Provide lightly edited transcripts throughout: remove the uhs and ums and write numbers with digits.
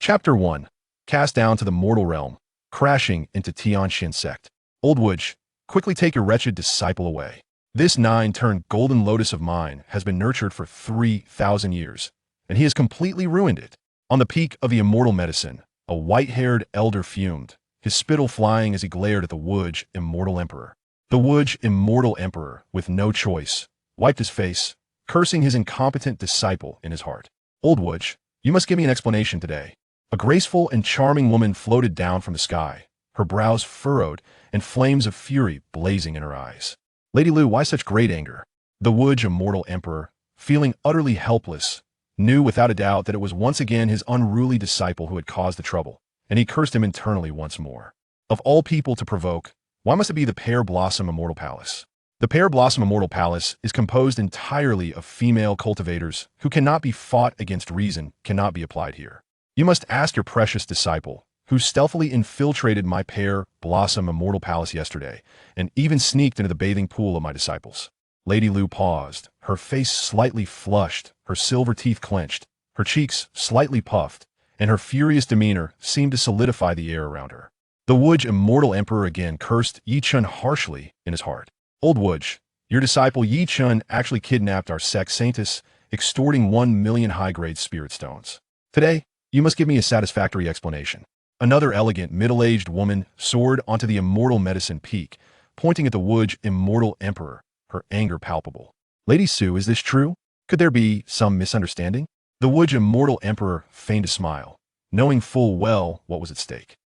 Chapter 1. Cast down to the mortal realm, crashing into Demonic Sect. Old Witch, quickly take your wretched disciple away. This nine-turned golden lotus of mine has been nurtured for 3,000 years, and he has completely ruined it. On the peak of the immortal medicine, a white-haired elder fumed, his spittle flying as he glared at the Wudge immortal emperor. The Wudge immortal emperor, with no choice, wiped his face, cursing his incompetent disciple in his heart. Old Wudge, you must give me an explanation today. A graceful and charming woman floated down from the sky, her brows furrowed and flames of fury blazing in her eyes. Lady Lu, why such great anger? The Wudge immortal emperor, feeling utterly helpless, knew without a doubt that it was once again his unruly disciple who had caused the trouble, and he cursed him internally once more. Of all people to provoke, why must it be the Pear Blossom Immortal Palace? The Pear Blossom Immortal Palace is composed entirely of female cultivators who cannot be fought against. Reason cannot be applied here. You must ask your precious disciple, who stealthily infiltrated my Pear Blossom Immortal Palace yesterday, and even sneaked into the bathing pool of my disciples. Lady Lu paused, her face slightly flushed, her silver teeth clenched, her cheeks slightly puffed, and her furious demeanor seemed to solidify the air around her. The Wudge immortal emperor again cursed Yi Chun harshly in his heart. Old Wudge, your disciple Yi Chun actually kidnapped our sect saintess, extorting 1 million high-grade spirit stones. Today, you must give me a satisfactory explanation. Another elegant, middle-aged woman soared onto the immortal medicine peak, pointing at the Wudge immortal emperor, her anger palpable. Lady Su, is this true? Could there be some misunderstanding? The Wudge immortal emperor feigned a smile, knowing full well what was at stake.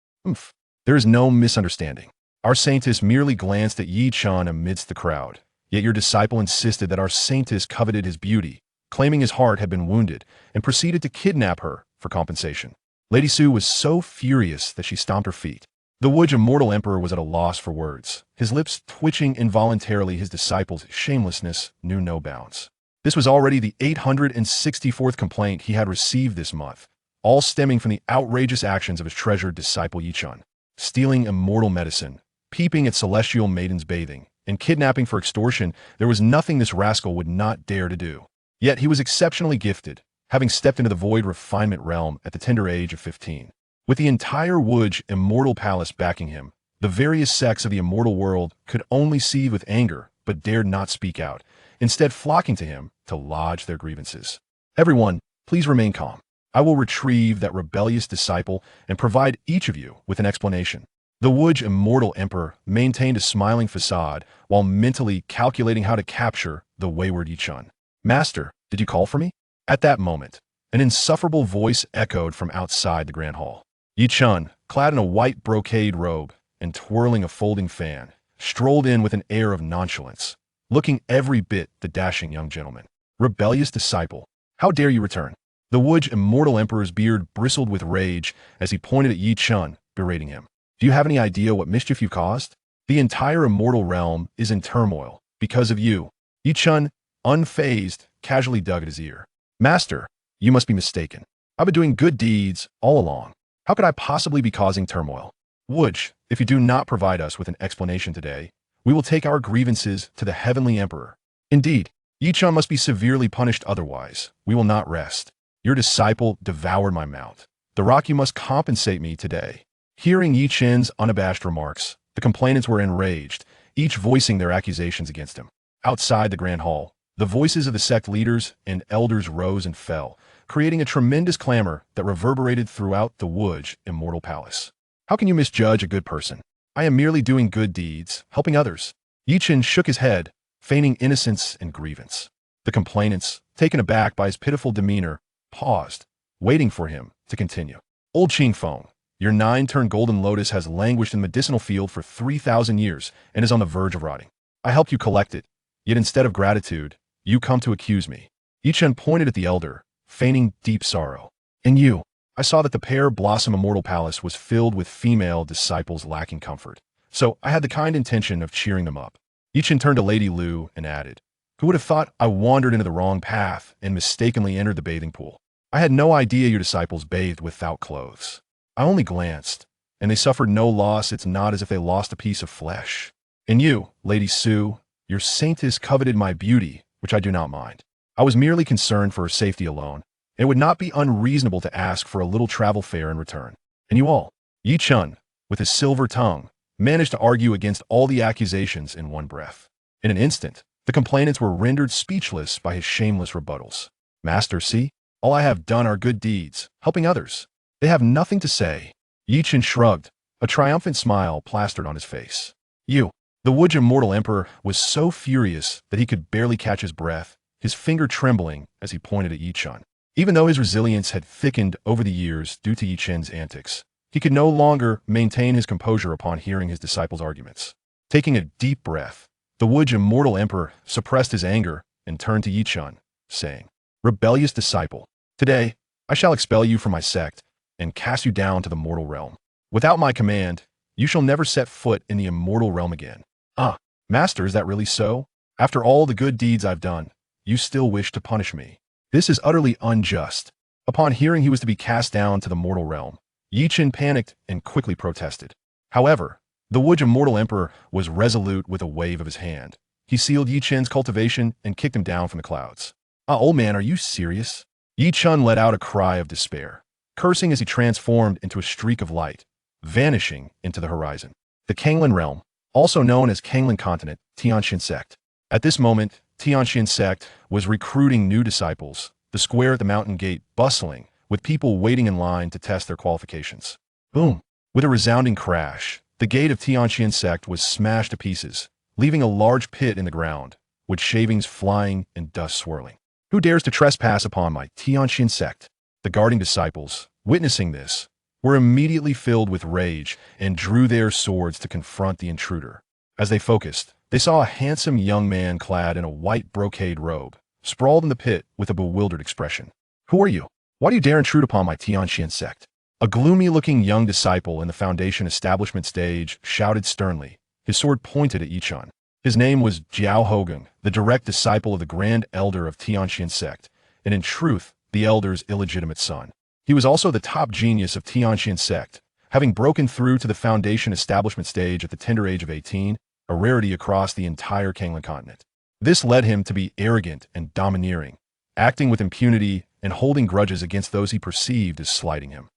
There is no misunderstanding. Our saintess merely glanced at Yi Chun amidst the crowd, yet your disciple insisted that our saintess coveted his beauty, claiming his heart had been wounded, and proceeded to kidnap her for compensation. Lady Su was so furious that she stomped her feet. The Wudge immortal emperor was at a loss for words, his lips twitching involuntarily. His disciple's shamelessness knew no bounds. This was already the 864th complaint he had received this month, all stemming from the outrageous actions of his treasured disciple Yi Chun. Stealing immortal medicine, peeping at celestial maidens bathing, and kidnapping for extortion, there was nothing this rascal would not dare to do. Yet he was exceptionally gifted, having stepped into the void refinement realm at the tender age of 15. With the entire Wudge immortal palace backing him, the various sects of the immortal world could only seethe with anger, but dared not speak out, instead flocking to him to lodge their grievances. Everyone, please remain calm. I will retrieve that rebellious disciple and provide each of you with an explanation. The Wudge immortal emperor maintained a smiling facade while mentally calculating how to capture the wayward Yi Chun. Master, did you call for me? At that moment, an insufferable voice echoed from outside the grand hall. Yi Chun, clad in a white brocade robe and twirling a folding fan, strolled in with an air of nonchalance, looking every bit the dashing young gentleman. Rebellious disciple, how dare you return? The Wudge immortal emperor's beard bristled with rage as he pointed at Yi Chun, berating him. Do you have any idea what mischief you've caused? The entire immortal realm is in turmoil because of you. Yi Chun, unfazed, casually dug at his ear. Master, you must be mistaken. I've been doing good deeds all along. How could I possibly be causing turmoil? Wudge, if you do not provide us with an explanation today, we will take our grievances to the heavenly emperor. Indeed, Yi Chun must be severely punished, otherwise we will not rest. Your disciple devoured my mount. The rock, you must compensate me today. Hearing Yi Chun's unabashed remarks, the complainants were enraged, each voicing their accusations against him. Outside the grand hall, the voices of the sect leaders and elders rose and fell, creating a tremendous clamor that reverberated throughout the Wudge immortal palace. How can you misjudge a good person? I am merely doing good deeds, helping others. Yi Chun shook his head, feigning innocence and grievance. The complainants, taken aback by his pitiful demeanor, paused, waiting for him to continue. Old Qinglian, your nine-turned golden lotus has languished in the medicinal field for 3,000 years and is on the verge of rotting. I helped you collect it, yet instead of gratitude, you come to accuse me. Yi Chun pointed at the elder, feigning deep sorrow. And you, I saw that the Pear Blossom Immortal Palace was filled with female disciples lacking comfort, so I had the kind intention of cheering them up. Yi Chun turned to Lady Lu and added, who would have thought I wandered into the wrong path and mistakenly entered the bathing pool? I had no idea your disciples bathed without clothes. I only glanced, and they suffered no loss. It's not as if they lost a piece of flesh. And you, Lady Su, your saintess coveted my beauty, which I do not mind. I was merely concerned for her safety alone, and it would not be unreasonable to ask for a little travel fare in return. And you all, Yi Chun, with his silver tongue, managed to argue against all the accusations in one breath. In an instant, the complainants were rendered speechless by his shameless rebuttals. Master, see, all I have done are good deeds, helping others. They have nothing to say. Yi Chun shrugged, a triumphant smile plastered on his face. The Wood's immortal emperor was so furious that he could barely catch his breath, his finger trembling as he pointed at Yi Chun. Even though his resilience had thickened over the years due to Yi Chun's antics, he could no longer maintain his composure upon hearing his disciples' arguments. Taking a deep breath, the Wood's immortal emperor suppressed his anger and turned to Yi Chun, saying, "Rebellious disciple, today I shall expel you from my sect and cast you down to the mortal realm. Without my command, you shall never set foot in the immortal realm again." "Ah, master, is that really so? After all the good deeds I've done, you still wish to punish me? This is utterly unjust." Upon hearing he was to be cast down to the mortal realm, Yi Chun panicked and quickly protested. However, the Wood's immortal emperor was resolute with a wave of his hand. He sealed Yi Chun's cultivation and kicked him down from the clouds. "Ah, old man, are you serious?" Yi Chun let out a cry of despair, cursing as he transformed into a streak of light, vanishing into the horizon. The Qinglian realm, also known as Qinglian continent, Demonic Sect. At this moment, Demonic Sect was recruiting new disciples, the square at the mountain gate bustling, with people waiting in line to test their qualifications. Boom! With a resounding crash, the gate of Demonic Sect was smashed to pieces, leaving a large pit in the ground, with shavings flying and dust swirling. "Who dares to trespass upon my Demonic Sect?" The guarding disciples, witnessing this, were immediately filled with rage and drew their swords to confront the intruder. As they focused, they saw a handsome young man clad in a white brocade robe, sprawled in the pit with a bewildered expression. "Who are you? Why do you dare intrude upon my Demonic Sect?" A gloomy-looking young disciple in the Foundation establishment stage shouted sternly, his sword pointed at Yi Chun. His name was Jiao Hogang, the direct disciple of the Grand Elder of Demonic Sect, and in truth, the Elder's illegitimate son. He was also the top genius of Demonic Sect, having broken through to the Foundation establishment stage at the tender age of 18, a rarity across the entire Qinglian continent. This led him to be arrogant and domineering, acting with impunity and holding grudges against those he perceived as slighting him.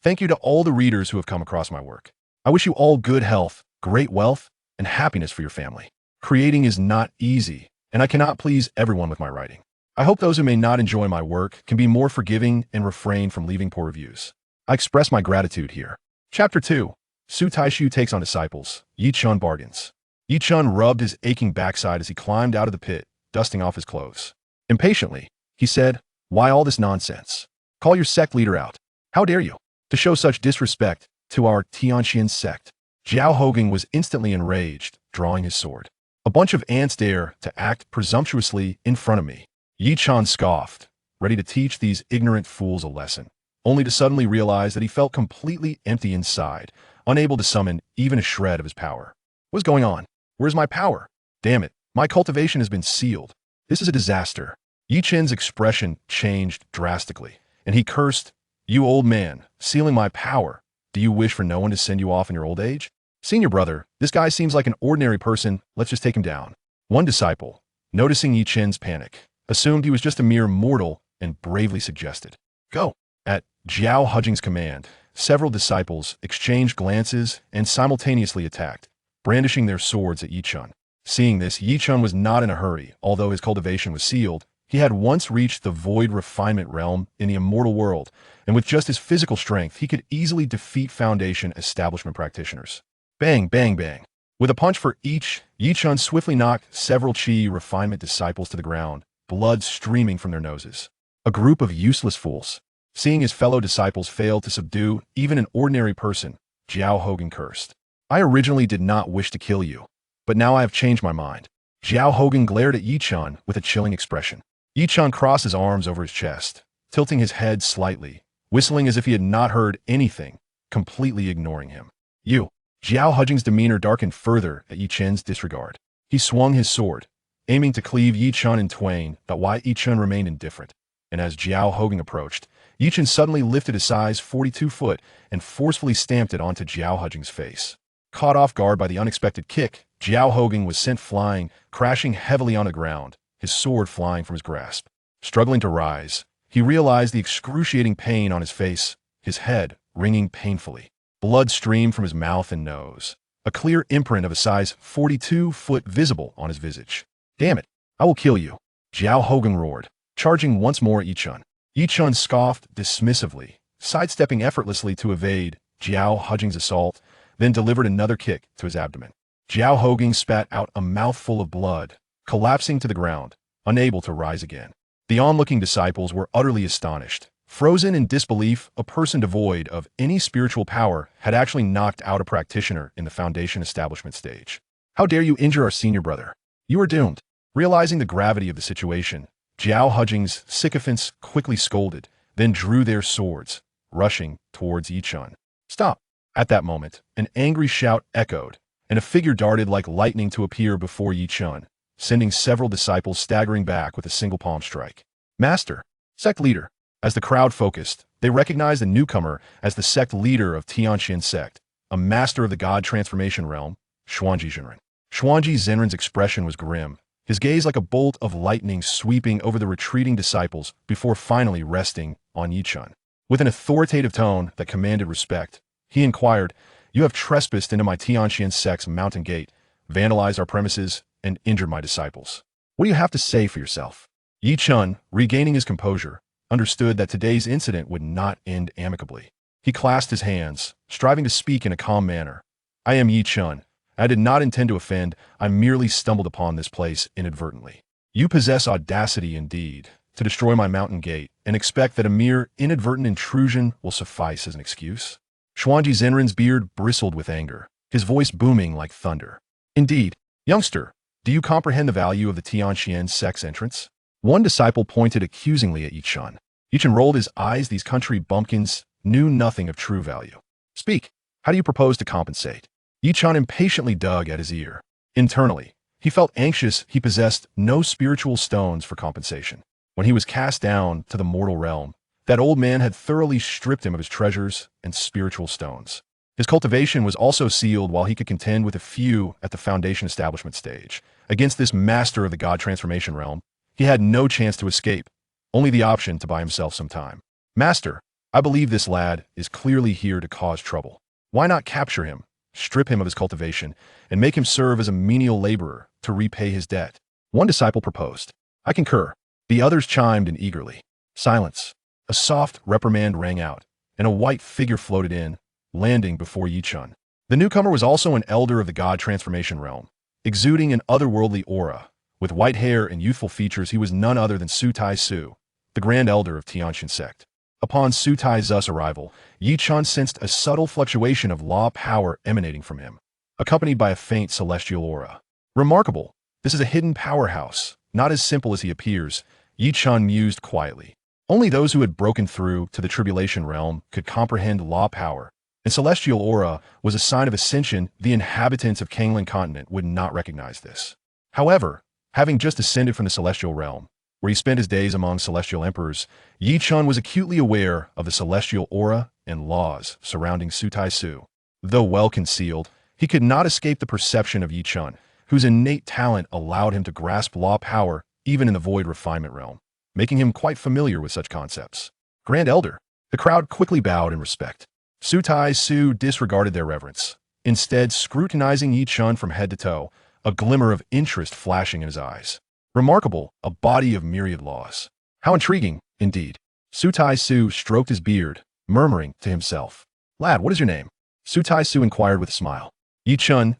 Thank you to all the readers who have come across my work. I wish you all good health, great wealth, and happiness for your family. Creating is not easy, and I cannot please everyone with my writing. I hope those who may not enjoy my work can be more forgiving and refrain from leaving poor reviews. I express my gratitude here. Chapter 2. Su Taishu takes on disciples. Yi Chun bargains. Yi Chun rubbed his aching backside as he climbed out of the pit, dusting off his clothes. Impatiently, he said, "Why all this nonsense? Call your sect leader out. How dare you, to show such disrespect to our Demonic Sect?" Jiao Hogang was instantly enraged, drawing his sword. "A bunch of ants dare to act presumptuously in front of me." Yi Chun scoffed, ready to teach these ignorant fools a lesson, only to suddenly realize that he felt completely empty inside, unable to summon even a shred of his power. "What's going on? Where's my power? Damn it, my cultivation has been sealed. This is a disaster." Yi Chun's expression changed drastically, and he cursed, "You old man, sealing my power. Do you wish for no one to send you off in your old age? Senior brother, this guy seems like an ordinary person, let's just take him down." One disciple, noticing Yi Chun's panic, assumed he was just a mere mortal and bravely suggested, "Go." At Jiao Huging's command, several disciples exchanged glances and simultaneously attacked, brandishing their swords at Yi Chun. Seeing this, Yi Chun was not in a hurry. Although his cultivation was sealed, he had once reached the void refinement realm in the immortal world, and with just his physical strength, he could easily defeat Foundation establishment practitioners. Bang, bang, bang. With a punch for each, Yi Chun swiftly knocked several Qi refinement disciples to the ground, blood streaming from their noses. A group of useless fools. Seeing his fellow disciples fail to subdue even an ordinary person, Jiao Hogang cursed. "I originally did not wish to kill you, but now I have changed my mind." Jiao Hogang glared at Yi Chun with a chilling expression. Yi Chun crossed his arms over his chest, tilting his head slightly, whistling as if he had not heard anything, completely ignoring him. Jiao Huging's demeanor darkened further at Yi Chun's disregard. He swung his sword, aiming to cleave Yi Chun in twain, but why Yi Chun remained indifferent. And as Jiao Hogang approached, Yi Chun suddenly lifted his size 42 foot and forcefully stamped it onto Jiao Huging's face. Caught off guard by the unexpected kick, Jiao Hogang was sent flying, crashing heavily on the ground, his sword flying from his grasp. Struggling to rise, He realized the excruciating pain on his face, his head ringing painfully. Blood streamed from his mouth and nose, a clear imprint of a size 42-foot visible on his visage. "Damn it, I will kill you," Jiao Hogan roared, charging once more at Yi Chun. Yi Chun scoffed dismissively, sidestepping effortlessly to evade Jiao Hujing's assault, then delivered another kick to his abdomen. Jiao Hogan spat out a mouthful of blood, collapsing to the ground, unable to rise again. The onlooking disciples were utterly astonished. Frozen in disbelief, a person devoid of any spiritual power had actually knocked out a practitioner in the Foundation establishment stage. "How dare you injure our senior brother? You are doomed." Realizing the gravity of the situation, Jiao Hujing's sycophants quickly scolded, then drew their swords, rushing towards Yi Chun. "Stop!" At that moment, an angry shout echoed, and a figure darted like lightning to appear before Yi Chun, sending several disciples staggering back with a single palm strike. "Master! Sect leader!" As the crowd focused, they recognized the newcomer as the sect leader of Tianqian Sect, a master of the God transformation realm, Xuanji Zhenren. Xuanji Zhenren's expression was grim, his gaze like a bolt of lightning sweeping over the retreating disciples before finally resting on Yi Chun. With an authoritative tone that commanded respect, he inquired, "You have trespassed into my Tianqian Sect's mountain gate, vandalized our premises, and injured my disciples. What do you have to say for yourself?" Yi Chun, regaining his composure, understood that today's incident would not end amicably. He clasped his hands, striving to speak in a calm manner. "I am Yi Chun. I did not intend to offend. I merely stumbled upon this place inadvertently. You possess audacity indeed to destroy my mountain gate and expect that a mere inadvertent intrusion will suffice as an excuse?" Xuanji Zhenren's beard bristled with anger, his voice booming like thunder. "Indeed, youngster, do you comprehend the value of the Tianqian Sect's entrance?" One disciple pointed accusingly at Yi Chun. Yi Chun rolled his eyes. These country bumpkins knew nothing of true value. "Speak. How do you propose to compensate?" Yi Chun impatiently dug at his ear. Internally, he felt anxious. He possessed no spiritual stones for compensation. When he was cast down to the mortal realm, that old man had thoroughly stripped him of his treasures and spiritual stones. His cultivation was also sealed while he could contend with a few at the Foundation establishment stage. Against this master of the God transformation realm, he had no chance to escape, only the option to buy himself some time. "Master, I believe this lad is clearly here to cause trouble. Why not capture him, strip him of his cultivation, and make him serve as a menial laborer to repay his debt?" One disciple proposed. "I concur." The others chimed in eagerly. Silence. A soft reprimand rang out, and a white figure floated in, landing before Yi Chun. The newcomer was also an elder of the God transformation realm, exuding an otherworldly aura. With white hair and youthful features, he was none other than Su Tai Su, the Grand Elder of Tianqian Sect. Upon Su Tai Su's arrival, Yi Chun sensed a subtle fluctuation of law power emanating from him, accompanied by a faint celestial aura. "Remarkable. This is a hidden powerhouse, not as simple as he appears," Yi Chun mused quietly. Only those who had broken through to the tribulation realm could comprehend law power, and celestial aura was a sign of ascension. The inhabitants of Qinglian continent would not recognize this. However, having just ascended from the celestial realm, where he spent his days among celestial emperors, Yi Chun was acutely aware of the celestial aura and laws surrounding Su Tai Su. Though well concealed, he could not escape the perception of Yi Chun, whose innate talent allowed him to grasp law power even in the void refinement realm, making him quite familiar with such concepts. "Grand Elder." The crowd quickly bowed in respect. Su Tai Su disregarded their reverence, instead scrutinizing Yi Chun from head to toe, a glimmer of interest flashing in his eyes. "Remarkable, a body of myriad laws. How intriguing, indeed." Su Tai Su stroked his beard, murmuring to himself. "Lad, what is your name?" Su Tai Su inquired with a smile. Yi Chun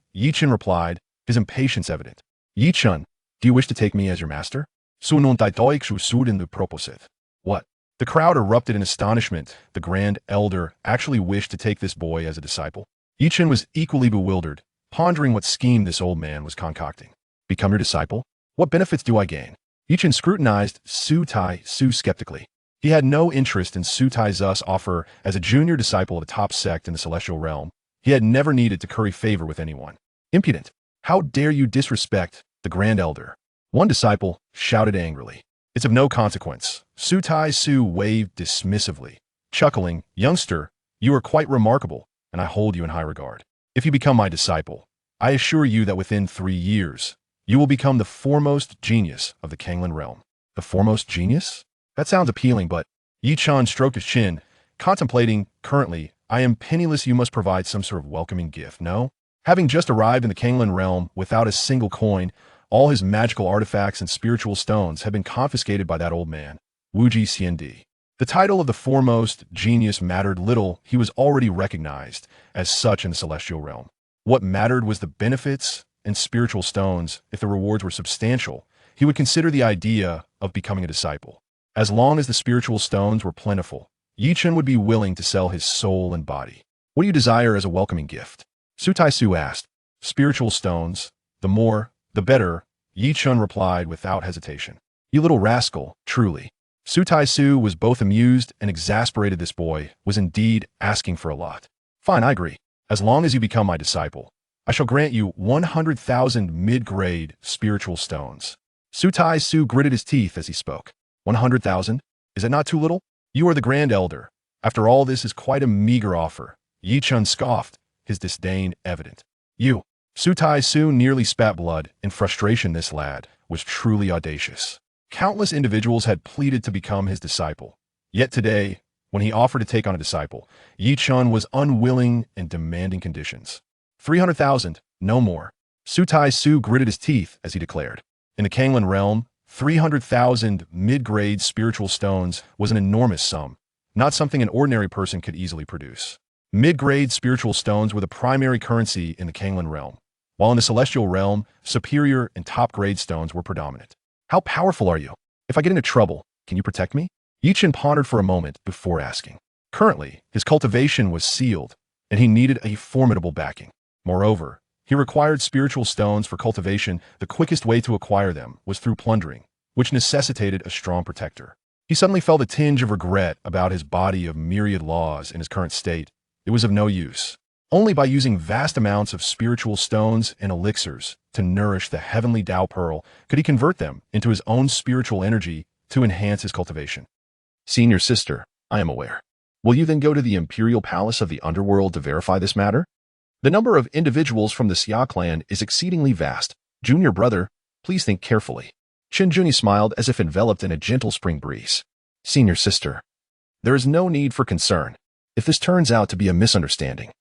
replied, his impatience evident. "Yi Chun, do you wish to take me as your master?" "Su non taitoik shu suden the proposit." "What?" The crowd erupted in astonishment. The Grand Elder actually wished to take this boy as a disciple. Yi Chun was equally bewildered, pondering what scheme this old man was concocting. "Become your disciple? What benefits do I gain?" Yi Chun scrutinized Su Tai Su skeptically. He had no interest in Su Tai Su's offer as a junior disciple of the top sect in the celestial realm. He had never needed to curry favor with anyone. "Impudent! How dare you disrespect the Grand Elder?" One disciple shouted angrily. "It's of no consequence." Su Tai Su waved dismissively, chuckling, "Youngster, you are quite remarkable, and I hold you in high regard. If you become my disciple, I assure you that within 3 years, you will become the foremost genius of the Qinglian realm." "The foremost genius?" That sounds appealing, but Yi Chun stroked his chin, contemplating. Currently, I am penniless. You must provide some sort of welcoming gift, no? Having just arrived in the Qinglian realm without a single coin, all his magical artifacts and spiritual stones had been confiscated by that old man, Wuji Xiandi. The title of the foremost genius mattered little. He was already recognized as such in the celestial realm. What mattered was the benefits and spiritual stones. If the rewards were substantial, he would consider the idea of becoming a disciple. As long as the spiritual stones were plentiful, Yi Chun would be willing to sell his soul and body. What do you desire as a welcoming gift? Su Tai Su asked. Spiritual stones. The more, the better, Yi Chun replied without hesitation. You little rascal, truly. Su Tai Su was both amused and exasperated. This boy was indeed asking for a lot. Fine, I agree. As long as you become my disciple, I shall grant you 100,000 mid-grade spiritual stones. Su Tai Su gritted his teeth as he spoke. 100,000? Is it not too little? You are the Grand Elder. After all, this is quite a meager offer. Yi Chun scoffed, his disdain evident. You. Su Tai Su nearly spat blood in frustration. This lad was truly audacious. Countless individuals had pleaded to become his disciple. Yet today, when he offered to take on a disciple, Yi Chun was unwilling and demanding conditions. 300,000, no more. Su Tai Su gritted his teeth as he declared. In the Qinglian realm, 300,000 mid-grade spiritual stones was an enormous sum, not something an ordinary person could easily produce. Mid-grade spiritual stones were the primary currency in the Qinglian realm, while in the celestial realm, superior and top-grade stones were predominant. How powerful are you? If I get into trouble, can you protect me? Yi Chun pondered for a moment before asking. Currently, his cultivation was sealed, and he needed a formidable backing. Moreover, he required spiritual stones for cultivation. The quickest way to acquire them was through plundering, which necessitated a strong protector. He suddenly felt a tinge of regret about his body of myriad laws in his current state. It was of no use. Only by using vast amounts of spiritual stones and elixirs to nourish the heavenly Tao Pearl could he convert them into his own spiritual energy to enhance his cultivation. Senior sister, I am aware. Will you then go to the Imperial Palace of the Underworld to verify this matter? The number of individuals from the Xia clan is exceedingly vast. Junior brother, please think carefully. Qinjuni smiled as if enveloped in a gentle spring breeze. Senior sister, there is no need for concern if this turns out to be a misunderstanding.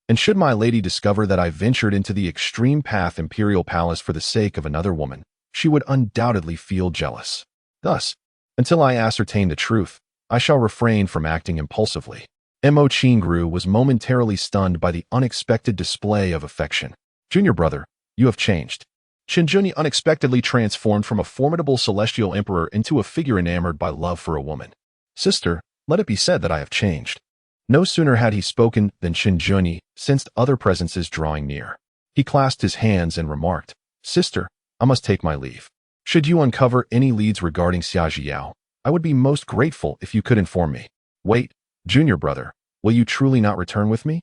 And should my lady discover that I ventured into the extreme path Imperial Palace for the sake of another woman, she would undoubtedly feel jealous. Thus, until I ascertain the truth, I shall refrain from acting impulsively. Mo Qingru was momentarily stunned by the unexpected display of affection. Junior brother, you have changed. Qinjuni unexpectedly transformed from a formidable celestial emperor into a figure enamored by love for a woman. Sister, let it be said that I have changed. No sooner had he spoken than Qinjuni sensed other presences drawing near. He clasped his hands and remarked, Sister, I must take my leave. Should you uncover any leads regarding Xia Jiao, I would be most grateful if you could inform me. Wait, junior brother, will you truly not return with me?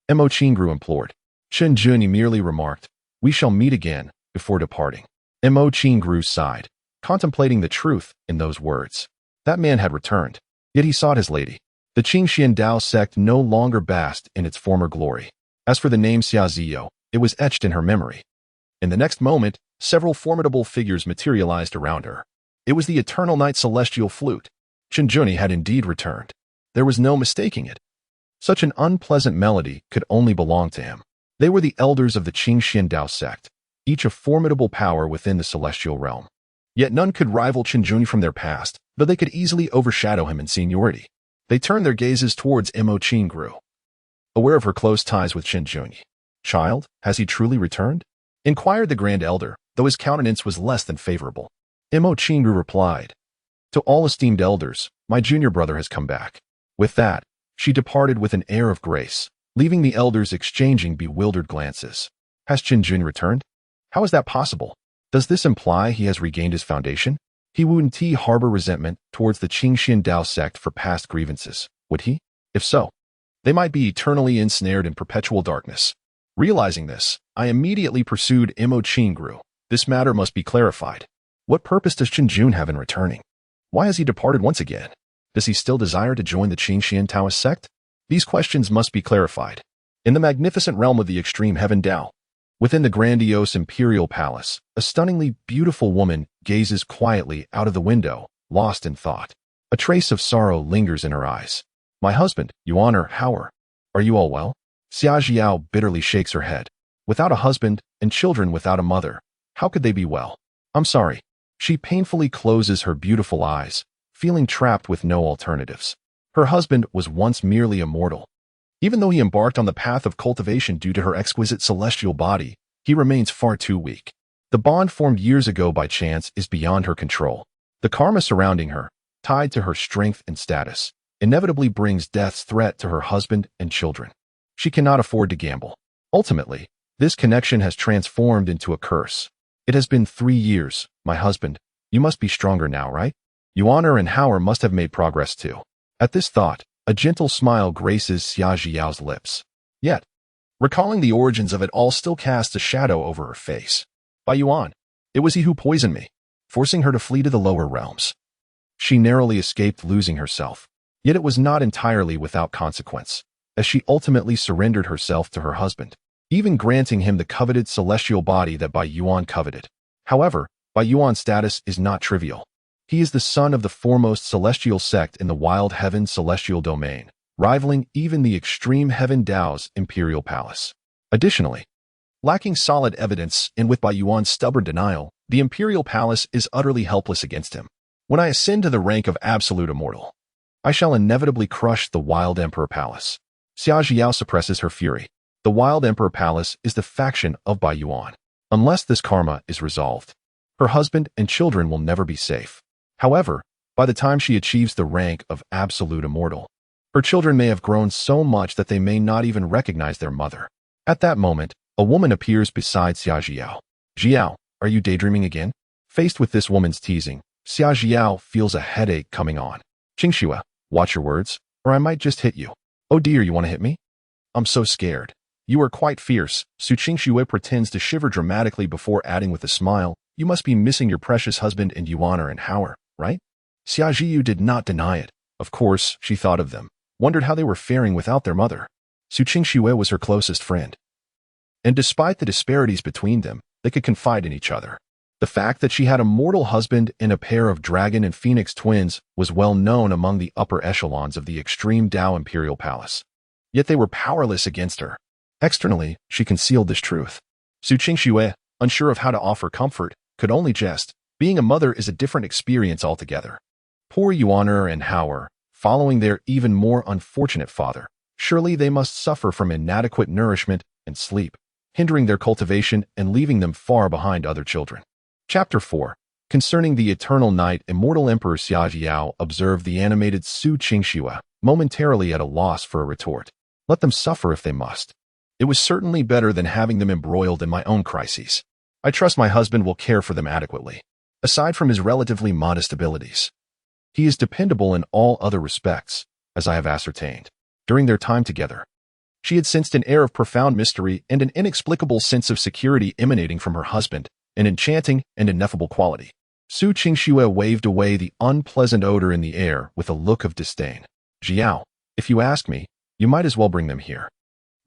Mo Qingru implored. Qinjuni merely remarked, We shall meet again, before departing. Mo Qingru sighed, contemplating the truth in those words. That man had returned, yet he sought his lady. The Qinglian Dao sect no longer basked in its former glory. As for the name Xia Ziyou, it was etched in her memory. In the next moment, several formidable figures materialized around her. It was the eternal night celestial flute. Qinjuni had indeed returned. There was no mistaking it. Such an unpleasant melody could only belong to him. They were the elders of the Qinglian Dao sect, each a formidable power within the celestial realm. Yet none could rival Qinjuni from their past, though they could easily overshadow him in seniority. They turned their gazes towards Mo Qingru, aware of her close ties with Qinjuni. Child, has he truly returned? Inquired the Grand Elder, though his countenance was less than favorable. Mo Qingru replied, To all esteemed elders, my junior brother has come back. With that, she departed with an air of grace, leaving the elders exchanging bewildered glances. Has Qinjuni returned? How is that possible? Does this imply he has regained his foundation? He wouldn't harbor resentment towards the Qinglian Dao sect for past grievances, would he? If so, they might be eternally ensnared in perpetual darkness. Realizing this, I immediately pursued Mo Qingru. This matter must be clarified. What purpose does Qinjun have in returning? Why has he departed once again? Does he still desire to join the Qinglian Taoist sect? These questions must be clarified. In the magnificent realm of the extreme heaven Dao, within the grandiose imperial palace, a stunningly beautiful woman gazes quietly out of the window, lost in thought. A trace of sorrow lingers in her eyes. My husband, Yuan or Howard, are you all well? Xia Jiao bitterly shakes her head. Without a husband and children without a mother, how could they be well? I'm sorry. She painfully closes her beautiful eyes, feeling trapped with no alternatives. Her husband was once merely a mortal. Even though he embarked on the path of cultivation due to her exquisite celestial body, he remains far too weak. The bond formed years ago by chance is beyond her control. The karma surrounding her, tied to her strength and status, inevitably brings death's threat to her husband and children. She cannot afford to gamble. Ultimately, this connection has transformed into a curse. It has been 3 years, my husband. You must be stronger now, right? Yuan and Howard must have made progress too. At this thought, a gentle smile graces Xia Jiao's lips. Yet, recalling the origins of it all still casts a shadow over her face. By Yuan, it was he who poisoned me, forcing her to flee to the lower realms. She narrowly escaped losing herself, yet it was not entirely without consequence, as she ultimately surrendered herself to her husband, even granting him the coveted celestial body that Bai Yuan coveted. However, Bai Yuan's status is not trivial. He is the son of the foremost celestial sect in the Wild Heaven celestial domain, rivaling even the extreme Heaven Dao's imperial palace. Additionally, lacking solid evidence and with Bai Yuan's stubborn denial, the imperial palace is utterly helpless against him. When I ascend to the rank of absolute immortal, I shall inevitably crush the Wild Emperor Palace. Xia Jiao suppresses her fury. The Wild Emperor Palace is the faction of Bai Yuan. Unless this karma is resolved, her husband and children will never be safe. However, by the time she achieves the rank of absolute immortal, her children may have grown so much that they may not even recognize their mother. At that moment, a woman appears beside Xia Jiao. Jiao, are you daydreaming again? Faced with this woman's teasing, Xia Jiao feels a headache coming on. Qingxue, watch your words, or I might just hit you. Oh dear, you want to hit me? I'm so scared. You are quite fierce. Su Qingxue pretends to shiver dramatically before adding with a smile, you must be missing your precious husband and Yuan and Howard, right? Xia Jiu did not deny it. Of course, she thought of them, wondered how they were faring without their mother. Su Qingxue was her closest friend. And despite the disparities between them, they could confide in each other. The fact that she had a mortal husband and a pair of dragon and phoenix twins was well known among the upper echelons of the extreme Dao Imperial Palace. Yet they were powerless against her. Externally, she concealed this truth. Su Qingxue, unsure of how to offer comfort, could only jest. Being a mother is a different experience altogether. Poor Yuaner and Howard, following their even more unfortunate father, surely they must suffer from inadequate nourishment and sleep, hindering their cultivation and leaving them far behind other children. Chapter 4. Concerning the eternal night, immortal Emperor Xia Jiao observed the animated Su Qingxue, momentarily at a loss for a retort. Let them suffer if they must. It was certainly better than having them embroiled in my own crises. I trust my husband will care for them adequately. Aside from his relatively modest abilities, he is dependable in all other respects, as I have ascertained. During their time together, she had sensed an air of profound mystery and an inexplicable sense of security emanating from her husband, an enchanting and ineffable quality. Su Qingxue waved away the unpleasant odor in the air with a look of disdain. Jiao, if you ask me, you might as well bring them here.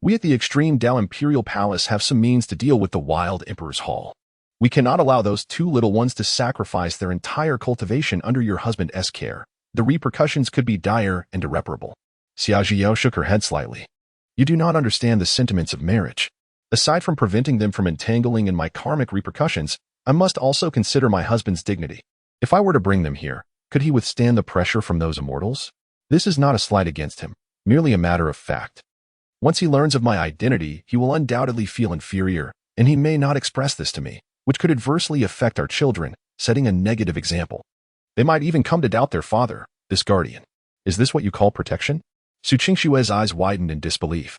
We at the Extreme Dao Imperial Palace have some means to deal with the Wild Emperor's Hall. We cannot allow those 2 little ones to sacrifice their entire cultivation under your husband's care. The repercussions could be dire and irreparable. Xia Jiao shook her head slightly. You do not understand the sentiments of marriage. Aside from preventing them from entangling in my karmic repercussions, I must also consider my husband's dignity. If I were to bring them here, could he withstand the pressure from those immortals? This is not a slight against him, merely a matter of fact. Once he learns of my identity, he will undoubtedly feel inferior, and he may not express this to me, which could adversely affect our children, setting a negative example. They might even come to doubt their father, this guardian. Is this what you call protection? Su Qingxue's eyes widened in disbelief,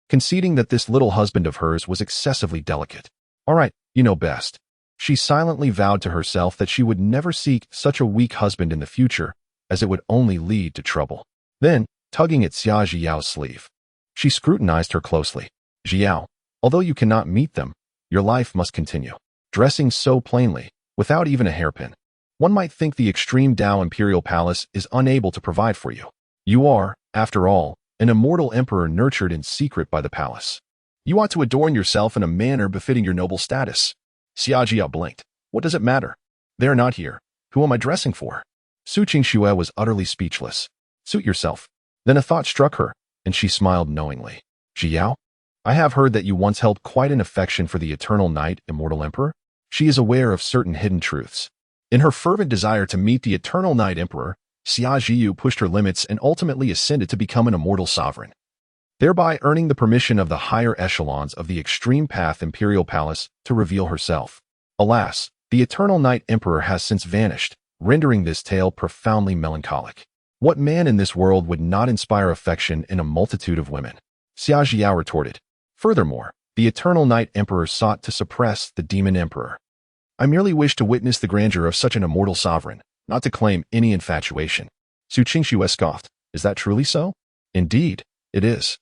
conceding that this little husband of hers was excessively delicate. All right, you know best. She silently vowed to herself that she would never seek such a weak husband in the future, as it would only lead to trouble. Then, tugging at Xia Jiao's sleeve, she scrutinized her closely. Jiao, although you cannot meet them, your life must continue. Dressing so plainly, without even a hairpin, one might think the Extreme Dao Imperial Palace is unable to provide for you. You are, after all, an immortal emperor nurtured in secret by the palace. You ought to adorn yourself in a manner befitting your noble status. Xia Jiao blinked. What does it matter? They are not here. Who am I dressing for? Su Qingxue was utterly speechless. Suit yourself. Then a thought struck her, and she smiled knowingly. Xiao, I have heard that you once held quite an affection for the eternal knight, immortal emperor. She is aware of certain hidden truths. In her fervent desire to meet the eternal knight emperor, Xia Jiyu pushed her limits and ultimately ascended to become an immortal sovereign, thereby earning the permission of the higher echelons of the Extreme Path Imperial Palace to reveal herself. Alas, the eternal knight emperor has since vanished, rendering this tale profoundly melancholic. What man in this world would not inspire affection in a multitude of women? Xia Jiao retorted. Furthermore, the eternal knight emperor sought to suppress the demon emperor. I merely wish to witness the grandeur of such an immortal sovereign, not to claim any infatuation. Su Qingxue scoffed. Is that truly so? Indeed, it is.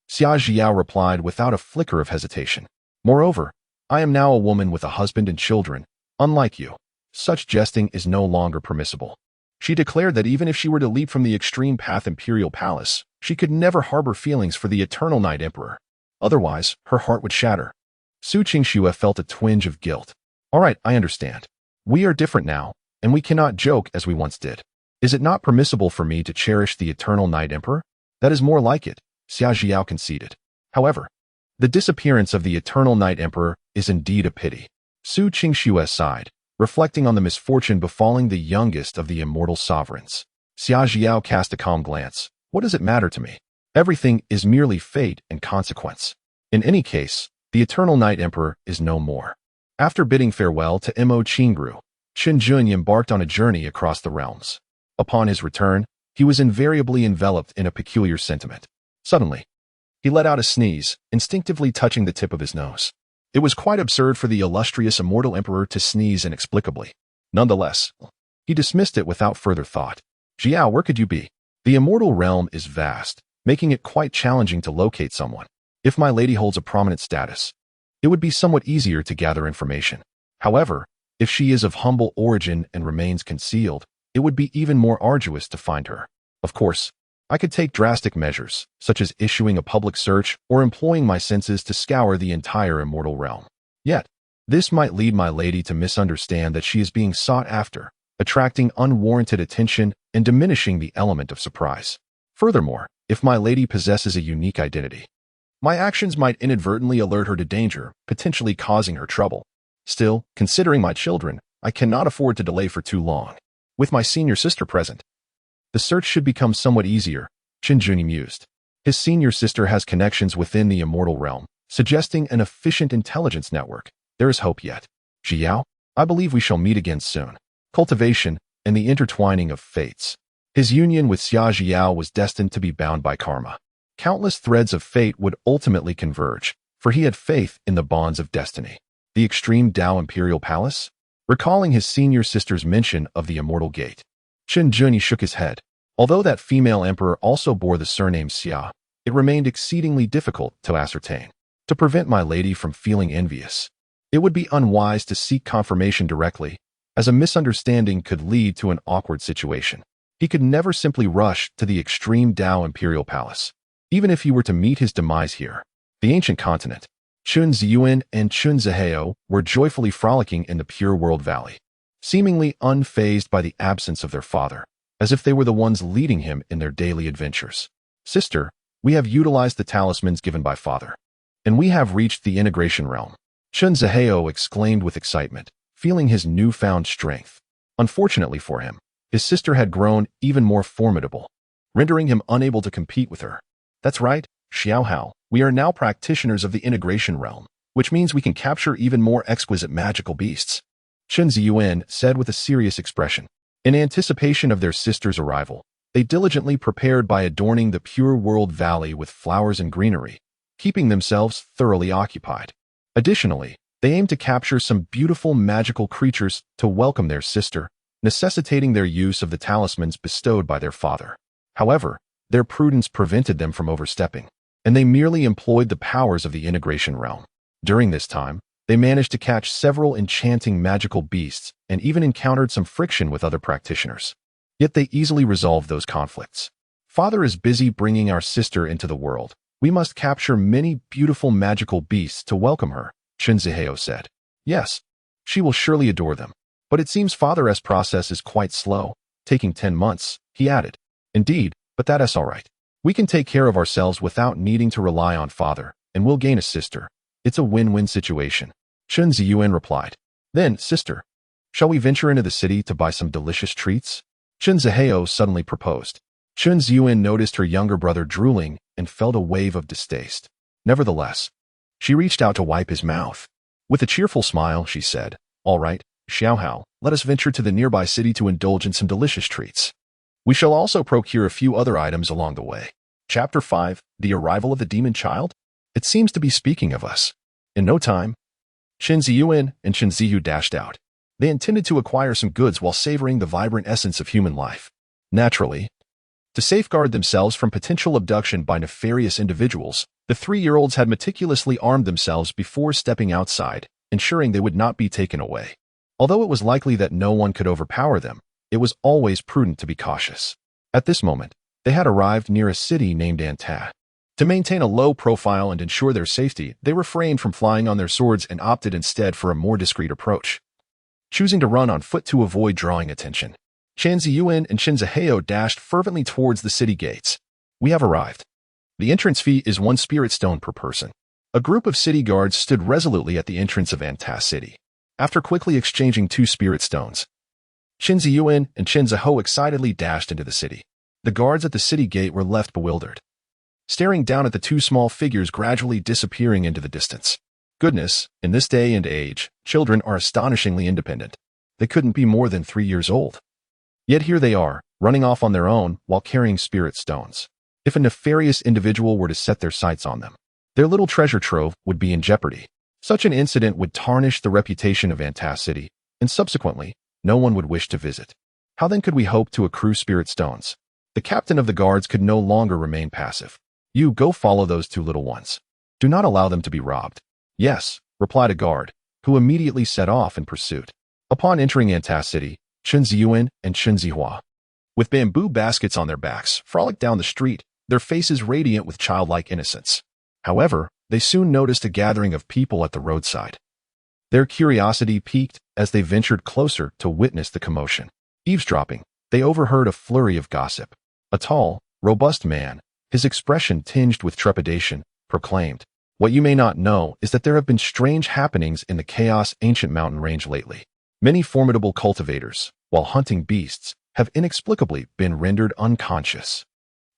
Xia Jiao replied without a flicker of hesitation. Moreover, I am now a woman with a husband and children. Unlike you, such jesting is no longer permissible. She declared that even if she were to leap from the Extreme Path Imperial Palace, she could never harbor feelings for the eternal knight emperor. Otherwise, her heart would shatter. Su Qingxue felt a twinge of guilt. All right, I understand. We are different now, and we cannot joke as we once did. Is it not permissible for me to cherish the eternal knight emperor? That is more like it, Xia Jiao conceded. However, the disappearance of the eternal knight emperor is indeed a pity. Su Qingxue sighed, reflecting on the misfortune befalling the youngest of the immortal sovereigns. Xia Jiao cast a calm glance. What does it matter to me? Everything is merely fate and consequence. In any case, the eternal knight emperor is no more. After bidding farewell to Mo Qingru, Chen Jun embarked on a journey across the realms. Upon his return, he was invariably enveloped in a peculiar sentiment. Suddenly, he let out a sneeze, instinctively touching the tip of his nose. It was quite absurd for the illustrious immortal emperor to sneeze inexplicably. Nonetheless, he dismissed it without further thought. Jiao, where could you be? The immortal realm is vast, making it quite challenging to locate someone. If my lady holds a prominent status, it would be somewhat easier to gather information. However, if she is of humble origin and remains concealed, it would be even more arduous to find her. Of course, I could take drastic measures, such as issuing a public search or employing my senses to scour the entire immortal realm. Yet, this might lead my lady to misunderstand that she is being sought after, attracting unwarranted attention and diminishing the element of surprise. Furthermore, if my lady possesses a unique identity, my actions might inadvertently alert her to danger, potentially causing her trouble. Still, considering my children, I cannot afford to delay for too long. With my senior sister present, the search should become somewhat easier, Chen Jun mused. His senior sister has connections within the immortal realm, suggesting an efficient intelligence network. There is hope yet. Jiao, I believe we shall meet again soon. Cultivation and the intertwining of fates. His union with Xia Jiao was destined to be bound by karma. Countless threads of fate would ultimately converge, for he had faith in the bonds of destiny. The extreme Dao Imperial Palace? Recalling his senior sister's mention of the Immortal Gate, Chen Jun shook his head. Although that female emperor also bore the surname Xia, it remained exceedingly difficult to ascertain. To prevent my lady from feeling envious, it would be unwise to seek confirmation directly, as a misunderstanding could lead to an awkward situation. He could never simply rush to the extreme Dao Imperial Palace, even if he were to meet his demise here. The ancient continent, Chun Ziyuan and Chun Ziheo were joyfully frolicking in the Pure World Valley, seemingly unfazed by the absence of their father, as if they were the ones leading him in their daily adventures. Sister, we have utilized the talismans given by father, and we have reached the integration realm. Chun Ziheo exclaimed with excitement, feeling his newfound strength. Unfortunately for him, his sister had grown even more formidable, rendering him unable to compete with her. That's right, Xiao Hao, we are now practitioners of the integration realm, which means we can capture even more exquisite magical beasts, Chen Ziyuan said with a serious expression. In anticipation of their sister's arrival, they diligently prepared by adorning the Pure World Valley with flowers and greenery, keeping themselves thoroughly occupied. Additionally, they aimed to capture some beautiful magical creatures to welcome their sister, necessitating their use of the talismans bestowed by their father. However, their prudence prevented them from overstepping, and they merely employed the powers of the integration realm. During this time, they managed to catch several enchanting magical beasts and even encountered some friction with other practitioners. Yet they easily resolved those conflicts. Father is busy bringing our sister into the world. We must capture many beautiful magical beasts to welcome her, Chen Ziheo said. Yes, she will surely adore them. But it seems Father's process is quite slow, taking 10 months, he added. Indeed, but that's all right. We can take care of ourselves without needing to rely on father, and we'll gain a sister. It's a win-win situation. Chen Ziyuan replied. Then, sister, shall we venture into the city to buy some delicious treats? Chen Zihao suddenly proposed. Chen Ziyuan noticed her younger brother drooling and felt a wave of distaste. Nevertheless, she reached out to wipe his mouth. With a cheerful smile, she said, All right, Xiaohao, let us venture to the nearby city to indulge in some delicious treats. We shall also procure a few other items along the way. Chapter 5, The Arrival of the Demon Child? It seems to be speaking of us. In no time, Chen Ziyuan and Chen Ziyu dashed out. They intended to acquire some goods while savoring the vibrant essence of human life. Naturally, to safeguard themselves from potential abduction by nefarious individuals, the 3-year-olds had meticulously armed themselves before stepping outside, ensuring they would not be taken away. Although it was likely that no one could overpower them, it was always prudent to be cautious. At this moment, they had arrived near a city named Anta. To maintain a low profile and ensure their safety, they refrained from flying on their swords and opted instead for a more discreet approach, choosing to run on foot to avoid drawing attention. Chen Ziyuan and Chen Zihao dashed fervently towards the city gates. We have arrived. The entrance fee is 1 spirit stone per person. A group of city guards stood resolutely at the entrance of Anta City. After quickly exchanging 2 spirit stones, Chen Ziyuan and Chen Zihao excitedly dashed into the city. The guards at the city gate were left bewildered, staring down at the 2 small figures gradually disappearing into the distance. Goodness, in this day and age, children are astonishingly independent. They couldn't be more than 3 years old. Yet here they are, running off on their own while carrying spirit stones. If a nefarious individual were to set their sights on them, their little treasure trove would be in jeopardy. Such an incident would tarnish the reputation of Anta City, and subsequently, no one would wish to visit. How then could we hope to accrue spirit stones? The captain of the guards could no longer remain passive. You go follow those 2 little ones. Do not allow them to be robbed. Yes, replied a guard, who immediately set off in pursuit. Upon entering Anta City, Chen Ziyuan and Chen Zihua, with bamboo baskets on their backs, frolicked down the street, their faces radiant with childlike innocence. However, they soon noticed a gathering of people at the roadside. Their curiosity piqued as they ventured closer to witness the commotion. Eavesdropping, they overheard a flurry of gossip. A tall, robust man, his expression tinged with trepidation, proclaimed, What you may not know is that there have been strange happenings in the Chaos Ancient Mountain Range lately. Many formidable cultivators, while hunting beasts, have inexplicably been rendered unconscious.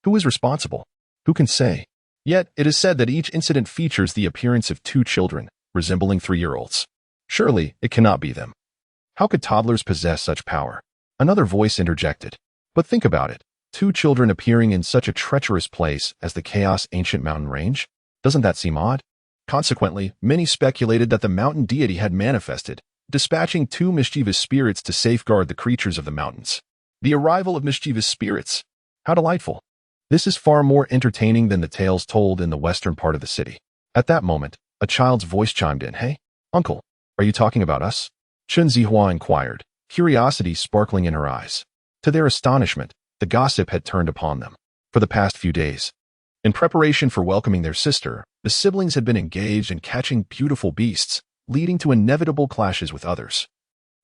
Who is responsible? Who can say? Yet, it is said that each incident features the appearance of 2 children, resembling 3-year-olds. Surely, it cannot be them. How could toddlers possess such power? Another voice interjected. But think about it. 2 children appearing in such a treacherous place as the Chaos Ancient Mountain Range? Doesn't that seem odd? Consequently, many speculated that the mountain deity had manifested, dispatching 2 mischievous spirits to safeguard the creatures of the mountains. The arrival of mischievous spirits. How delightful. This is far more entertaining than the tales told in the western part of the city. At that moment, a child's voice chimed in. Hey, uncle, are you talking about us? Chen Zihua inquired, curiosity sparkling in her eyes. To their astonishment, the gossip had turned upon them. For the past few days, in preparation for welcoming their sister, the siblings had been engaged in catching beautiful beasts, leading to inevitable clashes with others,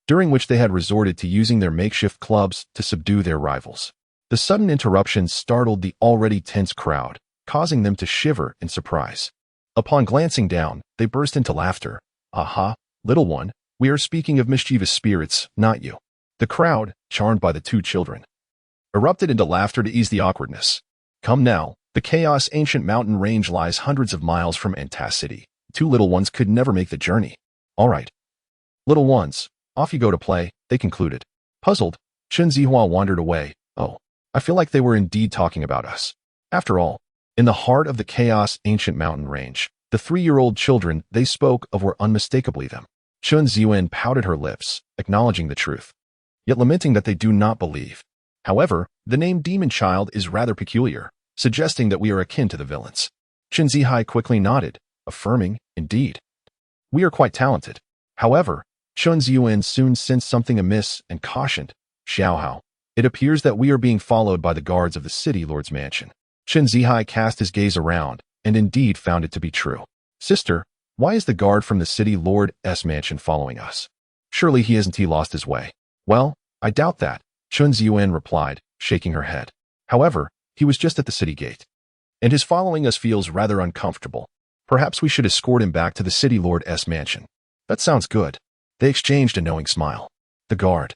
during which they had resorted to using their makeshift clubs to subdue their rivals. The sudden interruption startled the already tense crowd, causing them to shiver in surprise. Upon glancing down, they burst into laughter. Aha, little one, we are speaking of mischievous spirits, not you. The crowd, charmed by the 2 children, erupted into laughter to ease the awkwardness. Come now, the Chaos Ancient Mountain Range lies hundreds of miles from Anta City. 2 little ones could never make the journey. All right. Little ones, off you go to play, they concluded. Puzzled, Chen Zihua wandered away. Oh, I feel like they were indeed talking about us. After all, in the heart of the Chaos Ancient Mountain Range, the 3-year-old children they spoke of were unmistakably them. Chen Ziyuan pouted her lips, acknowledging the truth, yet lamenting that they do not believe. However, the name Demon Child is rather peculiar, suggesting that we are akin to the villains. Chen Zihai quickly nodded, affirming, indeed. We are quite talented. However, Chen Ziyuan soon sensed something amiss and cautioned, Xiaohao, it appears that we are being followed by the guards of the city lord's mansion. Chen Zihai cast his gaze around, and indeed found it to be true. Sister, why is the guard from the city lord's mansion following us? Surely he hasn't lost his way. Well, I doubt that, Chun Ziyuan replied, shaking her head. However, he was just at the city gate, and his following us feels rather uncomfortable. Perhaps we should escort him back to the city lord's mansion. That sounds good. They exchanged a knowing smile. The guard,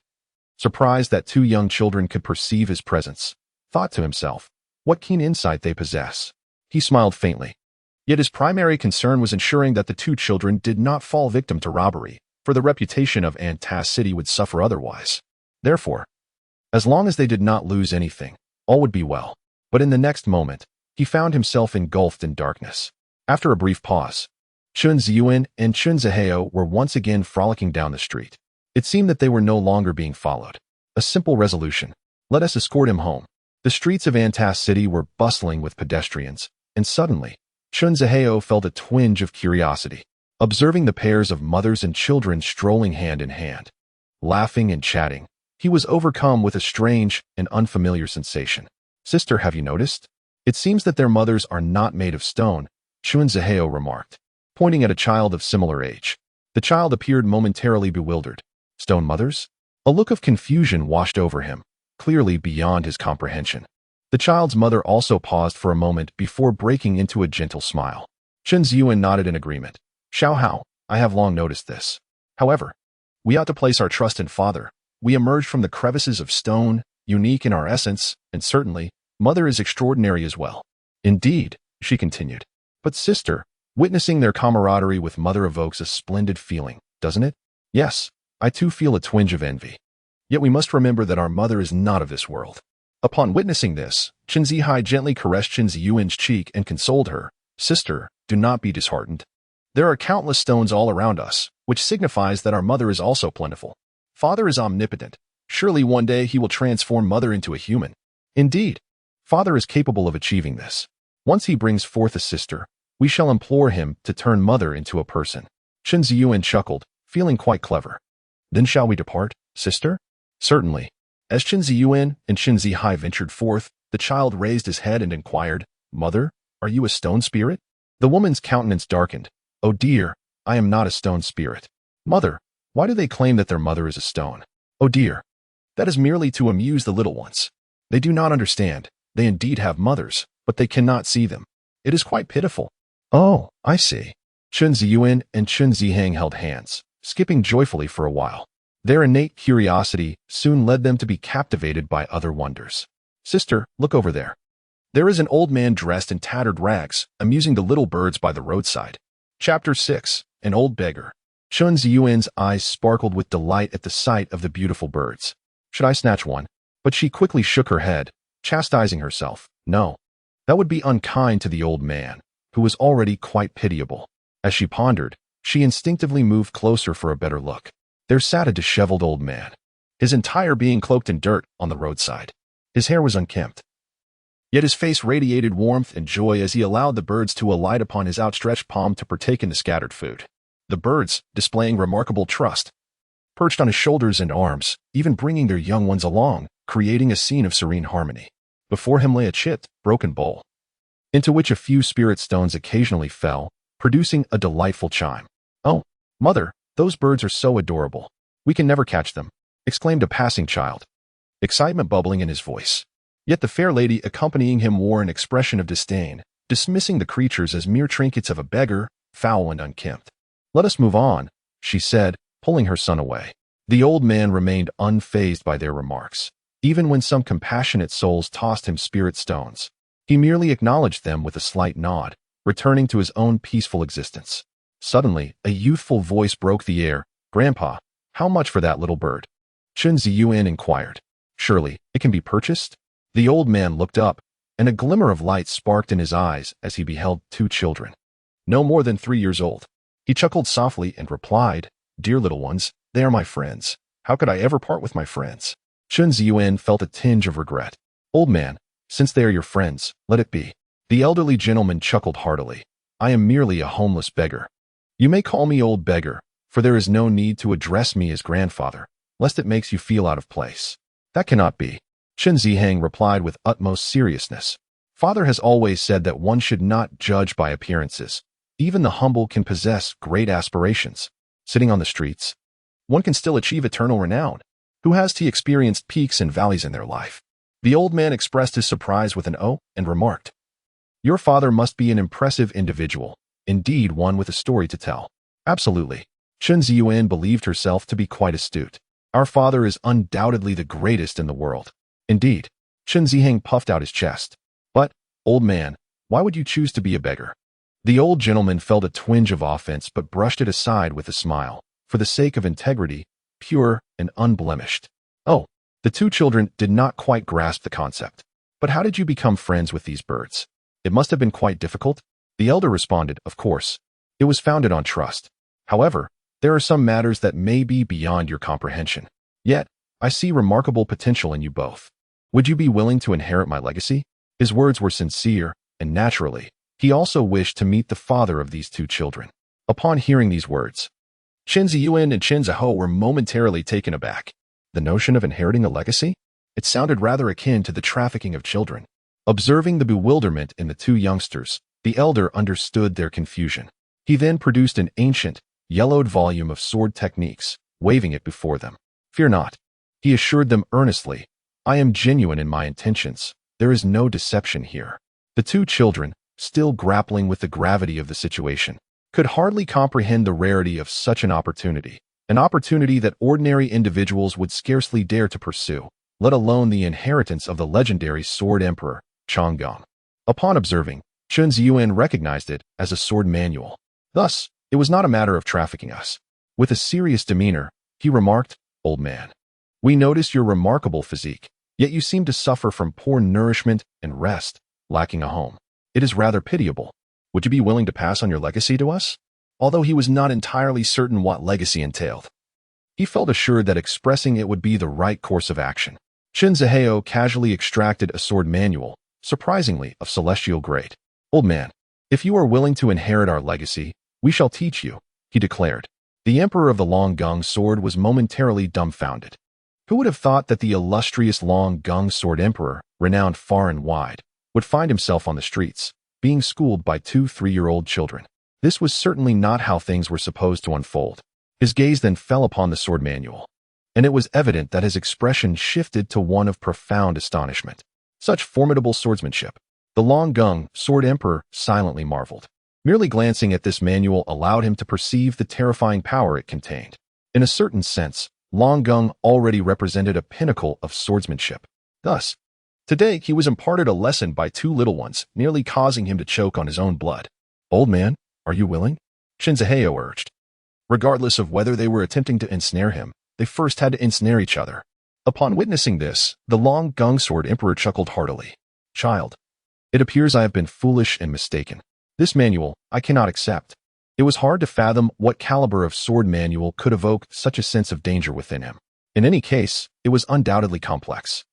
surprised that two young children could perceive his presence, thought to himself, what keen insight they possess. He smiled faintly. Yet his primary concern was ensuring that the two children did not fall victim to robbery, for the reputation of Antas City would suffer otherwise. Therefore, as long as they did not lose anything, all would be well. But in the next moment, he found himself engulfed in darkness. After a brief pause, Chun Ziyuan and Chun Zihao were once again frolicking down the street. It seemed that they were no longer being followed. A simple resolution. Let us escort him home. The streets of Antas City were bustling with pedestrians, and suddenly, Chun Zihao felt a twinge of curiosity, observing the pairs of mothers and children strolling hand in hand. Laughing and chatting, he was overcome with a strange and unfamiliar sensation. Sister, have you noticed? It seems that their mothers are not made of stone, Chun Zihao remarked, pointing at a child of similar age. The child appeared momentarily bewildered. Stone mothers? A look of confusion washed over him, clearly beyond his comprehension. The child's mother also paused for a moment before breaking into a gentle smile. Chun Ziyuan nodded in agreement. Xiao Hao, I have long noticed this. However, we ought to place our trust in Father. We emerged from the crevices of stone, unique in our essence, and certainly, Mother is extraordinary as well. Indeed, she continued. But sister, witnessing their camaraderie with Mother evokes a splendid feeling, doesn't it? Yes, I too feel a twinge of envy. Yet we must remember that our mother is not of this world. Upon witnessing this, Chun Zihai gently caressed Chun Ziyuan's cheek and consoled her. Sister, do not be disheartened. There are countless stones all around us, which signifies that our mother is also plentiful. Father is omnipotent. Surely one day he will transform Mother into a human. Indeed, Father is capable of achieving this. Once he brings forth a sister, we shall implore him to turn Mother into a person. Chun Ziyuan chuckled, feeling quite clever. Then shall we depart, sister? Certainly. As Chun Ziyuan and Chun Zihai ventured forth, the child raised his head and inquired, Mother, are you a stone spirit? The woman's countenance darkened. Oh dear, I am not a stone spirit. Mother, why do they claim that their mother is a stone? Oh dear. That is merely to amuse the little ones. They do not understand. They indeed have mothers, but they cannot see them. It is quite pitiful. Oh, I see. Chun Ziyuan and Chun Zihang held hands, skipping joyfully for a while. Their innate curiosity soon led them to be captivated by other wonders. Sister, look over there. There is an old man dressed in tattered rags, amusing the little birds by the roadside. Chapter 6. An Old Beggar. Chun Ziyuan's eyes sparkled with delight at the sight of the beautiful birds. Should I snatch one? But she quickly shook her head, chastising herself. No. That would be unkind to the old man, who was already quite pitiable. As she pondered, she instinctively moved closer for a better look. There sat a disheveled old man, his entire being cloaked in dirt on the roadside. His hair was unkempt. Yet his face radiated warmth and joy as he allowed the birds to alight upon his outstretched palm to partake in the scattered food. The birds, displaying remarkable trust, perched on his shoulders and arms, even bringing their young ones along, creating a scene of serene harmony. Before him lay a chipped, broken bowl, into which a few spirit stones occasionally fell, producing a delightful chime. Oh, Mother, those birds are so adorable. We can never catch them, exclaimed a passing child, excitement bubbling in his voice. Yet the fair lady accompanying him wore an expression of disdain, dismissing the creatures as mere trinkets of a beggar, foul and unkempt. Let us move on, she said, pulling her son away. The old man remained unfazed by their remarks. Even when some compassionate souls tossed him spirit stones, he merely acknowledged them with a slight nod, returning to his own peaceful existence. Suddenly, a youthful voice broke the air. Grandpa, how much for that little bird? Chun Ziyuan inquired. Surely, it can be purchased? The old man looked up, and a glimmer of light sparked in his eyes as he beheld two children, no more than 3 years old. He chuckled softly and replied, Dear little ones, they are my friends. How could I ever part with my friends? Chun Ziyuan felt a tinge of regret. Old man, since they are your friends, let it be. The elderly gentleman chuckled heartily. I am merely a homeless beggar. You may call me old beggar, for there is no need to address me as grandfather, lest it makes you feel out of place. That cannot be. Chun Zihang replied with utmost seriousness. Father has always said that one should not judge by appearances. Even the humble can possess great aspirations. Sitting on the streets, one can still achieve eternal renown. Who has he experienced peaks and valleys in their life? The old man expressed his surprise with an "oh" and remarked, "Your father must be an impressive individual, indeed one with a story to tell." Absolutely. Chen Ziyuan believed herself to be quite astute. Our father is undoubtedly the greatest in the world. Indeed. Chen Ziheng puffed out his chest. But, old man, why would you choose to be a beggar? The old gentleman felt a twinge of offense but brushed it aside with a smile, for the sake of integrity, pure and unblemished. Oh, the two children did not quite grasp the concept. But how did you become friends with these birds? It must have been quite difficult. The elder responded, of course. It was founded on trust. However, there are some matters that may be beyond your comprehension. Yet, I see remarkable potential in you both. Would you be willing to inherit my legacy? His words were sincere, and naturally, he also wished to meet the father of these two children. Upon hearing these words, Chen Ziyuan and Chen Ziho were momentarily taken aback. The notion of inheriting a legacy? It sounded rather akin to the trafficking of children. Observing the bewilderment in the two youngsters, the elder understood their confusion. He then produced an ancient, yellowed volume of sword techniques, waving it before them. Fear not, he assured them earnestly. I am genuine in my intentions. There is no deception here. The two children, still grappling with the gravity of the situation, could hardly comprehend the rarity of such an opportunity that ordinary individuals would scarcely dare to pursue, let alone the inheritance of the legendary sword emperor, Changgang. Upon observing, Chen Ziyuan recognized it as a sword manual. Thus, it was not a matter of trafficking us. With a serious demeanor, he remarked, Old man, we notice your remarkable physique, yet you seem to suffer from poor nourishment and rest, lacking a home. It is rather pitiable. Would you be willing to pass on your legacy to us? Although he was not entirely certain what legacy entailed, he felt assured that expressing it would be the right course of action. Chen Ziheo casually extracted a sword manual, surprisingly of celestial grade. Old man, if you are willing to inherit our legacy, we shall teach you, he declared. The emperor of the Long Gung sword was momentarily dumbfounded. Who would have thought that the illustrious Long Gung sword emperor, renowned far and wide, would find himself on the streets, being schooled by two 3-year-old children? This was certainly not how things were supposed to unfold. His gaze then fell upon the sword manual, and it was evident that his expression shifted to one of profound astonishment. Such formidable swordsmanship. The Long Gung sword emperor silently marveled. Merely glancing at this manual allowed him to perceive the terrifying power it contained. In a certain sense, Long Gung already represented a pinnacle of swordsmanship. Thus, today he was imparted a lesson by two little ones, nearly causing him to choke on his own blood. Old man, are you willing? Chen Ziheo urged. Regardless of whether they were attempting to ensnare him, they first had to ensnare each other. Upon witnessing this, the Long Gung sword emperor chuckled heartily. Child, it appears I have been foolish and mistaken. This manual, I cannot accept. It was hard to fathom what caliber of sword manual could evoke such a sense of danger within him. In any case, it was undoubtedly complex,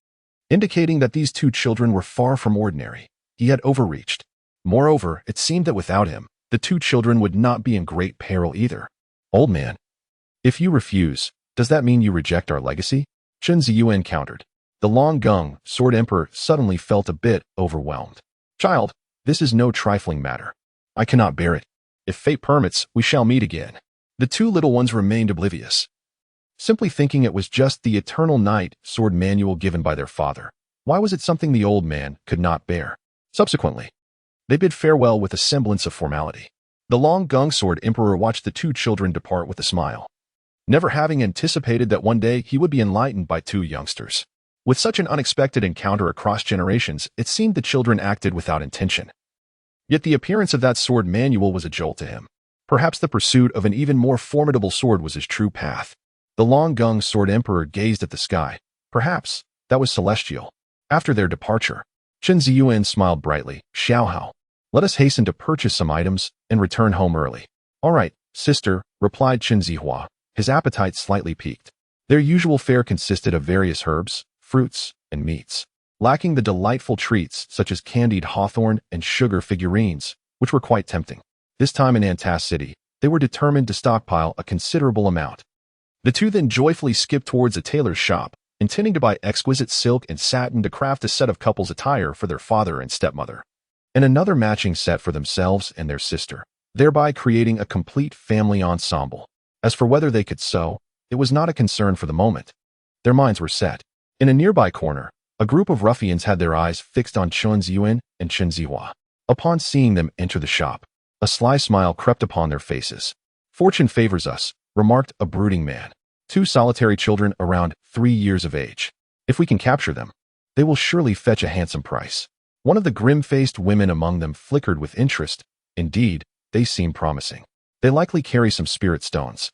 indicating that these two children were far from ordinary. He had overreached. Moreover, it seemed that without him, the two children would not be in great peril either. Old man, if you refuse, does that mean you reject our legacy? Chen Ziyuan countered. The Long Gung sword emperor suddenly felt a bit overwhelmed. Child, this is no trifling matter. I cannot bear it. If fate permits, we shall meet again. The two little ones remained oblivious, simply thinking it was just the eternal night sword manual given by their father. Why was it something the old man could not bear? Subsequently, they bid farewell with a semblance of formality. The Long Gung sword emperor watched the two children depart with a smile, never having anticipated that one day he would be enlightened by two youngsters. With such an unexpected encounter across generations, it seemed the children acted without intention. Yet the appearance of that sword manual was a jolt to him. Perhaps the pursuit of an even more formidable sword was his true path. The Long Gung sword emperor gazed at the sky. Perhaps that was celestial. After their departure, Chen Ziyuan smiled brightly. Xiaohao, let us hasten to purchase some items and return home early. All right, sister, replied Chen Zihua, his appetite slightly piqued. Their usual fare consisted of various herbs, fruits, and meats, lacking the delightful treats such as candied hawthorn and sugar figurines, which were quite tempting. This time in Antas City, they were determined to stockpile a considerable amount. The two then joyfully skipped towards a tailor's shop, intending to buy exquisite silk and satin to craft a set of couple's attire for their father and stepmother, and another matching set for themselves and their sister, thereby creating a complete family ensemble. As for whether they could sew, it was not a concern for the moment. Their minds were set. In a nearby corner, a group of ruffians had their eyes fixed on Chen Ziyuan and Chen Zihua. Upon seeing them enter the shop, a sly smile crept upon their faces. "Fortune favors us," remarked a brooding man. "Two solitary children around 3 years of age. If we can capture them, they will surely fetch a handsome price." One of the grim-faced women among them flickered with interest. Indeed, they seemed promising. They likely carry some spirit stones,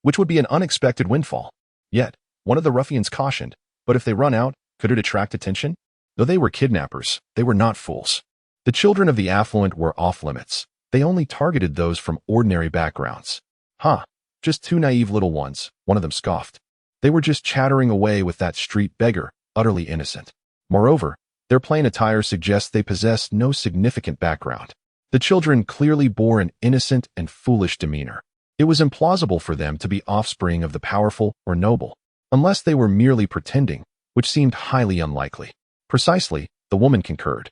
which would be an unexpected windfall. Yet, one of the ruffians cautioned, "But if they run out, could it attract attention?" Though they were kidnappers, they were not fools. The children of the affluent were off-limits. They only targeted those from ordinary backgrounds. Just two naive little ones," one of them scoffed. "They were just chattering away with that street beggar, utterly innocent. Moreover, their plain attire suggests they possess no significant background." The children clearly bore an innocent and foolish demeanor. It was implausible for them to be offspring of the powerful or noble, unless they were merely pretending, which seemed highly unlikely. "Precisely," the woman concurred.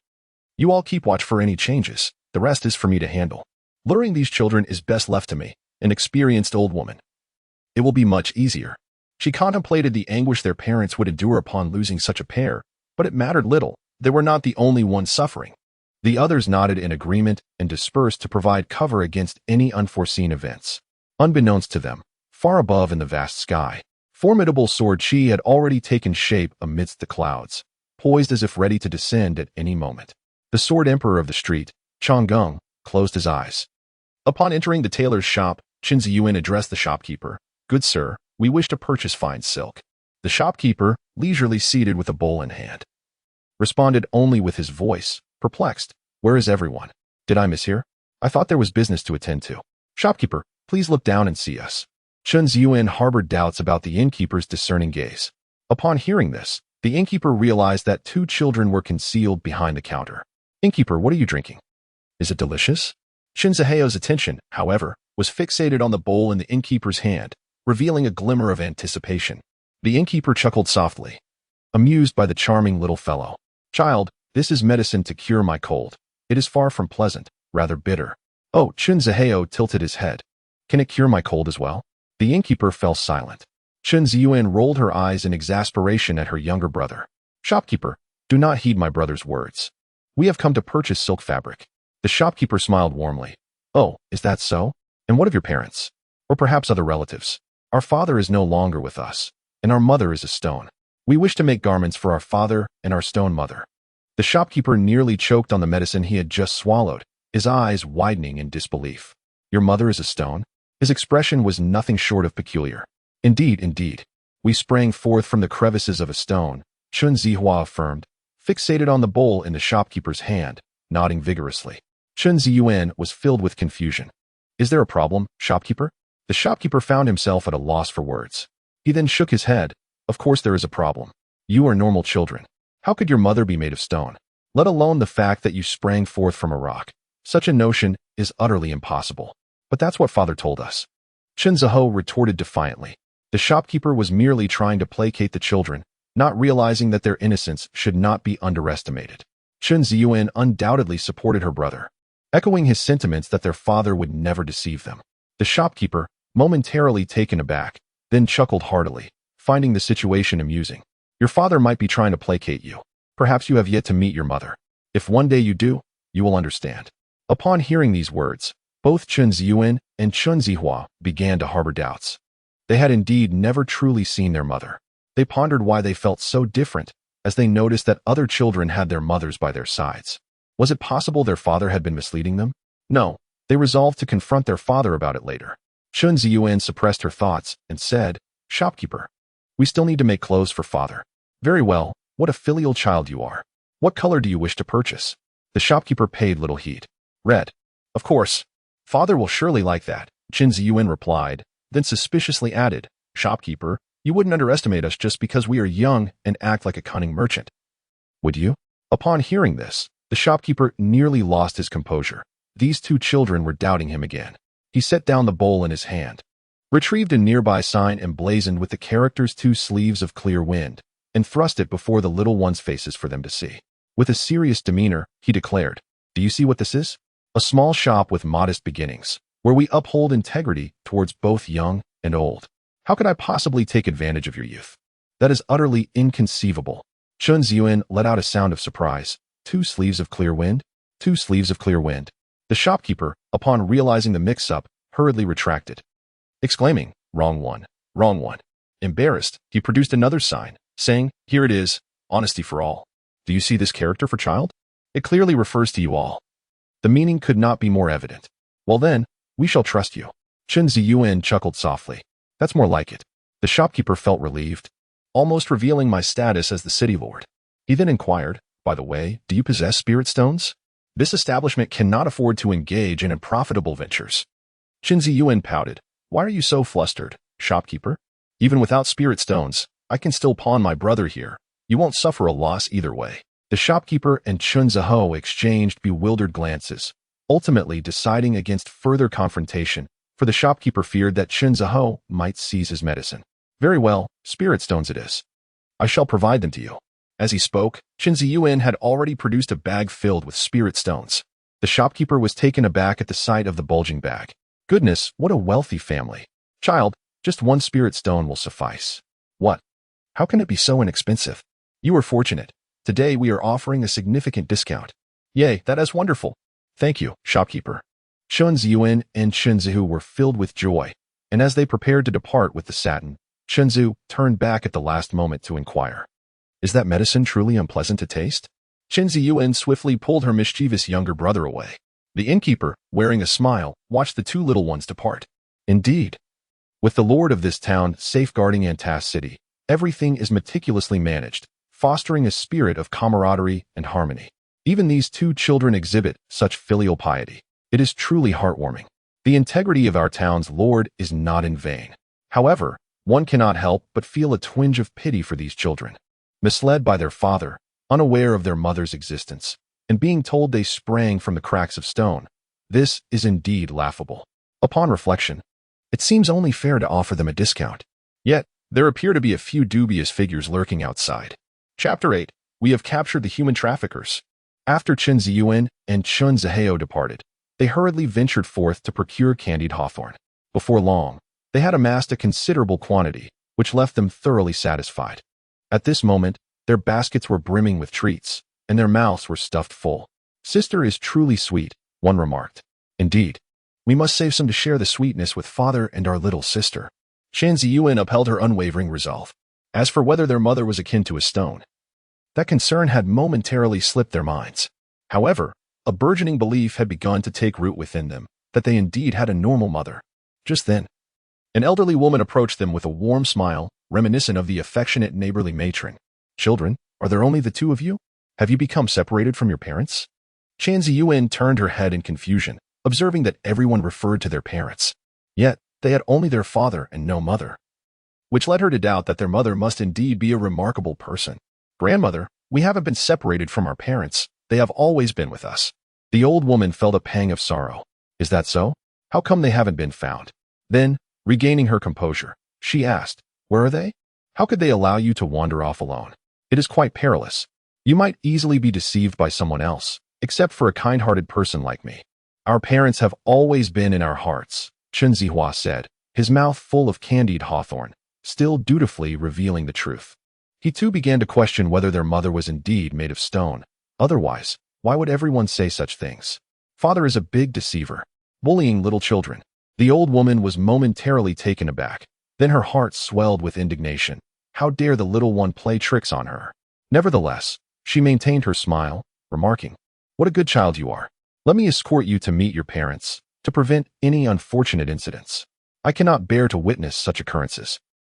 "You all keep watch for any changes. The rest is for me to handle. Luring these children is best left to me, an experienced old woman. It will be much easier." She contemplated the anguish their parents would endure upon losing such a pair, but it mattered little. They were not the only ones suffering. The others nodded in agreement and dispersed to provide cover against any unforeseen events. Unbeknownst to them, far above in the vast sky, formidable Sword Chi had already taken shape amidst the clouds, poised as if ready to descend at any moment. The Sword Emperor of the street, Changgung, closed his eyes. Upon entering the tailor's shop, Chen Ziyuan addressed the shopkeeper. "Good sir, we wish to purchase fine silk." The shopkeeper, leisurely seated with a bowl in hand, responded only with his voice, perplexed. "Where is everyone? Did I mishear? I thought there was business to attend to." "Shopkeeper, please look down and see us." Chen Ziyuan harbored doubts about the innkeeper's discerning gaze. Upon hearing this, the innkeeper realized that 2 children were concealed behind the counter. "Innkeeper, what are you drinking? Is it delicious?" Chen Ziheo's attention, however, was fixated on the bowl in the innkeeper's hand, revealing a glimmer of anticipation. The innkeeper chuckled softly, amused by the charming little fellow. "Child, this is medicine to cure my cold. It is far from pleasant, rather bitter." "Oh," Chen Ziheo tilted his head. "Can it cure my cold as well?" The innkeeper fell silent. Chen Ziyuan rolled her eyes in exasperation at her younger brother. "Shopkeeper, do not heed my brother's words. We have come to purchase silk fabric." The shopkeeper smiled warmly. "Oh, is that so? And what of your parents? Or perhaps other relatives? Our father is no longer with us, and our mother is a stone. We wish to make garments for our father and our stone mother." The shopkeeper nearly choked on the medicine he had just swallowed, his eyes widening in disbelief. "Your mother is a stone?" His expression was nothing short of peculiar. Indeed. We sprang forth from the crevices of a stone," Chen Zihua affirmed, fixated on the bowl in the shopkeeper's hand, nodding vigorously. Chen Ziyuan was filled with confusion. "Is there a problem, shopkeeper?" The shopkeeper found himself at a loss for words. He then shook his head. "Of course there is a problem. You are normal children. How could your mother be made of stone? Let alone the fact that you sprang forth from a rock. Such a notion is utterly impossible. But that's what father told us." Chen Ziho retorted defiantly. The shopkeeper was merely trying to placate the children, not realizing that their innocence should not be underestimated. Chen Ziyuan undoubtedly supported her brother, echoing his sentiments that their father would never deceive them. The shopkeeper, momentarily taken aback, then chuckled heartily, finding the situation amusing. "Your father might be trying to placate you. Perhaps you have yet to meet your mother. If one day you do, you will understand." Upon hearing these words, both Chen Ziyuan and Chen Zihua began to harbor doubts. They had indeed never truly seen their mother. They pondered why they felt so different as they noticed that other children had their mothers by their sides. Was it possible their father had been misleading them? No, they resolved to confront their father about it later. Chen Ziyuan suppressed her thoughts and said, "Shopkeeper, we still need to make clothes for father." "Very well, what a filial child you are. What color do you wish to purchase?" The shopkeeper paid little heed. "Red." "Of course. Father will surely like that," Chen Ziyuan replied, then suspiciously added, "Shopkeeper, you wouldn't underestimate us just because we are young and act like a cunning merchant, would you?" Upon hearing this, the shopkeeper nearly lost his composure. These 2 children were doubting him again. He set down the bowl in his hand, retrieved a nearby sign emblazoned with the characters 2 sleeves of clear wind, and thrust it before the little ones' faces for them to see. With a serious demeanor, he declared, "Do you see what this is? A small shop with modest beginnings, where we uphold integrity towards both young and old. How could I possibly take advantage of your youth? That is utterly inconceivable. Chun Ziyuan let out a sound of surprise. 2 sleeves of clear wind? 2 sleeves of clear wind. The shopkeeper, upon realizing the mix-up, hurriedly retracted, exclaiming, "Wrong one, wrong one." Embarrassed, he produced another sign, saying, "Here it is, honesty for all. Do you see this character for child? It clearly refers to you all." The meaning could not be more evident. "Well then, we shall trust you." Chun Ziyuan chuckled softly. "That's more like it." The shopkeeper felt relieved, almost revealing my status as the city lord. He then inquired, "By the way, do you possess spirit stones? This establishment cannot afford to engage in unprofitable ventures." Chun Ziyuan pouted. "Why are you so flustered, shopkeeper? Even without spirit stones, I can still pawn my brother here. You won't suffer a loss either way." The shopkeeper and Chun Ziho exchanged bewildered glances, ultimately deciding against further confrontation, for the shopkeeper feared that Chun Ziho might seize his medicine. "Very well, spirit stones it is. I shall provide them to you." As he spoke, Chun Ziyuan had already produced a bag filled with spirit stones. The shopkeeper was taken aback at the sight of the bulging bag. "Goodness, what a wealthy family. Child, just 1 spirit stone will suffice." "What? How can it be so inexpensive? You are fortunate. Today we are offering a significant discount." "Yay, that is wonderful. Thank you, shopkeeper." Chun Ziyuan and Chun Zihu were filled with joy, and as they prepared to depart with the satin, Chun Zihu turned back at the last moment to inquire, "Is that medicine truly unpleasant to taste?" Chun Ziyuan swiftly pulled her mischievous younger brother away. The innkeeper, wearing a smile, watched the 2 little ones depart. "Indeed. With the lord of this town safeguarding Antas City, everything is meticulously managed, fostering a spirit of camaraderie and harmony. Even these 2 children exhibit such filial piety. It is truly heartwarming. The integrity of our town's lord is not in vain." However, one cannot help but feel a twinge of pity for these children. Misled by their father, unaware of their mother's existence, and being told they sprang from the cracks of stone, this is indeed laughable. Upon reflection, it seems only fair to offer them a discount. Yet, there appear to be a few dubious figures lurking outside. Chapter 8. We have captured the human traffickers. After Chun Ziyuan and Chun Ziheo departed, they hurriedly ventured forth to procure candied hawthorn. Before long, they had amassed a considerable quantity, which left them thoroughly satisfied. At this moment, their baskets were brimming with treats, and their mouths were stuffed full. "Sister is truly sweet," one remarked. "Indeed. We must save some to share the sweetness with father and our little sister." Chun Ziyuan upheld her unwavering resolve. As for whether their mother was akin to a stone, that concern had momentarily slipped their minds. However, a burgeoning belief had begun to take root within them, that they indeed had a normal mother. Just then, an elderly woman approached them with a warm smile, reminiscent of the affectionate neighborly matron. "Children, are there only the 2 of you? Have you become separated from your parents?" Chun Ziyuan turned her head in confusion, observing that everyone referred to their parents. Yet, they had only their father and no mother, which led her to doubt that their mother must indeed be a remarkable person. "Grandmother, we haven't been separated from our parents. They have always been with us." The old woman felt a pang of sorrow. "Is that so? How come they haven't been found?" Then, regaining her composure, she asked, "Where are they? How could they allow you to wander off alone? It is quite perilous. You might easily be deceived by someone else, except for a kind-hearted person like me." "Our parents have always been in our hearts," Chun Zihua said, his mouth full of candied hawthorn, still dutifully revealing the truth. He too began to question whether their mother was indeed made of stone. Otherwise, why would everyone say such things? Father is a big deceiver, bullying little children. The old woman was momentarily taken aback. Then her heart swelled with indignation. How dare the little one play tricks on her? Nevertheless, she maintained her smile, remarking, "What a good child you are. Let me escort you to meet your parents, to prevent any unfortunate incidents. I cannot bear to witness such occurrences."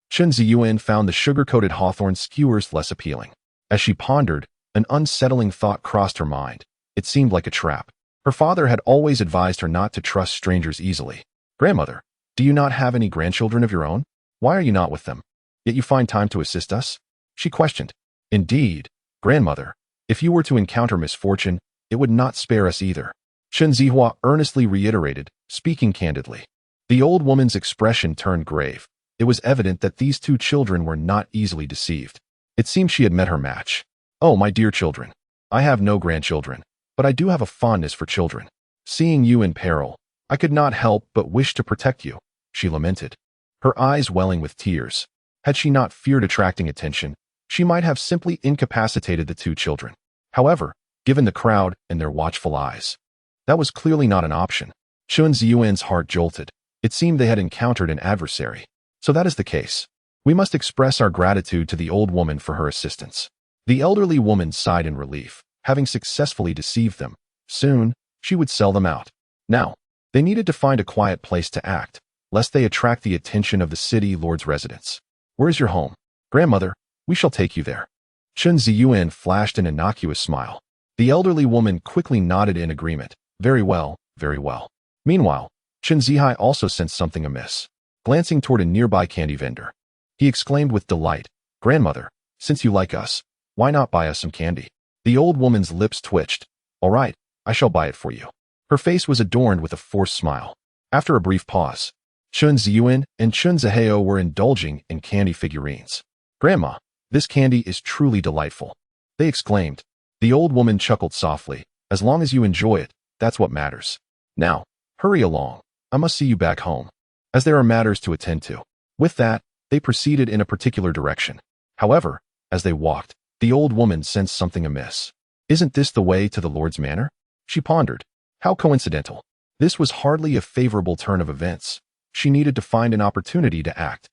Chun Ziyuan found the sugar-coated hawthorn skewers less appealing. As she pondered, an unsettling thought crossed her mind. It seemed like a trap. Her father had always advised her not to trust strangers easily. "Grandmother, do you not have any grandchildren of your own? Why are you not with them? Yet you find time to assist us?" she questioned. "Indeed, grandmother, if you were to encounter misfortune, it would not spare us either," Chun Zihua earnestly reiterated, speaking candidly. The old woman's expression turned grave. It was evident that these 2 children were not easily deceived. It seemed she had met her match. "Oh, my dear children, I have no grandchildren, but I do have a fondness for children. Seeing you in peril, I could not help but wish to protect you," she lamented, her eyes welling with tears. Had she not feared attracting attention, she might have simply incapacitated the two children. However, given the crowd and their watchful eyes, that was clearly not an option. Chun Ziyuan's heart jolted. It seemed they had encountered an adversary. So that is the case. We must express our gratitude to the old woman for her assistance. The elderly woman sighed in relief, having successfully deceived them. Soon, she would sell them out. Now, they needed to find a quiet place to act, lest they attract the attention of the city lord's residence. Where is your home? Grandmother, we shall take you there. Chun Ziyuan flashed an innocuous smile. The elderly woman quickly nodded in agreement. Very well, very well. Meanwhile, Chun Zihai also sensed something amiss. Glancing toward a nearby candy vendor, he exclaimed with delight, Grandmother, since you like us, why not buy us some candy? The old woman's lips twitched. All right, I shall buy it for you. Her face was adorned with a forced smile. After a brief pause, Chun Ziyuan and Chun Zihao were indulging in candy figurines. Grandma, this candy is truly delightful, they exclaimed. The old woman chuckled softly. As long as you enjoy it, that's what matters. Now, hurry along. I must see you back home, as there are matters to attend to. With that, they proceeded in a particular direction. However, as they walked, the old woman sensed something amiss. Isn't this the way to the Lord's manor? She pondered. How coincidental. This was hardly a favorable turn of events. She needed to find an opportunity to act,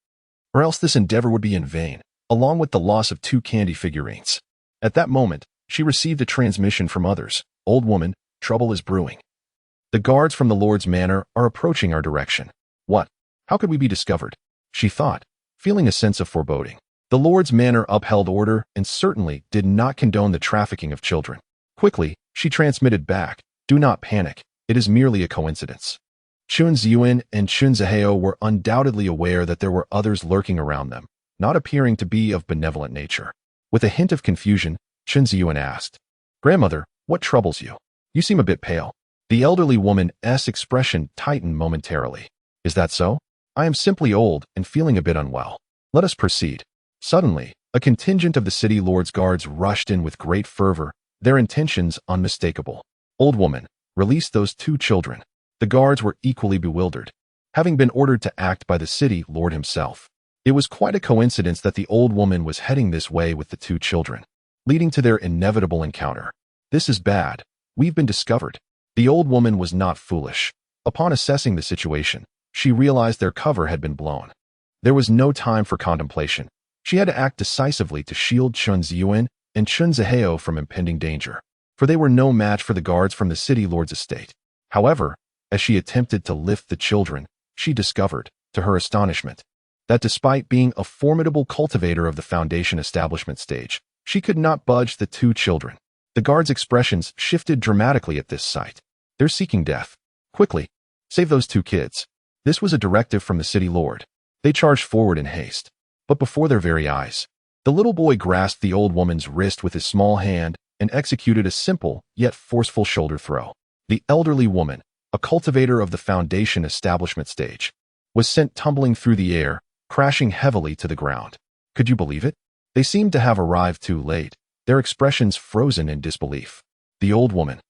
or else this endeavor would be in vain, along with the loss of 2 candy figurines. At that moment, she received a transmission from others. Old woman, trouble is brewing. The guards from the Lord's manor are approaching our direction. What? How could we be discovered? She thought, feeling a sense of foreboding. The Lord's manor upheld order and certainly did not condone the trafficking of children. Quickly, she transmitted back, do not panic, it is merely a coincidence. Chun Ziyuan and Chun Zihao were undoubtedly aware that there were others lurking around them, not appearing to be of benevolent nature. With a hint of confusion, Chun Ziyuan asked, Grandmother, what troubles you? You seem a bit pale. The elderly woman's expression tightened momentarily. Is that so? I am simply old and feeling a bit unwell. Let us proceed. Suddenly, a contingent of the city lord's guards rushed in with great fervor, their intentions unmistakable. Old woman, release those 2 children. The guards were equally bewildered, having been ordered to act by the city lord himself. It was quite a coincidence that the old woman was heading this way with the 2 children, leading to their inevitable encounter. This is bad. We've been discovered. The old woman was not foolish. Upon assessing the situation, she realized their cover had been blown. There was no time for contemplation. She had to act decisively to shield Chun Ziyuan and Chun Zihao from impending danger, for they were no match for the guards from the city lord's estate. However, as she attempted to lift the children, she discovered, to her astonishment, that despite being a formidable cultivator of the foundation establishment stage, she could not budge the 2 children. The guards' expressions shifted dramatically at this sight. They're seeking death. Quickly, save those 2 kids. This was a directive from the city lord. They charged forward in haste. But before their very eyes, the little boy grasped the old woman's wrist with his small hand and executed a simple yet forceful shoulder throw. The elderly woman, a cultivator of the foundation establishment stage, was sent tumbling through the air, crashing heavily to the ground. Could you believe it? They seemed to have arrived too late, their expressions frozen in disbelief. The old woman,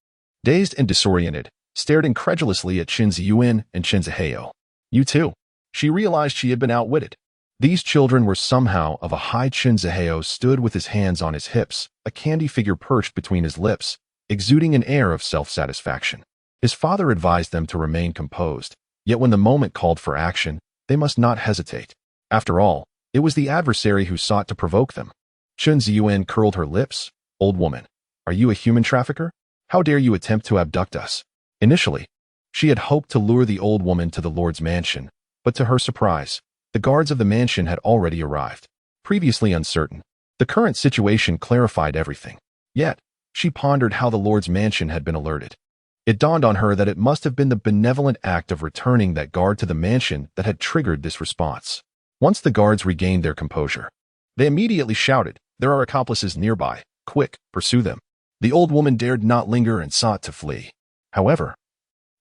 dazed and disoriented, stared incredulously at Chun Ziyuan and Chun Zihao. You too. She realized she had been outwitted. These children were somehow of a high. Chun Zihao stood with his hands on his hips, a candy figure perched between his lips, exuding an air of self-satisfaction. His father advised them to remain composed, yet when the moment called for action, they must not hesitate. After all, it was the adversary who sought to provoke them. Chun Ziyuan curled her lips. Old woman, are you a human trafficker? How dare you attempt to abduct us? Initially, she had hoped to lure the old woman to the lord's mansion, but to her surprise, the guards of the mansion had already arrived. Previously uncertain, the current situation clarified everything. Yet, she pondered how the lord's mansion had been alerted. It dawned on her that it must have been the benevolent act of returning that guard to the mansion that had triggered this response. Once the guards regained their composure, they immediately shouted, "There are accomplices nearby. Quick, pursue them." The old woman dared not linger and sought to flee. However,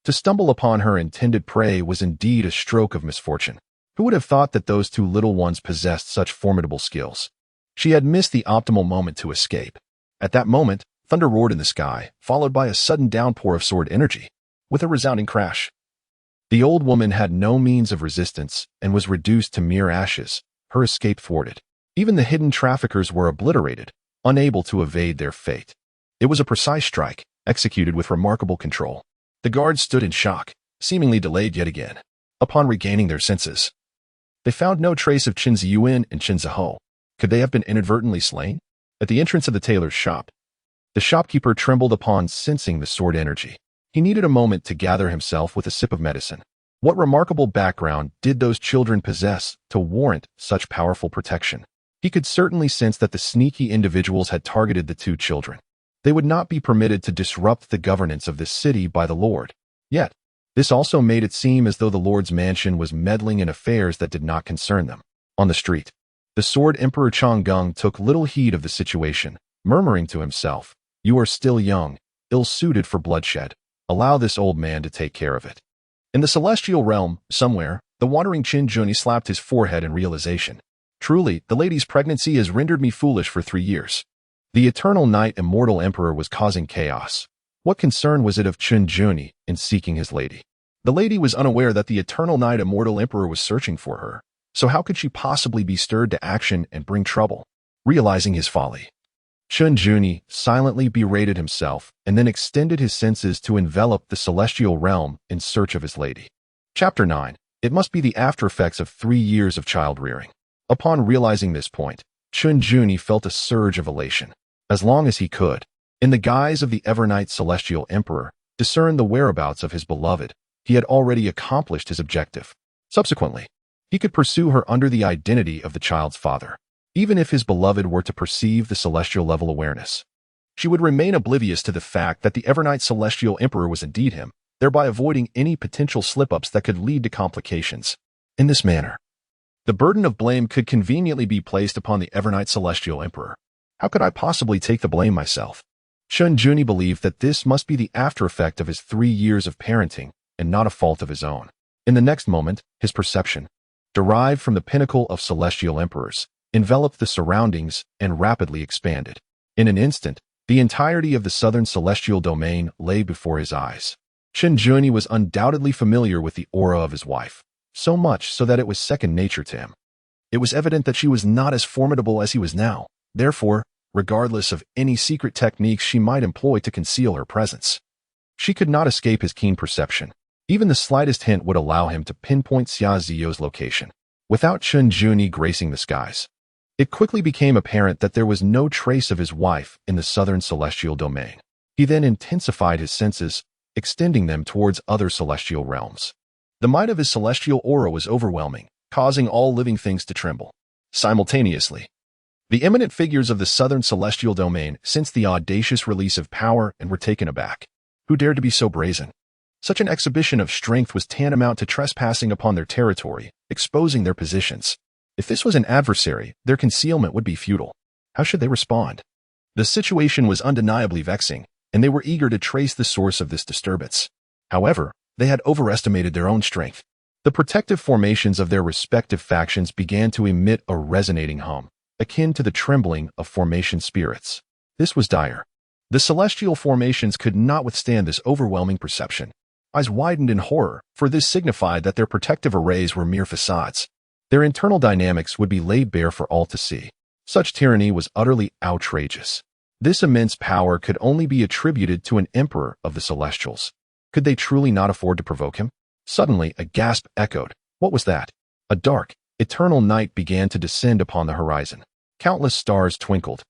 to stumble upon her intended prey was indeed a stroke of misfortune. Who would have thought that those 2 little ones possessed such formidable skills? She had missed the optimal moment to escape. At that moment, thunder roared in the sky, followed by a sudden downpour of sword energy, with a resounding crash. The old woman had no means of resistance and was reduced to mere ashes, her escape thwarted. Even the hidden traffickers were obliterated, unable to evade their fate. It was a precise strike, executed with remarkable control. The guards stood in shock, seemingly delayed yet again. Upon regaining their senses, they found no trace of Qin Ziyuan and Qin Ziho. Could they have been inadvertently slain? At the entrance of the tailor's shop, the shopkeeper trembled upon sensing the sword energy. He needed a moment to gather himself with a sip of medicine. What remarkable background did those children possess to warrant such powerful protection? He could certainly sense that the sneaky individuals had targeted the two children. They would not be permitted to disrupt the governance of this city by the Lord. Yet, this also made it seem as though the Lord's mansion was meddling in affairs that did not concern them. On the street, the Sword Emperor Changgung took little heed of the situation, murmuring to himself, "You are still young, ill-suited for bloodshed. Allow this old man to take care of it." In the celestial realm, somewhere, the wandering Qin Juni slapped his forehead in realization. Truly, the lady's pregnancy has rendered me foolish for 3 years. The eternal night immortal emperor was causing chaos. What concern was it of Qin Juni in seeking his lady? The lady was unaware that the eternal night immortal emperor was searching for her, so how could she possibly be stirred to action and bring trouble? Realizing his folly, Qin Juni silently berated himself and then extended his senses to envelop the celestial realm in search of his lady. Chapter 9. It must be the after-effects of 3 years of child-rearing. Upon realizing this point, Qin Juni felt a surge of elation. As long as he could, in the guise of the Evernight Celestial Emperor, discern the whereabouts of his beloved, he had already accomplished his objective. Subsequently, he could pursue her under the identity of the child's father. Even if his beloved were to perceive the celestial level awareness, she would remain oblivious to the fact that the Evernight Celestial Emperor was indeed him, thereby avoiding any potential slip-ups that could lead to complications. In this manner, the burden of blame could conveniently be placed upon the Evernight Celestial Emperor. How could I possibly take the blame myself? Qin Juni believed that this must be the after-effect of his 3 years of parenting and not a fault of his own. In the next moment, his perception, derived from the pinnacle of celestial emperors, enveloped the surroundings and rapidly expanded. In an instant, the entirety of the southern celestial domain lay before his eyes. Qin Juni was undoubtedly familiar with the aura of his wife, so much so that it was second nature to him. It was evident that she was not as formidable as he was now. Therefore, regardless of any secret techniques she might employ to conceal her presence, she could not escape his keen perception. Even the slightest hint would allow him to pinpoint Xia Ziyou's location. Without Qin Juni gracing the skies, it quickly became apparent that there was no trace of his wife in the southern celestial domain. He then intensified his senses, extending them towards other celestial realms. The might of his celestial aura was overwhelming, causing all living things to tremble. Simultaneously, the eminent figures of the southern celestial domain sensed the audacious release of power and were taken aback. Who dared to be so brazen? Such an exhibition of strength was tantamount to trespassing upon their territory, exposing their positions. If this was an adversary, their concealment would be futile. How should they respond? The situation was undeniably vexing, and they were eager to trace the source of this disturbance. However, they had overestimated their own strength. The protective formations of their respective factions began to emit a resonating hum, akin to the trembling of formation spirits. This was dire. The celestial formations could not withstand this overwhelming perception. Eyes widened in horror, for this signified that their protective arrays were mere facades. Their internal dynamics would be laid bare for all to see. Such tyranny was utterly outrageous. This immense power could only be attributed to an emperor of the Celestials. Could they truly not afford to provoke him? Suddenly, a gasp echoed. What was that? A dark, eternal night began to descend upon the horizon. Countless stars twinkled,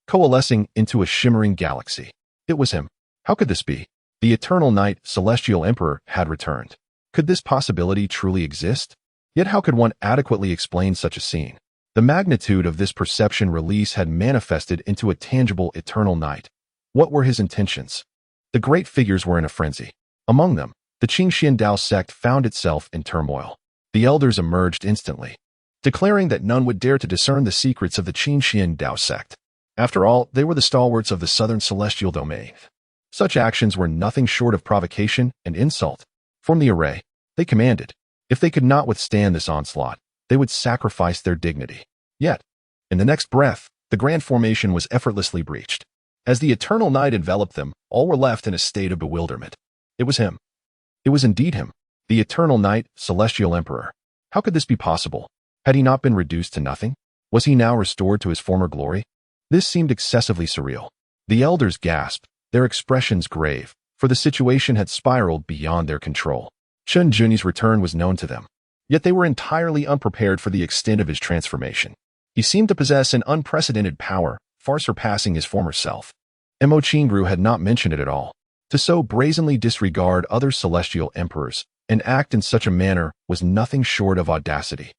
coalescing into a shimmering galaxy. It was him. How could this be? The eternal night, celestial emperor, had returned. Could this possibility truly exist? Yet how could one adequately explain such a scene? The magnitude of this perception release had manifested into a tangible eternal night. What were his intentions? The great figures were in a frenzy. Among them, the Qinglian sect found itself in turmoil. The elders emerged instantly, declaring that none would dare to discern the secrets of the Qinglian sect. After all, they were the stalwarts of the southern celestial domain. Such actions were nothing short of provocation and insult. From the array, they commanded. If they could not withstand this onslaught, they would sacrifice their dignity. Yet, in the next breath, the grand formation was effortlessly breached. As the eternal night enveloped them, all were left in a state of bewilderment. It was him. It was indeed him, the eternal night, celestial emperor. How could this be possible? Had he not been reduced to nothing? Was he now restored to his former glory? This seemed excessively surreal. The elders gasped, their expressions grave, for the situation had spiraled beyond their control. Chen Junyi's return was known to them, yet they were entirely unprepared for the extent of his transformation. He seemed to possess an unprecedented power, far surpassing his former self. Mo Qingru had not mentioned it at all. To so brazenly disregard other celestial emperors and act in such a manner was nothing short of audacity.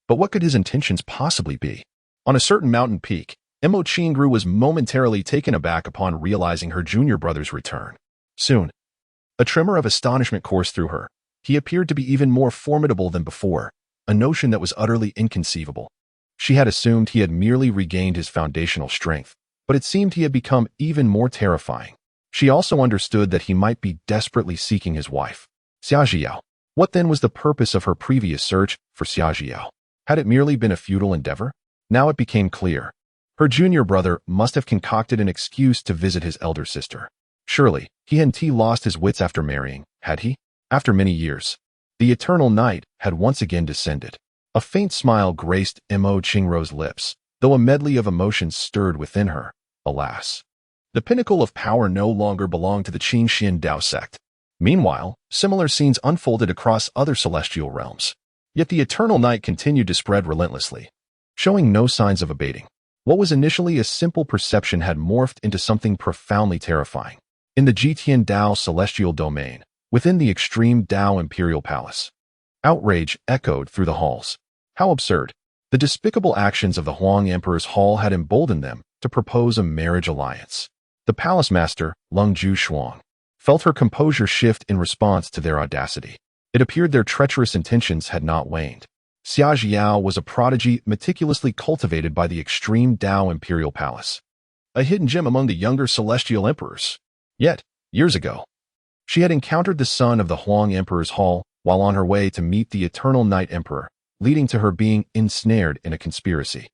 But what could his intentions possibly be? On a certain mountain peak, Mo Qingru was momentarily taken aback upon realizing her junior brother's return. Soon, a tremor of astonishment coursed through her. He appeared to be even more formidable than before, a notion that was utterly inconceivable. She had assumed he had merely regained his foundational strength, but it seemed he had become even more terrifying. She also understood that he might be desperately seeking his wife, Xia Zhiyao. What then was the purpose of her previous search for Xia Zhiyao? Had it merely been a futile endeavor? Now it became clear. Her junior brother must have concocted an excuse to visit his elder sister. Surely, he hadn't lost his wits after marrying, had he? After many years, the eternal night had once again descended. A faint smile graced Mo Qingru's lips, though a medley of emotions stirred within her. Alas, the pinnacle of power no longer belonged to the Qinglian Dao sect. Meanwhile, similar scenes unfolded across other celestial realms. Yet the eternal night continued to spread relentlessly, showing no signs of abating. What was initially a simple perception had morphed into something profoundly terrifying. In the Jitian Dao celestial domain, within the extreme Dao imperial palace, outrage echoed through the halls. How absurd! The despicable actions of the Huang Emperor's hall had emboldened them to propose a marriage alliance. The palace master, Lung Ju Shuang, felt her composure shift in response to their audacity. It appeared their treacherous intentions had not waned. Xia Zhiyao was a prodigy meticulously cultivated by the extreme Dao imperial palace, a hidden gem among the younger celestial emperors. Yet, years ago, she had encountered the son of the Huang Emperor's hall while on her way to meet the Eternal Night Emperor, leading to her being ensnared in a conspiracy.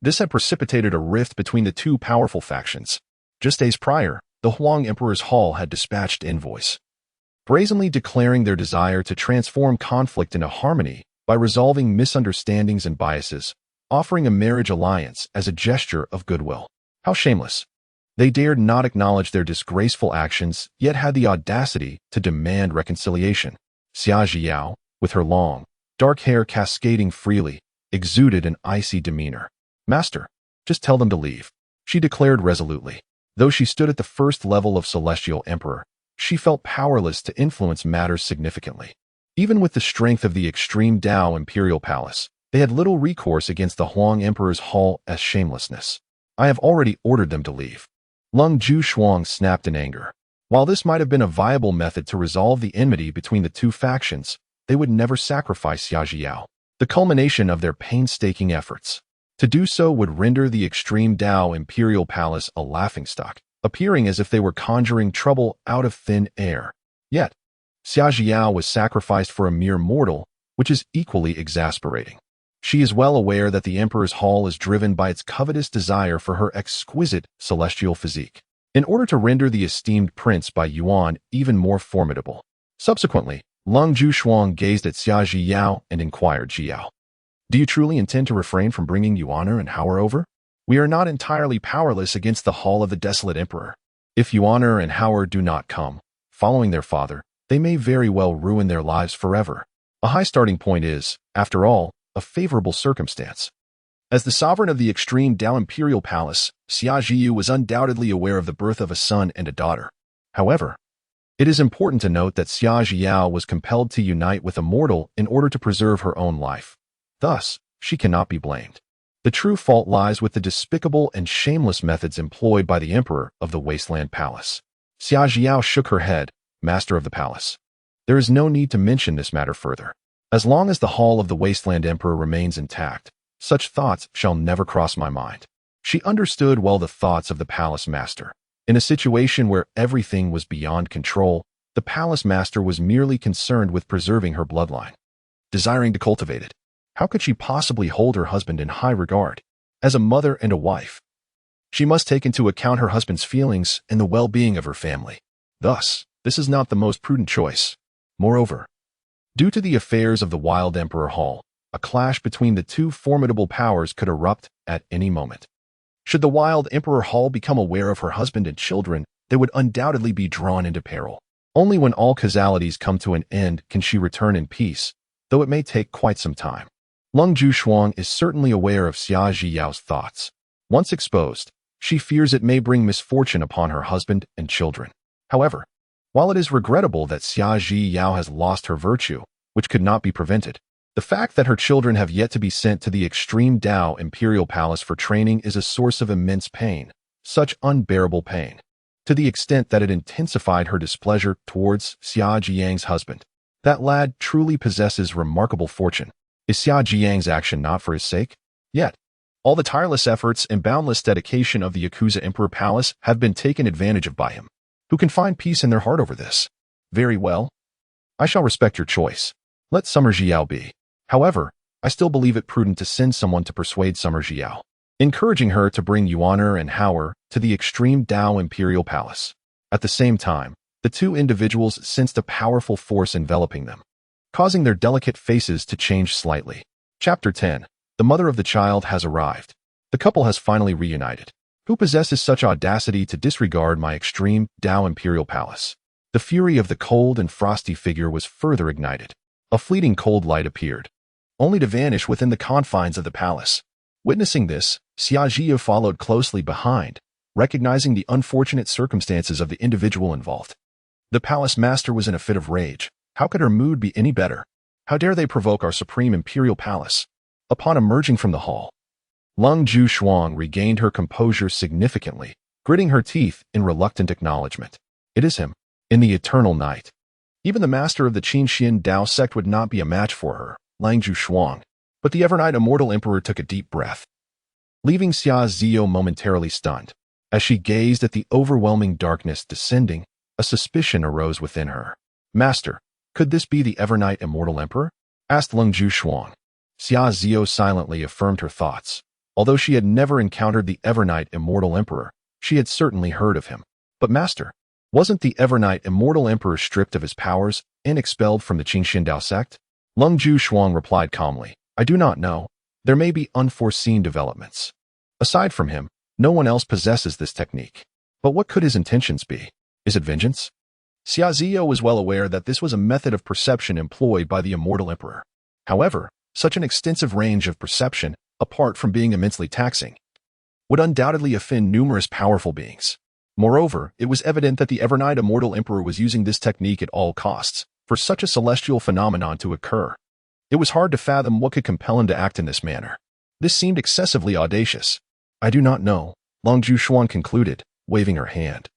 This had precipitated a rift between the two powerful factions. Just days prior, the Huang Emperor's hall had dispatched envoys, brazenly declaring their desire to transform conflict into harmony by resolving misunderstandings and biases, offering a marriage alliance as a gesture of goodwill. How shameless! They dared not acknowledge their disgraceful actions, yet had the audacity to demand reconciliation. Xia Zhiyao, with her long, dark hair cascading freely, exuded an icy demeanor. Master, just tell them to leave, she declared resolutely. Though she stood at the first level of Celestial Emperor, she felt powerless to influence matters significantly. Even with the strength of the extreme Dao Imperial Palace, they had little recourse against the Huang Emperor's hall as shamelessness. I have already ordered them to leave. Lung Ju Shuang snapped in anger. While this might have been a viable method to resolve the enmity between the two factions, they would never sacrifice Xia Zhiyao, the culmination of their painstaking efforts. To do so would render the extreme Dao Imperial Palace a laughingstock, appearing as if they were conjuring trouble out of thin air. Yet, Xia Zhiyao was sacrificed for a mere mortal, which is equally exasperating. She is well aware that the Emperor's hall is driven by its covetous desire for her exquisite celestial physique, in order to render the esteemed prince by Yuan even more formidable. Subsequently, Lung Ju Shuang gazed at Xia Zhiyao and inquired, Zhiyao, do you truly intend to refrain from bringing Yuaner and Hauer over? We are not entirely powerless against the Hall of the Desolate Emperor. If Yuaner and Hauer do not come, following their father, they may very well ruin their lives forever. A high starting point is, after all, a favorable circumstance. As the sovereign of the extreme Dao Imperial Palace, Xia Zhiyu was undoubtedly aware of the birth of a son and a daughter. However, it is important to note that Xia Zhiyao was compelled to unite with a mortal in order to preserve her own life. Thus, she cannot be blamed. The true fault lies with the despicable and shameless methods employed by the Emperor of the Wasteland Palace. Xia Zhiyao shook her head, master of the palace. There is no need to mention this matter further. As long as the Hall of the Wasteland Emperor remains intact, such thoughts shall never cross my mind. She understood well the thoughts of the palace master. In a situation where everything was beyond control, the palace master was merely concerned with preserving her bloodline, desiring to cultivate it. How could she possibly hold her husband in high regard? As a mother and a wife, she must take into account her husband's feelings and the well-being of her family. Thus, this is not the most prudent choice. Moreover, due to the affairs of the Wild Emperor Hall, A clash between the two formidable powers could erupt at any moment. Should the wild Emperor Hall become aware of her husband and children, they would undoubtedly be drawn into peril. Only when all causalities come to an end can she return in peace, though it may take quite some time. Lung Jushuang is certainly aware of Xia Ziyao's thoughts. Once exposed, she fears it may bring misfortune upon her husband and children. However, while it is regrettable that Xia Ziyao has lost her virtue, which could not be prevented, the fact that her children have yet to be sent to the extreme Dao Imperial Palace for training is a source of immense pain, such unbearable pain, to the extent that it intensified her displeasure towards Xia Jiang's husband. That lad truly possesses remarkable fortune. Is Xia Jiang's action not for his sake? Yet, all the tireless efforts and boundless dedication of the Yakuza Emperor Palace have been taken advantage of by him. Who can find peace in their heart over this? Very well. I shall respect your choice. Let Summer Jiao be. However, I still believe it prudent to send someone to persuade Summer Jiao, encouraging her to bring Yuaner and Hauer to the extreme Dao Imperial Palace. At the same time, the two individuals sensed a powerful force enveloping them, causing their delicate faces to change slightly. Chapter 10. The mother of the child has arrived. The couple has finally reunited. Who possesses such audacity to disregard my extreme Dao Imperial Palace? The fury of the cold and frosty figure was further ignited. A fleeting cold light appeared, only to vanish within the confines of the palace. Witnessing this, Xia Ziyao followed closely behind, recognizing the unfortunate circumstances of the individual involved. The palace master was in a fit of rage. How could her mood be any better? How dare they provoke our supreme imperial palace? Upon emerging from the hall, Lung Jushuang regained her composure significantly, gritting her teeth in reluctant acknowledgement. It is him, in the eternal night. Even the master of the Qinglian Dao sect would not be a match for her, Lung Jushuang. But the Evernight Immortal Emperor took a deep breath, leaving Xia Ziyao momentarily stunned. As she gazed at the overwhelming darkness descending, a suspicion arose within her. Master, could this be the Evernight Immortal Emperor? Asked Lung Jushuang. Xia Ziyao silently affirmed her thoughts. Although she had never encountered the Evernight Immortal Emperor, she had certainly heard of him. But master, wasn't the Evernight Immortal Emperor stripped of his powers and expelled from the Qinglian Dao sect? Lung Jushuang replied calmly. I do not know. There may be unforeseen developments. Aside from him, no one else possesses this technique. But what could his intentions be? Is it vengeance? Xia Ziyao was well aware that this was a method of perception employed by the Immortal Emperor. However, such an extensive range of perception, apart from being immensely taxing, would undoubtedly offend numerous powerful beings. Moreover, it was evident that the Evernight Immortal Emperor was using this technique at all costs, for such a celestial phenomenon to occur. It was hard to fathom what could compel him to act in this manner. This seemed excessively audacious. I do not know, Lung Jushuang concluded, waving her hand.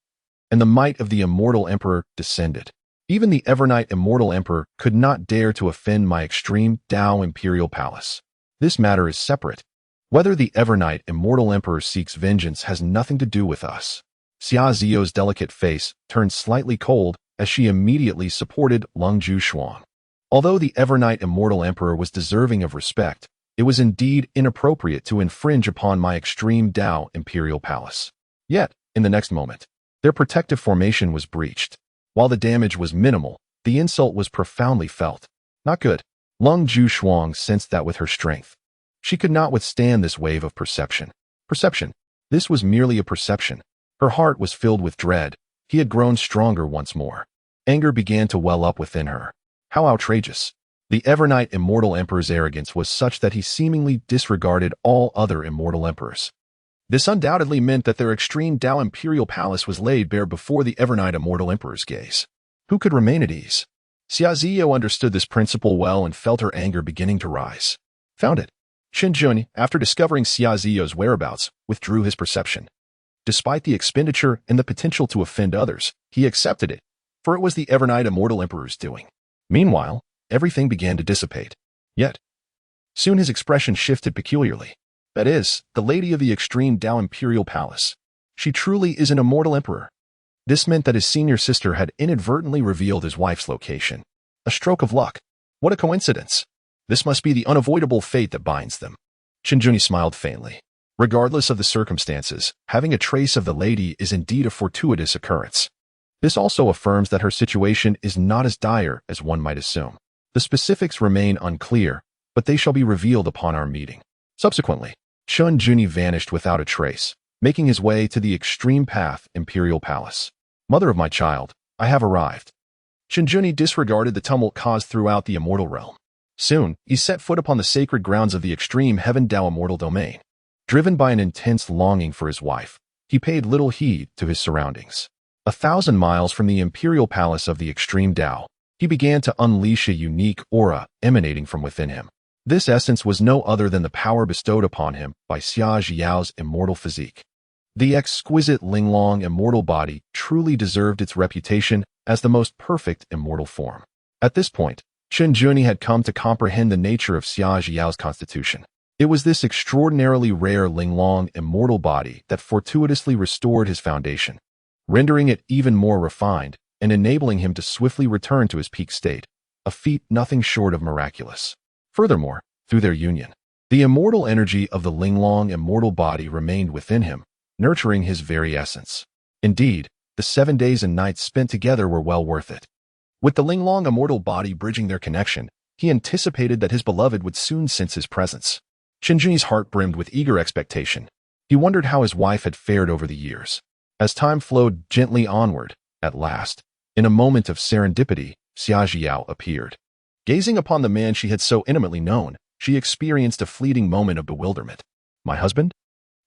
And the might of the Immortal Emperor descended. Even the Evernight Immortal Emperor could not dare to offend my extreme Dao Imperial Palace. This matter is separate. Whether the Evernight Immortal Emperor seeks vengeance has nothing to do with us. Xia Ziyao's delicate face turned slightly cold as she immediately supported Lung Jushuang. Although the Evernight Immortal Emperor was deserving of respect, it was indeed inappropriate to infringe upon my extreme Dao Imperial Palace. Yet, in the next moment, their protective formation was breached. While the damage was minimal, the insult was profoundly felt. Not good. Lung Jushuang sensed that with her strength. She could not withstand this wave of perception. Perception. This was merely a perception. Her heart was filled with dread. He had grown stronger once more. Anger began to well up within her. How outrageous. The Evernight Immortal Emperor's arrogance was such that he seemingly disregarded all other immortal emperors. This undoubtedly meant that their extreme Dao Imperial Palace was laid bare before the Evernight Immortal Emperor's gaze. Who could remain at ease? Xia Ziyao understood this principle well and felt her anger beginning to rise. Found it. Qinjun, after discovering Xia Ziyao's whereabouts, withdrew his perception. Despite the expenditure and the potential to offend others, he accepted it, for it was the Evernight Immortal Emperor's doing. Meanwhile, everything began to dissipate. Yet, soon his expression shifted peculiarly. That is, the lady of the extreme Dao Imperial Palace. She truly is an immortal emperor. This meant that his senior sister had inadvertently revealed his wife's location. A stroke of luck. What a coincidence. This must be the unavoidable fate that binds them. Qinjun smiled faintly. Regardless of the circumstances, having a trace of the lady is indeed a fortuitous occurrence. This also affirms that her situation is not as dire as one might assume. The specifics remain unclear, but they shall be revealed upon our meeting." Subsequently, Qinglian vanished without a trace, making his way to the extreme path imperial palace. "Mother of my child, I have arrived." Qinglian disregarded the tumult caused throughout the immortal realm. Soon, he set foot upon the sacred grounds of the extreme Heaven Dao immortal domain. Driven by an intense longing for his wife, he paid little heed to his surroundings. 1,000 miles from the imperial palace of the extreme Dao, he began to unleash a unique aura emanating from within him. This essence was no other than the power bestowed upon him by Xia Zhiyao's immortal physique. The exquisite Linglong immortal body truly deserved its reputation as the most perfect immortal form. At this point, Qinglian had come to comprehend the nature of Xia Zhiyao's constitution. It was this extraordinarily rare Linglong immortal body that fortuitously restored his foundation, rendering it even more refined and enabling him to swiftly return to his peak state, a feat nothing short of miraculous. Furthermore, through their union, the immortal energy of the Linglong immortal body remained within him, nurturing his very essence. Indeed, the 7 days and nights spent together were well worth it. With the Linglong immortal body bridging their connection, he anticipated that his beloved would soon sense his presence. Qinglian's heart brimmed with eager expectation. He wondered how his wife had fared over the years. As time flowed gently onward, at last, in a moment of serendipity, Xia Zhiyao appeared. Gazing upon the man she had so intimately known, she experienced a fleeting moment of bewilderment. "My husband?"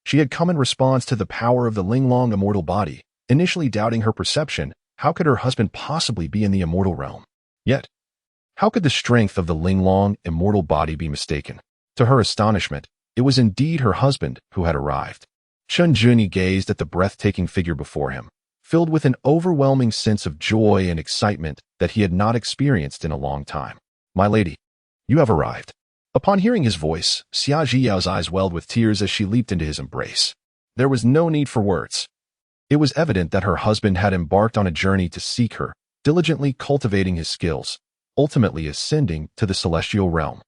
She had come in response to the power of the Linglong immortal body, initially doubting her perception. How could her husband possibly be in the immortal realm? Yet, how could the strength of the Linglong immortal body be mistaken? To her astonishment, it was indeed her husband who had arrived. Qinglian gazed at the breathtaking figure before him, filled with an overwhelming sense of joy and excitement that he had not experienced in a long time. "My lady, you have arrived." Upon hearing his voice, Xia Zhiyao's eyes welled with tears as she leaped into his embrace. There was no need for words. It was evident that her husband had embarked on a journey to seek her, diligently cultivating his skills, ultimately ascending to the celestial realm.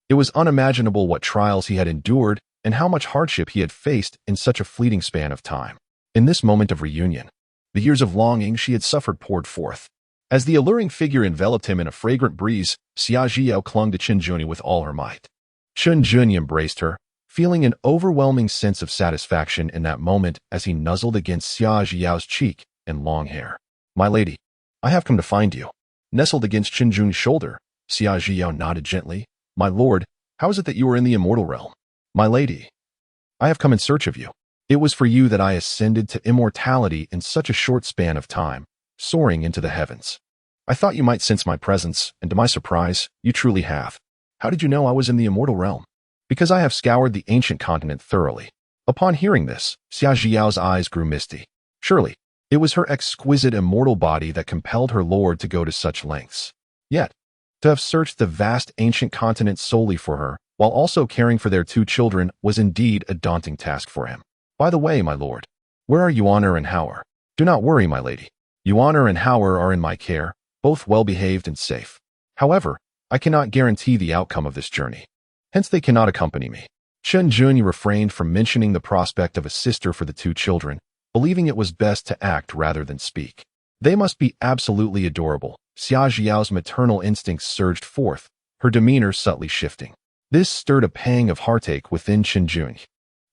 It was unimaginable what trials he had endured and how much hardship he had faced in such a fleeting span of time. In this moment of reunion, the years of longing she had suffered poured forth. As the alluring figure enveloped him in a fragrant breeze, Xia Zhiyao clung to Qinglian with all her might. Qinglian embraced her, feeling an overwhelming sense of satisfaction in that moment as he nuzzled against Xia Zhiyao's cheek and long hair. "My lady, I have come to find you." Nestled against Qinglian's shoulder, Xia Zhiyao nodded gently. "My lord, how is it that you are in the immortal realm?" "My lady, I have come in search of you. It was for you that I ascended to immortality in such a short span of time, soaring into the heavens. I thought you might sense my presence, and to my surprise, you truly have. How did you know I was in the immortal realm?" "Because I have scoured the ancient continent thoroughly." Upon hearing this, Xia Zhiyao's eyes grew misty. Surely, it was her exquisite immortal body that compelled her lord to go to such lengths. Yet, to have searched the vast ancient continent solely for her, while also caring for their 2 children, was indeed a daunting task for him. "By the way, my lord, where are Yuan'er and Hau'er?" "Do not worry, my lady. Yuan'er and Hau'er are in my care, both well-behaved and safe. However, I cannot guarantee the outcome of this journey. Hence they cannot accompany me." Qinglian refrained from mentioning the prospect of a sister for the 2 children, believing it was best to act rather than speak. They must be absolutely adorable. Xia Zhiyao's maternal instincts surged forth, her demeanor subtly shifting. This stirred a pang of heartache within Qinglian.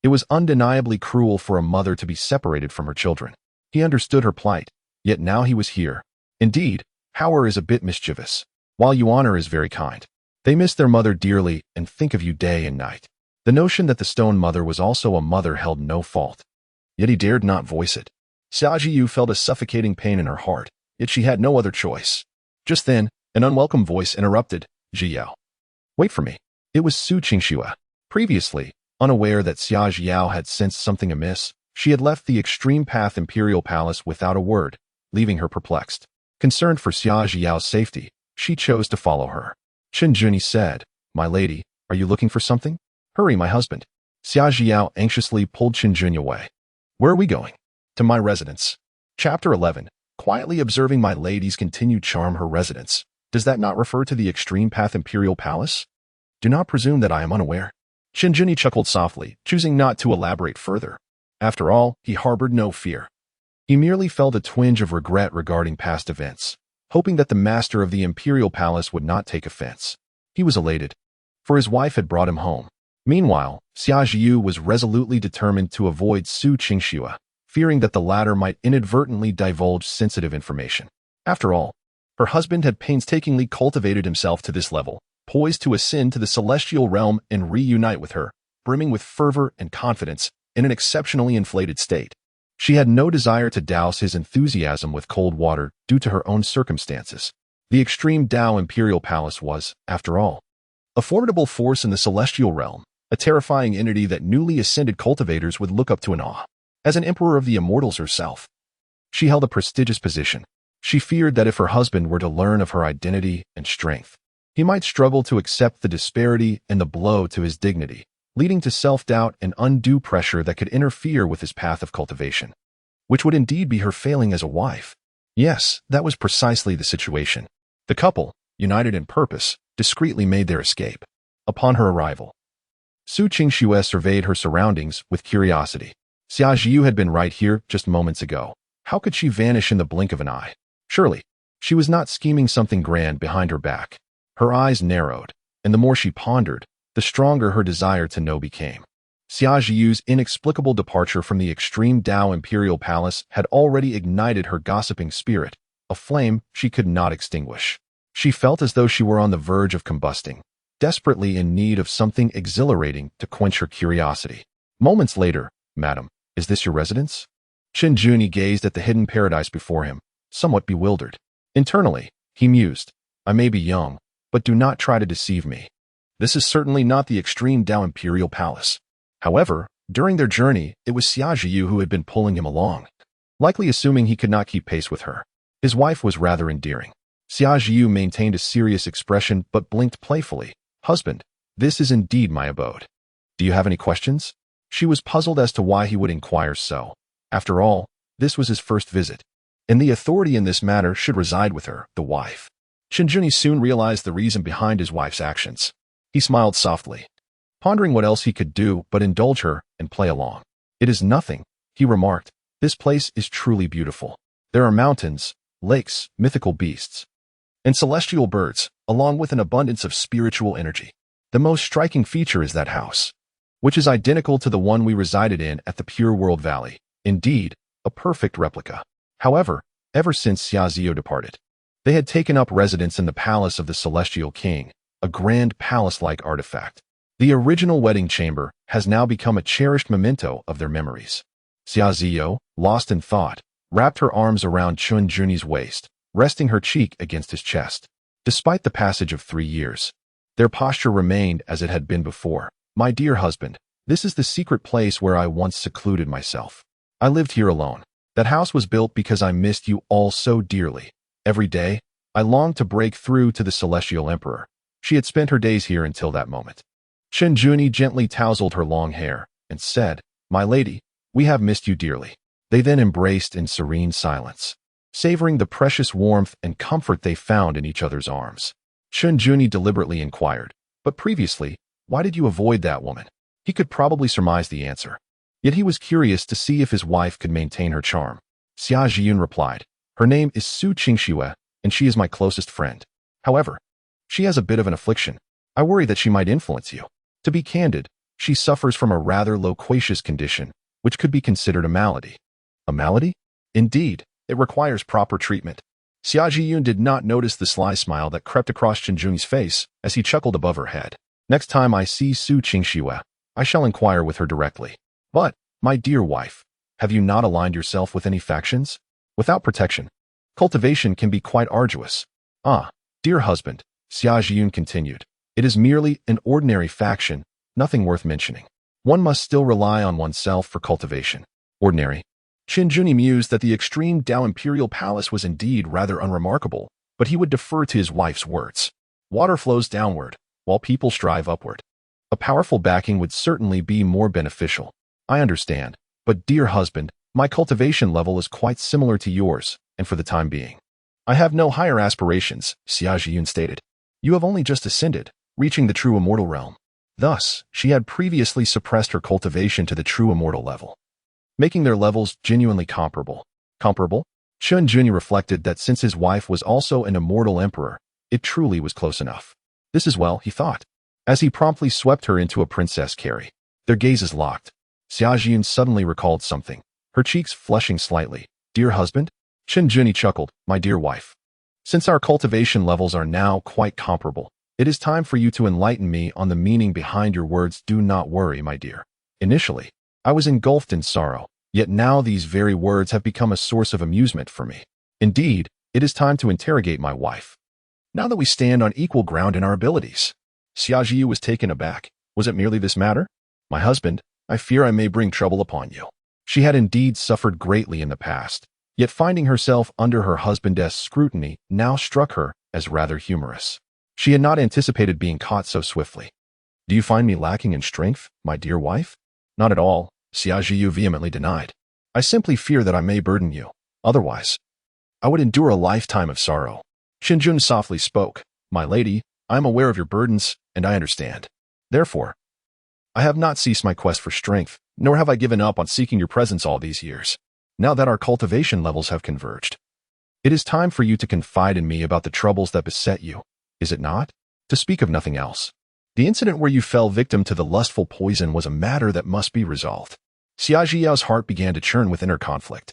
It was undeniably cruel for a mother to be separated from her children. He understood her plight, yet now he was here. Indeed, Hau'er is a bit mischievous, while Yuan'er is very kind. They miss their mother dearly and think of you day and night. The notion that the stone mother was also a mother held no fault. Yet he dared not voice it. Xia Zhiyu felt a suffocating pain in her heart, yet she had no other choice. Just then, an unwelcome voice interrupted. "Zhiyao. Wait for me." It was Su Qingxue. Previously, unaware that Xia Zhiyao had sensed something amiss, she had left the extreme path imperial palace without a word, leaving her perplexed. Concerned for Xia Zhiyao's safety, she chose to follow her. Qinglian said, "My lady, are you looking for something?" "Hurry, my husband." Xia Zhiyao anxiously pulled Qinglian away. "Where are we going?" "To my residence." Chapter 11. Quietly observing my lady's continued charm, her residence. Does that not refer to the extreme path imperial palace? Do not presume that I am unaware. Qinglian chuckled softly, choosing not to elaborate further. After all, he harbored no fear. He merely felt a twinge of regret regarding past events, hoping that the master of the imperial palace would not take offense. He was elated. for his wife had brought him home. Meanwhile, Xia Zhiyu was resolutely determined to avoid Su Qingxue, fearing that the latter might inadvertently divulge sensitive information. After all, her husband had painstakingly cultivated himself to this level, poised to ascend to the celestial realm and reunite with her, brimming with fervor and confidence, in an exceptionally inflated state. She had no desire to douse his enthusiasm with cold water due to her own circumstances. The extreme Tao Imperial Palace was, after all, a formidable force in the celestial realm, a terrifying entity that newly ascended cultivators would look up to in awe. As an emperor of the immortals herself, she held a prestigious position. She feared that if her husband were to learn of her identity and strength, he might struggle to accept the disparity and the blow to his dignity, leading to self-doubt and undue pressure that could interfere with his path of cultivation, which would indeed be her failing as a wife. Yes, that was precisely the situation. The couple, united in purpose, discreetly made their escape. Upon her arrival, Su Qingxue surveyed her surroundings with curiosity. Xia Zhiyu had been right here just moments ago. How could she vanish in the blink of an eye? Surely, she was not scheming something grand behind her back. Her eyes narrowed, and the more she pondered, the stronger her desire to know became. Xia Zhiyu's inexplicable departure from the extreme Tao Imperial Palace had already ignited her gossiping spirit, a flame she could not extinguish. She felt as though she were on the verge of combusting, desperately in need of something exhilarating to quench her curiosity. Moments later, "Madam, is this your residence?" Qin Juni gazed at the hidden paradise before him, somewhat bewildered. Internally, he mused, "I may be young, but do not try to deceive me. This is certainly not the extreme Tao Imperial Palace." However, during their journey, it was Xia Zhiyu who had been pulling him along, likely assuming he could not keep pace with her. His wife was rather endearing. Xia Zhiyu maintained a serious expression but blinked playfully. "Husband, this is indeed my abode. Do you have any questions?" She was puzzled as to why he would inquire so. After all, this was his first visit, and the authority in this matter should reside with her, the wife. Qinjuni soon realized the reason behind his wife's actions. He smiled softly, pondering what else he could do but indulge her and play along. "It is nothing," he remarked. "This place is truly beautiful. There are mountains, lakes, mythical beasts, and celestial birds, along with an abundance of spiritual energy. The most striking feature is that house, which is identical to the one we resided in at the Pure World Valley. Indeed, a perfect replica." However, ever since Xia Zhiyu departed, they had taken up residence in the palace of the Celestial King, a grand palace-like artifact. The original wedding chamber has now become a cherished memento of their memories. Xia Zhiyu, lost in thought, wrapped her arms around Qin Juni's waist, resting her cheek against his chest. Despite the passage of 3 years, their posture remained as it had been before. "My dear husband, this is the secret place where I once secluded myself. I lived here alone. That house was built because I missed you all so dearly. Every day, I longed to break through to the Celestial Emperor." She had spent her days here until that moment. Qin Juni gently tousled her long hair and said, "My lady, we have missed you dearly." They then embraced in serene silence, savoring the precious warmth and comfort they found in each other's arms. Qin Juni deliberately inquired, "But previously, why did you avoid that woman?" He could probably surmise the answer. Yet he was curious to see if his wife could maintain her charm. Xia Zhiyun replied, "Her name is Su Qingxue, and she is my closest friend. However, she has a bit of an affliction. I worry that she might influence you. To be candid, she suffers from a rather loquacious condition, which could be considered a malady." "A malady?" "Indeed, it requires proper treatment." Xia Zhiyun did not notice the sly smile that crept across Qinjuni's face as he chuckled above her head. "Next time I see Su Qingxue, I shall inquire with her directly. But, my dear wife, have you not aligned yourself with any factions? Without protection, cultivation can be quite arduous." "Ah, dear husband," Xia Zhiyun continued, "it is merely an ordinary faction, nothing worth mentioning. One must still rely on oneself for cultivation." "Ordinary?" Qinjuni mused that the extreme Tao Imperial Palace was indeed rather unremarkable, but he would defer to his wife's words. Water flows downward, while people strive upward. A powerful backing would certainly be more beneficial. "I understand, but dear husband, my cultivation level is quite similar to yours, and for the time being, I have no higher aspirations," Xia Zhiyun stated. "You have only just ascended, reaching the true immortal realm." Thus, she had previously suppressed her cultivation to the true immortal level, making their levels genuinely comparable. Comparable? Qin Juni reflected that since his wife was also an immortal emperor, it truly was close enough. This is well, he thought. as he promptly swept her into a princess carry. Their gazes locked. Xiaojun suddenly recalled something, her cheeks flushing slightly. Dear husband? Qinglian chuckled, my dear wife. Since our cultivation levels are now quite comparable, it is time for you to enlighten me on the meaning behind your words. Do not worry, my dear. Initially, I was engulfed in sorrow, yet now these very words have become a source of amusement for me. Indeed, it is time to interrogate my wife. Now that we stand on equal ground in our abilities. Xiaojiu was taken aback. Was it merely this matter? My husband, I fear I may bring trouble upon you. She had indeed suffered greatly in the past, yet finding herself under her husband's scrutiny now struck her as rather humorous. She had not anticipated being caught so swiftly. Do you find me lacking in strength, my dear wife? Not at all, Xiaojiu vehemently denied. I simply fear that I may burden you. Otherwise, I would endure a lifetime of sorrow. Qinglian softly spoke. My lady, I am aware of your burdens, and I understand. Therefore, I have not ceased my quest for strength, nor have I given up on seeking your presence all these years. Now that our cultivation levels have converged, it is time for you to confide in me about the troubles that beset you, is it not? To speak of nothing else. The incident where you fell victim to the lustful poison was a matter that must be resolved. Xiaojiao's heart began to churn with inner conflict,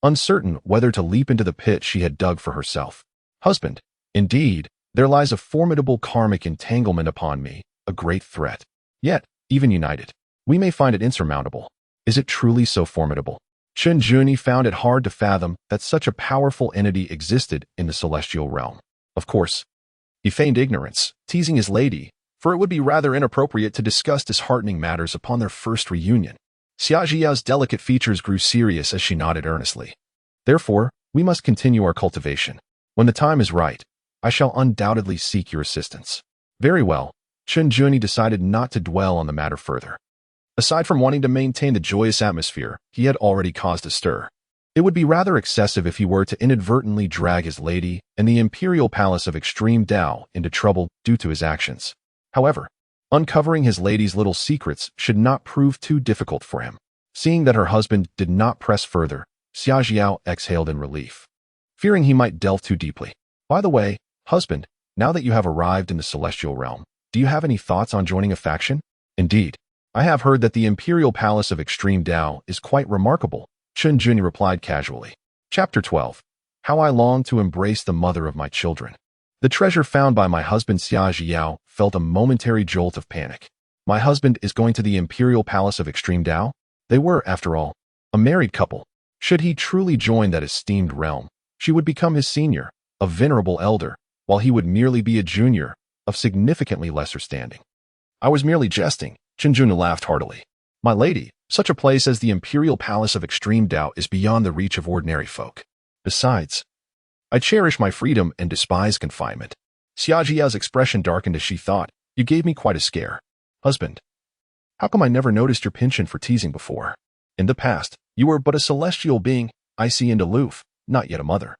uncertain whether to leap into the pit she had dug for herself. Husband, indeed, there lies a formidable karmic entanglement upon me, a great threat. Yet, even united, we may find it insurmountable. Is it truly so formidable? Qinglian found it hard to fathom that such a powerful entity existed in the celestial realm. Of course, he feigned ignorance, teasing his lady, for it would be rather inappropriate to discuss disheartening matters upon their first reunion. Xiaojiao's delicate features grew serious as she nodded earnestly. Therefore, we must continue our cultivation. When the time is right, I shall undoubtedly seek your assistance. Very well, Qinglian decided not to dwell on the matter further. Aside from wanting to maintain the joyous atmosphere, he had already caused a stir. It would be rather excessive if he were to inadvertently drag his lady and the imperial palace of Extreme Dao into trouble due to his actions. However, uncovering his lady's little secrets should not prove too difficult for him. Seeing that her husband did not press further, Xiaojiao exhaled in relief, fearing he might delve too deeply. By the way, husband, now that you have arrived in the celestial realm, do you have any thoughts on joining a faction? Indeed, I have heard that the imperial palace of Extreme Dao is quite remarkable, Qinglian replied casually. Chapter 12. How I long to embrace the mother of my children. The treasure found by my husband Xiaojiao felt a momentary jolt of panic. My husband is going to the imperial palace of Extreme Dao? They were, after all, a married couple. Should he truly join that esteemed realm, she would become his senior, a venerable elder, while he would merely be a junior, of significantly lesser standing. I was merely jesting, Qinglian laughed heartily. My lady, such a place as the imperial palace of Extreme Dao is beyond the reach of ordinary folk. Besides, I cherish my freedom and despise confinement. Xiaojiao's expression darkened as she thought, you gave me quite a scare. Husband, how come I never noticed your penchant for teasing before? In the past, you were but a celestial being, icy and aloof, not yet a mother.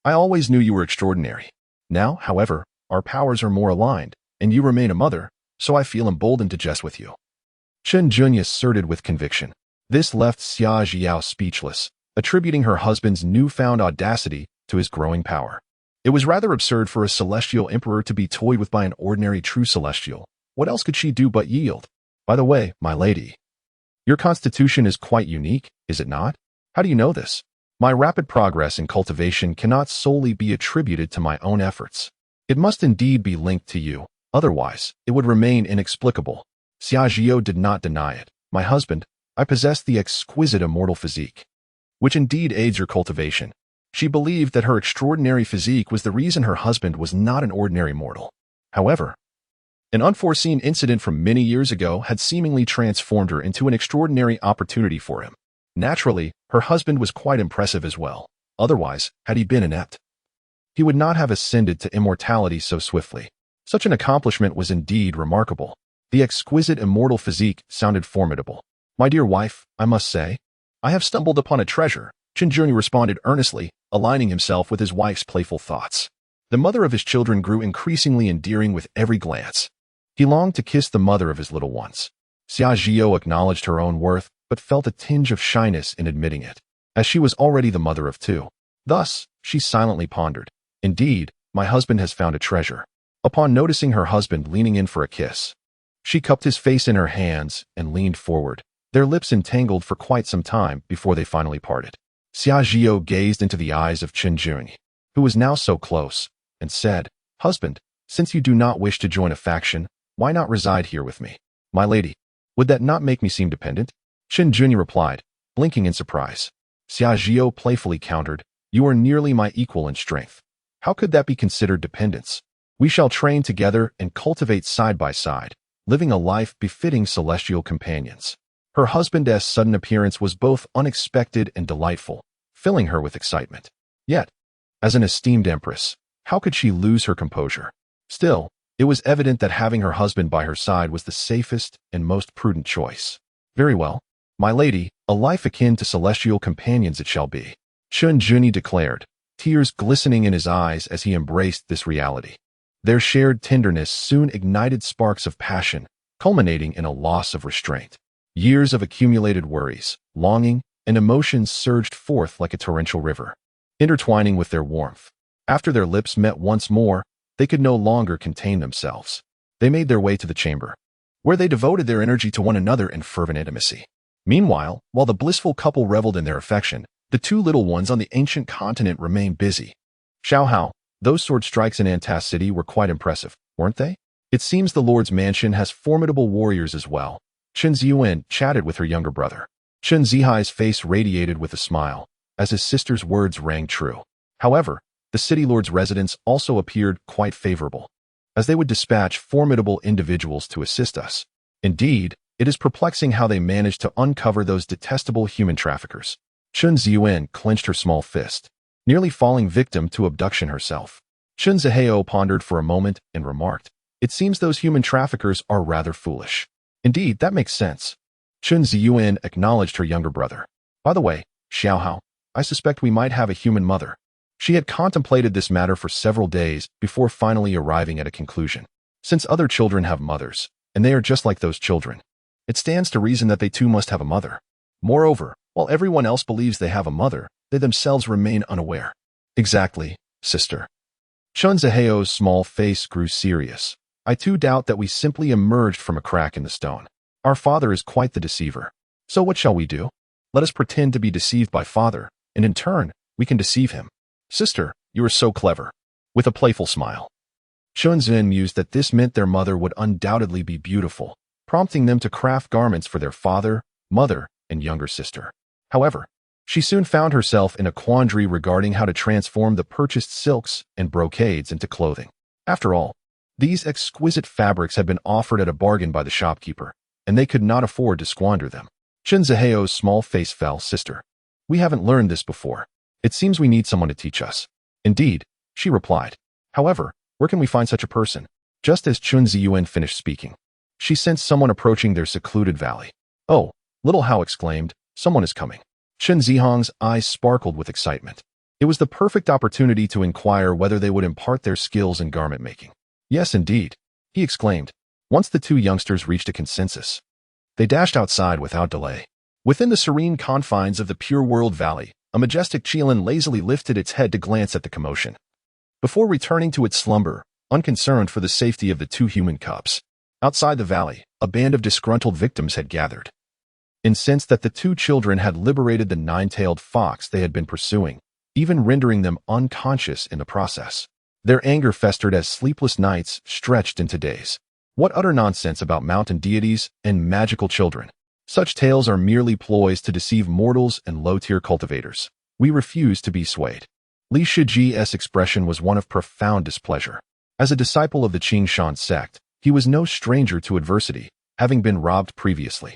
I always knew you were extraordinary. Now, however, our powers are more aligned, and you remain a mother, so I feel emboldened to jest with you. Qinglian asserted with conviction. This left Xiaojiao speechless, attributing her husband's newfound audacity to his growing power. It was rather absurd for a celestial emperor to be toyed with by an ordinary true celestial. What else could she do but yield? By the way, my lady, your constitution is quite unique, is it not? How do you know this? My rapid progress in cultivation cannot solely be attributed to my own efforts. It must indeed be linked to you, otherwise, it would remain inexplicable. Xiaojiao did not deny it. My husband, I possess the exquisite immortal physique, which indeed aids your cultivation. She believed that her extraordinary physique was the reason her husband was not an ordinary mortal. However, an unforeseen incident from many years ago had seemingly transformed her into an extraordinary opportunity for him. Naturally, her husband was quite impressive as well. Otherwise, had he been inept, he would not have ascended to immortality so swiftly. Such an accomplishment was indeed remarkable. The exquisite immortal physique sounded formidable. My dear wife, I must say, I have stumbled upon a treasure, Qinglian responded earnestly, aligning himself with his wife's playful thoughts. The mother of his children grew increasingly endearing with every glance. He longed to kiss the mother of his little ones. Xiaojiao acknowledged her own worth, but felt a tinge of shyness in admitting it, as she was already the mother of two. Thus, she silently pondered. Indeed, my husband has found a treasure. Upon noticing her husband leaning in for a kiss, she cupped his face in her hands and leaned forward, their lips entangled for quite some time before they finally parted. Xia Zhio gazed into the eyes of Qinglian, who was now so close, and said, "Husband, since you do not wish to join a faction, why not reside here with me? My lady, would that not make me seem dependent?" Qinglian replied, blinking in surprise. Xia Zhio playfully countered, "You are nearly my equal in strength. How could that be considered dependence? We shall train together and cultivate side by side, living a life befitting celestial companions." Her husband's sudden appearance was both unexpected and delightful, filling her with excitement. Yet, as an esteemed empress, how could she lose her composure? Still, it was evident that having her husband by her side was the safest and most prudent choice. "Very well, my lady, a life akin to celestial companions it shall be," Qinglian declared, tears glistening in his eyes as he embraced this reality. Their shared tenderness soon ignited sparks of passion, culminating in a loss of restraint. Years of accumulated worries, longing, and emotions surged forth like a torrential river, intertwining with their warmth. After their lips met once more, they could no longer contain themselves. They made their way to the chamber, where they devoted their energy to one another in fervent intimacy. Meanwhile, while the blissful couple reveled in their affection, the two little ones on the ancient continent remained busy. Xiaohao, those sword strikes in Antas City were quite impressive, weren't they? It seems the Lord's mansion has formidable warriors as well. Chen Ziyuan chatted with her younger brother. Chen Zihai's face radiated with a smile, as his sister's words rang true. However, the city lord's residence also appeared quite favorable, as they would dispatch formidable individuals to assist us. Indeed, it is perplexing how they managed to uncover those detestable human traffickers. Chen Ziyuan clenched her small fist, nearly falling victim to abduction herself. Chen Zihao pondered for a moment and remarked, "It seems those human traffickers are rather foolish." "Indeed, that makes sense." Chen Ziyuan acknowledged her younger brother. "By the way, Xiaohao, I suspect we might have a human mother." She had contemplated this matter for several days before finally arriving at a conclusion. Since other children have mothers, and they are just like those children, it stands to reason that they too must have a mother. Moreover, while everyone else believes they have a mother, they themselves remain unaware. "Exactly, sister." Chen Zihao's small face grew serious. "I too doubt that we simply emerged from a crack in the stone. Our father is quite the deceiver. So what shall we do? Let us pretend to be deceived by father, and in turn, we can deceive him." "Sister, you are so clever." With a playful smile, Shunzhen mused that this meant their mother would undoubtedly be beautiful, prompting them to craft garments for their father, mother, and younger sister. However, she soon found herself in a quandary regarding how to transform the purchased silks and brocades into clothing. After all, these exquisite fabrics had been offered at a bargain by the shopkeeper, and they could not afford to squander them. Chen Zihao's small face fell. "Sister, we haven't learned this before. It seems we need someone to teach us." "Indeed," she replied. "However, where can we find such a person?" Just as Chun Ziyuan finished speaking, she sensed someone approaching their secluded valley. "Oh," little Hao exclaimed, "someone is coming." Chen Zihong's eyes sparkled with excitement. It was the perfect opportunity to inquire whether they would impart their skills in garment making. "Yes, indeed," he exclaimed. Once the two youngsters reached a consensus, they dashed outside without delay. Within the serene confines of the Pure World Valley, a majestic Qinglian lazily lifted its head to glance at the commotion, before returning to its slumber, unconcerned for the safety of the two human cubs. Outside the valley, a band of disgruntled victims had gathered. Incensed that the two children had liberated the nine-tailed fox they had been pursuing, even rendering them unconscious in the process. Their anger festered as sleepless nights stretched into days. What utter nonsense about mountain deities and magical children. Such tales are merely ploys to deceive mortals and low-tier cultivators. We refuse to be swayed. Li Shiji's expression was one of profound displeasure. As a disciple of the Qinglian sect, he was no stranger to adversity, having been robbed previously.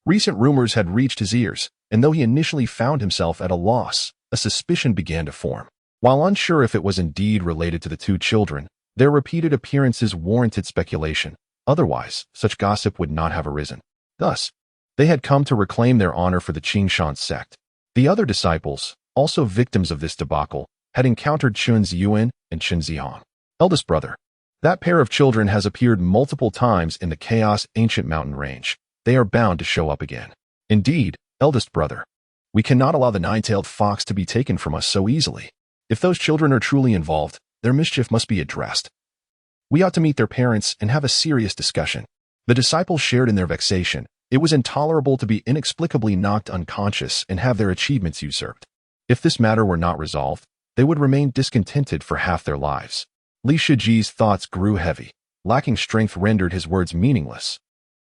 Recent rumors had reached his ears, and though he initially found himself at a loss, a suspicion began to form. While unsure if it was indeed related to the two children, their repeated appearances warranted speculation. Otherwise, such gossip would not have arisen. Thus, they had come to reclaim their honor for the Qinglian sect. The other disciples, also victims of this debacle, had encountered Chun Ziyuan and Chen Zihong. "Eldest brother, that pair of children has appeared multiple times in the Chaos Ancient Mountain Range. They are bound to show up again." "Indeed, eldest brother. We cannot allow the nine-tailed fox to be taken from us so easily. If those children are truly involved, their mischief must be addressed." We ought to meet their parents and have a serious discussion. The disciples shared in their vexation. It was intolerable to be inexplicably knocked unconscious and have their achievements usurped. If this matter were not resolved, they would remain discontented for half their lives. Li Shiji's thoughts grew heavy. Lacking strength rendered his words meaningless.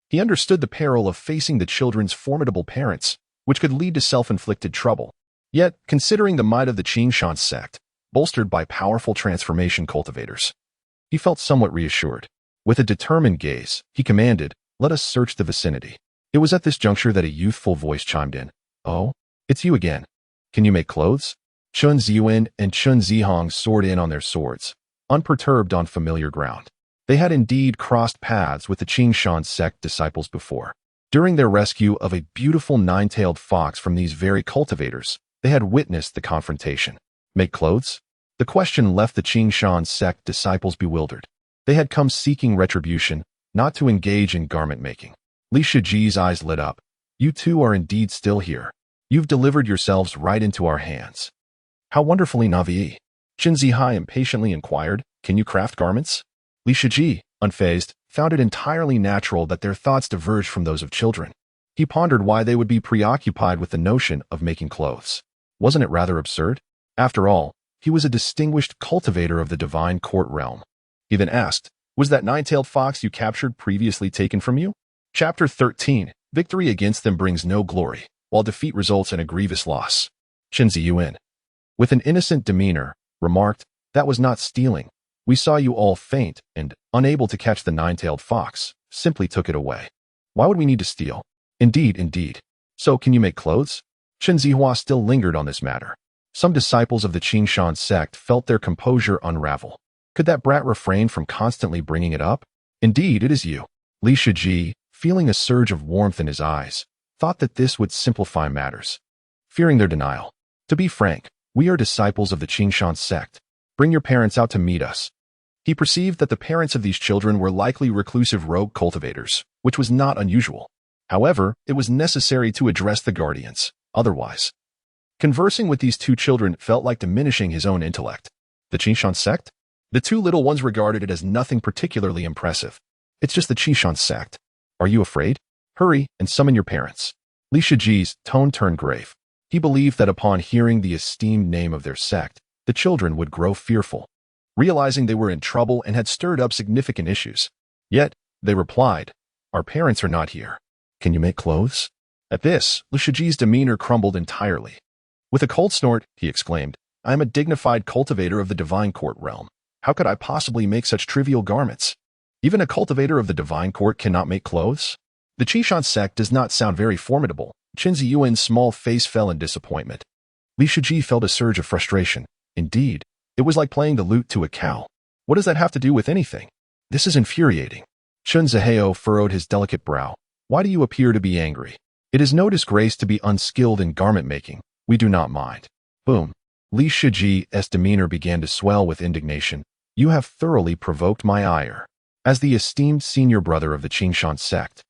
He understood the peril of facing the children's formidable parents, which could lead to self-inflicted trouble. Yet, considering the might of the Qinglian sect, bolstered by powerful transformation cultivators, he felt somewhat reassured. With a determined gaze, he commanded, "Let us search the vicinity." It was at this juncture that a youthful voice chimed in. "Oh, it's you again. Can you make clothes?" Chun Ziyuan and Chun Zihong soared in on their swords, unperturbed on familiar ground. They had indeed crossed paths with the Qinglian sect disciples before. During their rescue of a beautiful nine-tailed fox from these very cultivators, they had witnessed the confrontation. Make clothes? The question left the Qinglian sect disciples bewildered. They had come seeking retribution, not to engage in garment making. Li Shiji's eyes lit up. "You two are indeed still here. You've delivered yourselves right into our hands." "How wonderfully navi." Qin Zihai impatiently inquired, "Can you craft garments?" Li Shiji, unfazed, found it entirely natural that their thoughts diverged from those of children. He pondered why they would be preoccupied with the notion of making clothes. Wasn't it rather absurd? After all, he was a distinguished cultivator of the divine court realm. He then asked, "Was that nine-tailed fox you captured previously taken from you?" Chapter 13. Victory against them brings no glory, while defeat results in a grievous loss. Qin Ziyuan, with an innocent demeanor, remarked, "That was not stealing. We saw you all faint and, unable to catch the nine-tailed fox, simply took it away. Why would we need to steal?" Indeed. "So can you make clothes?" Qin Zihua still lingered on this matter. Some disciples of the Qinglian sect felt their composure unravel. Could that brat refrain from constantly bringing it up? "Indeed, it is you." Li Shiji, feeling a surge of warmth in his eyes, thought that this would simplify matters. Fearing their denial, "To be frank, we are disciples of the Qinglian sect. Bring your parents out to meet us." He perceived that the parents of these children were likely reclusive rogue cultivators, which was not unusual. However, it was necessary to address the guardians. Otherwise, conversing with these two children felt like diminishing his own intellect. The Qinglian sect? The two little ones regarded it as nothing particularly impressive. "It's just the Qinglian sect. Are you afraid? Hurry and summon your parents." Li Shiji's tone turned grave. He believed that upon hearing the esteemed name of their sect, the children would grow fearful, realizing they were in trouble and had stirred up significant issues. Yet, they replied, "Our parents are not here. Can you make clothes?" At this, Li Shiji's demeanor crumbled entirely. With a cold snort, he exclaimed, "I am a dignified cultivator of the divine court realm. How could I possibly make such trivial garments? Even a cultivator of the divine court cannot make clothes?" The Qinglian sect does not sound very formidable. Qin Ziyuan's small face fell in disappointment. Li Shiji felt a surge of frustration. Indeed, it was like playing the lute to a cow. What does that have to do with anything? This is infuriating. Chun Zihao furrowed his delicate brow. "Why do you appear to be angry? It is no disgrace to be unskilled in garment making. We do not mind." Boom. Li Shiji's demeanor began to swell with indignation. "You have thoroughly provoked my ire." As the esteemed senior brother of the Qinglian sect,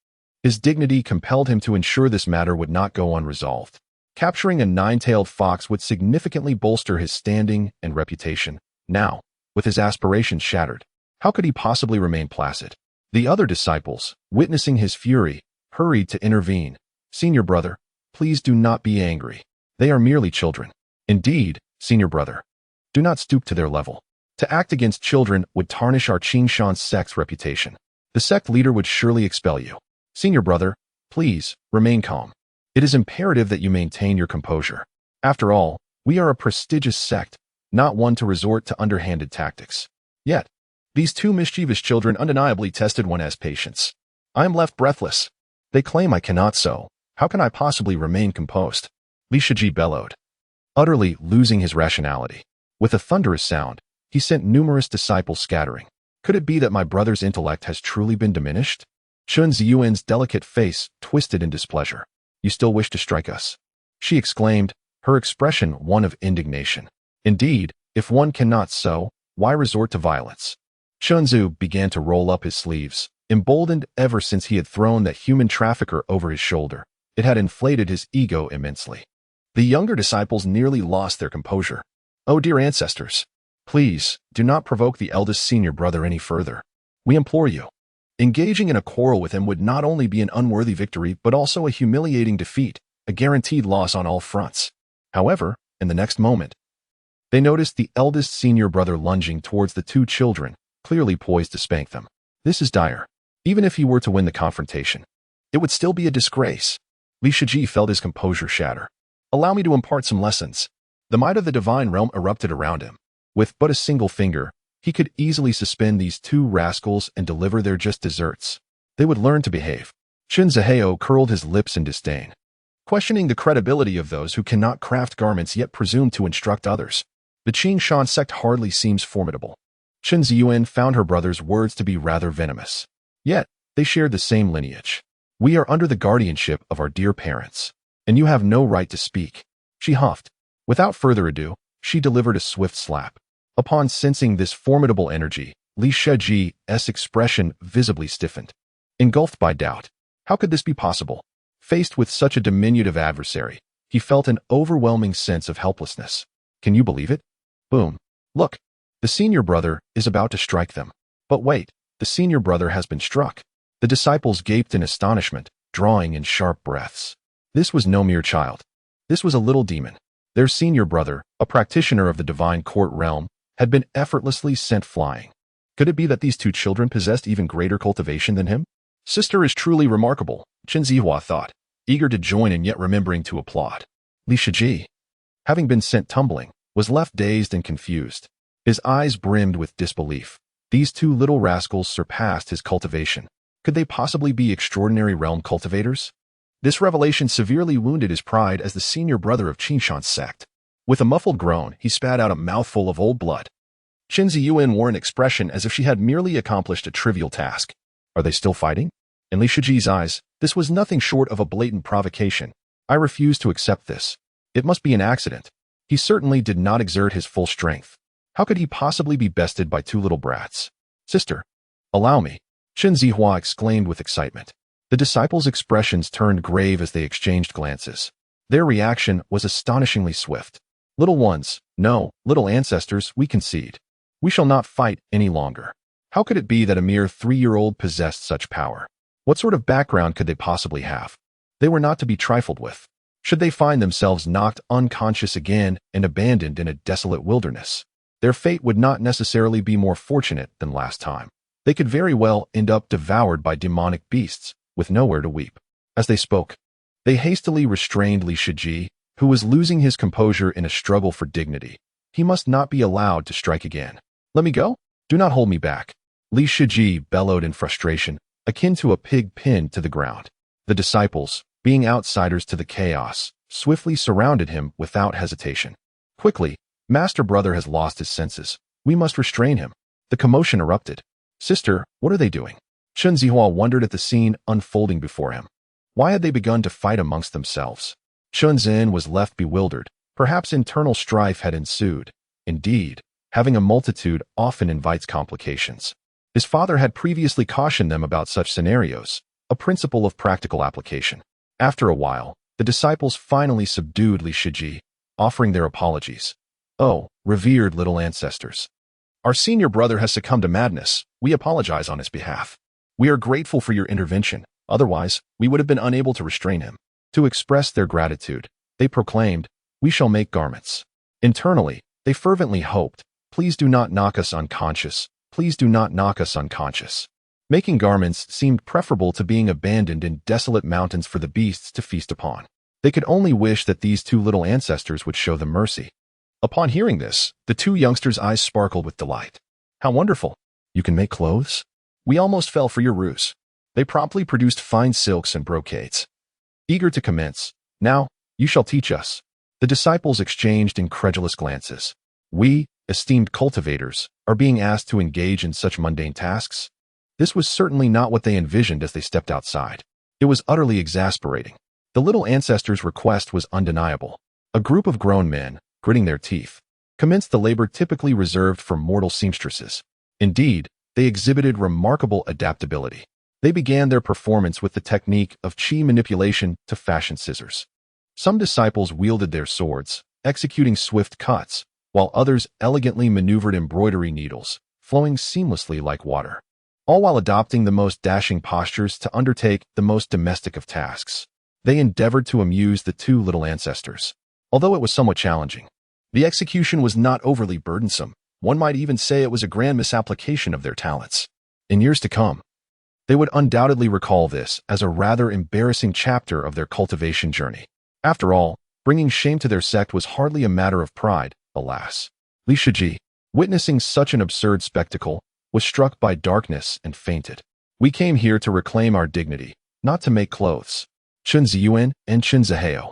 his dignity compelled him to ensure this matter would not go unresolved. Capturing a nine-tailed fox would significantly bolster his standing and reputation. Now, with his aspirations shattered, how could he possibly remain placid? The other disciples, witnessing his fury, hurried to intervene. "Senior brother, please do not be angry. They are merely children." "Indeed, senior brother. Do not stoop to their level. To act against children would tarnish our Qinglian sect's reputation. The sect leader would surely expel you. Senior brother, please, remain calm. It is imperative that you maintain your composure. After all, we are a prestigious sect, not one to resort to underhanded tactics." Yet, these two mischievous children undeniably tested one as patience. I am left breathless. They claim I cannot so. How can I possibly remain composed? Li Shiji bellowed, utterly losing his rationality. With a thunderous sound, he sent numerous disciples scattering. Could it be that my brother's intellect has truly been diminished? Chun Ziyuan's delicate face twisted in displeasure. "You still wish to strike us?" she exclaimed, her expression one of indignation. "Indeed, if one cannot so, why resort to violence?" Chunzu began to roll up his sleeves, emboldened ever since he had thrown that human trafficker over his shoulder. It had inflated his ego immensely. The younger disciples nearly lost their composure. "Oh dear ancestors! Please, do not provoke the eldest senior brother any further. We implore you. Engaging in a quarrel with him would not only be an unworthy victory, but also a humiliating defeat, a guaranteed loss on all fronts. However, in the next moment, they noticed the eldest senior brother lunging towards the two children, clearly poised to spank them. This is dire. Even if he were to win the confrontation, it would still be a disgrace. Li Shiji felt his composure shatter. Allow me to impart some lessons. The might of the divine realm erupted around him. With but a single finger, he could easily suspend these two rascals and deliver their just desserts. They would learn to behave. Qin Zihao curled his lips in disdain, questioning the credibility of those who cannot craft garments yet presume to instruct others. The Qinglian sect hardly seems formidable. Qin Ziyuan found her brother's words to be rather venomous. Yet, they shared the same lineage. We are under the guardianship of our dear parents, and you have no right to speak. She huffed. Without further ado, she delivered a swift slap. Upon sensing this formidable energy, Li Shiji's expression visibly stiffened. Engulfed by doubt. How could this be possible? Faced with such a diminutive adversary, he felt an overwhelming sense of helplessness. Can you believe it? Boom. Look. The senior brother is about to strike them. But wait, the senior brother has been struck. The disciples gaped in astonishment, drawing in sharp breaths. This was no mere child. This was a little demon. Their senior brother, a practitioner of the divine court realm, had been effortlessly sent flying. Could it be that these two children possessed even greater cultivation than him? Sister is truly remarkable, Qin Zihua thought, eager to join and yet remembering to applaud. Li Shiji, having been sent tumbling, was left dazed and confused. His eyes brimmed with disbelief. These two little rascals surpassed his cultivation. Could they possibly be extraordinary realm cultivators? This revelation severely wounded his pride as the senior brother of Qinglian sect. With a muffled groan, he spat out a mouthful of old blood. Qin Ziyuan wore an expression as if she had merely accomplished a trivial task. Are they still fighting? In Li Shiji's eyes, this was nothing short of a blatant provocation. I refuse to accept this. It must be an accident. He certainly did not exert his full strength. How could he possibly be bested by two little brats? Sister, allow me, Qin Zihua exclaimed with excitement. The disciples' expressions turned grave as they exchanged glances. Their reaction was astonishingly swift. Little ones, no, little ancestors, we concede. We shall not fight any longer. How could it be that a mere 3-year-old possessed such power? What sort of background could they possibly have? They were not to be trifled with. Should they find themselves knocked unconscious again and abandoned in a desolate wilderness, their fate would not necessarily be more fortunate than last time. They could very well end up devoured by demonic beasts, with nowhere to weep. As they spoke, they hastily restrained Li Shiji, who was losing his composure in a struggle for dignity. He must not be allowed to strike again. Let me go? Do not hold me back. Li Shiji bellowed in frustration, akin to a pig pinned to the ground. The disciples, being outsiders to the chaos, swiftly surrounded him without hesitation. Quickly, Master Brother has lost his senses. We must restrain him. The commotion erupted. Sister, what are they doing? Qin Zihua wondered at the scene unfolding before him. Why had they begun to fight amongst themselves? Chun Zin was left bewildered. Perhaps internal strife had ensued. Indeed, having a multitude often invites complications. His father had previously cautioned them about such scenarios, a principle of practical application. After a while, the disciples finally subdued Li Shiji, offering their apologies. Oh, revered little ancestors. Our senior brother has succumbed to madness. We apologize on his behalf. We are grateful for your intervention. Otherwise, we would have been unable to restrain him. To express their gratitude, they proclaimed, we shall make garments. Internally, they fervently hoped, please do not knock us unconscious. Please do not knock us unconscious. Making garments seemed preferable to being abandoned in desolate mountains for the beasts to feast upon. They could only wish that these two little ancestors would show them mercy. Upon hearing this, the two youngsters' eyes sparkled with delight. How wonderful! You can make clothes? We almost fell for your ruse. They promptly produced fine silks and brocades. Eager to commence, now, you shall teach us. The disciples exchanged incredulous glances. We, esteemed cultivators, are being asked to engage in such mundane tasks? This was certainly not what they envisioned as they stepped outside. It was utterly exasperating. The little ancestors' request was undeniable. A group of grown men, gritting their teeth, commenced the labor typically reserved for mortal seamstresses. Indeed, they exhibited remarkable adaptability. They began their performance with the technique of chi manipulation to fashion scissors. Some disciples wielded their swords, executing swift cuts, while others elegantly maneuvered embroidery needles, flowing seamlessly like water, all while adopting the most dashing postures to undertake the most domestic of tasks. They endeavored to amuse the two little ancestors. Although it was somewhat challenging, the execution was not overly burdensome. One might even say it was a grand misapplication of their talents. In years to come, they would undoubtedly recall this as a rather embarrassing chapter of their cultivation journey. After all, bringing shame to their sect was hardly a matter of pride, alas. Li Shiji, witnessing such an absurd spectacle, was struck by darkness and fainted. We came here to reclaim our dignity, not to make clothes. Chen Ziyuan and Chen Zihao,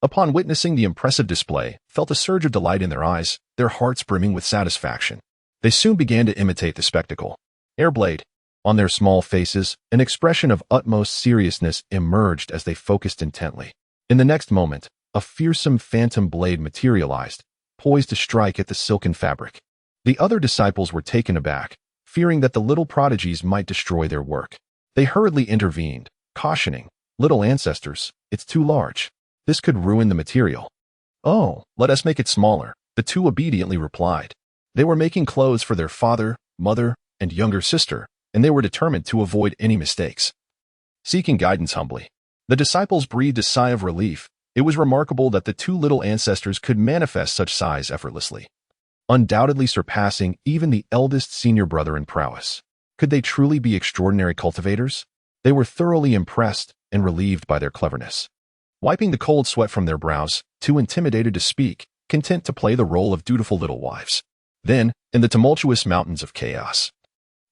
upon witnessing the impressive display, felt a surge of delight in their eyes, their hearts brimming with satisfaction. They soon began to imitate the spectacle. Airblade. On their small faces, an expression of utmost seriousness emerged as they focused intently. In the next moment, a fearsome phantom blade materialized, poised to strike at the silken fabric. The other disciples were taken aback, fearing that the little prodigies might destroy their work. They hurriedly intervened, cautioning, "Little ancestors, it's too large. This could ruin the material." "Oh, let us make it smaller," the two obediently replied. They were making clothes for their father, mother, and younger sister, and they were determined to avoid any mistakes. Seeking guidance humbly, the disciples breathed a sigh of relief. It was remarkable that the two little ancestors could manifest such size effortlessly, undoubtedly surpassing even the eldest senior brother in prowess. Could they truly be extraordinary cultivators? They were thoroughly impressed and relieved by their cleverness. Wiping the cold sweat from their brows, too intimidated to speak, content to play the role of dutiful little wives. Then, in the tumultuous mountains of chaos,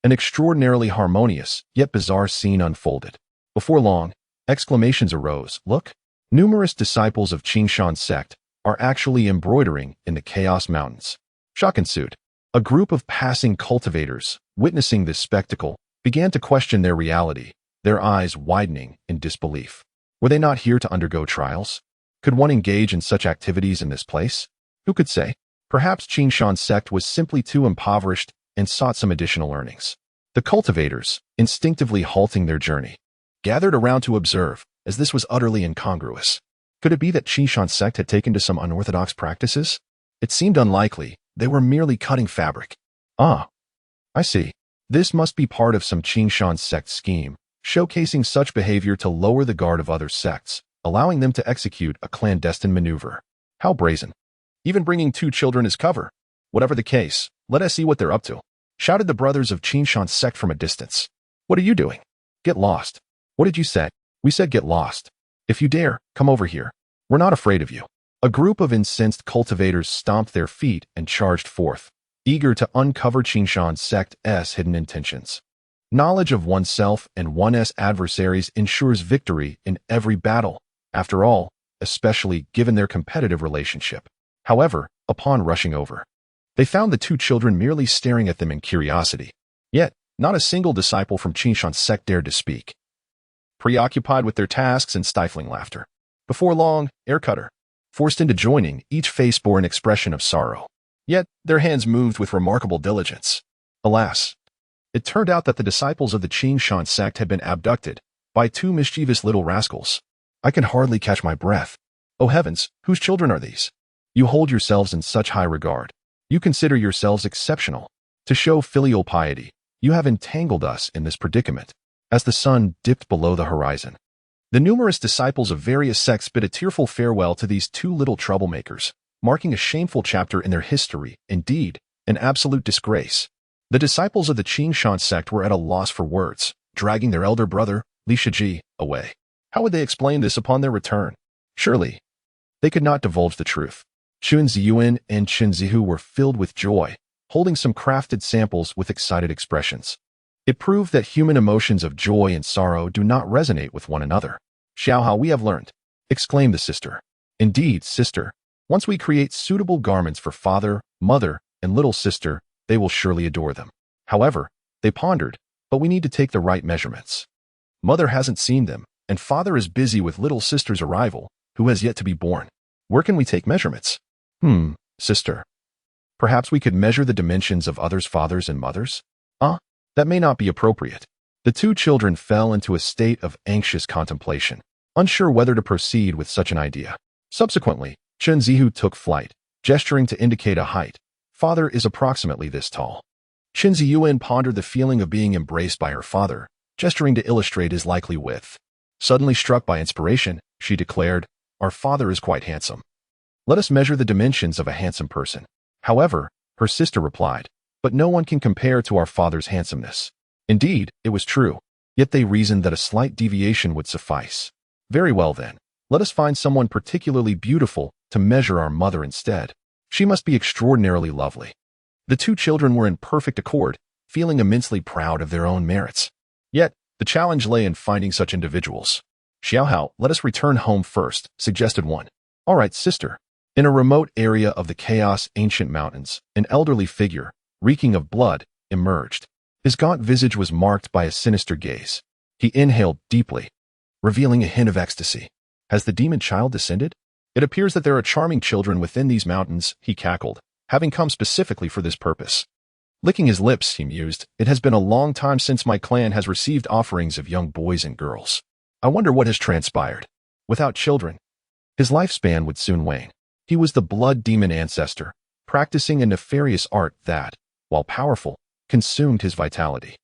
an extraordinarily harmonious, yet bizarre scene unfolded. Before long, exclamations arose. "Look! Numerous disciples of Qinglian sect are actually embroidering in the Chaos Mountains." Shock ensued. A group of passing cultivators, witnessing this spectacle, began to question their reality, their eyes widening in disbelief. Were they not here to undergo trials? Could one engage in such activities in this place? Who could say? Perhaps Qinglian sect was simply too impoverished and sought some additional earnings. The cultivators, instinctively halting their journey, gathered around to observe, as this was utterly incongruous. Could it be that Qinglian sect had taken to some unorthodox practices? It seemed unlikely. They were merely cutting fabric. Ah, I see. This must be part of some Qinglian sect scheme, showcasing such behavior to lower the guard of other sects, allowing them to execute a clandestine maneuver. How brazen. Even bringing two children as cover. Whatever the case, let us see what they're up to, shouted the brothers of Qinglian sect from a distance. What are you doing? Get lost. What did you say? We said get lost. If you dare, come over here. We're not afraid of you. A group of incensed cultivators stomped their feet and charged forth, eager to uncover Qinglian sect's hidden intentions. Knowledge of oneself and one's adversaries ensures victory in every battle, after all, especially given their competitive relationship. However, upon rushing over, they found the two children merely staring at them in curiosity. Yet, not a single disciple from Qinglian sect dared to speak, preoccupied with their tasks and stifling laughter. Before long, Aircutter, forced into joining, each face bore an expression of sorrow. Yet, their hands moved with remarkable diligence. Alas, it turned out that the disciples of the Qinglian sect had been abducted by two mischievous little rascals. I can hardly catch my breath. Oh heavens, whose children are these? You hold yourselves in such high regard. You consider yourselves exceptional. To show filial piety, you have entangled us in this predicament. As the sun dipped below the horizon, the numerous disciples of various sects bid a tearful farewell to these two little troublemakers, marking a shameful chapter in their history, indeed, an absolute disgrace. The disciples of the Qinglian sect were at a loss for words, dragging their elder brother, Li Shiji, away. How would they explain this upon their return? Surely, they could not divulge the truth. Chen Ziyuan and Chen Zihu were filled with joy, holding some crafted samples with excited expressions. It proved that human emotions of joy and sorrow do not resonate with one another. "Xiaohao, we have learned," exclaimed the sister. "Indeed, sister. Once we create suitable garments for father, mother, and little sister, they will surely adore them. However, they pondered, but we need to take the right measurements. Mother hasn't seen them, and father is busy with little sister's arrival, who has yet to be born. Where can we take measurements? Sister. Perhaps we could measure the dimensions of others' fathers and mothers? That may not be appropriate." The two children fell into a state of anxious contemplation, unsure whether to proceed with such an idea. Subsequently, Chen Zihu took flight, gesturing to indicate a height. Father is approximately this tall. Qin Ziyuan pondered the feeling of being embraced by her father, gesturing to illustrate his likely width. Suddenly struck by inspiration, she declared, "Our father is quite handsome. Let us measure the dimensions of a handsome person." However, her sister replied, "But no one can compare to our father's handsomeness." Indeed, it was true, yet they reasoned that a slight deviation would suffice. Very well then, let us find someone particularly beautiful to measure our mother instead. She must be extraordinarily lovely. The two children were in perfect accord, feeling immensely proud of their own merits. Yet, the challenge lay in finding such individuals. "Xiaohao, let us return home first," suggested one. "All right, sister." In a remote area of the chaos ancient mountains, an elderly figure, reeking of blood, emerged. His gaunt visage was marked by a sinister gaze. He inhaled deeply, revealing a hint of ecstasy. "Has the demon child descended? It appears that there are charming children within these mountains," he cackled, having come specifically for this purpose. Licking his lips, he mused, "It has been a long time since my clan has received offerings of young boys and girls. I wonder what has transpired. Without children, his lifespan would soon wane. He was the blood demon ancestor, practicing a nefarious art that, while powerful, consumed his vitality.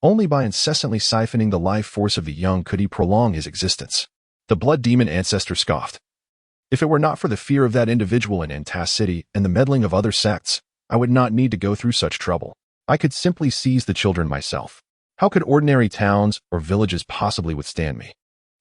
Only by incessantly siphoning the life force of the young could he prolong his existence." The blood demon ancestor scoffed. "If it were not for the fear of that individual in Antas City and the meddling of other sects, I would not need to go through such trouble. I could simply seize the children myself. How could ordinary towns or villages possibly withstand me?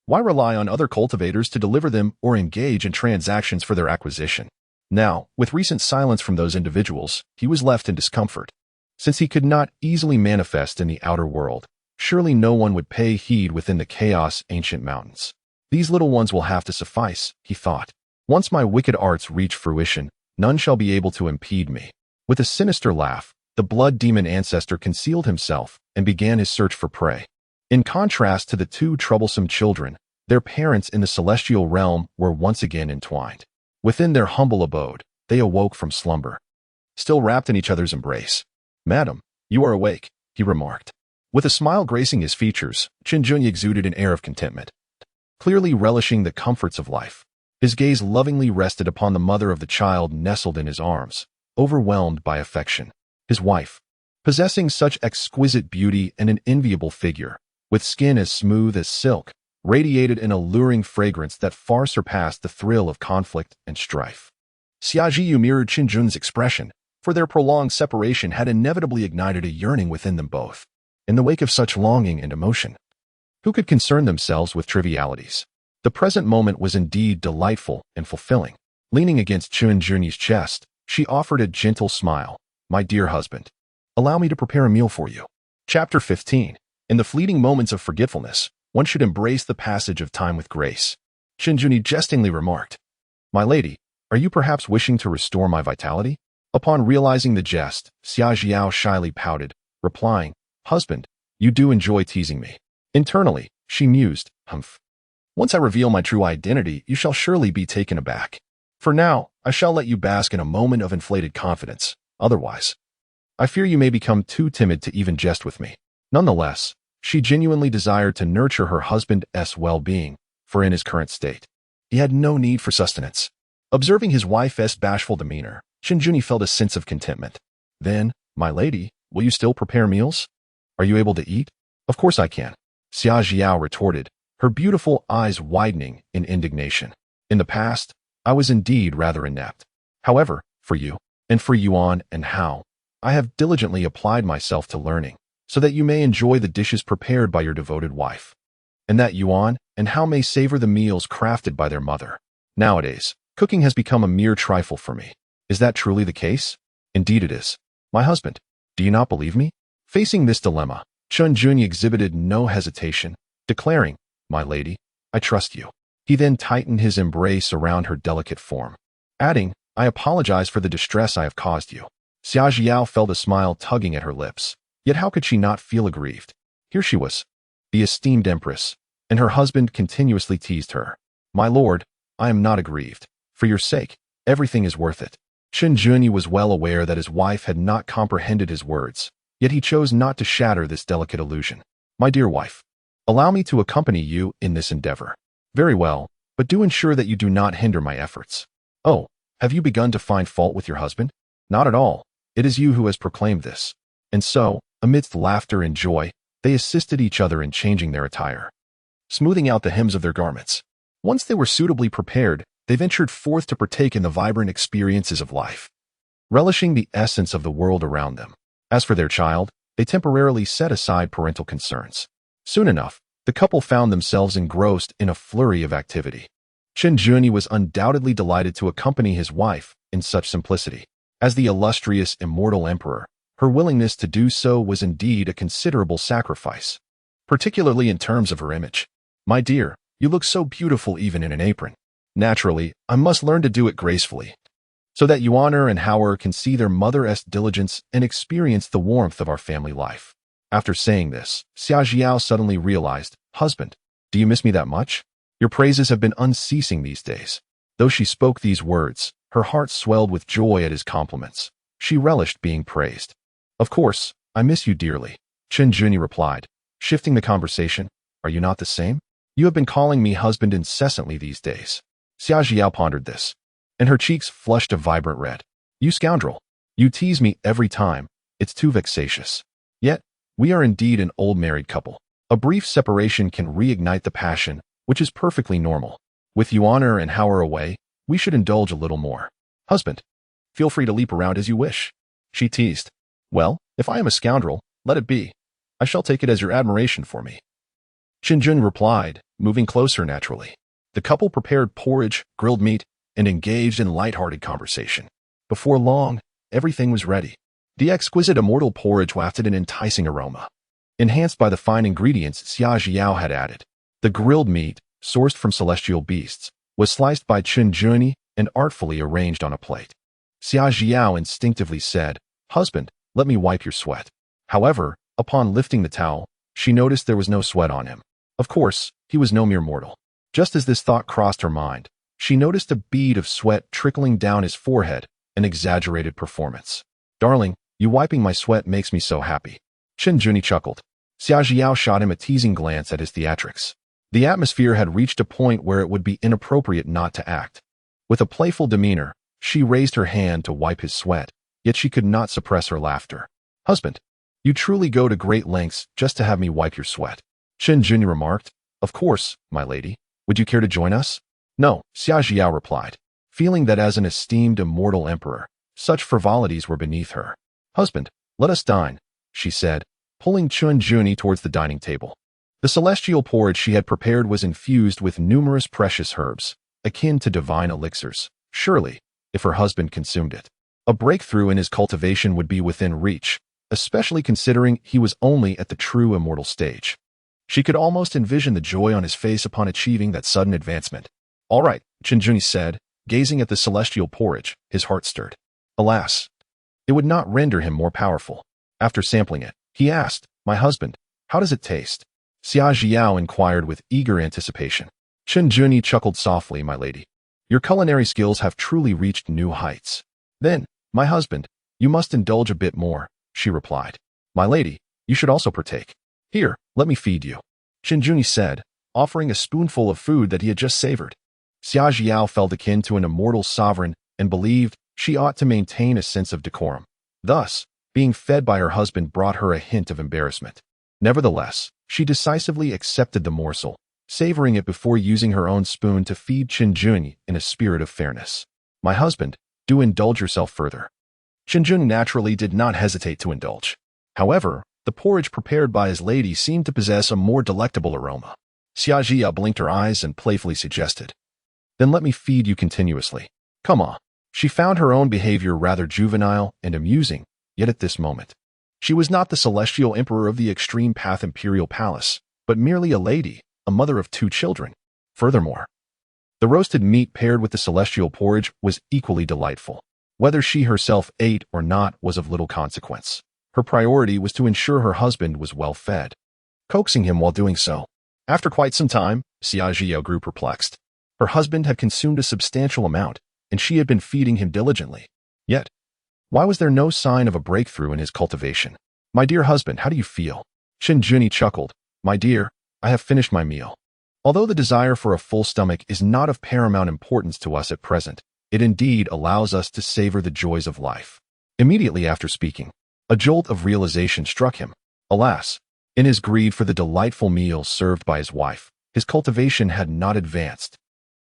Why rely on other cultivators to deliver them or engage in transactions for their acquisition?" Now, with recent silence from those individuals, he was left in discomfort. Since he could not easily manifest in the outer world, surely no one would pay heed within the chaos ancient mountains. "These little ones will have to suffice," he thought. "Once my wicked arts reach fruition, none shall be able to impede me." With a sinister laugh, the blood demon ancestor concealed himself and began his search for prey. In contrast to the two troublesome children, their parents in the celestial realm were once again entwined. Within their humble abode, they awoke from slumber, still wrapped in each other's embrace. "Madam, you are awake," he remarked. With a smile gracing his features, Qinglian exuded an air of contentment. Clearly relishing the comforts of life, his gaze lovingly rested upon the mother of the child nestled in his arms, overwhelmed by affection. His wife, possessing such exquisite beauty and an enviable figure, with skin as smooth as silk, radiated an alluring fragrance that far surpassed the thrill of conflict and strife. Xiaojiu mirrored Qinglian's expression, for their prolonged separation had inevitably ignited a yearning within them both. In the wake of such longing and emotion, who could concern themselves with trivialities? The present moment was indeed delightful and fulfilling. Leaning against Qinglian's chest, she offered a gentle smile. "My dear husband, allow me to prepare a meal for you." Chapter 15. In the fleeting moments of forgetfulness, one should embrace the passage of time with grace. Qinglian jestingly remarked, "My lady, are you perhaps wishing to restore my vitality?" Upon realizing the jest, Xiaojiao shyly pouted, replying, "Husband, you do enjoy teasing me." Internally, she mused, "Humph. Once I reveal my true identity, you shall surely be taken aback. For now, I shall let you bask in a moment of inflated confidence. Otherwise, I fear you may become too timid to even jest with me." Nonetheless, she genuinely desired to nurture her husband's well-being, for in his current state, he had no need for sustenance. Observing his wife's bashful demeanor, Qinglian felt a sense of contentment. "Then, my lady, will you still prepare meals? Are you able to eat?" "Of course I can," Xiaojiao retorted, her beautiful eyes widening in indignation. "In the past, I was indeed rather inept. However, for you, and for Yuan and Hao, I have diligently applied myself to learning, so that you may enjoy the dishes prepared by your devoted wife, and that Yuan and Hao may savor the meals crafted by their mother. Nowadays, cooking has become a mere trifle for me. Is that truly the case?" "Indeed it is. My husband, do you not believe me?" Facing this dilemma, Qinglian exhibited no hesitation, declaring, "My lady, I trust you." He then tightened his embrace around her delicate form, adding, "I apologize for the distress I have caused you." Xiaojiao felt a smile tugging at her lips, yet how could she not feel aggrieved? Here she was, the esteemed empress, and her husband continuously teased her. "My lord, I am not aggrieved. For your sake, everything is worth it." Qinglian was well aware that his wife had not comprehended his words, yet he chose not to shatter this delicate illusion. "My dear wife, allow me to accompany you in this endeavor." "Very well, but do ensure that you do not hinder my efforts." "Oh, Have you begun to find fault with your husband? Not at all. It is you who has proclaimed this. And so, amidst laughter and joy, they assisted each other in changing their attire, smoothing out the hems of their garments. Once they were suitably prepared, they ventured forth to partake in the vibrant experiences of life, relishing the essence of the world around them. As for their child, they temporarily set aside parental concerns. Soon enough, the couple found themselves engrossed in a flurry of activity. Qinglian was undoubtedly delighted to accompany his wife in such simplicity. As the illustrious immortal emperor, her willingness to do so was indeed a considerable sacrifice, particularly in terms of her image. My dear, you look so beautiful even in an apron. Naturally, I must learn to do it gracefully, so that Yuan and Hauer can see their mother's diligence and experience the warmth of our family life. After saying this, Xia Jiao suddenly realized, Husband, do you miss me that much? Your praises have been unceasing these days. Though she spoke these words, her heart swelled with joy at his compliments. She relished being praised. Of course, I miss you dearly, Qinglian replied, shifting the conversation. Are you not the same? You have been calling me husband incessantly these days. Xia Jiao pondered this, and her cheeks flushed a vibrant red. You scoundrel! You tease me every time. It's too vexatious. Yet, we are indeed an old married couple. A brief separation can reignite the passion, which is perfectly normal. With Yuan and Hauer away, we should indulge a little more. Husband, feel free to leap around as you wish. She teased. Well, if I am a scoundrel, let it be. I shall take it as your admiration for me. Qinglian replied, moving closer naturally. The couple prepared porridge, grilled meat, and engaged in light-hearted conversation. Before long, everything was ready. The exquisite immortal porridge wafted an enticing aroma, enhanced by the fine ingredients Xia Jiao had added. The grilled meat, sourced from celestial beasts, was sliced by Qinglian and artfully arranged on a plate. Xia Jiao instinctively said, Husband, let me wipe your sweat. However, upon lifting the towel, she noticed there was no sweat on him. Of course, he was no mere mortal. Just as this thought crossed her mind, she noticed a bead of sweat trickling down his forehead, an exaggerated performance. Darling, you wiping my sweat makes me so happy. Qinglian chuckled. Xia Jiao shot him a teasing glance at his theatrics. The atmosphere had reached a point where it would be inappropriate not to act. With a playful demeanor, she raised her hand to wipe his sweat, yet she could not suppress her laughter. Husband, you truly go to great lengths just to have me wipe your sweat. Qinglian remarked. Of course, my lady. Would you care to join us? No, Xia Jiao replied, feeling that as an esteemed immortal emperor, such frivolities were beneath her. Husband, let us dine, she said, pulling Qinglian towards the dining table. The celestial porridge she had prepared was infused with numerous precious herbs, akin to divine elixirs. Surely, if her husband consumed it, a breakthrough in his cultivation would be within reach, especially considering he was only at the true immortal stage. She could almost envision the joy on his face upon achieving that sudden advancement. All right, Qinglian said, gazing at the celestial porridge, his heart stirred. Alas, it would not render him more powerful. After sampling it, he asked, My husband, how does it taste? Xia Jiao inquired with eager anticipation. Qinglian chuckled softly, My lady. Your culinary skills have truly reached new heights. Then, my husband, you must indulge a bit more, she replied. My lady, you should also partake. Here, let me feed you, Qinglian said, offering a spoonful of food that he had just savored. Xia Jiao felt akin to an immortal sovereign and believed she ought to maintain a sense of decorum. Thus, being fed by her husband brought her a hint of embarrassment. Nevertheless, she decisively accepted the morsel, savoring it before using her own spoon to feed Qinglian in a spirit of fairness. My husband, do indulge yourself further. Qinglian naturally did not hesitate to indulge. However, the porridge prepared by his lady seemed to possess a more delectable aroma. Xia Jiao blinked her eyes and playfully suggested, Then let me feed you continuously. Come on. She found her own behavior rather juvenile and amusing, yet at this moment, she was not the celestial emperor of the extreme path imperial palace, but merely a lady, a mother of 2 children. Furthermore, the roasted meat paired with the celestial porridge was equally delightful. Whether she herself ate or not was of little consequence. Her priority was to ensure her husband was well fed, coaxing him while doing so. After quite some time, Xia Jiao grew perplexed. Her husband had consumed a substantial amount, and she had been feeding him diligently. Yet, why was there no sign of a breakthrough in his cultivation? My dear husband, how do you feel? Qinglian chuckled. My dear, I have finished my meal. Although the desire for a full stomach is not of paramount importance to us at present, It indeed allows us to savor the joys of life. Immediately after speaking, a jolt of realization struck him. Alas, in his greed for the delightful meals served by his wife, his cultivation had not advanced.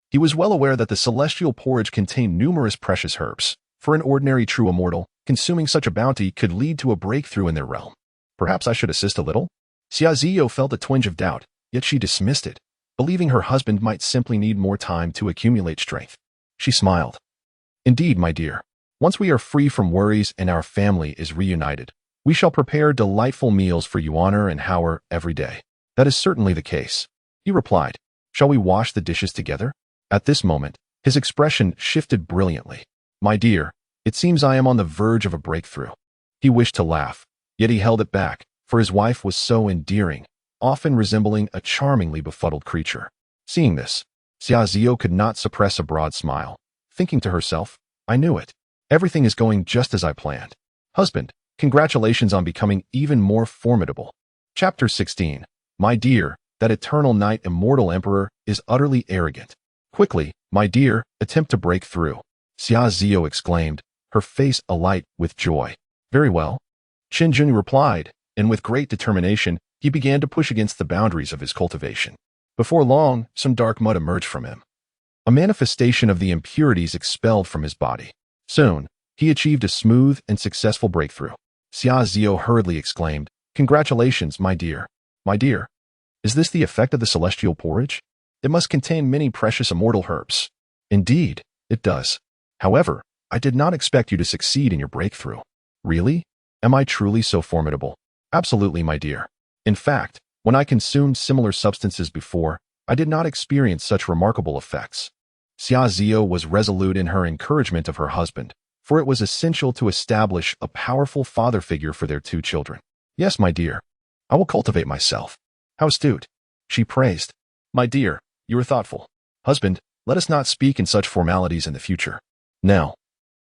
He was well aware that the celestial porridge contained numerous precious herbs. For an ordinary true immortal, consuming such a bounty could lead to a breakthrough in their realm. Perhaps I should assist a little? Xiaoziyo felt a twinge of doubt, yet she dismissed it, believing her husband might simply need more time to accumulate strength. She smiled. Indeed, my dear, once we are free from worries and our family is reunited, we shall prepare delightful meals for Yuan and Hauer every day. That is certainly the case. He replied, shall we wash the dishes together? At this moment, his expression shifted brilliantly. My dear, it seems I am on the verge of a breakthrough. He wished to laugh, yet he held it back, for his wife was so endearing, often resembling a charmingly befuddled creature. Seeing this, Xiaoziyo could not suppress a broad smile, thinking to herself, I knew it. Everything is going just as I planned. Husband, congratulations on becoming even more formidable. Chapter 16. My dear, that eternal knight immortal emperor is utterly arrogant. Quickly, my dear, attempt to break through. Xiaoziyo exclaimed, her face alight with joy. Very well. Qinglian replied, and with great determination, he began to push against the boundaries of his cultivation. Before long, some dark mud emerged from him, a manifestation of the impurities expelled from his body. Soon, he achieved a smooth and successful breakthrough. Xiaoziyo hurriedly exclaimed, congratulations, my dear. My dear, is this the effect of the celestial porridge? It must contain many precious immortal herbs. Indeed, it does. However, I did not expect you to succeed in your breakthrough. Really? Am I truly so formidable? Absolutely, my dear. In fact, when I consumed similar substances before, I did not experience such remarkable effects. Xiaoziyo was resolute in her encouragement of her husband, for it was essential to establish a powerful father figure for their two children. Yes, my dear. I will cultivate myself. How astute. She praised. My dear, you are thoughtful. Husband, let us not speak in such formalities in the future. Now,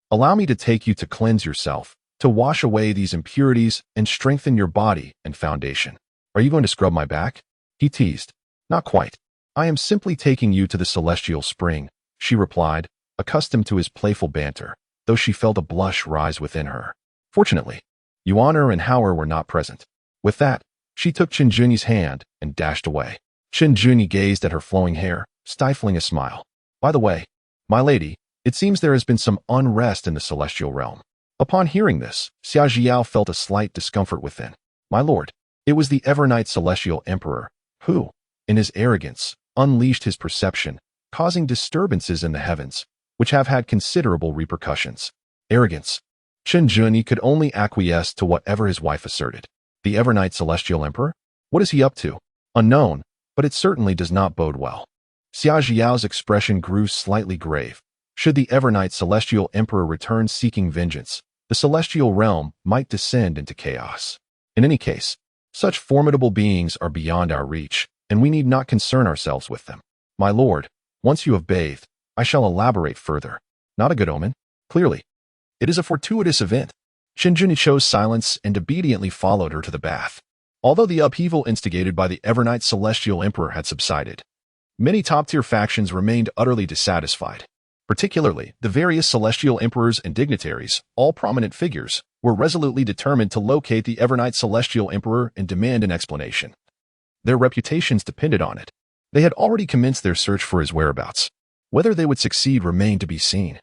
allow me to take you to cleanse yourself, to wash away these impurities and strengthen your body and foundation. Are you going to scrub my back? He teased. Not quite. I am simply taking you to the celestial spring, she replied, accustomed to his playful banter, though she felt a blush rise within her. Fortunately, Yuan and Hauer were not present. With that, she took Qinglian's hand and dashed away. Qinglian gazed at her flowing hair, stifling a smile. By the way, my lady, it seems there has been some unrest in the celestial realm. Upon hearing this, Xiaoziyo felt a slight discomfort within. My lord, it was the Evernight Celestial Emperor, who, in his arrogance, unleashed his perception, causing disturbances in the heavens, which have had considerable repercussions. Arrogance. Qinglian could only acquiesce to whatever his wife asserted. The Evernight Celestial Emperor? What is he up to? Unknown, but it certainly does not bode well. Xiaoziyo's expression grew slightly grave. Should the Evernight Celestial Emperor return seeking vengeance, the celestial realm might descend into chaos. In any case, such formidable beings are beyond our reach, and we need not concern ourselves with them. My lord, once you have bathed, I shall elaborate further. Not a good omen? Clearly. It is a fortuitous event. Qinglian chose silence and obediently followed her to the bath. Although the upheaval instigated by the Evernight Celestial Emperor had subsided, many top-tier factions remained utterly dissatisfied. Particularly, the various celestial emperors and dignitaries, all prominent figures, were resolutely determined to locate the Evernight Celestial Emperor and demand an explanation. Their reputations depended on it. They had already commenced their search for his whereabouts. Whether they would succeed remained to be seen.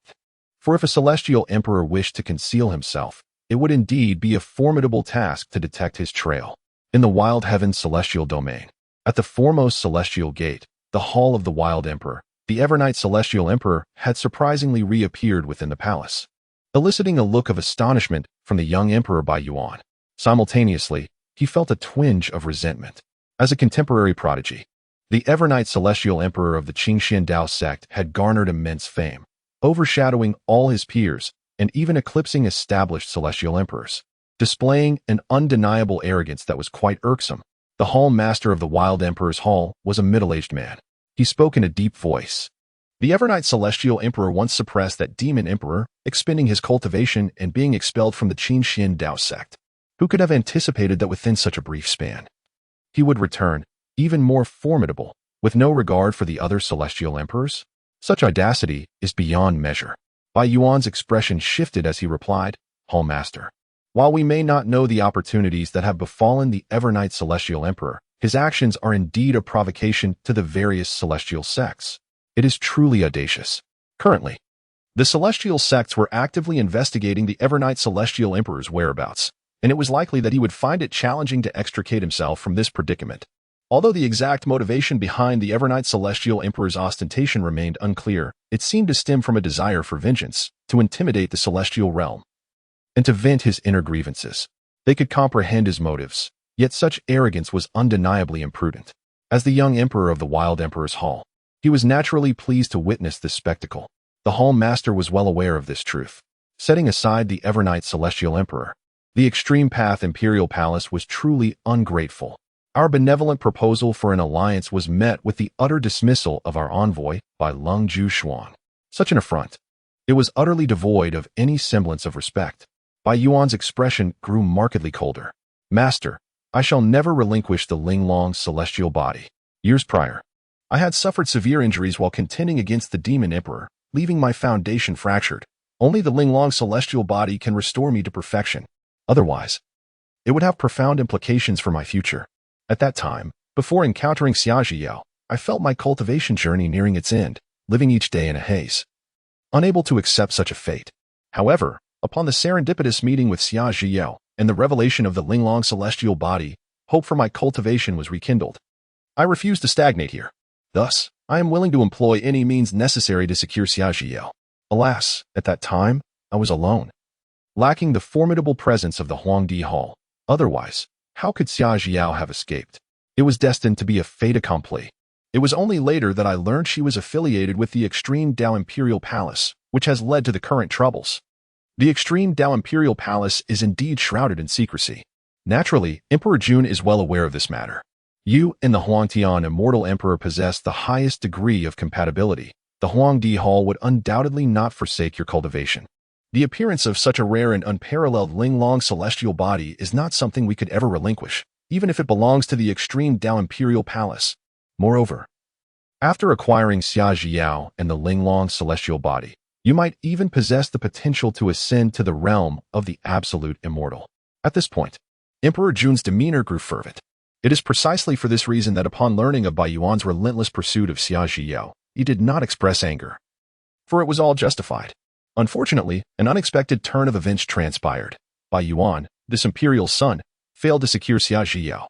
For if a celestial emperor wished to conceal himself, it would indeed be a formidable task to detect his trail. In the Wild Heaven's celestial domain, at the foremost celestial gate, the Hall of the Wild Emperor, the Evernight Celestial Emperor had surprisingly reappeared within the palace, eliciting a look of astonishment from the young emperor by Yuan. Simultaneously, he felt a twinge of resentment. As a contemporary prodigy, the Evernight Celestial Emperor of the Qinglian sect had garnered immense fame, overshadowing all his peers and even eclipsing established celestial emperors, displaying an undeniable arrogance that was quite irksome. The hall master of the Wild Emperor's hall was a middle-aged man. He spoke in a deep voice. The Evernight Celestial Emperor once suppressed that demon emperor, expending his cultivation and being expelled from the Qinglian sect. Who could have anticipated that within such a brief span, he would return, even more formidable, with no regard for the other celestial emperors? Such audacity is beyond measure. Bai Yuan's expression shifted as he replied, Hall Master. While we may not know the opportunities that have befallen the Evernight Celestial Emperor, his actions are indeed a provocation to the various celestial sects. It is truly audacious. Currently, the celestial sects were actively investigating the Evernight Celestial Emperor's whereabouts, and it was likely that he would find it challenging to extricate himself from this predicament. Although the exact motivation behind the Evernight Celestial Emperor's ostentation remained unclear, it seemed to stem from a desire for vengeance, to intimidate the celestial realm, and to vent his inner grievances. They could comprehend his motives, yet such arrogance was undeniably imprudent. As the young emperor of the Wild Emperor's Hall, he was naturally pleased to witness this spectacle. The Hall Master was well aware of this truth. Setting aside the Evernight Celestial Emperor, the Extreme Path Imperial Palace was truly ungrateful. Our benevolent proposal for an alliance was met with the utter dismissal of our envoy by Lung Ju Xuan. Such an affront. It was utterly devoid of any semblance of respect. Bai Yuan's expression grew markedly colder. Master, I shall never relinquish the Linglong's celestial body. Years prior, I had suffered severe injuries while contending against the Demon Emperor, leaving my foundation fractured. Only the Linglong's celestial body can restore me to perfection. Otherwise, it would have profound implications for my future. At that time, before encountering Xiaozhiyao, I felt my cultivation journey nearing its end, living each day in a haze, unable to accept such a fate. However, upon the serendipitous meeting with Xiaozhiyao and the revelation of the Linglong celestial body, hope for my cultivation was rekindled. I refuse to stagnate here. Thus, I am willing to employ any means necessary to secure Xiaozhiyao. Alas, at that time, I was alone, lacking the formidable presence of the Huangdi Hall. Otherwise, how could Xiaozhiyao have escaped? It was destined to be a fait accompli. It was only later that I learned she was affiliated with the Extreme Dao Imperial Palace, which has led to the current troubles. The Extreme Dao Imperial Palace is indeed shrouded in secrecy. Naturally, Emperor Jun is well aware of this matter. You and the Huangtian Immortal Emperor possess the highest degree of compatibility. The Huangdi Hall would undoubtedly not forsake your cultivation. The appearance of such a rare and unparalleled Linglong celestial body is not something we could ever relinquish, even if it belongs to the Extreme Dao Imperial Palace. Moreover, after acquiring Xiaozhiyao and the Linglong celestial body, you might even possess the potential to ascend to the realm of the Absolute Immortal. At this point, Emperor Jun's demeanor grew fervent. It is precisely for this reason that upon learning of Bai Yuan's relentless pursuit of Xiaozhiyao, he did not express anger, for it was all justified. Unfortunately, an unexpected turn of events transpired. Bai Yuan, this imperial son, failed to secure Xiaozhiyao,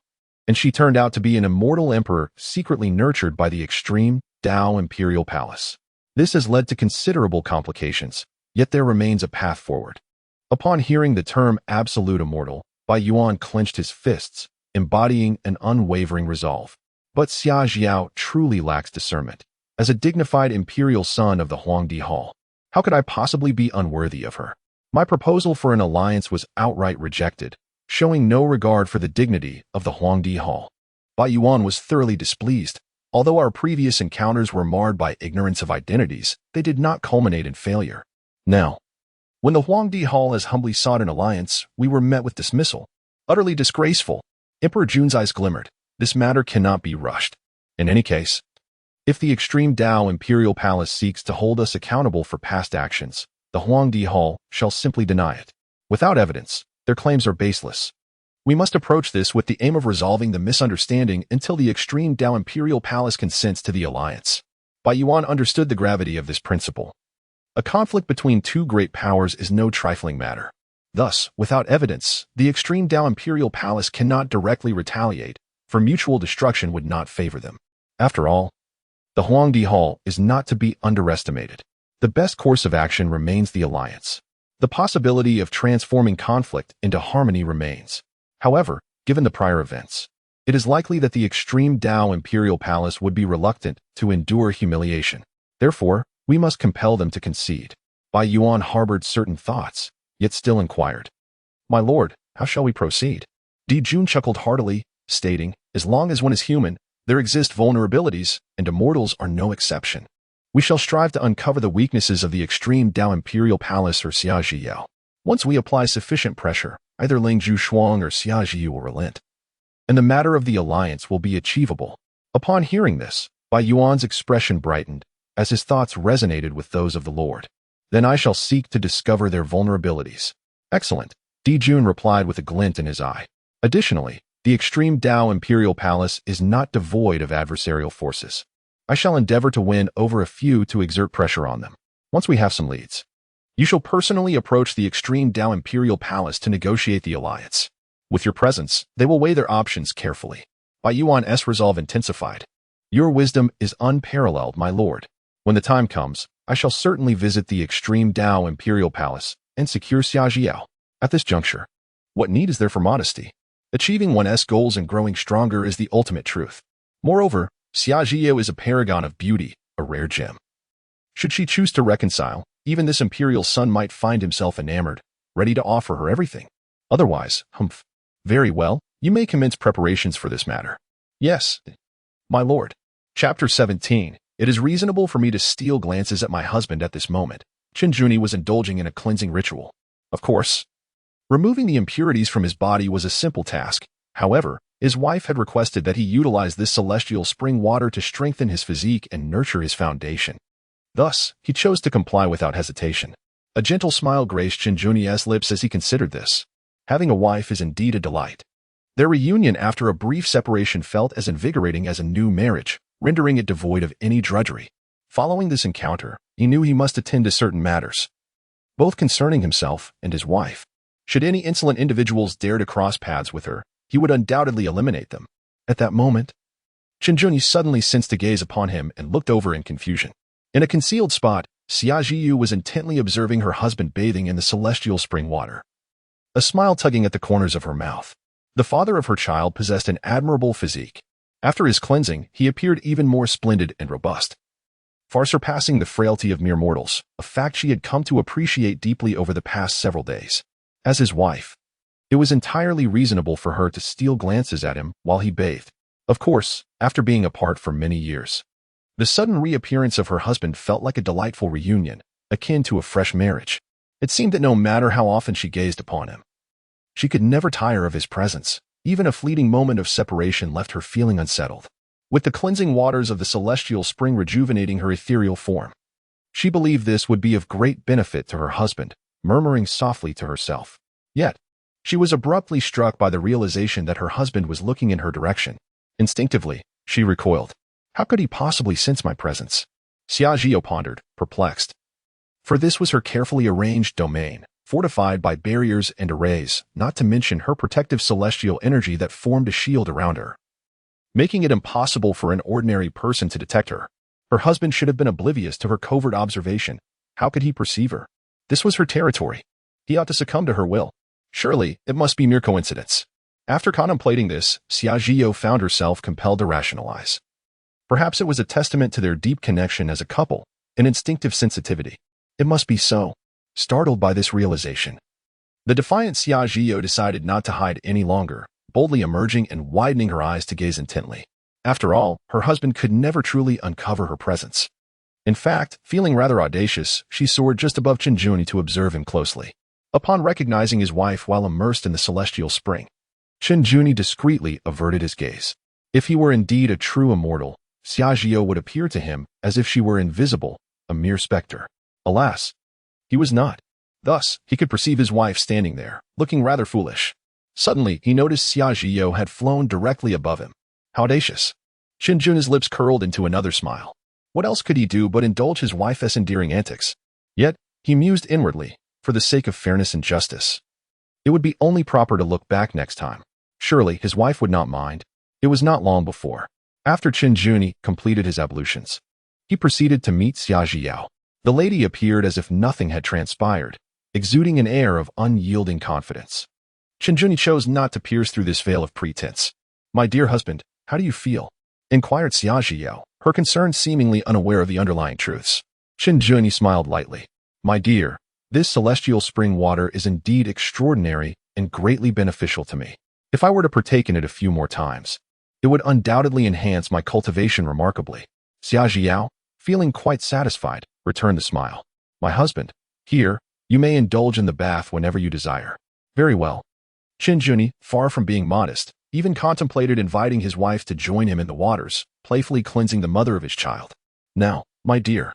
and she turned out to be an immortal emperor secretly nurtured by the Extreme Dao Imperial Palace. This has led to considerable complications, yet there remains a path forward. Upon hearing the term Absolute Immortal, Bai Yuan clenched his fists, embodying an unwavering resolve. But Xiaozhiyao truly lacks discernment. As a dignified imperial son of the Huangdi Hall, how could I possibly be unworthy of her? My proposal for an alliance was outright rejected, showing no regard for the dignity of the Huangdi Hall. Bai Yuan was thoroughly displeased. Although our previous encounters were marred by ignorance of identities, they did not culminate in failure. Now, when the Huangdi Hall has humbly sought an alliance, we were met with dismissal. Utterly disgraceful. Emperor Jun's eyes glimmered. This matter cannot be rushed. In any case, if the Extreme Dao Imperial Palace seeks to hold us accountable for past actions, the Huangdi Hall shall simply deny it. Without evidence, their claims are baseless. We must approach this with the aim of resolving the misunderstanding until the Extreme Dao Imperial Palace consents to the alliance. Bai Yuan understood the gravity of this principle. A conflict between two great powers is no trifling matter. Thus, without evidence, the Extreme Dao Imperial Palace cannot directly retaliate, for mutual destruction would not favor them. After all, the Huangdi Hall is not to be underestimated. The best course of action remains the alliance. The possibility of transforming conflict into harmony remains. However, given the prior events, it is likely that the Extreme Dao Imperial Palace would be reluctant to endure humiliation. Therefore, we must compel them to concede. Bai Yuan harbored certain thoughts, yet still inquired, "My lord, how shall we proceed?" Di Jun chuckled heartily, stating, "As long as one is human, there exist vulnerabilities, and immortals are no exception. We shall strive to uncover the weaknesses of the Extreme Dao Imperial Palace or Xiaozhiyao. Once we apply sufficient pressure, either Ling Zhuang or Xiaozhiyu will relent, and the matter of the alliance will be achievable." Upon hearing this, Bai Yuan's expression brightened, as his thoughts resonated with those of the Lord. Then I shall seek to discover their vulnerabilities. Excellent, Jun replied with a glint in his eye. Additionally, the extreme Dao Imperial Palace is not devoid of adversarial forces. I shall endeavor to win over a few to exert pressure on them. Once we have some leads, you shall personally approach the extreme Dao Imperial Palace to negotiate the alliance. With your presence, they will weigh their options carefully. By Yuan's resolve intensified. Your wisdom is unparalleled, my lord. When the time comes, I shall certainly visit the extreme Dao Imperial Palace and secure Xiaojiao. At this juncture, what need is there for modesty? Achieving one's goals and growing stronger is the ultimate truth. Moreover, Xiaojiao is a paragon of beauty, a rare gem. Should she choose to reconcile, even this imperial son might find himself enamored, ready to offer her everything. Otherwise, humph. Very well, you may commence preparations for this matter. Yes, my lord. Chapter 17. It is reasonable for me to steal glances at my husband at this moment. Qinglian was indulging in a cleansing ritual. Of course, removing the impurities from his body was a simple task. However, his wife had requested that he utilize this celestial spring water to strengthen his physique and nurture his foundation. Thus, he chose to comply without hesitation. A gentle smile graced Qinglian's lips as he considered this. Having a wife is indeed a delight. Their reunion after a brief separation felt as invigorating as a new marriage, rendering it devoid of any drudgery. Following this encounter, he knew he must attend to certain matters, both concerning himself and his wife. Should any insolent individuals dare to cross paths with her, he would undoubtedly eliminate them. At that moment, Qinglian suddenly sensed a gaze upon him and looked over in confusion. In a concealed spot, Xiaojiao was intently observing her husband bathing in the celestial spring water, a smile tugging at the corners of her mouth. The father of her child possessed an admirable physique. After his cleansing, he appeared even more splendid and robust, far surpassing the frailty of mere mortals, a fact she had come to appreciate deeply over the past several days. As his wife, it was entirely reasonable for her to steal glances at him while he bathed. Of course, after being apart for many years, the sudden reappearance of her husband felt like a delightful reunion, akin to a fresh marriage. It seemed that no matter how often she gazed upon him, she could never tire of his presence. Even a fleeting moment of separation left her feeling unsettled. With the cleansing waters of the celestial spring rejuvenating her ethereal form, she believed this would be of great benefit to her husband, murmuring softly to herself. Yet, she was abruptly struck by the realization that her husband was looking in her direction. Instinctively, she recoiled. How could he possibly sense my presence? Xiaojiao pondered, perplexed. For this was her carefully arranged domain, fortified by barriers and arrays, not to mention her protective celestial energy that formed a shield around her, making it impossible for an ordinary person to detect her. Her husband should have been oblivious to her covert observation. How could he perceive her? This was her territory. He ought to succumb to her will. Surely, it must be mere coincidence. After contemplating this, Xiaojiao found herself compelled to rationalize. Perhaps it was a testament to their deep connection as a couple, an instinctive sensitivity. It must be so. Startled by this realization, the defiant Xiaojiao decided not to hide any longer, boldly emerging and widening her eyes to gaze intently. After all, her husband could never truly uncover her presence. In fact, feeling rather audacious, she soared just above Qinglian to observe him closely. Upon recognizing his wife while immersed in the celestial spring, Qinglian discreetly averted his gaze. If he were indeed a true immortal, Xiaojiao would appear to him as if she were invisible, a mere specter. Alas, he was not. Thus, he could perceive his wife standing there, looking rather foolish. Suddenly, he noticed Xiaojiao had flown directly above him. How audacious. Qinglian's lips curled into another smile. What else could he do but indulge his wife's endearing antics? Yet, he mused inwardly, for the sake of fairness and justice, it would be only proper to look back next time. Surely, his wife would not mind. It was not long before, after Qinglian completed his ablutions, he proceeded to meet Xiaojiao. The lady appeared as if nothing had transpired, exuding an air of unyielding confidence. Qinglian chose not to pierce through this veil of pretense. My dear husband, how do you feel? Inquired Xiaojiao, her concern seemingly unaware of the underlying truths. Qinglian smiled lightly. My dear, this celestial spring water is indeed extraordinary and greatly beneficial to me. If I were to partake in it a few more times, it would undoubtedly enhance my cultivation remarkably. Xiaojiao, feeling quite satisfied, returned the smile. My husband, here, you may indulge in the bath whenever you desire. Very well. Qinglian, far from being modest, even contemplated inviting his wife to join him in the waters, playfully cleansing the mother of his child. Now, my dear,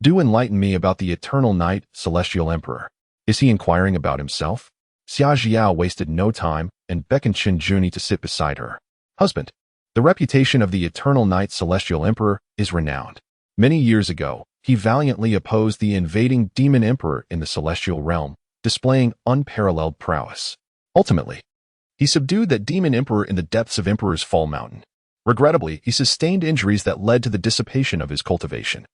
Do enlighten me about the eternal night, celestial emperor. Is he inquiring about himself? Xia Jiao wasted no time and beckoned Qinglian to sit beside her. Husband, the reputation of the eternal night celestial emperor is renowned. Many years ago, he valiantly opposed the invading demon emperor in the celestial realm, displaying unparalleled prowess. Ultimately, he subdued that demon emperor in the depths of Emperor's Fall Mountain. Regrettably, he sustained injuries that led to the dissipation of his cultivation,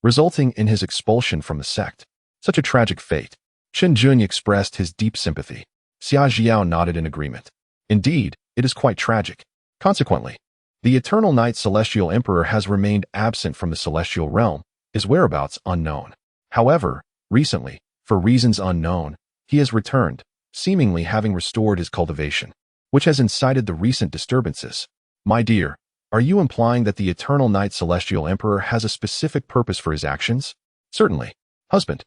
resulting in his expulsion from the sect. Such a tragic fate. Qinglian expressed his deep sympathy. Xia Jiao nodded in agreement. Indeed, it is quite tragic. Consequently, the eternal night celestial emperor has remained absent from the celestial realm, his whereabouts unknown. However, recently, for reasons unknown, he has returned, seemingly having restored his cultivation, which has incited the recent disturbances. My dear, are you implying that the eternal night celestial emperor has a specific purpose for his actions? Certainly. Husband,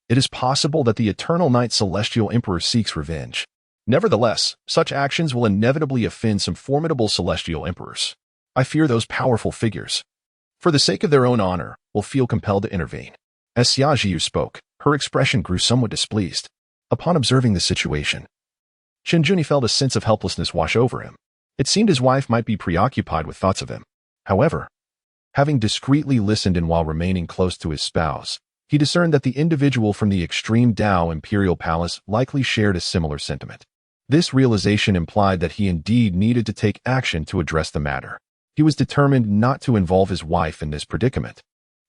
it is possible that the eternal night celestial emperor seeks revenge. Nevertheless, such actions will inevitably offend some formidable celestial emperors. I fear those powerful figures, for the sake of their own honor, will feel compelled to intervene. As Xia Jiu spoke, her expression grew somewhat displeased. Upon observing the situation, Qinglian felt a sense of helplessness wash over him. It seemed his wife might be preoccupied with thoughts of him. However, having discreetly listened and while remaining close to his spouse, he discerned that the individual from the extreme Dao imperial palace likely shared a similar sentiment. This realization implied that he indeed needed to take action to address the matter. He was determined not to involve his wife in this predicament.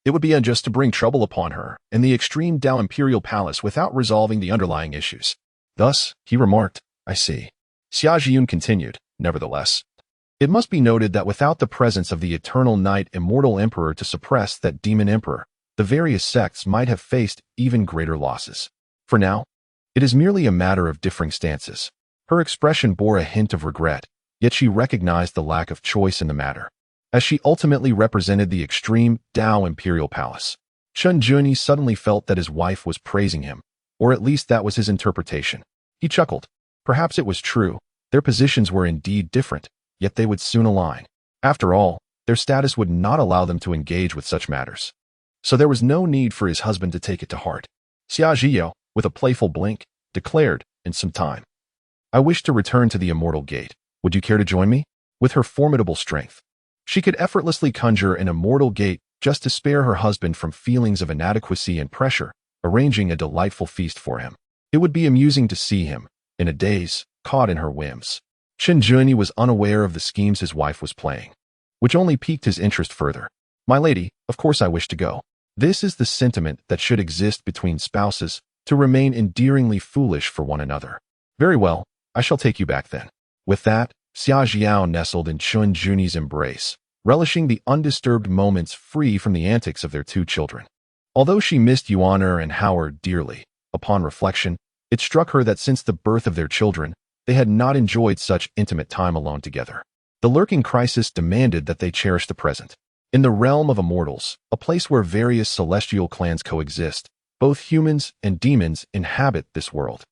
It would be unjust to bring trouble upon her in the extreme Dao imperial palace without resolving the underlying issues. Thus, he remarked, I see. Xia Jiun continued, nevertheless, it must be noted that without the presence of the eternal night immortal emperor to suppress that demon emperor, the various sects might have faced even greater losses. For now, it is merely a matter of differing stances. Her expression bore a hint of regret, yet she recognized the lack of choice in the matter, as she ultimately represented the extreme Dao imperial palace. Qinglian suddenly felt that his wife was praising him, or at least that was his interpretation. He chuckled. Perhaps it was true. Their positions were indeed different, yet they would soon align. After all, their status would not allow them to engage with such matters. So there was no need for his husband to take it to heart. Xia Jiao, with a playful blink, declared, in some time, I wish to return to the immortal gate. Would you care to join me? With her formidable strength, she could effortlessly conjure an immortal gate just to spare her husband from feelings of inadequacy and pressure, arranging a delightful feast for him. It would be amusing to see him, in a daze, caught in her whims. Qinglian was unaware of the schemes his wife was playing, which only piqued his interest further. My lady, of course I wish to go. This is the sentiment that should exist between spouses, to remain endearingly foolish for one another. Very well, I shall take you back then. With that, Xia Jiao nestled in Qinglian's embrace, relishing the undisturbed moments free from the antics of their two children. Although she missed Yuan'er and Howard dearly, upon reflection, it struck her that since the birth of their children, they had not enjoyed such intimate time alone together. The lurking crisis demanded that they cherish the present. In the realm of immortals, a place where various celestial clans coexist, both humans and demons inhabit this world.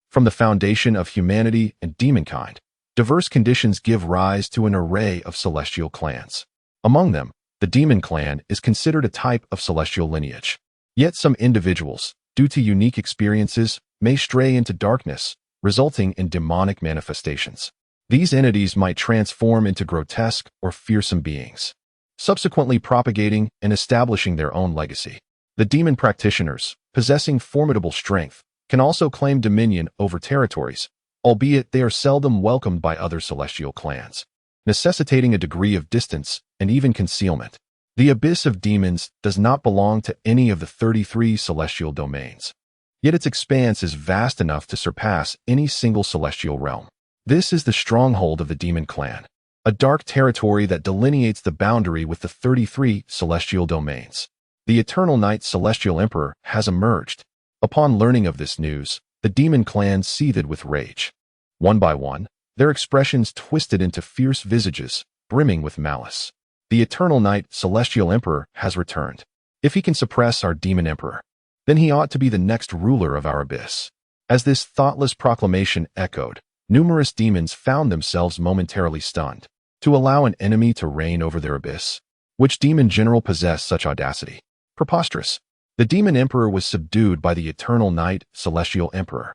From the foundation of humanity and demonkind, diverse conditions give rise to an array of celestial clans. Among them, the demon clan is considered a type of celestial lineage. Yet some individuals, due to unique experiences, may stray into darkness, resulting in demonic manifestations. These entities might transform into grotesque or fearsome beings, subsequently propagating and establishing their own legacy. The demon practitioners, possessing formidable strength, can also claim dominion over territories, albeit they are seldom welcomed by other celestial clans, necessitating a degree of distance and even concealment. The abyss of demons does not belong to any of the 33 celestial domains, yet its expanse is vast enough to surpass any single celestial realm. This is the stronghold of the demon clan, a dark territory that delineates the boundary with the 33 celestial domains. The eternal night celestial emperor has emerged. Upon learning of this news, the demon clan seethed with rage. One by one, their expressions twisted into fierce visages, brimming with malice. The eternal night celestial emperor has returned. If he can suppress our demon emperor, then he ought to be the next ruler of our abyss. As this thoughtless proclamation echoed, numerous demons found themselves momentarily stunned. To allow an enemy to reign over their abyss? Which demon general possessed such audacity? Preposterous. The demon emperor was subdued by the eternal night celestial emperor,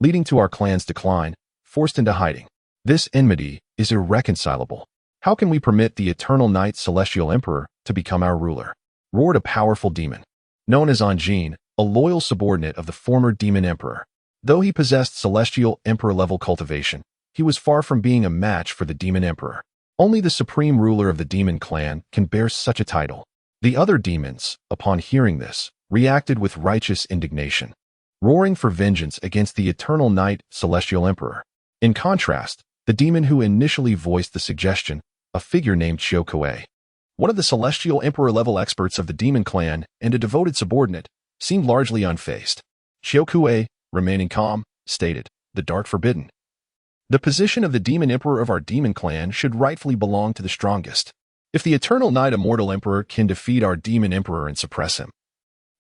leading to our clan's decline, forced into hiding. This enmity is irreconcilable. How can we permit the eternal night celestial emperor to become our ruler? Roared a powerful demon, known as Anjin, a loyal subordinate of the former demon emperor. Though he possessed celestial emperor-level cultivation, he was far from being a match for the demon emperor. Only the supreme ruler of the demon clan can bear such a title. The other demons, upon hearing this, reacted with righteous indignation, roaring for vengeance against the eternal night celestial emperor. In contrast, the demon who initially voiced the suggestion, a figure named Qiu, one of the celestial emperor-level experts of the demon clan and a devoted subordinate, seemed largely unfazed. Qiu, remaining calm, stated, "The dark forbidden. The position of the demon emperor of our demon clan should rightfully belong to the strongest. If the eternal night immortal emperor can defeat our demon emperor and suppress him,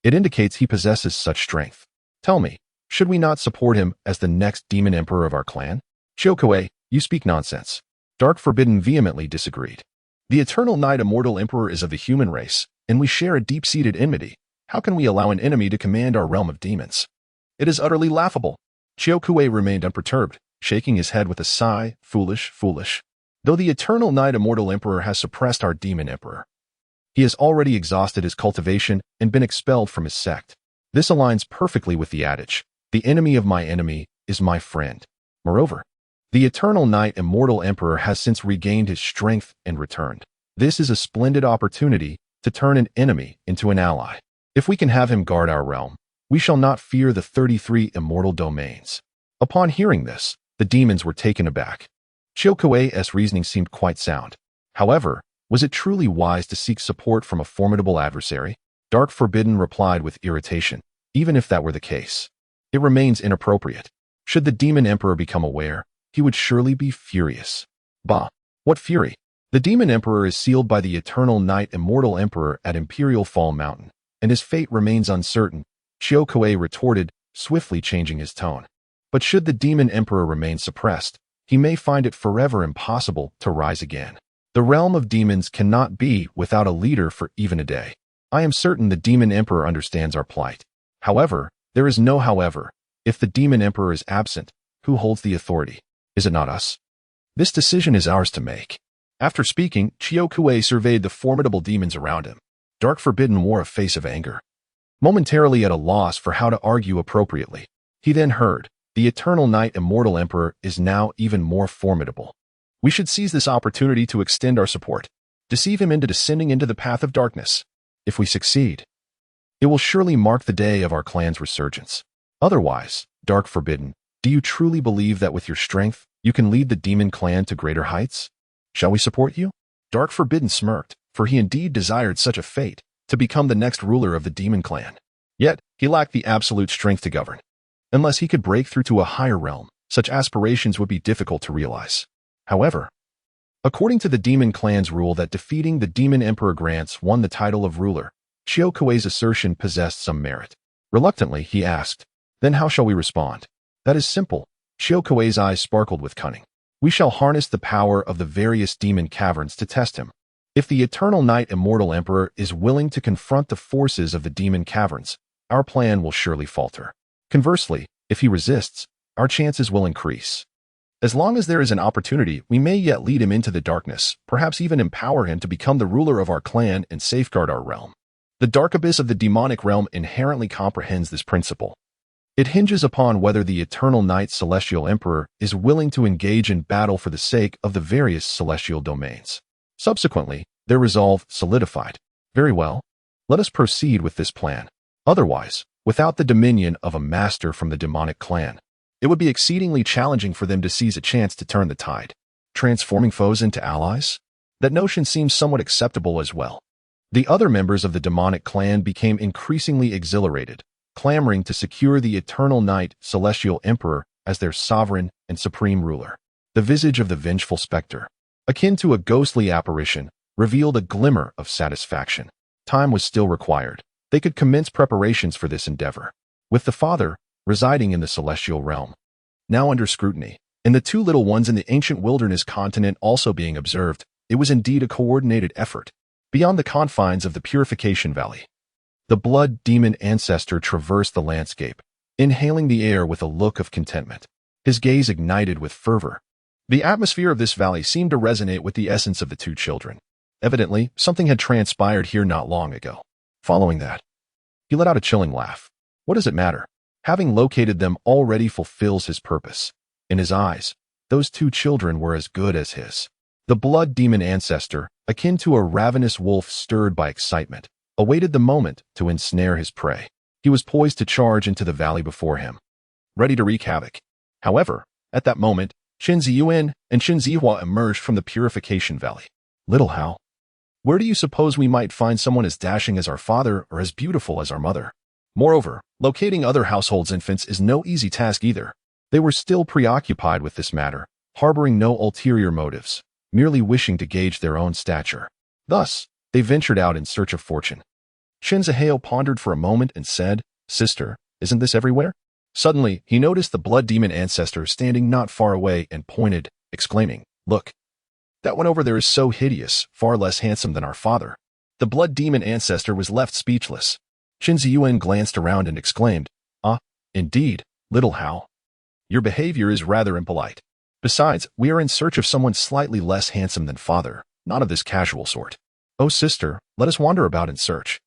it indicates he possesses such strength. Tell me, should we not support him as the next demon emperor of our clan?" "Qiu, you speak nonsense." Dark Forbidden vehemently disagreed. "The eternal night immortal emperor is of the human race, and we share a deep-seated enmity. How can we allow an enemy to command our realm of demons? It is utterly laughable." Qiu remained unperturbed, shaking his head with a sigh. "Foolish, foolish. Though the eternal night immortal emperor has suppressed our demon emperor, he has already exhausted his cultivation and been expelled from his sect. This aligns perfectly with the adage, 'The enemy of my enemy is my friend.' Moreover, the eternal night immortal emperor has since regained his strength and returned. This is a splendid opportunity to turn an enemy into an ally. If we can have him guard our realm, we shall not fear the 33 immortal domains." Upon hearing this, the demons were taken aback. Qiu's reasoning seemed quite sound. However, was it truly wise to seek support from a formidable adversary? Dark Forbidden replied with irritation. "Even if that were the case, it remains inappropriate. Should the demon emperor become aware, he would surely be furious." "Bah! What fury? The demon emperor is sealed by the eternal night immortal emperor at Imperial Fall Mountain, and his fate remains uncertain," Qiu retorted, swiftly changing his tone. "But should the demon emperor remain suppressed, he may find it forever impossible to rise again. The realm of demons cannot be without a leader for even a day. I am certain the demon emperor understands our plight. However, there is no however. If the demon emperor is absent, who holds the authority? Is it not us? This decision is ours to make." After speaking, Qiu surveyed the formidable demons around him. Dark Forbidden wore a face of anger, momentarily at a loss for how to argue appropriately. He then heard, "The eternal night immortal emperor is now even more formidable. We should seize this opportunity to extend our support, deceive him into descending into the path of darkness. If we succeed, it will surely mark the day of our clan's resurgence. Otherwise, Dark Forbidden, do you truly believe that with your strength, you can lead the demon clan to greater heights? Shall we support you?" Dark Forbidden smirked, for he indeed desired such a fate, to become the next ruler of the demon clan. Yet, he lacked the absolute strength to govern. Unless he could break through to a higher realm, such aspirations would be difficult to realize. However, according to the demon clan's rule that defeating the demon emperor grants one the title of ruler, Qiu's assertion possessed some merit. Reluctantly, he asked, "Then how shall we respond?" "That is simple." Qiu's eyes sparkled with cunning. "We shall harness the power of the various demon caverns to test him. If the eternal night immortal emperor is willing to confront the forces of the demon caverns, our plan will surely falter. Conversely, if he resists, our chances will increase. As long as there is an opportunity, we may yet lead him into the darkness, perhaps even empower him to become the ruler of our clan and safeguard our realm." The dark abyss of the demonic realm inherently comprehends this principle. It hinges upon whether the eternal night celestial emperor is willing to engage in battle for the sake of the various celestial domains. Subsequently, their resolve solidified. Very well. Let us proceed with this plan. Otherwise, without the dominion of a master from the demonic clan, it would be exceedingly challenging for them to seize a chance to turn the tide, transforming foes into allies. That notion seems somewhat acceptable as well. The other members of the demonic clan became increasingly exhilarated, clamoring to secure the eternal night celestial emperor as their sovereign and supreme ruler. The visage of the vengeful specter, akin to a ghostly apparition, revealed a glimmer of satisfaction. Time was still required. They could commence preparations for this endeavor. With the father, residing in the celestial realm, now under scrutiny, and the two little ones in the ancient wilderness continent also being observed, it was indeed a coordinated effort, beyond the confines of the Purification Valley. The blood demon ancestor traversed the landscape, inhaling the air with a look of contentment. His gaze ignited with fervor. The atmosphere of this valley seemed to resonate with the essence of the two children. Evidently, something had transpired here not long ago. Following that, he let out a chilling laugh. What does it matter? Having located them already fulfills his purpose. In his eyes, those two children were as good as his. The blood demon ancestor, akin to a ravenous wolf stirred by excitement, awaited the moment to ensnare his prey. He was poised to charge into the valley before him, ready to wreak havoc. However, at that moment, Qin Ziyuan and Qin Zihua emerged from the Purification Valley. Little Hao, where do you suppose we might find someone as dashing as our father or as beautiful as our mother? Moreover, locating other households' infants is no easy task either. They were still preoccupied with this matter, harboring no ulterior motives, merely wishing to gauge their own stature. Thus, they ventured out in search of fortune. Qin Zihao pondered for a moment and said, "Sister, isn't this everywhere?" Suddenly, he noticed the blood demon ancestor standing not far away and pointed, exclaiming, "Look! That one over there is so hideous, far less handsome than our father." The blood demon ancestor was left speechless. Qin Ziyuan glanced around and exclaimed, "Ah, indeed, little Hao. Your behavior is rather impolite. Besides, we are in search of someone slightly less handsome than father, not of this casual sort. Oh, sister, let us wander about in search."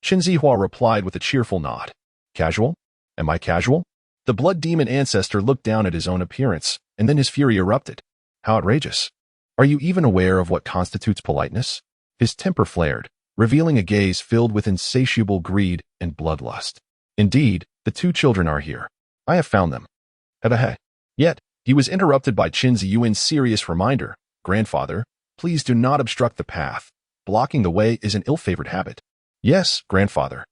Qin Zihua replied with a cheerful nod. "Casual? Am I casual?" The blood demon ancestor looked down at his own appearance, and then his fury erupted. "How outrageous! Are you even aware of what constitutes politeness?" His temper flared, revealing a gaze filled with insatiable greed and bloodlust. "Indeed, the two children are here. I have found them." Hehehe. Yet, he was interrupted by Qin Ziyuan's serious reminder, "Grandfather, please do not obstruct the path. Blocking the way is an ill-favored habit." "Yes, grandfather.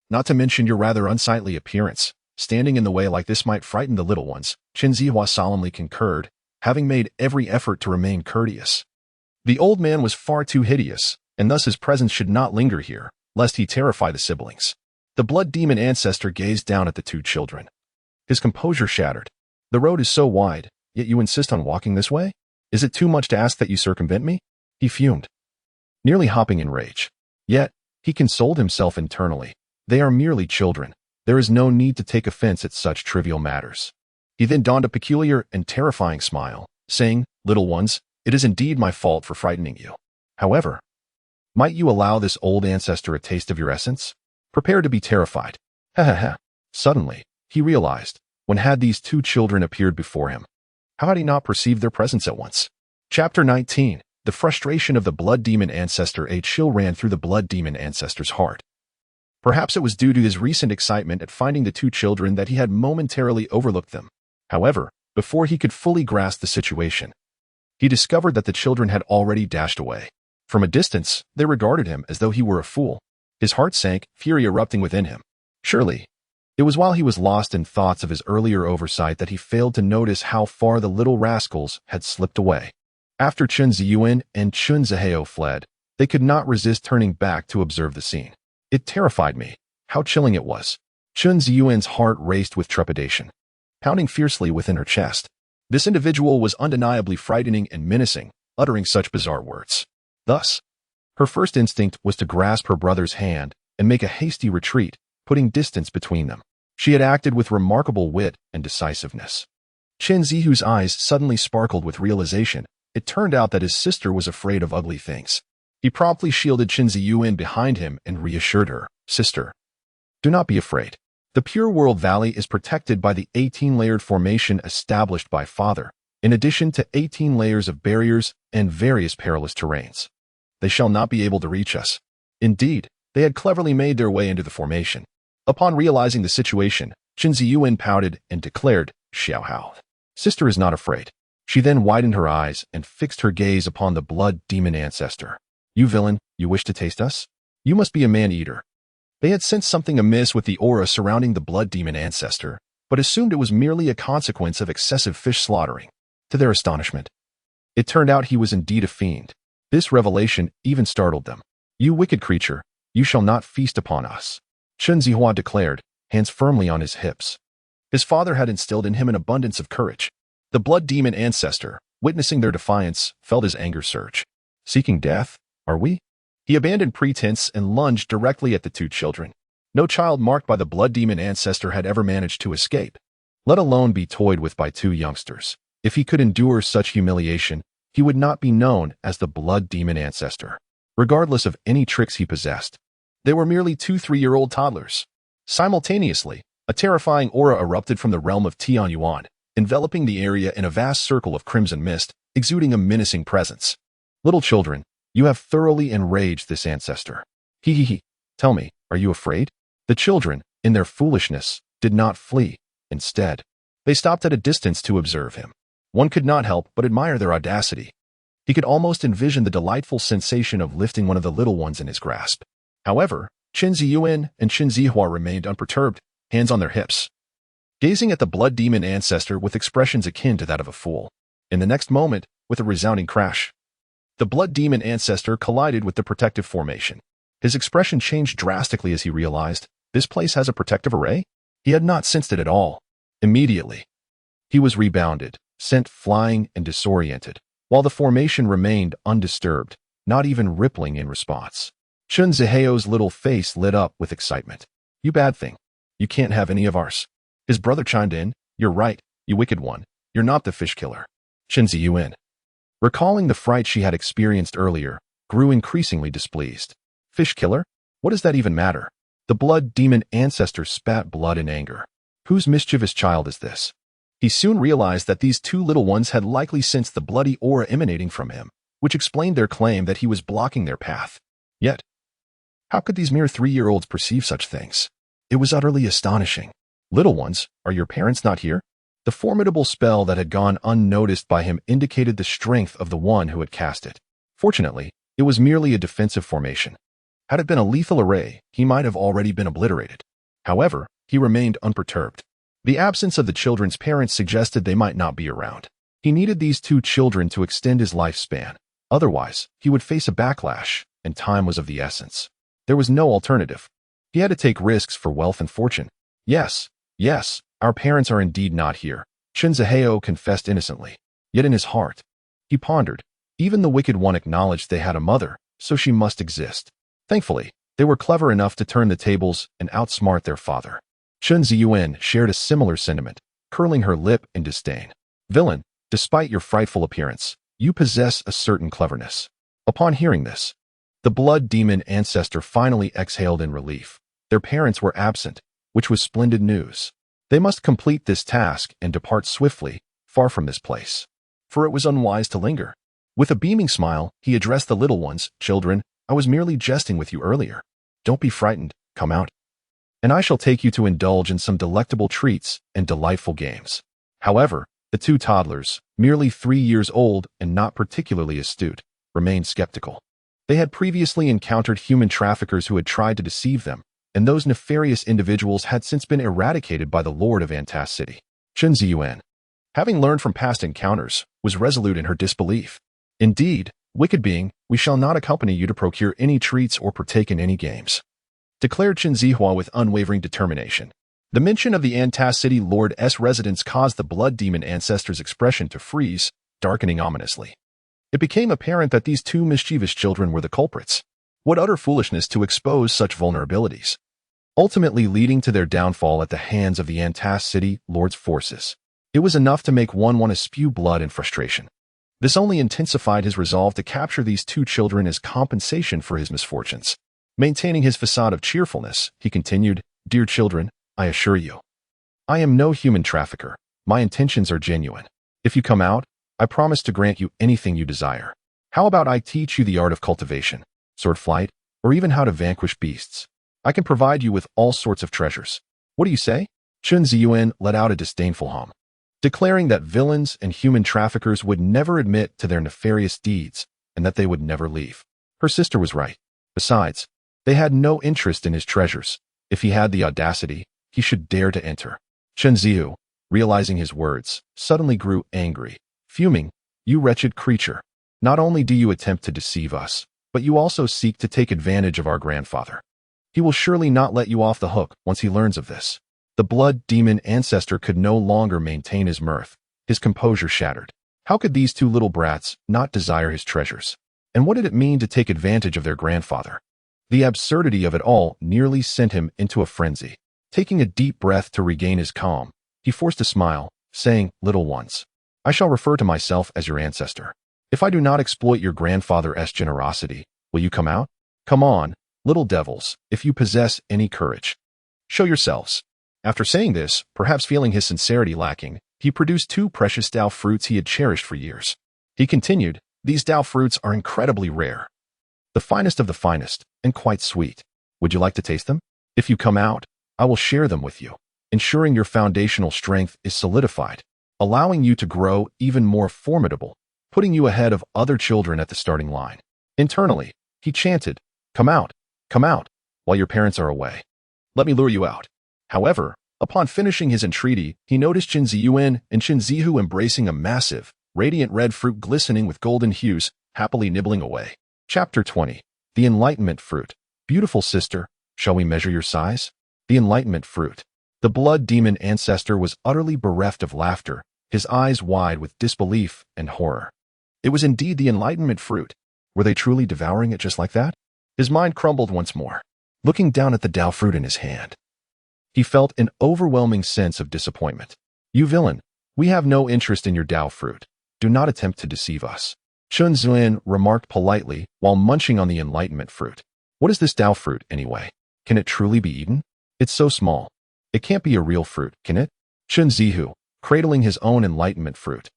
Not to mention your rather unsightly appearance. Standing in the way like this might frighten the little ones," Qin Zihua solemnly concurred, having made every effort to remain courteous. The old man was far too hideous, and thus his presence should not linger here, lest he terrify the siblings. The blood demon ancestor gazed down at the two children. His composure shattered. "The road is so wide, yet you insist on walking this way? Is it too much to ask that you circumvent me?" He fumed, nearly hopping in rage. Yet, he consoled himself internally. They are merely children. There is no need to take offense at such trivial matters. He then donned a peculiar and terrifying smile, saying, "Little ones, it is indeed my fault for frightening you. However, might you allow this old ancestor a taste of your essence? Prepare to be terrified." Ha. Suddenly, he realized, when had these two children appeared before him? How had he not perceived their presence at once? Chapter 19. The frustration of the blood demon ancestor. A chill ran through the blood demon ancestor's heart. Perhaps it was due to his recent excitement at finding the two children that he had momentarily overlooked them. However, before he could fully grasp the situation, he discovered that the children had already dashed away. From a distance, they regarded him as though he were a fool. His heart sank, fury erupting within him. Surely, it was while he was lost in thoughts of his earlier oversight that he failed to notice how far the little rascals had slipped away. After Qin Ziyuan and Qin Zihao fled, they could not resist turning back to observe the scene. It terrified me. How chilling it was. Qin Ziyuan's heart raced with trepidation, pounding fiercely within her chest. This individual was undeniably frightening and menacing, uttering such bizarre words. Thus, her first instinct was to grasp her brother's hand and make a hasty retreat, putting distance between them. She had acted with remarkable wit and decisiveness. Qin Zihu's eyes suddenly sparkled with realization. It turned out that his sister was afraid of ugly things. He promptly shielded Qin Ziyuan behind him and reassured her, "Sister, do not be afraid. The Pure World Valley is protected by the 18-layered formation established by Father, in addition to 18 layers of barriers and various perilous terrains. They shall not be able to reach us." Indeed, they had cleverly made their way into the formation. Upon realizing the situation, Qin Ziyuan pouted and declared, "Xiao Hao, sister is not afraid." She then widened her eyes and fixed her gaze upon the blood demon ancestor. "You villain, you wish to taste us? You must be a man-eater." They had sensed something amiss with the aura surrounding the blood demon ancestor, but assumed it was merely a consequence of excessive fish slaughtering. To their astonishment, it turned out he was indeed a fiend. This revelation even startled them. "You wicked creature, you shall not feast upon us," Qin Zihua declared, hands firmly on his hips. His father had instilled in him an abundance of courage. The blood demon ancestor, witnessing their defiance, felt his anger surge. "Seeking death, are we?" He abandoned pretense and lunged directly at the two children. No child marked by the blood demon ancestor had ever managed to escape, let alone be toyed with by two youngsters. If he could endure such humiliation, he would not be known as the blood demon ancestor, regardless of any tricks he possessed. They were merely two 3-year-old toddlers. Simultaneously, a terrifying aura erupted from the realm of Tianyuan, enveloping the area in a vast circle of crimson mist, exuding a menacing presence. Little children, you have thoroughly enraged this ancestor. He. Tell me, are you afraid? The children, in their foolishness, did not flee. Instead, they stopped at a distance to observe him. One could not help but admire their audacity. He could almost envision the delightful sensation of lifting one of the little ones in his grasp. However, Qin Ziyuan and Qin Zihua remained unperturbed, hands on their hips, gazing at the blood demon ancestor with expressions akin to that of a fool. In the next moment, with a resounding crash, the blood demon ancestor collided with the protective formation. His expression changed drastically as he realized, this place has a protective array? He had not sensed it at all. Immediately, he was rebounded, sent flying and disoriented, while the formation remained undisturbed, not even rippling in response. Chun Ziheo's little face lit up with excitement. You bad thing. You can't have any of ours. His brother chimed in. You're right, you wicked one. You're not the fish killer. Qin Ziyuan, recalling the fright she had experienced earlier, grew increasingly displeased. Fish killer? What does that even matter? The blood demon ancestor spat blood in anger. Whose mischievous child is this? He soon realized that these two little ones had likely sensed the bloody aura emanating from him, which explained their claim that he was blocking their path. Yet, how could these mere 3-year-olds perceive such things? It was utterly astonishing. Little ones, are your parents not here? The formidable spell that had gone unnoticed by him indicated the strength of the one who had cast it. Fortunately, it was merely a defensive formation. Had it been a lethal array, he might have already been obliterated. However, he remained unperturbed. The absence of the children's parents suggested they might not be around. He needed these two children to extend his lifespan. Otherwise, he would face a backlash, and time was of the essence. There was no alternative. He had to take risks for wealth and fortune. Yes, our parents are indeed not here, Qin Ziheo confessed innocently. Yet in his heart, he pondered. Even the wicked one acknowledged they had a mother, so she must exist. Thankfully, they were clever enough to turn the tables and outsmart their father. Qin Ziyuan shared a similar sentiment, curling her lip in disdain. Villain, despite your frightful appearance, you possess a certain cleverness. Upon hearing this, the blood demon ancestor finally exhaled in relief. Their parents were absent, which was splendid news. They must complete this task and depart swiftly, far from this place. For it was unwise to linger. With a beaming smile, he addressed the little ones. Children, I was merely jesting with you earlier. Don't be frightened, come out, and I shall take you to indulge in some delectable treats and delightful games. However, the two toddlers, merely 3 years old and not particularly astute, remained skeptical. They had previously encountered human traffickers who had tried to deceive them, and those nefarious individuals had since been eradicated by the Lord of Antas City. Qin Ziyuan, having learned from past encounters, was resolute in her disbelief. Indeed, wicked being, we shall not accompany you to procure any treats or partake in any games, declared Qin Zihua with unwavering determination. The mention of the Antas City Lord's residence caused the blood demon ancestor's expression to freeze, darkening ominously. It became apparent that these two mischievous children were the culprits. What utter foolishness to expose such vulnerabilities, ultimately leading to their downfall at the hands of the Antas City Lord's forces. It was enough to make one want to spew blood in frustration. This only intensified his resolve to capture these two children as compensation for his misfortunes. Maintaining his facade of cheerfulness, he continued, Dear children, I assure you, I am no human trafficker. My intentions are genuine. If you come out, I promise to grant you anything you desire. How about I teach you the art of cultivation, sword flight, or even how to vanquish beasts? I can provide you with all sorts of treasures. What do you say? Qin Ziyuan let out a disdainful hum, declaring that villains and human traffickers would never admit to their nefarious deeds and that they would never leave. Her sister was right. Besides, they had no interest in his treasures. If he had the audacity, he should dare to enter. Qin Ziyu, realizing his words, suddenly grew angry, fuming. You wretched creature. Not only do you attempt to deceive us, but you also seek to take advantage of our grandfather. He will surely not let you off the hook once he learns of this. The blood demon ancestor could no longer maintain his mirth, his composure shattered. How could these two little brats not desire his treasures? And what did it mean to take advantage of their grandfather? The absurdity of it all nearly sent him into a frenzy. Taking a deep breath to regain his calm, he forced a smile, saying, "Little ones, I shall refer to myself as your ancestor. If I do not exploit your grandfather's generosity, will you come out? Come on, little devils, if you possess any courage. Show yourselves." After saying this, perhaps feeling his sincerity lacking, he produced 2 precious Dao fruits he had cherished for years. He continued, "These Dao fruits are incredibly rare, the finest of the finest, and quite sweet. Would you like to taste them? If you come out, I will share them with you, ensuring your foundational strength is solidified, allowing you to grow even more formidable, putting you ahead of other children at the starting line." Internally, he chanted, come out, while your parents are away. Let me lure you out." However, upon finishing his entreaty, he noticed Qin Ziyuan and Qin Zihu embracing a massive, radiant red fruit glistening with golden hues, happily nibbling away. Chapter 20. The Enlightenment Fruit. Beautiful sister, shall we measure your size? The Enlightenment Fruit. The blood demon ancestor was utterly bereft of laughter, his eyes wide with disbelief and horror. It was indeed the Enlightenment Fruit. Were they truly devouring it just like that? His mind crumbled once more. Looking down at the Dao fruit in his hand, he felt an overwhelming sense of disappointment. "You villain, we have no interest in your Dao fruit. Do not attempt to deceive us," Qin Ziuan remarked politely while munching on the Enlightenment Fruit. "What is this Dao fruit, anyway? Can it truly be eaten? It's so small. It can't be a real fruit, can it?" Qin Zihu, cradling his own Enlightenment Fruit,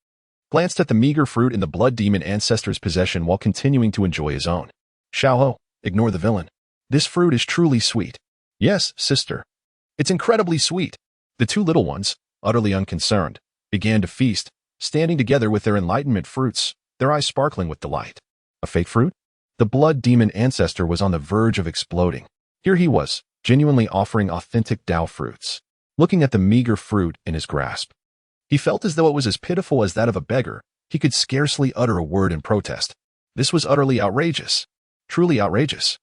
glanced at the meager fruit in the blood demon ancestor's possession while continuing to enjoy his own. "Xiaoho, ignore the villain. This fruit is truly sweet." "Yes, sister. It's incredibly sweet." The 2 little ones, utterly unconcerned, began to feast, standing together with their Enlightenment fruits, their eyes sparkling with delight. A fake fruit? The blood demon ancestor was on the verge of exploding. Here he was, genuinely offering authentic Dao fruits. Looking at the meager fruit in his grasp, he felt as though it was as pitiful as that of a beggar. He could scarcely utter a word in protest. This was utterly outrageous. Truly outrageous.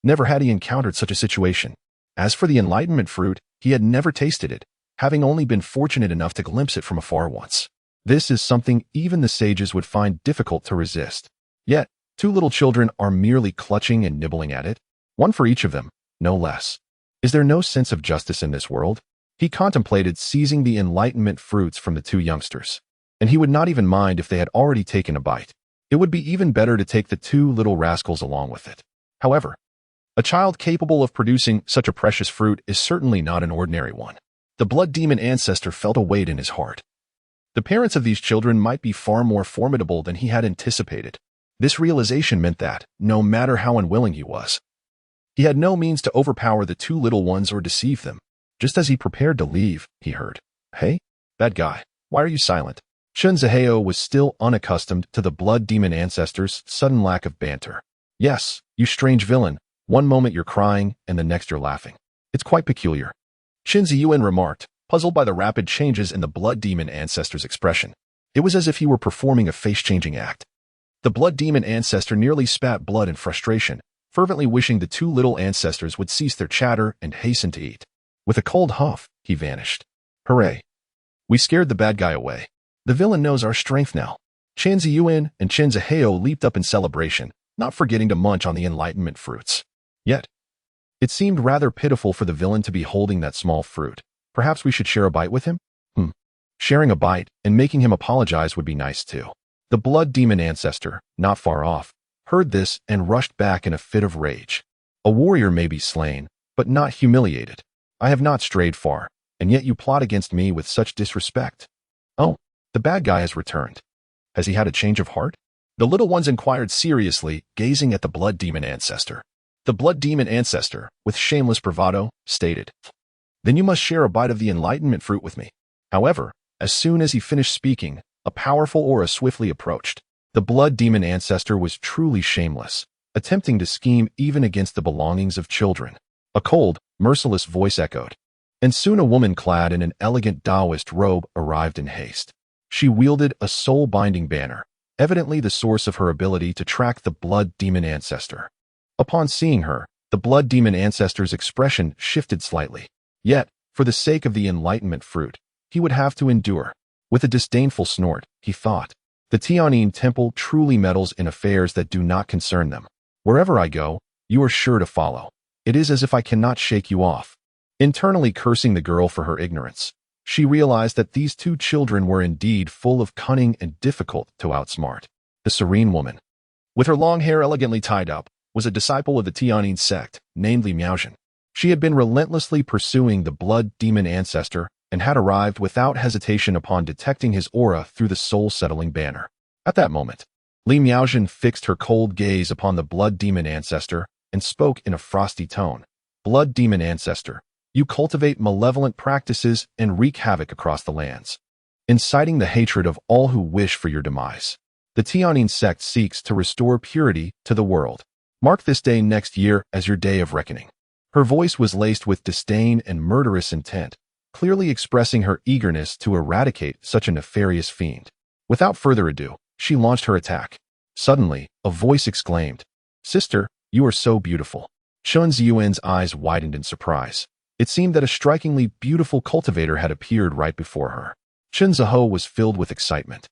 Never had he encountered such a situation. As for the Enlightenment Fruit, he had never tasted it, having only been fortunate enough to glimpse it from afar once. This is something even the sages would find difficult to resist. Yet, 2 little children are merely clutching and nibbling at it, one for each of them, no less. Is there no sense of justice in this world? He contemplated seizing the Enlightenment fruits from the 2 youngsters, and he would not even mind if they had already taken a bite. It would be even better to take the 2 little rascals along with it. However, a child capable of producing such a precious fruit is certainly not an ordinary one. The blood demon ancestor felt a weight in his heart. The parents of these children might be far more formidable than he had anticipated. This realization meant that, no matter how unwilling he was, he had no means to overpower the 2 little ones or deceive them. Just as he prepared to leave, he heard, "Hey, bad guy, why are you silent?" Qin Ziheo was still unaccustomed to the blood demon ancestor's sudden lack of banter. "Yes, you strange villain. One moment you're crying, and the next you're laughing. It's quite peculiar," Qin Ziyuan remarked, puzzled by the rapid changes in the blood demon ancestor's expression. It was as if he were performing a face-changing act. The blood demon ancestor nearly spat blood in frustration, fervently wishing the 2 little ancestors would cease their chatter and hasten to eat. With a cold huff, he vanished. "Hooray! We scared the bad guy away. The villain knows our strength now." Qin Ziyuan and Qin Ziheo leaped up in celebration, not forgetting to munch on the Enlightenment fruits. Yet, it seemed rather pitiful for the villain to be holding that small fruit. Perhaps we should share a bite with him? Sharing a bite and making him apologize would be nice too. The blood demon ancestor, not far off, heard this and rushed back in a fit of rage. "A warrior may be slain, but not humiliated. I have not strayed far, and yet you plot against me with such disrespect." "Oh, the bad guy has returned. Has he had a change of heart?" The little ones inquired seriously, gazing at the blood demon ancestor. The blood demon ancestor, with shameless bravado, stated, "Then you must share a bite of the Enlightenment fruit with me." However, as soon as he finished speaking, a powerful aura swiftly approached. The blood demon ancestor was truly shameless, attempting to scheme even against the belongings of children. A cold, merciless voice echoed, and soon a woman clad in an elegant Taoist robe arrived in haste. She wielded a soul-binding banner, evidently the source of her ability to track the blood demon ancestor. Upon seeing her, the blood demon ancestor's expression shifted slightly. Yet, for the sake of the Enlightenment fruit, he would have to endure. With a disdainful snort, he thought, "The Tianyin Temple truly meddles in affairs that do not concern them. Wherever I go, You are sure to follow. It is as if I cannot shake you off." Internally cursing the girl for her ignorance, she realized that these two children were indeed full of cunning and difficult to outsmart. The serene woman, with her long hair elegantly tied up, was a disciple of the Demonic Sect, named Li Miaozhen. She had been relentlessly pursuing the blood demon ancestor and had arrived without hesitation upon detecting his aura through the soul-settling banner. At that moment, Li Miaozhen fixed her cold gaze upon the blood demon ancestor and spoke in a frosty tone. "Blood demon ancestor, you cultivate malevolent practices and wreak havoc across the lands, inciting the hatred of all who wish for your demise. The Demonic Sect seeks to restore purity to the world. Mark this day next year as your day of reckoning." Her voice was laced with disdain and murderous intent, clearly expressing her eagerness to eradicate such a nefarious fiend. Without further ado, she launched her attack. Suddenly, a voice exclaimed, "Sister, you are so beautiful." Chun Ziyuan's eyes widened in surprise. It seemed that a strikingly beautiful cultivator had appeared right before her. Chun Ziho was filled with excitement.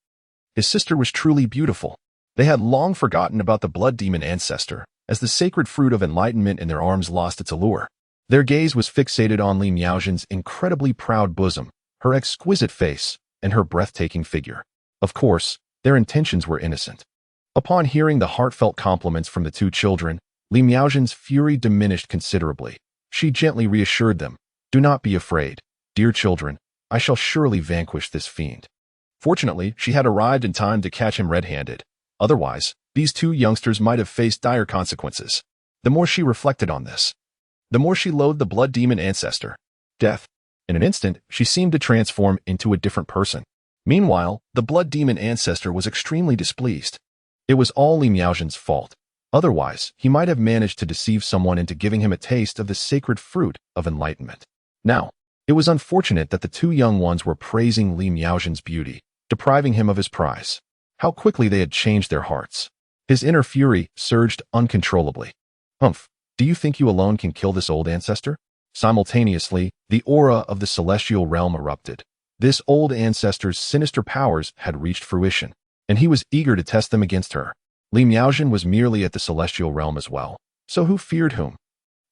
His sister was truly beautiful. They had long forgotten about the blood demon ancestor, as the sacred fruit of enlightenment in their arms lost its allure. Their gaze was fixated on Li Miaozhen's incredibly proud bosom, her exquisite face, and her breathtaking figure. Of course, their intentions were innocent. Upon hearing the heartfelt compliments from the two children, Li Miaozhen's fury diminished considerably. She gently reassured them, "Do not be afraid, dear children, I shall surely vanquish this fiend." Fortunately, she had arrived in time to catch him red-handed. Otherwise, these two youngsters might have faced dire consequences. The more she reflected on this, the more she loathed the blood demon ancestor. Death. In an instant, she seemed to transform into a different person. Meanwhile, the blood demon ancestor was extremely displeased. It was all Li Miaozhen's fault. Otherwise, he might have managed to deceive someone into giving him a taste of the sacred fruit of enlightenment. Now, it was unfortunate that the two young ones were praising Li Miaozhen's beauty, depriving him of his prize. How quickly they had changed their hearts. His inner fury surged uncontrollably. "Humph, do you think you alone can kill this old ancestor?" Simultaneously, the aura of the celestial realm erupted. This old ancestor's sinister powers had reached fruition, and he was eager to test them against her. Li Miaozhen was merely at the celestial realm as well, so who feared whom?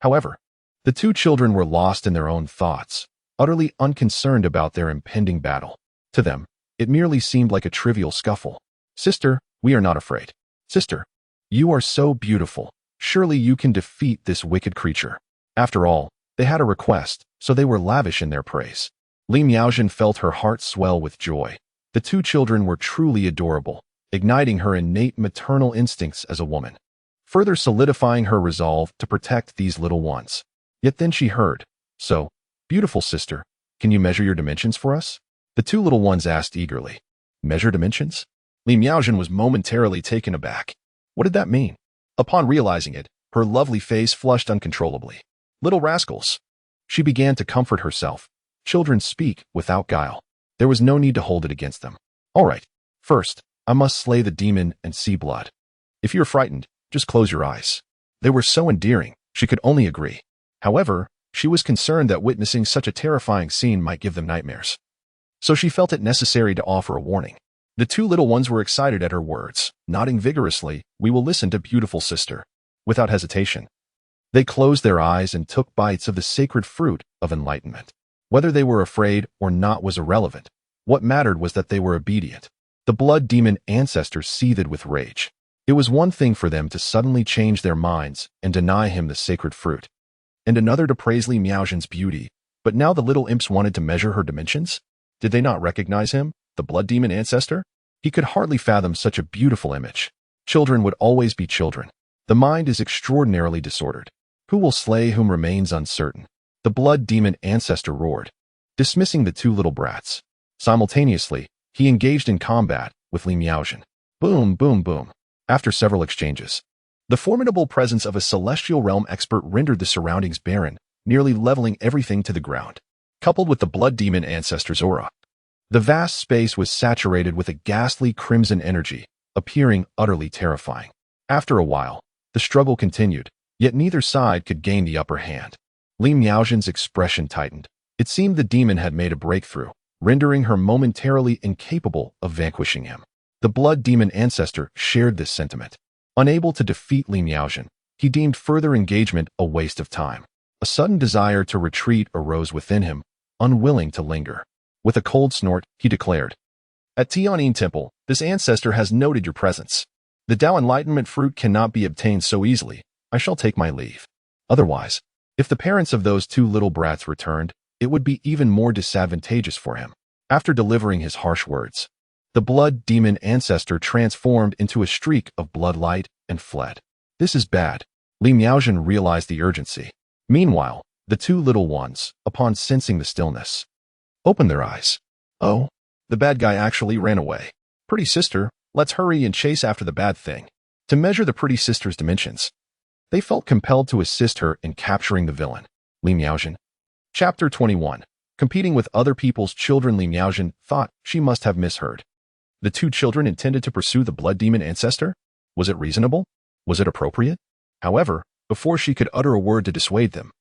However, the two children were lost in their own thoughts, utterly unconcerned about their impending battle. To them, it merely seemed like a trivial scuffle. "Sister, we are not afraid. Sister, you are so beautiful. Surely you can defeat this wicked creature." After all, they had a request, so they were lavish in their praise. Li Miaozhen felt her heart swell with joy. The two children were truly adorable, igniting her innate maternal instincts as a woman, further solidifying her resolve to protect these little ones. Yet then she heard, "So, beautiful sister, can you measure your dimensions for us?" The two little ones asked eagerly. Measure dimensions? Li Miaozhen was momentarily taken aback. What did that mean? Upon realizing it, her lovely face flushed uncontrollably. Little rascals. She began to comfort herself. Children speak without guile. There was no need to hold it against them. "All right, first, I must slay the demon and see blood. If you're frightened, just close your eyes." They were so endearing, she could only agree. However, she was concerned that witnessing such a terrifying scene might give them nightmares. So she felt it necessary to offer a warning. The two little ones were excited at her words, nodding vigorously, "We will listen to beautiful sister." Without hesitation, they closed their eyes and took bites of the sacred fruit of enlightenment. Whether they were afraid or not was irrelevant. What mattered was that they were obedient. The blood demon ancestors seethed with rage. It was one thing for them to suddenly change their minds and deny him the sacred fruit, and another to praise Li Miaozhen's beauty, but now the little imps wanted to measure her dimensions? Did they not recognize him, the blood demon ancestor? He could hardly fathom such a beautiful image. Children would always be children. The mind is extraordinarily disordered. Who will slay whom remains uncertain? The blood demon ancestor roared, dismissing the two little brats. Simultaneously, he engaged in combat with Li Miaozhen. Boom, boom, boom. After several exchanges, the formidable presence of a celestial realm expert rendered the surroundings barren, nearly leveling everything to the ground. Coupled with the blood demon ancestor's aura, the vast space was saturated with a ghastly crimson energy, appearing utterly terrifying. After a while, the struggle continued, yet neither side could gain the upper hand. Li Miaozhen's expression tightened. It seemed the demon had made a breakthrough, rendering her momentarily incapable of vanquishing him. The blood demon ancestor shared this sentiment. Unable to defeat Li Miaozhen, He deemed further engagement a waste of time. A sudden desire to retreat arose within him, unwilling to linger. With a cold snort, he declared, "At Tianyin Temple, this ancestor has noted your presence. The Tao enlightenment fruit cannot be obtained so easily. I shall take my leave. Otherwise, if the parents of those two little brats returned, it would be even more disadvantageous for him." After delivering his harsh words, the blood demon ancestor transformed into a streak of blood light and fled. This is bad. Li Miaojin realized the urgency. Meanwhile, the two little ones, upon sensing the stillness, opened their eyes. Oh, the bad guy actually ran away. Pretty sister, let's hurry and chase after the bad thing. To measure the pretty sister's dimensions, they felt compelled to assist her in capturing the villain. Li Miaojin. Chapter 21. Competing with other people's children. Li Miaojin thought she must have misheard. The two children intended to pursue the blood demon ancestor? Was it reasonable? Was it appropriate? However, before she could utter a word to dissuade them,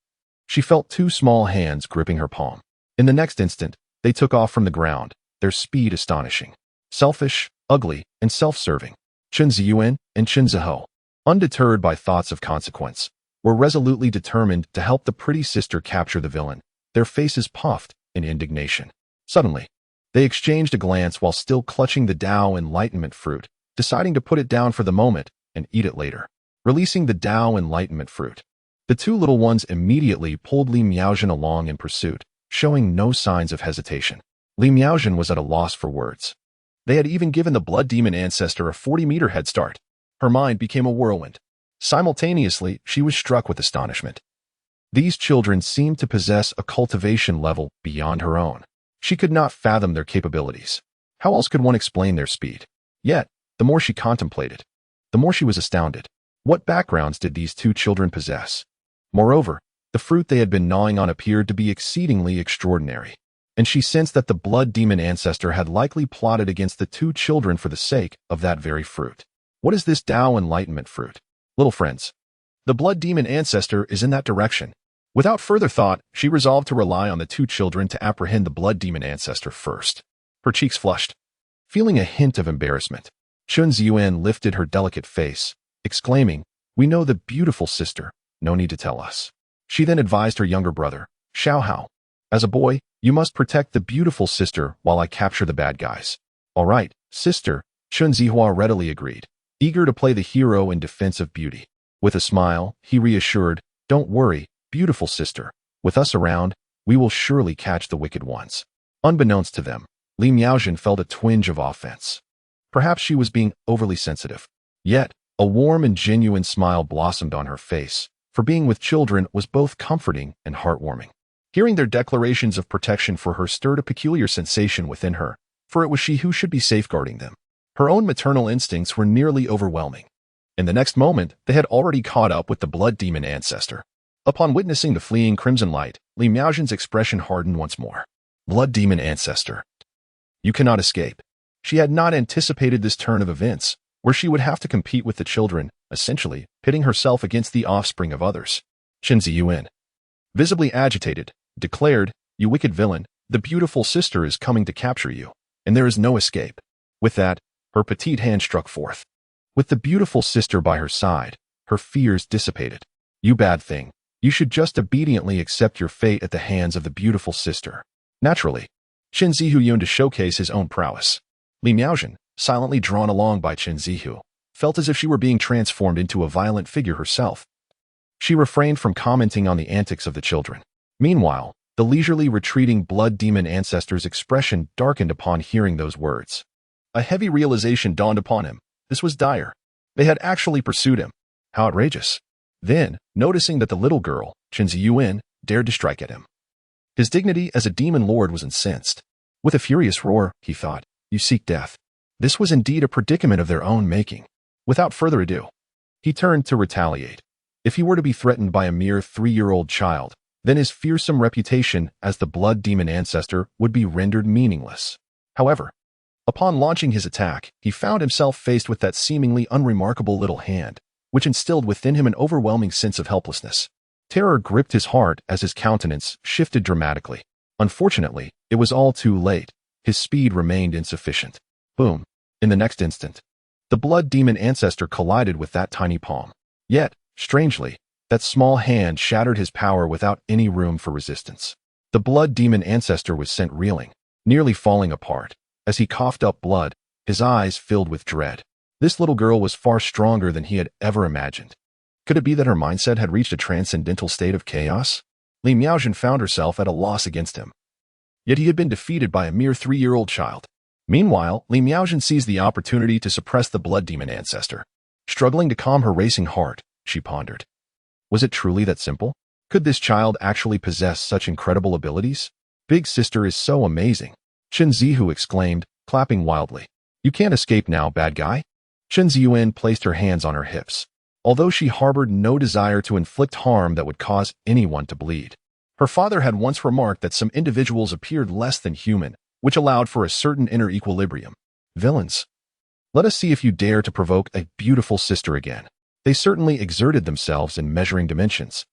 she felt two small hands gripping her palm. In the next instant, they took off from the ground, their speed astonishing. Selfish, ugly, and self-serving, Chen Ziyuan and Chen Ziho, undeterred by thoughts of consequence, were resolutely determined to help the pretty sister capture the villain, their faces puffed in indignation. Suddenly, they exchanged a glance while still clutching the Tao enlightenment fruit, deciding to put it down for the moment and eat it later. Releasing the Tao enlightenment fruit, the two little ones immediately pulled Li Miaojin along in pursuit, showing no signs of hesitation. Li Miaojin was at a loss for words. They had even given the blood demon ancestor a 40-meter head start. Her mind became a whirlwind. Simultaneously, she was struck with astonishment. These children seemed to possess a cultivation level beyond her own. She could not fathom their capabilities. How else could one explain their speed? Yet, the more she contemplated, the more she was astounded. What backgrounds did these two children possess? Moreover, the fruit they had been gnawing on appeared to be exceedingly extraordinary, and she sensed that the blood demon ancestor had likely plotted against the two children for the sake of that very fruit. What is this Tao enlightenment fruit? Little friends, the blood demon ancestor is in that direction. Without further thought, she resolved to rely on the two children to apprehend the blood demon ancestor first. Her cheeks flushed. Feeling a hint of embarrassment, Chen Ziyuan lifted her delicate face, exclaiming, "We know the beautiful sister, no need to tell us." She then advised her younger brother, Xiaohao, "As a boy, you must protect the beautiful sister while I capture the bad guys." "All right, sister," Chen Zihua readily agreed, eager to play the hero in defense of beauty. With a smile, he reassured, "Don't worry, beautiful sister. With us around, we will surely catch the wicked ones." Unbeknownst to them, Li Miaojin felt a twinge of offense. Perhaps she was being overly sensitive. Yet, a warm and genuine smile blossomed on her face, for being with children was both comforting and heartwarming. Hearing their declarations of protection for her stirred a peculiar sensation within her, for it was she who should be safeguarding them. Her own maternal instincts were nearly overwhelming. In the next moment, they had already caught up with the blood demon ancestor. Upon witnessing the fleeing crimson light, Li Miaojin's expression hardened once more. Blood demon ancestor. You cannot escape. She had not anticipated this turn of events, where she would have to compete with the children, essentially pitting herself against the offspring of others. Chen Ziyuan, visibly agitated, declared, "You wicked villain, the beautiful sister is coming to capture you, and there is no escape." With that, her petite hand struck forth. With the beautiful sister by her side, her fears dissipated. "You bad thing, you should just obediently accept your fate at the hands of the beautiful sister." Naturally, Chen Zihu yearned to showcase his own prowess. Li Miaojin, silently drawn along by Chen Zihu, felt as if she were being transformed into a violent figure herself. She refrained from commenting on the antics of the children. Meanwhile, the leisurely retreating blood demon ancestor's expression darkened upon hearing those words. A heavy realization dawned upon him. This was dire. They had actually pursued him. How outrageous. Then, noticing that the little girl, Chen Ziyuan, dared to strike at him, his dignity as a demon lord was incensed. With a furious roar, he thought, "You seek death." This was indeed a predicament of their own making. Without further ado, he turned to retaliate. If he were to be threatened by a mere 3-year-old child, then his fearsome reputation as the blood demon ancestor would be rendered meaningless. However, upon launching his attack, he found himself faced with that seemingly unremarkable little hand, which instilled within him an overwhelming sense of helplessness. Terror gripped his heart as his countenance shifted dramatically. Unfortunately, it was all too late. His speed remained insufficient. Boom. In the next instant, the blood demon ancestor collided with that tiny palm. Yet, Strangely, that small hand shattered his power without any room for resistance. The blood demon ancestor was sent reeling, nearly falling apart. As he coughed up blood, his eyes filled with dread. This little girl was far stronger than he had ever imagined. Could it be that her mindset had reached a transcendental state of chaos? Li Miaojin found herself at a loss against him. Yet he had been defeated by a mere 3-year-old child. Meanwhile, Li Miaojin seized the opportunity to suppress the blood demon ancestor. Struggling to calm her racing heart, she pondered. Was it truly that simple? Could this child actually possess such incredible abilities? Big sister is so amazing, Chen Zihu exclaimed, clapping wildly. You can't escape now, bad guy. Chen Ziyuan placed her hands on her hips. Although she harbored no desire to inflict harm that would cause anyone to bleed. Her father had once remarked that some individuals appeared less than human, which allowed for a certain inner equilibrium. Villains. Let us see if you dare to provoke a beautiful sister again. They certainly exerted themselves in measuring dimensions.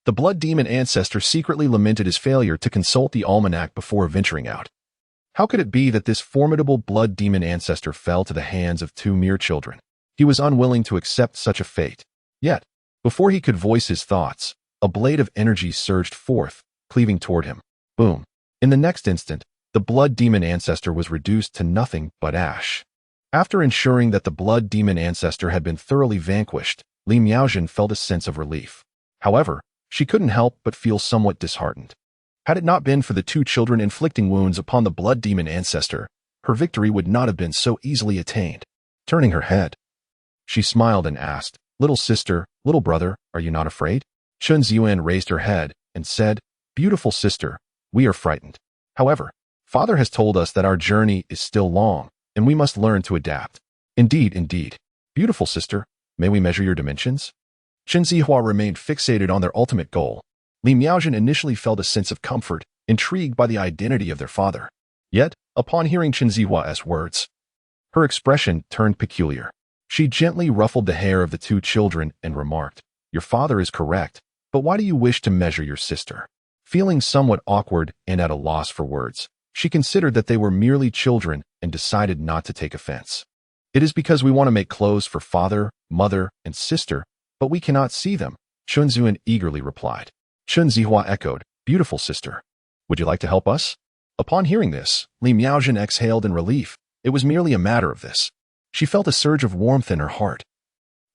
The blood demon ancestor secretly lamented his failure to consult the almanac before venturing out. How could it be that this formidable blood demon ancestor fell to the hands of 2 mere children? He was unwilling to accept such a fate. Yet, before he could voice his thoughts, a blade of energy surged forth, cleaving toward him. Boom. In the next instant, the blood demon ancestor was reduced to nothing but ash. After ensuring that the blood demon ancestor had been thoroughly vanquished, Li Miaojin felt a sense of relief. However, she couldn't help but feel somewhat disheartened. Had it not been for the 2 children inflicting wounds upon the blood demon ancestor, her victory would not have been so easily attained. Turning her head, she smiled and asked, Little sister, little brother, are you not afraid? Chen Ziyuan raised her head and said, Beautiful sister, we are frightened. However, Father has told us that our journey is still long, and we must learn to adapt. Indeed. Beautiful sister, may we measure your dimensions? Chen Zihua remained fixated on their ultimate goal. Li Miaojin initially felt a sense of comfort, intrigued by the identity of their father. Yet, upon hearing Chen Zihua's words, her expression turned peculiar. She gently ruffled the hair of the 2 children and remarked, Your father is correct, but why do you wish to measure your sister? Feeling somewhat awkward and at a loss for words, she considered that they were merely children and decided not to take offense. It is because we want to make clothes for father, mother, and sister, but we cannot see them, Chen Ziyuan eagerly replied. Chen Zihua echoed, Beautiful sister. Would you like to help us? Upon hearing this, Li Miaojin exhaled in relief. It was merely a matter of this. She felt a surge of warmth in her heart.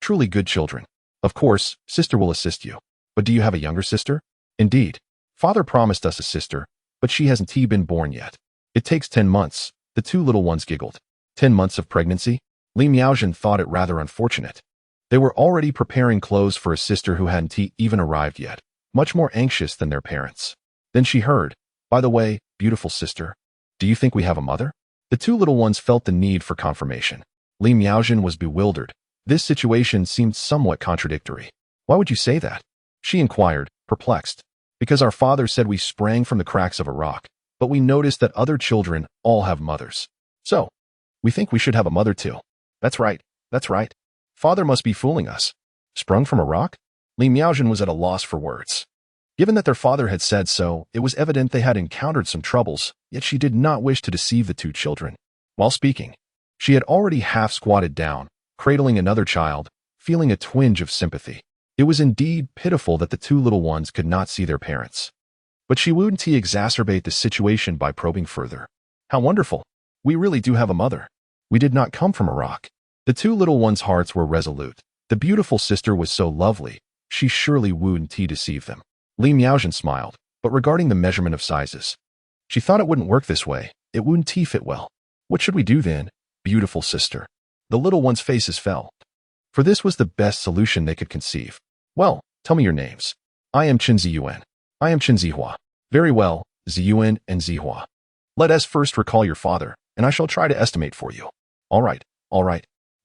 Truly good children. Of course, sister will assist you. But do you have a younger sister? Indeed. Father promised us a sister, but she hasn't been born yet. It takes 10 months, the 2 little ones giggled. 10 months of pregnancy? Li Miaojin thought it rather unfortunate. They were already preparing clothes for a sister who hadn't even arrived yet, much more anxious than their parents. Then she heard, By the way, beautiful sister, do you think we have a mother? The 2 little ones felt the need for confirmation. Li Miaojin was bewildered. This situation seemed somewhat contradictory. Why would you say that? She inquired, perplexed. Because our father said we sprang from the cracks of a rock, but we noticed that other children all have mothers. So, we think we should have a mother too. That's right. Father must be fooling us. Sprung from a rock? Li Miaojin was at a loss for words. Given that their father had said so, it was evident they had encountered some troubles, yet she did not wish to deceive the 2 children. While speaking, she had already half squatted down, cradling another child, feeling a twinge of sympathy. It was indeed pitiful that the 2 little ones could not see their parents. But she wouldn't exacerbate the situation by probing further. How wonderful. We really do have a mother. We did not come from a rock. The 2 little ones' hearts were resolute. The beautiful sister was so lovely, she surely wouldn't deceive them. Li Miaojin smiled, but regarding the measurement of sizes, she thought it wouldn't work this way. It wouldn't fit well. What should we do then, beautiful sister? The little ones' faces fell. For this was the best solution they could conceive. Well, tell me your names. I am Chen Ziyuan. I am Chen Zihua. Very well, Ziyuan and Zihua. Let us first recall your father, and I shall try to estimate for you. All right.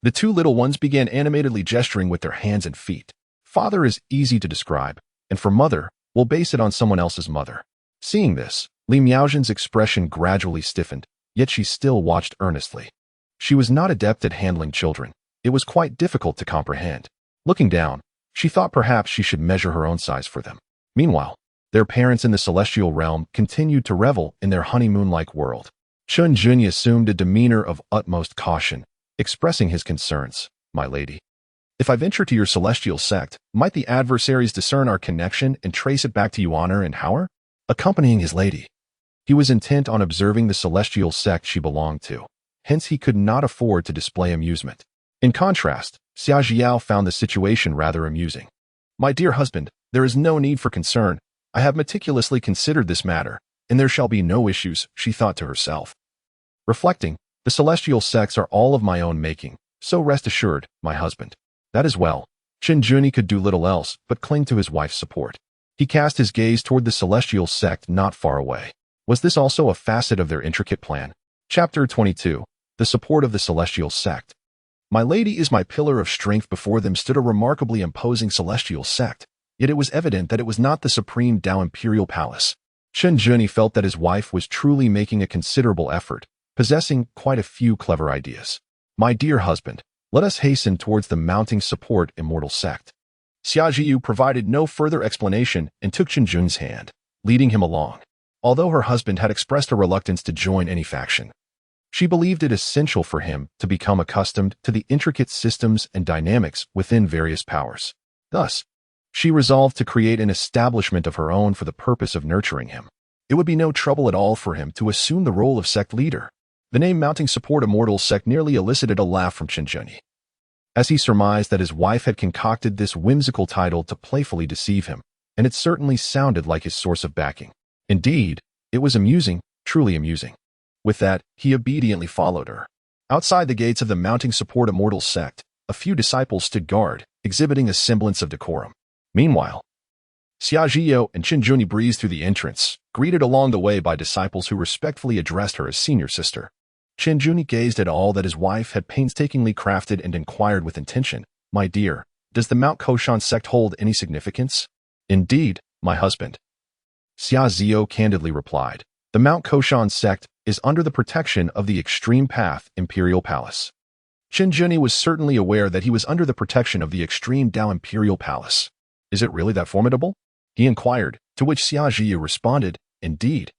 The 2 little ones began animatedly gesturing with their hands and feet. Father is easy to describe, and for mother, we'll base it on someone else's mother. Seeing this, Li Miaojin's expression gradually stiffened, yet she still watched earnestly. She was not adept at handling children. It was quite difficult to comprehend. Looking down, she thought perhaps she should measure her own size for them. Meanwhile, their parents in the celestial realm continued to revel in their honeymoon-like world. Chen Junyi assumed a demeanor of utmost caution, expressing his concerns. My lady, If I venture to your celestial sect, might the adversaries discern our connection and trace it back to you honor and power? Accompanying his lady. He was intent on observing the celestial sect she belonged to. Hence he could not afford to display amusement. In contrast, Xia Jiao found the situation rather amusing. My dear husband, there is no need for concern. I have meticulously considered this matter, and there shall be no issues, she thought to herself. Reflecting, the celestial sects are all of my own making, so rest assured, my husband. That is well. Qinglian could do little else but cling to his wife's support. He cast his gaze toward the celestial sect not far away. Was this also a facet of their intricate plan? Chapter 22. The support of the celestial sect. My lady is my pillar of strength. Before them stood a remarkably imposing celestial sect, yet it was evident that it was not the supreme Tao imperial palace. Qinglian felt that his wife was truly making a considerable effort, possessing quite a few clever ideas. My dear husband, let us hasten towards the mounting support immortal sect. Xia Jiu provided no further explanation and took Qinglian's hand, leading him along. Although her husband had expressed a reluctance to join any faction, she believed it essential for him to become accustomed to the intricate systems and dynamics within various powers. Thus, she resolved to create an establishment of her own for the purpose of nurturing him. It would be no trouble at all for him to assume the role of sect leader. The name Mounting Support Immortal Sect nearly elicited a laugh from Qinglian, as he surmised that his wife had concocted this whimsical title to playfully deceive him, and it certainly sounded like his source of backing. Indeed, it was amusing, truly amusing. With that, he obediently followed her. Outside the gates of the Mounting Support Immortal Sect, a few disciples stood guard, exhibiting a semblance of decorum. Meanwhile, Xia Jiu and Qinglian breezed through the entrance, greeted along the way by disciples who respectfully addressed her as senior sister. Qinglian gazed at all that his wife had painstakingly crafted and inquired with intention, My dear, does the Mount Koshan sect hold any significance? Indeed, my husband. Xia Jiu candidly replied. The Mount Koshan sect is under the protection of the Extreme Path Imperial Palace. Qinglian was certainly aware that he was under the protection of the Extreme Tao Imperial Palace. Is it really that formidable? He inquired, to which Xia Jiu responded, Indeed.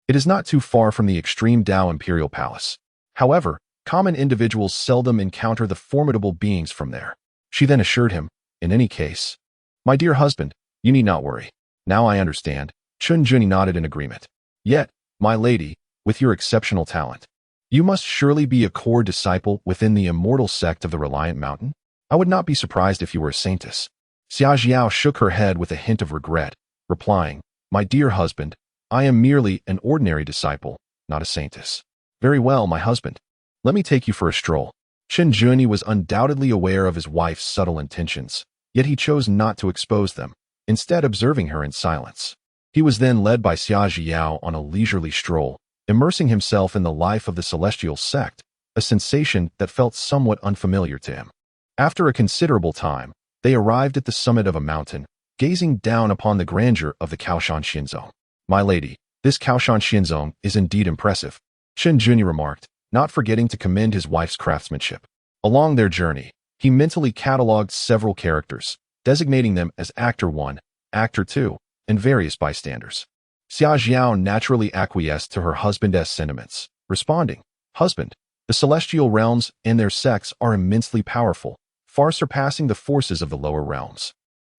It is not too far from the Extreme Tao Imperial Palace. However, common individuals seldom encounter the formidable beings from there. She then assured him, In any case, my dear husband, you need not worry. Now I understand. Qinglian nodded in agreement. Yet, my lady, with your exceptional talent, you must surely be a core disciple within the immortal sect of the Reliant Mountain? I would not be surprised if you were a saintess. Xia Jiu shook her head with a hint of regret, replying, My dear husband, I am merely an ordinary disciple, not a saintess. Very well, my husband. Let me take you for a stroll. Qinglian was undoubtedly aware of his wife's subtle intentions, yet he chose not to expose them, instead observing her in silence. He was then led by Xia Jiu on a leisurely stroll, immersing himself in the life of the celestial sect, a sensation that felt somewhat unfamiliar to him. After a considerable time, they arrived at the summit of a mountain, gazing down upon the grandeur of the Kaoshan Xianzong. My lady, this Kaoshan Xianzong is indeed impressive, Qinglian remarked, not forgetting to commend his wife's craftsmanship. Along their journey, he mentally catalogued several characters, designating them as Actor 1, Actor 2, and various bystanders. Xia Jiu naturally acquiesced to her husband's sentiments, responding, Husband, the celestial realms and their sects are immensely powerful, far surpassing the forces of the lower realms.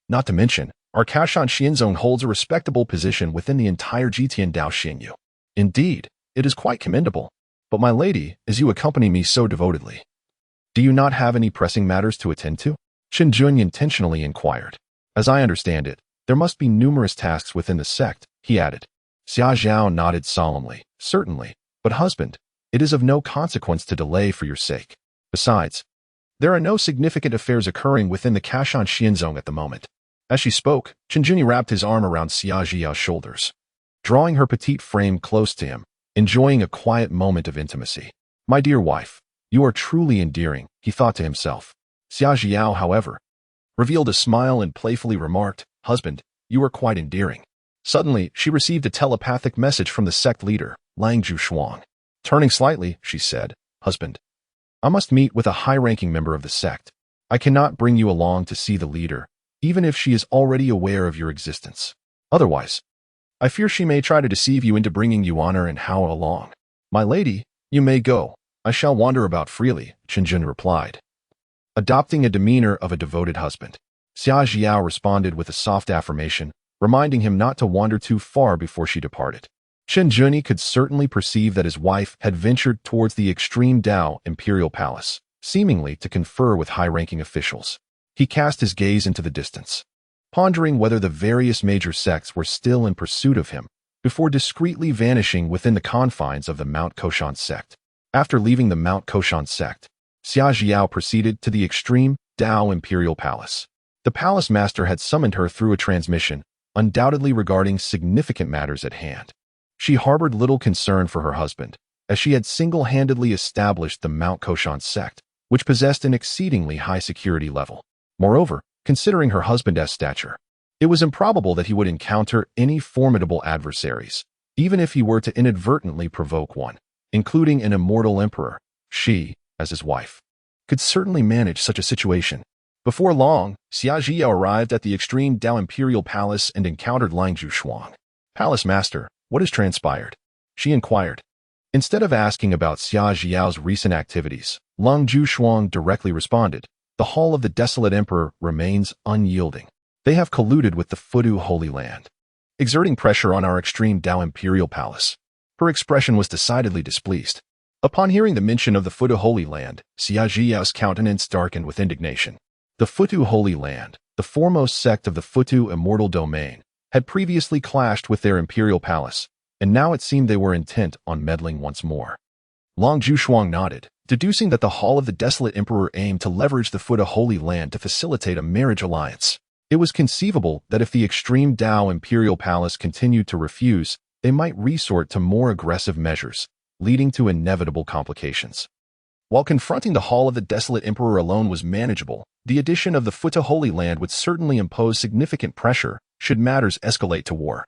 Not to mention, our Kaoshan Xianzong holds a respectable position within the entire Jitian Dao Xinyu. Indeed, it is quite commendable. But my lady, as you accompany me so devotedly, do you not have any pressing matters to attend to? Qinglian intentionally inquired. As I understand it, there must be numerous tasks within the sect, he added. Xia Jiu nodded solemnly. Certainly, but husband, it is of no consequence to delay for your sake. Besides, there are no significant affairs occurring within the Kaoshan Xianzong at the moment. As she spoke, Qinglian wrapped his arm around Xia Jiu's shoulders, drawing her petite frame close to him, enjoying a quiet moment of intimacy. My dear wife, you are truly endearing, he thought to himself. Xia Jiu, however, revealed a smile and playfully remarked, Husband, you are quite endearing. Suddenly, she received a telepathic message from the sect leader, Langju Shuang. Turning slightly, she said, Husband, I must meet with a high-ranking member of the sect. I cannot bring you along to see the leader, even if she is already aware of your existence. Otherwise, I fear she may try to deceive you into bringing you honor and Hao along. My lady, you may go. I shall wander about freely, Qinglian replied. adopting a demeanor of a devoted husband. Xia Jiao responded with a soft affirmation, reminding him not to wander too far before she departed. Chen Junyi could certainly perceive that his wife had ventured towards the extreme Dao imperial palace, seemingly to confer with high-ranking officials. He cast his gaze into the distance, pondering whether the various major sects were still in pursuit of him, before discreetly vanishing within the confines of the Mount Koshan sect. After leaving the Mount Koshan sect, Xia Jiao proceeded to the extreme Dao imperial palace. The palace master had summoned her through a transmission, undoubtedly regarding significant matters at hand. She harbored little concern for her husband, as she had single-handedly established the Mount Koshan sect, which possessed an exceedingly high security level. Moreover, considering her husband's stature, it was improbable that he would encounter any formidable adversaries, even if he were to inadvertently provoke one, including an immortal emperor. She, as his wife, could certainly manage such a situation. Before long, Xia Jiao arrived at the extreme Dao imperial palace and encountered Lang Zhuxuang. "Palace master, what has transpired?" she inquired. Instead of asking about Xia Jiao's recent activities, Lang Zhuxuang directly responded, "The Hall of the Desolate Emperor remains unyielding. They have colluded with the Fudu Holy Land, exerting pressure on our extreme Dao imperial palace." Her expression was decidedly displeased. Upon hearing the mention of the Fudu Holy Land, Xia Jiao's countenance darkened with indignation. The Futu Holy Land, the foremost sect of the Futu immortal domain, had previously clashed with their imperial palace, and now it seemed they were intent on meddling once more. Lang Zhuxuang nodded, deducing that the Hall of the Desolate Emperor aimed to leverage the Futu Holy Land to facilitate a marriage alliance. It was conceivable that if the extreme Dao imperial palace continued to refuse, they might resort to more aggressive measures, leading to inevitable complications. While confronting the Hall of the Desolate Emperor alone was manageable, the addition of the Futu Holy Land would certainly impose significant pressure should matters escalate to war.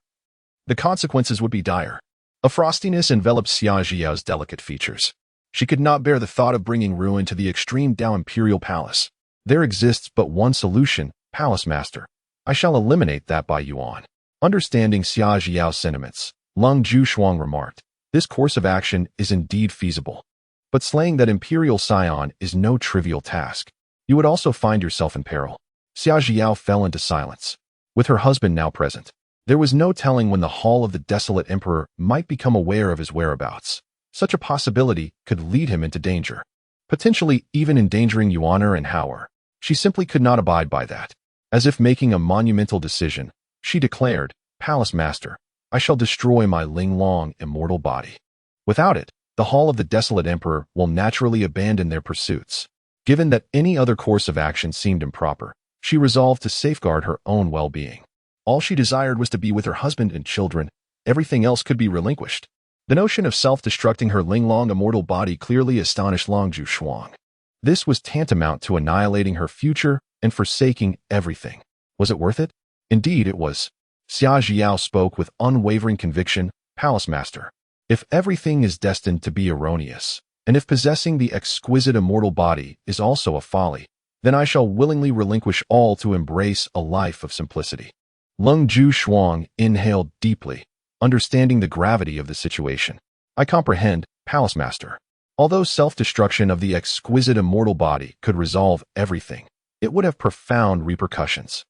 The consequences would be dire. A frostiness enveloped Xia Jiao's delicate features. She could not bear the thought of bringing ruin to the extreme Dao imperial palace. "There exists but one solution, Palace Master. I shall eliminate that by Yuan." Understanding Xia Jiao's sentiments, Lang Zhuxuang remarked, "This course of action is indeed feasible. But slaying that imperial scion is no trivial task. You would also find yourself in peril." Xia Jiao fell into silence. With her husband now present, there was no telling when the Hall of the Desolate Emperor might become aware of his whereabouts. Such a possibility could lead him into danger, potentially even endangering Yuaner and Hauer. She simply could not abide by that. As if making a monumental decision, she declared, "Palace Master, I shall destroy my Linglong immortal body. Without it, the Hall of the Desolate Emperor will naturally abandon their pursuits." Given that any other course of action seemed improper, she resolved to safeguard her own well-being. All she desired was to be with her husband and children. Everything else could be relinquished. The notion of self-destructing her Linglong immortal body clearly astonished Lang Zhuxuang. This was tantamount to annihilating her future and forsaking everything. Was it worth it? Indeed it was. Xia Jiao spoke with unwavering conviction, "Palace Master, if everything is destined to be erroneous, and if possessing the exquisite immortal body is also a folly, then I shall willingly relinquish all to embrace a life of simplicity." Lang Zhuxuang inhaled deeply, understanding the gravity of the situation. "I comprehend, Palace Master. Although self-destruction of the exquisite immortal body could resolve everything, it would have profound repercussions.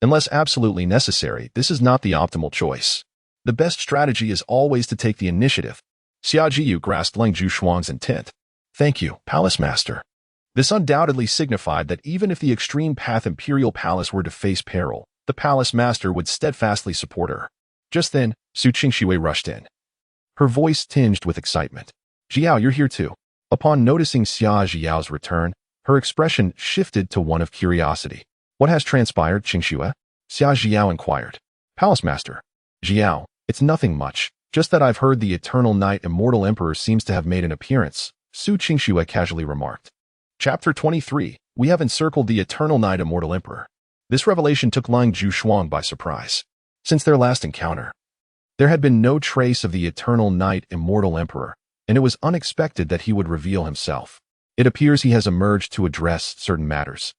Unless absolutely necessary, this is not the optimal choice. The best strategy is always to take the initiative." Xia Jiu grasped Lang Zhuxuang's intent. "Thank you, Palace Master." This undoubtedly signified that even if the extreme path imperial palace were to face peril, the Palace Master would steadfastly support her. Just then, Su Qingshui rushed in, her voice tinged with excitement. "Jiao, you're here too." Upon noticing Xia Jiao's return, her expression shifted to one of curiosity. "What has transpired, Qingshui?" Xia Jiao inquired. "Palace Master." "Jiao, it's nothing much, just that I've heard the Eternal Night Immortal Emperor seems to have made an appearance," Su Qingshui casually remarked. Chapter 23. We have encircled the Eternal Night Immortal Emperor. This revelation took Lang Zhuxuang by surprise. Since their last encounter, there had been no trace of the Eternal Night Immortal Emperor, and it was unexpected that he would reveal himself. It appears he has emerged to address certain matters.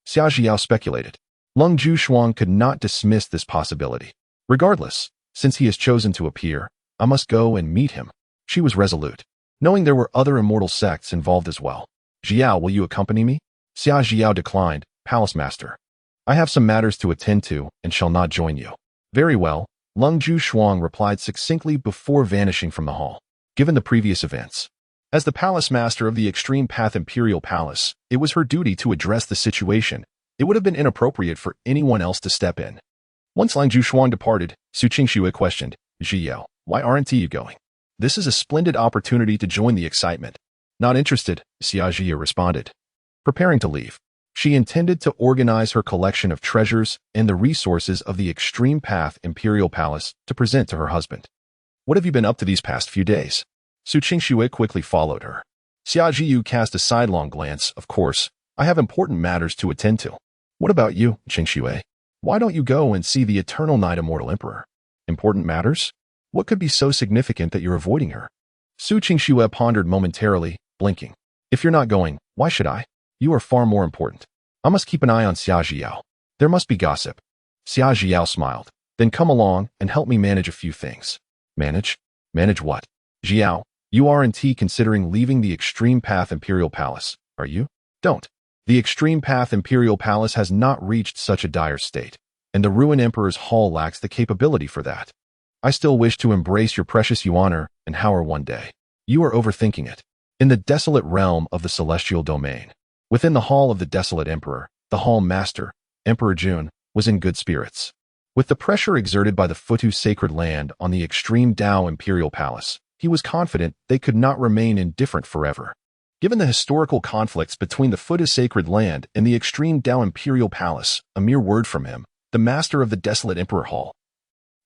Xia Jiao speculated. Lang Zhuxuang could not dismiss this possibility. "Regardless, since he has chosen to appear, I must go and meet him." She was resolute, knowing there were other immortal sects involved as well. "Jiao, will you accompany me?" Xia Jiao declined, Palace Master. I have some matters to attend to and shall not join you. Very well, Lung Ju Shuang replied succinctly before vanishing from the hall. Given the previous events, as the Palace Master of the Extreme Path Imperial Palace, it was her duty to address the situation. It would have been inappropriate for anyone else to step in. Once Lang Jushuang departed, Su Qingxue questioned, Zhiyao, why aren't you going? This is a splendid opportunity to join the excitement. Not interested, Xia Jia responded. Preparing to leave, she intended to organize her collection of treasures and the resources of the Extreme Path Imperial Palace to present to her husband. What have you been up to these past few days? Su Qingxue quickly followed her. Xia Jiyu cast a sidelong glance. Of course, I have important matters to attend to. What about you, Qingxue? Why don't you go and see the Eternal Knight Immortal Emperor? Important matters? What could be so significant that you're avoiding her? Su Qingxue pondered momentarily, blinking. If you're not going, why should I? You are far more important. I must keep an eye on Xia Jiao. There must be gossip. Xia Jiao smiled. Then come along and help me manage a few things. Manage? Manage what? Jiao, you aren't considering leaving the Extreme Path Imperial Palace, are you? Don't. The Extreme Path Imperial Palace has not reached such a dire state, and the Ruin Emperor's Hall lacks the capability for that. I still wish to embrace your precious Yuaner and Howard one day. You are overthinking it. In the desolate realm of the Celestial Domain, within the Hall of the Desolate Emperor, the Hall Master, Emperor Jun, was in good spirits. With the pressure exerted by the Futu Sacred Land on the Extreme Dao Imperial Palace, he was confident they could not remain indifferent forever. Given the historical conflicts between the Futu Sacred Land and the Extreme Dao Imperial Palace, a mere word from him, the Master of the Desolate Emperor Hall,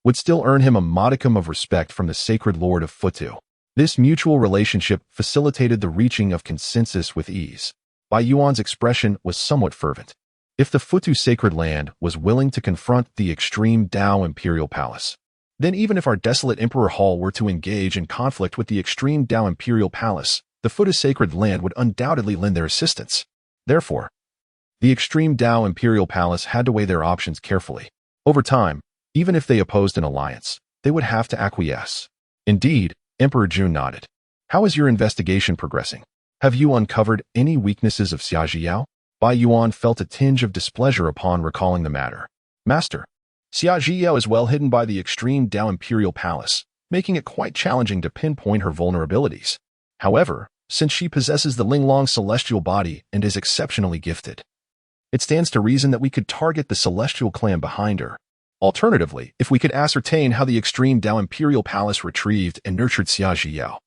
would still earn him a modicum of respect from the Sacred Lord of Futu. This mutual relationship facilitated the reaching of consensus with ease. Bai Yuan's expression was somewhat fervent. If the Futu Sacred Land was willing to confront the Extreme Dao Imperial Palace, then even if our Desolate Emperor Hall were to engage in conflict with the Extreme Dao Imperial Palace, the Futu Sacred Land would undoubtedly lend their assistance. Therefore, the Extreme Dao Imperial Palace had to weigh their options carefully. Over time, even if they opposed an alliance, they would have to acquiesce. Indeed, Emperor Jun nodded. How is your investigation progressing? Have you uncovered any weaknesses of Xia Jiao? Bai Yuan felt a tinge of displeasure upon recalling the matter. Master, Xia Jiao is well hidden by the Extreme Dao Imperial Palace, making it quite challenging to pinpoint her vulnerabilities. However, since she possesses the Linglong celestial body and is exceptionally gifted, it stands to reason that we could target the celestial clan behind her. Alternatively, if we could ascertain how the Extreme Dao Imperial Palace retrieved and nurtured Xia Jiao,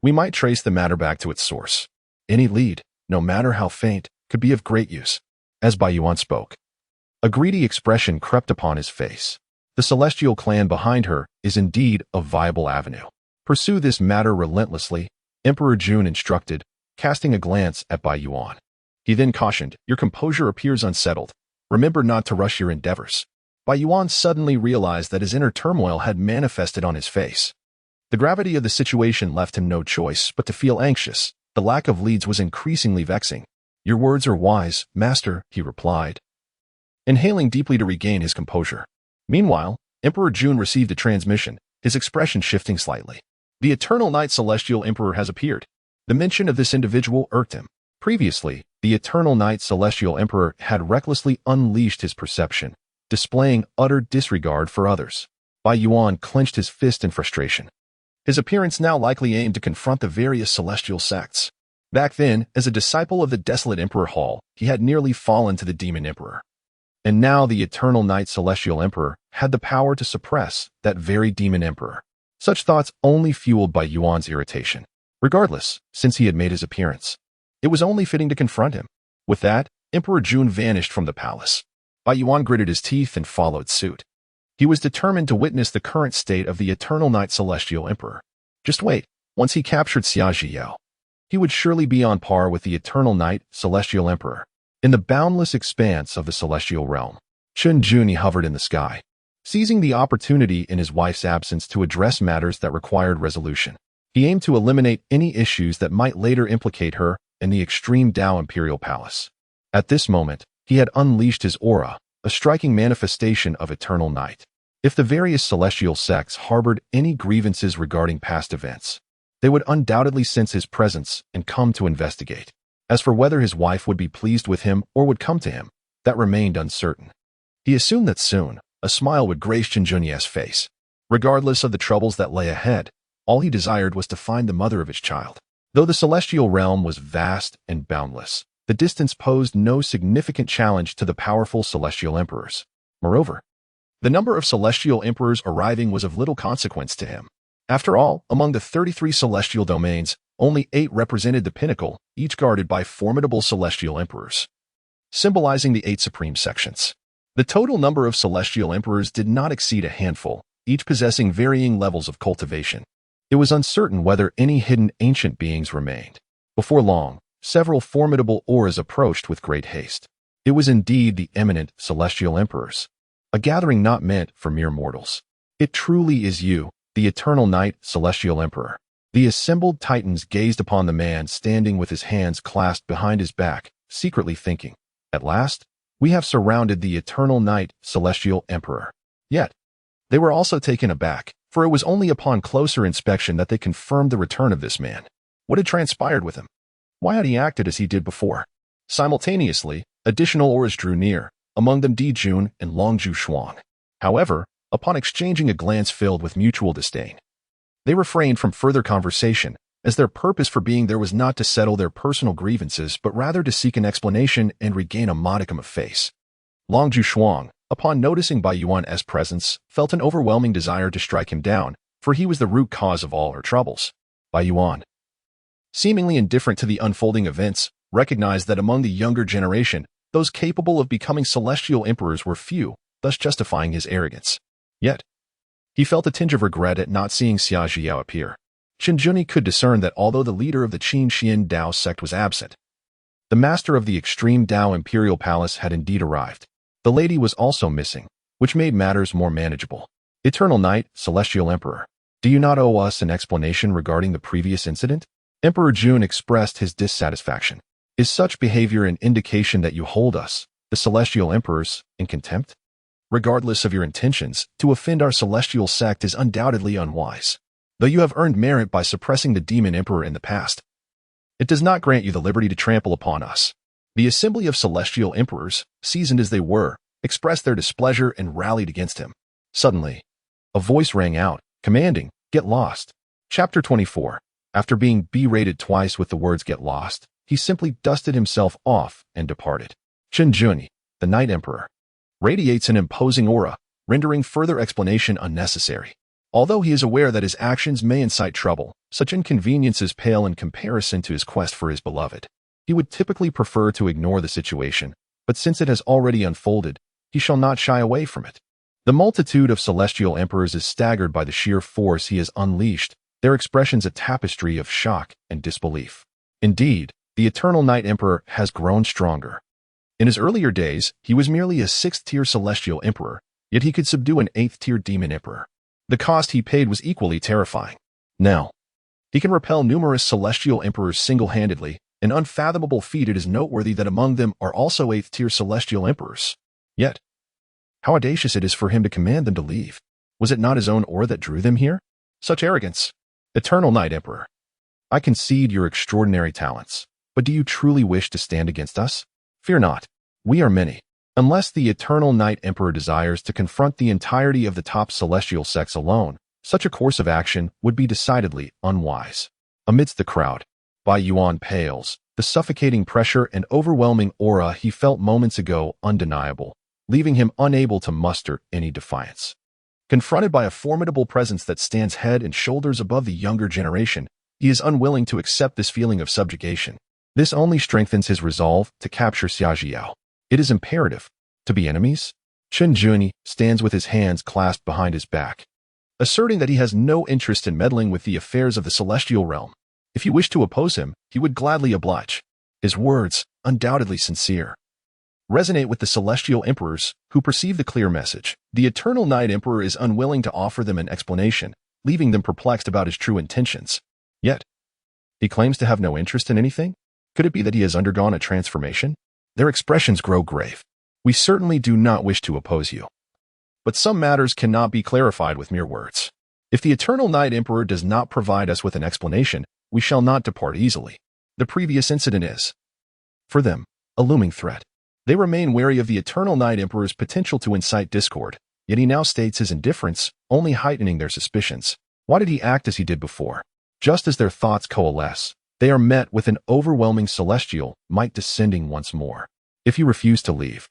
we might trace the matter back to its source. Any lead, no matter how faint, could be of great use. As Bai Yuan spoke, a greedy expression crept upon his face. The celestial clan behind her is indeed a viable avenue. Pursue this matter relentlessly, Emperor Jun instructed, casting a glance at Bai Yuan. He then cautioned, your composure appears unsettled. Remember not to rush your endeavors. Bai Yuan suddenly realized that his inner turmoil had manifested on his face. The gravity of the situation left him no choice but to feel anxious. The lack of leads was increasingly vexing. Your words are wise, Master, he replied, inhaling deeply to regain his composure. Meanwhile, Emperor Jun received a transmission, his expression shifting slightly. The Eternal Knight Celestial Emperor has appeared. The mention of this individual irked him. Previously, the Eternal Knight Celestial Emperor had recklessly unleashed his perception, displaying utter disregard for others. Bai Yuan clenched his fist in frustration. His appearance now likely aimed to confront the various celestial sects. Back then, as a disciple of the Desolate Emperor Hall, he had nearly fallen to the Demon Emperor. And now the Eternal Knight Celestial Emperor had the power to suppress that very Demon Emperor. Such thoughts only fueled Bai Yuan's irritation. Regardless, since he had made his appearance, it was only fitting to confront him. With that, Emperor Jun vanished from the palace. Bai Yuan gritted his teeth and followed suit. He was determined to witness the current state of the Eternal Knight Celestial Emperor. Just wait, once he captured Xia Jiao, he would surely be on par with the Eternal Knight Celestial Emperor. In the boundless expanse of the celestial realm, Chen Juni hovered in the sky, seizing the opportunity in his wife's absence to address matters that required resolution. He aimed to eliminate any issues that might later implicate her in the Extreme Dao Imperial Palace. At this moment, he had unleashed his aura, a striking manifestation of Eternal Night. If the various celestial sects harbored any grievances regarding past events, they would undoubtedly sense his presence and come to investigate. As for whether his wife would be pleased with him or would come to him, that remained uncertain. He assumed that soon, a smile would grace Qinglian's face. Regardless of the troubles that lay ahead, all he desired was to find the mother of his child. Though the celestial realm was vast and boundless, the distance posed no significant challenge to the powerful celestial emperors. Moreover, the number of celestial emperors arriving was of little consequence to him. After all, among the 33 celestial domains, only 8 represented the pinnacle, each guarded by formidable celestial emperors, symbolizing the 8 supreme sections. The total number of celestial emperors did not exceed a handful, each possessing varying levels of cultivation. It was uncertain whether any hidden ancient beings remained. Before long, several formidable auras approached with great haste. It was indeed the eminent celestial emperors, a gathering not meant for mere mortals. It truly is you, the eternal night celestial emperor. The assembled titans gazed upon the man standing with his hands clasped behind his back, secretly thinking, "At last, we have surrounded the eternal night celestial emperor." Yet, they were also taken aback, for it was only upon closer inspection that they confirmed the return of this man. What had transpired with him? Why had he acted as he did before? Simultaneously, additional auras drew near, among them Di Jun and Longju Shuang. However, upon exchanging a glance filled with mutual disdain, they refrained from further conversation, as their purpose for being there was not to settle their personal grievances but rather to seek an explanation and regain a modicum of face. Longju Shuang, upon noticing Bai Yuan's presence, felt an overwhelming desire to strike him down, for he was the root cause of all her troubles. Bai Yuan, seemingly indifferent to the unfolding events, recognized that among the younger generation, those capable of becoming celestial emperors were few, thus justifying his arrogance. Yet, he felt a tinge of regret at not seeing Xia Zhiyao appear. Qinglian could discern that although the leader of the Qinglian Dao sect was absent, the master of the extreme Dao imperial palace had indeed arrived. The lady was also missing, which made matters more manageable. Eternal Night, Celestial Emperor, do you not owe us an explanation regarding the previous incident? Emperor Jun expressed his dissatisfaction. Is such behavior an indication that you hold us, the celestial emperors, in contempt? Regardless of your intentions, to offend our celestial sect is undoubtedly unwise. Though you have earned merit by suppressing the demon emperor in the past, it does not grant you the liberty to trample upon us. The assembly of celestial emperors, seasoned as they were, expressed their displeasure and rallied against him. Suddenly, a voice rang out, commanding, "Get lost." Chapter 24. After being berated twice with the words "get lost," he simply dusted himself off and departed. Qinglian, the Night Emperor, radiates an imposing aura, rendering further explanation unnecessary. Although he is aware that his actions may incite trouble, such inconveniences pale in comparison to his quest for his beloved. He would typically prefer to ignore the situation, but since it has already unfolded, he shall not shy away from it. The multitude of celestial emperors is staggered by the sheer force he has unleashed, their expressions a tapestry of shock and disbelief. Indeed, the Eternal Night Emperor has grown stronger. In his earlier days, he was merely a 6th-tier celestial emperor, yet he could subdue an 8th-tier demon emperor. The cost he paid was equally terrifying. Now, he can repel numerous celestial emperors single-handedly, an unfathomable feat. It is noteworthy that among them are also 8th-tier celestial emperors. Yet, how audacious it is for him to command them to leave. Was it not his own aura that drew them here? Such arrogance. Eternal Night Emperor, I concede your extraordinary talents, but do you truly wish to stand against us? Fear not. We are many. Unless the Eternal Night Emperor desires to confront the entirety of the top celestial sects alone, such a course of action would be decidedly unwise. Amidst the crowd, Bai Yuan pales, the suffocating pressure and overwhelming aura he felt moments ago undeniable, leaving him unable to muster any defiance. Confronted by a formidable presence that stands head and shoulders above the younger generation, he is unwilling to accept this feeling of subjugation. This only strengthens his resolve to capture Xia Zhiyao. It is imperative. To be enemies? Qinglian stands with his hands clasped behind his back, asserting that he has no interest in meddling with the affairs of the celestial realm. If you wish to oppose him, he would gladly oblige. His words, undoubtedly sincere, resonate with the celestial emperors, who perceive the clear message. The Eternal Night Emperor is unwilling to offer them an explanation, leaving them perplexed about his true intentions. Yet, he claims to have no interest in anything? Could it be that he has undergone a transformation? Their expressions grow grave. We certainly do not wish to oppose you. But some matters cannot be clarified with mere words. If the Eternal Night Emperor does not provide us with an explanation, we shall not depart easily. The previous incident is For them, a looming threat. They remain wary of the Eternal Night Emperor's potential to incite discord, yet he now states his indifference, only heightening their suspicions. Why did he act as he did before? Just as their thoughts coalesce, they are met with an overwhelming celestial might descending once more. If you refuse to leave,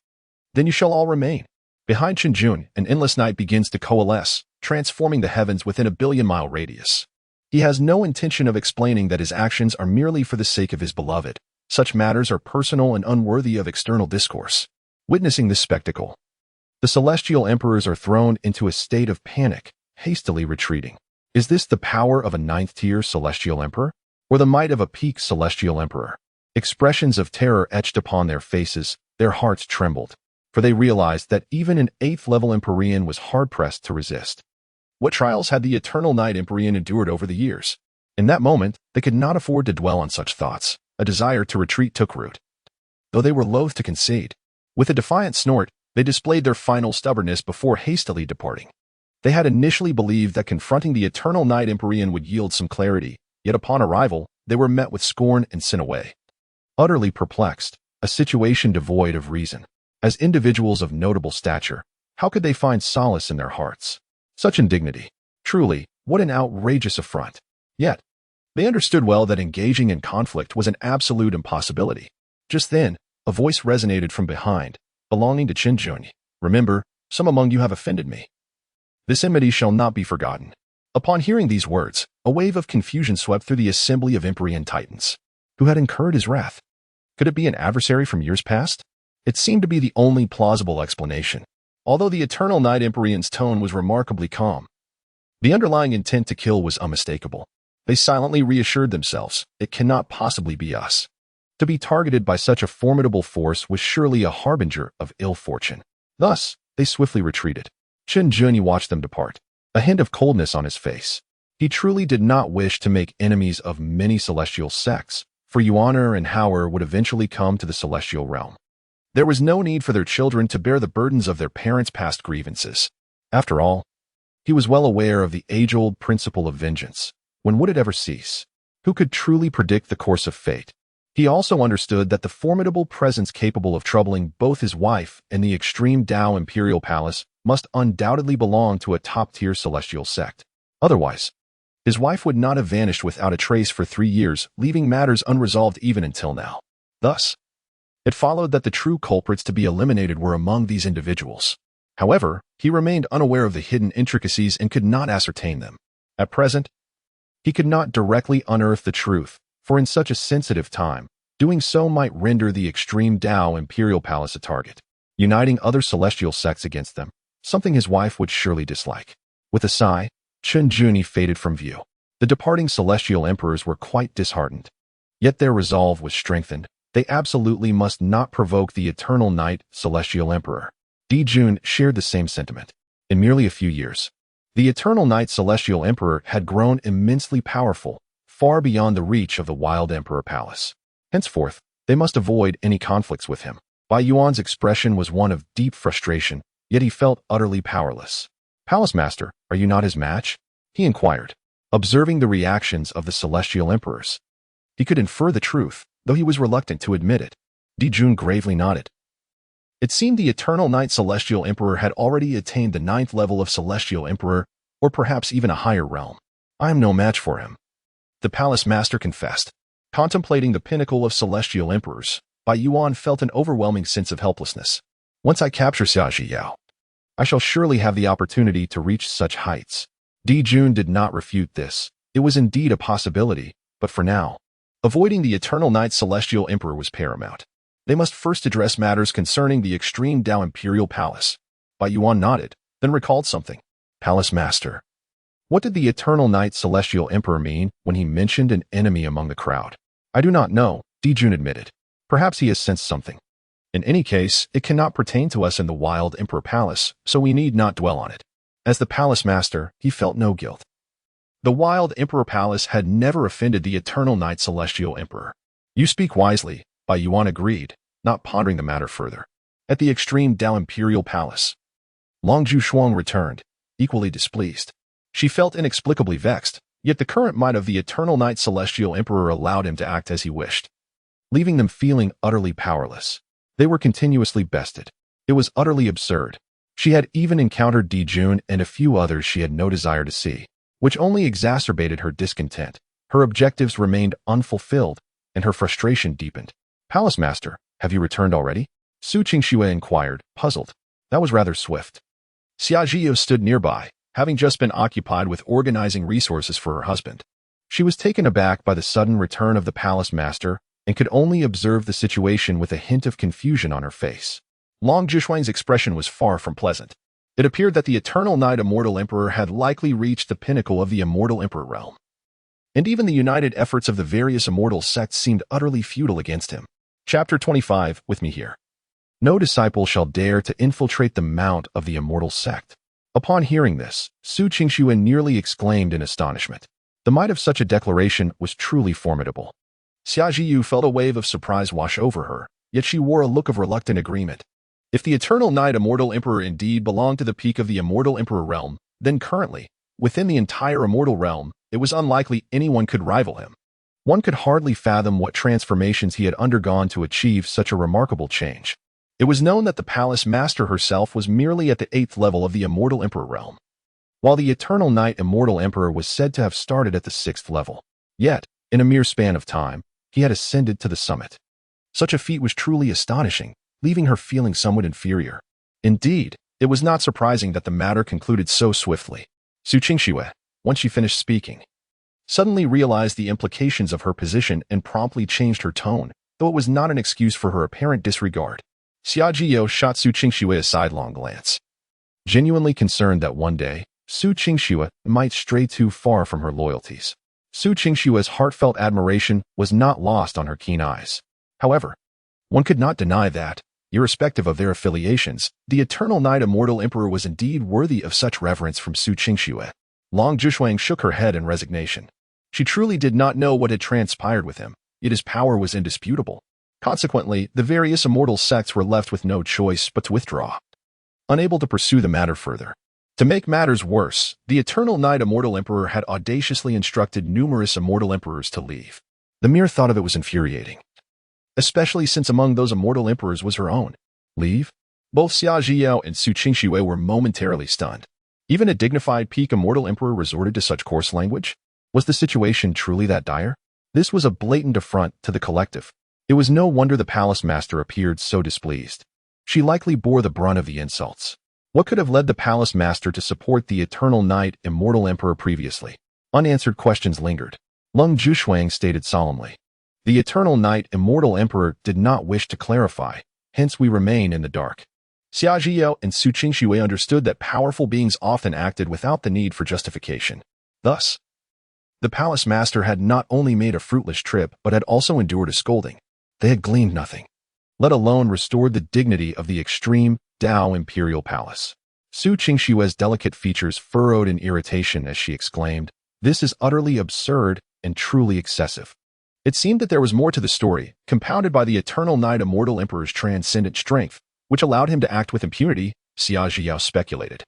then you shall all remain. Behind Qinglian, an endless night begins to coalesce, transforming the heavens within a billion-mile radius. He has no intention of explaining that his actions are merely for the sake of his beloved. Such matters are personal and unworthy of external discourse. Witnessing this spectacle, the celestial emperors are thrown into a state of panic, hastily retreating. Is this the power of a ninth-tier celestial emperor, or the might of a peak celestial emperor? Expressions of terror etched upon their faces, their hearts trembled, for they realized that even an 8th-level Empyrean was hard-pressed to resist. What trials had the Eternal Night Empyrean endured over the years? In that moment, they could not afford to dwell on such thoughts. A desire to retreat took root. Though they were loath to concede, with a defiant snort, they displayed their final stubbornness before hastily departing. They had initially believed that confronting the Eternal Night Empyrean would yield some clarity, yet upon arrival, they were met with scorn and sent away. Utterly perplexed, a situation devoid of reason. As individuals of notable stature, how could they find solace in their hearts? Such indignity. Truly, what an outrageous affront. Yet, they understood well that engaging in conflict was an absolute impossibility. Just then, a voice resonated from behind, belonging to Qinglian. Remember, some among you have offended me. This enmity shall not be forgotten. Upon hearing these words, a wave of confusion swept through the assembly of Empyrean titans. Who had incurred his wrath? Could it be an adversary from years past? It seemed to be the only plausible explanation. Although the Eternal Night Empyrean's tone was remarkably calm, the underlying intent to kill was unmistakable. They silently reassured themselves, it cannot possibly be us. To be targeted by such a formidable force was surely a harbinger of ill fortune. Thus, they swiftly retreated. Qinglian watched them depart, a hint of coldness on his face. He truly did not wish to make enemies of many celestial sects, for Yuaner and Hauer would eventually come to the celestial realm. There was no need for their children to bear the burdens of their parents' past grievances. After all, he was well aware of the age-old principle of vengeance. When would it ever cease? Who could truly predict the course of fate? He also understood that the formidable presence capable of troubling both his wife and the extreme Tao Imperial Palace must undoubtedly belong to a top-tier celestial sect. Otherwise, his wife would not have vanished without a trace for 3 years, leaving matters unresolved even until now. Thus, it followed that the true culprits to be eliminated were among these individuals. However, he remained unaware of the hidden intricacies and could not ascertain them. At present, he could not directly unearth the truth, for in such a sensitive time, doing so might render the extreme Tao Imperial Palace a target, uniting other celestial sects against them, something his wife would surely dislike. With a sigh, Qinglian faded from view. The departing celestial emperors were quite disheartened. Yet their resolve was strengthened. They absolutely must not provoke the Eternal Night Celestial Emperor. Dijun shared the same sentiment. In merely a few years, the Eternal Night Celestial Emperor had grown immensely powerful, far beyond the reach of the Wild Emperor Palace. Henceforth, they must avoid any conflicts with him. Bai Yuan's expression was one of deep frustration, yet he felt utterly powerless. "Palace Master, are you not his match?" he inquired, observing the reactions of the Celestial Emperors. He could infer the truth, though he was reluctant to admit it. Dijun gravely nodded. It seemed the Eternal Night Celestial Emperor had already attained the 9th level of Celestial Emperor, or perhaps even a higher realm. "I am no match for him," the Palace Master confessed. Contemplating the pinnacle of Celestial Emperors, Bai Yuan felt an overwhelming sense of helplessness. "Once I capture Xiaoji Yao, I shall surely have the opportunity to reach such heights." Dijun did not refute this. It was indeed a possibility, but for now, avoiding the Eternal Night Celestial Emperor was paramount. They must first address matters concerning the extreme Tao Imperial Palace. Bai Yuan nodded, then recalled something. "Palace Master, what did the Eternal Night Celestial Emperor mean when he mentioned an enemy among the crowd?" "I do not know," Dijun admitted. "Perhaps he has sensed something. In any case, it cannot pertain to us in the Wild Emperor Palace, so we need not dwell on it." As the Palace Master, he felt no guilt. The Wild Emperor Palace had never offended the Eternal Night Celestial Emperor. "You speak wisely," Bai Yuan agreed, not pondering the matter further. At the extreme Tao Imperial Palace, Long Shuang returned, equally displeased. She felt inexplicably vexed, yet the current might of the Eternal Night Celestial Emperor allowed him to act as he wished. leaving them feeling utterly powerless. They were continuously bested. It was utterly absurd. She had even encountered Dijun and a few others she had no desire to see, which only exacerbated her discontent. Her objectives remained unfulfilled, and her frustration deepened. "Palace Master, have you returned already?" Su Qingxue inquired, puzzled. That was rather swift. Xia Zhiyu stood nearby, having just been occupied with organizing resources for her husband. She was taken aback by the sudden return of the Palace Master and could only observe the situation with a hint of confusion on her face. Long Zhishuang's expression was far from pleasant. It appeared that the Eternal Knight Immortal Emperor had likely reached the pinnacle of the Immortal Emperor realm. And even the united efforts of the various immortal sects seemed utterly futile against him. Chapter 25, with me here. No disciple shall dare to infiltrate the mount of the Immortal Sect. Upon hearing this, Su Qingxue nearly exclaimed in astonishment. The might of such a declaration was truly formidable. Xia Zhiyu felt a wave of surprise wash over her, yet she wore a look of reluctant agreement. If the Eternal Knight Immortal Emperor indeed belonged to the peak of the Immortal Emperor realm, then currently, within the entire Immortal realm, it was unlikely anyone could rival him. One could hardly fathom what transformations he had undergone to achieve such a remarkable change. It was known that the Palace Master herself was merely at the 8th level of the Immortal Emperor realm, while the Eternal Knight Immortal Emperor was said to have started at the 6th level. Yet, in a mere span of time, he had ascended to the summit. Such a feat was truly astonishing, leaving her feeling somewhat inferior. Indeed, it was not surprising that the matter concluded so swiftly. Su Qingxue, once she finished speaking, suddenly realized the implications of her position and promptly changed her tone, though it was not an excuse for her apparent disregard. Xia Zhiyu shot Su Qingxue a sidelong glance, genuinely concerned that one day, Su Qingxue might stray too far from her loyalties. Su Qingxue's heartfelt admiration was not lost on her keen eyes. However, one could not deny that, irrespective of their affiliations, the Eternal Knight Immortal Emperor was indeed worthy of such reverence from Su Qingxue. Long Zhishuang shook her head in resignation. She truly did not know what had transpired with him, yet his power was indisputable. Consequently, the various immortal sects were left with no choice but to withdraw, unable to pursue the matter further. To make matters worse, the Eternal Knight Immortal Emperor had audaciously instructed numerous immortal emperors to leave. The mere thought of it was infuriating, especially since among those immortal emperors was her own. Leave? Both Xia Zhiyu and Su Qingxue were momentarily stunned. Even a dignified peak immortal emperor resorted to such coarse language? Was the situation truly that dire? This was a blatant affront to the collective. It was no wonder the Palace Master appeared so displeased. She likely bore the brunt of the insults. What could have led the Palace Master to support the Eternal Knight Immortal Emperor previously? Unanswered questions lingered. Lung Zhishuang stated solemnly. The Eternal Knight Immortal Emperor did not wish to clarify, hence we remain in the dark. Xia Zhiyu and Su Qingxue understood that powerful beings often acted without the need for justification. Thus, the Palace Master had not only made a fruitless trip but had also endured a scolding. They had gleaned nothing, let alone restored the dignity of the extreme Dao Imperial Palace. Su Qingxue's delicate features furrowed in irritation as she exclaimed, "This is utterly absurd and truly excessive." It seemed that there was more to the story, compounded by the Eternal Knight Immortal Emperor's transcendent strength, which allowed him to act with impunity, Xia Zhiyu speculated.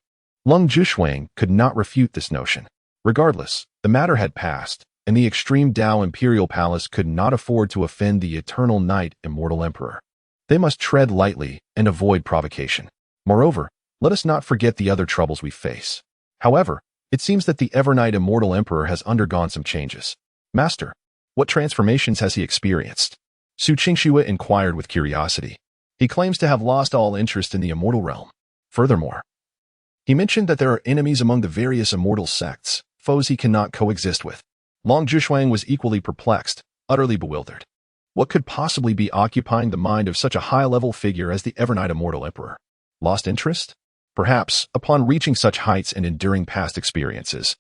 Lung Zhishuang could not refute this notion. Regardless, the matter had passed, and the extreme Dao Imperial Palace could not afford to offend the Eternal Knight Immortal Emperor. They must tread lightly and avoid provocation. Moreover, let us not forget the other troubles we face. However, it seems that the Evernight Immortal Emperor has undergone some changes. Master, what transformations has he experienced? Su Qingxue inquired with curiosity. He claims to have lost all interest in the immortal realm. Furthermore, he mentioned that there are enemies among the various immortal sects, foes he cannot coexist with. Long Zhishuang was equally perplexed, utterly bewildered. What could possibly be occupying the mind of such a high-level figure as the Evernight Immortal Emperor? Lost interest? Perhaps, upon reaching such heights and enduring past experiences,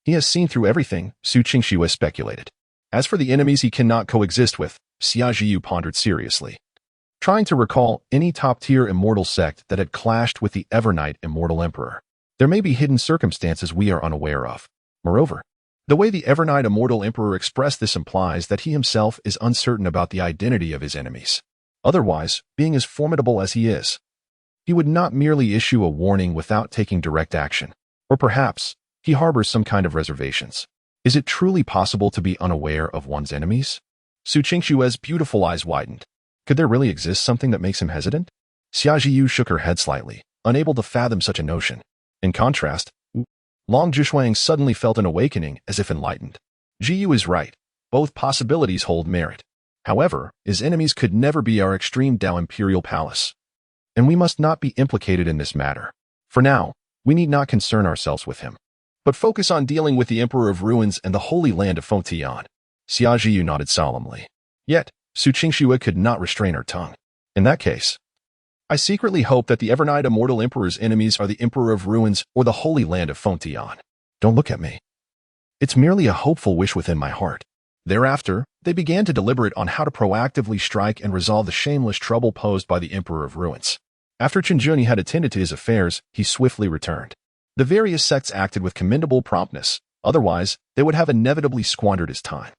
he has seen through everything, Su Qingxue speculated. As for the enemies he cannot coexist with, Xia Zhiyu pondered seriously, trying to recall any top-tier immortal sect that had clashed with the Evernight Immortal Emperor. There may be hidden circumstances we are unaware of. Moreover, the way the Evernight Immortal Emperor expressed this implies that he himself is uncertain about the identity of his enemies. Otherwise, being as formidable as he is, he would not merely issue a warning without taking direct action. Or perhaps, he harbors some kind of reservations. Is it truly possible to be unaware of one's enemies? Su Qingshue's beautiful eyes widened. Could there really exist something that makes him hesitant? Xia Jiyu shook her head slightly, unable to fathom such a notion. In contrast, Long Zhishuang suddenly felt an awakening as if enlightened. Jiyu is right. Both possibilities hold merit. However, his enemies could never be our extreme Dao Imperial Palace. And we must not be implicated in this matter. For now, we need not concern ourselves with him, but focus on dealing with the Emperor of Ruins and the Holy Land of Fengtian. Xia Jiyu nodded solemnly. Yet, Su Qingxue could not restrain her tongue. In that case, I secretly hope that the Evernight Immortal Emperor's enemies are the Emperor of Ruins or the Holy Land of Fengtian. Don't look at me. It's merely a hopeful wish within my heart. Thereafter, they began to deliberate on how to proactively strike and resolve the shameless trouble posed by the Emperor of Ruins. After Qinjuni had attended to his affairs, he swiftly returned. The various sects acted with commendable promptness, otherwise they would have inevitably squandered his time.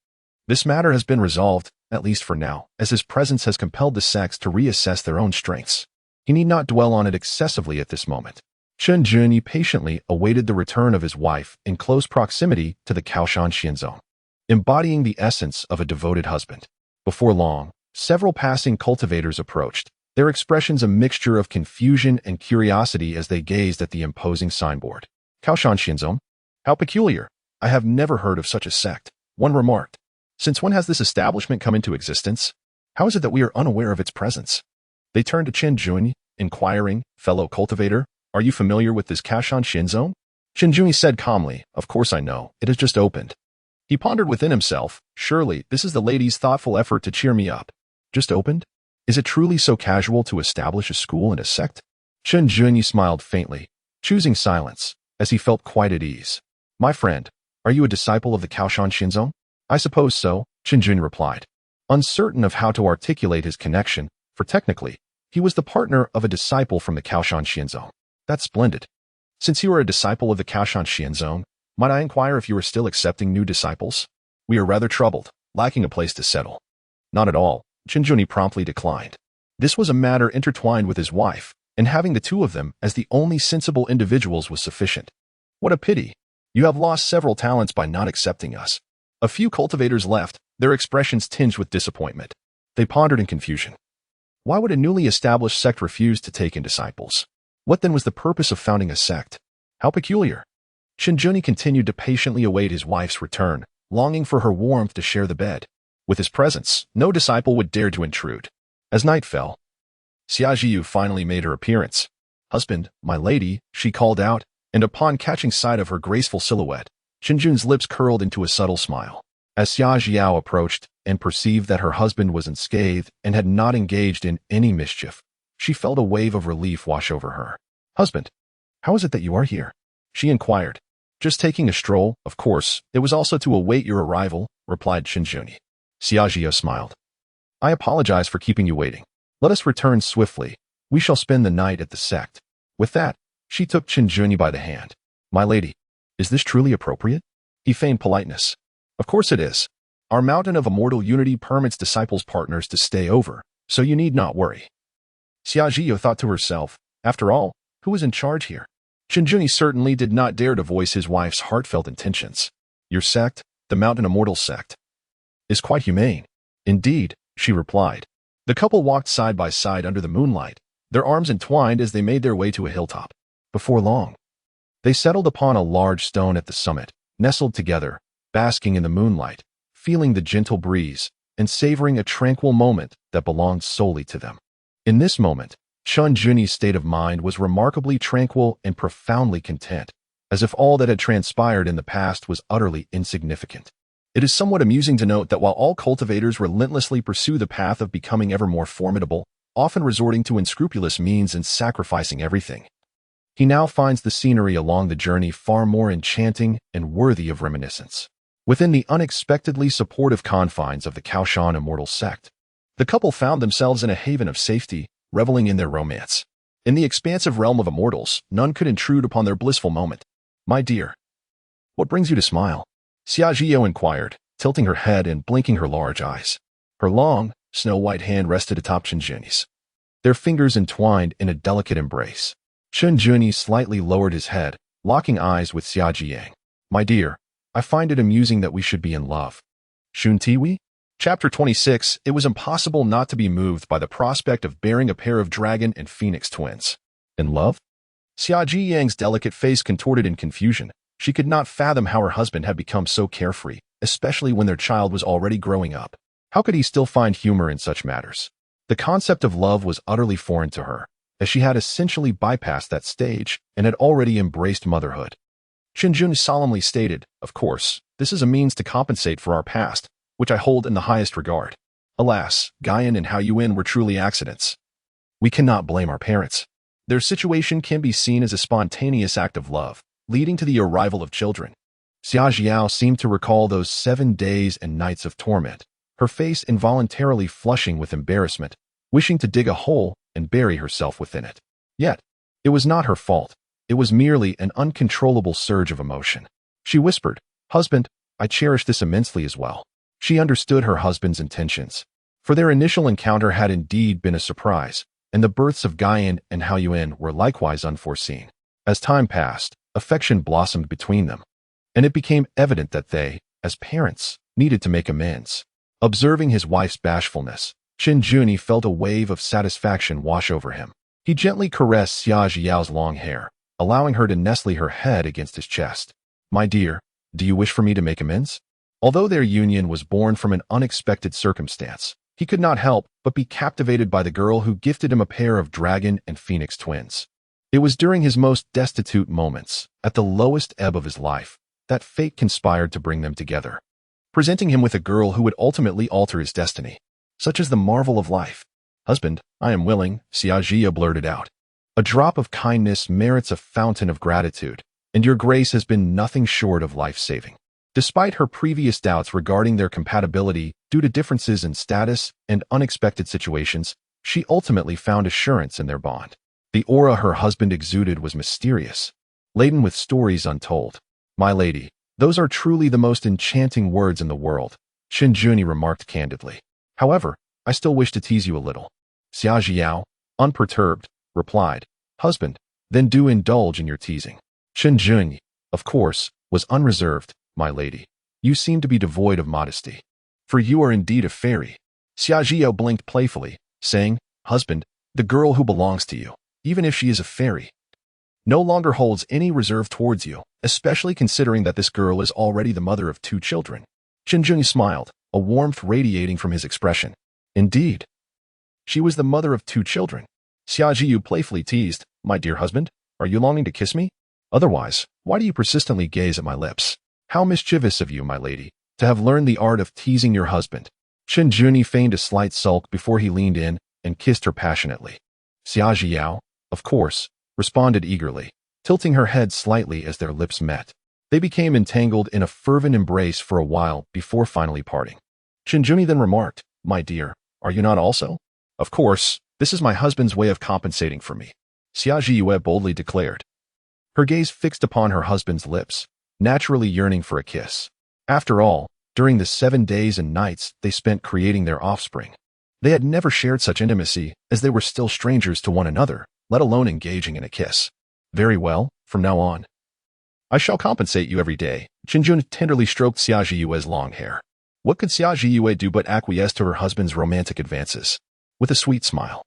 This matter has been resolved, at least for now, as his presence has compelled the sects to reassess their own strengths. He need not dwell on it excessively at this moment. Chen Juni patiently awaited the return of his wife in close proximity to the Kaoshan Xianzong, embodying the essence of a devoted husband. Before long, several passing cultivators approached, their expressions a mixture of confusion and curiosity as they gazed at the imposing signboard. Kaoshan Xianzong? How peculiar. I have never heard of such a sect, one remarked. Since when has this establishment come into existence? How is it that we are unaware of its presence? They turned to Chen Juni, inquiring, fellow cultivator, are you familiar with this Kaoshan Xianzong? Chen Juni said calmly, of course I know, it has just opened. He pondered within himself, surely this is the lady's thoughtful effort to cheer me up. Just opened? Is it truly so casual to establish a school and a sect? Chen Juni smiled faintly, choosing silence, as he felt quite at ease. My friend, are you a disciple of the Kaoshan Xianzong? I suppose so, Chen Juni replied, uncertain of how to articulate his connection, for technically, he was the partner of a disciple from the Kaoshan Xianzong. That's splendid. Since you are a disciple of the Kaoshan Xianzong, might I inquire if you are still accepting new disciples? We are rather troubled, lacking a place to settle. Not at all, Chen Juni promptly declined. This was a matter intertwined with his wife, and having the two of them as the only sensible individuals was sufficient. What a pity. You have lost several talents by not accepting us. A few cultivators left, their expressions tinged with disappointment. They pondered in confusion. Why would a newly established sect refuse to take in disciples? What then was the purpose of founding a sect? How peculiar. Shinjuni continued to patiently await his wife's return, longing for her warmth to share the bed. With his presence, no disciple would dare to intrude. As night fell, Xia Jiyu finally made her appearance. Husband, my lady, she called out, and upon catching sight of her graceful silhouette, Shinjun's lips curled into a subtle smile. As Xia Jiao approached and perceived that her husband was unscathed and had not engaged in any mischief, she felt a wave of relief wash over her. Husband, how is it that you are here? She inquired. Just taking a stroll, of course. It was also to await your arrival, replied Shinjuni. Xia Jiao smiled. I apologize for keeping you waiting. Let us return swiftly. We shall spend the night at the sect. With that, she took Shinjuni by the hand. My lady, is this truly appropriate? He feigned politeness. Of course it is. Our mountain of immortal unity permits disciples' partners to stay over, so you need not worry. Xia Jiao thought to herself, after all, who is in charge here? Shinjuni certainly did not dare to voice his wife's heartfelt intentions. Your sect, the Mountain Immortal Sect, is quite humane. Indeed, she replied. The couple walked side by side under the moonlight, their arms entwined as they made their way to a hilltop. Before long, they settled upon a large stone at the summit, nestled together, basking in the moonlight, feeling the gentle breeze, and savoring a tranquil moment that belonged solely to them. In this moment, Chun Juni's state of mind was remarkably tranquil and profoundly content, as if all that had transpired in the past was utterly insignificant. It is somewhat amusing to note that while all cultivators relentlessly pursue the path of becoming ever more formidable, often resorting to unscrupulous means and sacrificing everything, he now finds the scenery along the journey far more enchanting and worthy of reminiscence. Within the unexpectedly supportive confines of the Kaoshan Immortal Sect, the couple found themselves in a haven of safety, reveling in their romance. In the expansive realm of immortals, none could intrude upon their blissful moment. My dear, what brings you to smile? Xia Jiao inquired, tilting her head and blinking her large eyes. Her long, snow-white hand rested atop Shinjuni's. Their fingers entwined in a delicate embrace. Shinjuni slightly lowered his head, locking eyes with Xia Jiang. My dear, I find it amusing that we should be in love. Shun Tiwi? Chapter 26. It was impossible not to be moved by the prospect of bearing a pair of dragon and phoenix twins. In love? Xia Jiyang's delicate face contorted in confusion. She could not fathom how her husband had become so carefree, especially when their child was already growing up. How could he still find humor in such matters? The concept of love was utterly foreign to her, as she had essentially bypassed that stage and had already embraced motherhood. Qinjun solemnly stated, "Of course, this is a means to compensate for our past, which I hold in the highest regard. Alas, Guyan and Hao Yuan were truly accidents. We cannot blame our parents. Their situation can be seen as a spontaneous act of love, leading to the arrival of children." Xia Jiao seemed to recall those 7 days and nights of torment, her face involuntarily flushing with embarrassment, wishing to dig a hole and bury herself within it. Yet, it was not her fault. It was merely an uncontrollable surge of emotion. She whispered, "Husband, I cherish this immensely as well." She understood her husband's intentions, for their initial encounter had indeed been a surprise, and the births of Guyan and Hao Yuan were likewise unforeseen. As time passed, affection blossomed between them, and it became evident that they, as parents, needed to make amends. Observing his wife's bashfulness, Qin Juni felt a wave of satisfaction wash over him. He gently caressed Xia Jiao's long hair, allowing her to nestle her head against his chest. "My dear, do you wish for me to make amends?" Although their union was born from an unexpected circumstance, he could not help but be captivated by the girl who gifted him a pair of dragon and phoenix twins. It was during his most destitute moments, at the lowest ebb of his life, that fate conspired to bring them together, presenting him with a girl who would ultimately alter his destiny. Such is the marvel of life. "Husband, I am willing," Xia Jia blurted out. "A drop of kindness merits a fountain of gratitude, and your grace has been nothing short of life-saving." Despite her previous doubts regarding their compatibility due to differences in status and unexpected situations, she ultimately found assurance in their bond. The aura her husband exuded was mysterious, laden with stories untold. "My lady, those are truly the most enchanting words in the world," Qin Juni remarked candidly. "However, I still wish to tease you a little." Xia Jiao, unperturbed, replied, "Husband, then do indulge in your teasing." Qin Juni, of course, was unreserved. "My lady, you seem to be devoid of modesty, for you are indeed a fairy." Xia Jiao blinked playfully, saying, "Husband, the girl who belongs to you, even if she is a fairy, no longer holds any reserve towards you, especially considering that this girl is already the mother of 2 children. Qin Juni smiled, a warmth radiating from his expression. "Indeed, she was the mother of 2 children. Xia Jiu playfully teased, "My dear husband, are you longing to kiss me? Otherwise, why do you persistently gaze at my lips? How mischievous of you, my lady, to have learned the art of teasing your husband." Qin Juni feigned a slight sulk before he leaned in and kissed her passionately. Xia Jiao, of course, responded eagerly, tilting her head slightly as their lips met. They became entangled in a fervent embrace for a while before finally parting. Qin Juni then remarked, "My dear, are you not also?" "Of course, this is my husband's way of compensating for me," Xia Jiyue boldly declared, her gaze fixed upon her husband's lips, naturally yearning for a kiss. After all, during the 7 days and nights they spent creating their offspring, they had never shared such intimacy, as they were still strangers to one another, let alone engaging in a kiss. "Very well, from now on, I shall compensate you every day." Qinjun tenderly stroked Xia Jiyue's long hair. What could Xia Jiyue do but acquiesce to her husband's romantic advances? With a sweet smile,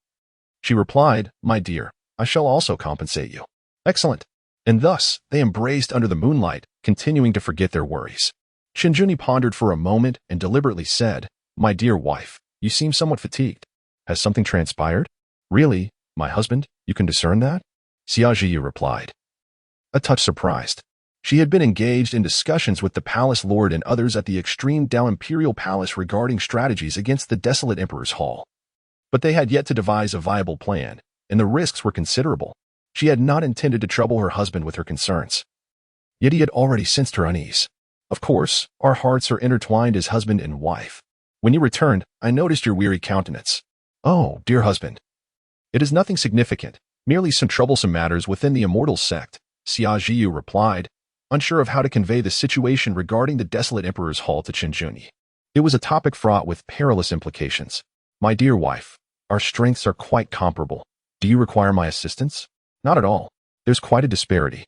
she replied, "My dear, I shall also compensate you." "Excellent." And thus, they embraced under the moonlight, continuing to forget their worries. Qinjuni pondered for a moment and deliberately said, "My dear wife, you seem somewhat fatigued. Has something transpired?" "Really, my husband, you can discern that?" Xia Jiyu replied, a touch surprised. She had been engaged in discussions with the palace lord and others at the extreme Dao Imperial Palace regarding strategies against the desolate Emperor's Hall. But they had yet to devise a viable plan, and the risks were considerable. She had not intended to trouble her husband with her concerns. Yet he had already sensed her unease. "Of course, our hearts are intertwined as husband and wife. When you returned, I noticed your weary countenance." "Oh, dear husband, it is nothing significant, merely some troublesome matters within the immortal sect," Xia Jiyu replied, unsure of how to convey the situation regarding the desolate Emperor's Hall to Qinjuni. It was a topic fraught with perilous implications. "My dear wife, our strengths are quite comparable. Do you require my assistance?" "Not at all. There's quite a disparity."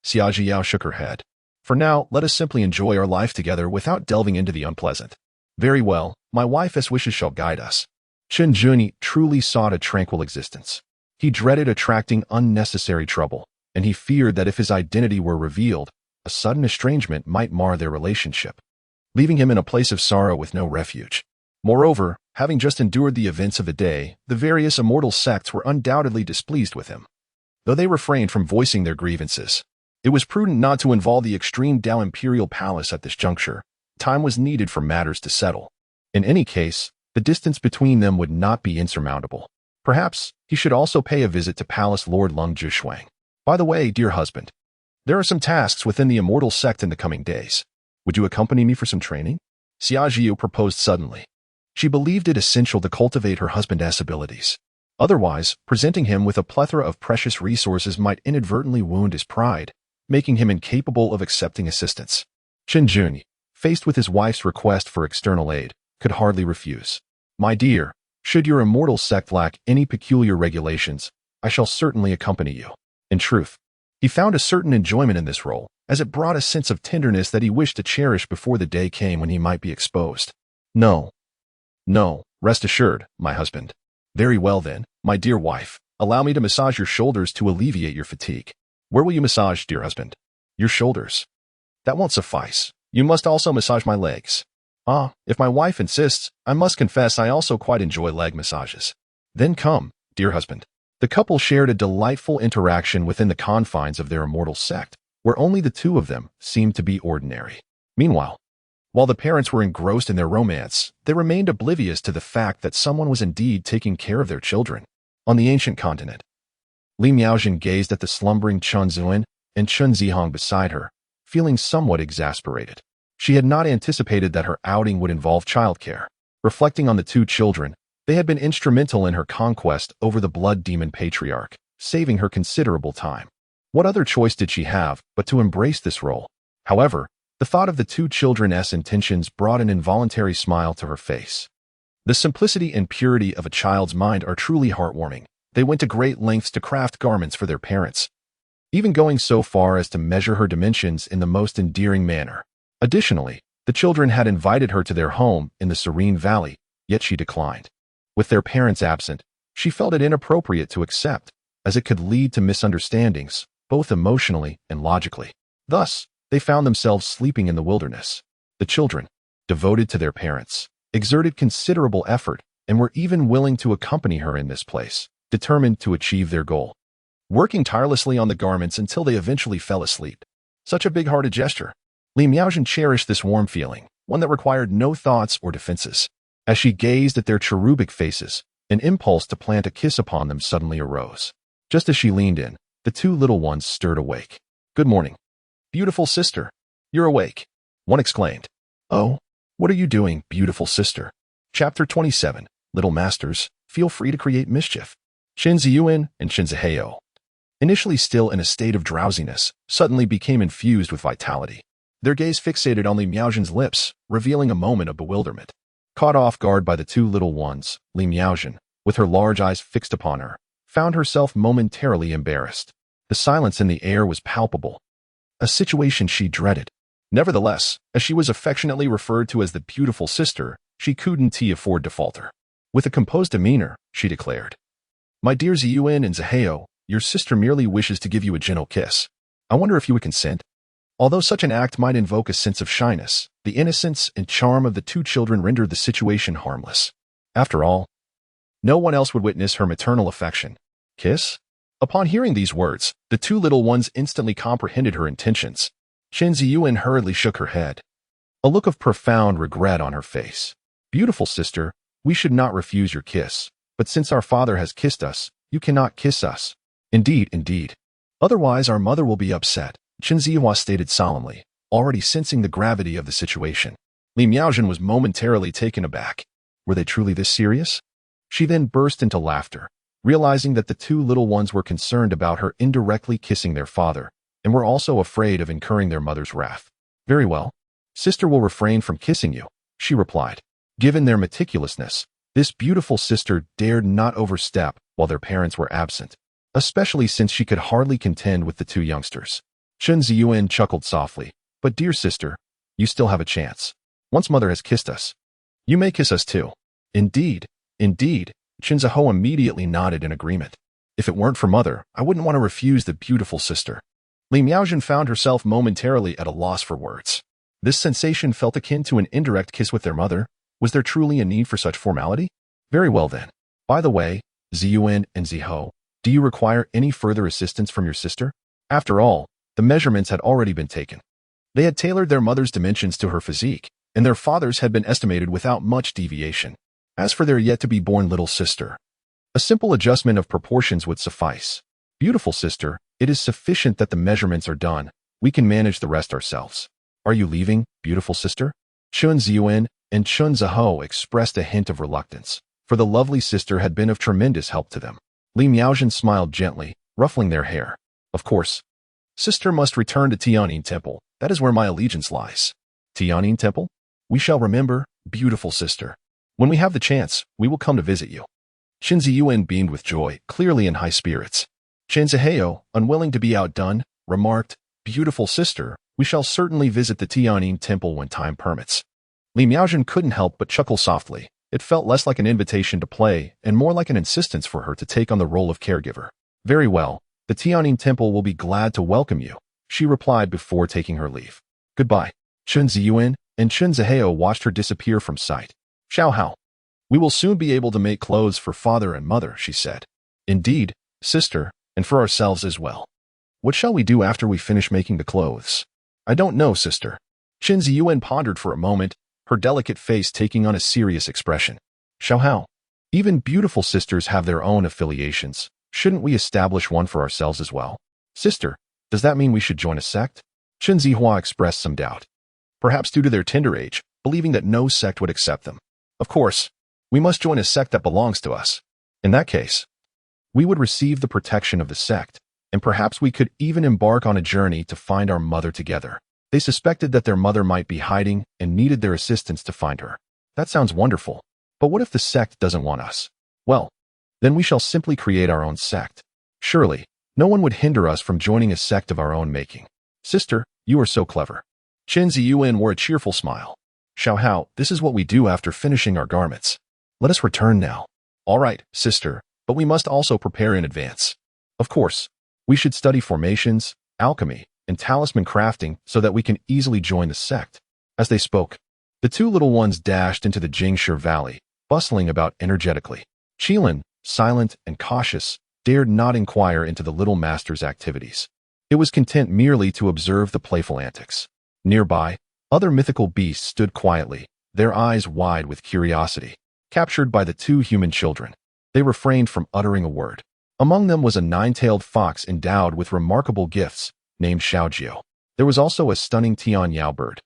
Xia Jiao shook her head. "For now, let us simply enjoy our life together without delving into the unpleasant." Very well, my wife as wishes shall guide us. Chen Juni truly sought a tranquil existence. He dreaded attracting unnecessary trouble, and he feared that if his identity were revealed, a sudden estrangement might mar their relationship, leaving him in a place of sorrow with no refuge. Moreover, having just endured the events of the day, the various immortal sects were undoubtedly displeased with him. Though they refrained from voicing their grievances, it was prudent not to involve the extreme Dao Imperial Palace at this juncture. Time was needed for matters to settle. In any case, the distance between them would not be insurmountable. Perhaps he should also pay a visit to Palace Lord Lung Zhishuang. By the way, dear husband, there are some tasks within the immortal sect in the coming days. Would you accompany me for some training? Xia Jiu proposed suddenly. She believed it essential to cultivate her husband's abilities. Otherwise, presenting him with a plethora of precious resources might inadvertently wound his pride, making him incapable of accepting assistance. Chen Jun, faced with his wife's request for external aid, could hardly refuse. My dear, should your immortal sect lack any peculiar regulations, I shall certainly accompany you. In truth, he found a certain enjoyment in this role, as it brought a sense of tenderness that he wished to cherish before the day came when he might be exposed. No, rest assured, my husband. Very well then, my dear wife, allow me to massage your shoulders to alleviate your fatigue. Where will you massage, dear husband? Your shoulders. That won't suffice. You must also massage my legs. Ah, if my wife insists, I must confess I also quite enjoy leg massages. Then come, dear husband. The couple shared a delightful interaction within the confines of their immortal sect, where only the two of them seemed to be ordinary. Meanwhile, while the parents were engrossed in their romance, they remained oblivious to the fact that someone was indeed taking care of their children. On the ancient continent, Li Miaojin gazed at the slumbering Chen Zuan and Chen Zihong beside her, feeling somewhat exasperated. She had not anticipated that her outing would involve childcare. Reflecting on the two children, they had been instrumental in her conquest over the blood demon patriarch, saving her considerable time. What other choice did she have but to embrace this role? However, the thought of the two children's intentions brought an involuntary smile to her face. The simplicity and purity of a child's mind are truly heartwarming. They went to great lengths to craft garments for their parents, even going so far as to measure her dimensions in the most endearing manner. Additionally, the children had invited her to their home in the Serene Valley, yet she declined. With their parents absent, she felt it inappropriate to accept, as it could lead to misunderstandings, both emotionally and logically. Thus, they found themselves sleeping in the wilderness. The children, devoted to their parents, exerted considerable effort and were even willing to accompany her in this place, determined to achieve their goal, working tirelessly on the garments until they eventually fell asleep. Such a big-hearted gesture. Li Miaojin cherished this warm feeling, one that required no thoughts or defenses. As she gazed at their cherubic faces, an impulse to plant a kiss upon them suddenly arose. Just as she leaned in, the two little ones stirred awake. Good morning. Beautiful sister. You're awake. One exclaimed. Oh, what are you doing, beautiful sister? Chapter 27. Little masters, feel free to create mischief. Qin Ziyuan and Qin Ziheo, initially still in a state of drowsiness, suddenly became infused with vitality. Their gaze fixated on Li Miaojin's lips, revealing a moment of bewilderment. Caught off guard by the two little ones, Li Miaojin, with her large eyes fixed upon her, found herself momentarily embarrassed. The silence in the air was palpable, a situation she dreaded. Nevertheless, as she was affectionately referred to as the beautiful sister, she couldn't afford to falter. With a composed demeanor, she declared, My dear Ziyuan and Ziheo, your sister merely wishes to give you a gentle kiss. I wonder if you would consent? Although such an act might invoke a sense of shyness, the innocence and charm of the two children rendered the situation harmless. After all, no one else would witness her maternal affection. Kiss? Upon hearing these words, the two little ones instantly comprehended her intentions. Qin Ziyuan hurriedly shook her head, a look of profound regret on her face. Beautiful sister, we should not refuse your kiss, but since our father has kissed us, you cannot kiss us. Indeed. Otherwise our mother will be upset, Qin Zihua stated solemnly, already sensing the gravity of the situation. Li Miaojin was momentarily taken aback. Were they truly this serious? She then burst into laughter, realizing that the two little ones were concerned about her indirectly kissing their father, and were also afraid of incurring their mother's wrath. Very well. Sister will refrain from kissing you, she replied. Given their meticulousness, this beautiful sister dared not overstep while their parents were absent, especially since she could hardly contend with the two youngsters. Qin Ziyuan chuckled softly, but dear sister, you still have a chance. Once mother has kissed us, You may kiss us too. Indeed, indeed, Qinzihe immediately nodded in agreement. If it weren't for mother, I wouldn't want to refuse the beautiful sister. Li Miaojin found herself momentarily at a loss for words. This sensation felt akin to an indirect kiss with their mother. Was there truly a need for such formality? Very well then. By the way, Ziyuan and Ziho, do you require any further assistance from your sister? After all, the measurements had already been taken. They had tailored their mother's dimensions to her physique, and their father's had been estimated without much deviation. As for their yet-to-be-born little sister, a simple adjustment of proportions would suffice. Beautiful sister, it is sufficient that the measurements are done. We can manage the rest ourselves. Are you leaving, beautiful sister? Chun Ziyuan and Chun Ziho expressed a hint of reluctance, for the lovely sister had been of tremendous help to them. Li Miaojin smiled gently, ruffling their hair. Of course. Sister must return to Tianyin Temple. That is where my allegiance lies. Tianyin Temple? We shall remember, beautiful sister. When we have the chance, we will come to visit you. Qin Ziyuan beamed with joy, clearly in high spirits. Chen Ziheo, unwilling to be outdone, remarked, beautiful sister, we shall certainly visit the Tianyin Temple when time permits. Li Miaojin couldn't help but chuckle softly. It felt less like an invitation to play and more like an insistence for her to take on the role of caregiver. Very well, the Tianyin Temple will be glad to welcome you, she replied before taking her leave. Goodbye. Chun Ziyuan and Chun Ziheo watched her disappear from sight. Xiao Hao. We will soon be able to make clothes for father and mother, she said. Indeed, sister, and for ourselves as well. What shall we do after we finish making the clothes? I don't know, sister. Qin Ziyuan pondered for a moment, her delicate face taking on a serious expression. Xiao Hao. Even beautiful sisters have their own affiliations. Shouldn't we establish one for ourselves as well? Sister, does that mean we should join a sect? Qin Zihua expressed some doubt. Perhaps due to their tender age, believing that no sect would accept them. Of course, we must join a sect that belongs to us. In that case, we would receive the protection of the sect, and perhaps we could even embark on a journey to find our mother together. They suspected that their mother might be hiding and needed their assistance to find her. That sounds wonderful. But what if the sect doesn't want us? Well, then we shall simply create our own sect. Surely, no one would hinder us from joining a sect of our own making. Sister, you are so clever. Qin Ziyuan wore a cheerful smile. Xiao Hao, this is what we do after finishing our garments. Let us return now. All right, sister, but we must also prepare in advance. Of course, we should study formations, alchemy, and talisman crafting so that we can easily join the sect. As they spoke, the two little ones dashed into the Jingshi Valley, bustling about energetically. Qinglian, silent and cautious, dared not inquire into the little master's activities. It was content merely to observe the playful antics. Nearby, other mythical beasts stood quietly, their eyes wide with curiosity. Captured by the two human children, they refrained from uttering a word. Among them was a nine-tailed fox endowed with remarkable gifts, named Xiaojiu. There was also a stunning Tian Yao bird.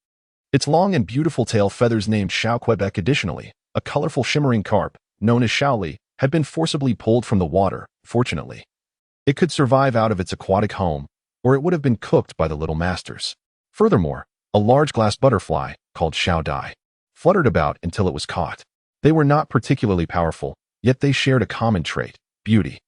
Its long and beautiful tail feathers named Xiao Quebec. Additionally, a colorful shimmering carp, known as Shaoli, had been forcibly pulled from the water. Fortunately, it could survive out of its aquatic home, or it would have been cooked by the little masters. Furthermore, a large glass butterfly, called Xiao Dai, fluttered about until it was caught. They were not particularly powerful, yet they shared a common trait, beauty.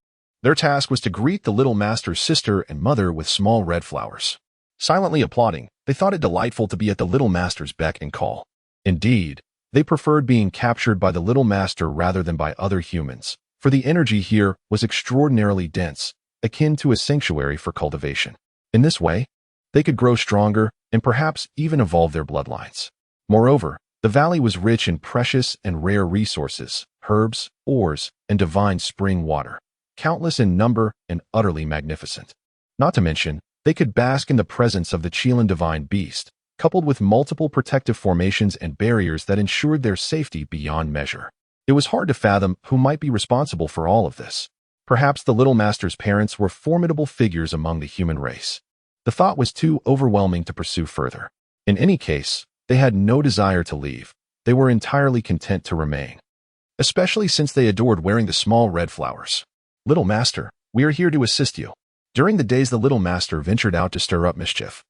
Their task was to greet the little master's sister and mother with small red flowers. Silently applauding, they thought it delightful to be at the little master's beck and call. Indeed, they preferred being captured by the little master rather than by other humans, for the energy here was extraordinarily dense, akin to a sanctuary for cultivation. In this way, they could grow stronger and perhaps even evolve their bloodlines. Moreover, the valley was rich in precious and rare resources, herbs, ores, and divine spring water, countless in number and utterly magnificent. Not to mention, they could bask in the presence of the Qinglian divine beast, coupled with multiple protective formations and barriers that ensured their safety beyond measure. It was hard to fathom who might be responsible for all of this. Perhaps the little master's parents were formidable figures among the human race. The thought was too overwhelming to pursue further. In any case, they had no desire to leave. They were entirely content to remain, especially since they adored wearing the small red flowers. Little master, we are here to assist you. During the days the little master ventured out to stir up mischief,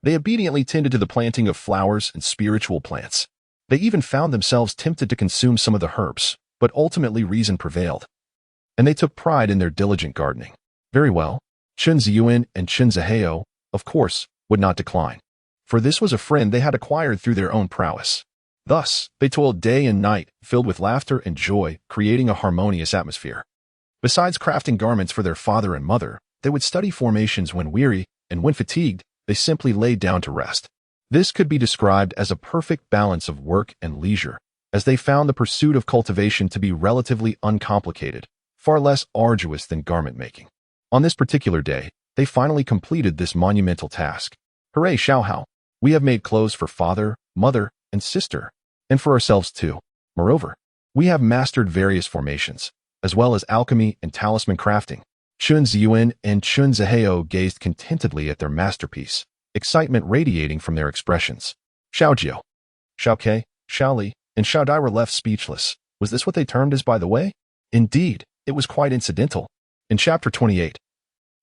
they obediently tended to the planting of flowers and spiritual plants. They even found themselves tempted to consume some of the herbs, but ultimately reason prevailed, and they took pride in their diligent gardening. Very well, Chun Ziyuan and Chun Ziheo, of course, would not decline, for this was a friend they had acquired through their own prowess. Thus, they toiled day and night, filled with laughter and joy, creating a harmonious atmosphere. Besides crafting garments for their father and mother, they would study formations when weary, and when fatigued, they simply laid down to rest. This could be described as a perfect balance of work and leisure, as they found the pursuit of cultivation to be relatively uncomplicated, far less arduous than garment making. On this particular day, they finally completed this monumental task. Hooray, Xiaohao! We have made clothes for father, mother, and sister, and for ourselves too. Moreover, we have mastered various formations, as well as alchemy and talisman crafting. Chun Ziyuan and Chun Zihao gazed contentedly at their masterpiece, excitement radiating from their expressions. Xiaojiu, Xiaoke, Xiaoli, and Xiaodai were left speechless. Was this what they termed as by the way? Indeed, it was quite incidental. In Chapter 28,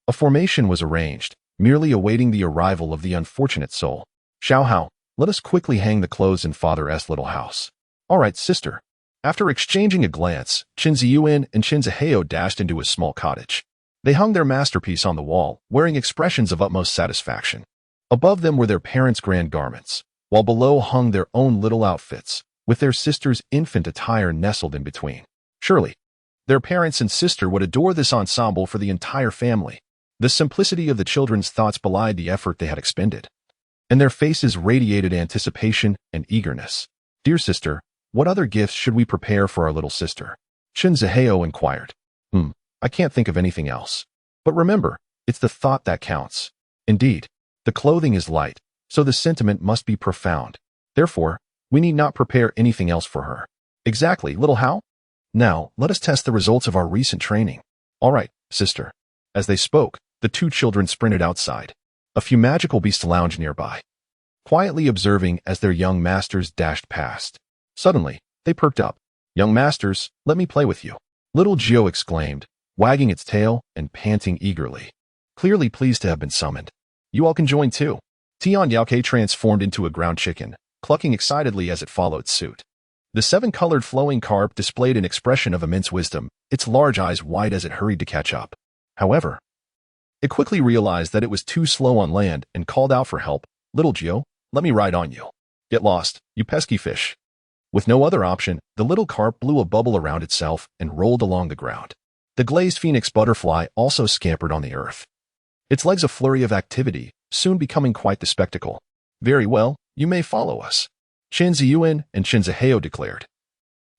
a formation was arranged, merely awaiting the arrival of the unfortunate soul. Xiaohao, let us quickly hang the clothes in Father's little house. All right, sister. After exchanging a glance, Qin Ziyuan and Qin Zihao dashed into a small cottage. They hung their masterpiece on the wall, wearing expressions of utmost satisfaction. Above them were their parents' grand garments, while below hung their own little outfits, with their sister's infant attire nestled in between. Surely, their parents and sister would adore this ensemble for the entire family. The simplicity of the children's thoughts belied the effort they had expended, and their faces radiated anticipation and eagerness. Dear sister, what other gifts should we prepare for our little sister? Qin Zihao inquired. I can't think of anything else. But remember, it's the thought that counts. Indeed, the clothing is light, so the sentiment must be profound. Therefore, we need not prepare anything else for her. Exactly, little Hao. Now, let us test the results of our recent training. All right, sister. As they spoke, the two children sprinted outside. A few magical beasts lounged nearby, quietly observing as their young masters dashed past. Suddenly, they perked up. Young masters, let me play with you. Little Gio exclaimed, wagging its tail and panting eagerly. Clearly pleased to have been summoned. You all can join too. Tian Yaoke transformed into a ground chicken, clucking excitedly as it followed suit. The seven-colored flowing carp displayed an expression of immense wisdom, its large eyes wide as it hurried to catch up. However, it quickly realized that it was too slow on land and called out for help. Little Gio, let me ride on you. Get lost, you pesky fish. With no other option, the little carp blew a bubble around itself and rolled along the ground. The glazed phoenix butterfly also scampered on the earth, its legs a flurry of activity, soon becoming quite the spectacle. Very well, you may follow us, Qin Ziyuan and Qin Zihao declared,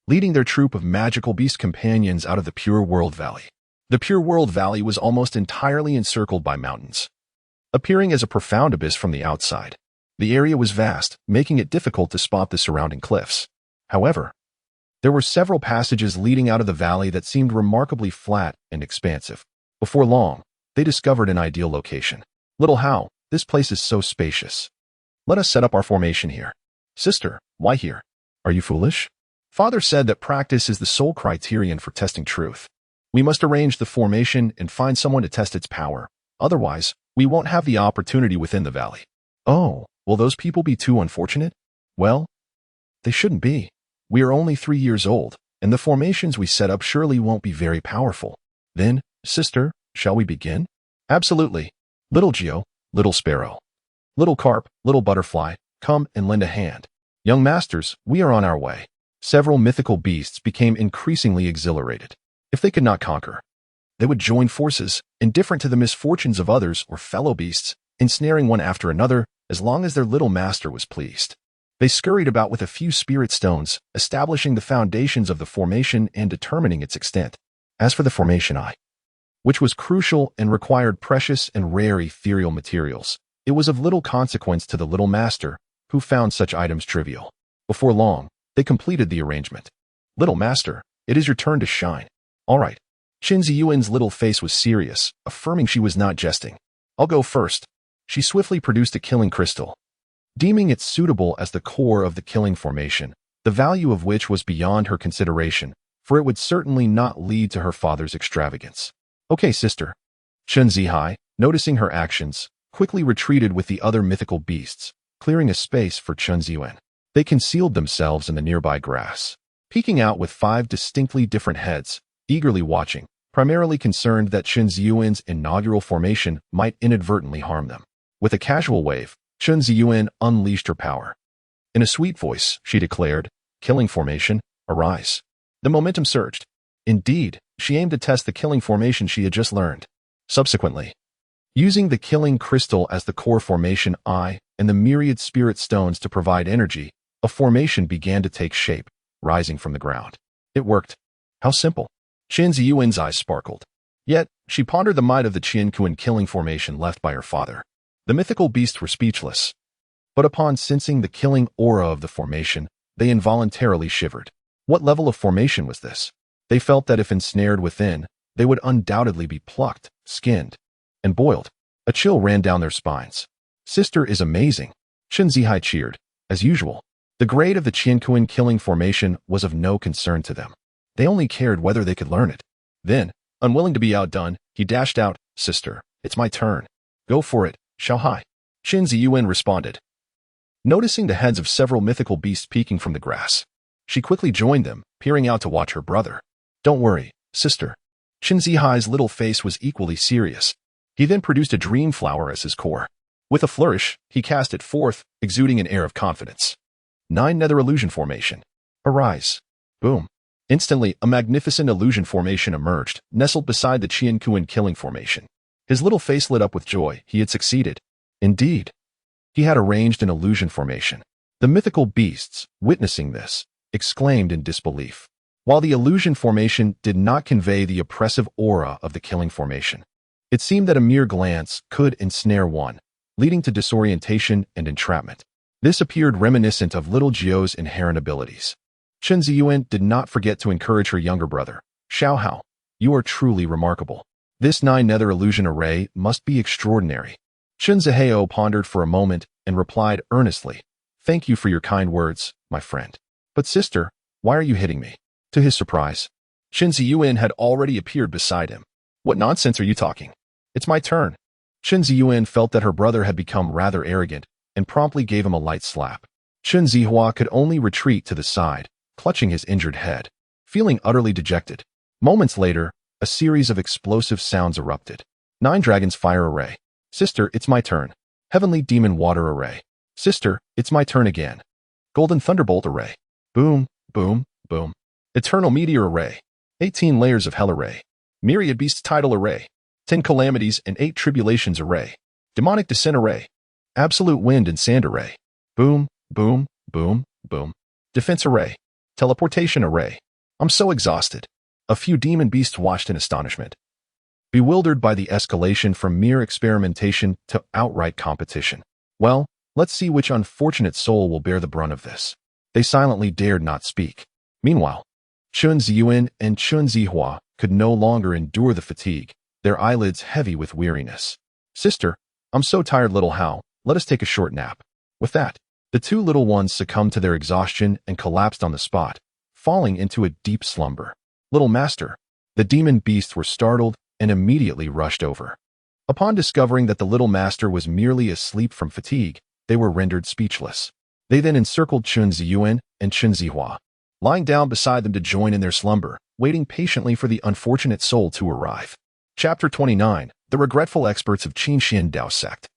leading their troop of magical beast companions out of the Pure World Valley. The Pure World Valley was almost entirely encircled by mountains, appearing as a profound abyss from the outside. The area was vast, making it difficult to spot the surrounding cliffs. However, there were several passages leading out of the valley that seemed remarkably flat and expansive. Before long, they discovered an ideal location. Little Hao, this place is so spacious. Let us set up our formation here. Sister, why here? Are you foolish? Father said that practice is the sole criterion for testing truth. We must arrange the formation and find someone to test its power. Otherwise, we won't have the opportunity within the valley. Oh, will those people be too unfortunate? Well, they shouldn't be. We are only 3 years old, and the formations we set up surely won't be very powerful. Then, sister, shall we begin? Absolutely. Little Gio, little sparrow, little carp, little butterfly, come and lend a hand. Young masters, we are on our way. Several mythical beasts became increasingly exhilarated. If they could not conquer, they would join forces, indifferent to the misfortunes of others or fellow beasts, ensnaring one after another as long as their little master was pleased. They scurried about with a few spirit stones, establishing the foundations of the formation and determining its extent. As for the formation eye, which was crucial and required precious and rare ethereal materials, it was of little consequence to the little master, who found such items trivial. Before long, they completed the arrangement. Little master, it is your turn to shine. All right. Qin Ziyuan's little face was serious, affirming she was not jesting. I'll go first. She swiftly produced a killing crystal, deeming it suitable as the core of the killing formation, the value of which was beyond her consideration, for it would certainly not lead to her father's extravagance. Okay, sister. Qin Zihai, noticing her actions, quickly retreated with the other mythical beasts, clearing a space for Qin Ziyuan. They concealed themselves in the nearby grass, peeking out with 5 distinctly different heads, eagerly watching, primarily concerned that Qin Ziyuan's inaugural formation might inadvertently harm them. With a casual wave, Qin Ziyuan unleashed her power, In a sweet voice, she declared, "Killing formation, arise." The momentum surged. Indeed, she aimed to test the killing formation she had just learned. Subsequently, using the killing crystal as the core formation eye and the myriad spirit stones to provide energy, a formation began to take shape, rising from the ground. It worked. How simple. Qin Ziyuan's eyes sparkled. Yet, she pondered the might of the Qinglian killing formation left by her father. The mythical beasts were speechless. But upon sensing the killing aura of the formation, they involuntarily shivered. What level of formation was this? They felt that if ensnared within, they would undoubtedly be plucked, skinned, and boiled. A chill ran down their spines. "Sister is amazing," Qin Zihai cheered. As usual, the grade of the Qinglian killing formation was of no concern to them. They only cared whether they could learn it. Then, unwilling to be outdone, he dashed out, "Sister, it's my turn. Go for it, Xiao Hai." Qin Ziyuan responded. Noticing the heads of several mythical beasts peeking from the grass, she quickly joined them, peering out to watch her brother. "Don't worry, sister." Qin Zihai's little face was equally serious. He then produced a dream flower as his core. With a flourish, he cast it forth, exuding an air of confidence. 9 Nether Illusion Formation. Arise. Boom. Instantly, a magnificent illusion formation emerged, nestled beside the Qinglian killing formation. His little face lit up with joy. He had succeeded. Indeed. He had arranged an illusion formation. The mythical beasts, witnessing this, exclaimed in disbelief. While the illusion formation did not convey the oppressive aura of the killing formation, it seemed that a mere glance could ensnare one, leading to disorientation and entrapment. This appeared reminiscent of little Jiu's inherent abilities. Qin Ziyuan did not forget to encourage her younger brother. "Xiao Hao, you are truly remarkable. This 9 Nether Illusion array must be extraordinary." Qin Zihao pondered for a moment and replied earnestly, "Thank you for your kind words, my friend. But sister, why are you hitting me?" To his surprise, Qin Ziyuan had already appeared beside him. "What nonsense are you talking? It's my turn." Qin Ziyuan felt that her brother had become rather arrogant and promptly gave him a light slap. Qin Zihua could only retreat to the side, clutching his injured head, feeling utterly dejected. Moments later, a series of explosive sounds erupted. 9 Dragons Fire Array. "Sister, it's my turn." Heavenly Demon Water Array. "Sister, it's my turn again." Golden Thunderbolt Array. Boom, boom, boom. Eternal Meteor Array. 18 Layers of Hell Array. Myriad Beasts Tidal Array. 10 Calamities and 8 Tribulations Array. Demonic Descent Array. Absolute Wind and Sand Array. Boom, boom, boom, boom. Defense Array. Teleportation Array. I'm so exhausted. A few demon beasts watched in astonishment, bewildered by the escalation from mere experimentation to outright competition. Well, let's see which unfortunate soul will bear the brunt of this. They silently dared not speak. Meanwhile, Qin Ziyuan and Qin Zihua could no longer endure the fatigue, their eyelids heavy with weariness. "Sister, I'm so tired, little Hao. Let us take a short nap." With that, the two little ones succumbed to their exhaustion and collapsed on the spot, falling into a deep slumber. "Little master." The demon beasts were startled and immediately rushed over. Upon discovering that the little master was merely asleep from fatigue, they were rendered speechless. They then encircled Qin Ziyuan and Qin Zihua, lying down beside them to join in their slumber, waiting patiently for the unfortunate soul to arrive. Chapter 29. The Regretful Experts of Qinglian Dao Sect.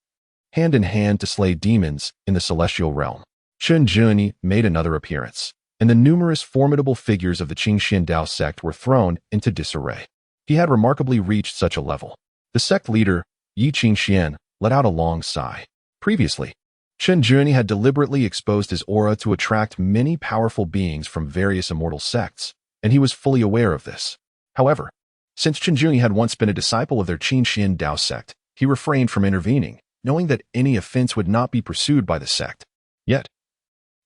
Hand in hand to slay demons in the celestial realm, Qin Zhuni made another appearance, and the numerous formidable figures of the Qinglian Dao Sect were thrown into disarray. He had remarkably reached such a level. The sect leader, Yi Qingxian, let out a long sigh. Previously, Qin Zhuni had deliberately exposed his aura to attract many powerful beings from various immortal sects, and he was fully aware of this. However, since Qin Zhuni had once been a disciple of their Qinglian Dao Sect, he refrained from intervening, knowing that any offense would not be pursued by the sect. Yet,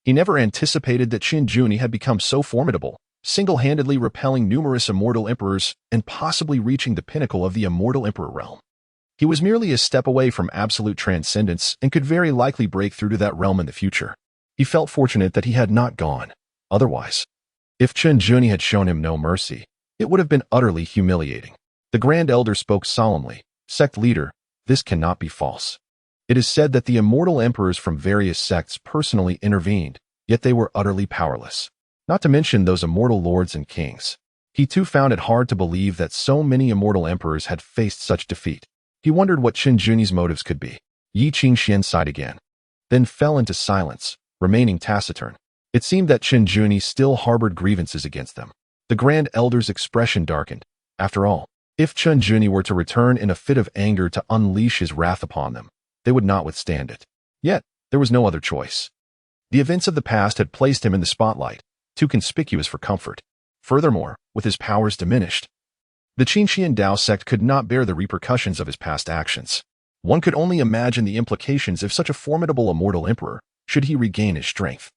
he never anticipated that Qin Zhuni had become so formidable, single-handedly repelling numerous immortal emperors and possibly reaching the pinnacle of the immortal emperor realm. He was merely a step away from absolute transcendence and could very likely break through to that realm in the future. He felt fortunate that he had not gone. Otherwise, if Qin Zhuni had shown him no mercy, it would have been utterly humiliating. The Grand Elder spoke solemnly. "Sect leader, this cannot be false. It is said that the immortal emperors from various sects personally intervened, yet they were utterly powerless. Not to mention those immortal lords and kings." He too found it hard to believe that so many immortal emperors had faced such defeat. He wondered what Qin Zhuni's motives could be. Yi Qingxian sighed again, then fell into silence, remaining taciturn. It seemed that Qinglian still harbored grievances against them. The Grand Elder's expression darkened. After all, if Qinglian were to return in a fit of anger to unleash his wrath upon them, they would not withstand it. Yet, there was no other choice. The events of the past had placed him in the spotlight, too conspicuous for comfort. Furthermore, with his powers diminished, the Qinglian Dao sect could not bear the repercussions of his past actions. One could only imagine the implications if such a formidable immortal emperor, should he regain his strength,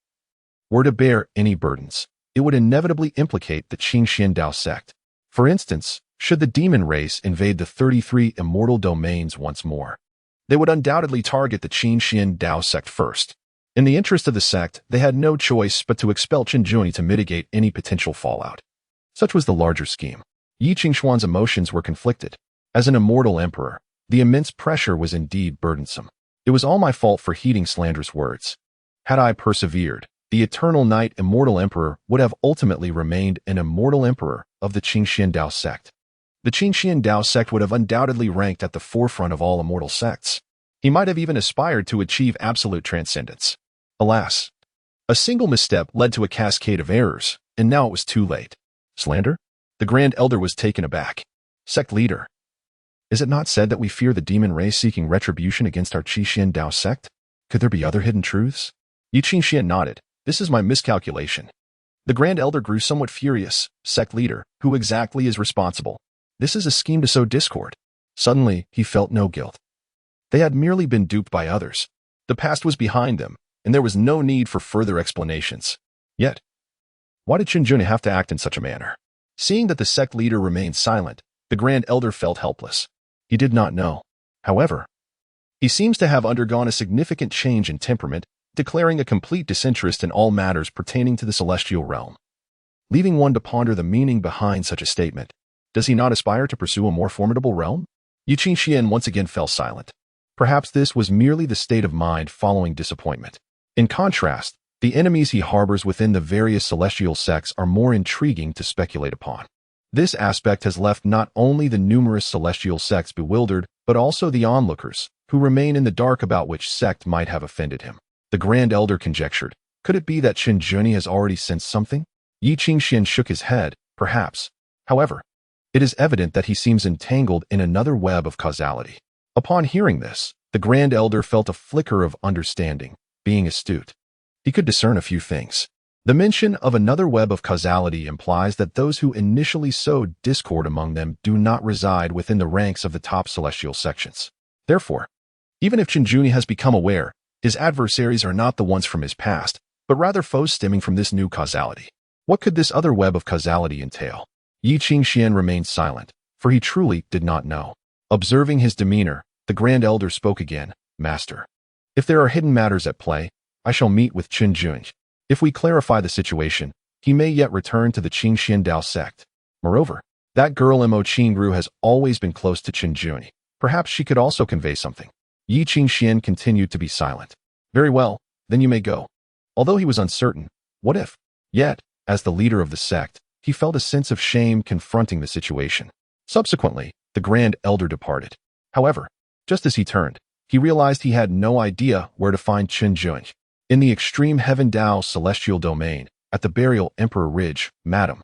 were to bear any burdens. It would inevitably implicate the Qinglian Dao sect. For instance, should the demon race invade the 33 immortal domains once more, they would undoubtedly target the Qinglian Dao sect first. In the interest of the sect, they had no choice but to expel Qinglian to mitigate any potential fallout. Such was the larger scheme. Yi Qingshuan's emotions were conflicted. As an immortal emperor, the immense pressure was indeed burdensome. It was all my fault for heeding slanderous words. Had I persevered, the eternal knight immortal emperor would have ultimately remained an immortal emperor of the Qinglian Dao sect. The Qinglian Dao sect would have undoubtedly ranked at the forefront of all immortal sects. He might have even aspired to achieve absolute transcendence. Alas, a single misstep led to a cascade of errors, and now it was too late. Slander? The Grand Elder was taken aback. Sect leader, is it not said that we fear the demon race seeking retribution against our Qinglian Dao sect? Could there be other hidden truths? Yi Qingshuan nodded. This is my miscalculation. The Grand Elder grew somewhat furious. Sect leader, who exactly is responsible? This is a scheme to sow discord. Suddenly, he felt no guilt. They had merely been duped by others. The past was behind them, and there was no need for further explanations. Yet, why did Qinglian have to act in such a manner? Seeing that the sect leader remained silent, the Grand Elder felt helpless. He did not know. However, he seems to have undergone a significant change in temperament, declaring a complete disinterest in all matters pertaining to the celestial realm. Leaving one to ponder the meaning behind such a statement, does he not aspire to pursue a more formidable realm? Yi Qingshuan once again fell silent. Perhaps this was merely the state of mind following disappointment. In contrast, the enemies he harbors within the various celestial sects are more intriguing to speculate upon. This aspect has left not only the numerous celestial sects bewildered, but also the onlookers, who remain in the dark about which sect might have offended him. The Grand Elder conjectured, could it be that Qinglian has already sensed something? Yi Qingshuan shook his head, perhaps. However, it is evident that he seems entangled in another web of causality. Upon hearing this, the Grand Elder felt a flicker of understanding. Being astute, he could discern a few things. The mention of another web of causality implies that those who initially sowed discord among them do not reside within the ranks of the top celestial sections. Therefore, even if Qinglian has become aware, his adversaries are not the ones from his past, but rather foes stemming from this new causality. What could this other web of causality entail? Yi Qingshuan remained silent, for he truly did not know. Observing his demeanor, the Grand Elder spoke again. Master, if there are hidden matters at play, I shall meet with Qinglian. If we clarify the situation, he may yet return to the Qinglian Dao sect. Moreover, that girl Mo Qingru has always been close to Qinglian. Perhaps she could also convey something. Yi Qingshuan continued to be silent. Very well, then you may go. Although he was uncertain, what if? Yet, as the leader of the sect, he felt a sense of shame confronting the situation. Subsequently, the Grand Elder departed. However, just as he turned, he realized he had no idea where to find Qinglian. In the extreme heaven Dao celestial domain, at the burial Emperor Ridge, Madam,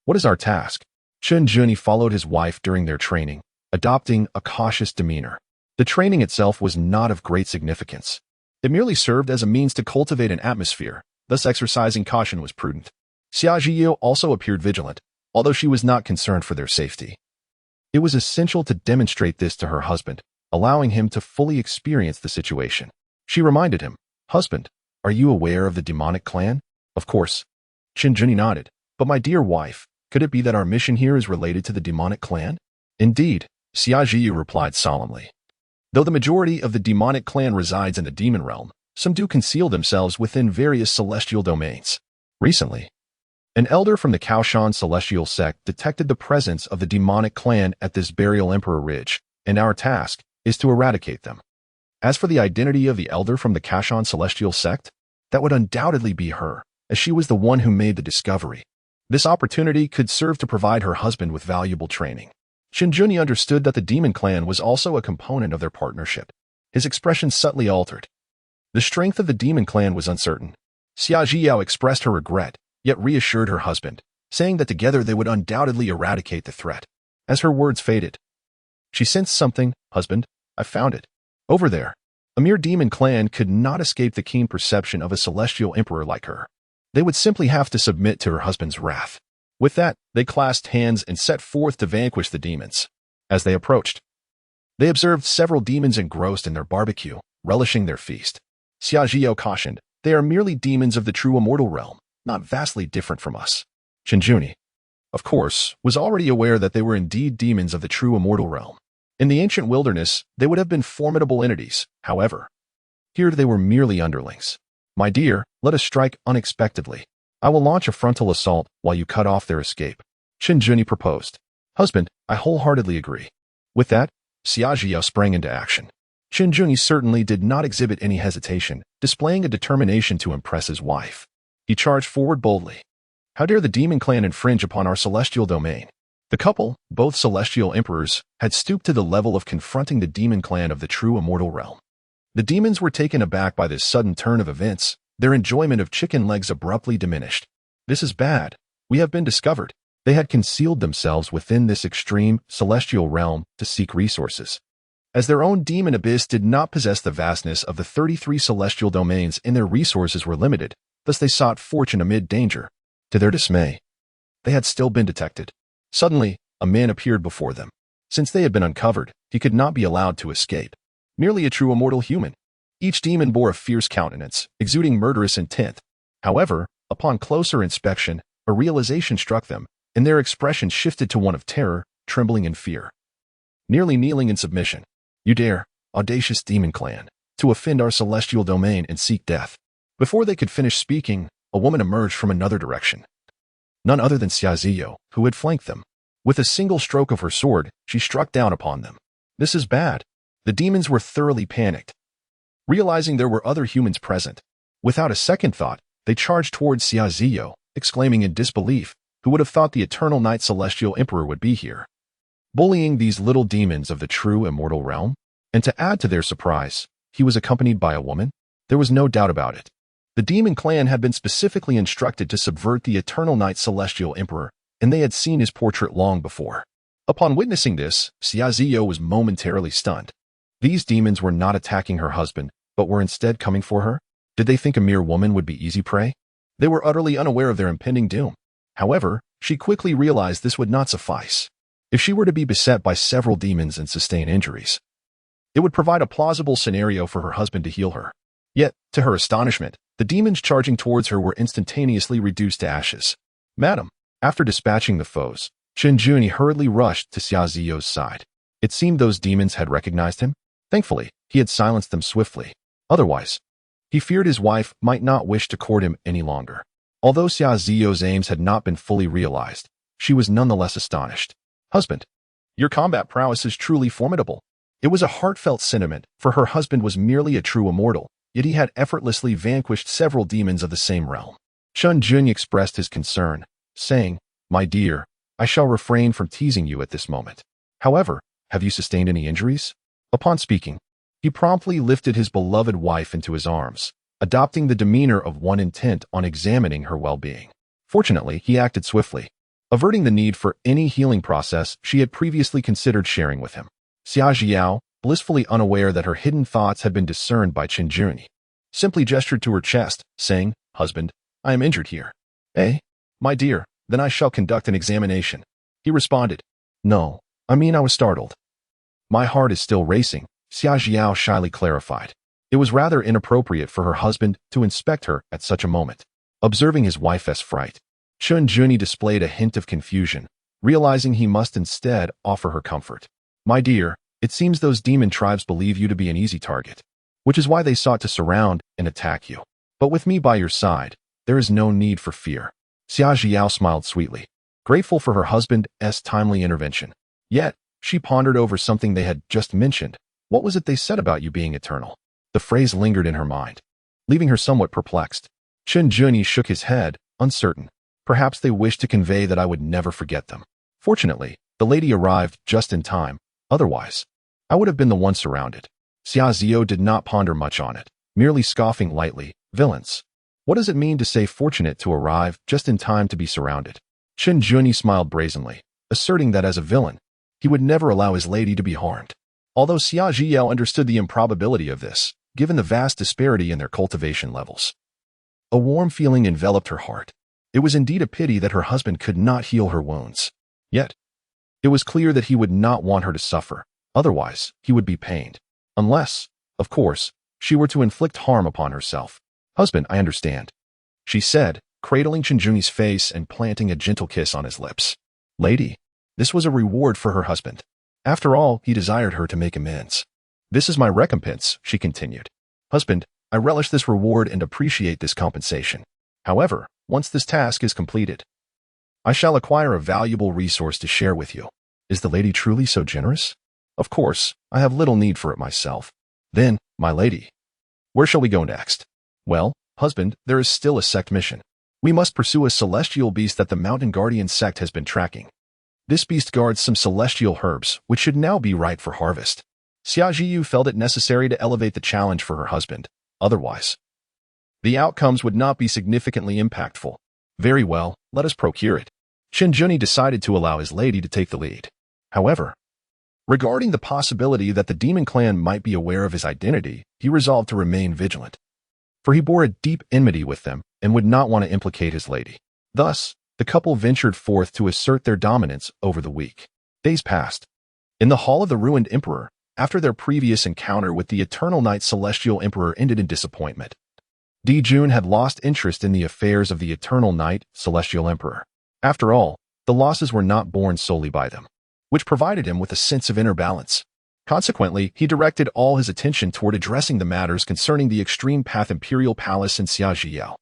what is our task? Qinglian followed his wife during their training, adopting a cautious demeanor. The training itself was not of great significance. It merely served as a means to cultivate an atmosphere, thus exercising caution was prudent. Xia Zhiyu also appeared vigilant, although she was not concerned for their safety. It was essential to demonstrate this to her husband, allowing him to fully experience the situation. She reminded him, "Husband, are you aware of the demonic clan?" "Of course." Qinglian nodded. "But my dear wife, could it be that our mission here is related to the demonic clan?" "Indeed," Xia Zhiyu replied solemnly. "Though the majority of the demonic clan resides in the demon realm, some do conceal themselves within various celestial domains. Recently, an elder from the Kaoshan celestial sect detected the presence of the demonic clan at this burial Emperor Ridge, and our task is to eradicate them. As for the identity of the elder from the Kaoshan celestial sect, that would undoubtedly be her, as she was the one who made the discovery. This opportunity could serve to provide her husband with valuable training." Qinglian understood that the demon clan was also a component of their partnership. His expression subtly altered. The strength of the demon clan was uncertain, Xia Zhiyao expressed her regret, yet reassured her husband, saying that together they would undoubtedly eradicate the threat. As her words faded, she sensed something. Husband, I found it. Over there. A mere demon clan could not escape the keen perception of a celestial emperor like her. They would simply have to submit to her husband's wrath. With that, they clasped hands and set forth to vanquish the demons. As they approached, they observed several demons engrossed in their barbecue, relishing their feast. Xia Zhiyao cautioned, they are merely demons of the true immortal realm, not vastly different from us. Qinglian, of course, was already aware that they were indeed demons of the true immortal realm. In the ancient wilderness, they would have been formidable entities, however. Here they were merely underlings. My dear, let us strike unexpectedly. I will launch a frontal assault while you cut off their escape. Qinglian proposed. Husband, I wholeheartedly agree. With that, Xia Zhiyao sprang into action. Qinglian certainly did not exhibit any hesitation, displaying a determination to impress his wife. He charged forward boldly. How dare the demon clan infringe upon our celestial domain? The couple, both celestial emperors, had stooped to the level of confronting the demon clan of the true immortal realm. The demons were taken aback by this sudden turn of events, their enjoyment of chicken legs abruptly diminished. This is bad. We have been discovered. They had concealed themselves within this extreme, celestial realm to seek resources. As their own demon abyss did not possess the vastness of the 33 celestial domains and their resources were limited, thus they sought fortune amid danger. To their dismay, they had still been detected. Suddenly, a man appeared before them. Since they had been uncovered, he could not be allowed to escape. Merely a true immortal human. Each demon bore a fierce countenance, exuding murderous intent. However, upon closer inspection, a realization struck them, and their expression shifted to one of terror, trembling in fear. Nearly kneeling in submission. You dare, audacious demon clan, to offend our celestial domain and seek death. Before they could finish speaking, a woman emerged from another direction. None other than Xia Zhiyao, who had flanked them. With a single stroke of her sword, she struck down upon them. This is bad. The demons were thoroughly panicked. Realizing there were other humans present, without a second thought, they charged towards Xia Zhiyao, exclaiming in disbelief, who would have thought the eternal night celestial emperor would be here? Bullying these little demons of the true immortal realm? And to add to their surprise, he was accompanied by a woman? There was no doubt about it. The demon clan had been specifically instructed to subvert the eternal night celestial emperor, and they had seen his portrait long before. Upon witnessing this, Xia Zhiyao was momentarily stunned. These demons were not attacking her husband, but were instead coming for her? Did they think a mere woman would be easy prey? They were utterly unaware of their impending doom. However, she quickly realized this would not suffice. If she were to be beset by several demons and sustain injuries, it would provide a plausible scenario for her husband to heal her. Yet, to her astonishment, the demons charging towards her were instantaneously reduced to ashes. Madam, after dispatching the foes, Qinglian hurriedly rushed to Xia Zhiyao's side. It seemed those demons had recognized him. Thankfully, he had silenced them swiftly. Otherwise, he feared his wife might not wish to court him any longer. Although Xia Zhiyao's aims had not been fully realized, she was nonetheless astonished. Husband, your combat prowess is truly formidable. It was a heartfelt sentiment, for her husband was merely a true immortal, yet he had effortlessly vanquished several demons of the same realm. Qinglian expressed his concern, saying, My dear, I shall refrain from teasing you at this moment. However, have you sustained any injuries? Upon speaking, he promptly lifted his beloved wife into his arms, adopting the demeanor of one intent on examining her well-being. Fortunately, he acted swiftly, averting the need for any healing process she had previously considered sharing with him. Xia Zhiyao, blissfully unaware that her hidden thoughts had been discerned by Qinglian, simply gestured to her chest, saying, Husband, I am injured here. Eh? My dear, then I shall conduct an examination. He responded, No, I was startled. My heart is still racing, Xia Zhiyao shyly clarified. It was rather inappropriate for her husband to inspect her at such a moment. Observing his wife's fright, Qinglian displayed a hint of confusion, realizing he must instead offer her comfort. My dear, it seems those demon tribes believe you to be an easy target, which is why they sought to surround and attack you. But with me by your side, there is no need for fear. Xia Zhiyao smiled sweetly, grateful for her husband's timely intervention. Yet, she pondered over something they had just mentioned. What was it they said about you being eternal? The phrase lingered in her mind, leaving her somewhat perplexed. Qinglian shook his head, uncertain. Perhaps they wished to convey that I would never forget them. Fortunately, the lady arrived just in time. Otherwise, I would have been the one surrounded. Xia Zhiyao did not ponder much on it, merely scoffing lightly. Villains. What does it mean to say fortunate to arrive just in time to be surrounded? Qinglian smiled brazenly, asserting that as a villain, he would never allow his lady to be harmed. Although Xia Zhiyao understood the improbability of this, given the vast disparity in their cultivation levels. A warm feeling enveloped her heart. It was indeed a pity that her husband could not heal her wounds. Yet, it was clear that he would not want her to suffer, otherwise he would be pained. Unless, of course, she were to inflict harm upon herself. Husband, I understand, she said, cradling Qinglian's face and planting a gentle kiss on his lips. Lady, this was a reward for her husband. After all, he desired her to make amends. This is my recompense, she continued. Husband, I relish this reward and appreciate this compensation. However, once this task is completed, I shall acquire a valuable resource to share with you. Is the lady truly so generous? Of course, I have little need for it myself. Then, my lady, where shall we go next? Well, husband, there is still a sect mission. We must pursue a celestial beast that the mountain guardian sect has been tracking. This beast guards some celestial herbs, which should now be ripe for harvest. Xia Zhiyu felt it necessary to elevate the challenge for her husband. Otherwise, the outcomes would not be significantly impactful. Very well, let us procure it. Qinglian decided to allow his lady to take the lead. However, regarding the possibility that the demon clan might be aware of his identity, he resolved to remain vigilant. For he bore a deep enmity with them and would not want to implicate his lady. Thus, the couple ventured forth to assert their dominance over the week. Days passed. In the hall of the ruined emperor, after their previous encounter with the Eternal Night Celestial Emperor ended in disappointment, Dijun had lost interest in the affairs of the Eternal Night Celestial Emperor. After all, the losses were not borne solely by them, which provided him with a sense of inner balance. Consequently, he directed all his attention toward addressing the matters concerning the Extreme Path Imperial Palace in Xia Zhiyao.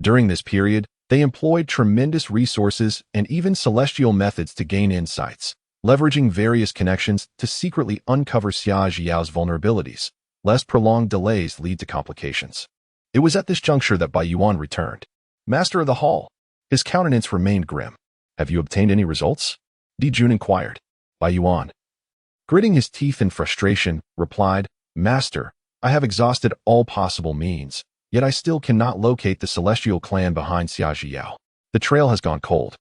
During this period, they employed tremendous resources and even celestial methods to gain insights, leveraging various connections to secretly uncover Xia Zhiyao's vulnerabilities, lest prolonged delays lead to complications. It was at this juncture that Bai Yuan returned. Master of the Hall. His countenance remained grim. Have you obtained any results? Dijun inquired. Bai Yuan, gritting his teeth in frustration, replied, Master, I have exhausted all possible means, yet I still cannot locate the celestial clan behind Xia Zhiyao. The trail has gone cold.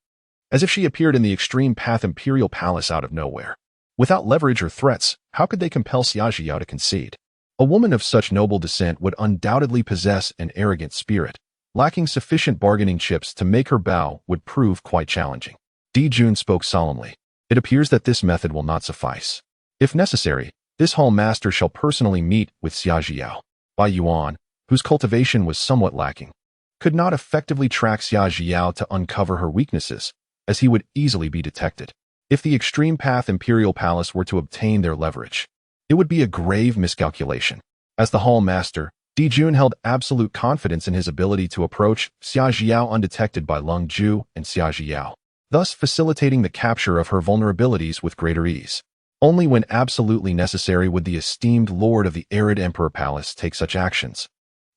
As if she appeared in the Extreme Path Imperial Palace out of nowhere. Without leverage or threats, how could they compel Xia Zhiyao to concede? A woman of such noble descent would undoubtedly possess an arrogant spirit. Lacking sufficient bargaining chips to make her bow would prove quite challenging. Dijun spoke solemnly. It appears that this method will not suffice. If necessary, this hall master shall personally meet with Xia Zhiyao. Bai Yuan, whose cultivation was somewhat lacking, could not effectively track Xia Zhiyao to uncover her weaknesses, as he would easily be detected. If the Extreme Path Imperial Palace were to obtain their leverage, it would be a grave miscalculation. As the hall master, Dijun held absolute confidence in his ability to approach Xia Zhiyao undetected by Lung Ju and Xia Zhiyao, thus facilitating the capture of her vulnerabilities with greater ease. Only when absolutely necessary would the esteemed lord of the Arid Emperor Palace take such actions,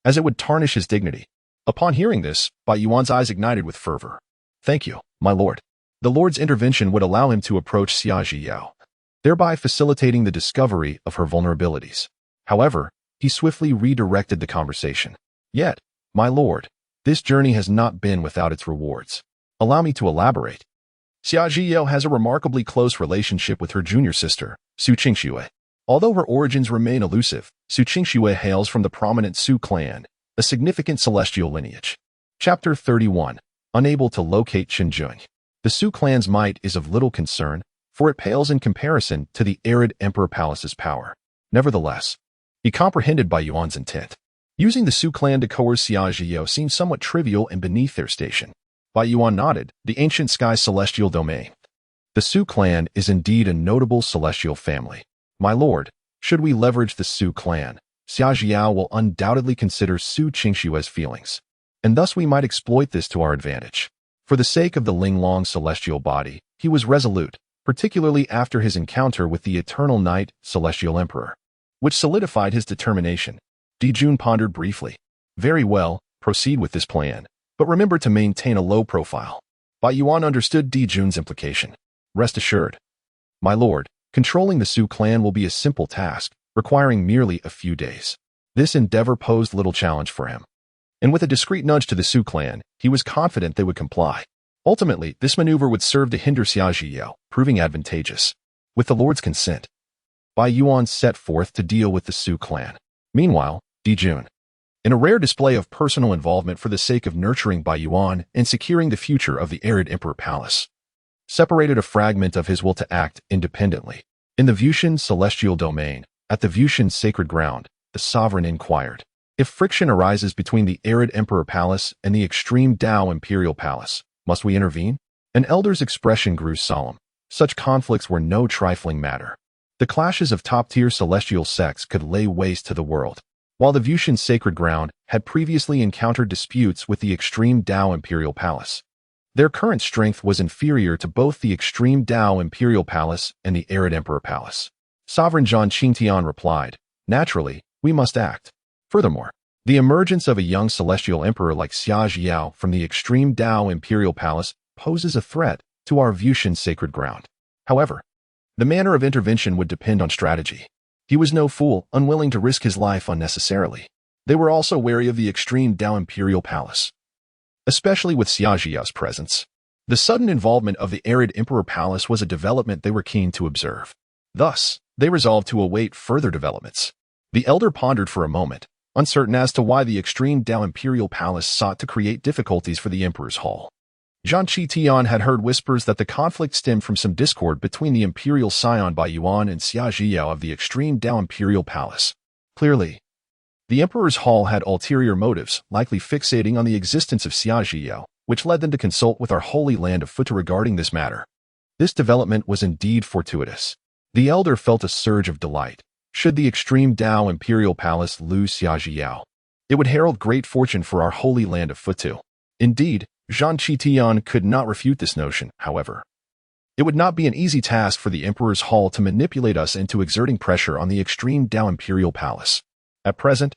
as it would tarnish his dignity. Upon hearing this, Bai Yuan's eyes ignited with fervor. Thank you, my lord. The lord's intervention would allow him to approach Xia Zhiyao, thereby facilitating the discovery of her vulnerabilities. However, he swiftly redirected the conversation. Yet, my lord, this journey has not been without its rewards. Allow me to elaborate. Xia Zhiyao has a remarkably close relationship with her junior sister, Su Qingxue. Although her origins remain elusive, Su Qingxue hails from the prominent Su clan, a significant celestial lineage. Chapter 31. Unable to locate Qinglian. The Su clan's might is of little concern, for it pales in comparison to the Arid Emperor Palace's power. Nevertheless, he comprehended Bai Yuan's intent. Using the Su clan to coerce Xia Zhiyao seemed somewhat trivial and beneath their station. Bai Yuan nodded, the ancient sky celestial domain. The Su clan is indeed a notable celestial family. My lord, should we leverage the Su clan, Xia Zhiyao will undoubtedly consider Su Qingxue's feelings, and thus we might exploit this to our advantage. For the sake of the Linglong celestial body, he was resolute, particularly after his encounter with the Eternal Night Celestial Emperor, which solidified his determination. Dijun pondered briefly. Very well, proceed with this plan, but remember to maintain a low profile. Bai Yuan understood Dijun's implication. Rest assured, my lord, controlling the Su clan will be a simple task, requiring merely a few days. This endeavor posed little challenge for him. and with a discreet nudge to the Su clan, he was confident they would comply. Ultimately, this maneuver would serve to hinder Xia Zhiyao, proving advantageous. With the Lord's consent, Bai Yuan set forth to deal with the Su clan. Meanwhile, Dijun, in a rare display of personal involvement for the sake of nurturing Bai Yuan and securing the future of the arid Emperor Palace, separated a fragment of his will to act independently. In the Vuxian celestial domain, at the Vuxian sacred ground, the sovereign inquired, if friction arises between the arid Emperor Palace and the extreme Dao Imperial Palace, must we intervene? An elder's expression grew solemn. Such conflicts were no trifling matter. The clashes of top-tier celestial sects could lay waste to the world. While the Vuxian sacred ground had previously encountered disputes with the extreme Dao Imperial Palace, their current strength was inferior to both the extreme Dao Imperial Palace and the arid Emperor Palace. Sovereign Zhang Qingtian replied, naturally, we must act. Furthermore, the emergence of a young celestial emperor like Xia Zhiyao from the extreme Dao Imperial Palace poses a threat to our Vuxian sacred ground. However, the manner of intervention would depend on strategy. He was no fool, unwilling to risk his life unnecessarily. They were also wary of the extreme Dao Imperial Palace, especially with Xia Zhiyao's presence. The sudden involvement of the arid Emperor Palace was a development they were keen to observe. Thus, they resolved to await further developments. The elder pondered for a moment, uncertain as to why the extreme Dao Imperial Palace sought to create difficulties for the Emperor's Hall. Zhang Qitian had heard whispers that the conflict stemmed from some discord between the Imperial Scion Bai Yuan and Xia Zhiyao of the extreme Dao Imperial Palace. Clearly, the Emperor's Hall had ulterior motives, likely fixating on the existence of Xia Zhiyao, which led them to consult with our Holy Land of Futa regarding this matter. This development was indeed fortuitous. The elder felt a surge of delight. Should the extreme Dao Imperial Palace lose Xia Zhiyao, it would herald great fortune for our Holy Land of Futu. Indeed, Zhang Qitian could not refute this notion, however. It would not be an easy task for the Emperor's Hall to manipulate us into exerting pressure on the extreme Dao Imperial Palace. At present,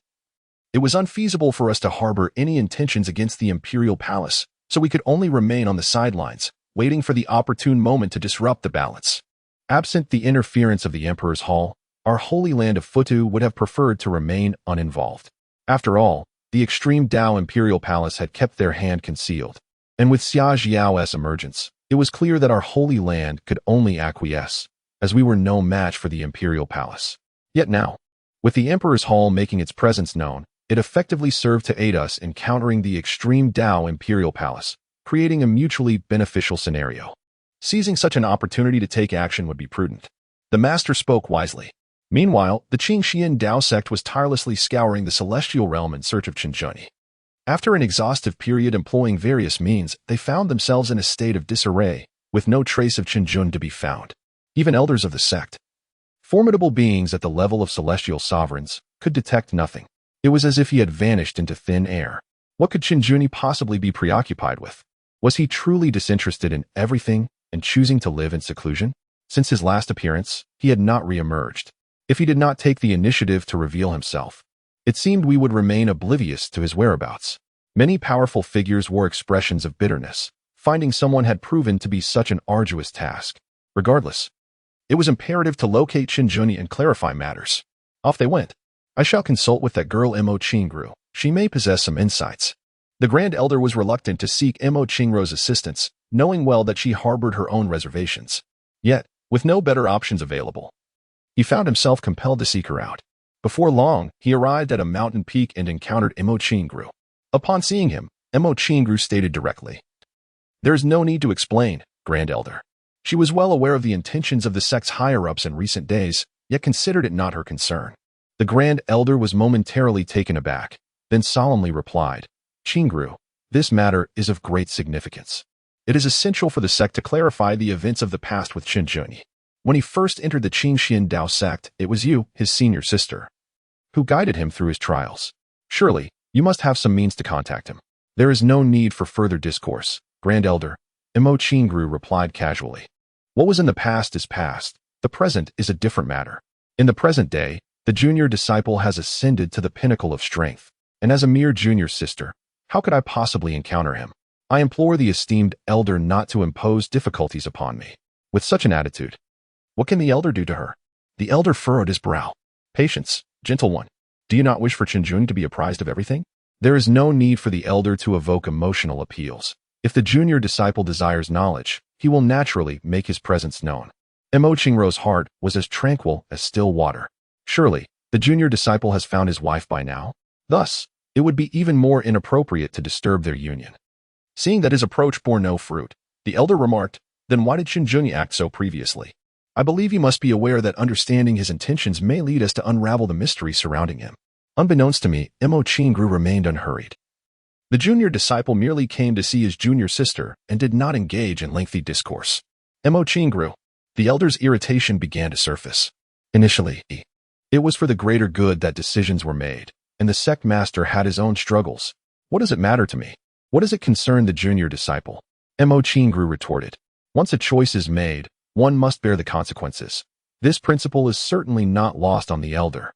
it was unfeasible for us to harbor any intentions against the Imperial Palace, so we could only remain on the sidelines, waiting for the opportune moment to disrupt the balance. Absent the interference of the Emperor's Hall, our Holy Land of Futu would have preferred to remain uninvolved. After all, the extreme Dao Imperial Palace had kept their hand concealed, and with Xia Zhiyao's emergence, it was clear that our Holy Land could only acquiesce, as we were no match for the Imperial Palace. Yet now, with the Emperor's Hall making its presence known, it effectively served to aid us in countering the extreme Dao Imperial Palace, creating a mutually beneficial scenario. Seizing such an opportunity to take action would be prudent. The Master spoke wisely. Meanwhile, the Qinglian Dao sect was tirelessly scouring the celestial realm in search of Qingjuni. After an exhaustive period employing various means, they found themselves in a state of disarray, with no trace of Qingjun to be found. Even elders of the sect, formidable beings at the level of celestial sovereigns, could detect nothing. It was as if he had vanished into thin air. What could Qingjuni possibly be preoccupied with? Was he truly disinterested in everything and choosing to live in seclusion? Since his last appearance, he had not re-emerged. If he did not take the initiative to reveal himself, it seemed we would remain oblivious to his whereabouts. Many powerful figures wore expressions of bitterness. Finding someone had proven to be such an arduous task. Regardless, it was imperative to locate Qingjuni and clarify matters. Off they went. I shall consult with that girl Mo Qingru. She may possess some insights. The Grand Elder was reluctant to seek Mo Qingru's assistance, knowing well that she harbored her own reservations. Yet, with no better options available, he found himself compelled to seek her out. Before long, he arrived at a mountain peak and encountered Mo Qingru. Upon seeing him, Mo Qingru stated directly, "There is no need to explain, Grand Elder." She was well aware of the intentions of the sect's higher-ups in recent days, yet considered it not her concern. The Grand Elder was momentarily taken aback, then solemnly replied, "Qingru, this matter is of great significance. It is essential for the sect to clarify the events of the past with Qingjuni. When he first entered the Qinglian Dao sect, it was you, his senior sister, who guided him through his trials. Surely, you must have some means to contact him." "There is no need for further discourse, Grand Elder," Mo Qingru replied casually. "What was in the past is past. The present is a different matter. In the present day, the junior disciple has ascended to the pinnacle of strength, and as a mere junior sister, how could I possibly encounter him? I implore the esteemed elder not to impose difficulties upon me." With such an attitude, what can the elder do to her? The elder furrowed his brow. "Patience, gentle one. Do you not wish for Qingjun to be apprised of everything?" There is no need for the elder to evoke emotional appeals. If the junior disciple desires knowledge, he will naturally make his presence known. Mo Qingruo's heart was as tranquil as still water. Surely, the junior disciple has found his wife by now. Thus, it would be even more inappropriate to disturb their union. Seeing that his approach bore no fruit, the elder remarked, "Then why did Qinglian act so previously? I believe you must be aware that understanding his intentions may lead us to unravel the mystery surrounding him." Unbeknownst to me, Mo Qingru remained unhurried. The junior disciple merely came to see his junior sister and did not engage in lengthy discourse. Mo Qingru. The elder's irritation began to surface. Initially, it was for the greater good that decisions were made, and the sect master had his own struggles. What does it matter to me? What does it concern the junior disciple? Mo Qingru retorted. Once a choice is made, one must bear the consequences. This principle is certainly not lost on the elder.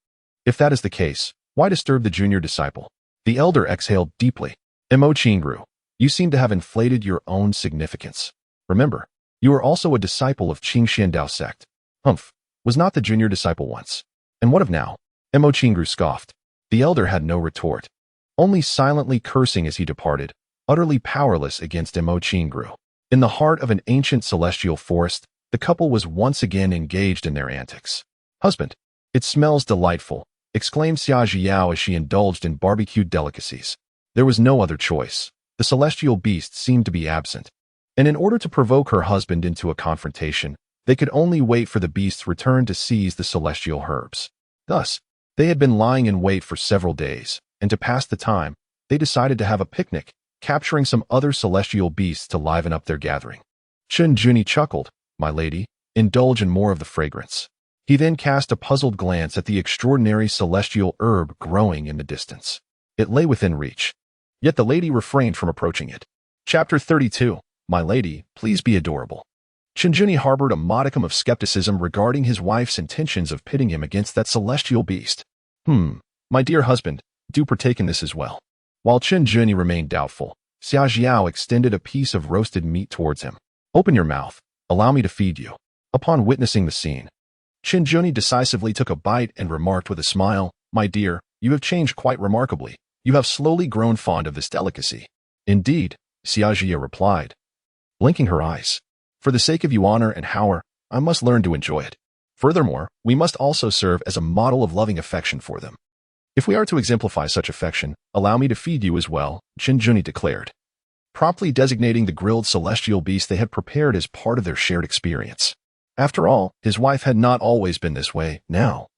If that is the case, why disturb the junior disciple? The elder exhaled deeply. Mo Qingru, you seem to have inflated your own significance. Remember, you are also a disciple of Qinglian sect. Humph, was not the junior disciple once? And what of now? Mo Qingru scoffed. The elder had no retort, only silently cursing as he departed, utterly powerless against Mo Qingru. In the heart of an ancient celestial forest, the couple was once again engaged in their antics. "Husband, it smells delightful," exclaimed Xia Zhiyao as she indulged in barbecued delicacies. There was no other choice. The celestial beast seemed to be absent, and in order to provoke her husband into a confrontation, they could only wait for the beast's return to seize the celestial herbs. Thus, they had been lying in wait for several days, and to pass the time, they decided to have a picnic, capturing some other celestial beasts to liven up their gathering. Chen Juni chuckled. "My lady, indulge in more of the fragrance." He then cast a puzzled glance at the extraordinary celestial herb growing in the distance. It lay within reach, yet the lady refrained from approaching it. Chapter 32. My lady, please be adorable. Chen Juni harbored a modicum of skepticism regarding his wife's intentions of pitting him against that celestial beast. My dear husband, do partake in this as well. While Chen Juni remained doubtful, Xia Zhiyao extended a piece of roasted meat towards him. "Open your mouth. Allow me to feed you." Upon witnessing the scene, Chen Juni decisively took a bite and remarked with a smile, "My dear, you have changed quite remarkably. You have slowly grown fond of this delicacy." "Indeed," Xia Zhiyao replied, blinking her eyes. "For the sake of Yuan and Hauer, I must learn to enjoy it. Furthermore, we must also serve as a model of loving affection for them. If we are to exemplify such affection, allow me to feed you as well," Chen Juni declared, promptly designating the grilled celestial beast they had prepared as part of their shared experience. After all, his wife had not always been this way. Now,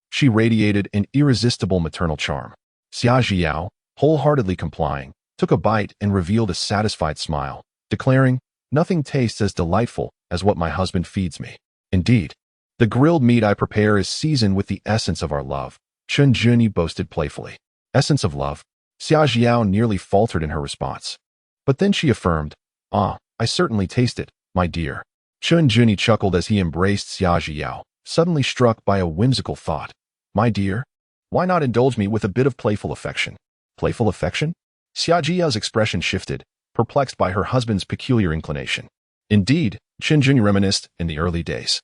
she radiated an irresistible maternal charm. Xia Zhiyao, wholeheartedly complying, took a bite and revealed a satisfied smile, declaring, "Nothing tastes as delightful as what my husband feeds me. Indeed, the grilled meat I prepare is seasoned with the essence of our love," Chen Juni boasted playfully. "Essence of love?" Xia Zhiyao nearly faltered in her response. But then she affirmed, "Ah, I certainly taste it, my dear." Chen Juni chuckled as he embraced Xia Zhiyao, suddenly struck by a whimsical thought. "My dear, why not indulge me with a bit of playful affection?" Playful affection? Xia Zhiyao's expression shifted, perplexed by her husband's peculiar inclination. Indeed, Chen Juni reminisced in the early days.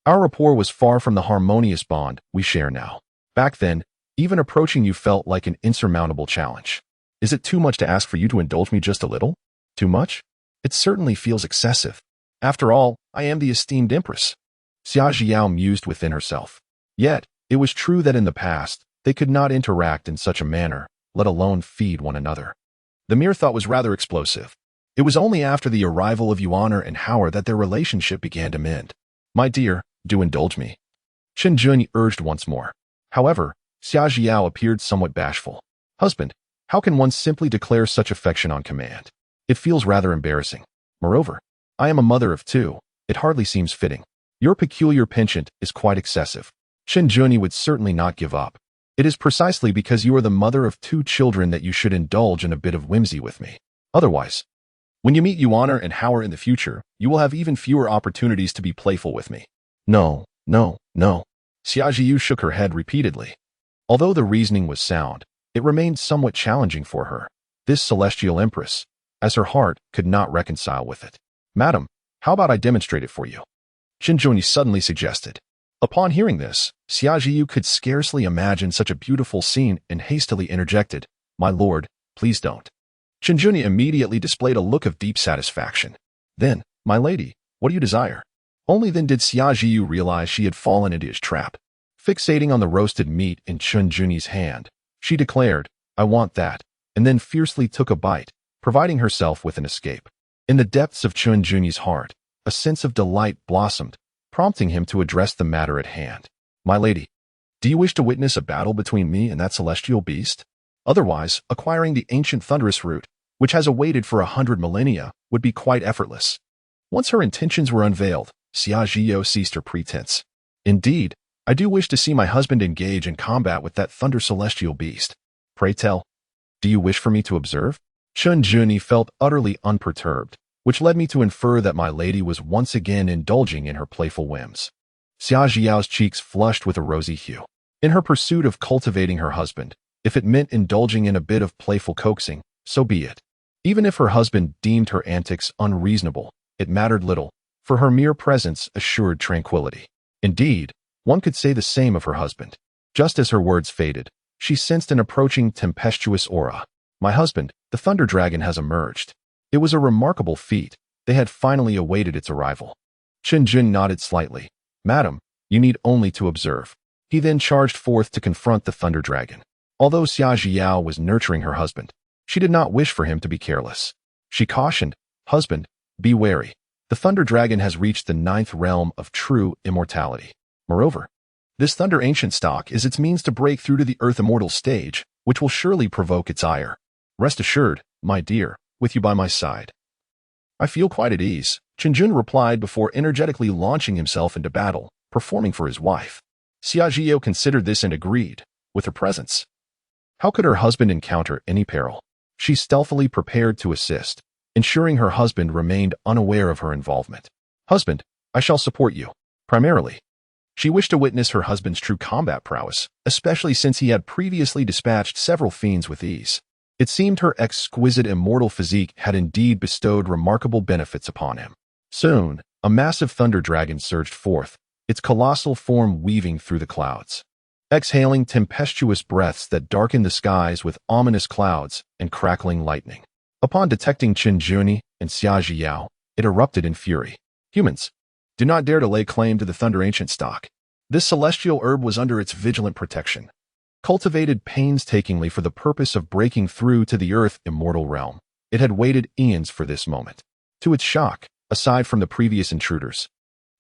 "Our rapport was far from the harmonious bond we share now. Back then, even approaching you felt like an insurmountable challenge. Is it too much to ask for you to indulge me just a little? Too much? It certainly feels excessive. After all, I am the esteemed empress." Xia Zhiyao mused within herself. Yet, it was true that in the past, they could not interact in such a manner, let alone feed one another. The mere thought was rather explosive. It was only after the arrival of Yuan and Hauer that their relationship began to mend. "My dear, do indulge me," Chen Juni urged once more. However, Xia Zhiyao appeared somewhat bashful. "Husband, how can one simply declare such affection on command? It feels rather embarrassing. Moreover, I am a mother of two. It hardly seems fitting. Your peculiar penchant is quite excessive." Chen Juni would certainly not give up. "It is precisely because you are the mother of two children that you should indulge in a bit of whimsy with me. Otherwise, when you meet Yuan and Hauer in the future, you will have even fewer opportunities to be playful with me." No. Xia Zhiyao shook her head repeatedly. Although the reasoning was sound, it remained somewhat challenging for her. This celestial empress, as her heart could not reconcile with it. "Madam, how about I demonstrate it for you?" Chen Juni suddenly suggested. Upon hearing this, Xia Zhiyao could scarcely imagine such a beautiful scene and hastily interjected, My lord, please don't. Qinglian immediately displayed a look of deep satisfaction. Then, my lady, what do you desire? Only then did Xia Zhiyu realize she had fallen into his trap. Fixating on the roasted meat in Qinglian's hand, she declared, I want that, and then fiercely took a bite, providing herself with an escape. In the depths of Qinglian's heart, a sense of delight blossomed, prompting him to address the matter at hand. My lady, do you wish to witness a battle between me and that celestial beast? Otherwise, acquiring the ancient thunderous root, which has awaited for 100 millennia, would be quite effortless. Once her intentions were unveiled, Xia Zhiyu ceased her pretense. Indeed, I do wish to see my husband engage in combat with that thunder celestial beast. Pray tell, do you wish for me to observe? Qinglian felt utterly unperturbed, which led me to infer that my lady was once again indulging in her playful whims. Xia Zhiyu's cheeks flushed with a rosy hue. In her pursuit of cultivating her husband, if it meant indulging in a bit of playful coaxing, so be it. Even if her husband deemed her antics unreasonable, it mattered little, for her mere presence assured tranquility. Indeed, one could say the same of her husband. Just as her words faded, she sensed an approaching tempestuous aura. My husband, the Thunder Dragon, has emerged. It was a remarkable feat. They had finally awaited its arrival. Qinglian nodded slightly. Madam, you need only to observe. He then charged forth to confront the Thunder Dragon. Although Xia Zhiyu was nurturing her husband, she did not wish for him to be careless. She cautioned, Husband, be wary. The Thunder Dragon has reached the 9th realm of true immortality. Moreover, this Thunder Ancient stock is its means to break through to the Earth Immortal stage, which will surely provoke its ire. Rest assured, my dear, with you by my side. I feel quite at ease, Qinglian replied before energetically launching himself into battle, performing for his wife. Xia Zhiyu considered this and agreed, with her presence. How could her husband encounter any peril? She stealthily prepared to assist, ensuring her husband remained unaware of her involvement. Husband, I shall support you. Primarily, she wished to witness her husband's true combat prowess, especially since he had previously dispatched several fiends with ease. It seemed her exquisite immortal physique had indeed bestowed remarkable benefits upon him. Soon, a massive thunder dragon surged forth, its colossal form weaving through the clouds, exhaling tempestuous breaths that darkened the skies with ominous clouds and crackling lightning. Upon detecting Qinglian and Xia Zhiyu, it erupted in fury. Humans, do not dare to lay claim to the Thunder Ancient stock. This celestial herb was under its vigilant protection, cultivated painstakingly for the purpose of breaking through to the Earth Immortal realm. It had waited eons for this moment. To its shock, aside from the previous intruders,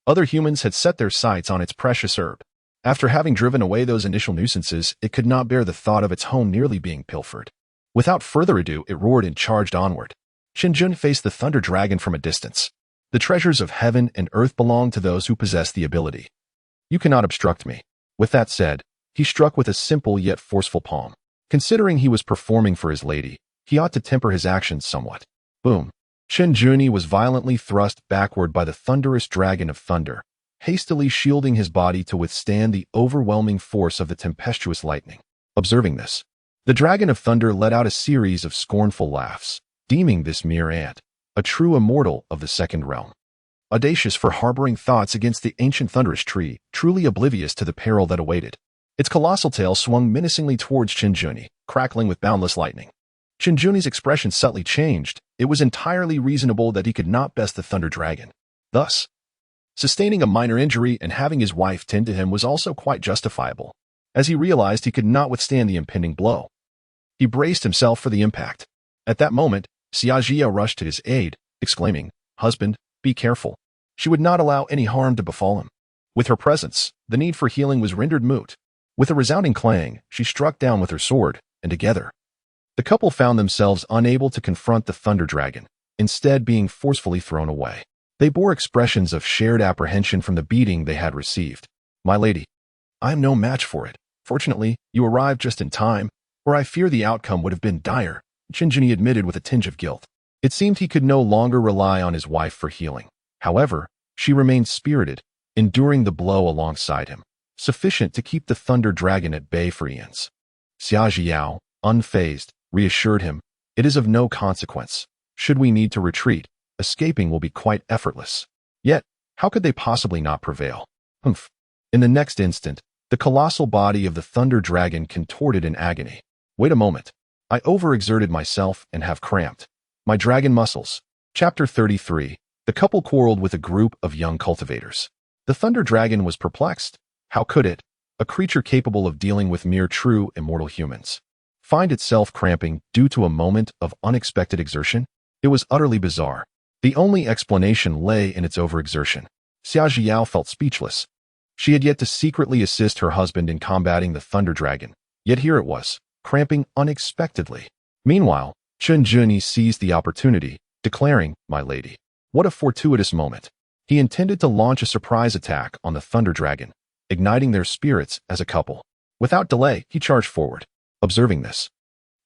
other humans had set their sights on its precious herb. After having driven away those initial nuisances, it could not bear the thought of its home nearly being pilfered. Without further ado, it roared and charged onward. Qinglian faced the Thunder Dragon from a distance. The treasures of heaven and earth belong to those who possess the ability. You cannot obstruct me. With that said, he struck with a simple yet forceful palm. Considering he was performing for his lady, he ought to temper his actions somewhat. Boom. Qinglian was violently thrust backward by the thunderous dragon of thunder, hastily shielding his body to withstand the overwhelming force of the tempestuous lightning. Observing this, the dragon of thunder let out a series of scornful laughs, deeming this mere ant a true immortal of the second realm. Audacious for harboring thoughts against the ancient thunderous tree, truly oblivious to the peril that awaited. Its colossal tail swung menacingly towards Qinglian, crackling with boundless lightning. Qinglian's expression subtly changed. It was entirely reasonable that he could not best the Thunder Dragon. Thus, sustaining a minor injury and having his wife tend to him was also quite justifiable, as he realized he could not withstand the impending blow. He braced himself for the impact. At that moment, Xia Zhiyu rushed to his aid, exclaiming, Husband, be careful. She would not allow any harm to befall him. With her presence, the need for healing was rendered moot. With a resounding clang, she struck down with her sword, and together, the couple found themselves unable to confront the Thunder Dragon, instead being forcefully thrown away. They bore expressions of shared apprehension from the beating they had received. My lady, I am no match for it. Fortunately, you arrived just in time, or I fear the outcome would have been dire, Qinglian admitted with a tinge of guilt. It seemed he could no longer rely on his wife for healing. However, she remained spirited, enduring the blow alongside him, sufficient to keep the Thunder Dragon at bay for eons. Xia Zhiyu, unfazed, reassured him, it is of no consequence. Should we need to retreat, escaping will be quite effortless. Yet, how could they possibly not prevail? Humph. In the next instant, the colossal body of the Thunder Dragon contorted in agony. Wait a moment. I overexerted myself and have cramped my dragon muscles. Chapter 33. The couple quarreled with a group of young cultivators. The thunder dragon was perplexed. How could it, a creature capable of dealing with mere true immortal humans, find itself cramping due to a moment of unexpected exertion? It was utterly bizarre. The only explanation lay in its overexertion. Xia Jiao felt speechless. She had yet to secretly assist her husband in combating the thunder dragon, yet here it was, cramping unexpectedly. Meanwhile, Chen Juni seized the opportunity, declaring, "My lady, what a fortuitous moment." He intended to launch a surprise attack on the thunder dragon, igniting their spirits as a couple. Without delay, he charged forward. Observing this,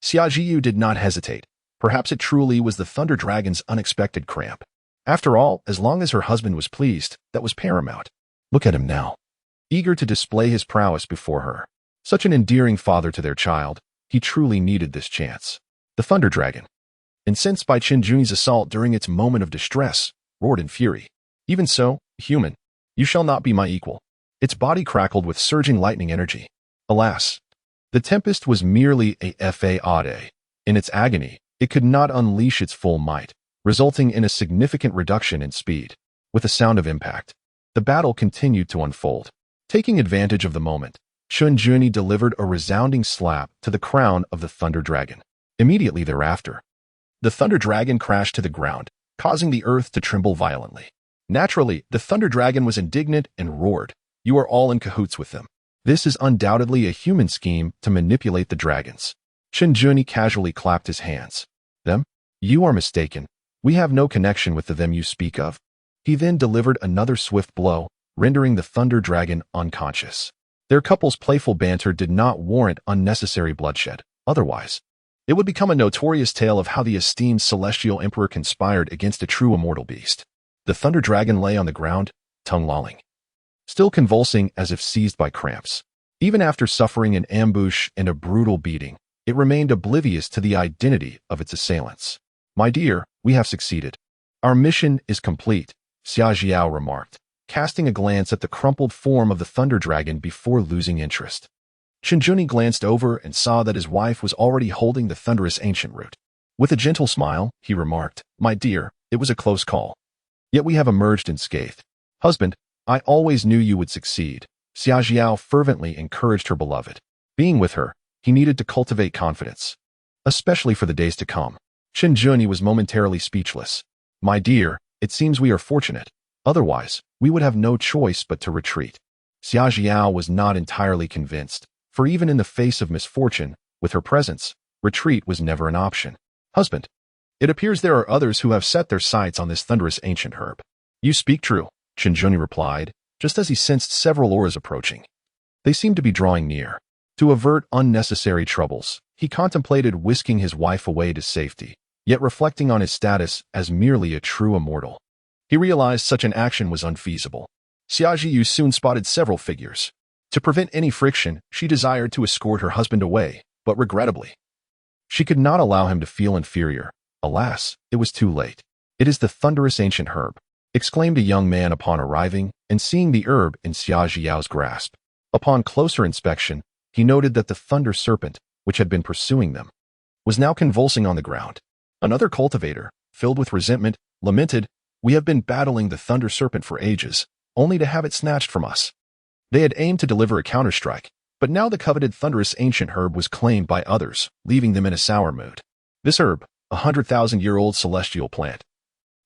Xia Jiyu did not hesitate. Perhaps it truly was the thunder dragon's unexpected cramp. After all, as long as her husband was pleased, that was paramount. Look at him now, eager to display his prowess before her. Such an endearing father to their child, he truly needed this chance. The thunder dragon, incensed by Chen Juni's assault during its moment of distress, roared in fury. "Even so, human, you shall not be my equal." Its body crackled with surging lightning energy. Alas, the tempest was merely a fade. In its agony, it could not unleash its full might, resulting in a significant reduction in speed. With a sound of impact, the battle continued to unfold. Taking advantage of the moment, Chen Juni delivered a resounding slap to the crown of the thunder dragon. Immediately thereafter, the thunder dragon crashed to the ground, causing the earth to tremble violently. Naturally, the thunder dragon was indignant and roared, "You are all in cahoots with them. This is undoubtedly a human scheme to manipulate the dragons." Chen Juni casually clapped his hands. "Them? You are mistaken. We have no connection with the them you speak of." He then delivered another swift blow, rendering the thunder dragon unconscious. Their couple's playful banter did not warrant unnecessary bloodshed. Otherwise, it would become a notorious tale of how the esteemed celestial emperor conspired against a true immortal beast. The thunder dragon lay on the ground, tongue lolling, still convulsing as if seized by cramps. Even after suffering an ambush and a brutal beating, it remained oblivious to the identity of its assailants. "My dear, we have succeeded. Our mission is complete," Xia Jiao remarked, casting a glance at the crumpled form of the thunder dragon before losing interest. Chen Juni glanced over and saw that his wife was already holding the thunderous ancient root. With a gentle smile, he remarked, "My dear, it was a close call. Yet we have emerged unscathed. Husband, I always knew you would succeed." Xia Jiao fervently encouraged her beloved. Being with her, he needed to cultivate confidence, especially for the days to come. Chen Juni was momentarily speechless. "My dear, it seems we are fortunate. Otherwise, we would have no choice but to retreat." Xia Jiao was not entirely convinced, for even in the face of misfortune, with her presence, retreat was never an option. "Husband, it appears there are others who have set their sights on this thunderous ancient herb." "You speak true," Chen Juni replied, just as he sensed several auras approaching. They seemed to be drawing near. To avert unnecessary troubles, he contemplated whisking his wife away to safety, yet reflecting on his status as merely a true immortal. He realized such an action was unfeasible. Xia Jiyu soon spotted several figures. To prevent any friction, she desired to escort her husband away, but regrettably, she could not allow him to feel inferior. Alas, it was too late. "It is the thunderous ancient herb," exclaimed a young man upon arriving and seeing the herb in Xia Jiao's grasp. Upon closer inspection, he noted that the thunder serpent, which had been pursuing them, was now convulsing on the ground. Another cultivator, filled with resentment, lamented, "We have been battling the thunder serpent for ages, only to have it snatched from us." They had aimed to deliver a counterstrike, but now the coveted thunderous ancient herb was claimed by others, leaving them in a sour mood. This herb, a 100,000-year-old celestial plant,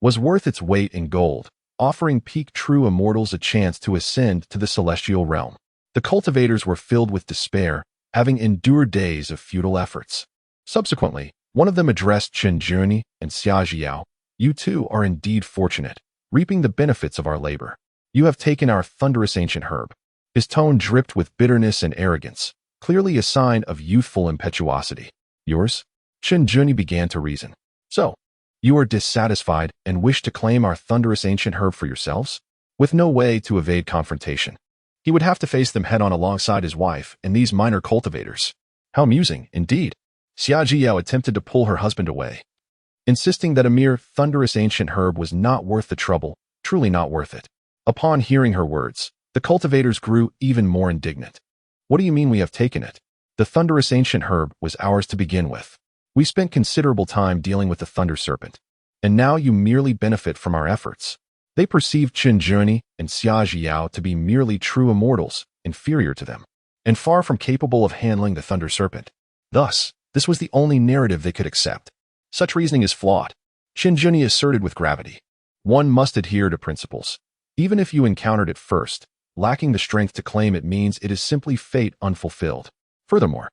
was worth its weight in gold, offering peak true immortals a chance to ascend to the celestial realm. The cultivators were filled with despair, having endured days of futile efforts. Subsequently, one of them addressed Chen Juni and Xia Jiao. "You two are indeed fortunate, reaping the benefits of our labor. You have taken our thunderous ancient herb." His tone dripped with bitterness and arrogance, clearly a sign of youthful impetuosity. "Yours?" Chen Juni began to reason. "So, you are dissatisfied and wish to claim our thunderous ancient herb for yourselves?" With no way to evade confrontation, he would have to face them head-on alongside his wife and these minor cultivators. How amusing, indeed. Xia Jiao attempted to pull her husband away, insisting that a mere thunderous ancient herb was not worth the trouble, truly not worth it. Upon hearing her words, the cultivators grew even more indignant. "What do you mean we have taken it? The thunderous ancient herb was ours to begin with." We spent considerable time dealing with the Thunder Serpent, and now you merely benefit from our efforts. They perceived Qinglian and Xia Zhiyao to be merely true immortals, inferior to them, and far from capable of handling the Thunder Serpent. Thus, this was the only narrative they could accept. Such reasoning is flawed, Qinglian asserted with gravity. One must adhere to principles. Even if you encountered it first, lacking the strength to claim it means it is simply fate unfulfilled. Furthermore,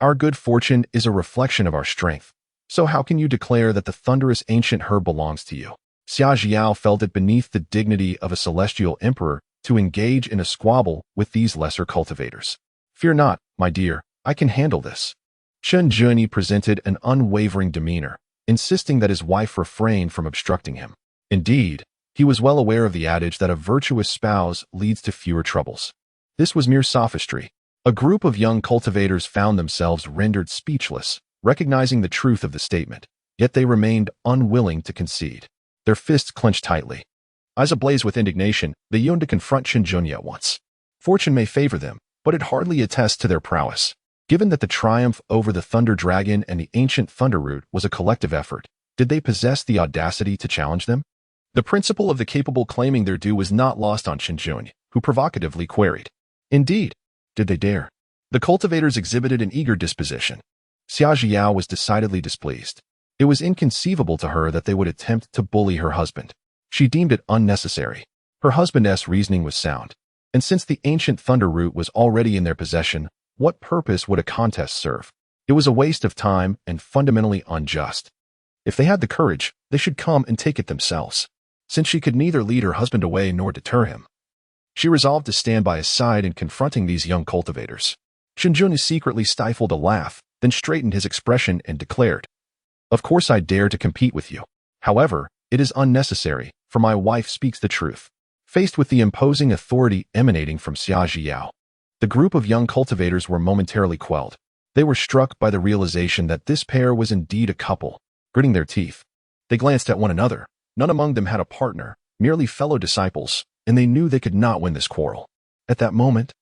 our good fortune is a reflection of our strength. So how can you declare that the thunderous ancient herb belongs to you? Xia Zhiyao felt it beneath the dignity of a celestial emperor to engage in a squabble with these lesser cultivators. Fear not, my dear, I can handle this. Qinglian presented an unwavering demeanor, insisting that his wife refrain from obstructing him. Indeed, he was well aware of the adage that a virtuous spouse leads to fewer troubles. This was mere sophistry. A group of young cultivators found themselves rendered speechless, recognizing the truth of the statement, yet they remained unwilling to concede. Their fists clenched tightly. Eyes ablaze with indignation, they yearned to confront Qinglian at once. Fortune may favor them, but it hardly attests to their prowess. Given that the triumph over the Thunder Dragon and the ancient Thunder Root was a collective effort, did they possess the audacity to challenge them? The principle of the capable claiming their due was not lost on Qinglian, who provocatively queried. Indeed, did they dare? The cultivators exhibited an eager disposition. Xia Zhiyao was decidedly displeased. It was inconceivable to her that they would attempt to bully her husband. She deemed it unnecessary. Her husband's reasoning was sound. And since the ancient Thunder Root was already in their possession, what purpose would a contest serve? It was a waste of time and fundamentally unjust. If they had the courage, they should come and take it themselves. Since she could neither lead her husband away nor deter him, she resolved to stand by his side in confronting these young cultivators. Qinglian secretly stifled a laugh, then straightened his expression and declared, "Of course I dare to compete with you. However, it is unnecessary, for my wife speaks the truth." Faced with the imposing authority emanating from Xia Zhiyao, the group of young cultivators were momentarily quelled. They were struck by the realization that this pair was indeed a couple. Gritting their teeth, they glanced at one another. None among them had a partner, merely fellow disciples, and they knew they could not win this quarrel. At that moment,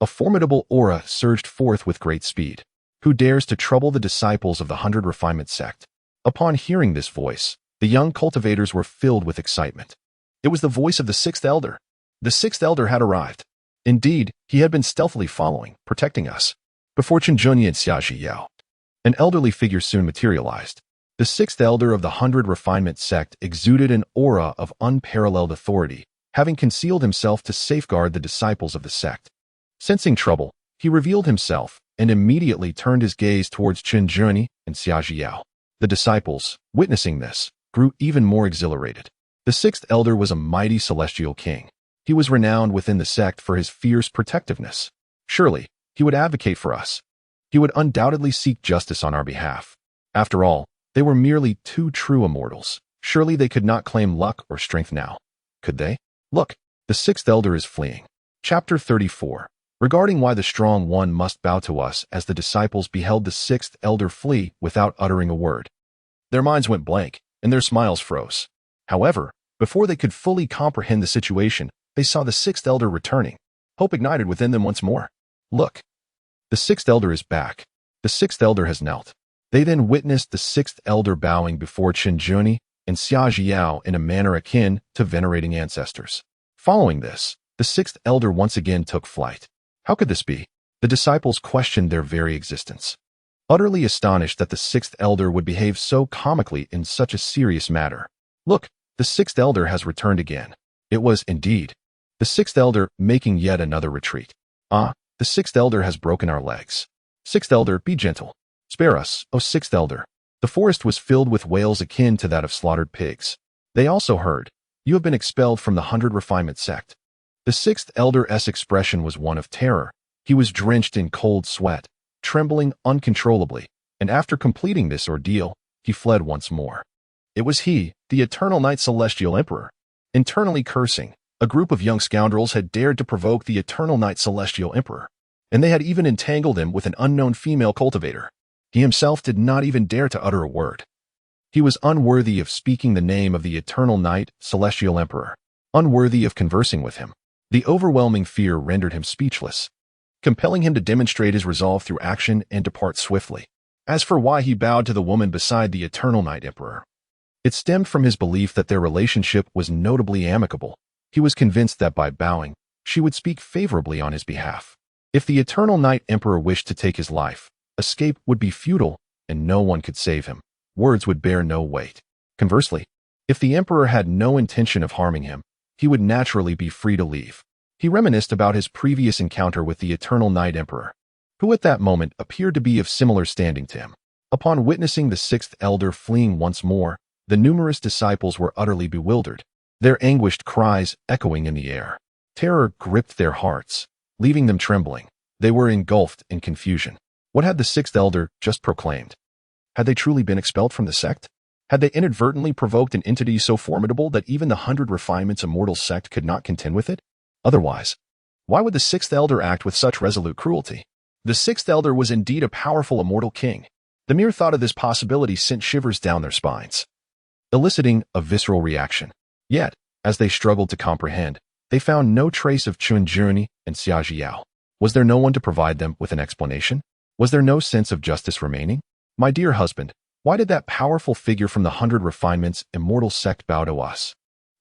a formidable aura surged forth with great speed. Who dares to trouble the disciples of the 100 Refinement Sect? Upon hearing this voice, the young cultivators were filled with excitement. It was the voice of the sixth elder. The sixth elder had arrived. Indeed, he had been stealthily following, protecting us. Before Qinglian and Xia Zhiyao, an elderly figure soon materialized. The sixth elder of the 100 Refinement Sect exuded an aura of unparalleled authority, having concealed himself to safeguard the disciples of the sect. Sensing trouble, he revealed himself and immediately turned his gaze towards Qinglian and Xia Zhiyao. The disciples, witnessing this, grew even more exhilarated. The sixth elder was a mighty celestial king. He was renowned within the sect for his fierce protectiveness. Surely, he would advocate for us. He would undoubtedly seek justice on our behalf. After all, they were merely two true immortals. Surely they could not claim luck or strength now. Could they? Look, the sixth elder is fleeing. Chapter 34. Regarding why the strong one must bow to us, as the disciples beheld the sixth elder flee without uttering a word. Their minds went blank, and their smiles froze. However, before they could fully comprehend the situation, they saw the sixth elder returning. Hope ignited within them once more. Look, the sixth elder is back. The sixth elder has knelt. They then witnessed the sixth elder bowing before Qinglian and Xia Zhiyao in a manner akin to venerating ancestors. Following this, the sixth elder once again took flight. How could this be? The disciples questioned their very existence. Utterly astonished that the sixth elder would behave so comically in such a serious matter. Look, the sixth elder has returned again. It was, indeed, the sixth elder making yet another retreat. Ah, the sixth elder has broken our legs. Sixth elder, be gentle. Spare us, O sixth elder. The forest was filled with wails akin to that of slaughtered pigs. They also heard, "You have been expelled from the 100 Refinement Sect." The sixth elder's expression was one of terror. He was drenched in cold sweat, trembling uncontrollably, and after completing this ordeal, he fled once more. It was he, the Eternal Night Celestial Emperor. Internally cursing, a group of young scoundrels had dared to provoke the Eternal Night Celestial Emperor, and they had even entangled him with an unknown female cultivator. He himself did not even dare to utter a word. He was unworthy of speaking the name of the Eternal Night Celestial Emperor, unworthy of conversing with him. The overwhelming fear rendered him speechless, compelling him to demonstrate his resolve through action and depart swiftly. As for why he bowed to the woman beside the Eternal Night Emperor, it stemmed from his belief that their relationship was notably amicable. He was convinced that by bowing, she would speak favorably on his behalf. If the Eternal Night Emperor wished to take his life, escape would be futile, and no one could save him. Words would bear no weight. Conversely, if the Emperor had no intention of harming him, he would naturally be free to leave. He reminisced about his previous encounter with the Eternal Night Emperor, who at that moment appeared to be of similar standing to him. Upon witnessing the sixth elder fleeing once more, the numerous disciples were utterly bewildered, their anguished cries echoing in the air. Terror gripped their hearts, leaving them trembling. They were engulfed in confusion. What had the sixth elder just proclaimed? Had they truly been expelled from the sect? Had they inadvertently provoked an entity so formidable that even the 100 Refinements Immortal Sect could not contend with it? Otherwise, why would the sixth elder act with such resolute cruelty? The sixth elder was indeed a powerful immortal king. The mere thought of this possibility sent shivers down their spines, eliciting a visceral reaction. Yet, as they struggled to comprehend, they found no trace of Qinglian and Xia Jiao. Was there no one to provide them with an explanation? Was there no sense of justice remaining? My dear husband, why did that powerful figure from the 100 Refinements Immortal Sect bow to us?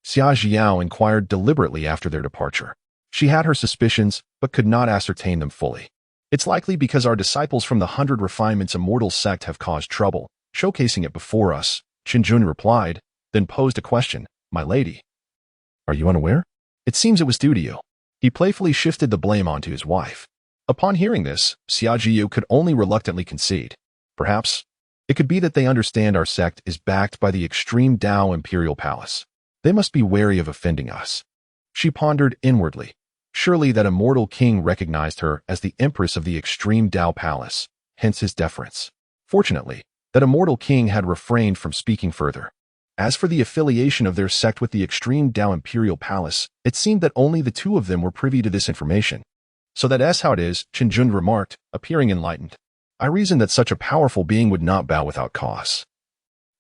Xia Jiao inquired deliberately after their departure. She had her suspicions, but could not ascertain them fully. It's likely because our disciples from the 100 Refinements Immortal Sect have caused trouble, showcasing it before us, Qinglian replied, then posed a question. My lady, are you unaware? It seems it was due to you. He playfully shifted the blame onto his wife. Upon hearing this, Xia Jiao could only reluctantly concede. Perhaps it could be that they understand our sect is backed by the extreme Dao Imperial Palace. They must be wary of offending us. She pondered inwardly. Surely that immortal king recognized her as the empress of the extreme Dao Palace, hence his deference. Fortunately, that immortal king had refrained from speaking further. As for the affiliation of their sect with the extreme Dao Imperial Palace, it seemed that only the two of them were privy to this information. So that's how it is, Qinglian remarked, appearing enlightened. I reasoned that such a powerful being would not bow without cause.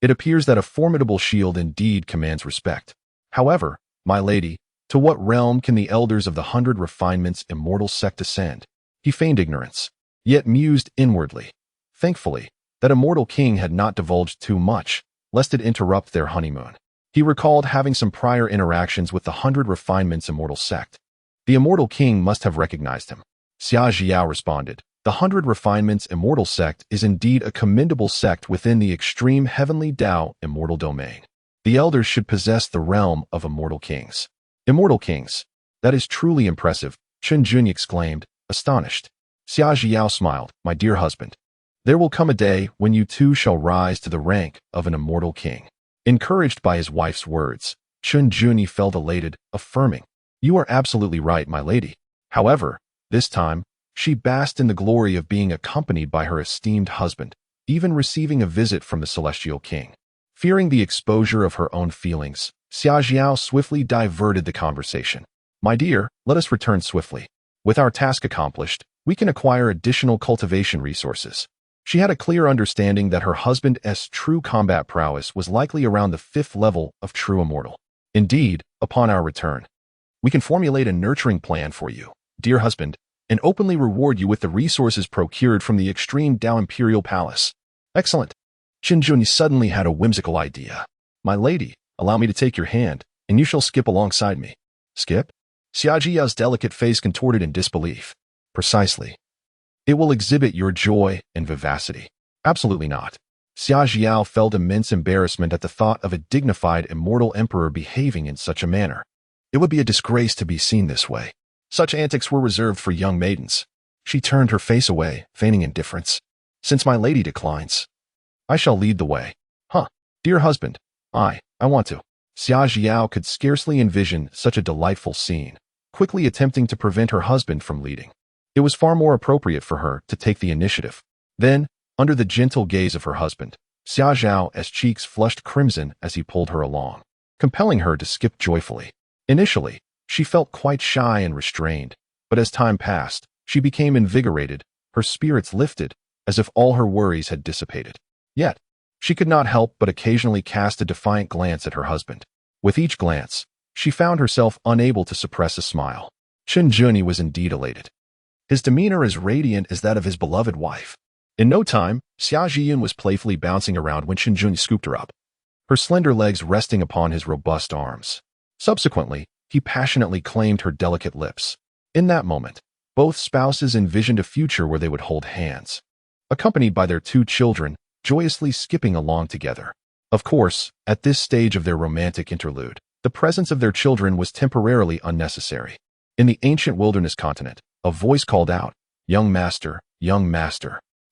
It appears that a formidable shield indeed commands respect. However, my lady, to what realm can the elders of the 100 Refinements Immortal Sect ascend? He feigned ignorance, yet mused inwardly. Thankfully, that immortal king had not divulged too much, lest it interrupt their honeymoon. He recalled having some prior interactions with the 100 Refinements Immortal Sect. The immortal king must have recognized him. Xia Jiao responded, the 100 Refinements Immortal Sect is indeed a commendable sect within the extreme heavenly Dao immortal domain. The elders should possess the realm of immortal kings. Immortal kings. That is truly impressive, Qinglian exclaimed, astonished. Xia Jiao smiled, my dear husband. There will come a day when you too shall rise to the rank of an immortal king. Encouraged by his wife's words, Qinglian felt elated, affirming, you are absolutely right, my lady. However, this time, she basked in the glory of being accompanied by her esteemed husband, even receiving a visit from the celestial king. Fearing the exposure of her own feelings, Xia Jiao swiftly diverted the conversation. My dear, let us return swiftly. With our task accomplished, we can acquire additional cultivation resources. She had a clear understanding that her husband's true combat prowess was likely around the 5th level of true immortal. Indeed, upon our return, we can formulate a nurturing plan for you, dear husband, and openly reward you with the resources procured from the extreme Dao Imperial Palace. Excellent. Qinglian suddenly had a whimsical idea. My lady, allow me to take your hand, and you shall skip alongside me. Skip? Xia Jiao's delicate face contorted in disbelief. Precisely. It will exhibit your joy and vivacity. Absolutely not. Xia Jiao felt immense embarrassment at the thought of a dignified immortal emperor behaving in such a manner. It would be a disgrace to be seen this way. Such antics were reserved for young maidens. She turned her face away, feigning indifference. Since my lady declines, I shall lead the way. Dear husband, I want to. Xia Jiao could scarcely envision such a delightful scene, quickly attempting to prevent her husband from leading. It was far more appropriate for her to take the initiative. Then, under the gentle gaze of her husband, Xia Jiao's cheeks flushed crimson as he pulled her along, compelling her to skip joyfully. Initially, she felt quite shy and restrained, but as time passed, she became invigorated, her spirits lifted, as if all her worries had dissipated. Yet, she could not help but occasionally cast a defiant glance at her husband. With each glance, she found herself unable to suppress a smile. Qinglian was indeed elated. His demeanor as radiant as that of his beloved wife. In no time, Xia Jian was playfully bouncing around when Qingjun scooped her up, her slender legs resting upon his robust arms. Subsequently, he passionately claimed her delicate lips. In that moment, both spouses envisioned a future where they would hold hands, accompanied by their 2 children, joyously skipping along together. Of course, at this stage of their romantic interlude, the presence of their children was temporarily unnecessary. In the ancient wilderness continent, a voice called out, young master,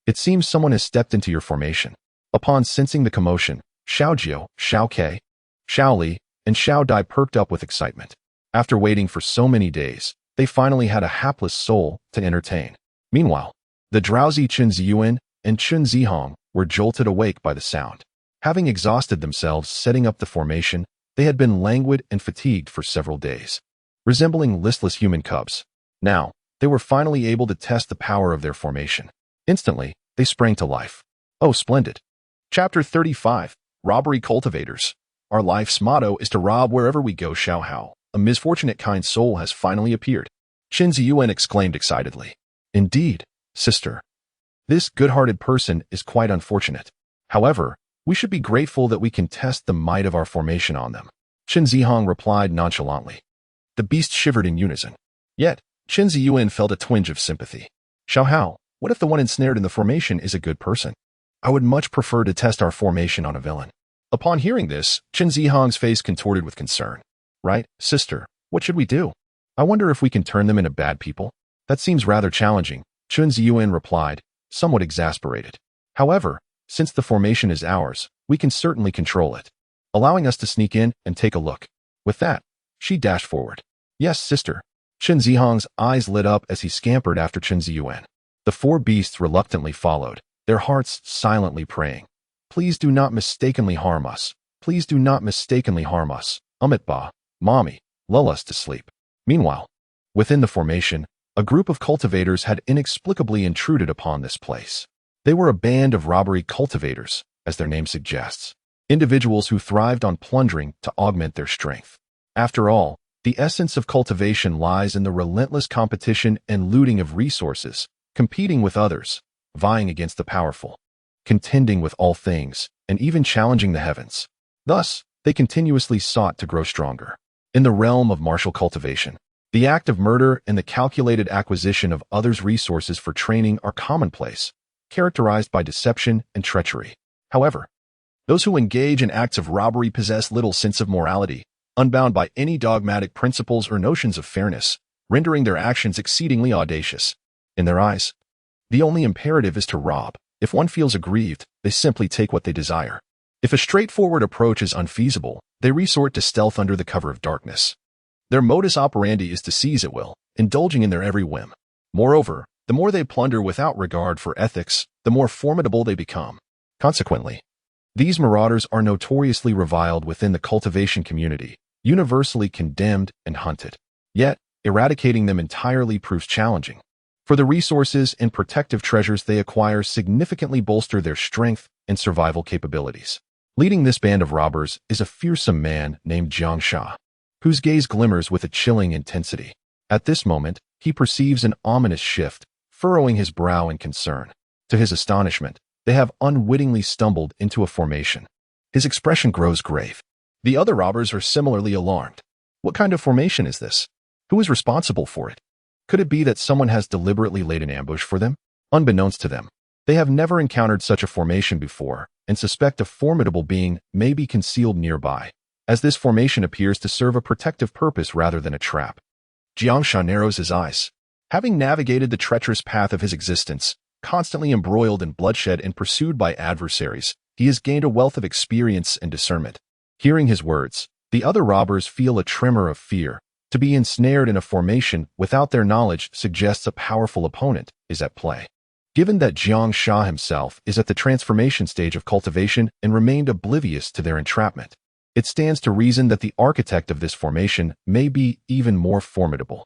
it seems someone has stepped into your formation." Upon sensing the commotion, Xiao Jiao, Xiao Ke, Xiao Li, and Xiao Dai perked up with excitement. After waiting for so many days, they finally had a hapless soul to entertain. Meanwhile, the drowsy Chen Ziyuan and Chen Zihong were jolted awake by the sound. Having exhausted themselves setting up the formation, they had been languid and fatigued for several days, resembling listless human cubs. Now, they were finally able to test the power of their formation. Instantly, they sprang to life. Oh, splendid. Chapter 35, Robbery Cultivators. Our life's motto is to rob wherever we go, Xiao Hao. A misfortunate kind soul has finally appeared. Qin Ziyuan exclaimed excitedly. Indeed, sister. This good-hearted person is quite unfortunate. However, we should be grateful that we can test the might of our formation on them. Chen Zihong replied nonchalantly. The beasts shivered in unison. Yet, Qin Ziyuan felt a twinge of sympathy. Xiao Hao, what if the one ensnared in the formation is a good person? I would much prefer to test our formation on a villain. Upon hearing this, Qin Zihong's face contorted with concern. Right, sister, what should we do? I wonder if we can turn them into bad people. That seems rather challenging, Chen Ziyuan replied, somewhat exasperated. However, since the formation is ours, we can certainly control it, allowing us to sneak in and take a look. With that, she dashed forward. Yes, sister. Chen Zihong's eyes lit up as he scampered after Chen Ziyuan. The 4 beasts reluctantly followed, their hearts silently praying. Please do not mistakenly harm us. Please do not mistakenly harm us. Amitba, mommy, lull us to sleep. Meanwhile, within the formation, a group of cultivators had inexplicably intruded upon this place. They were a band of robbery cultivators, as their name suggests, individuals who thrived on plundering to augment their strength. After all, the essence of cultivation lies in the relentless competition and looting of resources, competing with others, vying against the powerful, contending with all things, and even challenging the heavens. Thus, they continuously sought to grow stronger. In the realm of martial cultivation, the act of murder and the calculated acquisition of others' resources for training are commonplace, characterized by deception and treachery. However, those who engage in acts of robbery possess little sense of morality, unbound by any dogmatic principles or notions of fairness, rendering their actions exceedingly audacious. In their eyes, the only imperative is to rob. If one feels aggrieved, they simply take what they desire. If a straightforward approach is unfeasible, they resort to stealth under the cover of darkness. Their modus operandi is to seize at will, indulging in their every whim. Moreover, the more they plunder without regard for ethics, the more formidable they become. Consequently, these marauders are notoriously reviled within the cultivation community, universally condemned and hunted. Yet, eradicating them entirely proves challenging. For the resources and protective treasures they acquire significantly bolster their strength and survival capabilities. Leading this band of robbers is a fearsome man named Jiang Sha, whose gaze glimmers with a chilling intensity. At this moment, he perceives an ominous shift, furrowing his brow in concern. To his astonishment, they have unwittingly stumbled into a formation. His expression grows grave. The other robbers are similarly alarmed. What kind of formation is this? Who is responsible for it? Could it be that someone has deliberately laid an ambush for them? Unbeknownst to them, they have never encountered such a formation before and suspect a formidable being may be concealed nearby, as this formation appears to serve a protective purpose rather than a trap. Jiangsha narrows his eyes. Having navigated the treacherous path of his existence, constantly embroiled in bloodshed and pursued by adversaries, he has gained a wealth of experience and discernment. Hearing his words, the other robbers feel a tremor of fear. To be ensnared in a formation without their knowledge suggests a powerful opponent is at play. Given that Jiang Sha himself is at the transformation stage of cultivation and remained oblivious to their entrapment, it stands to reason that the architect of this formation may be even more formidable.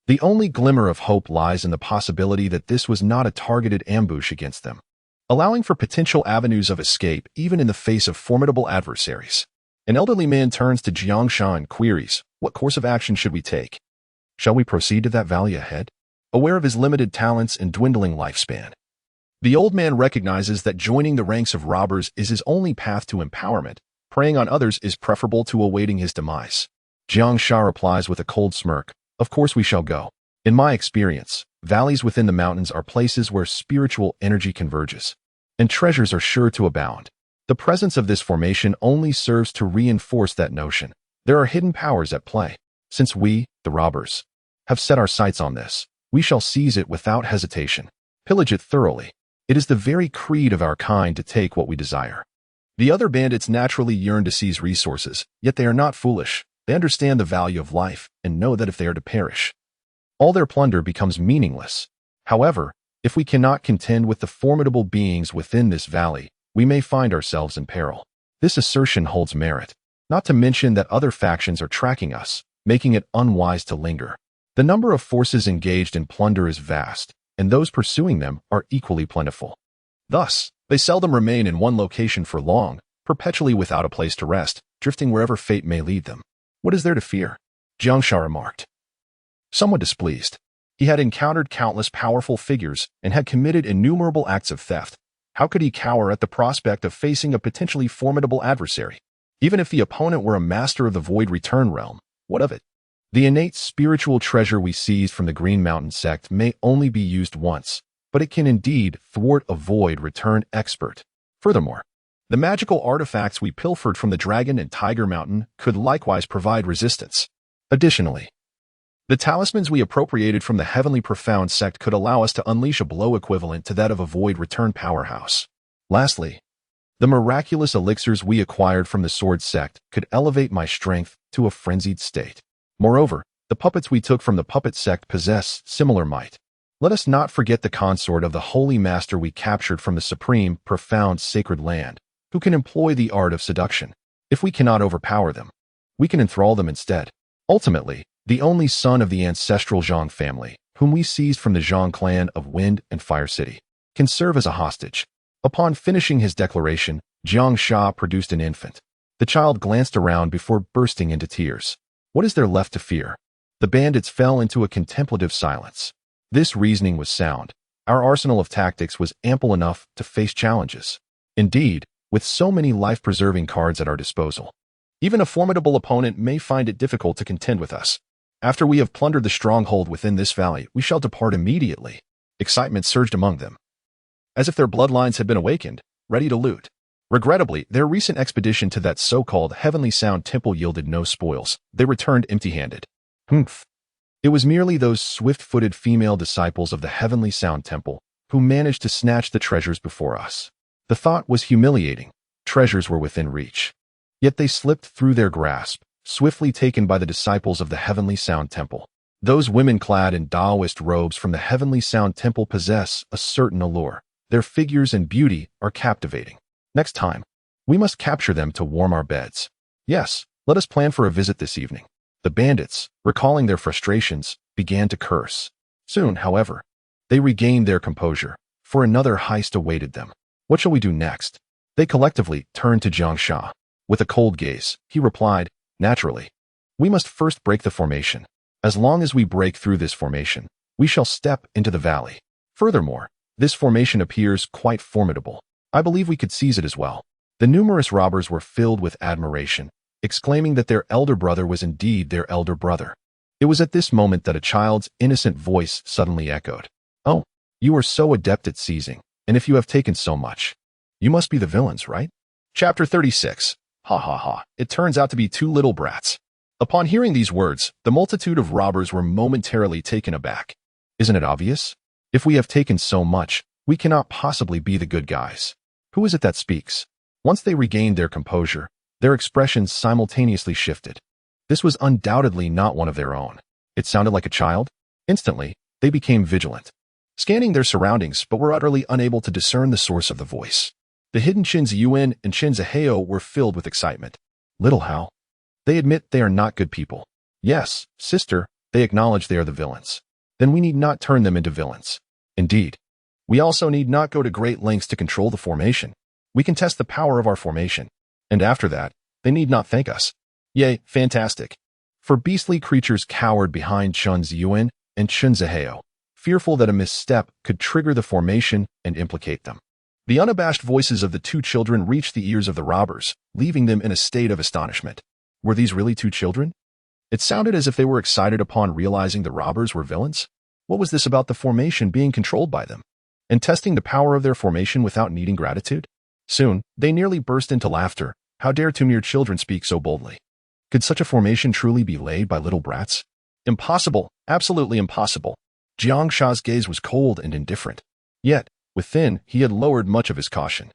The only glimmer of hope lies in the possibility that this was not a targeted ambush against them, allowing for potential avenues of escape even in the face of formidable adversaries. An elderly man turns to Jiang Sha and queries, what course of action should we take? Shall we proceed to that valley ahead? Aware of his limited talents and dwindling lifespan, The old man recognizes that joining the ranks of robbers is his only path to empowerment. Preying on others is preferable to awaiting his demise. Jiang Sha replies with a cold smirk, "Of course we shall go. In my experience, valleys within the mountains are places where spiritual energy converges, and treasures are sure to abound. The presence of this formation only serves to reinforce that notion. There are hidden powers at play. Since we, the robbers, have set our sights on this, we shall seize it without hesitation, pillage it thoroughly. It is the very creed of our kind to take what we desire." The other bandits naturally yearn to seize resources, yet they are not foolish. They understand the value of life and know that if they are to perish, all their plunder becomes meaningless. However, if we cannot contend with the formidable beings within this valley, we may find ourselves in peril. This assertion holds merit, not to mention that other factions are tracking us, making it unwise to linger. The number of forces engaged in plunder is vast, and those pursuing them are equally plentiful. Thus, they seldom remain in one location for long, perpetually without a place to rest, drifting wherever fate may lead them. What is there to fear? Jiang Sha remarked, somewhat displeased. He had encountered countless powerful figures and had committed innumerable acts of theft. How could he cower at the prospect of facing a potentially formidable adversary? Even if the opponent were a master of the Void Return realm, what of it? The innate spiritual treasure we seized from the Green Mountain sect may only be used once, but it can indeed thwart a Void Return expert. Furthermore, the magical artifacts we pilfered from the Dragon and Tiger Mountain could likewise provide resistance. Additionally, the talismans we appropriated from the Heavenly Profound sect could allow us to unleash a blow equivalent to that of a Void Return powerhouse. Lastly, the miraculous elixirs we acquired from the Sword sect could elevate my strength to a frenzied state. Moreover, the puppets we took from the Puppet sect possess similar might. Let us not forget the consort of the Holy Master we captured from the Supreme, Profound Sacred Land, who can employ the art of seduction. If we cannot overpower them, we can enthrall them instead. Ultimately, the only son of the ancestral Zhang family, whom we seized from the Zhang clan of Wind and Fire City, can serve as a hostage. Upon finishing his declaration, Jiang Sha produced an infant. The child glanced around before bursting into tears. What is there left to fear? The bandits fell into a contemplative silence. This reasoning was sound. Our arsenal of tactics was ample enough to face challenges. Indeed, with so many life-preserving cards at our disposal, even a formidable opponent may find it difficult to contend with us. After we have plundered the stronghold within this valley, we shall depart immediately. Excitement surged among them, as if their bloodlines had been awakened, ready to loot. Regrettably, their recent expedition to that so-called Heavenly Sound Temple yielded no spoils. They returned empty-handed. Humph. It was merely those swift-footed female disciples of the Heavenly Sound Temple who managed to snatch the treasures before us. The thought was humiliating. Treasures were within reach. Yet they slipped through their grasp, swiftly taken by the disciples of the Heavenly Sound Temple. Those women clad in Taoist robes from the Heavenly Sound Temple possess a certain allure. Their figures and beauty are captivating. Next time, we must capture them to warm our beds. Yes, let us plan for a visit this evening. The bandits, recalling their frustrations, began to curse. Soon, however, they regained their composure, for another heist awaited them. What shall we do next? They collectively turned to Jiang Sha. With a cold gaze, he replied, naturally, we must first break the formation. As long as we break through this formation, we shall step into the valley. Furthermore, this formation appears quite formidable. I believe we could seize it as well. The numerous robbers were filled with admiration, exclaiming that their elder brother was indeed their elder brother. It was at this moment that a child's innocent voice suddenly echoed. Oh, you are so adept at seizing, and if you have taken so much, you must be the villains, right? Chapter 36. Ha ha ha. It turns out to be two little brats. Upon hearing these words, the multitude of robbers were momentarily taken aback. Isn't it obvious? If we have taken so much, we cannot possibly be the good guys. Who is it that speaks? Once they regained their composure, their expressions simultaneously shifted. This was undoubtedly not one of their own. It sounded like a child. Instantly, they became vigilant, scanning their surroundings but were utterly unable to discern the source of the voice. The hidden Qinglian and Qinzaheo were filled with excitement. Little Hao. They admit they are not good people. Yes, sister, they acknowledge they are the villains. Then we need not turn them into villains. Indeed, we also need not go to great lengths to control the formation. We can test the power of our formation, and after that, they need not thank us. Yay, fantastic. For beastly creatures cowered behind Chun's Yuan and Chunzaheo, fearful that a misstep could trigger the formation and implicate them. The unabashed voices of the two children reached the ears of the robbers, leaving them in a state of astonishment. Were these really two children? It sounded as if they were excited upon realizing the robbers were villains. What was this about the formation being controlled by them, and testing the power of their formation without needing gratitude? Soon, they nearly burst into laughter. How dare two mere children speak so boldly? Could such a formation truly be laid by little brats? Impossible, absolutely impossible. Jiang Sha's gaze was cold and indifferent. Yet, within, he had lowered much of his caution.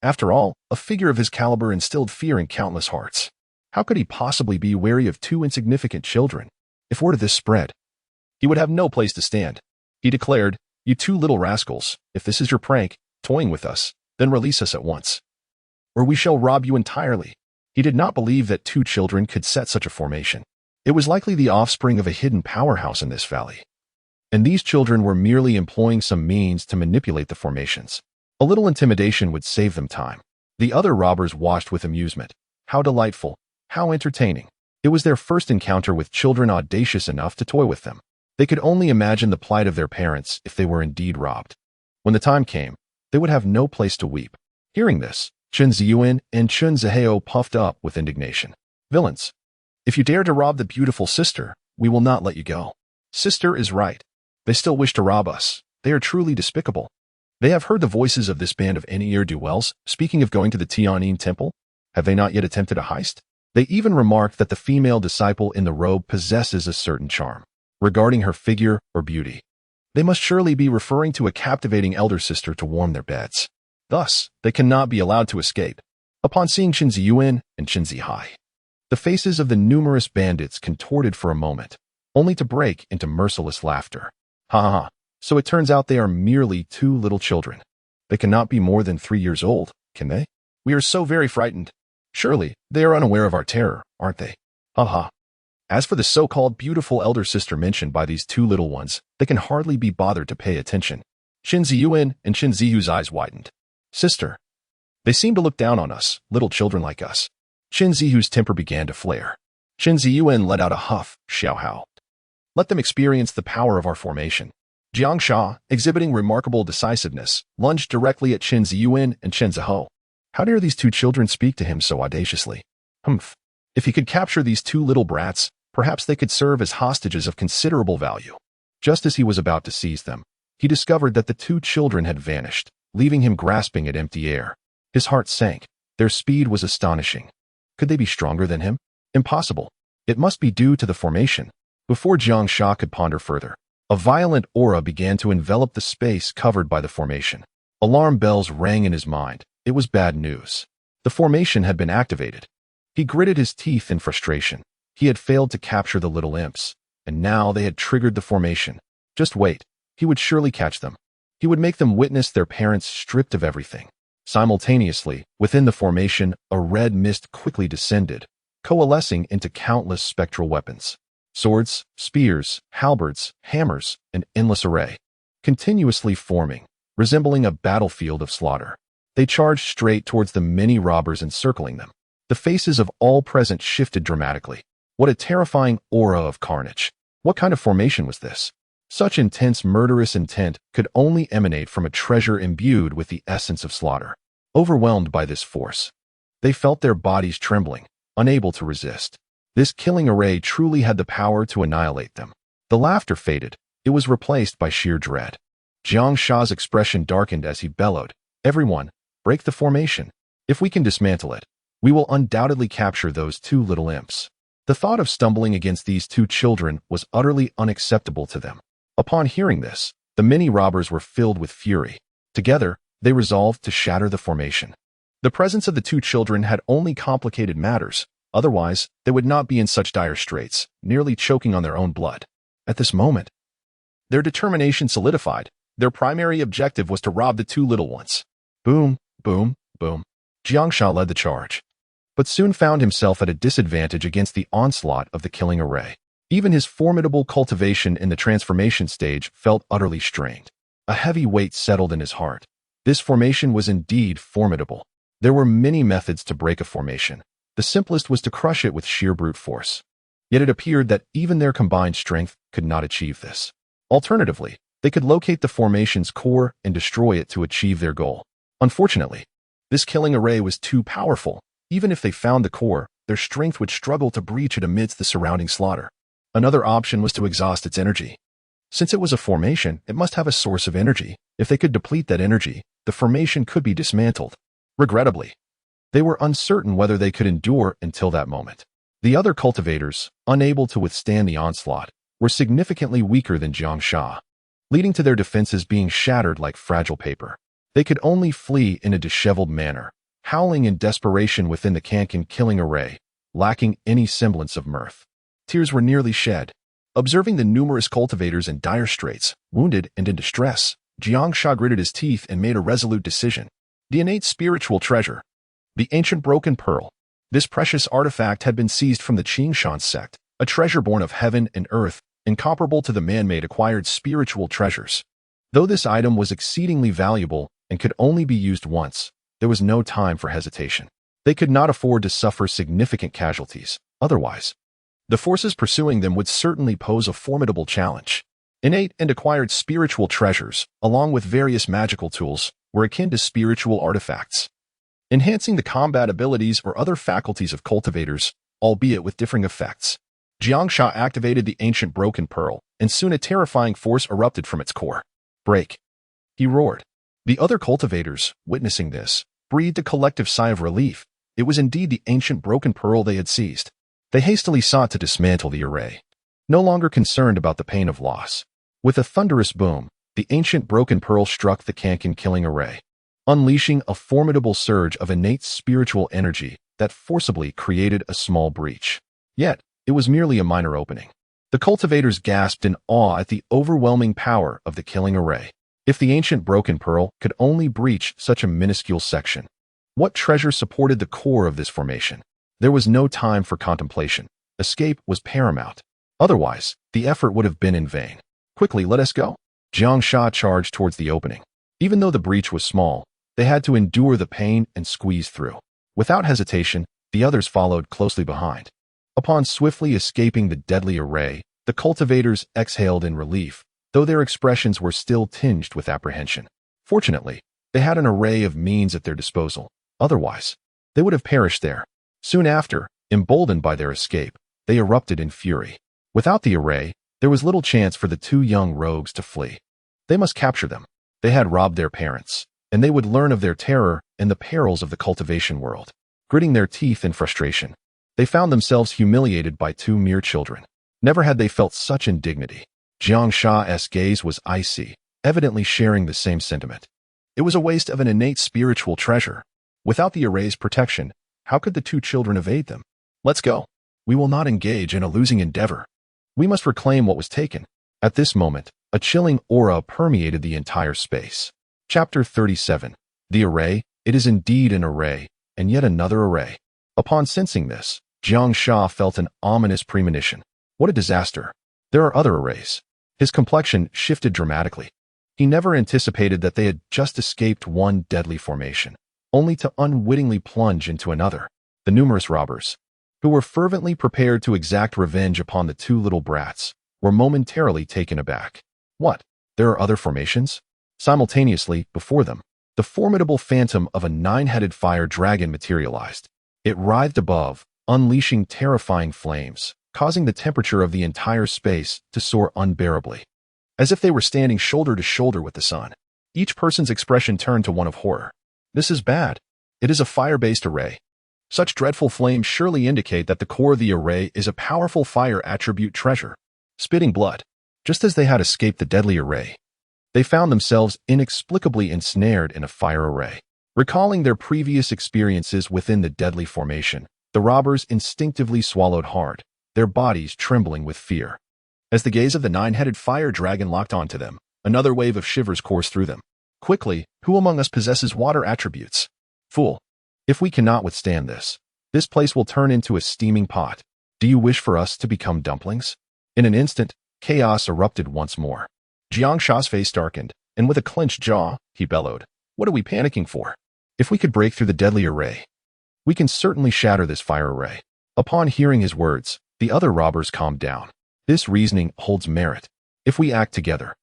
After all, a figure of his caliber instilled fear in countless hearts. How could he possibly be wary of two insignificant children? If word of this spread, he would have no place to stand. He declared, "You two little rascals, if this is your prank, toying with us, then release us at once, or we shall rob you entirely." He did not believe that two children could set such a formation. It was likely the offspring of a hidden powerhouse in this valley. And these children were merely employing some means to manipulate the formations. A little intimidation would save them time. The other robbers watched with amusement. How delightful, how entertaining. It was their first encounter with children audacious enough to toy with them. They could only imagine the plight of their parents if they were indeed robbed. When the time came, they would have no place to weep. Hearing this, Chen Ziyuan and Chen Zihao puffed up with indignation. "Villains! If you dare to rob the beautiful sister, we will not let you go. Sister is right. They still wish to rob us. They are truly despicable. They have heard the voices of this band of ne'er-do-wells speaking of going to the Tianyin temple. Have they not yet attempted a heist? They even remarked that the female disciple in the robe possesses a certain charm. Regarding her figure or beauty, they must surely be referring to a captivating elder sister to warm their beds. Thus, they cannot be allowed to escape." Upon seeing Chen Ziyuan and Chen Zihai, the faces of the numerous bandits contorted for a moment, only to break into merciless laughter. Ha ha ha, so it turns out they are merely two little children. They cannot be more than 3 years old, can they? We are so very frightened. Surely, they are unaware of our terror, aren't they? Ha ha. As for the so-called beautiful elder sister mentioned by these two little ones, they can hardly be bothered to pay attention. Chen Ziyuan and Chen Ziyu's eyes widened. Sister. They seem to look down on us, little children like us. Chen Ziyu's temper began to flare. Chen Ziyuan let out a huff, Xiaohao. Let them experience the power of our formation. Jiang Sha, exhibiting remarkable decisiveness, lunged directly at Chen Ziyuan and Chen Zihao. How dare these two children speak to him so audaciously? Humph. If he could capture these two little brats, perhaps they could serve as hostages of considerable value. Just as he was about to seize them, he discovered that the two children had vanished, leaving him grasping at empty air. His heart sank. Their speed was astonishing. Could they be stronger than him? Impossible. It must be due to the formation. Before Jiang Sha could ponder further, a violent aura began to envelop the space covered by the formation. Alarm bells rang in his mind. It was bad news. The formation had been activated. He gritted his teeth in frustration. He had failed to capture the little imps, and now they had triggered the formation. Just wait. He would surely catch them. He would make them witness their parents stripped of everything. Simultaneously, within the formation, a red mist quickly descended, coalescing into countless spectral weapons. Swords, spears, halberds, hammers, an endless array, continuously forming, resembling a battlefield of slaughter. They charged straight towards the many robbers encircling them. The faces of all present shifted dramatically. What a terrifying aura of carnage. What kind of formation was this? Such intense murderous intent could only emanate from a treasure imbued with the essence of slaughter. Overwhelmed by this force, they felt their bodies trembling, unable to resist. This killing array truly had the power to annihilate them. The laughter faded. It was replaced by sheer dread. Jiang Sha's expression darkened as he bellowed, "Everyone, break the formation. If we can dismantle it, we will undoubtedly capture those two little imps." The thought of stumbling against these two children was utterly unacceptable to them. Upon hearing this, the many robbers were filled with fury. Together, they resolved to shatter the formation. The presence of the two children had only complicated matters. Otherwise, they would not be in such dire straits, nearly choking on their own blood. At this moment, their determination solidified. Their primary objective was to rob the two little ones. Boom, boom, boom. Jiang Sha led the charge, but soon found himself at a disadvantage against the onslaught of the killing array. Even his formidable cultivation in the transformation stage felt utterly strained. A heavy weight settled in his heart. This formation was indeed formidable. There were many methods to break a formation. The simplest was to crush it with sheer brute force. Yet it appeared that even their combined strength could not achieve this. Alternatively, They could locate the formation's core and destroy it to achieve their goal. Unfortunately, this killing array was too powerful. Even if they found the core, their strength would struggle to breach it amidst the surrounding slaughter. Another option was to exhaust its energy. Since it was a formation, it must have a source of energy. If they could deplete that energy, the formation could be dismantled. Regrettably, they were uncertain whether they could endure until that moment. The other cultivators, unable to withstand the onslaught, were significantly weaker than Jiang Sha, leading to their defenses being shattered like fragile paper. They could only flee in a disheveled manner, howling in desperation within the Qinglian killing array, lacking any semblance of mirth. Tears were nearly shed. Observing the numerous cultivators in dire straits, wounded and in distress, Jiang Sha gritted his teeth and made a resolute decision. The innate spiritual treasure. The ancient broken pearl. This precious artifact had been seized from the Qinglian sect, a treasure born of heaven and earth, incomparable to the man-made acquired spiritual treasures. Though this item was exceedingly valuable and could only be used once, there was no time for hesitation. They could not afford to suffer significant casualties. Otherwise, the forces pursuing them would certainly pose a formidable challenge. Innate and acquired spiritual treasures, along with various magical tools, were akin to spiritual artifacts, enhancing the combat abilities or other faculties of cultivators, albeit with differing effects. Jiang Sha activated the ancient broken pearl, and soon a terrifying force erupted from its core. "Break!" he roared. The other cultivators, witnessing this, breathed a collective sigh of relief. It was indeed the ancient broken pearl they had seized. They hastily sought to dismantle the array, no longer concerned about the pain of loss. With a thunderous boom, the ancient broken pearl struck the Qinglian killing array, unleashing a formidable surge of innate spiritual energy that forcibly created a small breach. Yet, it was merely a minor opening. The cultivators gasped in awe at the overwhelming power of the killing array. If the ancient broken pearl could only breach such a minuscule section, what treasure supported the core of this formation? There was no time for contemplation. Escape was paramount. Otherwise, the effort would have been in vain. "Quickly, let us go." Jiang Sha charged towards the opening. Even though the breach was small, they had to endure the pain and squeeze through. Without hesitation, the others followed closely behind. Upon swiftly escaping the deadly array, the cultivators exhaled in relief, though their expressions were still tinged with apprehension. Fortunately, they had an array of means at their disposal. Otherwise, they would have perished there. Soon after, emboldened by their escape, they erupted in fury. Without the array, there was little chance for the two young rogues to flee. They must capture them. They had robbed their parents, and they would learn of their terror and the perils of the cultivation world. Gritting their teeth in frustration, they found themselves humiliated by two mere children. Never had they felt such indignity. Jiang Sha's gaze was icy, evidently sharing the same sentiment. It was a waste of an innate spiritual treasure. Without the array's protection, how could the two children evade them? "Let's go. We will not engage in a losing endeavor. We must reclaim what was taken." At this moment, a chilling aura permeated the entire space. Chapter 37. The array. It is indeed an array, and yet another array. Upon sensing this, Jiang Sha felt an ominous premonition. What a disaster. There are other arrays. His complexion shifted dramatically. He never anticipated that they had just escaped one deadly formation, only to unwittingly plunge into another. The numerous robbers, who were fervently prepared to exact revenge upon the two little brats, were momentarily taken aback. What? There are other formations? Simultaneously, before them, the formidable phantom of a nine-headed fire dragon materialized. It writhed above, unleashing terrifying flames, causing the temperature of the entire space to soar unbearably. As if they were standing shoulder to shoulder with the sun, each person's expression turned to one of horror. This is bad. It is a fire-based array. Such dreadful flames surely indicate that the core of the array is a powerful fire attribute treasure. Spitting blood. Just as they had escaped the deadly array, they found themselves inexplicably ensnared in a fire array. Recalling their previous experiences within the deadly formation, the robbers instinctively swallowed hard, their bodies trembling with fear. As the gaze of the nine-headed fire dragon locked onto them, another wave of shivers coursed through them. Quickly, who among us possesses water attributes? Fool. If we cannot withstand this place will turn into a steaming pot. Do you wish for us to become dumplings? In an instant, chaos erupted once more. Jiang Sha's face darkened, and with a clenched jaw, he bellowed, "What are we panicking for? If we could break through the deadly array, we can certainly shatter this fire array." Upon hearing his words, the other robbers calmed down. This reasoning holds merit. If we act together,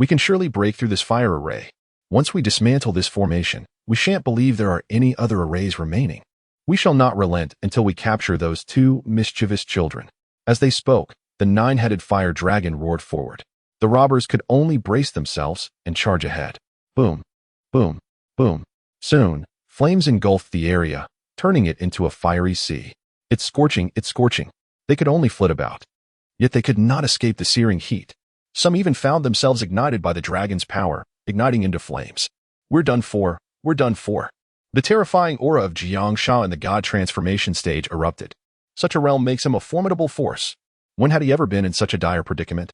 We can surely break through this fire array. Once we dismantle this formation, we shan't believe there are any other arrays remaining. We shall not relent until we capture those two mischievous children." As they spoke, the nine-headed fire dragon roared forward. The robbers could only brace themselves and charge ahead. Boom, boom, boom. Soon, flames engulfed the area, turning it into a fiery sea. It's scorching, it's scorching. They could only flit about. Yet they could not escape the searing heat. Some even found themselves ignited by the dragon's power, igniting into flames. We're done for, we're done for. The terrifying aura of Jiangsha in the god transformation stage erupted. Such a realm makes him a formidable force. When had he ever been in such a dire predicament?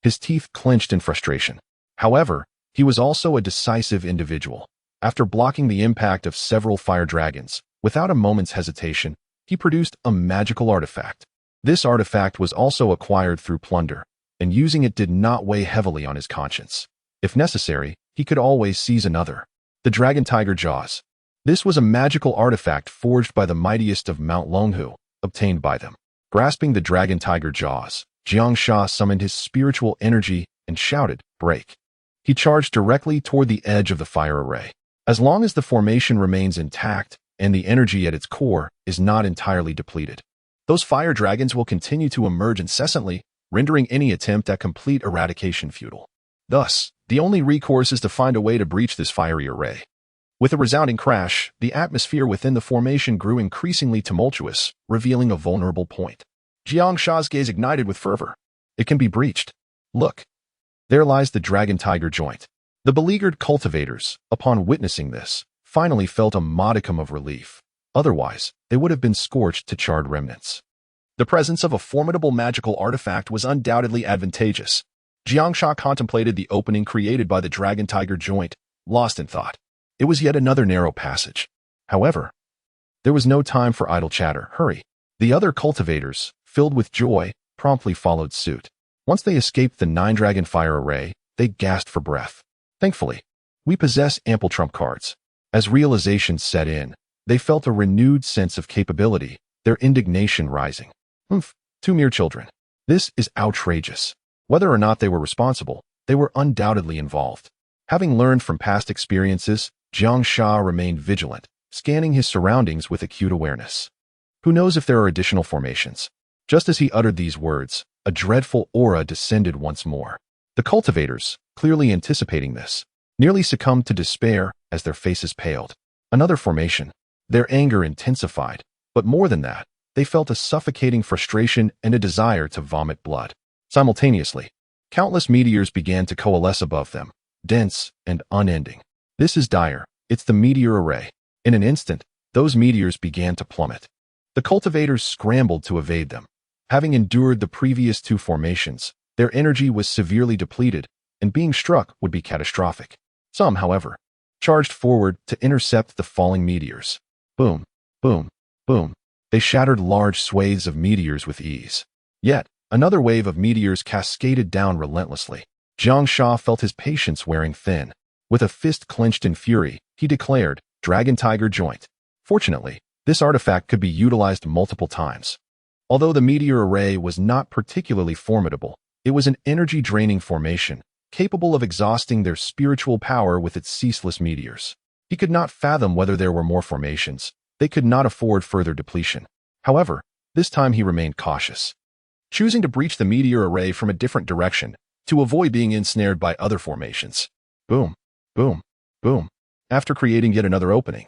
His teeth clenched in frustration. However, he was also a decisive individual. After blocking the impact of several fire dragons, without a moment's hesitation, he produced a magical artifact. This artifact was also acquired through plunder, and using it did not weigh heavily on his conscience. If necessary, he could always seize another. The Dragon Tiger Jaws. This was a magical artifact forged by the mightiest of Mount Longhu, obtained by them. Grasping the Dragon Tiger Jaws, Jiangsha summoned his spiritual energy and shouted, "Break." He charged directly toward the edge of the fire array. As long as the formation remains intact and the energy at its core is not entirely depleted, those fire dragons will continue to emerge incessantly, rendering any attempt at complete eradication futile. Thus, the only recourse is to find a way to breach this fiery array. With a resounding crash, the atmosphere within the formation grew increasingly tumultuous, revealing a vulnerable point. Jiangsha's gaze ignited with fervor. It can be breached. Look. There lies the Dragon Tiger joint. The beleaguered cultivators, upon witnessing this, finally felt a modicum of relief. Otherwise, they would have been scorched to charred remnants. The presence of a formidable magical artifact was undoubtedly advantageous. Jiangsha contemplated the opening created by the Dragon Tiger joint, lost in thought. It was yet another narrow passage. However, there was no time for idle chatter. Hurry. The other cultivators, filled with joy, promptly followed suit. Once they escaped the nine-dragon fire array, they gasped for breath. Thankfully, we possess ample trump cards. As realization set in, they felt a renewed sense of capability, their indignation rising. Two mere children. This is outrageous. Whether or not they were responsible, they were undoubtedly involved. Having learned from past experiences, Jiangsha remained vigilant, scanning his surroundings with acute awareness. Who knows if there are additional formations? Just as he uttered these words, a dreadful aura descended once more. The cultivators, clearly anticipating this, nearly succumbed to despair as their faces paled. Another formation. Their anger intensified, but more than that, they felt a suffocating frustration and a desire to vomit blood. Simultaneously, countless meteors began to coalesce above them, dense and unending. This is dire. It's the meteor array. In an instant, those meteors began to plummet. The cultivators scrambled to evade them. Having endured the previous two formations, their energy was severely depleted, and being struck would be catastrophic. Some, however, charged forward to intercept the falling meteors. Boom, boom, boom. They shattered large swathes of meteors with ease. Yet, another wave of meteors cascaded down relentlessly. Jiangsha felt his patience wearing thin. With a fist clenched in fury, he declared, "Dragon Tiger joint." Fortunately, this artifact could be utilized multiple times. Although the meteor array was not particularly formidable, it was an energy-draining formation, capable of exhausting their spiritual power with its ceaseless meteors. He could not fathom whether there were more formations. They could not afford further depletion. However, this time he remained cautious, choosing to breach the meteor array from a different direction to avoid being ensnared by other formations. Boom, boom, boom. After creating yet another opening,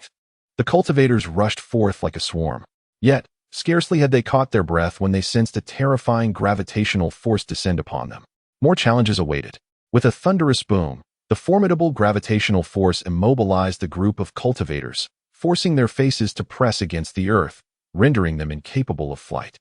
the cultivators rushed forth like a swarm. Yet, scarcely had they caught their breath when they sensed a terrifying gravitational force descend upon them. More challenges awaited. With a thunderous boom, the formidable gravitational force immobilized the group of cultivators, forcing their faces to press against the earth, rendering them incapable of flight.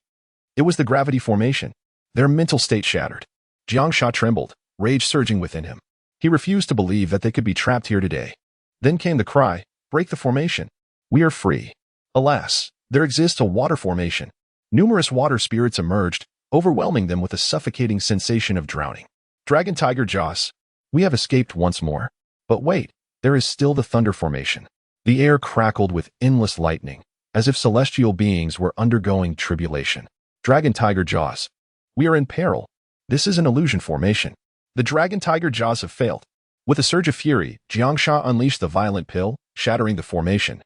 It was the gravity formation. Their mental state shattered. Jiangsha trembled, rage surging within him. He refused to believe that they could be trapped here today. Then came the cry, "Break the formation. We are free." Alas, there exists a water formation. Numerous water spirits emerged, overwhelming them with a suffocating sensation of drowning. Dragon Tiger Jaws. We have escaped once more. But wait, there is still the thunder formation. The air crackled with endless lightning, as if celestial beings were undergoing tribulation. Dragon Tiger Jaws. We are in peril. This is an illusion formation. The dragon tiger jaws have failed. With a surge of fury, Jiangsha unleashed the violent pill, shattering the formation.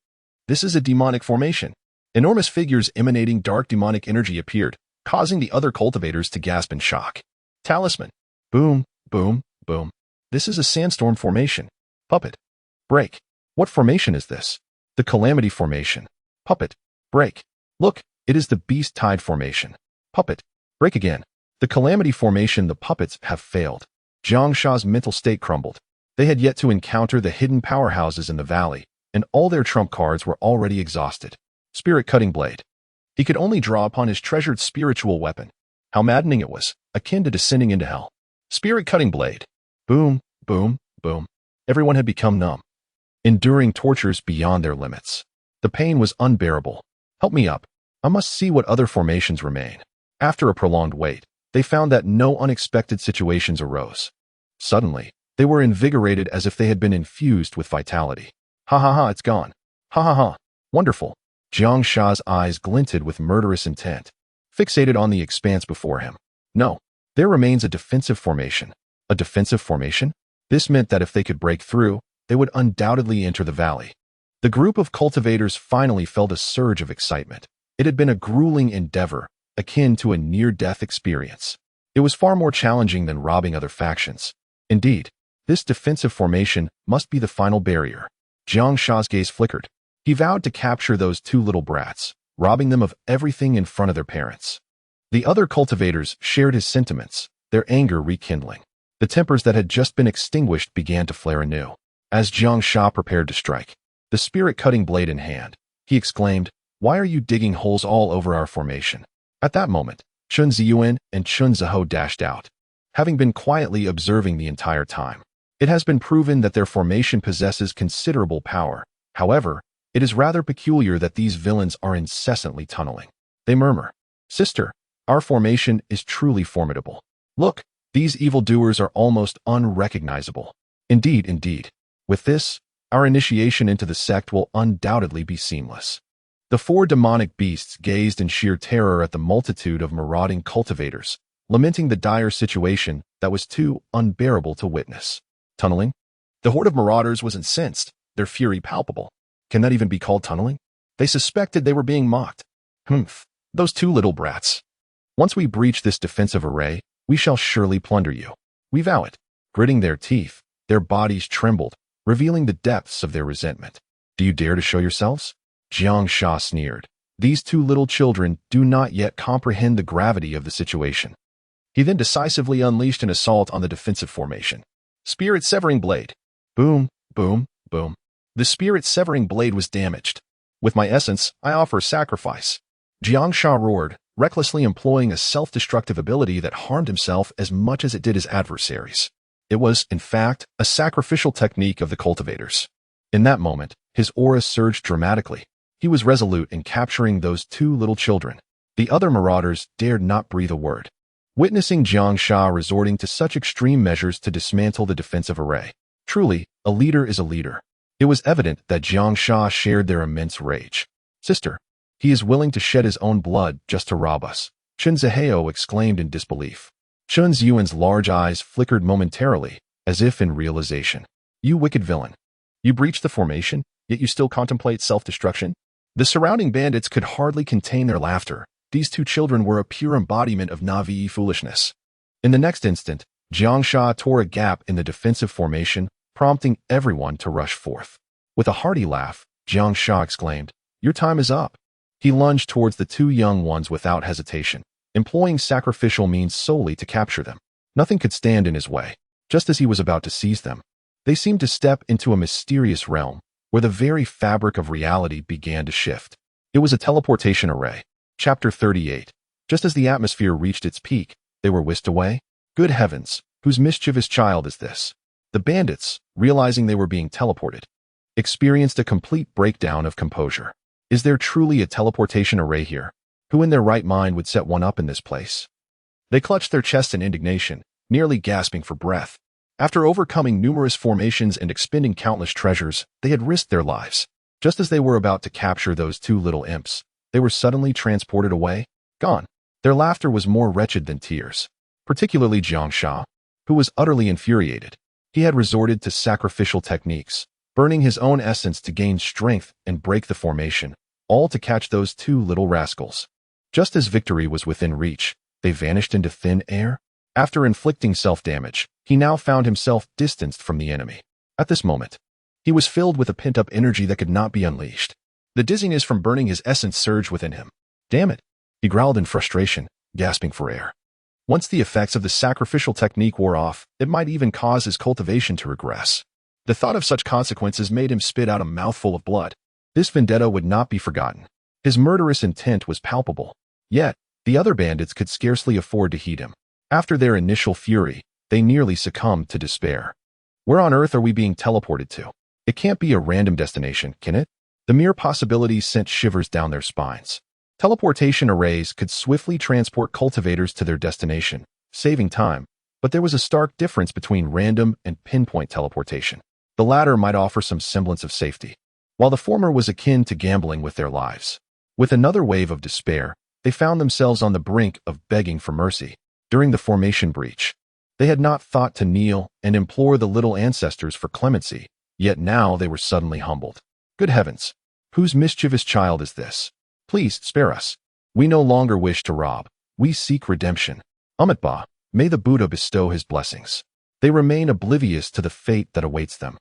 This is a demonic formation. Enormous figures emanating dark demonic energy appeared, causing the other cultivators to gasp in shock. Talisman. Boom, boom, boom. This is a sandstorm formation. Puppet. Break. What formation is this? The Calamity formation. Puppet. Break. Look, it is the Beast Tide formation. Puppet. Break again. The Calamity formation. The puppets have failed. Jiangsha's mental state crumbled. They had yet to encounter the hidden powerhouses in the valley, and all their trump cards were already exhausted. Spirit Cutting Blade. He could only draw upon his treasured spiritual weapon. How maddening it was, akin to descending into hell. Spirit Cutting Blade. Boom, boom, boom. Everyone had become numb, enduring tortures beyond their limits. The pain was unbearable. Help me up. I must see what other formations remain. After a prolonged wait, they found that no unexpected situations arose. Suddenly, they were invigorated as if they had been infused with vitality. Ha ha ha, it's gone. Ha ha ha. Wonderful. Jiangsha's eyes glinted with murderous intent, fixated on the expanse before him. No, there remains a defensive formation. A defensive formation? This meant that if they could break through, they would undoubtedly enter the valley. The group of cultivators finally felt a surge of excitement. It had been a grueling endeavor, akin to a near-death experience. It was far more challenging than robbing other factions. Indeed, this defensive formation must be the final barrier. Jiangsha's gaze flickered. He vowed to capture those two little brats, robbing them of everything in front of their parents. The other cultivators shared his sentiments, their anger rekindling. The tempers that had just been extinguished began to flare anew. As Jiangsha prepared to strike, the spirit-cutting blade in hand, he exclaimed, "Why are you digging holes all over our formation?" At that moment, Chun Ziyuan and Chun Zihou dashed out, having been quietly observing the entire time. It has been proven that their formation possesses considerable power. However, it is rather peculiar that these villains are incessantly tunneling. They murmur, "Sister, our formation is truly formidable. Look, these evildoers are almost unrecognizable." Indeed, indeed. With this, our initiation into the sect will undoubtedly be seamless. The four demonic beasts gazed in sheer terror at the multitude of marauding cultivators, lamenting the dire situation that was too unbearable to witness. Tunneling? The horde of marauders was incensed, their fury palpable. Can that even be called tunneling? They suspected they were being mocked. Humph, those two little brats. Once we breach this defensive array, we shall surely plunder you. We vow it. Gritting their teeth, their bodies trembled, revealing the depths of their resentment. Do you dare to show yourselves? Jiangsha sneered. These two little children do not yet comprehend the gravity of the situation. He then decisively unleashed an assault on the defensive formation. Spirit-severing blade. Boom, boom, boom. The spirit-severing blade was damaged. With my essence, I offer sacrifice. Jiangsha roared, recklessly employing a self-destructive ability that harmed himself as much as it did his adversaries. It was, in fact, a sacrificial technique of the cultivators. In that moment, his aura surged dramatically. He was resolute in capturing those two little children. The other marauders dared not breathe a word. Witnessing Jiangsha resorting to such extreme measures to dismantle the defensive array. Truly, a leader is a leader. It was evident that Jiangsha shared their immense rage. Sister, he is willing to shed his own blood just to rob us, Chun Zihou exclaimed in disbelief. Chun Ziyuan's large eyes flickered momentarily, as if in realization. You wicked villain. You breached the formation, yet you still contemplate self-destruction? The surrounding bandits could hardly contain their laughter. These two children were a pure embodiment of Na'vi foolishness. In the next instant, Jiangsha tore a gap in the defensive formation, prompting everyone to rush forth. With a hearty laugh, Jiangsha exclaimed, "Your time is up." He lunged towards the two young ones without hesitation, employing sacrificial means solely to capture them. Nothing could stand in his way. Just as he was about to seize them, they seemed to step into a mysterious realm, where the very fabric of reality began to shift. It was a teleportation array. Chapter 38. Just as the atmosphere reached its peak, they were whisked away. Good heavens, whose mischievous child is this? The bandits, realizing they were being teleported, experienced a complete breakdown of composure. Is there truly a teleportation array here? Who in their right mind would set one up in this place? They clutched their chests in indignation, nearly gasping for breath. After overcoming numerous formations and expending countless treasures, they had risked their lives. Just as they were about to capture those two little imps, they were suddenly transported away, gone. Their laughter was more wretched than tears, particularly Jiangsha, who was utterly infuriated. He had resorted to sacrificial techniques, burning his own essence to gain strength and break the formation, all to catch those two little rascals. Just as victory was within reach, they vanished into thin air. After inflicting self-damage, he now found himself distanced from the enemy. At this moment, he was filled with a pent-up energy that could not be unleashed. The dizziness from burning his essence surged within him. Damn it, he growled in frustration, gasping for air. Once the effects of the sacrificial technique wore off, it might even cause his cultivation to regress. The thought of such consequences made him spit out a mouthful of blood. This vendetta would not be forgotten. His murderous intent was palpable. Yet, the other bandits could scarcely afford to heed him. After their initial fury, they nearly succumbed to despair. Where on earth are we being teleported to? It can't be a random destination, can it? The mere possibility sent shivers down their spines. Teleportation arrays could swiftly transport cultivators to their destination, saving time, but there was a stark difference between random and pinpoint teleportation. The latter might offer some semblance of safety, while the former was akin to gambling with their lives. With another wave of despair, they found themselves on the brink of begging for mercy. During the formation breach, they had not thought to kneel and implore the little ancestors for clemency, yet now they were suddenly humbled. Good heavens! Whose mischievous child is this? Please spare us. We no longer wish to rob. We seek redemption. Amitabha, may the Buddha bestow his blessings. They remain oblivious to the fate that awaits them,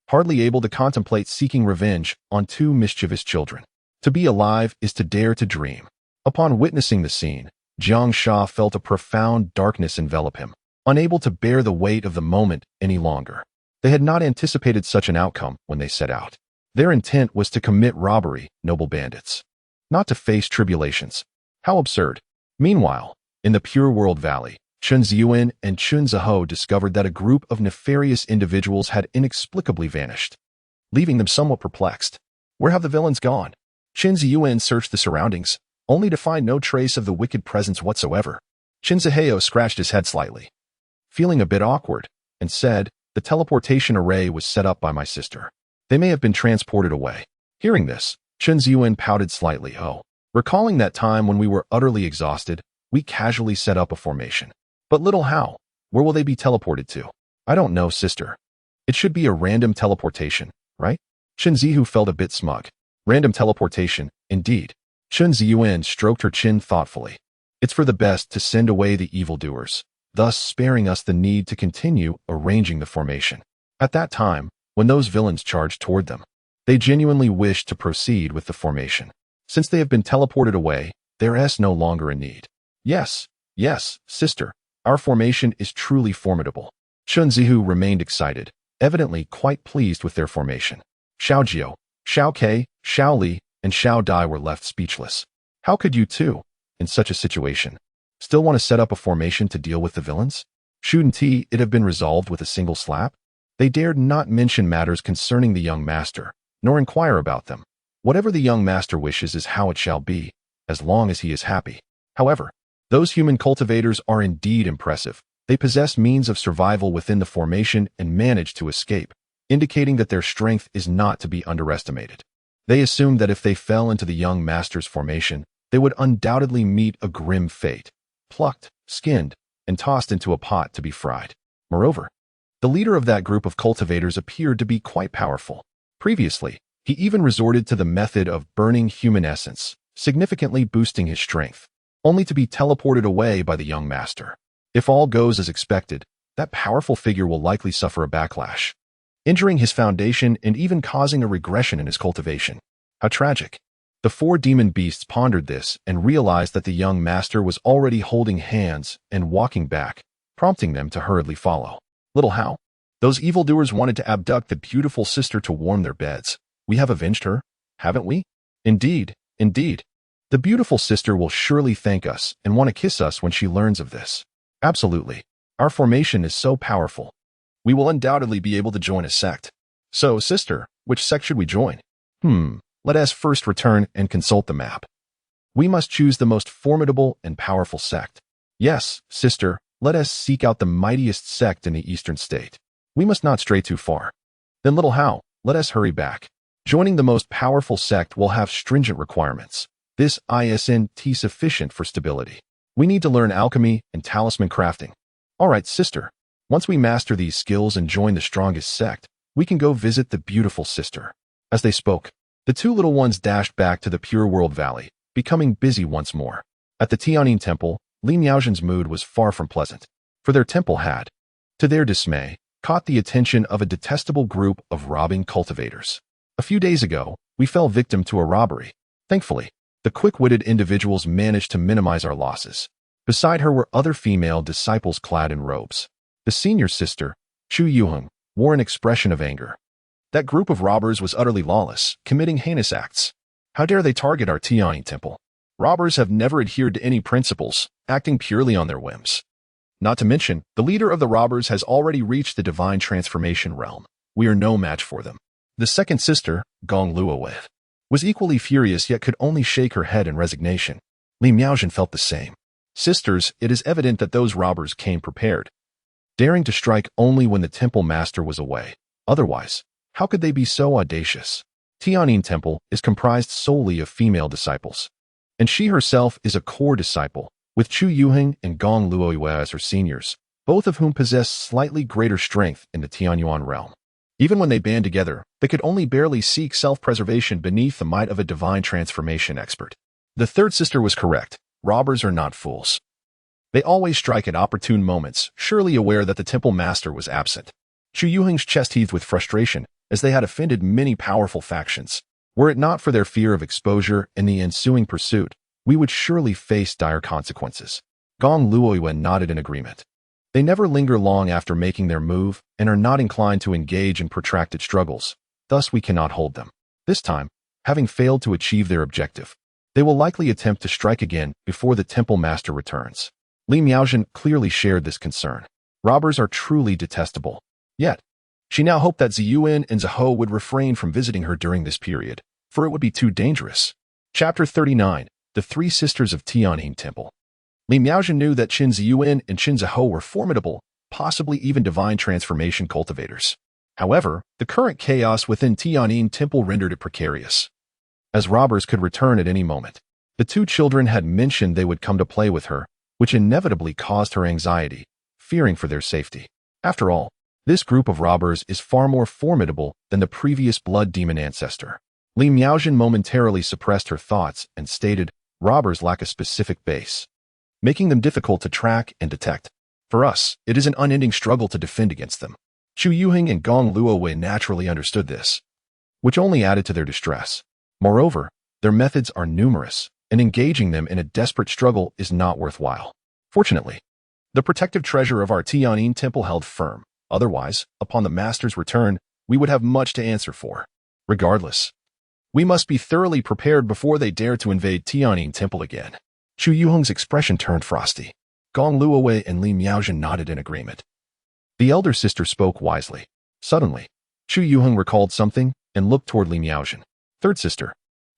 hardly able to contemplate seeking revenge on two mischievous children. To be alive is to dare to dream. Upon witnessing the scene, Jiang Sha felt a profound darkness envelop him, unable to bear the weight of the moment any longer. They had not anticipated such an outcome when they set out. Their intent was to commit robbery, noble bandits, not to face tribulations. How absurd. Meanwhile, in the Pure World Valley, Chen Ziyuan and Chun Ziho discovered that a group of nefarious individuals had inexplicably vanished, leaving them somewhat perplexed. Where have the villains gone? Chen Ziyuan searched the surroundings, only to find no trace of the wicked presence whatsoever. Chen Ziheo scratched his head slightly, feeling a bit awkward, and said, "The teleportation array was set up by my sister. They may have been transported away." Hearing this, Chen Ziyuan pouted slightly. "Oh, recalling that time when we were utterly exhausted, we casually set up a formation. But little how, where will they be teleported to?" "I don't know, sister. It should be a random teleportation, right?" Chen Zihu felt a bit smug. Random teleportation, indeed. Chen Ziyuan stroked her chin thoughtfully. "It's for the best to send away the evildoers, thus sparing us the need to continue arranging the formation." At that time, when those villains charged toward them, they genuinely wished to proceed with the formation. Since they have been teleported away, there is no longer a need. Yes, sister, our formation is truly formidable." Chun Zihu remained excited, evidently quite pleased with their formation. Xiao Jiao, Xiao Ke, Xiao Li, and Xiao Dai were left speechless. How could you two, in such a situation, still want to set up a formation to deal with the villains? Shouldn't it have been resolved with a single slap? They dared not mention matters concerning the young master, nor inquire about them. Whatever the young master wishes is how it shall be, as long as he is happy. However, those human cultivators are indeed impressive. They possess means of survival within the formation and manage to escape, indicating that their strength is not to be underestimated. They assumed that if they fell into the young master's formation, they would undoubtedly meet a grim fate, plucked, skinned, and tossed into a pot to be fried. Moreover, the leader of that group of cultivators appeared to be quite powerful. Previously, he even resorted to the method of burning human essence, significantly boosting his strength, only to be teleported away by the young master. If all goes as expected, that powerful figure will likely suffer a backlash, injuring his foundation and even causing a regression in his cultivation. How tragic. The four demon beasts pondered this and realized that the young master was already holding hands and walking back, prompting them to hurriedly follow. Little how, those evildoers wanted to abduct the beautiful sister to warm their beds. We have avenged her, haven't we? Indeed. The beautiful sister will surely thank us and want to kiss us when she learns of this. Absolutely. Our formation is so powerful. We will undoubtedly be able to join a sect. So, sister, which sect should we join? Let us first return and consult the map. We must choose the most formidable and powerful sect. Yes, sister, let us seek out the mightiest sect in the eastern state. We must not stray too far. Then little how, let us hurry back. Joining the most powerful sect will have stringent requirements. This isn't sufficient for stability. We need to learn alchemy and talisman crafting. All right, sister. Once we master these skills and join the strongest sect, we can go visit the beautiful sister. As they spoke, the two little ones dashed back to the Pure World Valley, becoming busy once more. At the Tianyin Temple, Li Miaozhen's mood was far from pleasant, for their temple had, to their dismay, caught the attention of a detestable group of robbing cultivators. A few days ago, we fell victim to a robbery. Thankfully, the quick-witted individuals managed to minimize our losses. Beside her were other female disciples clad in robes. The senior sister, Chu Yuheng, wore an expression of anger. That group of robbers was utterly lawless, committing heinous acts. How dare they target our Tianyin temple? Robbers have never adhered to any principles, acting purely on their whims. Not to mention, the leader of the robbers has already reached the divine transformation realm. We are no match for them. The second sister, Gong Luowei, was equally furious yet could only shake her head in resignation. Li Miaozhen felt the same. Sisters, it is evident that those robbers came prepared, daring to strike only when the temple master was away. Otherwise, how could they be so audacious? Tianyin Temple is comprised solely of female disciples, and she herself is a core disciple, with Chu Yuheng and Gong Luowei as her seniors, both of whom possess slightly greater strength in the Tianyuan realm. Even when they band together, they could only barely seek self-preservation beneath the might of a divine transformation expert. The third sister was correct. Robbers are not fools. They always strike at opportune moments, surely aware that the temple master was absent. Chu Yuheng's chest heaved with frustration, as they had offended many powerful factions. Were it not for their fear of exposure and the ensuing pursuit, we would surely face dire consequences. Gong Luowei nodded in agreement. They never linger long after making their move and are not inclined to engage in protracted struggles. Thus, we cannot hold them. This time, having failed to achieve their objective, they will likely attempt to strike again before the temple master returns. Li Miaozhen clearly shared this concern. Robbers are truly detestable. Yet, she now hoped that Ziyuan and Zhou would refrain from visiting her during this period, for it would be too dangerous. Chapter 39. The Three Sisters of Tianyin Temple. Li Miaozhen knew that Qin Ziyuan and Qin Zhou were formidable, possibly even divine transformation cultivators. However, the current chaos within Tianyin Temple rendered it precarious, as robbers could return at any moment. The two children had mentioned they would come to play with her, which inevitably caused her anxiety, fearing for their safety. After all, this group of robbers is far more formidable than the previous blood demon ancestor. Li Miaozhen momentarily suppressed her thoughts and stated, robbers lack a specific base, making them difficult to track and detect. For us, it is an unending struggle to defend against them. Chu Yuheng and Gong Luowei naturally understood this, which only added to their distress. Moreover, their methods are numerous, and engaging them in a desperate struggle is not worthwhile. Fortunately, the protective treasure of our Tianyin temple held firm. Otherwise, upon the master's return, we would have much to answer for. Regardless, we must be thoroughly prepared before they dare to invade Tianyin temple again. Chu Yuheng's expression turned frosty. Gong Luowei and Li Miaozhen nodded in agreement. The elder sister spoke wisely. Suddenly, Chu Yuheng recalled something and looked toward Li Miaozhen. Third sister,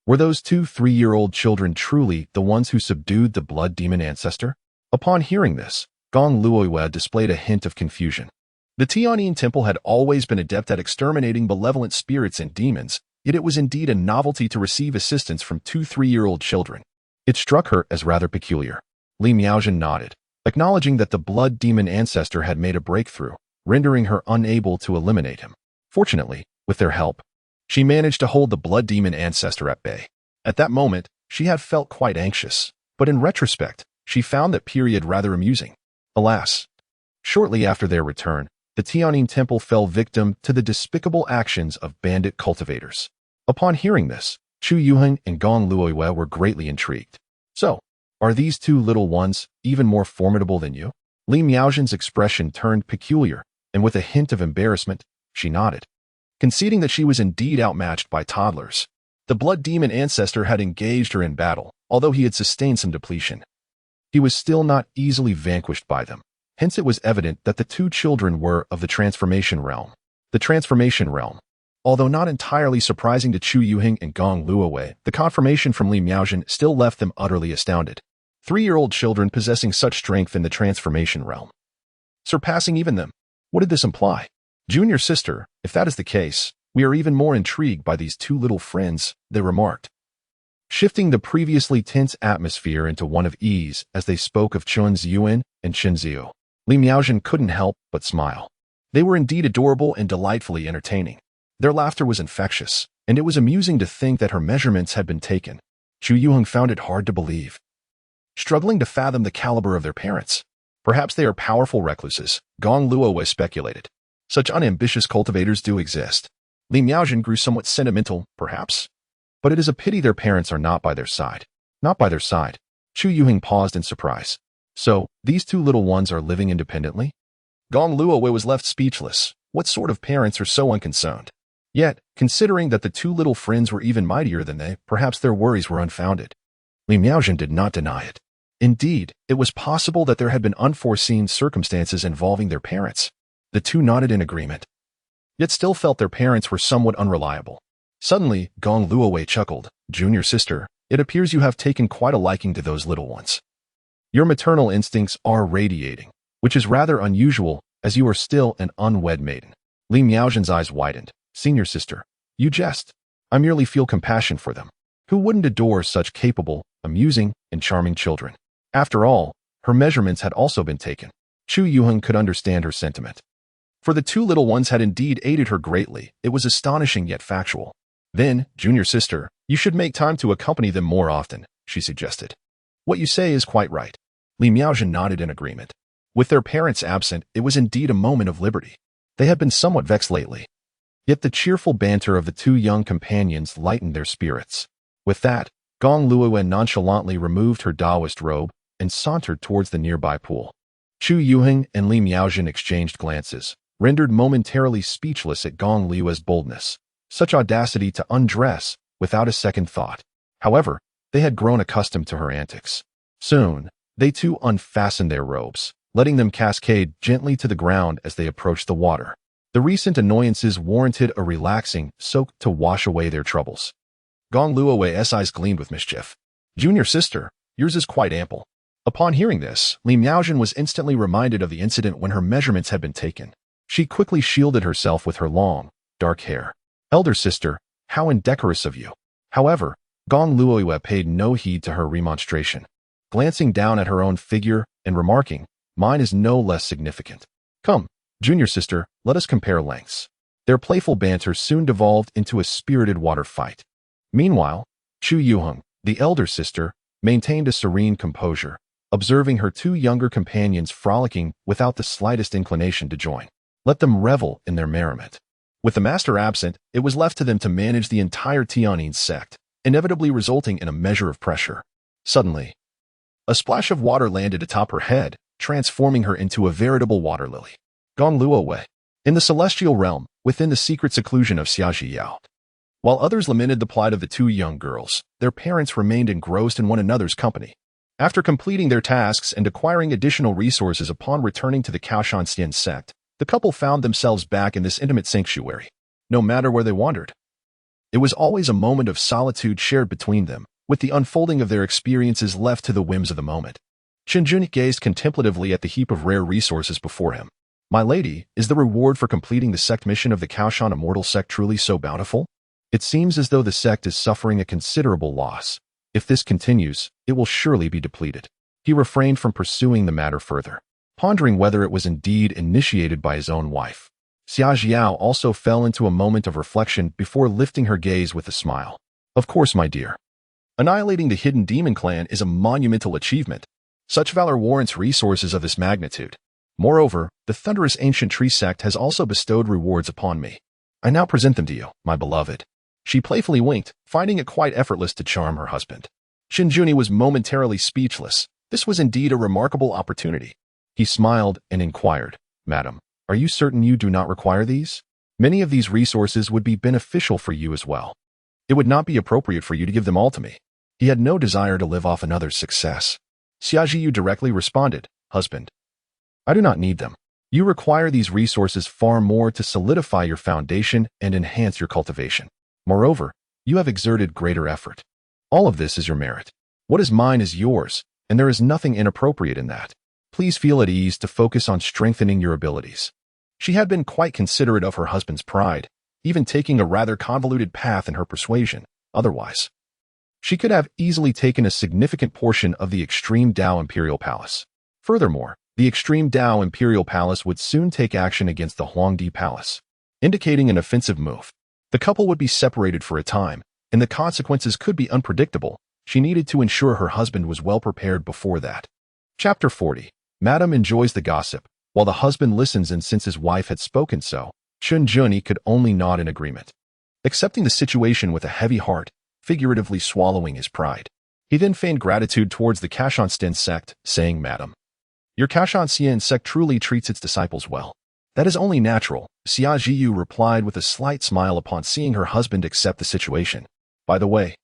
were those two 3-year-old children truly the ones who subdued the blood demon ancestor? Upon hearing this, Gong Luowei displayed a hint of confusion. The Tianyin temple had always been adept at exterminating malevolent spirits and demons, yet it was indeed a novelty to receive assistance from two 3-year-old children. It struck her as rather peculiar. Li Miaozhen nodded, acknowledging that the blood demon ancestor had made a breakthrough, rendering her unable to eliminate him. Fortunately, with their help, she managed to hold the blood demon ancestor at bay. At that moment, she had felt quite anxious, but in retrospect, she found that period rather amusing. Alas, shortly after their return, the Tianyin temple fell victim to the despicable actions of bandit cultivators. Upon hearing this, Chu Yuheng and Gong Luowei were greatly intrigued. So, are these two little ones even more formidable than you? Li Miaozhen's expression turned peculiar, and with a hint of embarrassment, she nodded, conceding that she was indeed outmatched by toddlers. The blood demon ancestor had engaged her in battle, although he had sustained some depletion. He was still not easily vanquished by them. Hence it was evident that the two children were of the transformation realm. The transformation realm. Although not entirely surprising to Chu Yuheng and Gong Luowei, the confirmation from Li Miaozhen still left them utterly astounded. 3-year-old children possessing such strength in the transformation realm, surpassing even them. What did this imply? Junior sister, if that is the case, we are even more intrigued by these two little friends, they remarked, shifting the previously tense atmosphere into one of ease as they spoke of Qin Ziyuan and Qin Ziyu. Li Miaojin couldn't help but smile. They were indeed adorable and delightfully entertaining. Their laughter was infectious, and it was amusing to think that her measurements had been taken. Chu Yuheng found it hard to believe, struggling to fathom the caliber of their parents. Perhaps they are powerful recluses, Gong Luowei speculated. Such unambitious cultivators do exist. Li Miaojin grew somewhat sentimental, perhaps. But it is a pity their parents are not by their side. Not by their side. Chu Yuheng paused in surprise. So, these two little ones are living independently? Gong Luowei was left speechless. What sort of parents are so unconcerned? Yet, considering that the two little friends were even mightier than they, perhaps their worries were unfounded. Li Miaojin did not deny it. Indeed, it was possible that there had been unforeseen circumstances involving their parents. The two nodded in agreement, yet still felt their parents were somewhat unreliable. Suddenly, Gong Luowei chuckled. Junior sister, it appears you have taken quite a liking to those little ones. Your maternal instincts are radiating, which is rather unusual, as you are still an unwed maiden. Li Miaojin's eyes widened. Senior sister, you jest. I merely feel compassion for them. Who wouldn't adore such capable, amusing, and charming children? After all, her measurements had also been taken. Chu Yuheng could understand her sentiment. For the two little ones had indeed aided her greatly. It was astonishing yet factual. Then, junior sister, you should make time to accompany them more often, she suggested. What you say is quite right. Li Miaojin nodded in agreement. With their parents absent, it was indeed a moment of liberty. They had been somewhat vexed lately. Yet the cheerful banter of the two young companions lightened their spirits. With that, Gong Luowei nonchalantly removed her Taoist robe and sauntered towards the nearby pool. Chu Yuheng and Li Miaojin exchanged glances, rendered momentarily speechless at Gong Luowei's boldness. Such audacity to undress without a second thought. However, they had grown accustomed to her antics. Soon, they too unfastened their robes, letting them cascade gently to the ground as they approached the water. The recent annoyances warranted a relaxing soak to wash away their troubles. Gong Luowei's eyes gleamed with mischief. Junior sister, yours is quite ample. Upon hearing this, Li Miaojin was instantly reminded of the incident when her measurements had been taken. She quickly shielded herself with her long, dark hair. Elder sister, how indecorous of you. However, Gong Luowei paid no heed to her remonstration, glancing down at her own figure and remarking, mine is no less significant. Come, junior sister, let us compare lengths. Their playful banter soon devolved into a spirited water fight. Meanwhile, Chu Yuheng, the elder sister, maintained a serene composure, observing her two younger companions frolicking without the slightest inclination to join. Let them revel in their merriment. With the master absent, it was left to them to manage the entire Demonic Sect, inevitably resulting in a measure of pressure. Suddenly, a splash of water landed atop her head, transforming her into a veritable water lily. Gong Luowei, in the celestial realm, within the secret seclusion of Xiaozhiyao. While others lamented the plight of the two young girls, their parents remained engrossed in one another's company. After completing their tasks and acquiring additional resources upon returning to the Qinglian sect, the couple found themselves back in this intimate sanctuary. No matter where they wandered, it was always a moment of solitude shared between them, with the unfolding of their experiences left to the whims of the moment. Qinglian gazed contemplatively at the heap of rare resources before him. My lady, is the reward for completing the sect mission of the Qinglian immortal sect truly so bountiful? It seems as though the sect is suffering a considerable loss. If this continues, it will surely be depleted. He refrained from pursuing the matter further, pondering whether it was indeed initiated by his own wife. Xiaozhiyao also fell into a moment of reflection before lifting her gaze with a smile. Of course, my dear. Annihilating the hidden demon clan is a monumental achievement. Such valor warrants resources of this magnitude. Moreover, the thunderous ancient tree sect has also bestowed rewards upon me. I now present them to you, my beloved. She playfully winked, finding it quite effortless to charm her husband. Qinglian was momentarily speechless. This was indeed a remarkable opportunity. He smiled and inquired, Madam, are you certain you do not require these? Many of these resources would be beneficial for you as well. It would not be appropriate for you to give them all to me. He had no desire to live off another's success. Xiaozhiyu directly responded, Husband, I do not need them. You require these resources far more to solidify your foundation and enhance your cultivation. Moreover, you have exerted greater effort. All of this is your merit. What is mine is yours, and there is nothing inappropriate in that. Please feel at ease to focus on strengthening your abilities. She had been quite considerate of her husband's pride, even taking a rather convoluted path in her persuasion. Otherwise, she could have easily taken a significant portion of the extreme Dao Imperial Palace. Furthermore, The extreme Dao Imperial Palace would soon take action against the Huangdi Palace, indicating an offensive move. The couple would be separated for a time, and the consequences could be unpredictable. She needed to ensure her husband was well prepared before that. Chapter 40. Madame enjoys the gossip. While the husband listens, and since his wife had spoken so, Qinglian could only nod in agreement, accepting the situation with a heavy heart, figuratively swallowing his pride. He then feigned gratitude towards the Qinglian sect, saying, "Madam, your Qinglian sect truly treats its disciples well." "That is only natural," Xia Jiyu replied with a slight smile upon seeing her husband accept the situation. "By the way,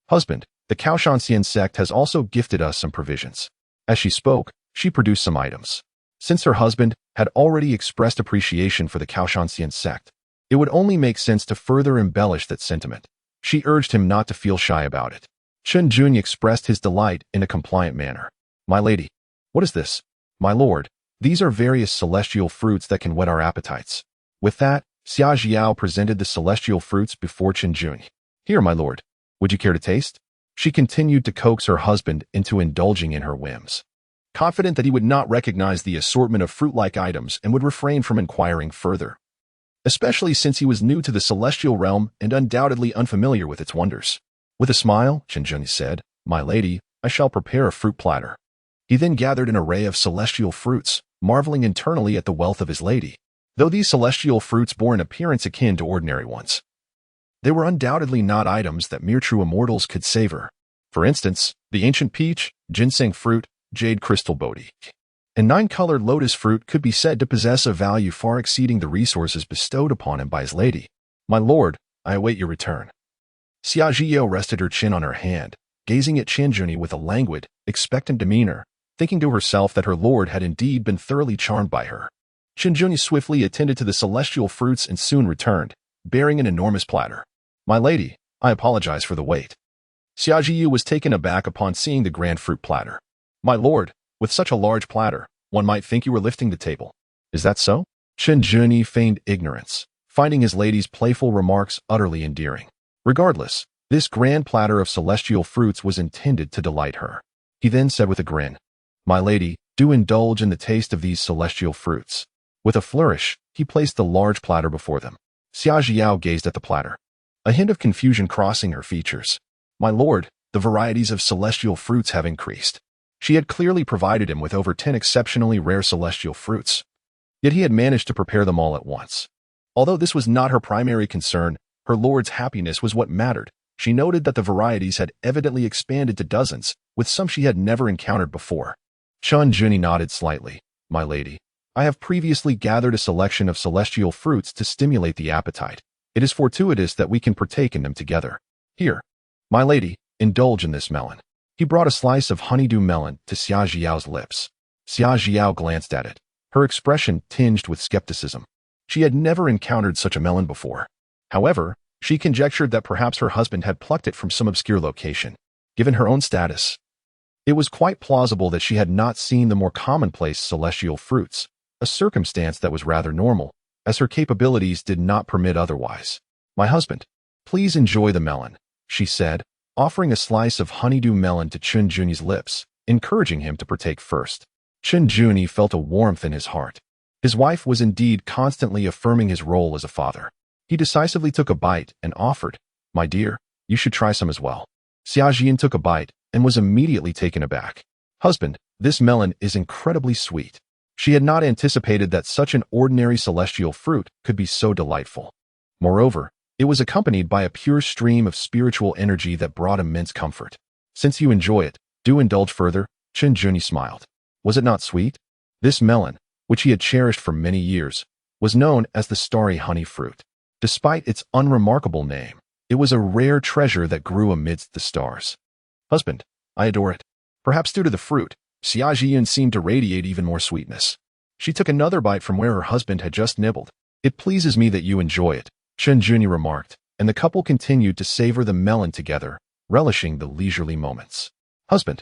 husband, the Qinglian sect has also gifted us some provisions." As she spoke, she produced some items. Since her husband had already expressed appreciation for the Qinglian sect, it would only make sense to further embellish that sentiment. She urged him not to feel shy about it. Qinglian expressed his delight in a compliant manner. "My lady, what is this?" "My lord, these are various celestial fruits that can whet our appetites." With that, Xia Jiao presented the celestial fruits before Qinglian. "Here, my lord, would you care to taste?" She continued to coax her husband into indulging in her whims, confident that he would not recognize the assortment of fruit-like items and would refrain from inquiring further, especially since he was new to the celestial realm and undoubtedly unfamiliar with its wonders. With a smile, Qinglian said, "My lady, I shall prepare a fruit platter." He then gathered an array of celestial fruits, marveling internally at the wealth of his lady. Though these celestial fruits bore an appearance akin to ordinary ones, they were undoubtedly not items that mere true immortals could savor. For instance, the ancient peach, ginseng fruit, jade crystal bodhi, and 9-colored lotus fruit could be said to possess a value far exceeding the resources bestowed upon him by his lady. "My lord, I await your return." Xia Jiao rested her chin on her hand, gazing at Qinglian with a languid, expectant demeanor, thinking to herself that her lord had indeed been thoroughly charmed by her. Qinglian swiftly attended to the celestial fruits and soon returned, bearing an enormous platter. "My lady, I apologize for the wait." Xia Jiyu was taken aback upon seeing the grand fruit platter. "My lord, with such a large platter, one might think you were lifting the table." "Is that so?" Qinglian feigned ignorance, finding his lady's playful remarks utterly endearing. Regardless, this grand platter of celestial fruits was intended to delight her. He then said with a grin, "My lady, do indulge in the taste of these celestial fruits." With a flourish, he placed the large platter before them. Xia Jiao gazed at the platter, a hint of confusion crossing her features. "My lord, the varieties of celestial fruits have increased." She had clearly provided him with over 10 exceptionally rare celestial fruits, yet he had managed to prepare them all at once. Although this was not her primary concern, her lord's happiness was what mattered. She noted that the varieties had evidently expanded to dozens, with some she had never encountered before. Qinglian nodded slightly. "My lady, I have previously gathered a selection of celestial fruits to stimulate the appetite. It is fortuitous that we can partake in them together. Here, my lady, indulge in this melon." He brought a slice of honeydew melon to Xia Jiao's lips. Xia Jiao glanced at it, her expression tinged with skepticism. She had never encountered such a melon before. However, she conjectured that perhaps her husband had plucked it from some obscure location. Given her own status, it was quite plausible that she had not seen the more commonplace celestial fruits, a circumstance that was rather normal, as her capabilities did not permit otherwise. "My husband, please enjoy the melon," she said, offering a slice of honeydew melon to Qinglian's lips, encouraging him to partake first. Qinglian felt a warmth in his heart. His wife was indeed constantly affirming his role as a father. He decisively took a bite and offered, "My dear, you should try some as well." Xia Jian took a bite and was immediately taken aback. "Husband, this melon is incredibly sweet." She had not anticipated that such an ordinary celestial fruit could be so delightful. Moreover, it was accompanied by a pure stream of spiritual energy that brought immense comfort. "Since you enjoy it, do indulge further," Qinglian smiled. Was it not sweet? This melon, which he had cherished for many years, was known as the starry honey fruit. Despite its unremarkable name, it was a rare treasure that grew amidst the stars. "Husband, I adore it." Perhaps due to the fruit, Xia Jian seemed to radiate even more sweetness. She took another bite from where her husband had just nibbled. "It pleases me that you enjoy it," Qinglian remarked, and the couple continued to savor the melon together, relishing the leisurely moments. "Husband,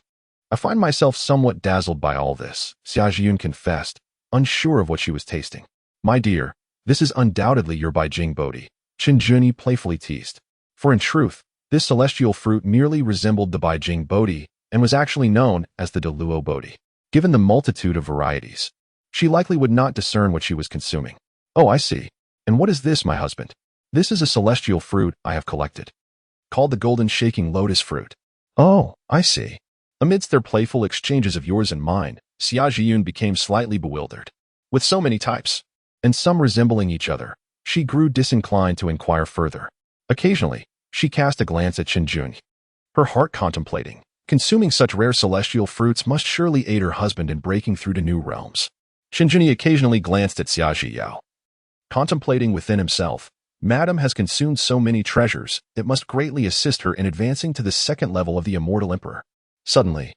I find myself somewhat dazzled by all this," Xia Jian confessed, unsure of what she was tasting. "My dear, this is undoubtedly your Beijing Bodhi," Qinglian playfully teased. For in truth, this celestial fruit merely resembled the Beijing Bodhi and was actually known as the Deluo Bodhi. Given the multitude of varieties, she likely would not discern what she was consuming. Oh, I see. And what is this, my husband? This is a celestial fruit I have collected, called the golden shaking lotus fruit. Oh, I see. Amidst their playful exchanges of yours and mine, Xia Zhiyun became slightly bewildered. With so many types, and some resembling each other, she grew disinclined to inquire further. Occasionally, she cast a glance at Qingjun, her heart contemplating. Consuming such rare celestial fruits must surely aid her husband in breaking through to new realms. Qingjun occasionally glanced at Xia Zhiyao, contemplating within himself. Madam has consumed so many treasures, it must greatly assist her in advancing to the second level of the immortal emperor. Suddenly,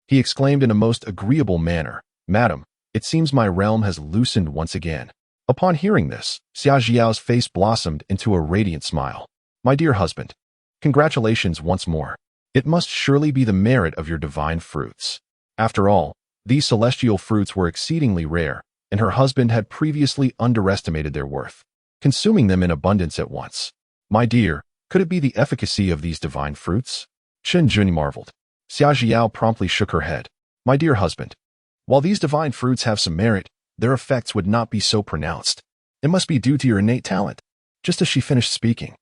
he exclaimed in a most agreeable manner, Madam, it seems my realm has loosened once again. Upon hearing this, Xia Zhiyao's face blossomed into a radiant smile. My dear husband, congratulations once more. It must surely be the merit of your divine fruits. After all, these celestial fruits were exceedingly rare, and her husband had previously underestimated their worth, consuming them in abundance at once. My dear, could it be the efficacy of these divine fruits? Qingjun marveled. Xia Zhiyao promptly shook her head. My dear husband, while these divine fruits have some merit, their effects would not be so pronounced. It must be due to your innate talent. Just as she finished speaking,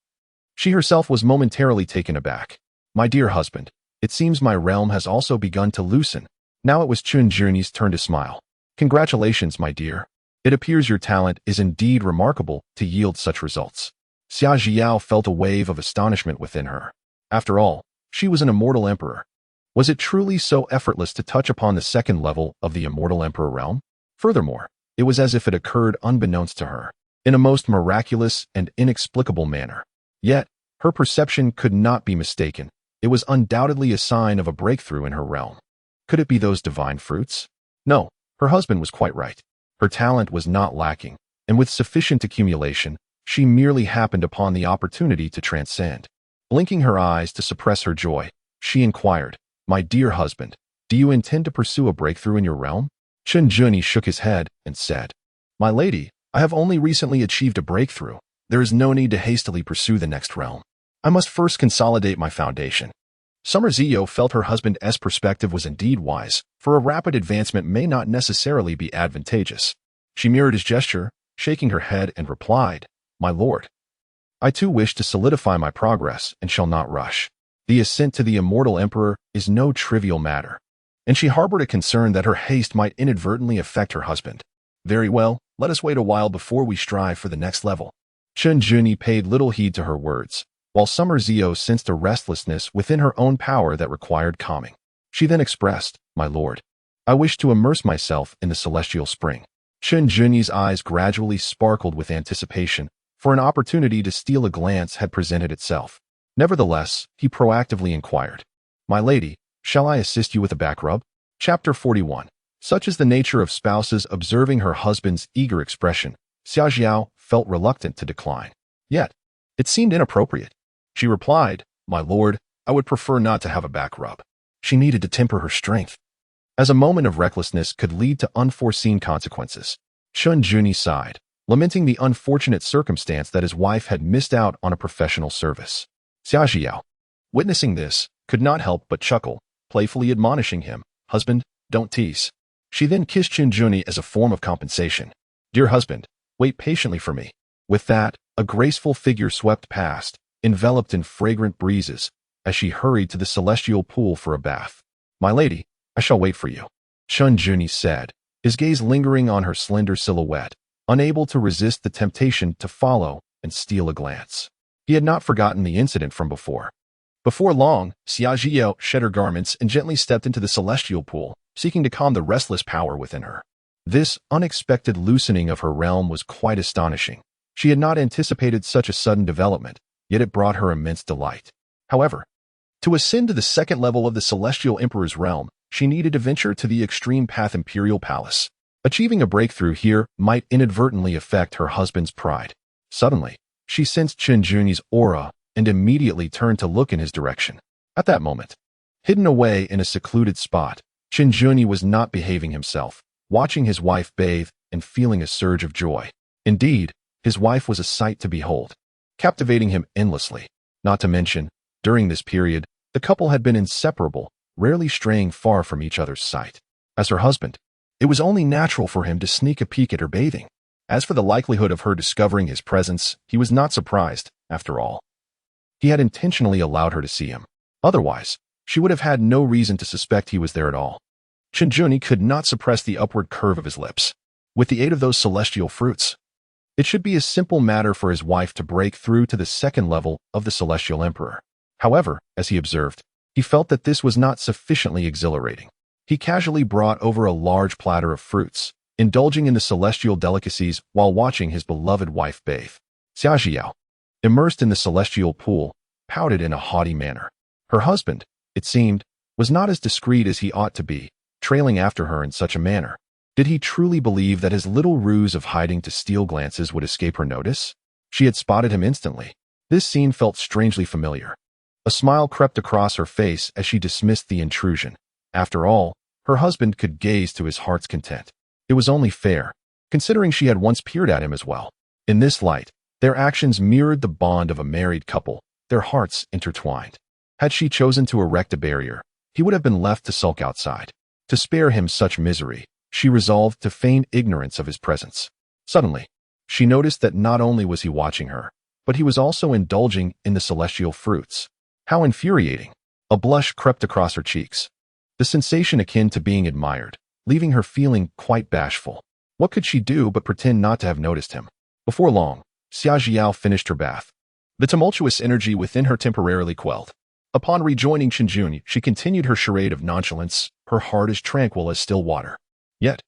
she herself was momentarily taken aback. My dear husband, it seems my realm has also begun to loosen. Now it was Qingjun's turn to smile. Congratulations, my dear. It appears your talent is indeed remarkable to yield such results. Xia Zhiyao felt a wave of astonishment within her. After all, she was an immortal emperor. Was it truly so effortless to touch upon the second level of the immortal emperor realm? Furthermore, it was as if it occurred unbeknownst to her, in a most miraculous and inexplicable manner. Yet, her perception could not be mistaken. It was undoubtedly a sign of a breakthrough in her realm. Could it be those divine fruits? No, her husband was quite right. Her talent was not lacking, and with sufficient accumulation, she merely happened upon the opportunity to transcend. Blinking her eyes to suppress her joy, she inquired, My dear husband, do you intend to pursue a breakthrough in your realm? Qingjun shook his head and said, My lady, I have only recently achieved a breakthrough. There is no need to hastily pursue the next realm. I must first consolidate my foundation. Summer Zio felt her husband's perspective was indeed wise, for a rapid advancement may not necessarily be advantageous. She mirrored his gesture, shaking her head, and replied, My lord, I too wish to solidify my progress and shall not rush. The ascent to the immortal emperor is no trivial matter, and she harbored a concern that her haste might inadvertently affect her husband. Very well, let us wait a while before we strive for the next level. Qingjun paid little heed to her words, while Summer Zio sensed a restlessness within her own power that required calming. She then expressed, My lord, I wish to immerse myself in the celestial spring. Qingjun's eyes gradually sparkled with anticipation, for an opportunity to steal a glance had presented itself. Nevertheless, he proactively inquired, My lady, shall I assist you with a back rub? Chapter 41. Such is the nature of spouses observing her husband's eager expression. Xia Zhiyao felt reluctant to decline. Yet, it seemed inappropriate. She replied, My lord, I would prefer not to have a back rub. She needed to temper her strength, as a moment of recklessness could lead to unforeseen consequences. Qingjun sighed, lamenting the unfortunate circumstance that his wife had missed out on a professional service. Xia Zhiyao, witnessing this, could not help but chuckle, playfully admonishing him, Husband, don't tease. She then kissed Qingjun as a form of compensation. Dear husband, wait patiently for me. With that, a graceful figure swept past, enveloped in fragrant breezes, as she hurried to the celestial pool for a bath. My lady, I shall wait for you, Qingjun said, his gaze lingering on her slender silhouette, unable to resist the temptation to follow and steal a glance. He had not forgotten the incident from before. Before long, Xia Zhiyao shed her garments and gently stepped into the celestial pool, seeking to calm the restless power within her. This unexpected loosening of her realm was quite astonishing. She had not anticipated such a sudden development, yet it brought her immense delight. However, to ascend to the second level of the celestial emperor's realm, she needed to venture to the extreme path imperial palace. Achieving a breakthrough here might inadvertently affect her husband's pride. Suddenly, she sensed Qingjun's aura and immediately turned to look in his direction. At that moment, hidden away in a secluded spot, Qingjun was not behaving himself, watching his wife bathe and feeling a surge of joy. Indeed, his wife was a sight to behold, captivating him endlessly. Not to mention, during this period, the couple had been inseparable, rarely straying far from each other's sight. As her husband, it was only natural for him to sneak a peek at her bathing. As for the likelihood of her discovering his presence, he was not surprised, after all. He had intentionally allowed her to see him. Otherwise, she would have had no reason to suspect he was there at all. Qinglian could not suppress the upward curve of his lips. With the aid of those celestial fruits, it should be a simple matter for his wife to break through to the second level of the celestial emperor. However, as he observed, he felt that this was not sufficiently exhilarating. He casually brought over a large platter of fruits, indulging in the celestial delicacies while watching his beloved wife bathe. Xiaojiao, immersed in the celestial pool, pouted in a haughty manner. Her husband, it seemed, was not as discreet as he ought to be, trailing after her in such a manner. Did he truly believe that his little ruse of hiding to steal glances would escape her notice? She had spotted him instantly. This scene felt strangely familiar. A smile crept across her face as she dismissed the intrusion. After all, her husband could gaze to his heart's content. It was only fair, considering she had once peered at him as well. In this light, their actions mirrored the bond of a married couple, their hearts intertwined. Had she chosen to erect a barrier, he would have been left to sulk outside. To spare him such misery, she resolved to feign ignorance of his presence. Suddenly, she noticed that not only was he watching her, but he was also indulging in the celestial fruits. How infuriating! A blush crept across her cheeks. The sensation akin to being admired, leaving her feeling quite bashful. What could she do but pretend not to have noticed him? Before long, Xiaojiao finished her bath. The tumultuous energy within her temporarily quelled. Upon rejoining Qinglian, she continued her charade of nonchalance, her heart as tranquil as still water. Yet,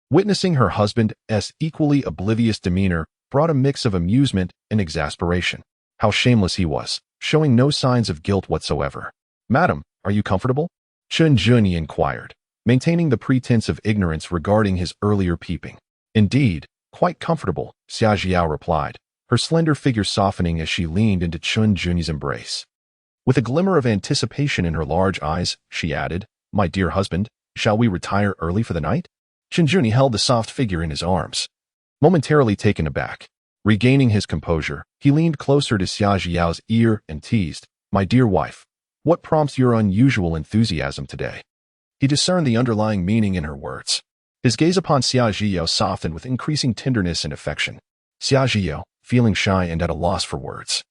witnessing her husband's equally oblivious demeanor brought a mix of amusement and exasperation. How shameless he was, showing no signs of guilt whatsoever. "Madam, are you comfortable?" Qinglian inquired, maintaining the pretense of ignorance regarding his earlier peeping. "Indeed, quite comfortable," Xiaojiao replied, her slender figure softening as she leaned into Qinglian's embrace. With a glimmer of anticipation in her large eyes, she added, "My dear husband, shall we retire early for the night?" Qinglian held the soft figure in his arms. Momentarily taken aback, regaining his composure, he leaned closer to Xiaojiao's ear and teased, "My dear wife, what prompts your unusual enthusiasm today?" He discerned the underlying meaning in her words. His gaze upon Xiaojiao softened with increasing tenderness and affection. Xiaojiao, feeling shy and at a loss for words,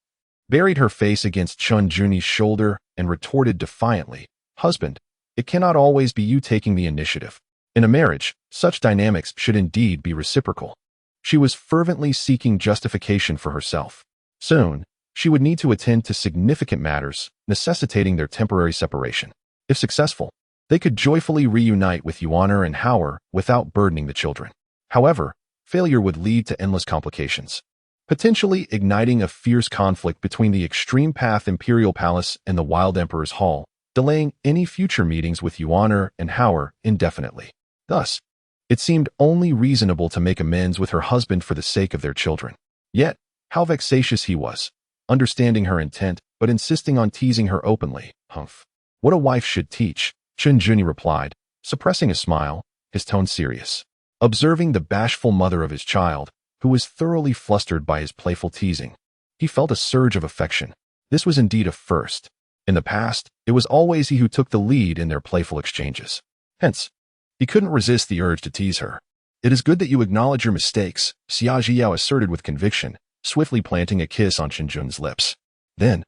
buried her face against Qinglian's shoulder and retorted defiantly, "Husband, it cannot always be you taking the initiative. In a marriage, such dynamics should indeed be reciprocal." She was fervently seeking justification for herself. Soon, she would need to attend to significant matters, necessitating their temporary separation. If successful, they could joyfully reunite with Yuan and Hauer without burdening the children. However, failure would lead to endless complications, potentially igniting a fierce conflict between the extreme path Imperial Palace and the Wild Emperor's Hall, delaying any future meetings with Yuan and Hauer indefinitely. Thus, it seemed only reasonable to make amends with her husband for the sake of their children. Yet, how vexatious he was, understanding her intent, but insisting on teasing her openly. "Humph. What a wife should teach," Qinglian replied, suppressing a smile, his tone serious. Observing the bashful mother of his child, who was thoroughly flustered by his playful teasing, he felt a surge of affection. This was indeed a first. In the past, it was always he who took the lead in their playful exchanges. Hence, he couldn't resist the urge to tease her. "It is good that you acknowledge your mistakes," Xiaojiao asserted with conviction, swiftly planting a kiss on Qinglian's lips. Then,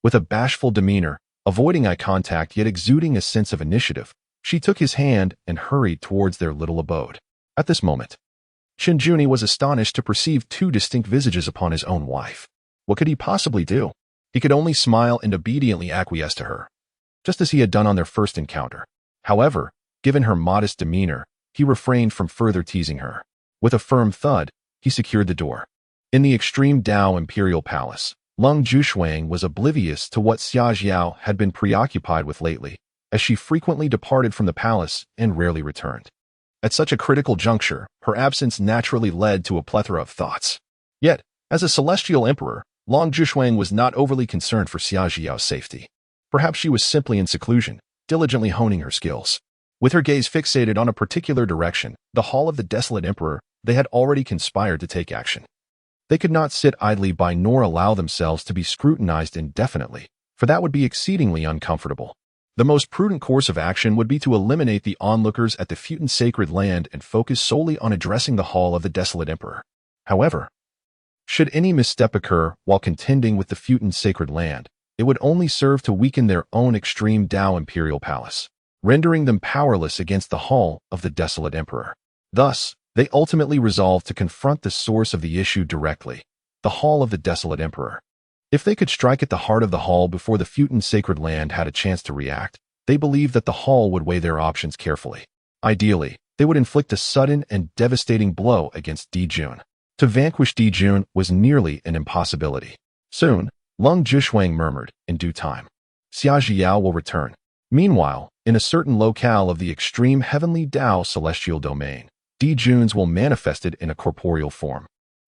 with a bashful demeanor, avoiding eye contact yet exuding a sense of initiative, she took his hand and hurried towards their little abode. At this moment, Qinglian was astonished to perceive two distinct visages upon his own wife. What could he possibly do? He could only smile and obediently acquiesce to her, just as he had done on their first encounter. However, given her modest demeanor, he refrained from further teasing her. With a firm thud, he secured the door. In the extreme Dao Imperial Palace, Lung Jushuang was oblivious to what Xiaojiao had been preoccupied with lately, as she frequently departed from the palace and rarely returned. At such a critical juncture, her absence naturally led to a plethora of thoughts. Yet, as a celestial emperor, Long Jushuang was not overly concerned for Xiaojiao's safety. Perhaps she was simply in seclusion, diligently honing her skills. With her gaze fixated on a particular direction, the hall of the desolate emperor, they had already conspired to take action. They could not sit idly by nor allow themselves to be scrutinized indefinitely, for that would be exceedingly uncomfortable. The most prudent course of action would be to eliminate the onlookers at the Futon Sacred Land and focus solely on addressing the Hall of the Desolate Emperor. However, should any misstep occur while contending with the Futon Sacred Land, it would only serve to weaken their own extreme Dao Imperial Palace, rendering them powerless against the Hall of the Desolate Emperor. Thus, they ultimately resolved to confront the source of the issue directly, the Hall of the Desolate Emperor. If they could strike at the heart of the Hall before the Futon Sacred Land had a chance to react, they believed that the Hall would weigh their options carefully. Ideally, they would inflict a sudden and devastating blow against Dijun. To vanquish Dijun was nearly an impossibility. Soon, Lung Zhishuang murmured, in due time. Xia Zhiyao will return. Meanwhile, in a certain locale of the extreme heavenly Dao celestial domain, Dijun's will manifested in a corporeal form.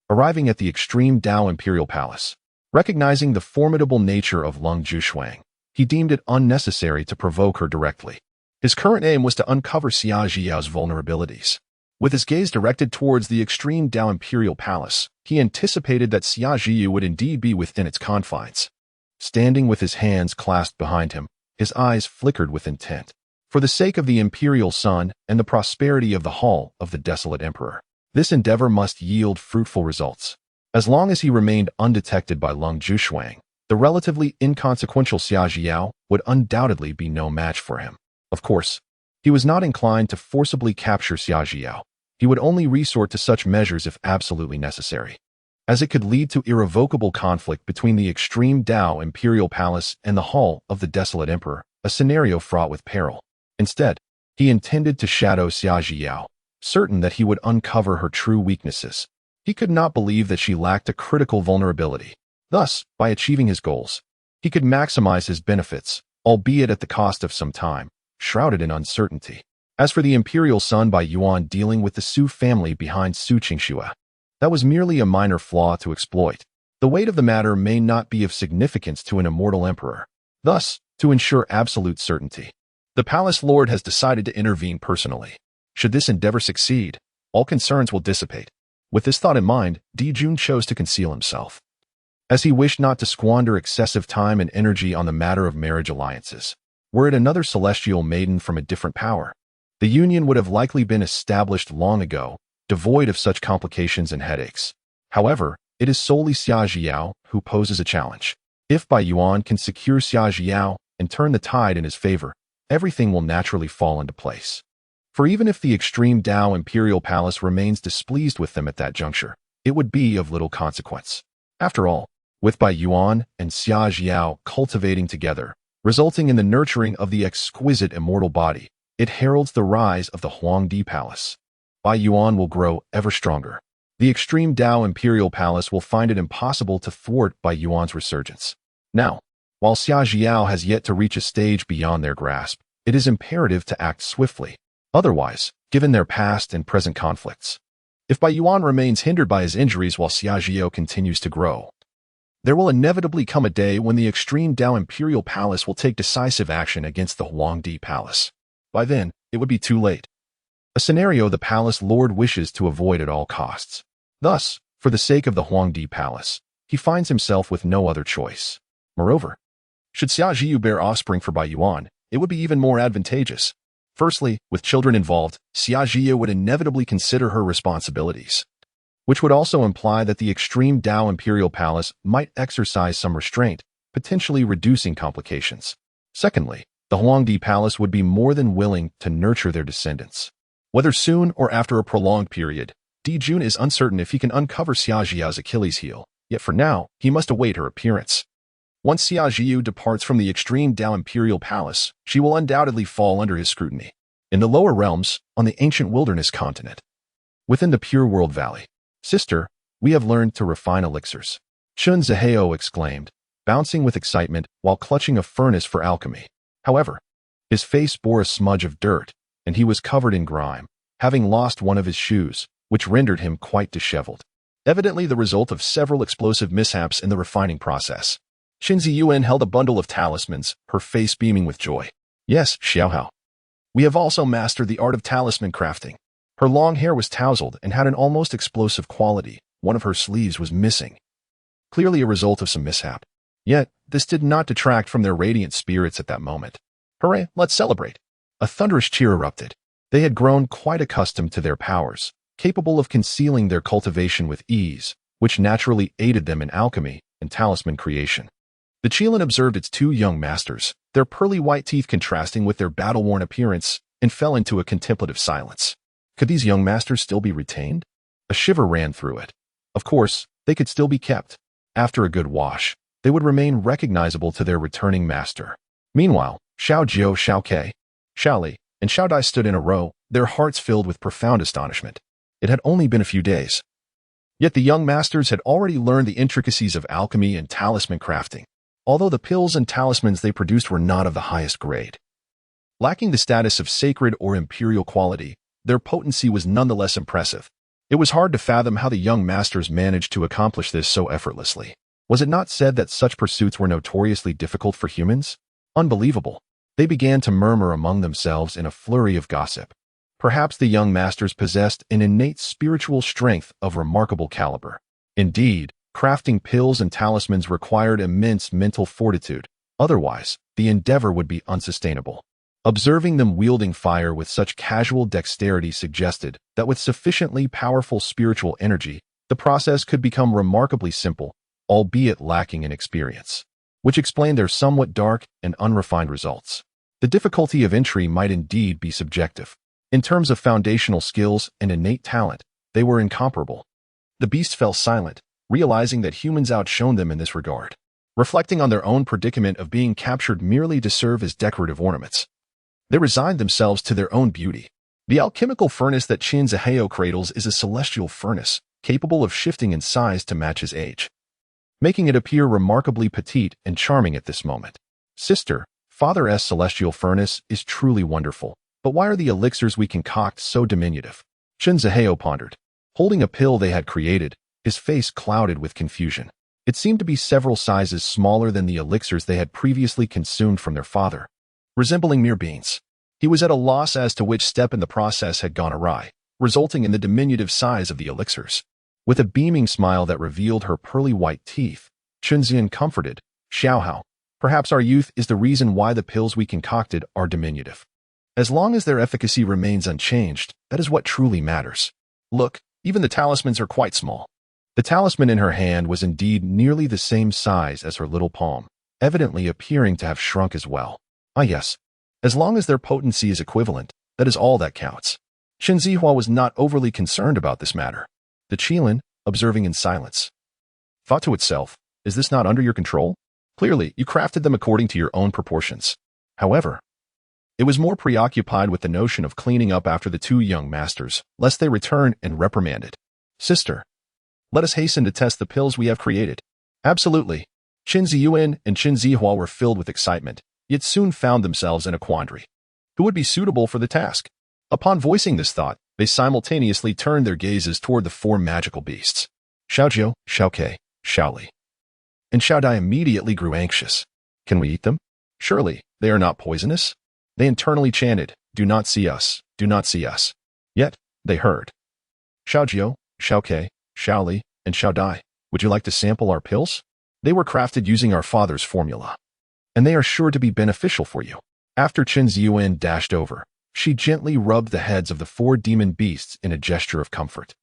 Arriving at the extreme Dao Imperial Palace, recognizing the formidable nature of Lung Zhishuang, he deemed it unnecessary to provoke her directly. His current aim was to uncover Xia Zhiyao's vulnerabilities. With his gaze directed towards the extreme Dao Imperial Palace, he anticipated that Xia Zhiyu would indeed be within its confines. Standing with his hands clasped behind him, his eyes flickered with intent. For the sake of the Imperial Sun and the prosperity of the Hall of the Desolate Emperor, this endeavor must yield fruitful results. As long as he remained undetected by Lung Zhishuang, the relatively inconsequential Xia Zhiyao would undoubtedly be no match for him. Of course, he was not inclined to forcibly capture Xia Zhiyao. He would only resort to such measures if absolutely necessary, as it could lead to irrevocable conflict between the extreme Dao Imperial Palace and the Hall of the Desolate Emperor, a scenario fraught with peril. Instead, he intended to shadow Xia Zhiyao, certain that he would uncover her true weaknesses. He could not believe that she lacked a critical vulnerability. Thus, by achieving his goals, he could maximize his benefits, albeit at the cost of some time, shrouded in uncertainty. As for the Imperial Sun by Yuan dealing with the Su family behind Su Qingxue, that was merely a minor flaw to exploit. The weight of the matter may not be of significance to an immortal emperor. Thus, to ensure absolute certainty, the Palace Lord has decided to intervene personally. Should this endeavor succeed, all concerns will dissipate. With this thought in mind, Dijun chose to conceal himself, as he wished not to squander excessive time and energy on the matter of marriage alliances. Were it another celestial maiden from a different power, the union would have likely been established long ago, devoid of such complications and headaches. However, it is solely Xia Zhiyao who poses a challenge. If Bai Yuan can secure Xia Zhiyao and turn the tide in his favor, everything will naturally fall into place. For even if the extreme Dao Imperial Palace remains displeased with them at that juncture, it would be of little consequence. After all, with Bai Yuan and Xia Zhiyao cultivating together, resulting in the nurturing of the exquisite immortal body, it heralds the rise of the Huangdi Palace. Bai Yuan will grow ever stronger. The extreme Dao Imperial Palace will find it impossible to thwart Bai Yuan's resurgence. Now, while Xia Zhiyao has yet to reach a stage beyond their grasp, it is imperative to act swiftly. Otherwise, given their past and present conflicts, if Bai Yuan remains hindered by his injuries while Xia Zhiyao continues to grow, there will inevitably come a day when the extreme Dao Imperial Palace will take decisive action against the Huangdi Palace. By then, it would be too late. A scenario the Palace Lord wishes to avoid at all costs. Thus, for the sake of the Huangdi Palace, he finds himself with no other choice. Moreover, should Xia Zhiyu bear offspring for Bai Yuan, it would be even more advantageous. Firstly, with children involved, Xia Zhiyu would inevitably consider her responsibilities, which would also imply that the extreme Dao Imperial Palace might exercise some restraint, potentially reducing complications. Secondly, the Huangdi Palace would be more than willing to nurture their descendants. Whether soon or after a prolonged period, Dijun is uncertain if he can uncover Xia Zhiyao's Achilles heel, yet for now, he must await her appearance. Once Xia Zhiyu departs from the extreme Dao Imperial Palace, she will undoubtedly fall under his scrutiny. In the lower realms, on the ancient wilderness continent, within the Pure World Valley, "Sister, we have learned to refine elixirs," Chun Zaheo exclaimed, bouncing with excitement while clutching a furnace for alchemy. However, his face bore a smudge of dirt, and he was covered in grime, having lost one of his shoes, which rendered him quite disheveled. Evidently the result of several explosive mishaps in the refining process. Qin Ziyuan held a bundle of talismans, her face beaming with joy. "Yes, Xiaohao. We have also mastered the art of talisman crafting." Her long hair was tousled and had an almost explosive quality. One of her sleeves was missing, clearly a result of some mishap. Yet, this did not detract from their radiant spirits at that moment. Hooray, let's celebrate. A thunderous cheer erupted. They had grown quite accustomed to their powers, capable of concealing their cultivation with ease, which naturally aided them in alchemy and talisman creation. The Qinglian observed its two young masters, their pearly white teeth contrasting with their battle-worn appearance, and fell into a contemplative silence. Could these young masters still be retained? A shiver ran through it. Of course, they could still be kept. After a good wash, they would remain recognizable to their returning master. Meanwhile, Xiao Jiu, Xiao Ke, Xiao Li, and Xiao Dai stood in a row, their hearts filled with profound astonishment. It had only been a few days. Yet the young masters had already learned the intricacies of alchemy and talisman crafting, although the pills and talismans they produced were not of the highest grade. Lacking the status of sacred or imperial quality, their potency was nonetheless impressive. It was hard to fathom how the young masters managed to accomplish this so effortlessly. Was it not said that such pursuits were notoriously difficult for humans? Unbelievable. They began to murmur among themselves in a flurry of gossip. Perhaps the young masters possessed an innate spiritual strength of remarkable caliber. Indeed, crafting pills and talismans required immense mental fortitude. Otherwise, the endeavor would be unsustainable. Observing them wielding fire with such casual dexterity suggested that with sufficiently powerful spiritual energy, the process could become remarkably simple, albeit lacking in experience, which explained their somewhat dark and unrefined results. The difficulty of entry might indeed be subjective. In terms of foundational skills and innate talent, they were incomparable. The beasts fell silent, realizing that humans outshone them in this regard. Reflecting on their own predicament of being captured merely to serve as decorative ornaments, they resigned themselves to their own beauty. The alchemical furnace that Qinglian cradles is a celestial furnace, capable of shifting in size to match his age, making it appear remarkably petite and charming at this moment. Sister, Father's celestial furnace is truly wonderful, but why are the elixirs we concoct so diminutive? Qinglian pondered. Holding a pill they had created, his face clouded with confusion. It seemed to be several sizes smaller than the elixirs they had previously consumed from their father, resembling mere beans. He was at a loss as to which step in the process had gone awry, resulting in the diminutive size of the elixirs. With a beaming smile that revealed her pearly white teeth, Qinglian comforted, Xiaohao, perhaps our youth is the reason why the pills we concocted are diminutive. As long as their efficacy remains unchanged, that is what truly matters. Look, even the talismans are quite small. The talisman in her hand was indeed nearly the same size as her little palm, evidently appearing to have shrunk as well. Ah yes, as long as their potency is equivalent, that is all that counts. Qinglian was not overly concerned about this matter. The Qinglian, observing in silence, thought to itself, is this not under your control? Clearly, you crafted them according to your own proportions. However, it was more preoccupied with the notion of cleaning up after the two young masters, lest they return and reprimand it. Sister, let us hasten to test the pills we have created. Absolutely. Qinglian and Qinglian were filled with excitement, yet soon found themselves in a quandary. Who would be suitable for the task? Upon voicing this thought, they simultaneously turned their gazes toward the four magical beasts. Xiao Jiu, Xiao Ke, Xiao Li. And Xiao Dai immediately grew anxious. Can we eat them? Surely, they are not poisonous? They internally chanted, do not see us, do not see us. Yet, they heard. Xiao Jiu, Xiao Ke, Xiao Li, and Xiao Dai, would you like to sample our pills? They were crafted using our father's formula, and they are sure to be beneficial for you. After Qinglian dashed over, she gently rubbed the heads of the four demon beasts in a gesture of comfort,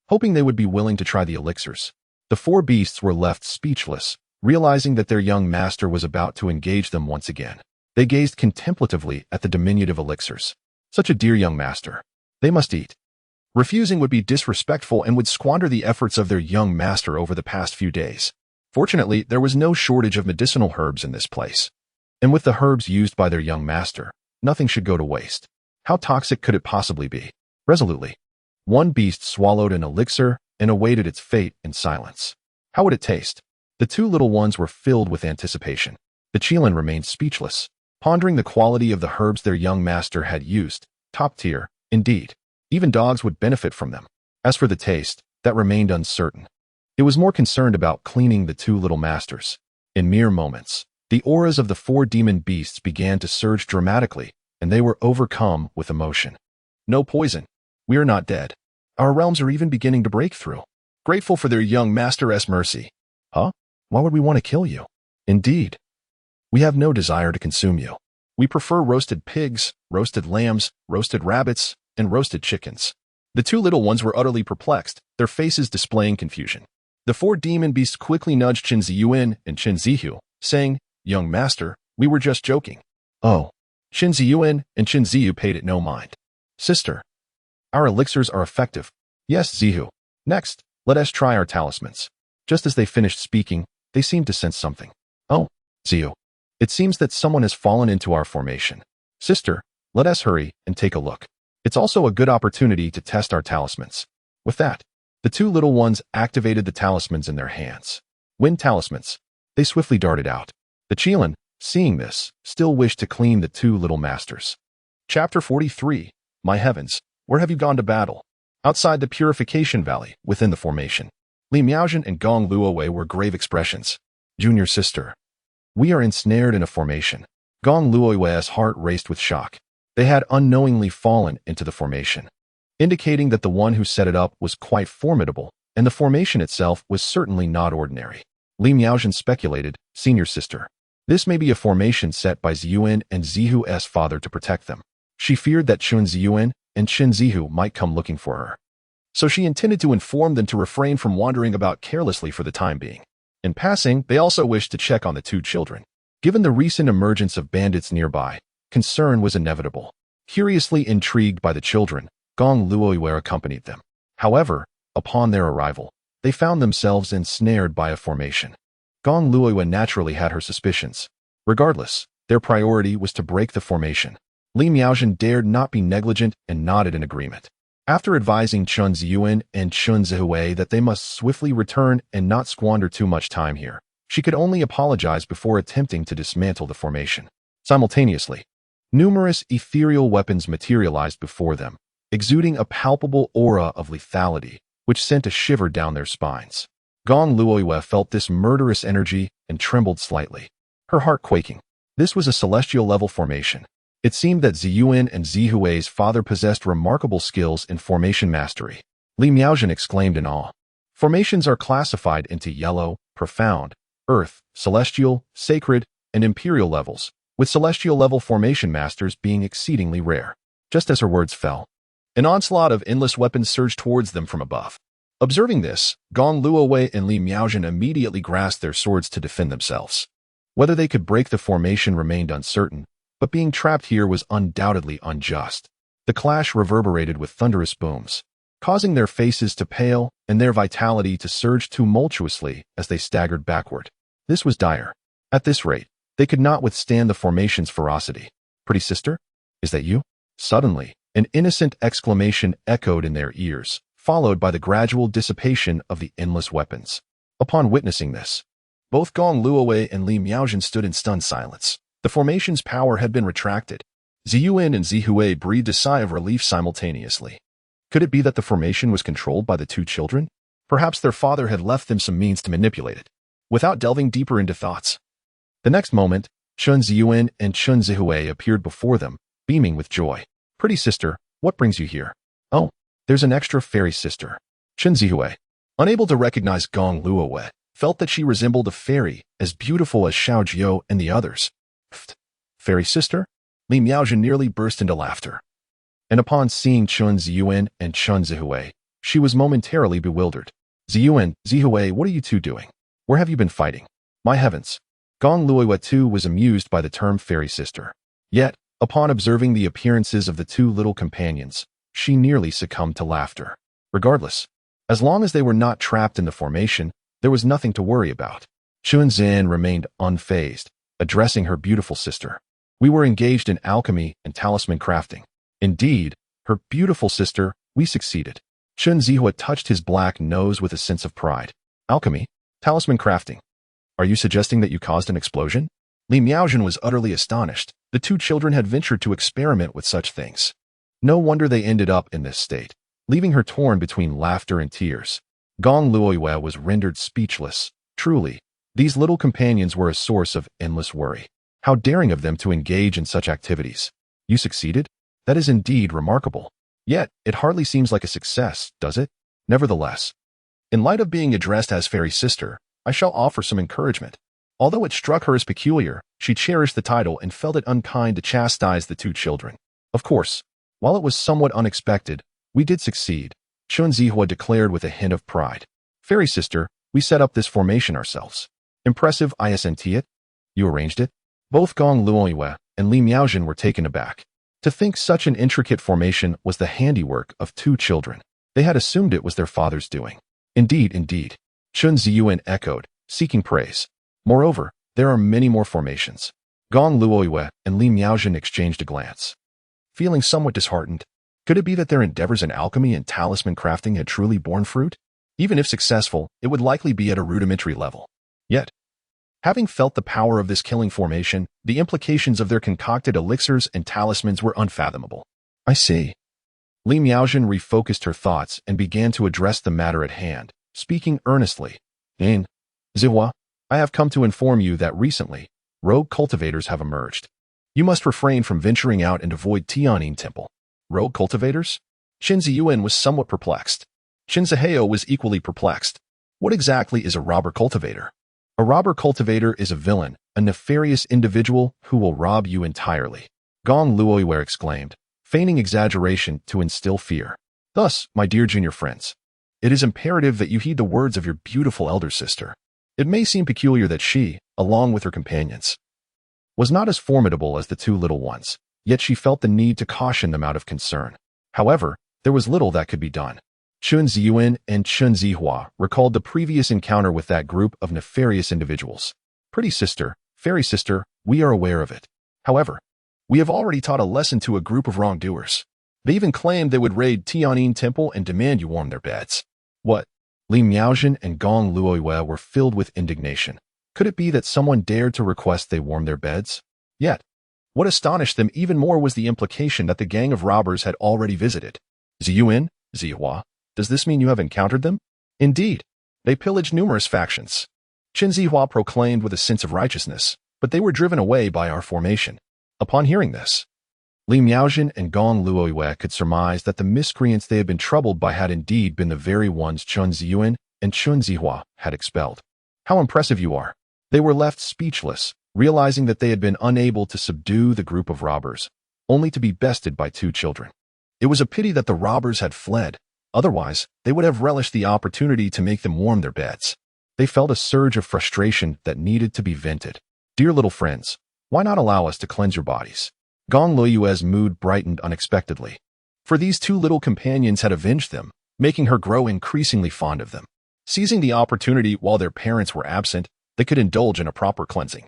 hoping they would be willing to try the elixirs. The four beasts were left speechless, realizing that their young master was about to engage them once again. They gazed contemplatively at the diminutive elixirs. Such a dear young master. They must eat. Refusing would be disrespectful and would squander the efforts of their young master over the past few days. Fortunately, there was no shortage of medicinal herbs in this place. And with the herbs used by their young master, nothing should go to waste. How toxic could it possibly be? Resolutely, one beast swallowed an elixir and awaited its fate in silence. How would it taste? The two little ones were filled with anticipation. The Qinglian remained speechless, pondering the quality of the herbs their young master had used. Top tier, indeed. Even dogs would benefit from them. As for the taste, that remained uncertain. It was more concerned about cleaning the two little masters. In mere moments, the auras of the four demon beasts began to surge dramatically, and they were overcome with emotion. No poison. We are not dead. Our realms are even beginning to break through. Grateful for their young master's mercy. Huh? Why would we want to kill you? Indeed. We have no desire to consume you. We prefer roasted pigs, roasted lambs, roasted rabbits, and roasted chickens. The two little ones were utterly perplexed, their faces displaying confusion. The four demon beasts quickly nudged Qin Ziyuan and Qin Zihu, saying, "Young master, we were just joking." Oh. Qin Ziyuan and Qin Ziyu paid it no mind. "Sister, our elixirs are effective." "Yes, Zihu. Next, let us try our talismans." Just as they finished speaking, they seemed to sense something. "Oh, Ziyu. It seems that someone has fallen into our formation. Sister, let us hurry and take a look. It's also a good opportunity to test our talismans." With that, the two little ones activated the talismans in their hands. Wind talismans. They swiftly darted out. The Qinglian, seeing this, still wished to clean the two little masters. Chapter 43. My heavens, where have you gone to battle? Outside the Purification Valley, within the formation, Li Miaozhen and Gong Luowei were grave expressions. "Junior sister. We are ensnared in a formation." Gong Luowei's heart raced with shock. They had unknowingly fallen into the formation, indicating that the one who set it up was quite formidable, and the formation itself was certainly not ordinary. Li Miaozhen speculated, "Senior sister. This may be a formation set by Ziyuan and Zihu's father to protect them." She feared that Qin Ziyuan and Qin Zihu might come looking for her, so she intended to inform them to refrain from wandering about carelessly for the time being. In passing, they also wished to check on the two children. Given the recent emergence of bandits nearby, concern was inevitable. Curiously intrigued by the children, Gong Luowei accompanied them. However, upon their arrival, they found themselves ensnared by a formation. Gong Luowei naturally had her suspicions. Regardless, their priority was to break the formation. Li Miaozhen dared not be negligent and nodded in agreement. After advising Qin Ziyuan and Qin Zihui that they must swiftly return and not squander too much time here, she could only apologize before attempting to dismantle the formation. Simultaneously, numerous ethereal weapons materialized before them, exuding a palpable aura of lethality, which sent a shiver down their spines. Gong Luowei felt this murderous energy and trembled slightly, her heart quaking. This was a celestial-level formation. It seemed that Ziyuan and Zihui's father possessed remarkable skills in formation mastery. Li Miaozhen exclaimed in awe. Formations are classified into yellow, profound, earth, celestial, sacred, and imperial levels, with celestial-level formation masters being exceedingly rare. Just as her words fell, an onslaught of endless weapons surged towards them from above. Observing this, Gong Luowei and Li Miaozhen immediately grasped their swords to defend themselves. Whether they could break the formation remained uncertain, but being trapped here was undoubtedly unjust. The clash reverberated with thunderous booms, causing their faces to pale and their vitality to surge tumultuously as they staggered backward. This was dire. At this rate, they could not withstand the formation's ferocity. "Pretty sister? Is that you?" Suddenly, an innocent exclamation echoed in their ears, followed by the gradual dissipation of the endless weapons. Upon witnessing this, both Gong Luowei and Li Miaozhen stood in stunned silence. The formation's power had been retracted. Ziyuan and Zihui breathed a sigh of relief simultaneously. Could it be that the formation was controlled by the two children? Perhaps their father had left them some means to manipulate it. Without delving deeper into thoughts, the next moment, Qin Ziyuan and Qin Zihui appeared before them, beaming with joy. "Pretty sister, what brings you here?" "Oh, there's an extra fairy sister." Qin Zihui, unable to recognize Gong Luowei, felt that she resembled a fairy as beautiful as Xiao Jiu and the others. "Pfft, fairy sister?" Li Miaozhen nearly burst into laughter. And upon seeing Qin Ziyuan and Qin Zihui, she was momentarily bewildered. "Ziyuan, Zihui, what are you two doing? Where have you been fighting?" "My heavens." Gong Luowei too was amused by the term fairy sister. Yet, upon observing the appearances of the two little companions, she nearly succumbed to laughter. Regardless, as long as they were not trapped in the formation, there was nothing to worry about. Qin Zin remained unfazed, addressing her beautiful sister. "We were engaged in alchemy and talisman crafting." Indeed, her beautiful sister, we succeeded. Qin Zihui touched his black nose with a sense of pride. "Alchemy? Talisman crafting? Are you suggesting that you caused an explosion?" Li Miaozhen was utterly astonished. The two children had ventured to experiment with such things. No wonder they ended up in this state, leaving her torn between laughter and tears. Gong Luowei was rendered speechless. Truly, these little companions were a source of endless worry. How daring of them to engage in such activities. "You succeeded? That is indeed remarkable. Yet, it hardly seems like a success, does it?" "Nevertheless, in light of being addressed as fairy sister, I shall offer some encouragement. Although it struck her as peculiar, she cherished the title and felt it unkind to chastise the two children. Of course, while it was somewhat unexpected, we did succeed, Chun Zihua declared with a hint of pride. Fairy sister, we set up this formation ourselves. Impressive, isn't it? You arranged it? Both Gong Luoyue and Li Miaojin were taken aback. To think such an intricate formation was the handiwork of two children. They had assumed it was their father's doing. Indeed, indeed, Chun Ziyuan echoed, seeking praise. Moreover, there are many more formations. Gong Luoyue and Li Miaojin exchanged a glance. Feeling somewhat disheartened, could it be that their endeavors in alchemy and talisman crafting had truly borne fruit? Even if successful, it would likely be at a rudimentary level. Yet, having felt the power of this killing formation, the implications of their concocted elixirs and talismans were unfathomable. I see. Li Miaojin refocused her thoughts and began to address the matter at hand, speaking earnestly. Zihua, I have come to inform you that recently, rogue cultivators have emerged. You must refrain from venturing out and avoid Tianyin Temple. Rogue cultivators? Qin Ziyuan was somewhat perplexed. Qin Ziheo was equally perplexed. What exactly is a robber cultivator? A robber cultivator is a villain, a nefarious individual who will rob you entirely. Gong Luoyue exclaimed, feigning exaggeration to instill fear. Thus, my dear junior friends, it is imperative that you heed the words of your beautiful elder sister. It may seem peculiar that she, along with her companions, was not as formidable as the two little ones, yet she felt the need to caution them out of concern. However, there was little that could be done. Chun Ziyuan and Chun Zihua recalled the previous encounter with that group of nefarious individuals. Pretty sister, fairy sister, we are aware of it. However, we have already taught a lesson to a group of wrongdoers. They even claimed they would raid Tianyin Temple and demand you warm their beds. What? Li Miaojin and Gong Luoyue were filled with indignation. Could it be that someone dared to request they warm their beds? Yet, what astonished them even more was the implication that the gang of robbers had already visited. Ziyuan, Zihua, does this mean you have encountered them? Indeed, they pillaged numerous factions. Qin Zihua proclaimed with a sense of righteousness, but they were driven away by our formation. Upon hearing this, Li Miaojin and Gong Luoyue could surmise that the miscreants they had been troubled by had indeed been the very ones Chun Ziyuan and Chun Zihua had expelled. How impressive you are! They were left speechless, realizing that they had been unable to subdue the group of robbers, only to be bested by two children. It was a pity that the robbers had fled. Otherwise, they would have relished the opportunity to make them warm their beds. They felt a surge of frustration that needed to be vented. Dear little friends, why not allow us to cleanse your bodies? Gong Luoyue's mood brightened unexpectedly. For these two little companions had avenged them, making her grow increasingly fond of them. Seizing the opportunity while their parents were absent, they could indulge in a proper cleansing.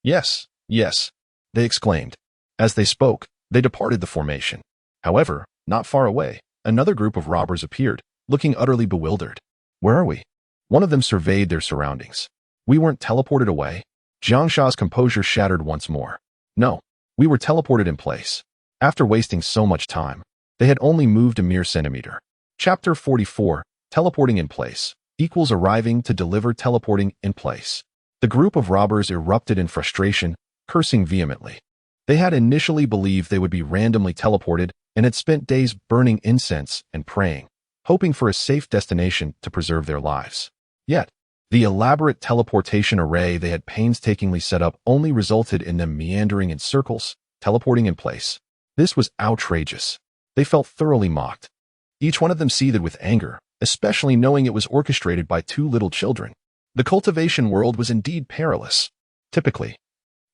Yes, yes, they exclaimed. As they spoke, they departed the formation. However, not far away, another group of robbers appeared, looking utterly bewildered. Where are we? One of them surveyed their surroundings. We weren't teleported away. Jiangsha's composure shattered once more. No, we were teleported in place. After wasting so much time, they had only moved a mere centimeter. Chapter 44, Teleporting in Place, equals arriving to deliver teleporting in place. The group of robbers erupted in frustration, cursing vehemently. They had initially believed they would be randomly teleported and had spent days burning incense and praying, hoping for a safe destination to preserve their lives. Yet, the elaborate teleportation array they had painstakingly set up only resulted in them meandering in circles, teleporting in place. This was outrageous. They felt thoroughly mocked. Each one of them seethed with anger, especially knowing it was orchestrated by two little children. The cultivation world was indeed perilous. Typically,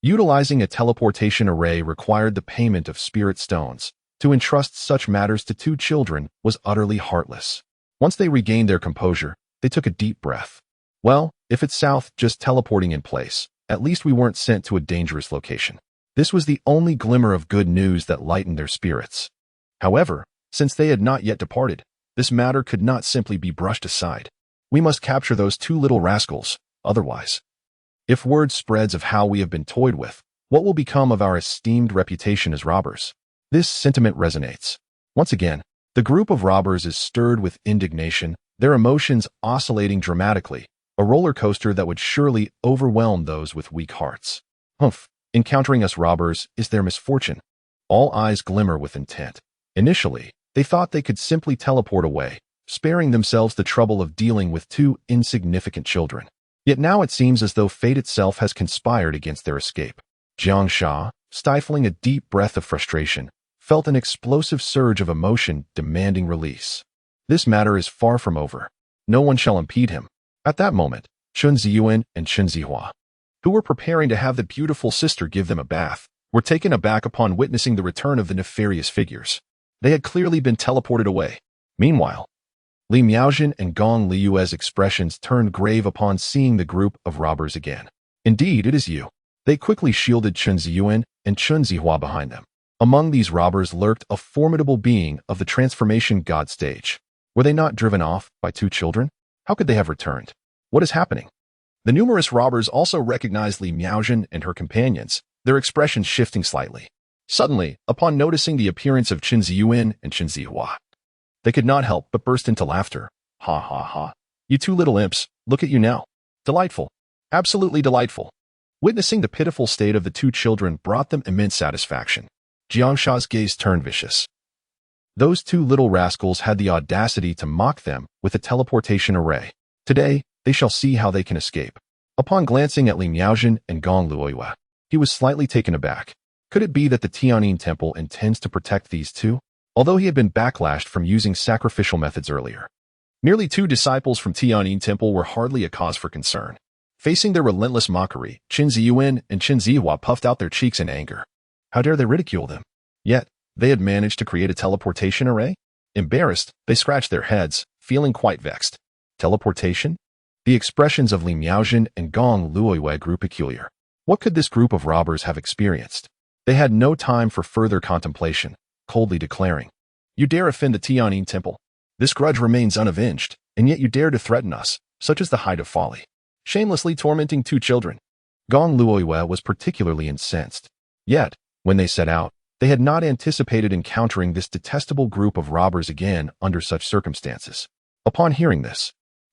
utilizing a teleportation array required the payment of spirit stones. To entrust such matters to two children was utterly heartless. Once they regained their composure, they took a deep breath. Well, if it's south, just teleporting in place, at least we weren't sent to a dangerous location. This was the only glimmer of good news that lightened their spirits. However, since they had not yet departed, this matter could not simply be brushed aside. We must capture those two little rascals, otherwise. If word spreads of how we have been toyed with, what will become of our esteemed reputation as robbers? This sentiment resonates. Once again, the group of robbers is stirred with indignation, their emotions oscillating dramatically, a roller coaster that would surely overwhelm those with weak hearts. Humph, encountering us robbers is their misfortune. All eyes glimmer with intent. Initially, they thought they could simply teleport away, sparing themselves the trouble of dealing with two insignificant children. Yet now it seems as though fate itself has conspired against their escape. Jiang Sha, stifling a deep breath of frustration, felt an explosive surge of emotion demanding release. This matter is far from over. No one shall impede him. At that moment, Chun Ziyuan and Chun Zihua, who were preparing to have the beautiful sister give them a bath, were taken aback upon witnessing the return of the nefarious figures. They had clearly been teleported away. Meanwhile, Li Miaojin and Gong Liyue's expressions turned grave upon seeing the group of robbers again. Indeed, it is you. They quickly shielded Chun Ziyuan and Chun Zihua behind them. Among these robbers lurked a formidable being of the transformation god stage. Were they not driven off by 2 children? How could they have returned? What is happening? The numerous robbers also recognized Li Miaojin and her companions, their expressions shifting slightly. Suddenly, upon noticing the appearance of Chun Ziyuan and Chun Zihua, they could not help but burst into laughter. Ha ha ha. You 2 little imps, look at you now. Delightful. Absolutely delightful. Witnessing the pitiful state of the 2 children brought them immense satisfaction. Jiang Sha's gaze turned vicious. Those 2 little rascals had the audacity to mock them with a teleportation array. Today, they shall see how they can escape. Upon glancing at Li Miaojin and Gong Luoyue, he was slightly taken aback. Could it be that the Tianyin Temple intends to protect these 2? Although he had been backlashed from using sacrificial methods earlier, merely 2 disciples from Tianyin Temple were hardly a cause for concern. Facing their relentless mockery, Chun Ziyuan and Chun Zihua puffed out their cheeks in anger. How dare they ridicule them? Yet, they had managed to create a teleportation array? Embarrassed, they scratched their heads, feeling quite vexed. Teleportation? The expressions of Li Miaojin and Gong Luoyue grew peculiar. What could this group of robbers have experienced? They had no time for further contemplation, coldly declaring, "You dare offend the Tianyin Temple? This grudge remains unavenged, and yet you dare to threaten us, such is the height of folly. Shamelessly tormenting 2 children." Gong Luoyue was particularly incensed. Yet, when they set out, they had not anticipated encountering this detestable group of robbers again under such circumstances. Upon hearing this,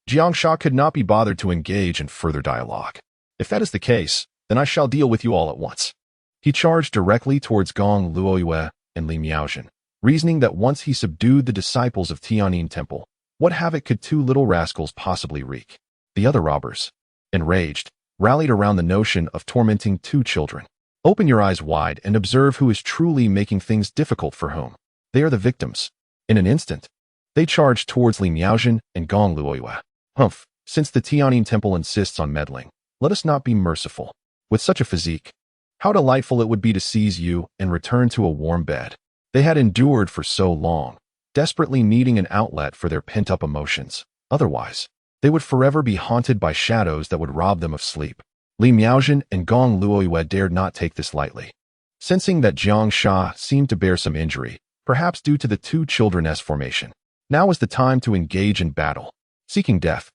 Jiang Sha could not be bothered to engage in further dialogue. If that is the case, then I shall deal with you all at once. He charged directly towards Gong Luoyue and Li Miaojin, reasoning that once he subdued the disciples of Tianyin Temple, what havoc could 2 little rascals possibly wreak? The other robbers, enraged, rallied around the notion of tormenting 2 children. Open your eyes wide and observe who is truly making things difficult for whom. They are the victims. In an instant, they charged towards Li Miaojin and Gong Luoyue. Humph, since the Tianyin Temple insists on meddling, let us not be merciful. With such a physique, how delightful it would be to seize you and return to a warm bed. They had endured for so long, desperately needing an outlet for their pent-up emotions. Otherwise, they would forever be haunted by shadows that would rob them of sleep. Li Miaojin and Gong Luoyue dared not take this lightly. Sensing that Jiang Sha seemed to bear some injury, perhaps due to the 2 children's formation, now was the time to engage in battle. Seeking death.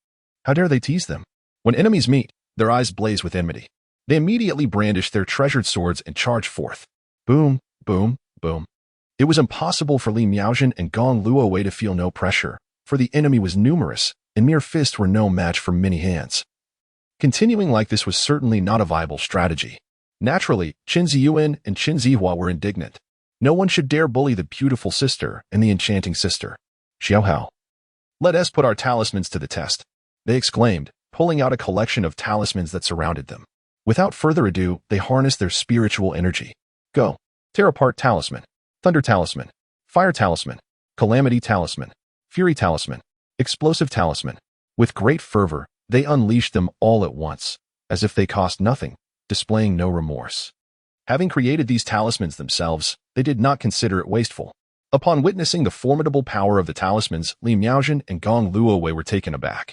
How dare they tease them? When enemies meet, their eyes blaze with enmity. They immediately brandished their treasured swords and charged forth. Boom, boom, boom. It was impossible for Li Miaojin and Gong Luoyue to feel no pressure, for the enemy was numerous, and mere fists were no match for many hands. Continuing like this was certainly not a viable strategy. Naturally, Chun Ziyuan and Chun Zihua were indignant. No one should dare bully the beautiful sister and the enchanting sister. Xiao Hao. Let us put our talismans to the test, they exclaimed, pulling out a collection of talismans that surrounded them. Without further ado, they harnessed their spiritual energy. Go. Tear apart talisman. Thunder talisman. Fire talisman. Calamity talisman. Fury talisman. Explosive talisman. With great fervor, they unleashed them all at once, as if they cost nothing, displaying no remorse. Having created these talismans themselves, they did not consider it wasteful. Upon witnessing the formidable power of the talismans, Li Miaojin and Gong Luoyue were taken aback.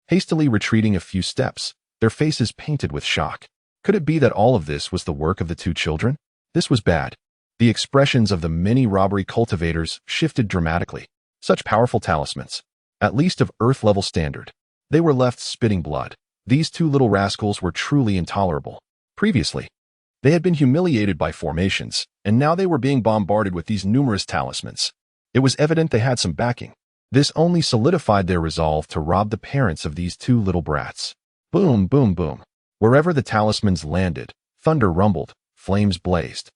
Hastily retreating a few steps, their faces painted with shock. Could it be that all of this was the work of the 2 children? This was bad. The expressions of the many robbery cultivators shifted dramatically. Such powerful talismans, at least of Earth-level standard. They were left spitting blood. These 2 little rascals were truly intolerable. Previously, they had been humiliated by formations, and now they were being bombarded with these numerous talismans. It was evident they had some backing. This only solidified their resolve to rob the parents of these 2 little brats. Boom, boom, boom. Wherever the talismans landed, thunder rumbled, flames blazed,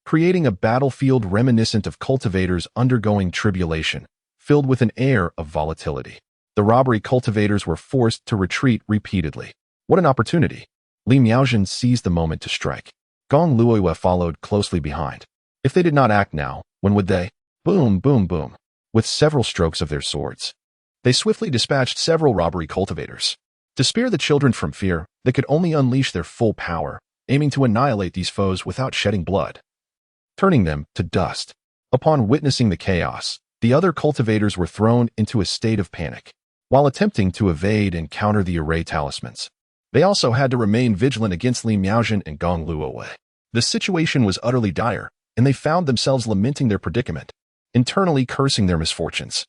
creating a battlefield reminiscent of cultivators undergoing tribulation, filled with an air of volatility. The robbery cultivators were forced to retreat repeatedly. What an opportunity! Li Miaojin seized the moment to strike. Gong Luoyue followed closely behind. If they did not act now, when would they? Boom, boom, boom. With several strokes of their swords, they swiftly dispatched several robbery cultivators. To spare the children from fear, they could only unleash their full power, aiming to annihilate these foes without shedding blood, turning them to dust. Upon witnessing the chaos, the other cultivators were thrown into a state of panic. While attempting to evade and counter the array talismans, they also had to remain vigilant against Li Miaojin and Gong Luoyue. The situation was utterly dire, and they found themselves lamenting their predicament, internally cursing their misfortunes.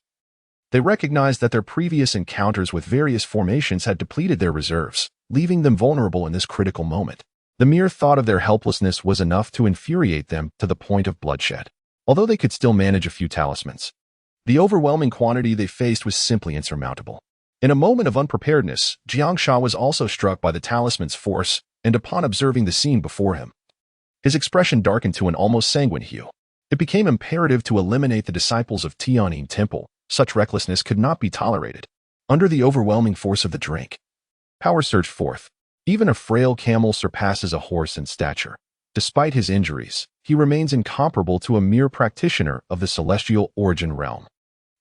They recognized that their previous encounters with various formations had depleted their reserves, leaving them vulnerable in this critical moment. The mere thought of their helplessness was enough to infuriate them to the point of bloodshed. Although they could still manage a few talismans, the overwhelming quantity they faced was simply insurmountable. In a moment of unpreparedness, Jiangsha was also struck by the talisman's force, and upon observing the scene before him, his expression darkened to an almost sanguine hue. It became imperative to eliminate the disciples of Tianyin Temple. Such recklessness could not be tolerated. Under the overwhelming force of the drink, power surged forth. Even a frail camel surpasses a horse in stature. Despite his injuries, he remains incomparable to a mere practitioner of the celestial origin realm.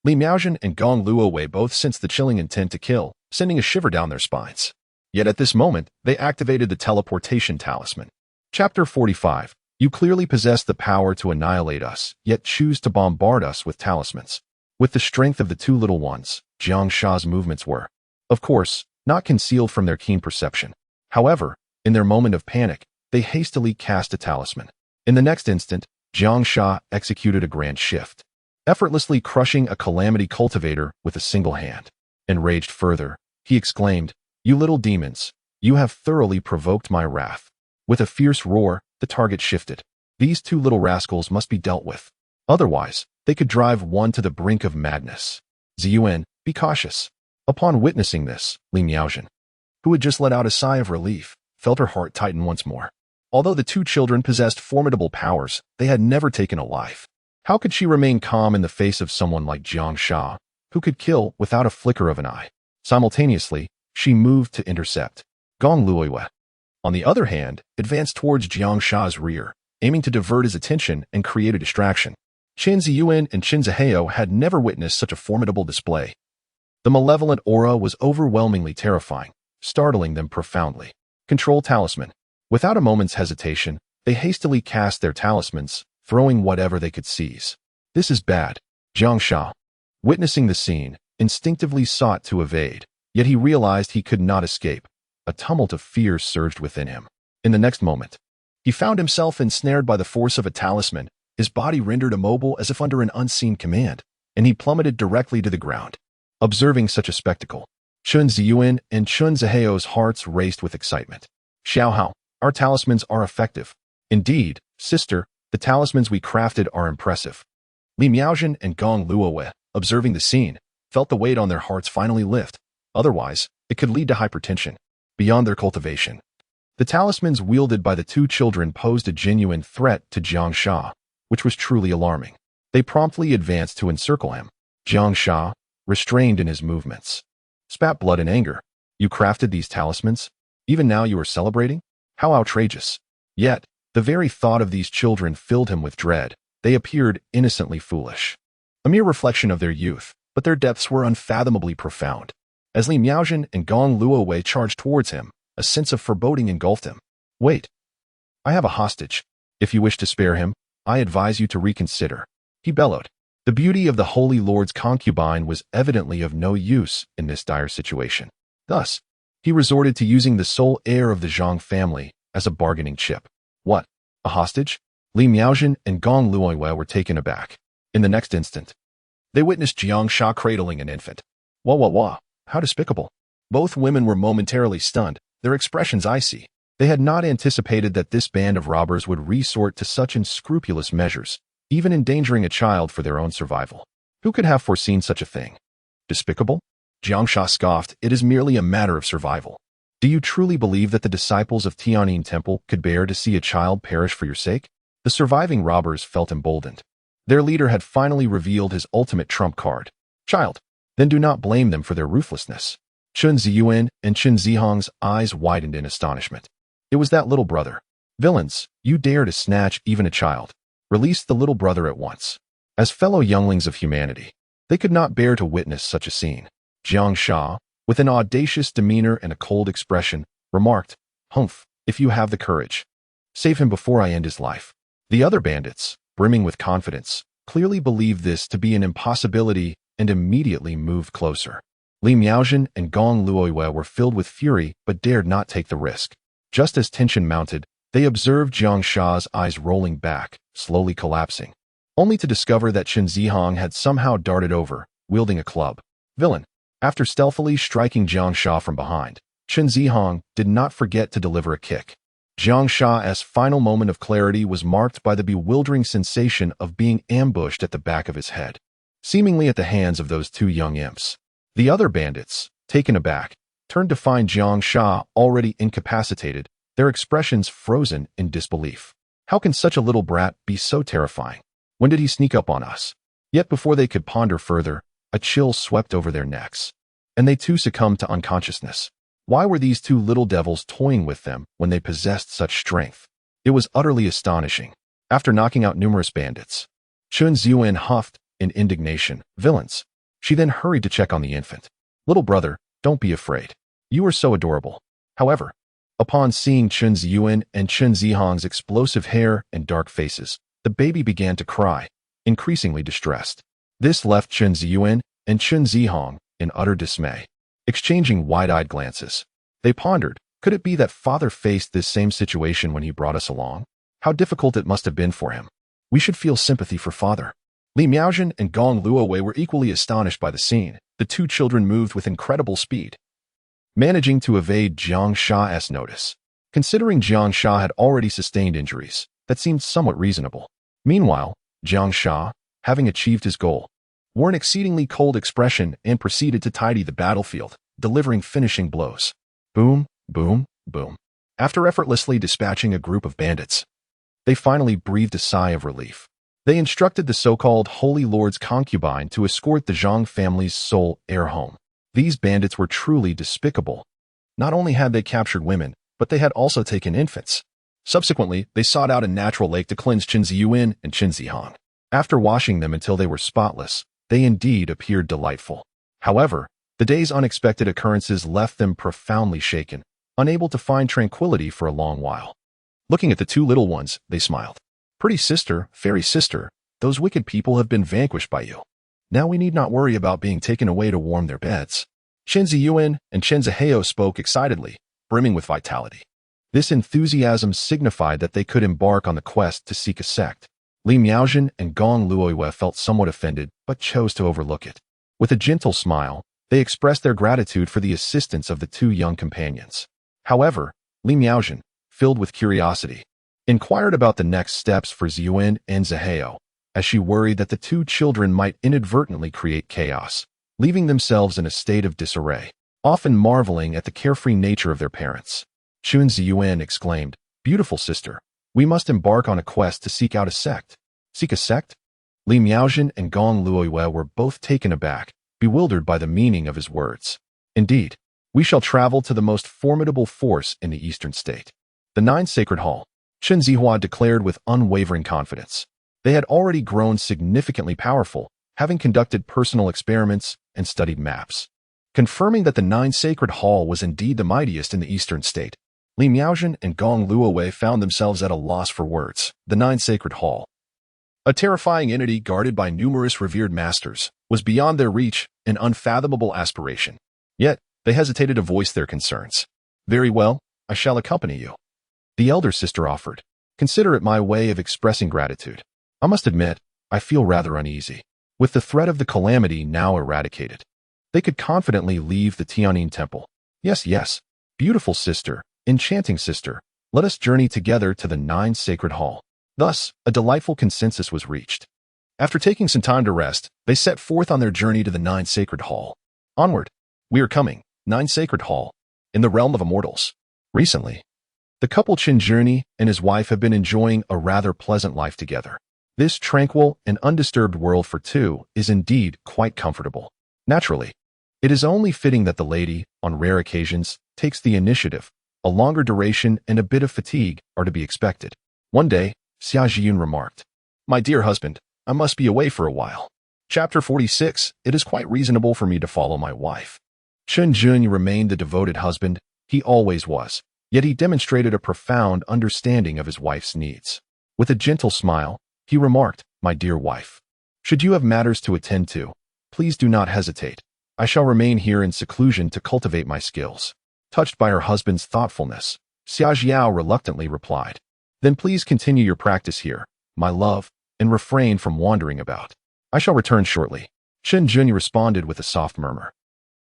Li Miaojin and Gong Luoyue both sensed the chilling intent to kill, sending a shiver down their spines. Yet at this moment, they activated the teleportation talisman. Chapter 45. You clearly possess the power to annihilate us, yet choose to bombard us with talismans. With the strength of the two little ones, Jiangsha's movements were, of course, not concealed from their keen perception. However, in their moment of panic, they hastily cast a talisman. In the next instant, Jiangsha executed a grand shift, effortlessly crushing a calamity cultivator with a single hand. Enraged further, he exclaimed, "You little demons, you have thoroughly provoked my wrath." With a fierce roar, the target shifted. These two little rascals must be dealt with. Otherwise, they could drive one to the brink of madness. Ziyuan, be cautious. Upon witnessing this, Li Miaojin, who had just let out a sigh of relief, felt her heart tighten once more. Although the two children possessed formidable powers, they had never taken a life. How could she remain calm in the face of someone like Jiangsha, who could kill without a flicker of an eye? Simultaneously, she moved to intercept. Gong Luoyue, on the other hand, advanced towards Jiangsha's rear, aiming to divert his attention and create a distraction. Qin Ziyuan and Qin Zihao had never witnessed such a formidable display. The malevolent aura was overwhelmingly terrifying, startling them profoundly. Control talisman. Without a moment's hesitation, they hastily cast their talismans, throwing whatever they could seize. This is bad. Jiangsha, witnessing the scene, instinctively sought to evade, yet he realized he could not escape. A tumult of fear surged within him. In the next moment, he found himself ensnared by the force of a talisman, his body rendered immobile as if under an unseen command, and he plummeted directly to the ground. Observing such a spectacle, Qin Ziyuan and Qin Zihao's hearts raced with excitement. Xiaohao, our talismans are effective. Indeed, sister, the talismans we crafted are impressive. Li Miaojin and Gong Luoyue, observing the scene, felt the weight on their hearts finally lift. Otherwise, it could lead to hypertension. Beyond their cultivation, the talismans wielded by the two children posed a genuine threat to Jiangsha, which was truly alarming. They promptly advanced to encircle him. Jiangsha, restrained in his movements, spat blood in anger. You crafted these talismans? Even now you are celebrating? How outrageous. Yet, the very thought of these children filled him with dread. They appeared innocently foolish, a mere reflection of their youth, but their depths were unfathomably profound. As Li Miaojin and Gong Luoyue charged towards him, a sense of foreboding engulfed him. Wait. I have a hostage. If you wish to spare him, I advise you to reconsider. He bellowed. The beauty of the Holy Lord's concubine was evidently of no use in this dire situation. Thus, he resorted to using the sole heir of the Zhang family as a bargaining chip. What? A hostage? Li Miaojin and Gong Luoyue were taken aback. In the next instant, they witnessed Jiangsha cradling an infant. Wah wah wah. How despicable. Both women were momentarily stunned, their expressions icy. They had not anticipated that this band of robbers would resort to such unscrupulous measures, even endangering a child for their own survival. Who could have foreseen such a thing? Despicable? Jiangsha scoffed, it is merely a matter of survival. Do you truly believe that the disciples of Tianyin Temple could bear to see a child perish for your sake? The surviving robbers felt emboldened. Their leader had finally revealed his ultimate trump card. Child. Then do not blame them for their ruthlessness. Chun Ziyuan and Qin Zihong's eyes widened in astonishment. It was that little brother. Villains, you dare to snatch even a child. Release the little brother at once. As fellow younglings of humanity, they could not bear to witness such a scene. Jiang Sha, with an audacious demeanor and a cold expression, remarked, "Humph, if you have the courage. Save him before I end his life." The other bandits, brimming with confidence, clearly believed this to be an impossibility and immediately moved closer. Li Miaojin and Gong Luoyue were filled with fury but dared not take the risk. Just as tension mounted, they observed Jiang Sha's eyes rolling back, slowly collapsing, only to discover that Qin Zihong had somehow darted over, wielding a club. Villain. After stealthily striking Jiang Sha from behind, Qin Zihong did not forget to deliver a kick. Jiang Sha's final moment of clarity was marked by the bewildering sensation of being ambushed at the back of his head, seemingly at the hands of those two young imps. The other bandits, taken aback, turned to find Jiang Sha already incapacitated, their expressions frozen in disbelief. How can such a little brat be so terrifying? When did he sneak up on us? Yet before they could ponder further, a chill swept over their necks, and they too succumbed to unconsciousness. Why were these two little devils toying with them when they possessed such strength? It was utterly astonishing. After knocking out numerous bandits, Chun Ziyuan huffed in indignation, "Villains." She then hurried to check on the infant. "Little brother, don't be afraid. You are so adorable." However, upon seeing Chun Ziyuan and Qin Zihong's explosive hair and dark faces, the baby began to cry, increasingly distressed. This left Qin Ziyuan and Qin Zihong in utter dismay, exchanging wide-eyed glances. They pondered, could it be that father faced this same situation when he brought us along? How difficult it must have been for him. We should feel sympathy for father. Li Miaojin and Gong Luowei were equally astonished by the scene. The two children moved with incredible speed, managing to evade Jiang Sha's notice. Considering Jiang Sha had already sustained injuries, that seemed somewhat reasonable. Meanwhile, Jiang Sha, having achieved his goal, wore an exceedingly cold expression and proceeded to tidy the battlefield, delivering finishing blows. Boom, boom, boom. After effortlessly dispatching a group of bandits, they finally breathed a sigh of relief. They instructed the so-called Holy Lord's concubine to escort the Zhang family's sole heir home. These bandits were truly despicable. Not only had they captured women, but they had also taken infants. Subsequently, they sought out a natural lake to cleanse Qin Ziyuan and Qin Zihong. After washing them until they were spotless, they indeed appeared delightful. However, the day's unexpected occurrences left them profoundly shaken, unable to find tranquility for a long while. Looking at the two little ones, they smiled. "Pretty sister, fairy sister, those wicked people have been vanquished by you. Now we need not worry about being taken away to warm their beds." Qin Ziyuan and Chen Ziheo spoke excitedly, brimming with vitality. This enthusiasm signified that they could embark on the quest to seek a sect. Li Miaojin and Gong Luoyue felt somewhat offended, but chose to overlook it. With a gentle smile, they expressed their gratitude for the assistance of the two young companions. However, Li Miaojin, filled with curiosity, inquired about the next steps for Ziyuan and Ziheo, as she worried that the two children might inadvertently create chaos, leaving themselves in a state of disarray, often marveling at the carefree nature of their parents. Chun Ziyuan exclaimed, "Beautiful sister, we must embark on a quest to seek out a sect." "Seek a sect?" Li Miaojin and Gong Luoyue were both taken aback, bewildered by the meaning of his words. "Indeed, we shall travel to the most formidable force in the eastern state, the Nine Sacred Hall," Chen Zihua declared with unwavering confidence. They had already grown significantly powerful, having conducted personal experiments and studied maps, confirming that the Nine Sacred Hall was indeed the mightiest in the eastern state. Li Miaojin and Gong Luowei found themselves at a loss for words. The Nine Sacred Hall, a terrifying entity guarded by numerous revered masters, was beyond their reach, an unfathomable aspiration. Yet, they hesitated to voice their concerns. "Very well, I shall accompany you," the elder sister offered. "Consider it my way of expressing gratitude. I must admit, I feel rather uneasy. With the threat of the calamity now eradicated, they could confidently leave the Tianyin Temple. Yes, yes, beautiful sister, enchanting sister, let us journey together to the Nine Sacred Hall." Thus, a delightful consensus was reached. After taking some time to rest, they set forth on their journey to the Nine Sacred Hall. Onward, we are coming, Nine Sacred Hall, in the realm of immortals. Recently, the couple Qin Zhirni and his wife have been enjoying a rather pleasant life together. This tranquil and undisturbed world for two is indeed quite comfortable. Naturally, It is only fitting that the lady, on rare occasions, takes the initiative. A longer duration and a bit of fatigue are to be expected. One day, Xia Zhiyun remarked, "My dear husband, I must be away for a while." Chapter 46. It is quite reasonable for me to follow my wife. Chen Jun remained the devoted husband he always was, yet he demonstrated a profound understanding of his wife's needs. With a gentle smile, he remarked, "My dear wife, should you have matters to attend to, please do not hesitate. I shall remain here in seclusion to cultivate my skills." Touched by her husband's thoughtfulness, Xia Zhiao reluctantly replied, "Then please continue your practice here, my love, and refrain from wandering about. I shall return shortly." Chen Jun responded with a soft murmur.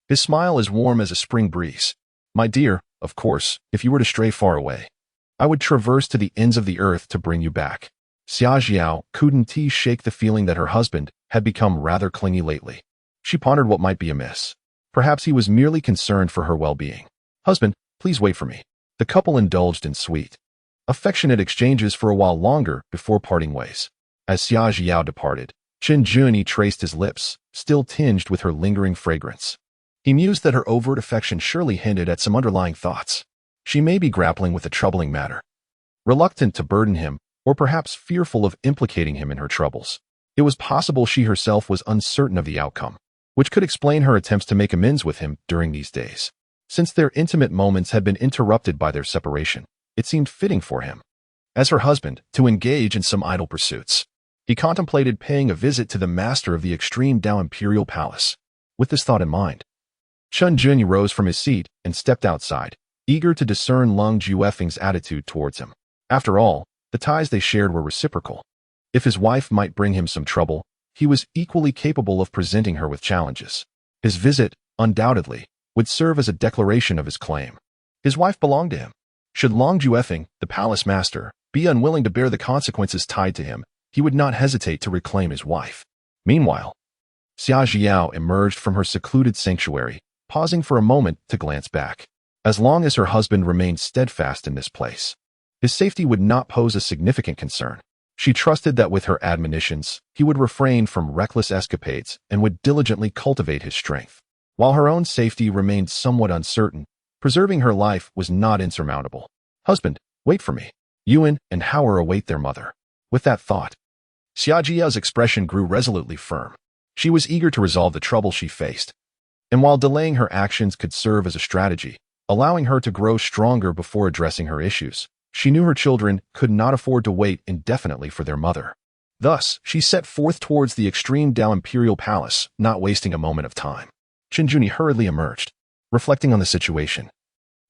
His smile as warm as a spring breeze. "My dear, of course, if you were to stray far away, I would traverse to the ends of the earth to bring you back." Xia Zhiao couldn't shake the feeling that her husband had become rather clingy lately. She pondered what might be amiss. Perhaps he was merely concerned for her well-being. "Husband, please wait for me." The couple indulged in sweet, affectionate exchanges for a while longer before parting ways. As Xia Zhiao departed, Chen Jun traced his lips, still tinged with her lingering fragrance. He mused that her overt affection surely hinted at some underlying thoughts. She may be grappling with a troubling matter, reluctant to burden him, or perhaps fearful of implicating him in her troubles. It was possible she herself was uncertain of the outcome, which could explain her attempts to make amends with him during these days. Since their intimate moments had been interrupted by their separation, it seemed fitting for him, as her husband, to engage in some idle pursuits. He contemplated paying a visit to the master of the extreme Dao Imperial Palace. With this thought in mind, Chen Jun rose from his seat and stepped outside, eager to discern Lung Juefeng's attitude towards him. After all, the ties they shared were reciprocal. If his wife might bring him some trouble, he was equally capable of presenting her with challenges. His visit, undoubtedly, would serve as a declaration of his claim. His wife belonged to him. Should Long Juefeng, the palace master, be unwilling to bear the consequences tied to him, he would not hesitate to reclaim his wife. Meanwhile, Xia Zhiao emerged from her secluded sanctuary, pausing for a moment to glance back. As long as her husband remained steadfast in this place, his safety would not pose a significant concern. She trusted that with her admonitions, he would refrain from reckless escapades and would diligently cultivate his strength. While her own safety remained somewhat uncertain, preserving her life was not insurmountable. "Husband, wait for me. Yuan and Howard await their mother." With that thought, Xia Zhiao's expression grew resolutely firm. She was eager to resolve the trouble she faced, and while delaying her actions could serve as a strategy, allowing her to grow stronger before addressing her issues, she knew her children could not afford to wait indefinitely for their mother. Thus, she set forth towards the extreme Dao Imperial Palace, not wasting a moment of time. Chen Jun hurriedly emerged, reflecting on the situation.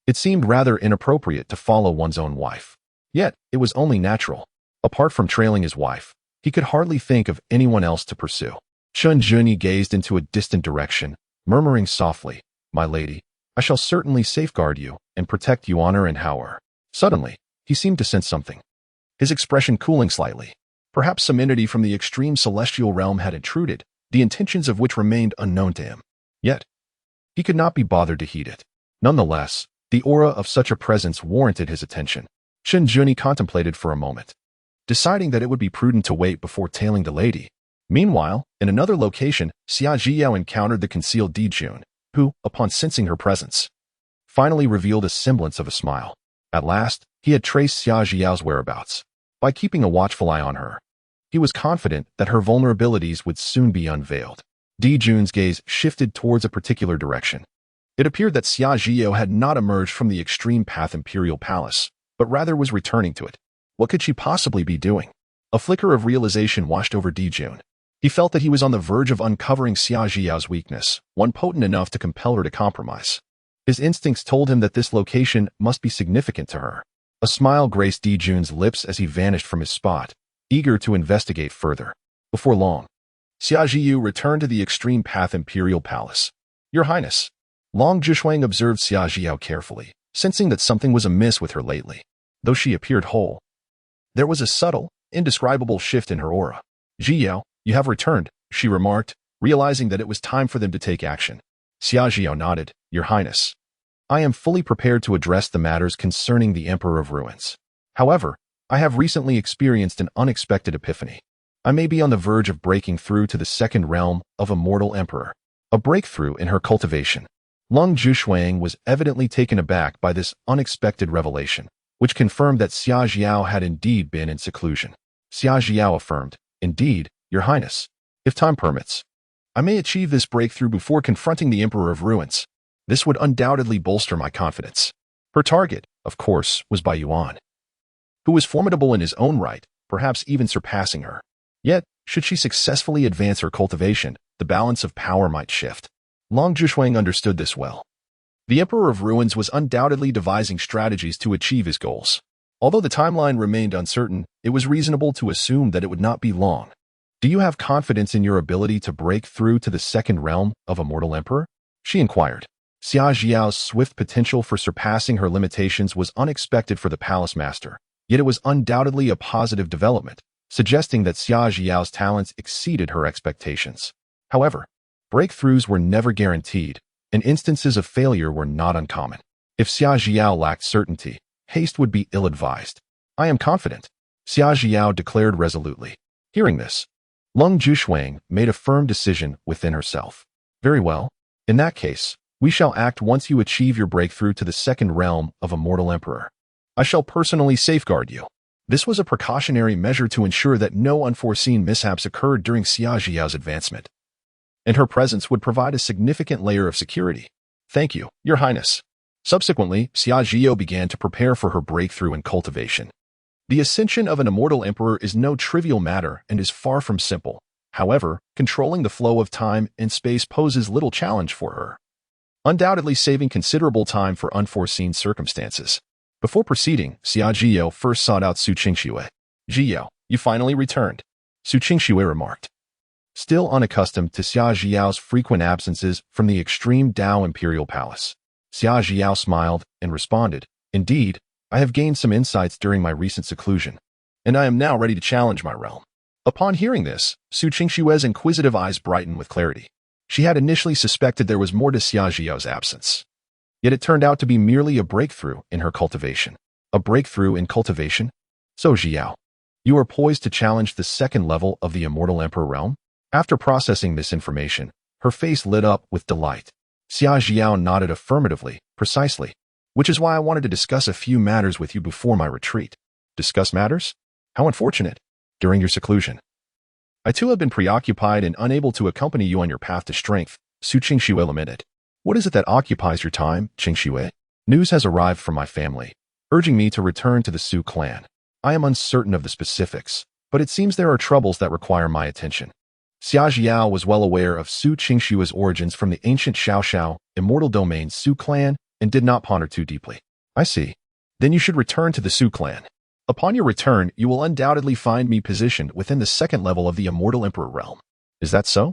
It seemed rather inappropriate to follow one's own wife. Yet, it was only natural. Apart from trailing his wife, he could hardly think of anyone else to pursue. Chen Jun gazed into a distant direction, murmuring softly, "My lady, I shall certainly safeguard you and protect you honor and Howard." Suddenly, he seemed to sense something, his expression cooling slightly. Perhaps some entity from the extreme celestial realm had intruded, the intentions of which remained unknown to him. Yet, he could not be bothered to heed it. Nonetheless, the aura of such a presence warranted his attention. Chen Jun contemplated for a moment, deciding that it would be prudent to wait before tailing the lady. Meanwhile, in another location, Xia Zhiao encountered the concealed Dijun, who, upon sensing her presence, finally revealed a semblance of a smile. At last, he had traced Xia Zhiao's whereabouts. By keeping a watchful eye on her, he was confident that her vulnerabilities would soon be unveiled. Dijun's gaze shifted towards a particular direction. It appeared that Xia Zhiao had not emerged from the extreme path Imperial Palace, but rather was returning to it. What could she possibly be doing? A flicker of realization washed over Dijun. He felt that he was on the verge of uncovering Xia Zhiao's weakness, one potent enough to compel her to compromise. His instincts told him that this location must be significant to her. A smile graced Dijun's lips as he vanished from his spot, eager to investigate further. Before long, Xia Zhiyu returned to the extreme path Imperial Palace. "Your Highness." Long Zhishuang observed Xia Zhiao carefully, sensing that something was amiss with her lately. Though she appeared whole, there was a subtle, indescribable shift in her aura. "Zhiao, you have returned," she remarked, realizing that it was time for them to take action. Xia Zhiao nodded. "Your Highness, I am fully prepared to address the matters concerning the Emperor of Ruins. However, I have recently experienced an unexpected epiphany. I may be on the verge of breaking through to the second realm of a mortal emperor." A breakthrough in her cultivation. Lung Zhuxuang was evidently taken aback by this unexpected revelation, which confirmed that Xia Jiao had indeed been in seclusion. Xia Jiao affirmed, "Indeed, Your Highness. If time permits, I may achieve this breakthrough before confronting the Emperor of Ruins. This would undoubtedly bolster my confidence." Her target, of course, was Bai Yuan, who was formidable in his own right, perhaps even surpassing her. Yet, should she successfully advance her cultivation, the balance of power might shift. Long Zhuxuang understood this well. The Emperor of Ruins was undoubtedly devising strategies to achieve his goals. Although the timeline remained uncertain, it was reasonable to assume that it would not be long. "Do you have confidence in your ability to break through to the second realm of a mortal emperor?" she inquired. Xia Jiao's swift potential for surpassing her limitations was unexpected for the palace master, yet it was undoubtedly a positive development, suggesting that Xia Jiao's talents exceeded her expectations. However, breakthroughs were never guaranteed, and instances of failure were not uncommon. If Xia Jiao lacked certainty, haste would be ill-advised. "I am confident," Xia Jiao declared resolutely. Hearing this, Lung Zhuxuang made a firm decision within herself. "Very well. In that case, we shall act once you achieve your breakthrough to the second realm of a mortal emperor. I shall personally safeguard you." This was a precautionary measure to ensure that no unforeseen mishaps occurred during Xia Jiao's advancement, and her presence would provide a significant layer of security. "Thank you, Your Highness." Subsequently, Xia Jiao began to prepare for her breakthrough in cultivation. The ascension of an immortal emperor is no trivial matter and is far from simple. However, controlling the flow of time and space poses little challenge for her, undoubtedly saving considerable time for unforeseen circumstances. Before proceeding, Xia Jiao first sought out Su Qingxue. "Jiao, you finally returned," Su Qingxue remarked. Still unaccustomed to Xia Jiao's frequent absences from the extreme Dao Imperial Palace, Xia Jiao smiled and responded, "Indeed, I have gained some insights during my recent seclusion, and I am now ready to challenge my realm." Upon hearing this, Su Qingxue's inquisitive eyes brightened with clarity. She had initially suspected there was more to Xia Jiao's absence, yet it turned out to be merely a breakthrough in her cultivation. A breakthrough in cultivation? "So Jiao, you are poised to challenge the second level of the Immortal Emperor realm?" After processing this information, her face lit up with delight. Xia Jiao nodded affirmatively, "Precisely. Which is why I wanted to discuss a few matters with you before my retreat." "Discuss matters? How unfortunate. During your seclusion, I too have been preoccupied and unable to accompany you on your path to strength," Su Qingxue lamented. "What is it that occupies your time, Qingxue?" "News has arrived from my family, urging me to return to the Su clan. I am uncertain of the specifics, but it seems there are troubles that require my attention." Xia Jiao was well aware of Su Qingxue's origins from the ancient Xiaoxiao, immortal domain Su clan, and did not ponder too deeply. "I see. Then you should return to the Su clan. Upon your return, you will undoubtedly find me positioned within the second level of the Immortal Emperor realm." "Is that so?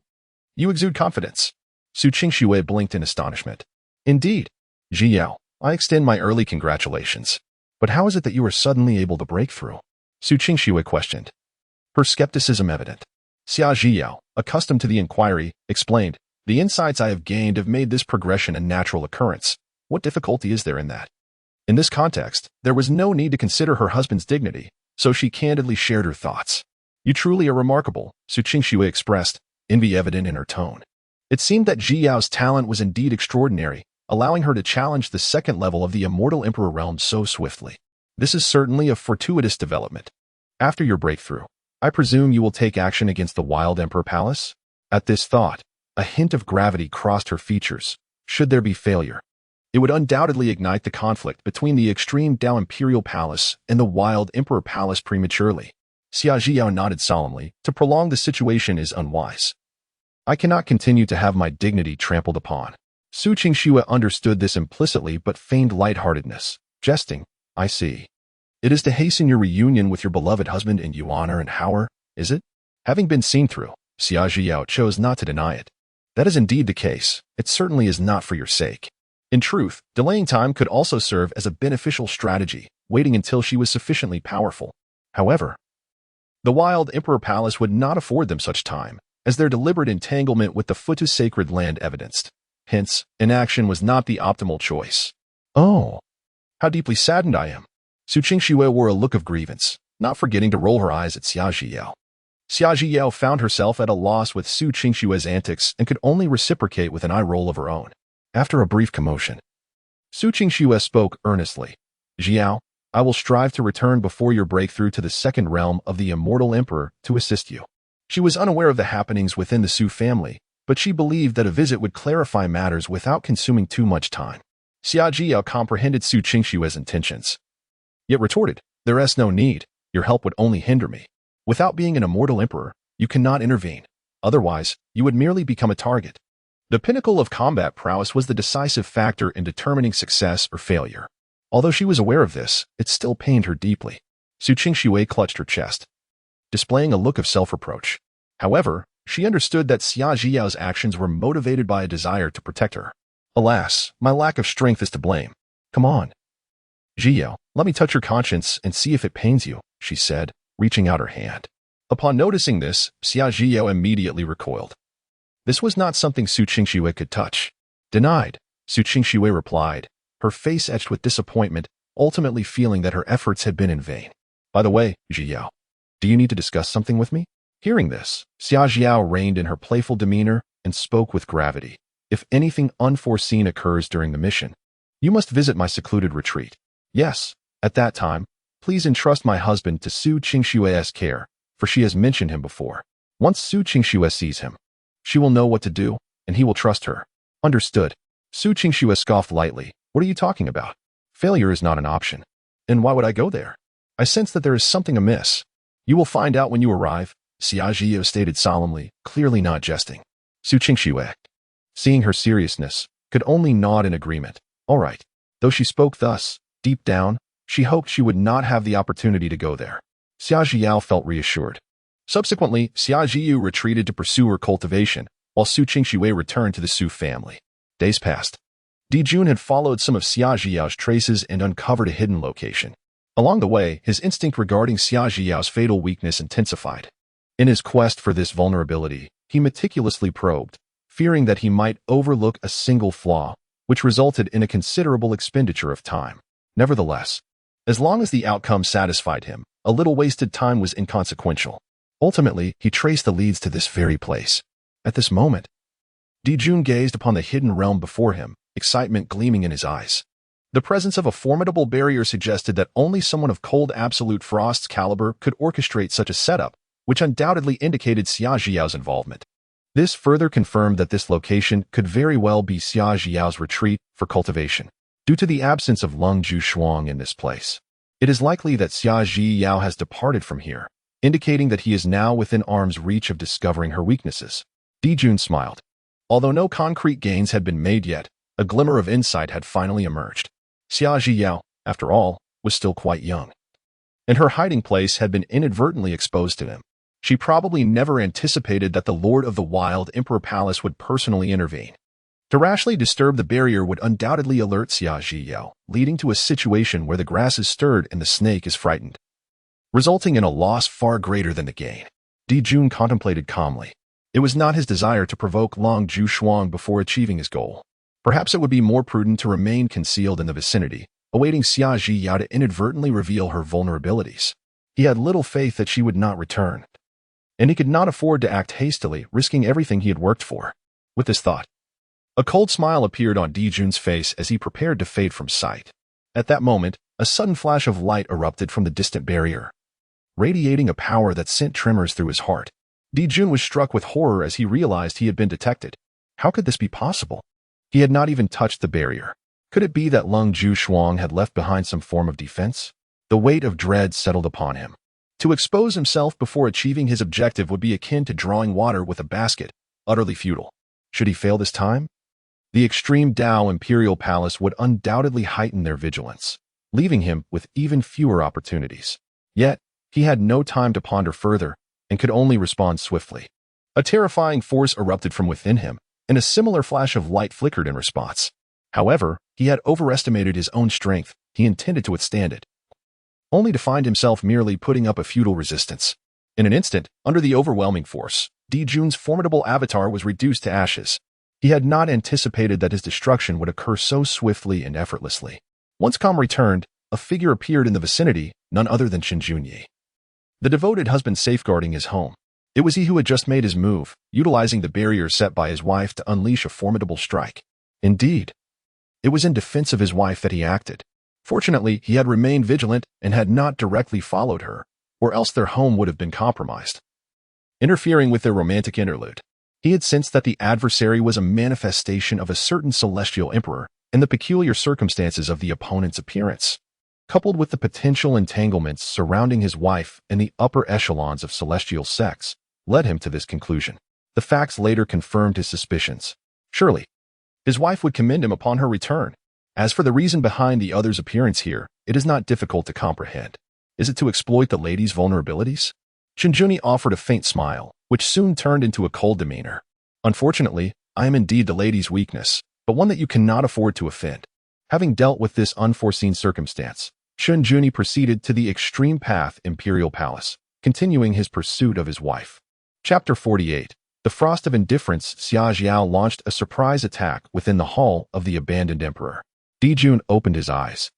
You exude confidence." Su Qingxue blinked in astonishment. "Indeed. Jiao, I extend my early congratulations. But how is it that you are suddenly able to break through?" Su Qingxue questioned, her skepticism evident. Xia Jiao, accustomed to the inquiry, explained, "The insights I have gained have made this progression a natural occurrence. What difficulty is there in that?" In this context, there was no need to consider her husband's dignity, so she candidly shared her thoughts. "You truly are remarkable," Su Qingxue expressed, envy evident in her tone. It seemed that Jiao's talent was indeed extraordinary, allowing her to challenge the second level of the Immortal Emperor realm so swiftly. "This is certainly a fortuitous development. After your breakthrough, I presume you will take action against the Wild Emperor Palace?" At this thought, a hint of gravity crossed her features. Should there be failure, it would undoubtedly ignite the conflict between the extreme Dao Imperial Palace and the Wild Emperor Palace prematurely. Xia Jiao nodded solemnly. "To prolong the situation is unwise. I cannot continue to have my dignity trampled upon." Su Qingxue understood this implicitly but feigned lightheartedness, jesting, "I see. It is to hasten your reunion with your beloved husband in honor and power, is it?" Having been seen through, Xia Jiao chose not to deny it. "That is indeed the case. It certainly is not for your sake." In truth, delaying time could also serve as a beneficial strategy, waiting until she was sufficiently powerful. However, the Wild Emperor Palace would not afford them such time, as their deliberate entanglement with the Futu sacred land evidenced. Hence, inaction was not the optimal choice. "Oh, how deeply saddened I am." Su Qingxue wore a look of grievance, not forgetting to roll her eyes at Xia Jiao. Xia Zhiyao found herself at a loss with Su Qingshue's antics and could only reciprocate with an eye roll of her own. After a brief commotion, Su Qingxue spoke earnestly. Xiao, I will strive to return before your breakthrough to the second realm of the immortal emperor to assist you. She was unaware of the happenings within the Su family, but she believed that a visit would clarify matters without consuming too much time. Xia Zhiyao comprehended Su Qingshue's intentions, yet retorted, There is no need, your help would only hinder me. Without being an immortal emperor, you cannot intervene. Otherwise, you would merely become a target. The pinnacle of combat prowess was the decisive factor in determining success or failure. Although she was aware of this, it still pained her deeply. Su Qingxue clutched her chest, displaying a look of self-reproach. However, she understood that Xia Zhiyao's actions were motivated by a desire to protect her. Alas, my lack of strength is to blame. Come on. Zhiyao, let me touch your conscience and see if it pains you, she said, reaching out her hand. Upon noticing this, Xia Zhiyao immediately recoiled. This was not something Su Qingxue could touch. Denied, Su Qingxue replied, her face etched with disappointment, ultimately feeling that her efforts had been in vain. By the way, Zhiyao, do you need to discuss something with me? Hearing this, Xia Zhiyao reined in her playful demeanor and spoke with gravity. If anything unforeseen occurs during the mission, you must visit my secluded retreat. Yes, at that time, please entrust my husband to Su Qingshue's care, for she has mentioned him before. Once Su Qingxue sees him, she will know what to do, and he will trust her. Understood. Su Qingxue scoffed lightly. What are you talking about? Failure is not an option. And why would I go there? I sense that there is something amiss. You will find out when you arrive, Xia Zhiyao stated solemnly, clearly not jesting. Su Qingxue, seeing her seriousness, could only nod in agreement. All right. Though she spoke thus, deep down, she hoped she would not have the opportunity to go there. Xia Zhiyao felt reassured. Subsequently, Xia Zhiyao retreated to pursue her cultivation, while Su Qingxue returned to the Su family. Days passed. Di Jun had followed some of Xia Zhiyao's traces and uncovered a hidden location. Along the way, his instinct regarding Xia Zhiyao's fatal weakness intensified. In his quest for this vulnerability, he meticulously probed, fearing that he might overlook a single flaw, which resulted in a considerable expenditure of time. Nevertheless, as long as the outcome satisfied him, a little wasted time was inconsequential. Ultimately, he traced the leads to this very place. At this moment, Di Jun gazed upon the hidden realm before him, excitement gleaming in his eyes. The presence of a formidable barrier suggested that only someone of cold absolute frost's caliber could orchestrate such a setup, which undoubtedly indicated Xia Zhiyao's involvement. This further confirmed that this location could very well be Xia Zhiyao's retreat for cultivation. Due to the absence of Lung Ju Shuang in this place, it is likely that Xia Zhiyao has departed from here, indicating that he is now within arm's reach of discovering her weaknesses. Di Jun smiled. Although no concrete gains had been made yet, a glimmer of insight had finally emerged. Xia Zhiyao, after all, was still quite young, and her hiding place had been inadvertently exposed to him. She probably never anticipated that the Lord of the Wild Emperor Palace would personally intervene. To rashly disturb the barrier would undoubtedly alert Xia Zhiyao, leading to a situation where the grass is stirred and the snake is frightened, resulting in a loss far greater than the gain. Di Jun contemplated calmly. It was not his desire to provoke Long Ju Shuang before achieving his goal. Perhaps it would be more prudent to remain concealed in the vicinity, awaiting Xia Zhiyao to inadvertently reveal her vulnerabilities. He had little faith that she would not return, and he could not afford to act hastily, risking everything he had worked for. With this thought, a cold smile appeared on Di Jun's face as he prepared to fade from sight. At that moment, a sudden flash of light erupted from the distant barrier, radiating a power that sent tremors through his heart. Di Jun was struck with horror as he realized he had been detected. How could this be possible? He had not even touched the barrier. Could it be that Lung Ju Shuang had left behind some form of defense? The weight of dread settled upon him. To expose himself before achieving his objective would be akin to drawing water with a basket, utterly futile. Should he fail this time? The extreme Dao Imperial Palace would undoubtedly heighten their vigilance, leaving him with even fewer opportunities. Yet, he had no time to ponder further and could only respond swiftly. A terrifying force erupted from within him, and a similar flash of light flickered in response. However, he had overestimated his own strength. He intended to withstand it, only to find himself merely putting up a futile resistance. In an instant, under the overwhelming force, Di Jun's formidable avatar was reduced to ashes. He had not anticipated that his destruction would occur so swiftly and effortlessly. Once calm returned, a figure appeared in the vicinity, none other than Qin Junyi, the devoted husband safeguarding his home. It was he who had just made his move, utilizing the barrier set by his wife to unleash a formidable strike. Indeed, it was in defense of his wife that he acted. Fortunately, he had remained vigilant and had not directly followed her, or else their home would have been compromised. Interfering with their romantic interlude, he had sensed that the adversary was a manifestation of a certain celestial emperor, and the peculiar circumstances of the opponent's appearance, coupled with the potential entanglements surrounding his wife and the upper echelons of celestial sects, led him to this conclusion. The facts later confirmed his suspicions. Surely, his wife would commend him upon her return. As for the reason behind the other's appearance here, it is not difficult to comprehend. Is it to exploit the lady's vulnerabilities? Qinglian offered a faint smile, which soon turned into a cold demeanor. Unfortunately, I am indeed the lady's weakness, but one that you cannot afford to offend. Having dealt with this unforeseen circumstance, Qinglian proceeded to the extreme path Imperial Palace, continuing his pursuit of his wife. Chapter 48. The Frost of Indifference. Xia Jiao launched a surprise attack within the hall of the abandoned emperor. Dijun opened his eyes,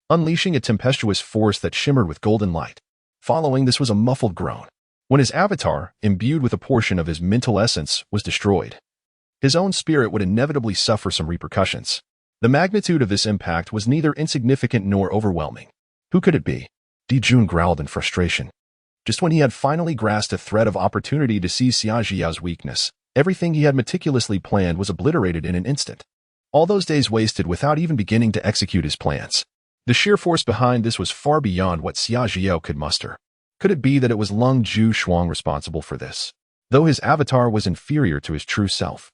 unleashing a tempestuous force that shimmered with golden light. Following this was a muffled groan, when his avatar, imbued with a portion of his mental essence, was destroyed. His own spirit would inevitably suffer some repercussions. The magnitude of this impact was neither insignificant nor overwhelming. Who could it be? Dijun growled in frustration. Just when he had finally grasped a thread of opportunity to seize Xia Jiao's weakness, everything he had meticulously planned was obliterated in an instant. All those days wasted without even beginning to execute his plans. The sheer force behind this was far beyond what Xia Jiao could muster. Could it be that it was Lung Ju Shuang responsible for this? Though his avatar was inferior to his true self,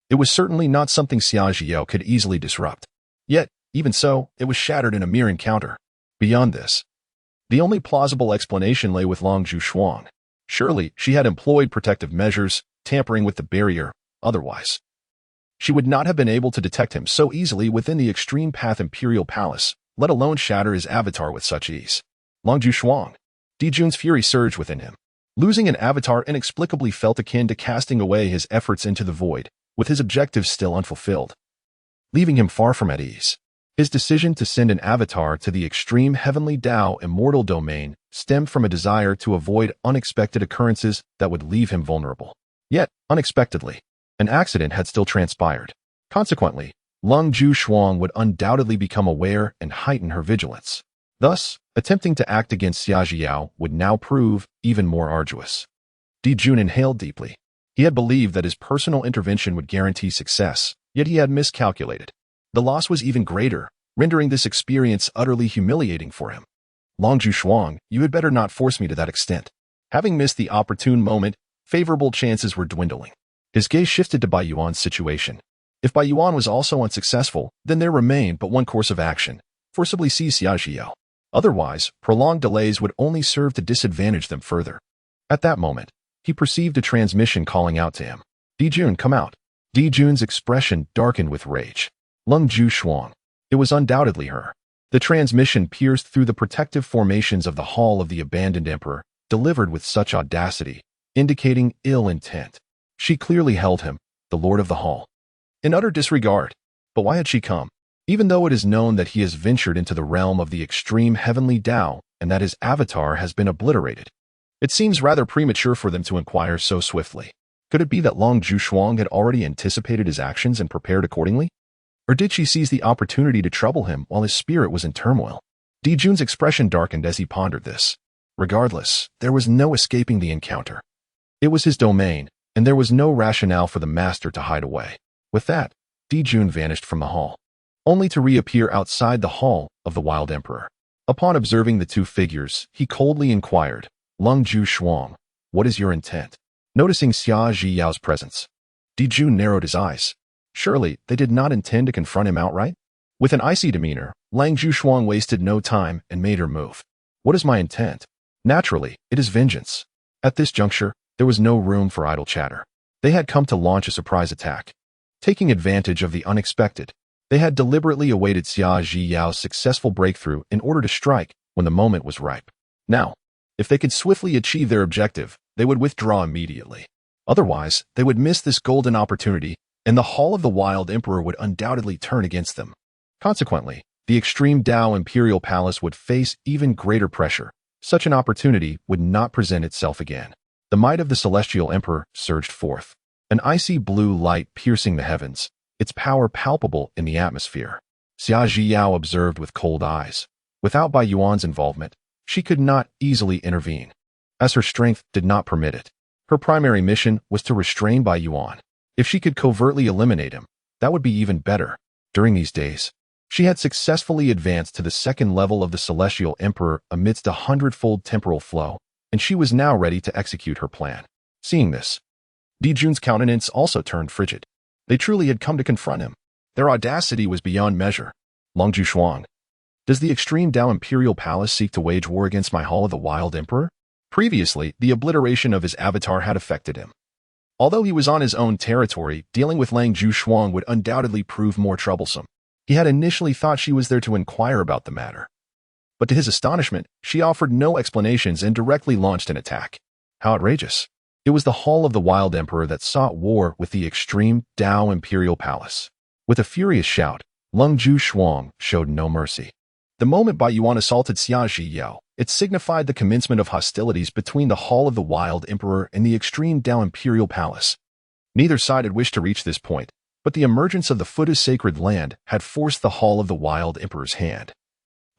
it was certainly not something Xia Jiao could easily disrupt. Yet, even so, it was shattered in a mere encounter. Beyond this, the only plausible explanation lay with Lung Ju Shuang. Surely, she had employed protective measures, tampering with the barrier. Otherwise, she would not have been able to detect him so easily within the extreme path Imperial Palace, let alone shatter his avatar with such ease. Lung Ju Shuang. Dijun's fury surged within him. Losing an avatar inexplicably felt akin to casting away his efforts into the void, with his objectives still unfulfilled, leaving him far from at ease. His decision to send an avatar to the extreme heavenly Dao immortal domain stemmed from a desire to avoid unexpected occurrences that would leave him vulnerable. Yet, unexpectedly, an accident had still transpired. Consequently, Lung Ju Shuang would undoubtedly become aware and heighten her vigilance. Thus, attempting to act against Xia Jiao would now prove even more arduous. Dijun inhaled deeply. He had believed that his personal intervention would guarantee success, yet he had miscalculated. The loss was even greater, rendering this experience utterly humiliating for him. Lung Ju Shuang, you had better not force me to that extent. Having missed the opportune moment, favorable chances were dwindling. His gaze shifted to Bai Yuan's situation. If Bai Yuan was also unsuccessful, then there remained but one course of action: forcibly seize Xia Jiao. Otherwise, prolonged delays would only serve to disadvantage them further. At that moment, he perceived a transmission calling out to him. Dijun, come out. Dijun's expression darkened with rage. Lung Ju Shuang. It was undoubtedly her. The transmission pierced through the protective formations of the Hall of the Abandoned Emperor, delivered with such audacity, indicating ill intent. She clearly held him, the Lord of the Hall, in utter disregard. But why had she come? Even though it is known that he has ventured into the realm of the extreme heavenly Dao and that his avatar has been obliterated, it seems rather premature for them to inquire so swiftly. Could it be that Lung Ju Shuang had already anticipated his actions and prepared accordingly? Or did she seize the opportunity to trouble him while his spirit was in turmoil? Dijun's expression darkened as he pondered this. Regardless, there was no escaping the encounter. It was his domain, and there was no rationale for the master to hide away. With that, Dijun vanished from the hall, only to reappear outside the hall of the Wild Emperor. Upon observing the two figures, he coldly inquired, Lung Ju Shuang, what is your intent? Noticing Xia Jiao's presence, Dijun narrowed his eyes. Surely, they did not intend to confront him outright? With an icy demeanor, Lung Ju Shuang wasted no time and made her move. What is my intent? Naturally, it is vengeance. At this juncture, there was no room for idle chatter. They had come to launch a surprise attack. Taking advantage of the unexpected, they had deliberately awaited Xia Jiao's successful breakthrough in order to strike when the moment was ripe. Now, if they could swiftly achieve their objective, they would withdraw immediately. Otherwise, they would miss this golden opportunity, and the Hall of the Wild Emperor would undoubtedly turn against them. Consequently, the extreme Dao Imperial Palace would face even greater pressure. Such an opportunity would not present itself again. The might of the celestial emperor surged forth, an icy blue light piercing the heavens, its power palpable in the atmosphere. Xia Zhiyao observed with cold eyes. Without Bai Yuan's involvement, she could not easily intervene, as her strength did not permit it. Her primary mission was to restrain Bai Yuan. If she could covertly eliminate him, that would be even better. During these days, she had successfully advanced to the second level of the Celestial Emperor amidst a 100-fold temporal flow, and she was now ready to execute her plan. Seeing this, Di Jun's countenance also turned frigid. They truly had come to confront him. Their audacity was beyond measure. Long Jushuang, does the extreme Dao Imperial Palace seek to wage war against my Hall of the Wild Emperor? Previously, the obliteration of his avatar had affected him. Although he was on his own territory, dealing with Lang Jushuang would undoubtedly prove more troublesome. He had initially thought she was there to inquire about the matter. But to his astonishment, she offered no explanations and directly launched an attack. How outrageous. It was the Hall of the Wild Emperor that sought war with the extreme Dao Imperial Palace. With a furious shout, Lang Jushuang showed no mercy. The moment Bai Yuan assaulted Xia Zhiyao, it signified the commencement of hostilities between the Hall of the Wild Emperor and the extreme Dao Imperial Palace. Neither side had wished to reach this point, but the emergence of the Fuda sacred land had forced the Hall of the Wild Emperor's hand,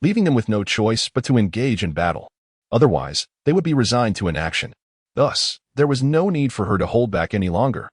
leaving them with no choice but to engage in battle. Otherwise, they would be resigned to inaction. Thus, there was no need for her to hold back any longer.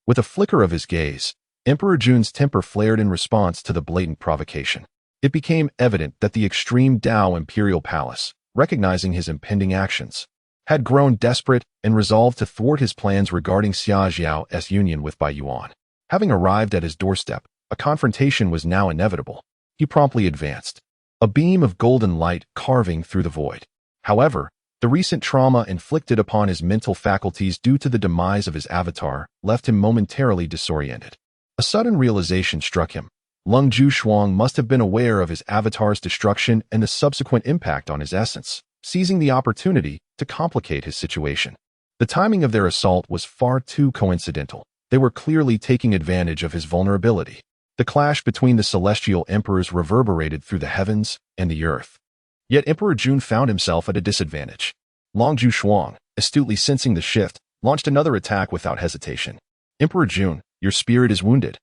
With a flicker of his gaze, Emperor Jun's temper flared in response to the blatant provocation. It became evident that the extreme Dao Imperial Palace, recognizing his impending actions, had grown desperate and resolved to thwart his plans regarding Xia Zhiao's union with Bai Yuan. Having arrived at his doorstep, a confrontation was now inevitable. He promptly advanced, a beam of golden light carving through the void. However, the recent trauma inflicted upon his mental faculties due to the demise of his avatar left him momentarily disoriented. A sudden realization struck him. Lang Jushuang must have been aware of his avatar's destruction and the subsequent impact on his essence, seizing the opportunity to complicate his situation. The timing of their assault was far too coincidental. They were clearly taking advantage of his vulnerability. The clash between the celestial emperors reverberated through the heavens and the earth. Yet Emperor Jun found himself at a disadvantage. Lang Jushuang, astutely sensing the shift, launched another attack without hesitation. Emperor Jun, your spirit is wounded.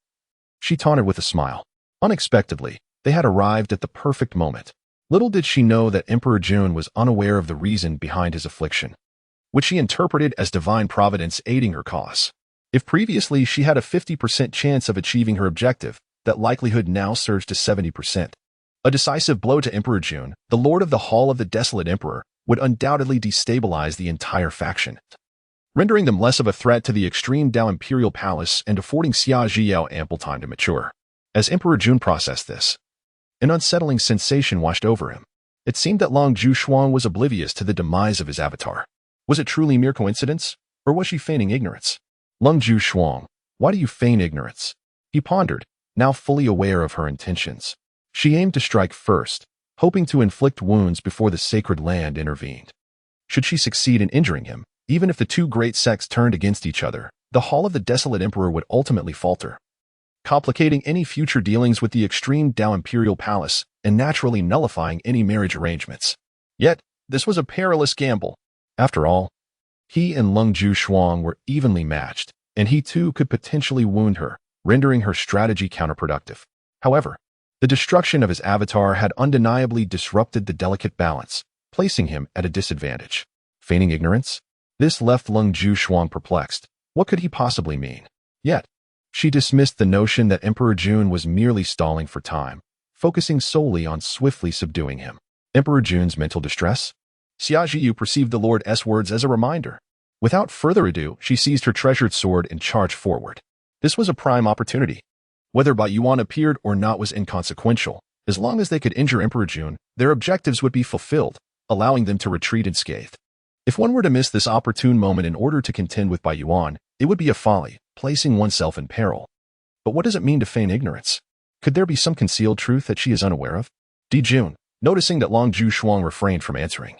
She taunted with a smile. Unexpectedly, they had arrived at the perfect moment. Little did she know that Emperor Jun was unaware of the reason behind his affliction, which she interpreted as divine providence aiding her cause. If previously she had a 50% chance of achieving her objective, that likelihood now surged to 70%. A decisive blow to Emperor Jun, the Lord of the Hall of the Desolate Emperor, would undoubtedly destabilize the entire faction, rendering them less of a threat to the extreme Dao Imperial Palace and affording Xia Zhiyao ample time to mature. As Emperor Jun processed this, an unsettling sensation washed over him. It seemed that Lang Jushuang was oblivious to the demise of his avatar. Was it truly mere coincidence, or was she feigning ignorance? Lang Jushuang, why do you feign ignorance? He pondered, now fully aware of her intentions. She aimed to strike first, hoping to inflict wounds before the sacred land intervened. Should she succeed in injuring him, even if the two great sects turned against each other, the Hall of the Desolate Emperor would ultimately falter, complicating any future dealings with the extreme Dao Imperial Palace and naturally nullifying any marriage arrangements. Yet, this was a perilous gamble. After all, he and Lang Jushuang were evenly matched, and he too could potentially wound her, rendering her strategy counterproductive. However, the destruction of his avatar had undeniably disrupted the delicate balance, placing him at a disadvantage. Feigning ignorance? This left Lang Jushuang perplexed. What could he possibly mean? Yet, she dismissed the notion that Emperor Jun was merely stalling for time, focusing solely on swiftly subduing him. Emperor Jun's mental distress? Xia Zhiyu perceived the Lord's words as a reminder. Without further ado, she seized her treasured sword and charged forward. This was a prime opportunity. Whether Bai Yuan appeared or not was inconsequential. As long as they could injure Emperor Jun, their objectives would be fulfilled, allowing them to retreat unscathed. If one were to miss this opportune moment in order to contend with Bai Yuan, it would be a folly, placing oneself in peril. But what does it mean to feign ignorance? Could there be some concealed truth that she is unaware of? Di Jun, noticing that Lang Jushuang refrained from answering,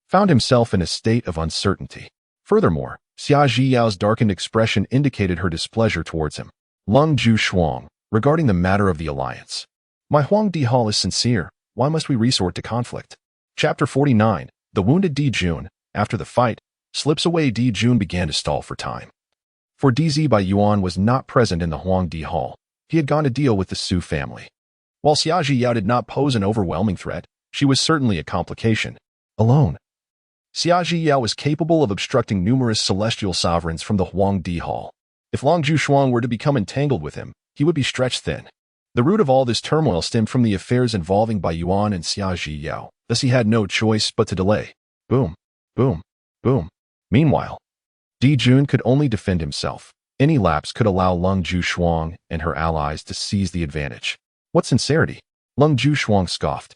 found himself in a state of uncertainty. Furthermore, Xia Zhiyao's darkened expression indicated her displeasure towards him. Lang Jushuang, regarding the matter of the alliance. My Huang Di Hall is sincere. Why must we resort to conflict? Chapter 49. The wounded Di Jun. After the fight, Slips away. Di Jun began to stall for time. For DZ Bai Yuan was not present in the Huangdi Hall. He had gone to deal with the Su family. While Xia Yao did not pose an overwhelming threat, she was certainly a complication. Alone, Xia Yao was capable of obstructing numerous celestial sovereigns from the Huangdi Hall. If Long Zhuxuang were to become entangled with him, he would be stretched thin. The root of all this turmoil stemmed from the affairs involving Bai Yuan and Xia Yao. Thus he had no choice but to delay. Boom, boom, boom. Meanwhile, Di Jun could only defend himself. Any lapse could allow Lung Zhuxuang and her allies to seize the advantage. What sincerity? Lung Zhuxuang scoffed.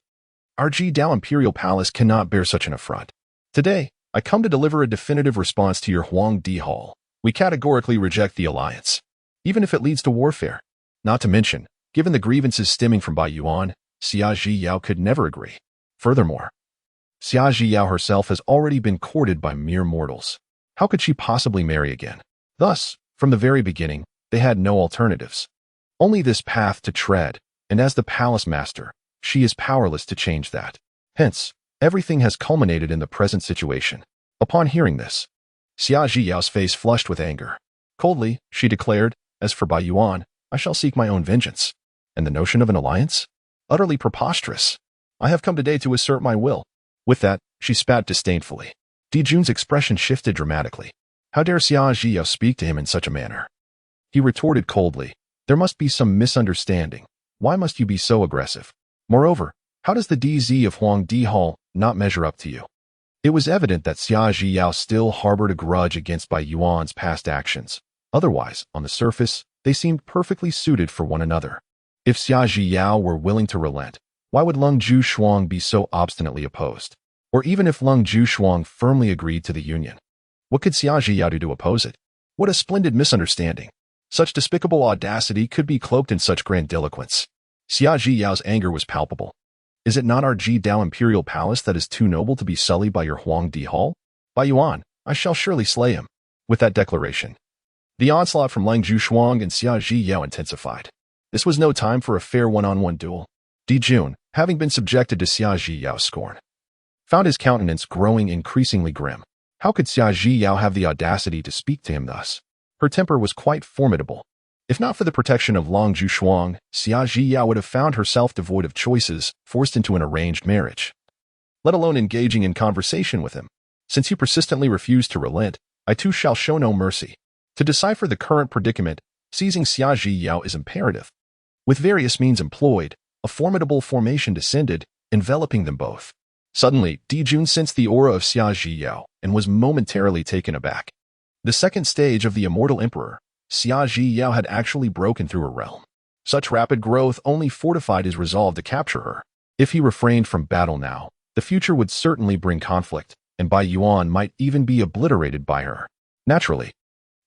Our Dao Imperial Palace cannot bear such an affront. Today, I come to deliver a definitive response to your Huangdi Hall. We categorically reject the alliance, even if it leads to warfare. Not to mention, given the grievances stemming from Bai Yuan, Xia Yao could never agree. Furthermore, Xia Yao herself has already been courted by mere mortals. How could she possibly marry again? Thus, from the very beginning, they had no alternatives. Only this path to tread, and as the palace master, she is powerless to change that. Hence, everything has culminated in the present situation. Upon hearing this, Xia Yao's face flushed with anger. Coldly, she declared, as for Bai Yuan, I shall seek my own vengeance. And the notion of an alliance? Utterly preposterous. I have come today to assert my will. With that, she spat disdainfully. Di Jun's expression shifted dramatically. How dare Xia Yao speak to him in such a manner? He retorted coldly. There must be some misunderstanding. Why must you be so aggressive? Moreover, how does the DZ of Huangdi Hall not measure up to you? It was evident that Xia Yao still harbored a grudge against Bai Yuan's past actions. Otherwise, on the surface, they seemed perfectly suited for one another. If Xia Yao were willing to relent, why would Lung Zhuxuang be so obstinately opposed? Or even if Lung Zhuxuang firmly agreed to the union, what could Xia Yao do to oppose it? What a splendid misunderstanding. Such despicable audacity could be cloaked in such grandiloquence. Xia Yao's anger was palpable. Is it not our Dao Imperial Palace that is too noble to be sullied by your Huangdi Hall? Bai Yuan, I shall surely slay him. With that declaration, the onslaught from Lung Zhuxuang and Xia Yao intensified. This was no time for a fair one-on-one duel. Di Jun, having been subjected to Xia Yao's scorn, found his countenance growing increasingly grim. How could Xia Yao have the audacity to speak to him thus? Her temper was quite formidable. If not for the protection of Long Zhuxuang, Xia Yao would have found herself devoid of choices, forced into an arranged marriage. Let alone engaging in conversation with him. Since you persistently refuse to relent, I too shall show no mercy. To decipher the current predicament, seizing Xia Yao is imperative. With various means employed, a formidable formation descended, enveloping them both. Suddenly, Di Jun sensed the aura of Xia Yao and was momentarily taken aback. The second stage of the Immortal Emperor, Xia Yao had actually broken through her realm. Such rapid growth only fortified his resolve to capture her. If he refrained from battle now, the future would certainly bring conflict, and Bai Yuan might even be obliterated by her. Naturally,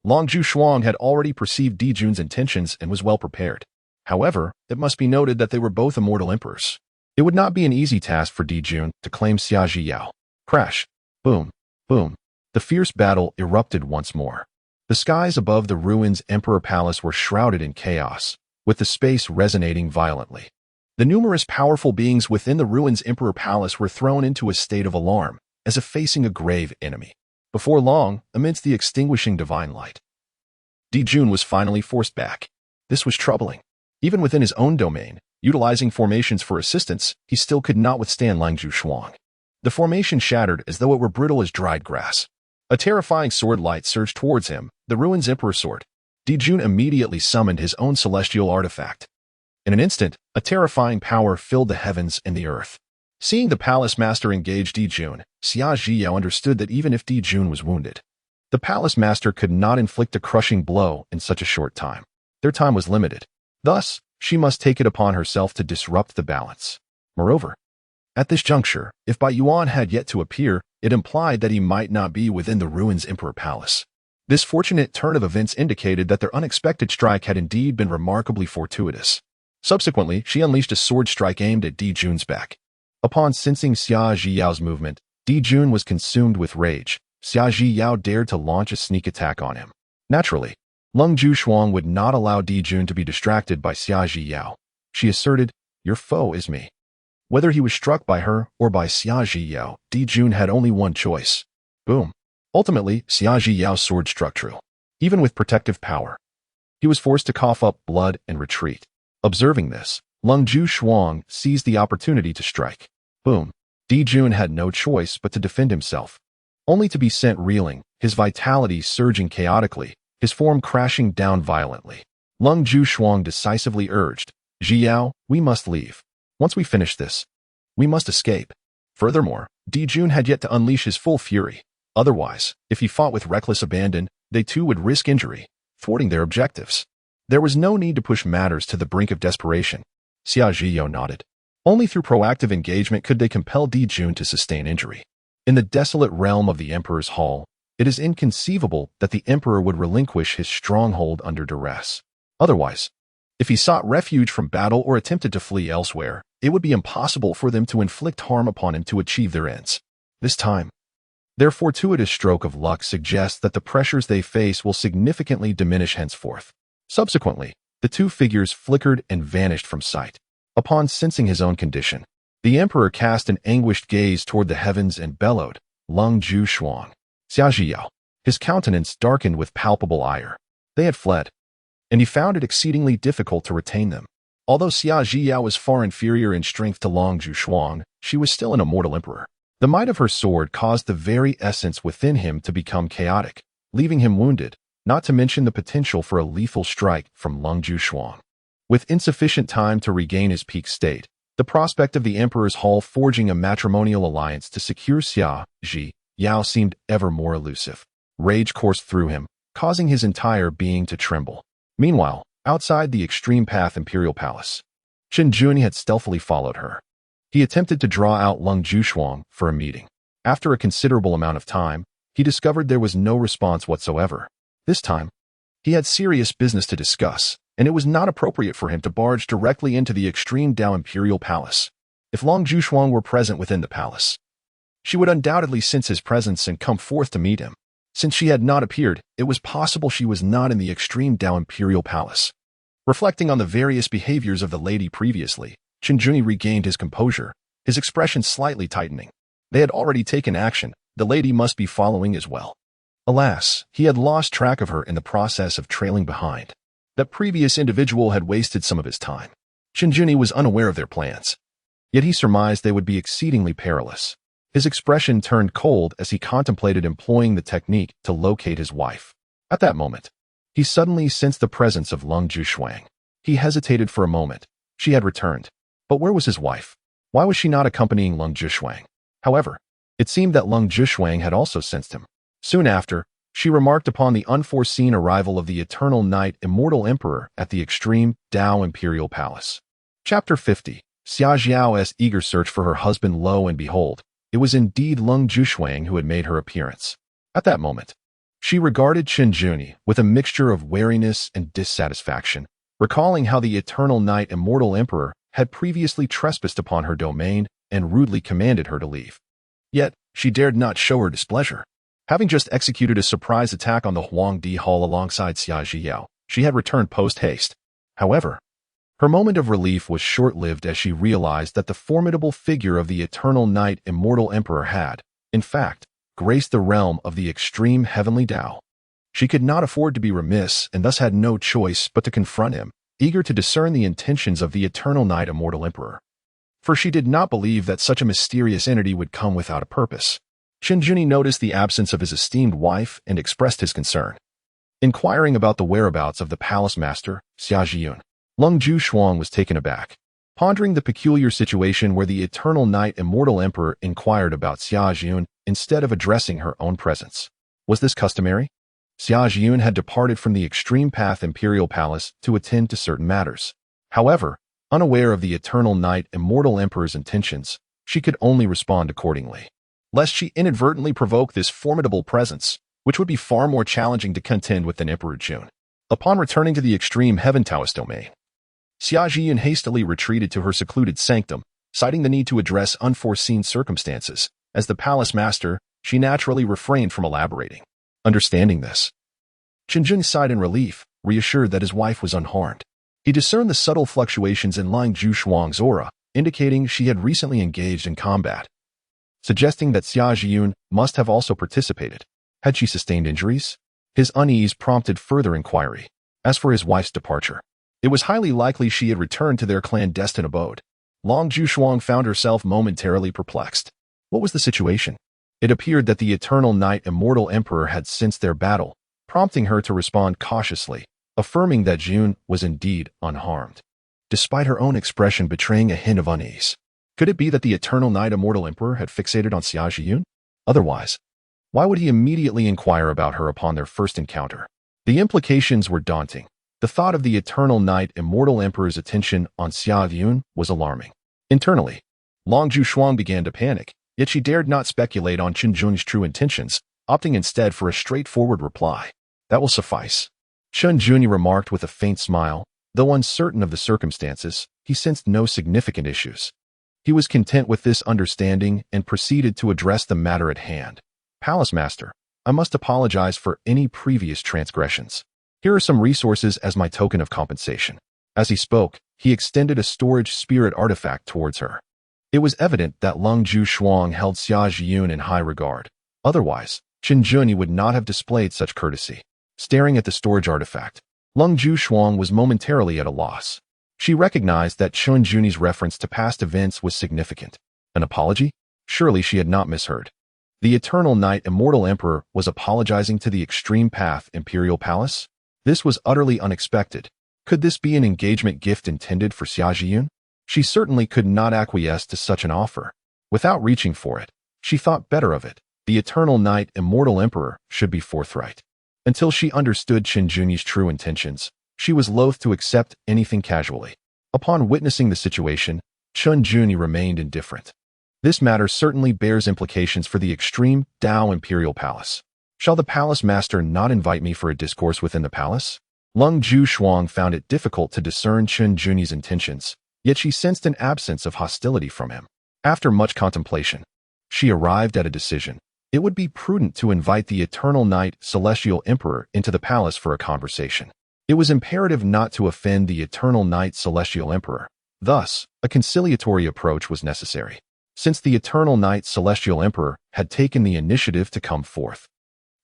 Long Zhuxuang had already perceived Di Jun's intentions and was well prepared. However, it must be noted that they were both immortal emperors. It would not be an easy task for Di Jun to claim Xia Yao. Crash. Boom. Boom. The fierce battle erupted once more. The skies above the ruins Emperor Palace were shrouded in chaos, with the space resonating violently. The numerous powerful beings within the ruins Emperor Palace were thrown into a state of alarm, as if facing a grave enemy. Before long, amidst the extinguishing divine light, Di Jun was finally forced back. This was troubling. Even within his own domain, utilizing formations for assistance, he still could not withstand Lang Zhuxuang. The formation shattered as though it were brittle as dried grass. A terrifying sword light surged towards him, the ruins Emperor sword. Di Jun immediately summoned his own celestial artifact. In an instant, a terrifying power filled the heavens and the earth. Seeing the palace master engage Di Jun, Xia Yao understood that even if Di Jun was wounded, the palace master could not inflict a crushing blow in such a short time. Their time was limited. Thus, she must take it upon herself to disrupt the balance. Moreover, at this juncture, if Bai Yuan had yet to appear, it implied that he might not be within the ruins Emperor Palace. This fortunate turn of events indicated that their unexpected strike had indeed been remarkably fortuitous. Subsequently, she unleashed a sword strike aimed at Di Jun's back. Upon sensing Xia Yao's movement, Di Jun was consumed with rage. Xia Yao dared to launch a sneak attack on him. Naturally, Lung Zhuxuang would not allow Di Jun to be distracted by Xia Yao. She asserted, "Your foe is me." Whether he was struck by her or by Xia Yao, Di Jun had only one choice. Boom. Ultimately, Xia Zhiyao's sword struck true. Even with protective power, he was forced to cough up blood and retreat. Observing this, Lung Shuang seized the opportunity to strike. Boom. Di Jun had no choice but to defend himself, only to be sent reeling, his vitality surging chaotically, his form crashing down violently. Lung Shuang decisively urged, "Zhiyao, we must leave. Once we finish this, we must escape." Furthermore, Di Jun had yet to unleash his full fury. Otherwise, if he fought with reckless abandon, they too would risk injury, thwarting their objectives. There was no need to push matters to the brink of desperation. Xia Zhiyao nodded. Only through proactive engagement could they compel Di Jun to sustain injury. In the desolate realm of the Emperor's Hall, it is inconceivable that the Emperor would relinquish his stronghold under duress. Otherwise, if he sought refuge from battle or attempted to flee elsewhere, it would be impossible for them to inflict harm upon him to achieve their ends. This time, their fortuitous stroke of luck suggests that the pressures they face will significantly diminish henceforth. Subsequently, the two figures flickered and vanished from sight. Upon sensing his own condition, the Emperor cast an anguished gaze toward the heavens and bellowed, "Lung Shuang, Xia Zhiyao." His countenance darkened with palpable ire. They had fled, and he found it exceedingly difficult to retain them. Although Xia Zhiyao was far inferior in strength to Lung Shuang, she was still an immortal emperor. The might of her sword caused the very essence within him to become chaotic, leaving him wounded, not to mention the potential for a lethal strike from Lung Shuang. With insufficient time to regain his peak state, the prospect of the Emperor's Hall forging a matrimonial alliance to secure Xia Zhiyao seemed ever more elusive. Rage coursed through him, causing his entire being to tremble. Meanwhile, outside the Extreme Path Imperial Palace, Qinglian had stealthily followed her. He attempted to draw out Lung Shuang for a meeting. After a considerable amount of time, he discovered there was no response whatsoever. This time, he had serious business to discuss, and it was not appropriate for him to barge directly into the Extreme Dao Imperial Palace. If Lung Shuang were present within the palace, she would undoubtedly sense his presence and come forth to meet him. Since she had not appeared, it was possible she was not in the Extreme Dao Imperial Palace. Reflecting on the various behaviors of the lady previously, Qinglian regained his composure, his expression slightly tightening. They had already taken action, the lady must be following as well. Alas, he had lost track of her in the process of trailing behind. That previous individual had wasted some of his time. Qinglian was unaware of their plans. Yet he surmised they would be exceedingly perilous. His expression turned cold as he contemplated employing the technique to locate his wife. At that moment, he suddenly sensed the presence of Lung Shuang. He hesitated for a moment. She had returned. But where was his wife? Why was she not accompanying Lung Shuang? However, it seemed that Lung Shuang had also sensed him. Soon after, she remarked upon the unforeseen arrival of the Eternal Knight Immortal Emperor at the Extreme Dao Imperial Palace. Chapter 50. Xia Zhiyao's eager search for her husband. Lo and behold, it was indeed Lung Shuang who had made her appearance. At that moment, she regarded Qinglian with a mixture of wariness and dissatisfaction, recalling how the Eternal Knight Immortal Emperor had previously trespassed upon her domain and rudely commanded her to leave. Yet, she dared not show her displeasure. Having just executed a surprise attack on the Huangdi Hall alongside Xia Zhiyao, she had returned post-haste. However, her moment of relief was short-lived as she realized that the formidable figure of the Eternal Knight Immortal Emperor had, in fact, graced the realm of the extreme heavenly Dao. She could not afford to be remiss and thus had no choice but to confront him, eager to discern the intentions of the Eternal Knight Immortal Emperor. For she did not believe that such a mysterious entity would come without a purpose. Qinglian noticed the absence of his esteemed wife and expressed his concern. Inquiring about the whereabouts of the palace master, Xia Zhiyun, Lung Shuang was taken aback. Pondering the peculiar situation where the Eternal Knight Immortal Emperor inquired about Xia Zhiyun instead of addressing her own presence. Was this customary? Xia Zhiyun had departed from the Extreme Path Imperial Palace to attend to certain matters. However, unaware of the Eternal Knight Immortal Emperor's intentions, she could only respond accordingly. Lest she inadvertently provoke this formidable presence, which would be far more challenging to contend with than Emperor Jun. Upon returning to the Extreme Heaven Taoist domain, Xia Zhiyun hastily retreated to her secluded sanctum, citing the need to address unforeseen circumstances. As the palace master, she naturally refrained from elaborating. Understanding this, Qinglian sighed in relief, reassured that his wife was unharmed. He discerned the subtle fluctuations in Lung Shuang's aura, indicating she had recently engaged in combat, suggesting that Xia Zhiyun must have also participated. Had she sustained injuries? His unease prompted further inquiry. As for his wife's departure, it was highly likely she had returned to their clandestine abode. Long Jushuang found herself momentarily perplexed. What was the situation? It appeared that the Eternal Knight Immortal Emperor had sensed their battle, prompting her to respond cautiously, affirming that June was indeed unharmed, despite her own expression betraying a hint of unease. Could it be that the Eternal Knight Immortal Emperor had fixated on Xia Zhiyun? Otherwise, why would he immediately inquire about her upon their first encounter? The implications were daunting. The thought of the Eternal Knight Immortal Emperor's attention on Xia Zhiyun was alarming. Internally, Long Jushuang began to panic, yet she dared not speculate on Chen Jun's true intentions, opting instead for a straightforward reply. That will suffice. Chen Juni remarked with a faint smile. Though uncertain of the circumstances, he sensed no significant issues. He was content with this understanding and proceeded to address the matter at hand. Palace Master, I must apologize for any previous transgressions. Here are some resources as my token of compensation. As he spoke, he extended a storage spirit artifact towards her. It was evident that Lung Jushuang held Xia Zhiyun in high regard. Otherwise, Chen Juni would not have displayed such courtesy. Staring at the storage artifact, Lung Jushuang was momentarily at a loss. She recognized that Chen Juni's reference to past events was significant. An apology? Surely she had not misheard. The Eternal Knight Immortal Emperor was apologizing to the Extreme Path Imperial Palace? This was utterly unexpected. Could this be an engagement gift intended for Xia Zhiyun? She certainly could not acquiesce to such an offer. Without reaching for it, she thought better of it. The Eternal Knight Immortal Emperor should be forthright. Until she understood Chen Juni's true intentions, she was loath to accept anything casually. Upon witnessing the situation, Chen Juni remained indifferent. This matter certainly bears implications for the Extreme Dao Imperial Palace. Shall the Palace Master not invite me for a discourse within the palace? Lung Jushuang found it difficult to discern Chen Juni's intentions, yet she sensed an absence of hostility from him. After much contemplation, she arrived at a decision. It would be prudent to invite the Eternal Knight Celestial Emperor into the palace for a conversation. It was imperative not to offend the Eternal Knight Celestial Emperor. Thus, a conciliatory approach was necessary, since the Eternal Knight Celestial Emperor had taken the initiative to come forth.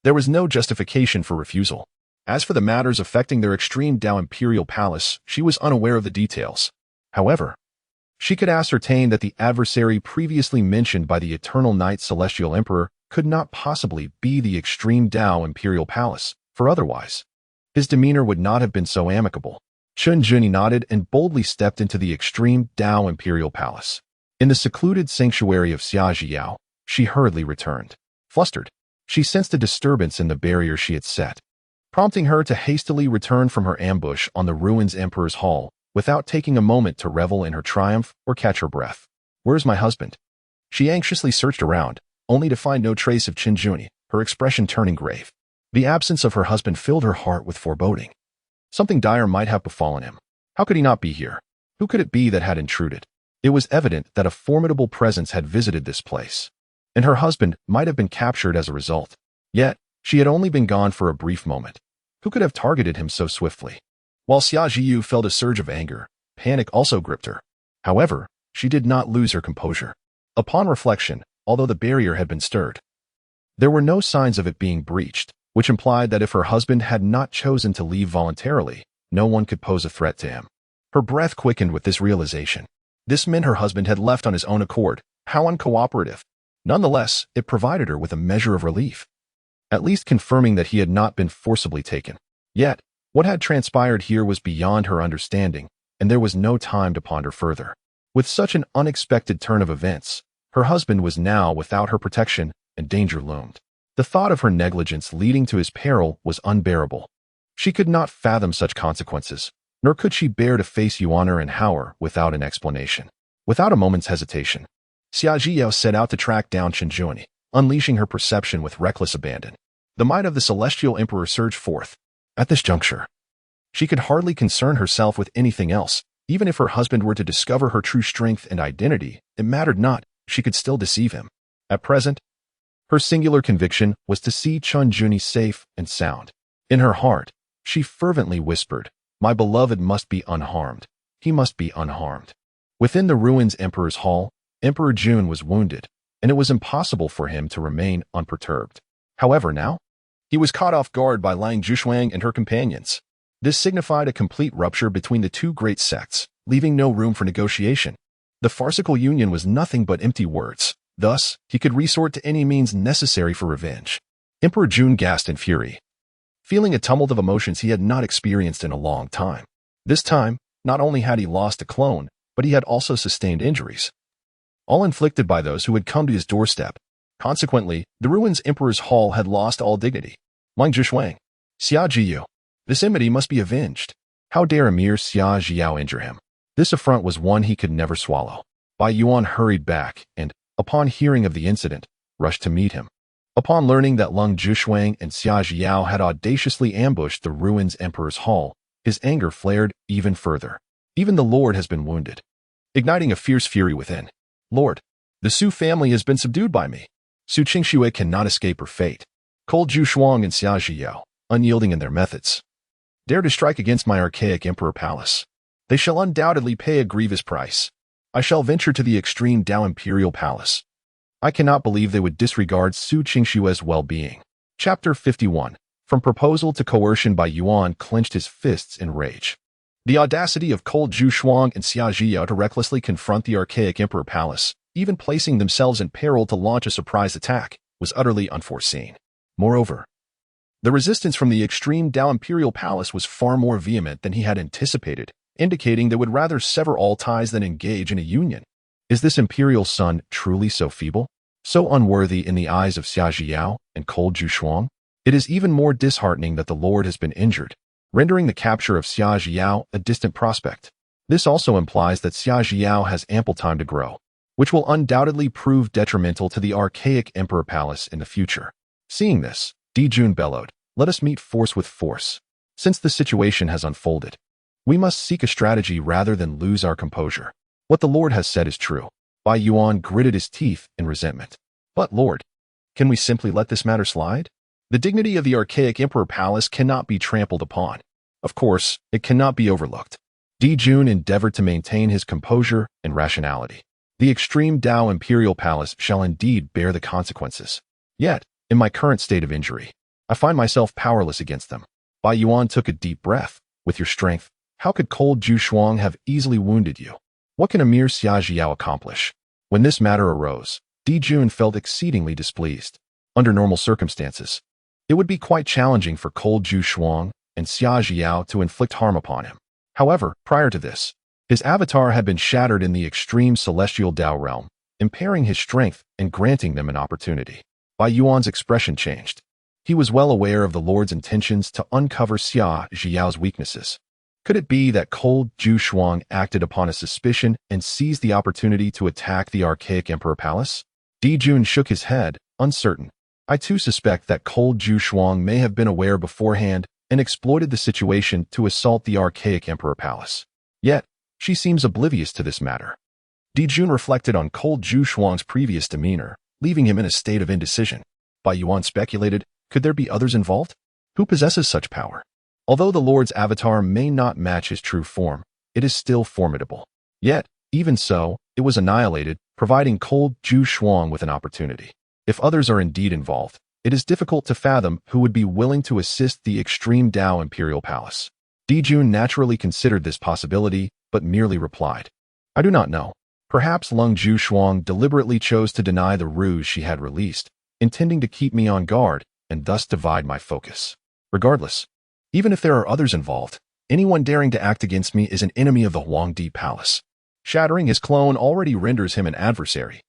There was no justification for refusal. As for the matters affecting their Extreme Dao Imperial Palace, she was unaware of the details. However, she could ascertain that the adversary previously mentioned by the Eternal Knight Celestial Emperor could not possibly be the Extreme Dao Imperial Palace, for otherwise, his demeanor would not have been so amicable. Chen Juni nodded and boldly stepped into the Extreme Dao Imperial Palace. In the secluded sanctuary of Xia Zhiyao, she hurriedly returned. Flustered, she sensed a disturbance in the barrier she had set, prompting her to hastily return from her ambush on the ruins Emperor's Hall, without taking a moment to revel in her triumph or catch her breath. Where's my husband? She anxiously searched around, only to find no trace of Chen Juni, her expression turning grave. The absence of her husband filled her heart with foreboding. Something dire might have befallen him. How could he not be here? Who could it be that had intruded? It was evident that a formidable presence had visited this place, and her husband might have been captured as a result. Yet, she had only been gone for a brief moment. Who could have targeted him so swiftly? While Xia Zhiyu felt a surge of anger, panic also gripped her. However, she did not lose her composure. Upon reflection, although the barrier had been stirred, there were no signs of it being breached, which implied that if her husband had not chosen to leave voluntarily, no one could pose a threat to him. Her breath quickened with this realization. This meant her husband had left on his own accord. How uncooperative. Nonetheless, it provided her with a measure of relief, at least confirming that he had not been forcibly taken. Yet, what had transpired here was beyond her understanding, and there was no time to ponder further. With such an unexpected turn of events, her husband was now without her protection, and danger loomed. The thought of her negligence leading to his peril was unbearable. She could not fathom such consequences, nor could she bear to face Yuaner and Hauer without an explanation. Without a moment's hesitation, Xia Zhiyao set out to track down Chen Juni, unleashing her perception with reckless abandon. The might of the Celestial Emperor surged forth. At this juncture, she could hardly concern herself with anything else. Even if her husband were to discover her true strength and identity, it mattered not. She could still deceive him. At present, her singular conviction was to see Chen Juni safe and sound. In her heart, she fervently whispered, "My beloved must be unharmed. He must be unharmed." Within the ruins Emperor's Hall, Emperor Jun was wounded, and it was impossible for him to remain unperturbed. However, now, He was caught off guard by Lang Zhishuang and her companions. This signified a complete rupture between the two great sects, leaving no room for negotiation. The farcical union was nothing but empty words. Thus, he could resort to any means necessary for revenge. Emperor Jun gasped in fury, feeling a tumult of emotions he had not experienced in a long time. This time, not only had he lost a clone, but he had also sustained injuries, all inflicted by those who had come to his doorstep. Consequently, the ruins Emperor's Hall had lost all dignity. Lang Zhishuang, Xia Jiyu. This enmity must be avenged. How dare Emir Xia Jiao injure him? This affront was one he could never swallow. Bai Yuan hurried back and, upon hearing of the incident, rushed to meet him. Upon learning that Lang Zhishuang and Xia Jiao had audaciously ambushed the ruins Emperor's Hall, his anger flared even further. Even the Lord has been wounded, igniting a fierce fury within. Lord, the Su family has been subdued by me. Su Qingxue cannot escape her fate. Cold Zhu and Xia Jiao, unyielding in their methods, dare to strike against my archaic emperor palace. They shall undoubtedly pay a grievous price. I shall venture to the extreme Dao Imperial Palace. I cannot believe they would disregard Su Qingxue's well-being. Chapter 51. From proposal to coercion. Bai Yuan clenched his fists in rage. The audacity of Cold Zhu and Xia Jiao to recklessly confront the archaic emperor palace, even placing themselves in peril to launch a surprise attack, was utterly unforeseen. Moreover, the resistance from the extreme Dao Imperial Palace was far more vehement than he had anticipated, indicating they would rather sever all ties than engage in a union. Is this imperial son truly so feeble, so unworthy in the eyes of Xia Jiao and Cold Zhu? It is even more disheartening that the Lord has been injured, rendering the capture of Xia Jiao a distant prospect. This also implies that Xia Jiao has ample time to grow, which will undoubtedly prove detrimental to the archaic emperor palace in the future. Seeing this, Di Jun bellowed, "Let us meet force with force. Since the situation has unfolded, we must seek a strategy rather than lose our composure. What the Lord has said is true." Bai Yuan gritted his teeth in resentment. "But Lord, can we simply let this matter slide? The dignity of the archaic emperor palace cannot be trampled upon. Of course, it cannot be overlooked." Di Jun endeavored to maintain his composure and rationality. The extreme Dao Imperial Palace shall indeed bear the consequences. Yet, in my current state of injury, I find myself powerless against them. Bai Yuan took a deep breath. With your strength, how could Cold Zhu have easily wounded you? What can Emir Xia Jiao accomplish? When this matter arose, Di Jun felt exceedingly displeased. Under normal circumstances, it would be quite challenging for Cold Zhu and Xia Jiao to inflict harm upon him. However, prior to this, his avatar had been shattered in the extreme celestial Dao realm, impairing his strength and granting them an opportunity. Bai Yuan's expression changed. He was well aware of the Lord's intentions to uncover Xia Jiao's weaknesses. Could it be that Cold Zhu acted upon a suspicion and seized the opportunity to attack the archaic emperor palace? Di Jun shook his head, uncertain. I too suspect that Cold Zhu may have been aware beforehand and exploited the situation to assault the archaic emperor palace. Yet, she seems oblivious to this matter. Di Jun reflected on Cold Zhu's previous demeanor, leaving him in a state of indecision. Bai Yuan speculated, could there be others involved? Who possesses such power? Although the Lord's avatar may not match his true form, it is still formidable. Yet, even so, it was annihilated, providing Cold Zhu with an opportunity. If others are indeed involved, it is difficult to fathom who would be willing to assist the extreme Dao Imperial Palace. Di Jun naturally considered this possibility, but merely replied, I do not know. Perhaps Lang Zhu deliberately chose to deny the ruse she had released, intending to keep me on guard and thus divide my focus. Regardless, even if there are others involved, anyone daring to act against me is an enemy of the Huangdi Palace. Shattering his clone already renders him an adversary.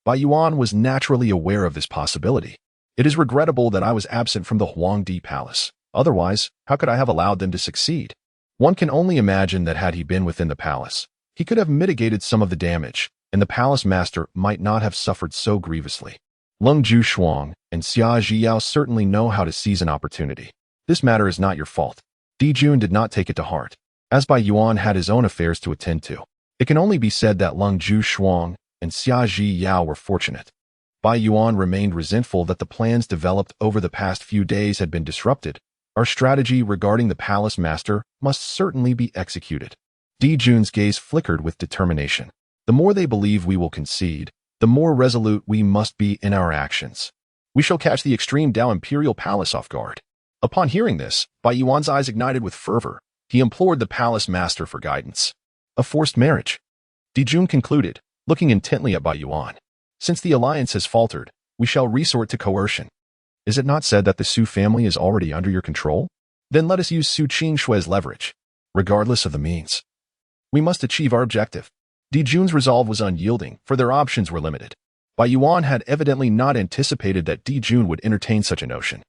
Bai Yuan was naturally aware of this possibility. It is regrettable that I was absent from the Huangdi Palace. Otherwise, how could I have allowed them to succeed? One can only imagine that had he been within the palace, he could have mitigated some of the damage, and the palace master might not have suffered so grievously. Lang Zhu and Xia Jiao certainly know how to seize an opportunity. This matter is not your fault. Di Jun did not take it to heart. As Bai Yuan had his own affairs to attend to, it can only be said that Lang Zhu and Xia Jiao were fortunate. Bai Yuan remained resentful that the plans developed over the past few days had been disrupted. Our strategy regarding the palace master must certainly be executed. Di Jun's gaze flickered with determination. The more they believe we will concede, the more resolute we must be in our actions. We shall catch the extreme Dao Imperial Palace off guard. Upon hearing this, Bai Yuan's eyes ignited with fervor. He implored the palace master for guidance. A forced marriage? Dijun concluded, looking intently at Bai Yuan. Since the alliance has faltered, we shall resort to coercion. Is it not said that the Su family is already under your control? Then let us use Su Qingshui's leverage, regardless of the means. We must achieve our objective. Dijun's resolve was unyielding, for their options were limited. Bai Yuan had evidently not anticipated that Dijun would entertain such a notion.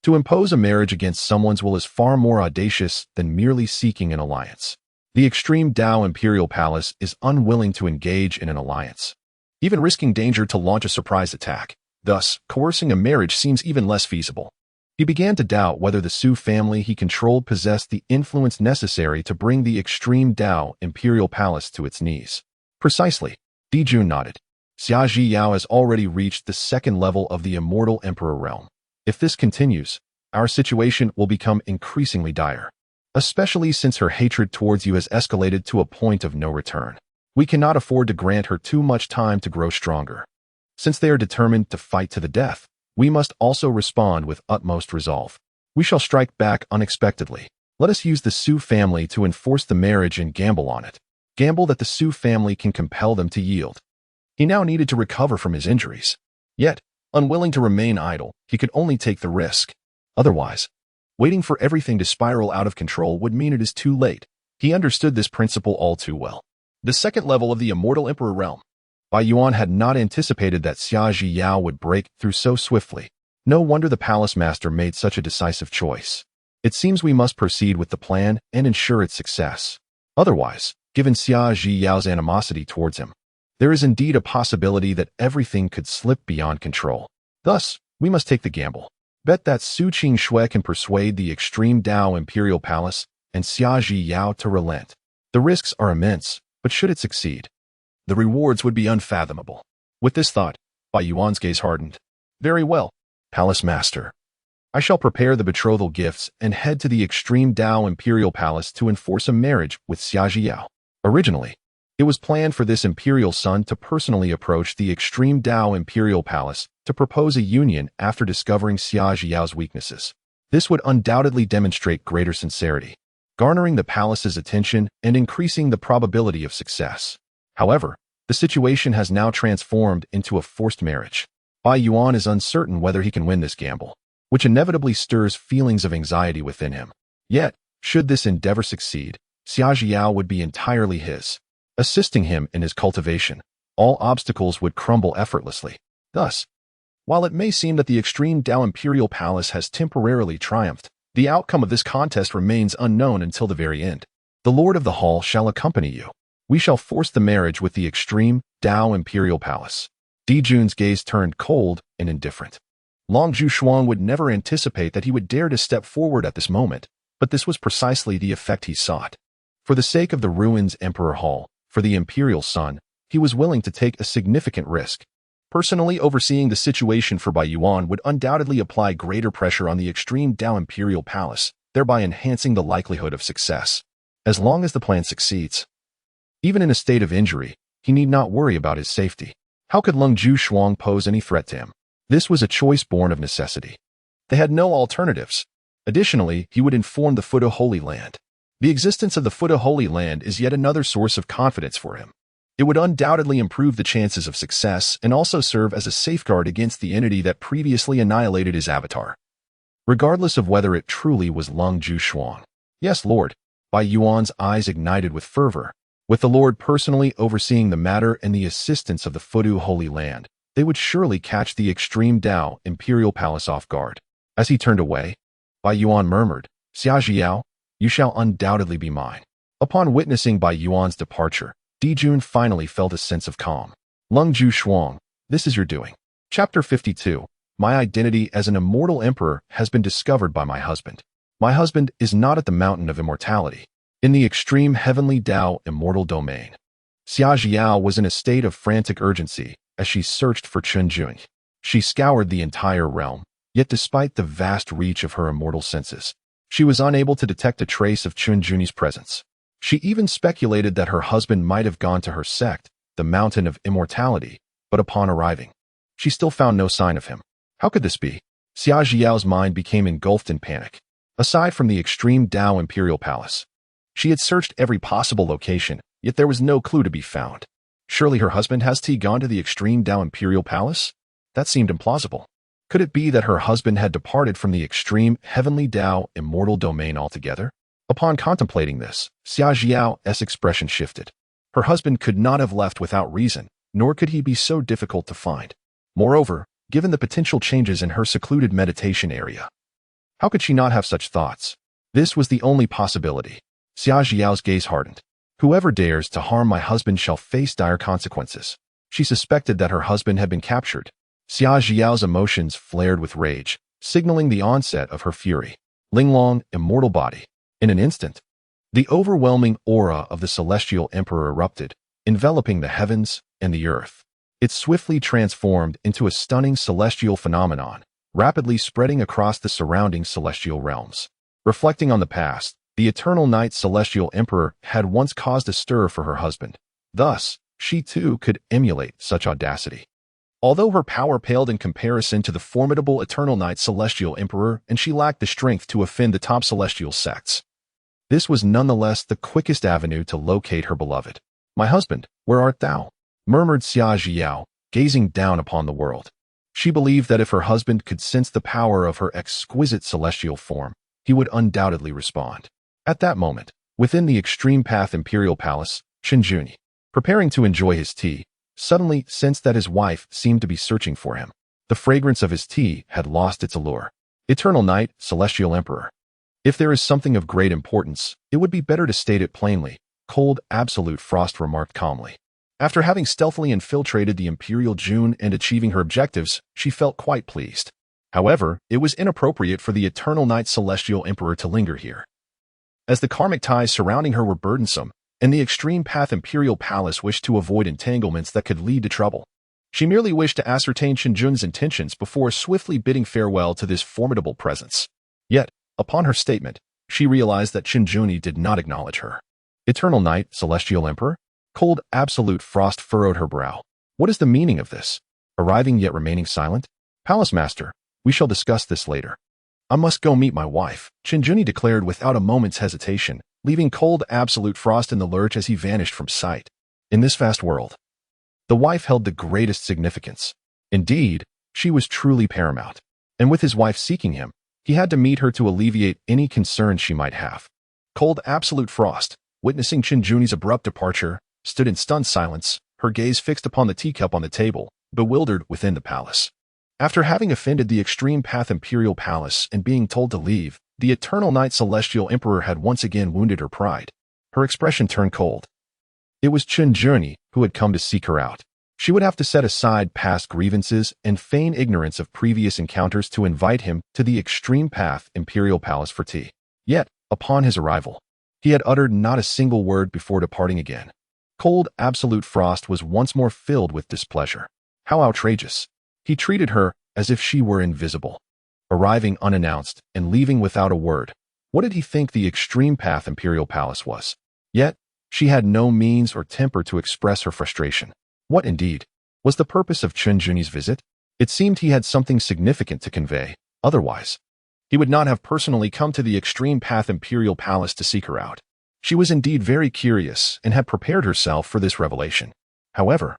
To impose a marriage against someone's will is far more audacious than merely seeking an alliance. The extreme Dao Imperial Palace is unwilling to engage in an alliance, even risking danger to launch a surprise attack. Thus, coercing a marriage seems even less feasible. He began to doubt whether the Su family he controlled possessed the influence necessary to bring the extreme Dao Imperial Palace to its knees. Precisely. Dijun nodded. Xia Zhiyao has already reached the second level of the Immortal Emperor realm. If this continues, our situation will become increasingly dire, especially since her hatred towards you has escalated to a point of no return. We cannot afford to grant her too much time to grow stronger. Since they are determined to fight to the death, we must also respond with utmost resolve. We shall strike back unexpectedly. Let us use the Su family to enforce the marriage and gamble on it. Gamble that the Su family can compel them to yield. He now needed to recover from his injuries. Yet, unwilling to remain idle, he could only take the risk. Otherwise, waiting for everything to spiral out of control would mean it is too late. He understood this principle all too well. The second level of the Immortal Emperor realm. Bai Yuan had not anticipated that Xia Zhiyao would break through so swiftly. No wonder the palace master made such a decisive choice. It seems we must proceed with the plan and ensure its success. Otherwise, given Xia Zhiyao's animosity towards him, there is indeed a possibility that everything could slip beyond control. Thus, we must take the gamble. Bet that Su Qingshui can persuade the extreme Dao Imperial Palace and Xia Zhiyao to relent. The risks are immense, but should it succeed, the rewards would be unfathomable. With this thought, Bai Yuan's gaze hardened. Very well, Palace Master. I shall prepare the betrothal gifts and head to the extreme Dao Imperial Palace to enforce a marriage with Xia Zhiyao. Originally, it was planned for this imperial son to personally approach the extreme Dao Imperial Palace to propose a union after discovering Xia Zhiyao's weaknesses. This would undoubtedly demonstrate greater sincerity, garnering the palace's attention and increasing the probability of success. However, the situation has now transformed into a forced marriage. Bai Yuan is uncertain whether he can win this gamble, which inevitably stirs feelings of anxiety within him. Yet, should this endeavor succeed, Xia Zhiyao would be entirely his. Assisting him in his cultivation, all obstacles would crumble effortlessly. Thus, while it may seem that the extreme Dao Imperial Palace has temporarily triumphed, the outcome of this contest remains unknown until the very end. The Lord of the Hall shall accompany you. We shall force the marriage with the extreme Dao Imperial Palace. Dijun's gaze turned cold and indifferent. Long Zhu would never anticipate that he would dare to step forward at this moment, but this was precisely the effect he sought. For the sake of the ruins Emperor Hall, for the imperial son, he was willing to take a significant risk. Personally overseeing the situation for Bai Yuan would undoubtedly apply greater pressure on the extreme Dao Imperial Palace, thereby enhancing the likelihood of success. As long as the plan succeeds, even in a state of injury, he need not worry about his safety. How could Lung Zhu pose any threat to him? This was a choice born of necessity. They had no alternatives. Additionally, he would inform the Fuda Holy Land. The existence of the Fuda Holy Land is yet another source of confidence for him. It would undoubtedly improve the chances of success and also serve as a safeguard against the entity that previously annihilated his avatar. Regardless of whether it truly was Lung Zhu. Yes, Lord. Bai Yuan's eyes ignited with fervor. With the Lord personally overseeing the matter and the assistance of the Fuda Holy Land, they would surely catch the extreme Dao Imperial Palace off guard. As he turned away, Bai Yuan murmured, Xia Zhiyao, you shall undoubtedly be mine. Upon witnessing Bai Yuan's departure, Dijun finally felt a sense of calm. Lung Zhu, this is your doing. Chapter 52. My identity as an immortal emperor has been discovered by my husband. My husband is not at the mountain of immortality, in the extreme heavenly Dao immortal domain. Xia Zhiyao was in a state of frantic urgency as she searched for Qinglian. She scoured the entire realm, yet despite the vast reach of her immortal senses, she was unable to detect a trace of Qinglian's presence. She even speculated that her husband might have gone to her sect, the Mountain of Immortality, but upon arriving, she still found no sign of him. How could this be? Xia Jiao's mind became engulfed in panic. Aside from the extreme Dao Imperial Palace, she had searched every possible location, yet there was no clue to be found. Surely her husband has gone to the extreme Dao Imperial Palace? That seemed implausible. Could it be that her husband had departed from the extreme heavenly Dao immortal domain altogether? Upon contemplating this, Xia Jiao's expression shifted. Her husband could not have left without reason, nor could he be so difficult to find. Moreover, given the potential changes in her secluded meditation area, how could she not have such thoughts? This was the only possibility. Xia Jiao's gaze hardened. Whoever dares to harm my husband shall face dire consequences. She suspected that her husband had been captured. Xia Jiao's emotions flared with rage, signaling the onset of her fury. Linglong, immortal body. In an instant, the overwhelming aura of the celestial emperor erupted, enveloping the heavens and the earth. It swiftly transformed into a stunning celestial phenomenon, rapidly spreading across the surrounding celestial realms. Reflecting on the past, the eternal night celestial emperor had once caused a stir for her husband. Thus, she too could emulate such audacity. Although her power paled in comparison to the formidable eternal night celestial emperor and she lacked the strength to offend the top celestial sects, this was nonetheless the quickest avenue to locate her beloved. "My husband, where art thou?" murmured Xia Jiao, gazing down upon the world. She believed that if her husband could sense the power of her exquisite celestial form, he would undoubtedly respond. At that moment, within the Extreme Path Imperial Palace, Qinglian, preparing to enjoy his tea, suddenly sensed that his wife seemed to be searching for him. The fragrance of his tea had lost its allure. Eternal Night, Celestial Emperor. If there is something of great importance, it would be better to state it plainly, Cold Absolute Frost remarked calmly. After having stealthily infiltrated the Imperial June and achieving her objectives, she felt quite pleased. However, it was inappropriate for the Eternal Night Celestial Emperor to linger here, as the karmic ties surrounding her were burdensome, and the Extreme Path Imperial Palace wished to avoid entanglements that could lead to trouble. She merely wished to ascertain Qinglian's intentions before swiftly bidding farewell to this formidable presence. Yet, upon her statement, she realized that Qinglian did not acknowledge her. Eternal Night, Celestial Emperor? Cold Absolute Frost furrowed her brow. What is the meaning of this? Arriving yet remaining silent? Palace Master, we shall discuss this later. I must go meet my wife, Qinglian declared without a moment's hesitation, leaving Cold Absolute Frost in the lurch as he vanished from sight. In this vast world, the wife held the greatest significance. Indeed, she was truly paramount, and with his wife seeking him, he had to meet her to alleviate any concerns she might have. Cold Absolute Frost, witnessing Qinglian's abrupt departure, stood in stunned silence, her gaze fixed upon the teacup on the table, bewildered within the palace. After having offended the Extreme Path Imperial Palace and being told to leave, the Eternal Night Celestial Emperor had once again wounded her pride. Her expression turned cold. It was Qinglian who had come to seek her out. She would have to set aside past grievances and feign ignorance of previous encounters to invite him to the Extreme Path Imperial Palace for tea. Yet, upon his arrival, he had uttered not a single word before departing again. Cold Absolute Frost was once more filled with displeasure. How outrageous! He treated her as if she were invisible, arriving unannounced and leaving without a word. What did he think the Extreme Path Imperial Palace was? Yet, she had no means or temper to express her frustration. What, indeed, was the purpose of Qinglian's visit? It seemed he had something significant to convey. Otherwise, he would not have personally come to the Extreme Path Imperial Palace to seek her out. She was indeed very curious and had prepared herself for this revelation. However,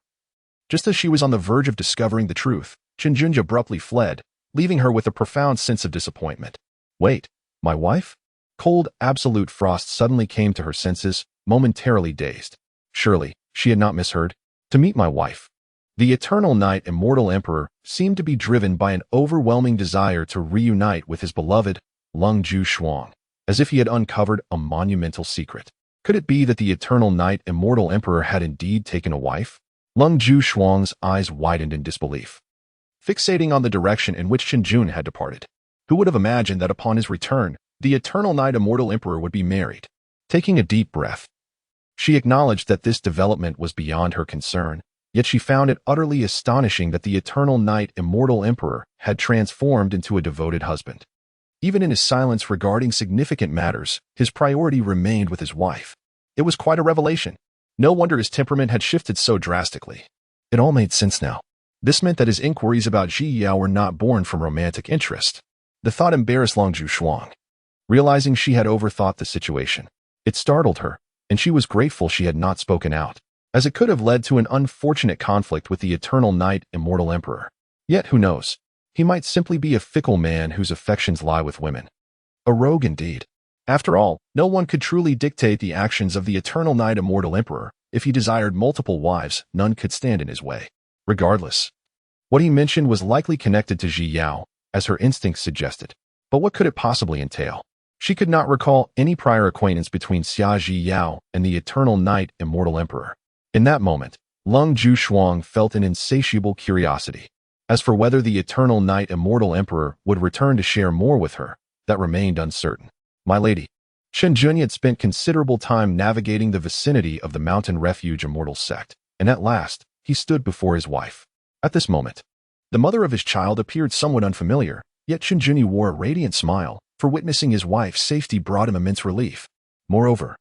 just as she was on the verge of discovering the truth, Qinglian abruptly fled, leaving her with a profound sense of disappointment. Wait, my wife? Cold Absolute Frost suddenly came to her senses, momentarily dazed. Surely, she had not misheard. To meet my wife. The Eternal Night Immortal Emperor seemed to be driven by an overwhelming desire to reunite with his beloved, Lung Ju Shuang, as if he had uncovered a monumental secret. Could it be that the Eternal Night Immortal Emperor had indeed taken a wife? Lung Ju Shuang's eyes widened in disbelief, fixating on the direction in which Qinglian had departed. Who would have imagined that upon his return, the Eternal Night Immortal Emperor would be married? Taking a deep breath, she acknowledged that this development was beyond her concern, yet she found it utterly astonishing that the Eternal Night Immortal Emperor had transformed into a devoted husband. Even in his silence regarding significant matters, his priority remained with his wife. It was quite a revelation. No wonder his temperament had shifted so drastically. It all made sense now. This meant that his inquiries about Ji Yao were not born from romantic interest. The thought embarrassed Long Jushuang. Realizing she had overthought the situation, it startled her, and she was grateful she had not spoken out, as it could have led to an unfortunate conflict with the eternal knight, immortal emperor. Yet who knows? He might simply be a fickle man whose affections lie with women. A rogue indeed. After all, no one could truly dictate the actions of the eternal knight, immortal emperor. If he desired multiple wives, none could stand in his way. Regardless, what he mentioned was likely connected to Ji Yao, as her instincts suggested. But what could it possibly entail? She could not recall any prior acquaintance between Xia Ji Yao and the eternal knight, immortal emperor. In that moment, Long Jushuang felt an insatiable curiosity. As for whether the eternal knight, immortal emperor would return to share more with her, that remained uncertain. My lady. Chen Jun had spent considerable time navigating the vicinity of the mountain refuge immortal sect, and at last, he stood before his wife. At this moment, the mother of his child appeared somewhat unfamiliar, yet Chen Jun wore a radiant smile, for witnessing his wife's safety brought him immense relief. Moreover,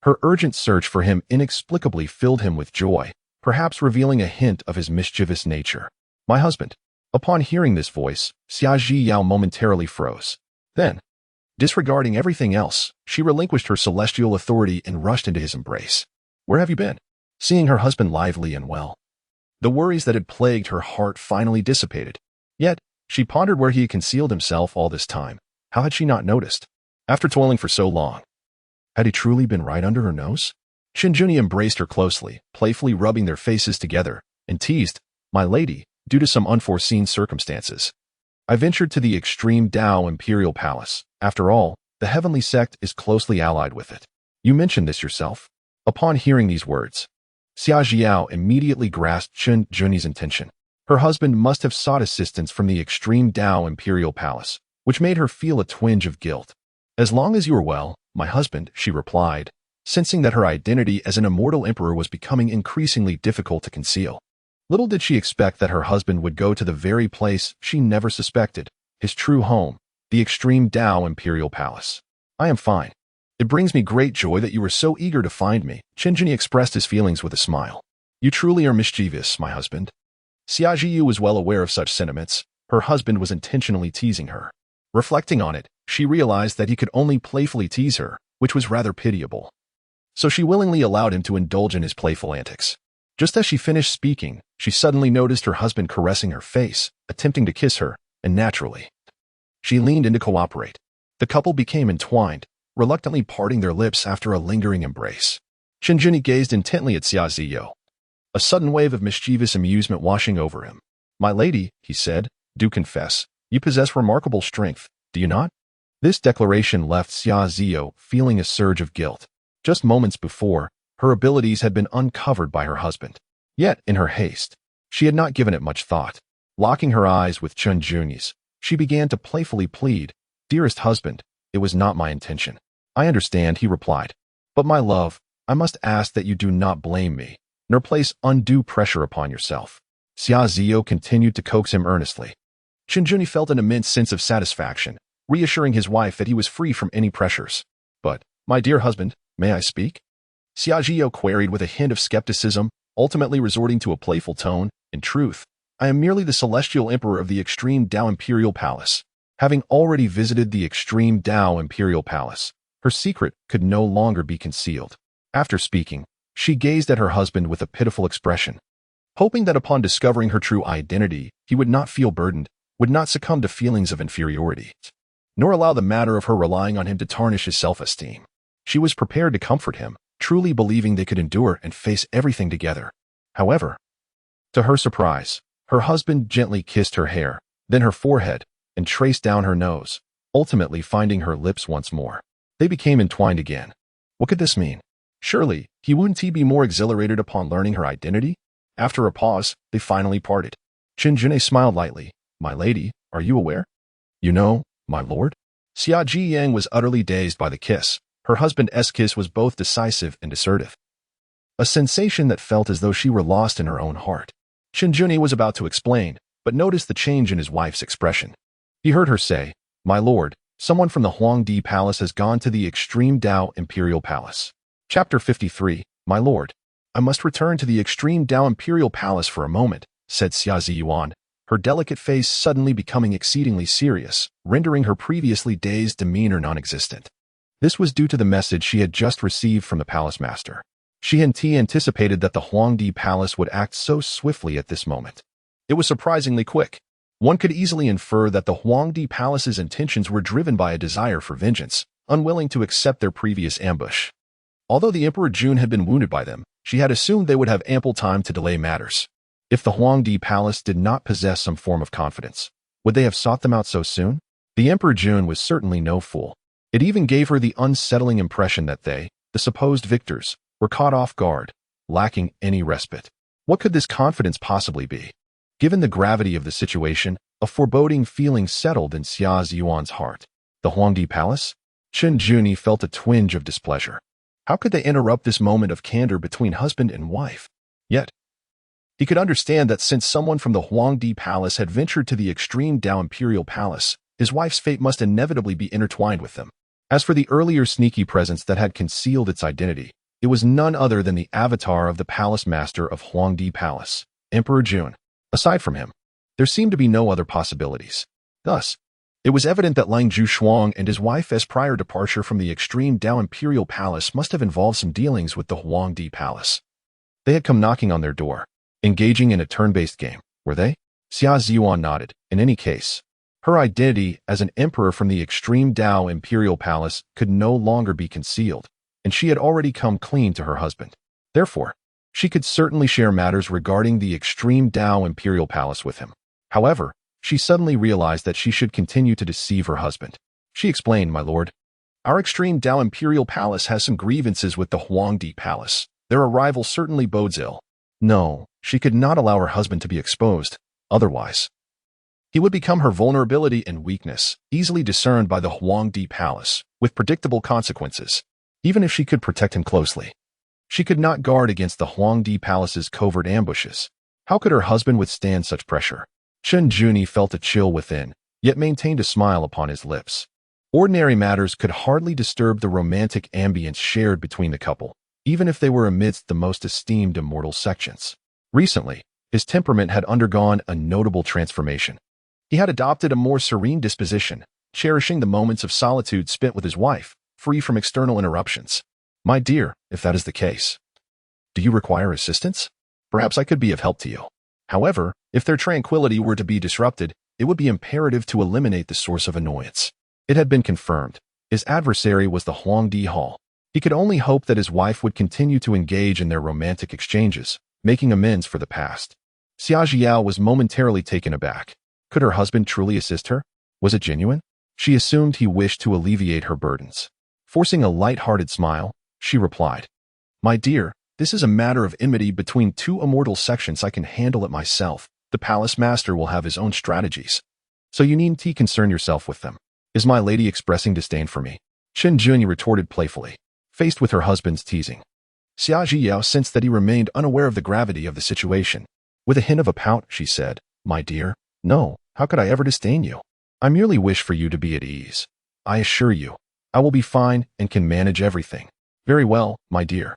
her urgent search for him inexplicably filled him with joy, perhaps revealing a hint of his mischievous nature. My husband. Upon hearing this voice, Xia Ji Yao momentarily froze. Then, disregarding everything else, she relinquished her celestial authority and rushed into his embrace. Where have you been? Seeing her husband lively and well, the worries that had plagued her heart finally dissipated. Yet, she pondered where he had concealed himself all this time. How had she not noticed? After toiling for so long, had he truly been right under her nose? Chen Jun embraced her closely, playfully rubbing their faces together, and teased, My lady, due to some unforeseen circumstances, I ventured to the extreme Dao Imperial Palace. After all, the heavenly sect is closely allied with it. You mentioned this yourself. Upon hearing these words, Xia Jiao immediately grasped Chen Jun's intention. Her husband must have sought assistance from the extreme Dao Imperial Palace, which made her feel a twinge of guilt. As long as you are well, my husband, she replied, sensing that her identity as an immortal emperor was becoming increasingly difficult to conceal. Little did she expect that her husband would go to the very place she never suspected, his true home, the extreme Dao Imperial Palace. I am fine. It brings me great joy that you were so eager to find me. Chen Jun expressed his feelings with a smile. You truly are mischievous, my husband. Xia Jiyu was well aware of such sentiments. Her husband was intentionally teasing her. Reflecting on it, she realized that he could only playfully tease her, which was rather pitiable. So she willingly allowed him to indulge in his playful antics. Just as she finished speaking, she suddenly noticed her husband caressing her face, attempting to kiss her, and naturally, she leaned in to cooperate. The couple became entwined, reluctantly parting their lips after a lingering embrace. Chen Jun gazed intently at Xia Ziyo, a sudden wave of mischievous amusement washing over him. My lady, he said, do confess, you possess remarkable strength, do you not? This declaration left Xia Ziyo feeling a surge of guilt. Just moments before, her abilities had been uncovered by her husband. Yet, in her haste, she had not given it much thought. Locking her eyes with Chen Jun's, she began to playfully plead, Dearest husband, it was not my intention. I understand, he replied. But my love, I must ask that you do not blame me, nor place undue pressure upon yourself. Xia Ziyo continued to coax him earnestly. Chen Jun felt an immense sense of satisfaction, reassuring his wife that he was free from any pressures. But, my dear husband, may I speak? Xia Jiyo queried with a hint of skepticism, ultimately resorting to a playful tone. In truth, I am merely the celestial emperor of the extreme Dao Imperial Palace. Having already visited the extreme Dao Imperial Palace, her secret could no longer be concealed. After speaking, she gazed at her husband with a pitiful expression, hoping that upon discovering her true identity, he would not feel burdened, would not succumb to feelings of inferiority, nor allow the matter of her relying on him to tarnish his self-esteem. She was prepared to comfort him, truly believing they could endure and face everything together. However, to her surprise, her husband gently kissed her hair, then her forehead, and traced down her nose, ultimately finding her lips once more. They became entwined again. What could this mean? Surely, he wouldn't be more exhilarated upon learning her identity? After a pause, they finally parted. Chen Jun smiled lightly. My lady, are you aware? You know, my lord? Xia Ji Yang was utterly dazed by the kiss. Her husband's kiss was both decisive and assertive, a sensation that felt as though she were lost in her own heart. Chen Jun was about to explain, but noticed the change in his wife's expression. He heard her say, My lord, someone from the Huangdi Palace has gone to the extreme Dao Imperial Palace. Chapter 53, My lord, I must return to the extreme Dao Imperial Palace for a moment. said Xia Yuan, her delicate face suddenly becoming exceedingly serious, rendering her previously dazed demeanor non-existent. This was due to the message she had just received from the palace master. She and T anticipated that the Huangdi Palace would act so swiftly at this moment. It was surprisingly quick. One could easily infer that the Huangdi Palace's intentions were driven by a desire for vengeance, unwilling to accept their previous ambush. Although the Emperor Jun had been wounded by them, she had assumed they would have ample time to delay matters. If the Huangdi Palace did not possess some form of confidence, would they have sought them out so soon? The Emperor Jun was certainly no fool. It even gave her the unsettling impression that they, the supposed victors, were caught off guard, lacking any respite. What could this confidence possibly be? Given the gravity of the situation, a foreboding feeling settled in Xia Yuan's heart. The Huangdi Palace? Chen Juni felt a twinge of displeasure. How could they interrupt this moment of candor between husband and wife? Yet, he could understand that since someone from the Huangdi Palace had ventured to the extreme Dao Imperial Palace, his wife's fate must inevitably be intertwined with them. As for the earlier sneaky presence that had concealed its identity, it was none other than the avatar of the palace master of Huangdi Palace, Emperor Jun. Aside from him, there seemed to be no other possibilities. Thus, it was evident that Lang Zhu and his wife's prior departure from the extreme Dao Imperial Palace must have involved some dealings with the Huangdi Palace. They had come knocking on their door, engaging in a turn-based game, were they? Xia Yuan nodded. In any case, her identity as an emperor from the extreme Dao Imperial Palace could no longer be concealed, and she had already come clean to her husband. Therefore, she could certainly share matters regarding the extreme Dao Imperial Palace with him. However, she suddenly realized that she should continue to deceive her husband. She explained, "My lord, our extreme Dao Imperial Palace has some grievances with the Huangdi Palace. Their arrival certainly bodes ill." No, she could not allow her husband to be exposed. Otherwise, he would become her vulnerability and weakness, easily discerned by the Huangdi Palace, with predictable consequences. Even if she could protect him closely, she could not guard against the Huangdi Palace's covert ambushes. How could her husband withstand such pressure? Chen Juni felt a chill within, yet maintained a smile upon his lips. Ordinary matters could hardly disturb the romantic ambience shared between the couple, even if they were amidst the most esteemed immortal sections. Recently, his temperament had undergone a notable transformation. He had adopted a more serene disposition, cherishing the moments of solitude spent with his wife, free from external interruptions. "My dear, if that is the case, do you require assistance? Perhaps I could be of help to you. However, if their tranquility were to be disrupted, it would be imperative to eliminate the source of annoyance." It had been confirmed. His adversary was the Huangdi Hall. He could only hope that his wife would continue to engage in their romantic exchanges, making amends for the past. Xia Jiao was momentarily taken aback. Could her husband truly assist her? Was it genuine? She assumed he wished to alleviate her burdens. Forcing a light-hearted smile, she replied, "My dear, this is a matter of enmity between two immortal sections. I can handle it myself. The palace master will have his own strategies. So you needn't concern yourself with them. Is my lady expressing disdain for me?" Chen Juni retorted playfully, faced with her husband's teasing. Xia Jiao sensed that he remained unaware of the gravity of the situation. With a hint of a pout, she said, "My dear, no, how could I ever disdain you? I merely wish for you to be at ease. I assure you, I will be fine and can manage everything." "Very well, my dear.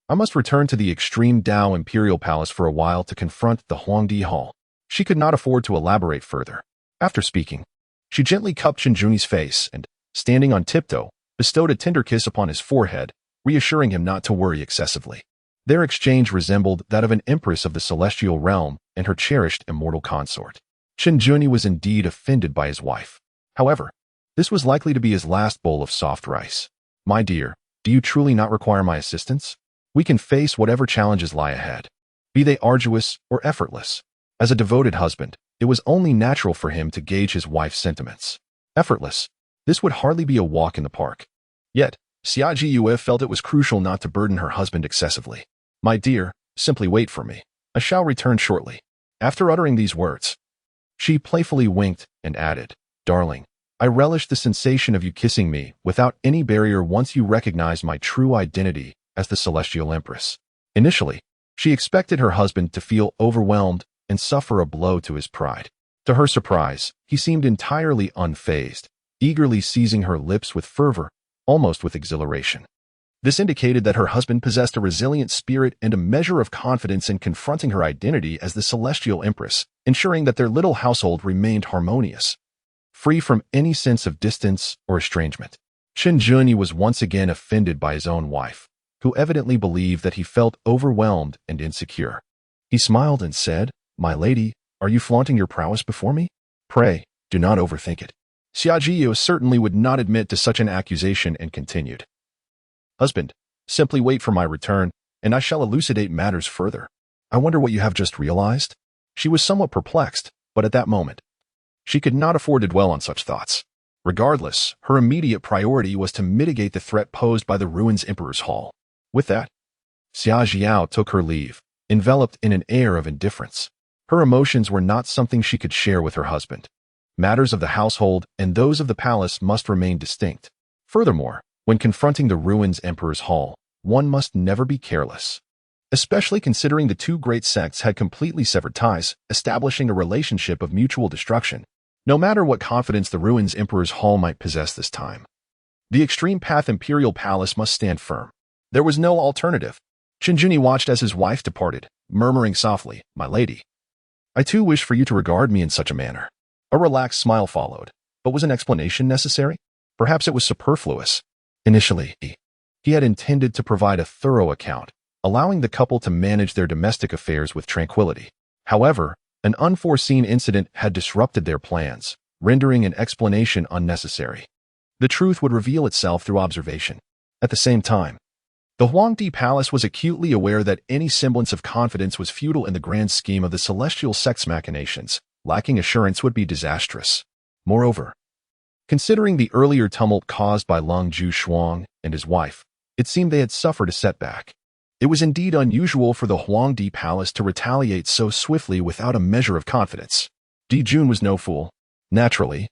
I must return to the extreme Dao Imperial Palace for a while to confront the Huangdi Hall." She could not afford to elaborate further. After speaking, she gently cupped Chen Juni's face and, standing on tiptoe, bestowed a tender kiss upon his forehead, reassuring him not to worry excessively. Their exchange resembled that of an empress of the celestial realm and her cherished immortal consort. Chen Juni was indeed offended by his wife. However, this was likely to be his last bowl of soft rice. "My dear, do you truly not require my assistance? We can face whatever challenges lie ahead, be they arduous or effortless." As a devoted husband, it was only natural for him to gauge his wife's sentiments. Effortless. This would hardly be a walk in the park. Yet, Xia Jiyue felt it was crucial not to burden her husband excessively. "My dear, simply wait for me. I shall return shortly." After uttering these words, she playfully winked and added, "Darling, I relish the sensation of you kissing me without any barrier once you recognize my true identity as the Celestial Empress." Initially, she expected her husband to feel overwhelmed and suffer a blow to his pride. To her surprise, he seemed entirely unfazed, eagerly seizing her lips with fervor, almost with exhilaration. This indicated that her husband possessed a resilient spirit and a measure of confidence in confronting her identity as the celestial empress, ensuring that their little household remained harmonious, free from any sense of distance or estrangement. Qinglian was once again offended by his own wife, who evidently believed that he felt overwhelmed and insecure. He smiled and said, "My lady, are you flaunting your prowess before me? Pray, do not overthink it." Xiaojiu certainly would not admit to such an accusation and continued, "Husband, simply wait for my return, and I shall elucidate matters further. I wonder what you have just realized?" She was somewhat perplexed, but at that moment, she could not afford to dwell on such thoughts. Regardless, her immediate priority was to mitigate the threat posed by the ruins Emperor's Hall. With that, Xiaojiao took her leave, enveloped in an air of indifference. Her emotions were not something she could share with her husband. Matters of the household and those of the palace must remain distinct. Furthermore, when confronting the ruins Emperor's Hall, one must never be careless, especially considering the two great sects had completely severed ties, establishing a relationship of mutual destruction, no matter what confidence the ruins Emperor's Hall might possess this time. The extreme path Imperial Palace must stand firm. There was no alternative. Qinglian watched as his wife departed, murmuring softly, "My lady, I too wish for you to regard me in such a manner." A relaxed smile followed, but was an explanation necessary? Perhaps it was superfluous. Initially, he had intended to provide a thorough account, allowing the couple to manage their domestic affairs with tranquility. However, an unforeseen incident had disrupted their plans, rendering an explanation unnecessary. The truth would reveal itself through observation. At the same time, the Huangdi Palace was acutely aware that any semblance of confidence was futile in the grand scheme of the celestial sect's machinations. Lacking assurance would be disastrous. Moreover, considering the earlier tumult caused by Long Zhu and his wife, it seemed they had suffered a setback. It was indeed unusual for the Huangdi Palace to retaliate so swiftly without a measure of confidence. Dijun was no fool. Naturally,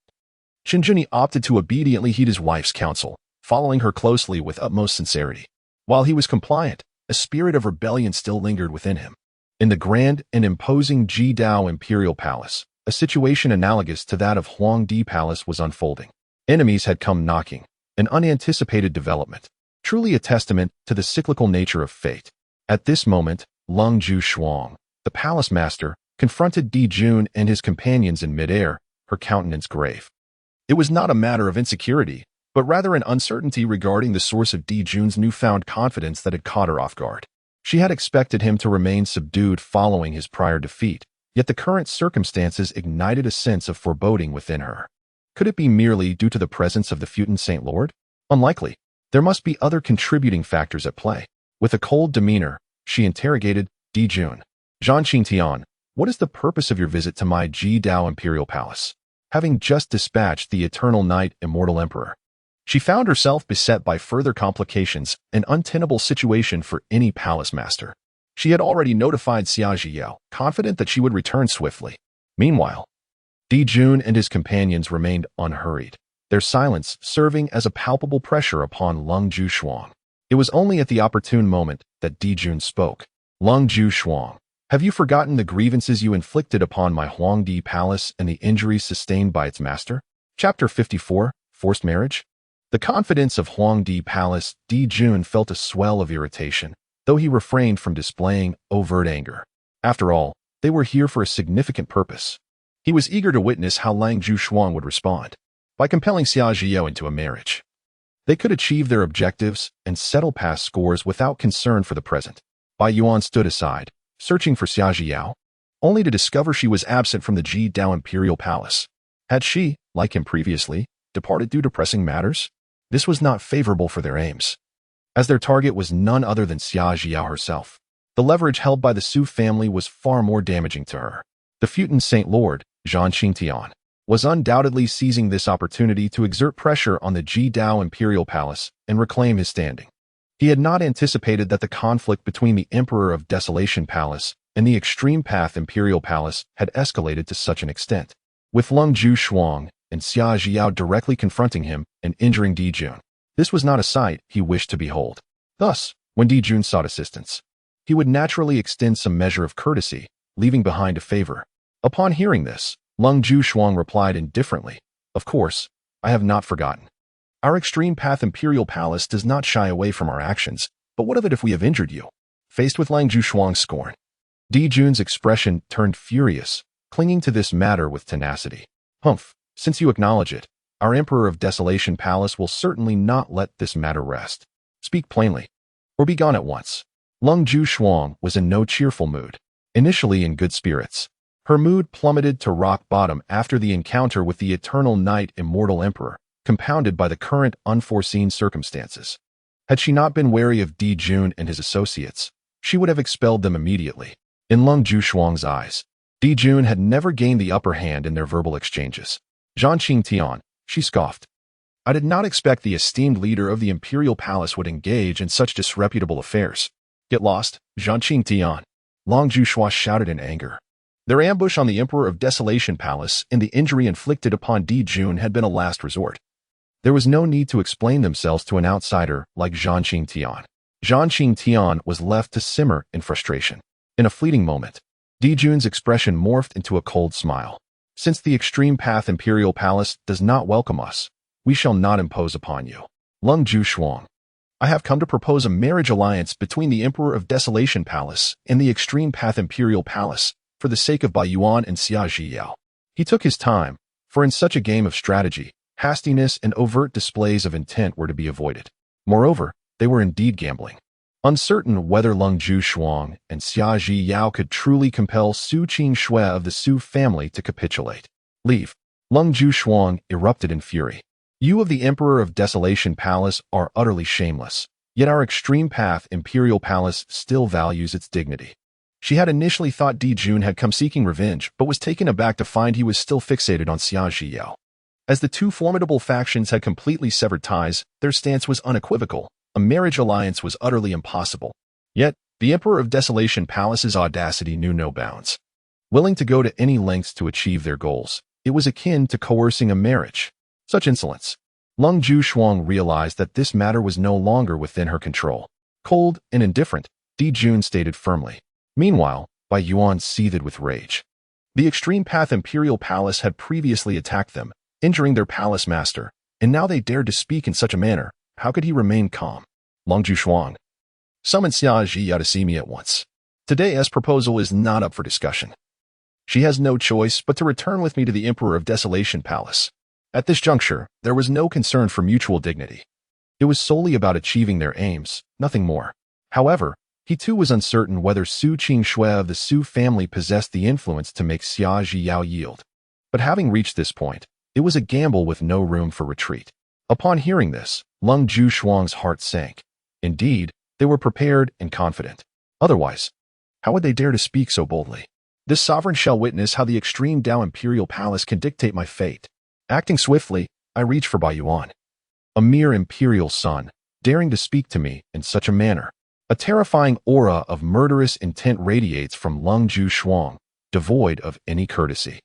Qinglian opted to obediently heed his wife's counsel, following her closely with utmost sincerity. While he was compliant, a spirit of rebellion still lingered within him. In the grand and imposing Jidao Imperial Palace, a situation analogous to that of Huangdi Palace was unfolding. Enemies had come knocking, an unanticipated development, truly a testament to the cyclical nature of fate. At this moment, Long Zhu, the palace master, confronted Dijun and his companions in midair, her countenance grave. It was not a matter of insecurity, but rather an uncertainty regarding the source of Dijun's newfound confidence that had caught her off guard. She had expected him to remain subdued following his prior defeat, yet the current circumstances ignited a sense of foreboding within her. Could it be merely due to the presence of the Futon Saint Lord? Unlikely. There must be other contributing factors at play. With a cold demeanor, she interrogated Dijun. "Zhan Qingtian, what is the purpose of your visit to my Jidao Imperial Palace?" Having just dispatched the Eternal Knight Immortal Emperor, she found herself beset by further complications, an untenable situation for any palace master. She had already notified Xiaojiao, confident that she would return swiftly. Meanwhile, Dijun and his companions remained unhurried, their silence serving as a palpable pressure upon Long Zhu. It was only at the opportune moment that Dijun spoke. "Long Zhu, have you forgotten the grievances you inflicted upon my Huangdi Palace and the injuries sustained by its master?" Chapter 54, Forced Marriage. The confidence of Huangdi Palace, Dijun felt a swell of irritation, though he refrained from displaying overt anger. After all, they were here for a significant purpose. He was eager to witness how Lang Zhu would respond. By compelling Xiaojiao into a marriage, they could achieve their objectives and settle past scores without concern for the present. Bai Yuan stood aside, searching for Xiaojiao, only to discover she was absent from the Jidao Imperial Palace. Had she, like him previously, departed due to pressing matters? This was not favorable for their aims, as their target was none other than Xiaojiao herself. The leverage held by the Su family was far more damaging to her. The Futon Saint Lord, Zhan Qingtian, was undoubtedly seizing this opportunity to exert pressure on the Jidao Imperial Palace and reclaim his standing. He had not anticipated that the conflict between the Emperor of Desolation Palace and the Extreme Path Imperial Palace had escalated to such an extent, with Long Zhu and Xiaojiao directly confronting him and injuring Dijun. This was not a sight he wished to behold. Thus, when Dijun sought assistance, he would naturally extend some measure of courtesy, leaving behind a favor. Upon hearing this, Long Zhu replied indifferently, "Of course, I have not forgotten." Our extreme path Imperial Palace does not shy away from our actions, but what of it if we have injured you? Faced with Lang Zhuxuang's scorn, Di Jun's expression turned furious, clinging to this matter with tenacity. Humph, since you acknowledge it, our Emperor of Desolation Palace will certainly not let this matter rest. Speak plainly, or be gone at once. Lang Zhuxuang was in no cheerful mood. Initially in good spirits, her mood plummeted to rock bottom after the encounter with the Eternal Knight Immortal Emperor, compounded by the current unforeseen circumstances. Had she not been wary of Di Jun and his associates, she would have expelled them immediately. In Lang Zhuxuang's eyes, Di Jun had never gained the upper hand in their verbal exchanges. Zhanqing Tian, she scoffed. I did not expect the esteemed leader of the Imperial Palace would engage in such disreputable affairs. Get lost, Zhanqing Tian. Lang Zhuxua shouted in anger. Their ambush on the Emperor of Desolation Palace and the injury inflicted upon Di Jun had been a last resort. There was no need to explain themselves to an outsider like Zhanqing Tian. Zhanqing Tian was left to simmer in frustration. In a fleeting moment, Di Jun's expression morphed into a cold smile. Since the extreme path Imperial Palace does not welcome us, we shall not impose upon you. Lang Zhuxuang, I have come to propose a marriage alliance between the Emperor of Desolation Palace and the extreme path Imperial Palace for the sake of Baiyuan and Xia Zhiyao. He took his time, for in such a game of strategy, hastiness and overt displays of intent were to be avoided. Moreover, they were indeed gambling. Uncertain whether Lang Zhuxuang and Xia Zhiyao could truly compel Su Qingxue of the Su family to capitulate. Leave. Lang Zhuxuang erupted in fury. You of the Emperor of Desolation Palace are utterly shameless, yet our extreme path Imperial Palace still values its dignity. She had initially thought Di Jun had come seeking revenge, but was taken aback to find he was still fixated on Xia Zhiyao. As the two formidable factions had completely severed ties, their stance was unequivocal. A marriage alliance was utterly impossible. Yet, the Emperor of Desolation Palace's audacity knew no bounds. Willing to go to any lengths to achieve their goals, it was akin to coercing a marriage. Such insolence. Lang Zhuxuang realized that this matter was no longer within her control. Cold and indifferent, Di Jun stated firmly. Meanwhile, Baiyuan seethed with rage. The extreme path Imperial Palace had previously attacked them, injuring their palace master, and now they dared to speak in such a manner. How could he remain calm? Lang Zhuxuang, summon Xia Zhiyao to see me at once. Today's proposal is not up for discussion. She has no choice but to return with me to the Emperor of Desolation Palace. At this juncture, there was no concern for mutual dignity. It was solely about achieving their aims, nothing more. However, he too was uncertain whether Su Qingxue of the Su family possessed the influence to make Xia Zhiyao yield. But having reached this point, it was a gamble with no room for retreat. Upon hearing this, Lang Zhuxuang's heart sank. Indeed, they were prepared and confident. Otherwise, how would they dare to speak so boldly? This sovereign shall witness how the extreme Dao Imperial Palace can dictate my fate. Acting swiftly, I reach for Baiyuan. A mere imperial son, daring to speak to me in such a manner. A terrifying aura of murderous intent radiates from Lang Zhuxuang, devoid of any courtesy.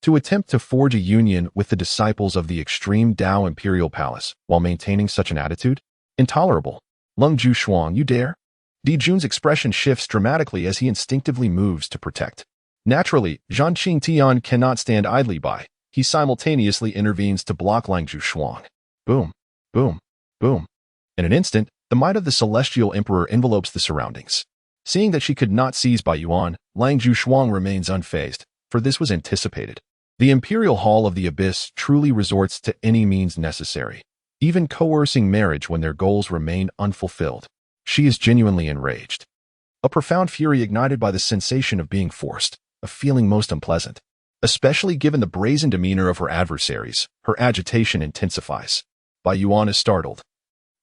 To attempt to forge a union with the disciples of the extreme Dao Imperial Palace while maintaining such an attitude? Intolerable. Lang Zhuxuang, you dare? Di Jun's expression shifts dramatically as he instinctively moves to protect. Naturally, Zhanqing Tian cannot stand idly by. He simultaneously intervenes to block Lang Zhuxuang. Boom, boom, boom. In an instant, the might of the celestial emperor envelopes the surroundings. Seeing that she could not seize Baiyuan, Lang Zhuxuang remains unfazed, for this was anticipated. The Imperial Hall of the Abyss truly resorts to any means necessary, even coercing marriage when their goals remain unfulfilled. She is genuinely enraged. A profound fury ignited by the sensation of being forced, a feeling most unpleasant. Especially given the brazen demeanor of her adversaries, her agitation intensifies. Baiyuan is startled,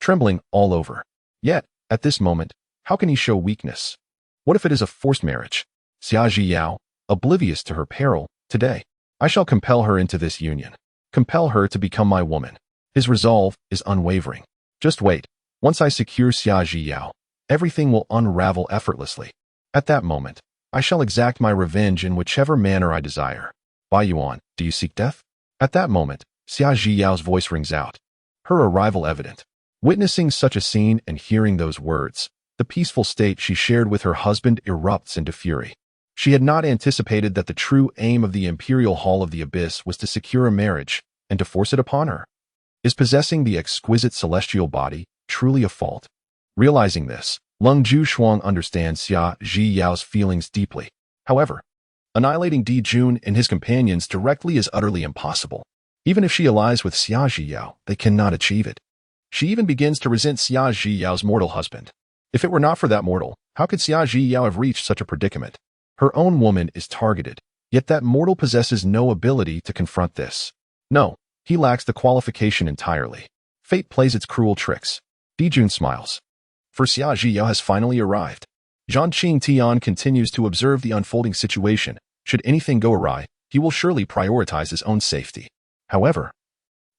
trembling all over. Yet, at this moment, how can he show weakness? What if it is a forced marriage? Xia Zhiyao, oblivious to her peril, today, I shall compel her into this union. Compel her to become my woman. His resolve is unwavering. Just wait. Once I secure Xia Zhiyao, everything will unravel effortlessly. At that moment, I shall exact my revenge in whichever manner I desire. Baiyuan, do you seek death? At that moment, Xia Zhiyao's voice rings out, her arrival evident. Witnessing such a scene and hearing those words, the peaceful state she shared with her husband erupts into fury. She had not anticipated that the true aim of the Imperial Hall of the Abyss was to secure a marriage and to force it upon her. Is possessing the exquisite celestial body truly a fault? Realizing this, Lung Ju Shuang understands Xia Zhi Yao's feelings deeply. However, annihilating Di Jun and his companions directly is utterly impossible. Even if she allies with Xia Zhi Yao, they cannot achieve it. She even begins to resent Xia Zhi Yao's mortal husband. If it were not for that mortal, how could Xia Zhi Yao have reached such a predicament? Her own woman is targeted, yet that mortal possesses no ability to confront this. No, he lacks the qualification entirely. Fate plays its cruel tricks. Di Jun smiles. For Xia Zhi Yao has finally arrived. Zhangqing Tian continues to observe the unfolding situation. Should anything go awry, he will surely prioritize his own safety. However,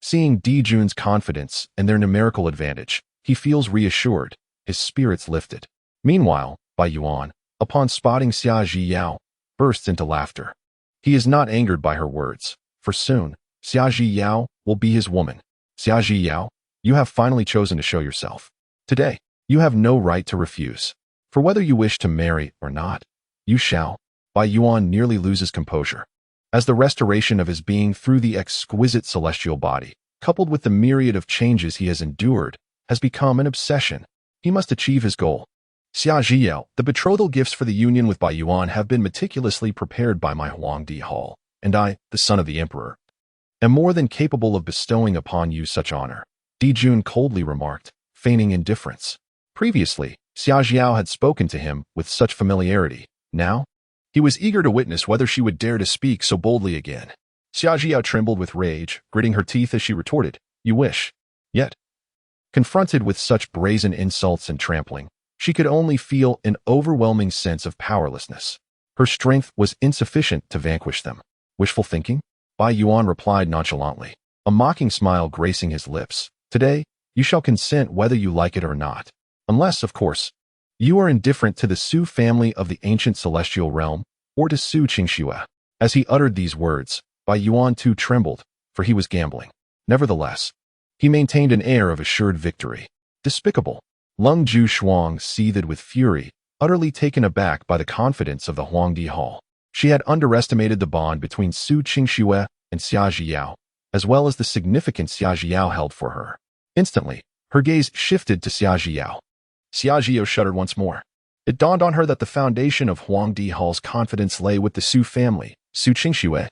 seeing Di Jun's confidence and their numerical advantage, he feels reassured, his spirits lifted. Meanwhile, Bai Yuan, upon spotting Xia Zhi Yao, bursts into laughter. He is not angered by her words, for soon, Xia Zhi Yao will be his woman. Xia Zhi Yao, you have finally chosen to show yourself. Today, you have no right to refuse. For whether you wish to marry or not, you shall. Bai Yuan nearly loses composure. As the restoration of his being through the exquisite celestial body, coupled with the myriad of changes he has endured, has become an obsession. He must achieve his goal. Xia Zhi Yao, the betrothal gifts for the union with Bai Yuan have been meticulously prepared by my Huangdi Hall, and I, the son of the emperor, am more than capable of bestowing upon you such honor. Di Jun coldly remarked, feigning indifference. Previously, Xia Zhi Yao had spoken to him with such familiarity. Now, he was eager to witness whether she would dare to speak so boldly again. Xia Zhi Yao trembled with rage, gritting her teeth as she retorted, "You wish." Yet, confronted with such brazen insults and trampling, she could only feel an overwhelming sense of powerlessness. Her strength was insufficient to vanquish them. Wishful thinking? Bai Yuan replied nonchalantly, a mocking smile gracing his lips. Today, you shall consent whether you like it or not. Unless, of course, you are indifferent to the Su family of the ancient celestial realm, or to Su Qingxue. As he uttered these words, Bai Yuan too trembled, for he was gambling. Nevertheless, he maintained an air of assured victory. Despicable. Lung Ju Shuang seethed with fury, utterly taken aback by the confidence of the Huangdi Hall. She had underestimated the bond between Su Qingxue and Xia Zhi Yao, as well as the significance Xia Zhi Yao held for her. Instantly, her gaze shifted to Xia Zhi Yao. Xia Zhi Yao shuddered once more. It dawned on her that the foundation of Huangdi Hall's confidence lay with the Su family, Su Qingxue.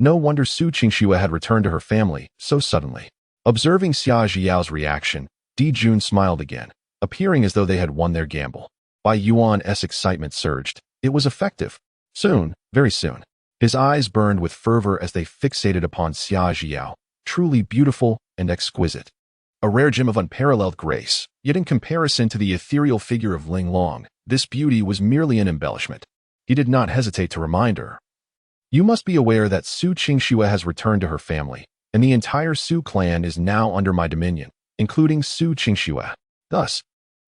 No wonder Su Qingxue had returned to her family so suddenly. Observing Xia Zhi Yao's reaction, Di Jun smiled again, appearing as though they had won their gamble. Bai Yuan's excitement surged. It was effective. Soon, very soon. His eyes burned with fervor as they fixated upon Xia Zhi Yao, truly beautiful and exquisite. A rare gem of unparalleled grace, yet in comparison to the ethereal figure of Ling Long, this beauty was merely an embellishment. He did not hesitate to remind her. You must be aware that Su Qingxue has returned to her family, and the entire Su clan is now under my dominion, including Su Qingxue. Thus,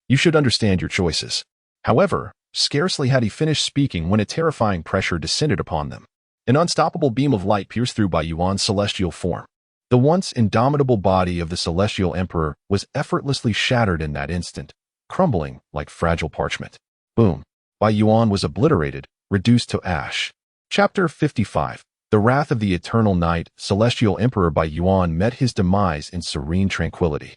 you should understand your choices. However, scarcely had he finished speaking when a terrifying pressure descended upon them. An unstoppable beam of light pierced through Bai Yuan's celestial form. The once indomitable body of the celestial emperor was effortlessly shattered in that instant, crumbling like fragile parchment. Boom. Bai Yuan was obliterated, reduced to ash. Chapter 55. The Wrath of the Eternal Night. Celestial Emperor Bai Yuan met his demise in serene tranquility,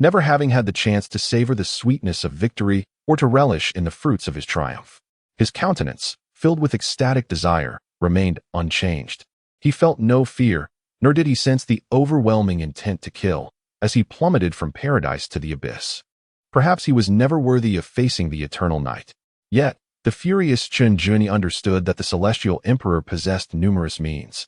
never having had the chance to savor the sweetness of victory or to relish in the fruits of his triumph. His countenance, filled with ecstatic desire, remained unchanged. He felt no fear, nor did he sense the overwhelming intent to kill, as he plummeted from paradise to the abyss. Perhaps he was never worthy of facing the eternal night. Yet, the furious Chen Juni understood that the celestial emperor possessed numerous means.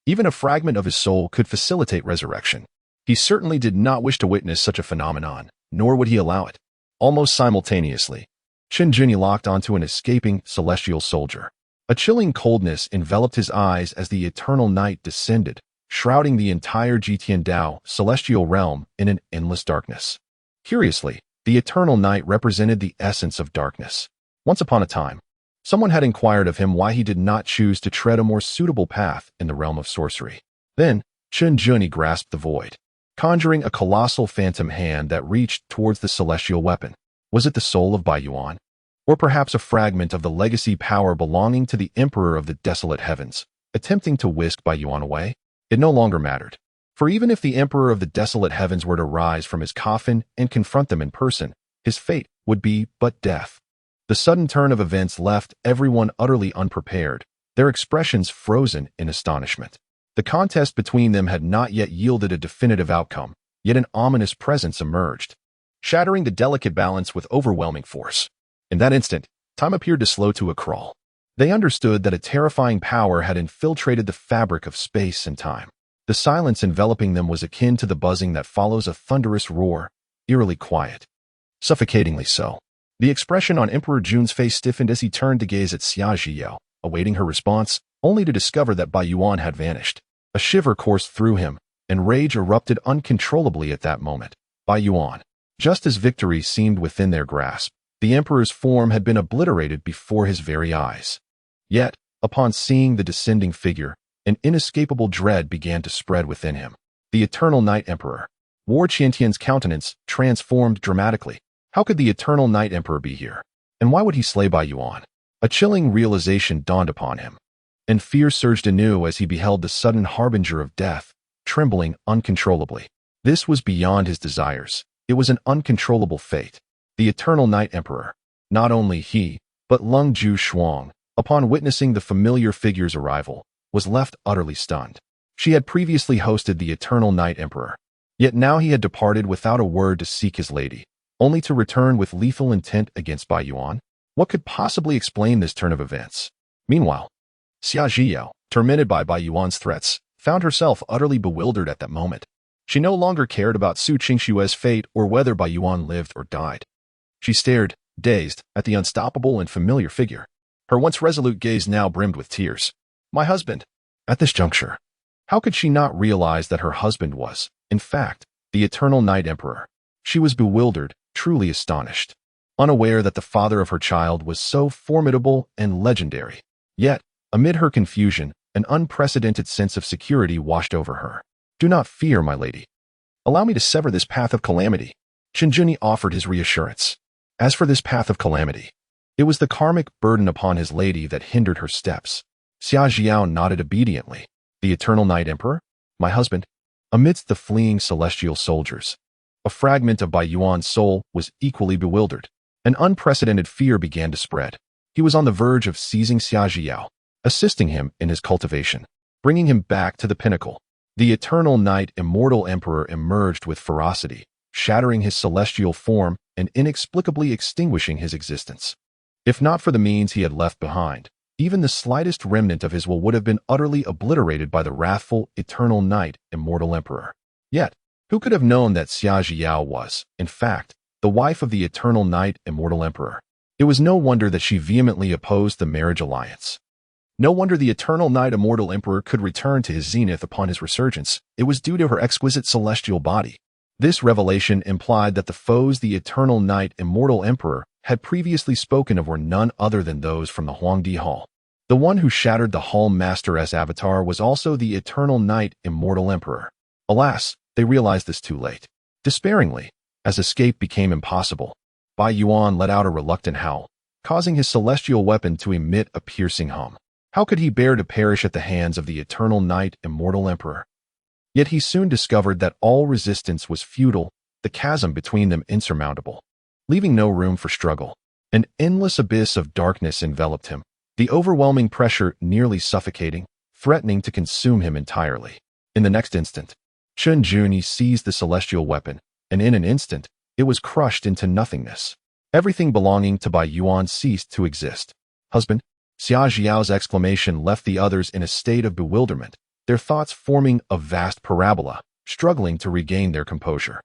Even a fragment of his soul could facilitate resurrection. He certainly did not wish to witness such a phenomenon, nor would he allow it. Almost simultaneously, Chen Juni locked onto an escaping celestial soldier. A chilling coldness enveloped his eyes as the eternal night descended, shrouding the entire Jitian Dao celestial realm in an endless darkness. Curiously, the eternal night represented the essence of darkness. Once upon a time, someone had inquired of him why he did not choose to tread a more suitable path in the realm of sorcery. Then, Chen Juni grasped the void, conjuring a colossal phantom hand that reached towards the celestial weapon. Was it the soul of Bai Yuan? Or perhaps a fragment of the legacy power belonging to the Emperor of the Desolate Heavens, attempting to whisk Bai Yuan away? It no longer mattered. For even if the Emperor of the desolate heavens were to rise from his coffin and confront them in person, his fate would be but death. The sudden turn of events left everyone utterly unprepared, their expressions frozen in astonishment. The contest between them had not yet yielded a definitive outcome, yet an ominous presence emerged, shattering the delicate balance with overwhelming force. In that instant, time appeared to slow to a crawl. They understood that a terrifying power had infiltrated the fabric of space and time. The silence enveloping them was akin to the buzzing that follows a thunderous roar, eerily quiet. Suffocatingly so. The expression on Emperor Jun's face stiffened as he turned to gaze at Xia Zhiyao, awaiting her response, only to discover that Bai Yuan had vanished. A shiver coursed through him, and rage erupted uncontrollably at that moment. Bai Yuan. Just as victory seemed within their grasp, the Emperor's form had been obliterated before his very eyes. Yet, upon seeing the descending figure, an inescapable dread began to spread within him. The Eternal Night Emperor. War Qiantian's countenance transformed dramatically. How could the Eternal Night Emperor be here? And why would he slay Bai Yuan? A chilling realization dawned upon him, and fear surged anew as he beheld the sudden harbinger of death, trembling uncontrollably. This was beyond his desires. It was an uncontrollable fate. The Eternal Night Emperor. Not only he, but Lung Ju Shuang, upon witnessing the familiar figure's arrival, was left utterly stunned. She had previously hosted the Eternal Night Emperor. Yet now he had departed without a word to seek his lady, only to return with lethal intent against Bai Yuan. What could possibly explain this turn of events? Meanwhile, Xia Zhiyao, tormented by Bai Yuan's threats, found herself utterly bewildered at that moment. She no longer cared about Su Qingshue's fate or whether Bai Yuan lived or died. She stared, dazed, at the unstoppable and familiar figure. Her once resolute gaze now brimmed with tears. My husband. At this juncture, how could she not realize that her husband was, in fact, the Eternal Night Emperor? She was bewildered, truly astonished, unaware that the father of her child was so formidable and legendary. Yet, amid her confusion, an unprecedented sense of security washed over her. Do not fear, my lady. Allow me to sever this path of calamity. Qingjuni offered his reassurance. As for this path of calamity, it was the karmic burden upon his lady that hindered her steps. Xia Zhiyao nodded obediently. The Eternal Night Emperor? My husband? Amidst the fleeing celestial soldiers, a fragment of Bai Yuan's soul was equally bewildered. An unprecedented fear began to spread. He was on the verge of seizing Xia Zhiyao, assisting him in his cultivation, bringing him back to the pinnacle. The Eternal Night Immortal Emperor emerged with ferocity, shattering his celestial form and inexplicably extinguishing his existence. If not for the means he had left behind, even the slightest remnant of his will would have been utterly obliterated by the wrathful Eternal Night Immortal Emperor. Yet, who could have known that Xia Zhiyao was, in fact, the wife of the Eternal Night Immortal Emperor? It was no wonder that she vehemently opposed the marriage alliance. No wonder the Eternal Night Immortal Emperor could return to his zenith upon his resurgence. It was due to her exquisite celestial body. This revelation implied that the foes the Eternal Night Immortal Emperor had previously spoken of were none other than those from the Huangdi Hall. The one who shattered the Hall Master's avatar was also the Eternal Night Immortal Emperor. Alas, they realized this too late. Despairingly, as escape became impossible, Bai Yuan let out a reluctant howl, causing his celestial weapon to emit a piercing hum. How could he bear to perish at the hands of the Eternal Night Immortal Emperor? Yet he soon discovered that all resistance was futile, the chasm between them insurmountable, leaving no room for struggle. An endless abyss of darkness enveloped him, the overwhelming pressure nearly suffocating, threatening to consume him entirely. In the next instant, Qingjuni seized the celestial weapon, and in an instant, it was crushed into nothingness. Everything belonging to Bai Yuan ceased to exist. Husband? Xia Zhiyao's exclamation left the others in a state of bewilderment, their thoughts forming a vast parabola, struggling to regain their composure,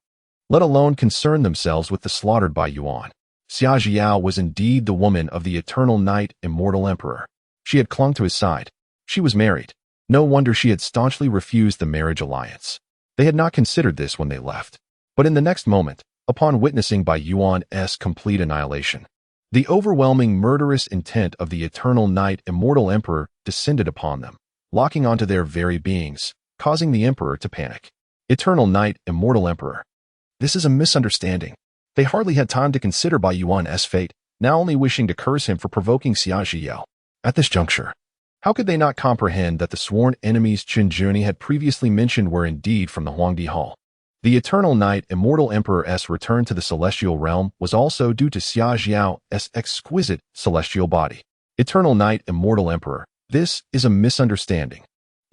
let alone concern themselves with the slaughtered Bai Yuan. Xia Zhiyao was indeed the woman of the Eternal Night Immortal Emperor. She had clung to his side. She was married. No wonder she had staunchly refused the marriage alliance. They had not considered this when they left. But in the next moment, upon witnessing Bai Yuan's complete annihilation, the overwhelming murderous intent of the Eternal Night Immortal Emperor descended upon them, locking onto their very beings, causing the Emperor to panic. Eternal Night Immortal Emperor. This is a misunderstanding. They hardly had time to consider Bai Yuan's fate, now only wishing to curse him for provoking Xia Zhiyao. At this juncture, How could they not comprehend that the sworn enemies Qinglian had previously mentioned were indeed from the Huangdi Hall? The Eternal Night Immortal Emperor's return to the celestial realm was also due to Xia Xiao's exquisite celestial body. Eternal Night Immortal Emperor. This is a misunderstanding.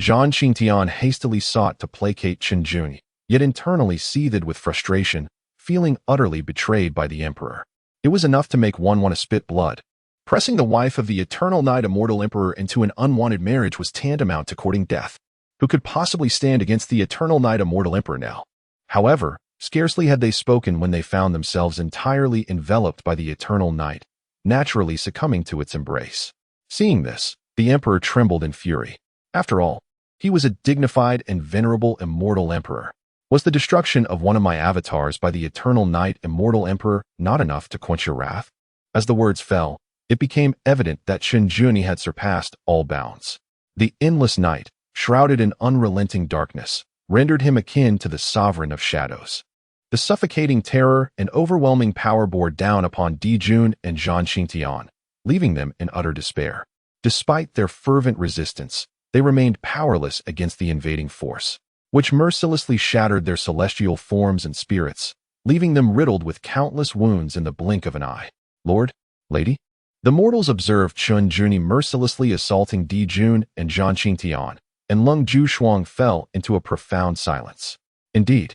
Zhang Qingtian hastily sought to placate Qinglian, yet internally seethed with frustration, feeling utterly betrayed by the emperor. It was enough to make one want to spit blood. Pressing the wife of the Eternal Night Immortal Emperor into an unwanted marriage was tantamount to courting death. Who could possibly stand against the Eternal Night Immortal Emperor now? However, scarcely had they spoken when they found themselves entirely enveloped by the Eternal Night, naturally succumbing to its embrace. Seeing this, the emperor trembled in fury. After all, he was a dignified and venerable immortal emperor. Was the destruction of one of my avatars by the Eternal Night Immortal Emperor not enough to quench your wrath? As the words fell, it became evident that Qinglian had surpassed all bounds. The endless night, shrouded in unrelenting darkness, rendered him akin to the sovereign of shadows. The suffocating terror and overwhelming power bore down upon Dijun and Zhang Qingtian, leaving them in utter despair. Despite their fervent resistance, they remained powerless against the invading force, which mercilessly shattered their celestial forms and spirits, leaving them riddled with countless wounds in the blink of an eye. Lord? Lady? The mortals observed Qinglian mercilessly assaulting Dijun and Zhang Qingtian, and Lung Jushuang fell into a profound silence. Indeed,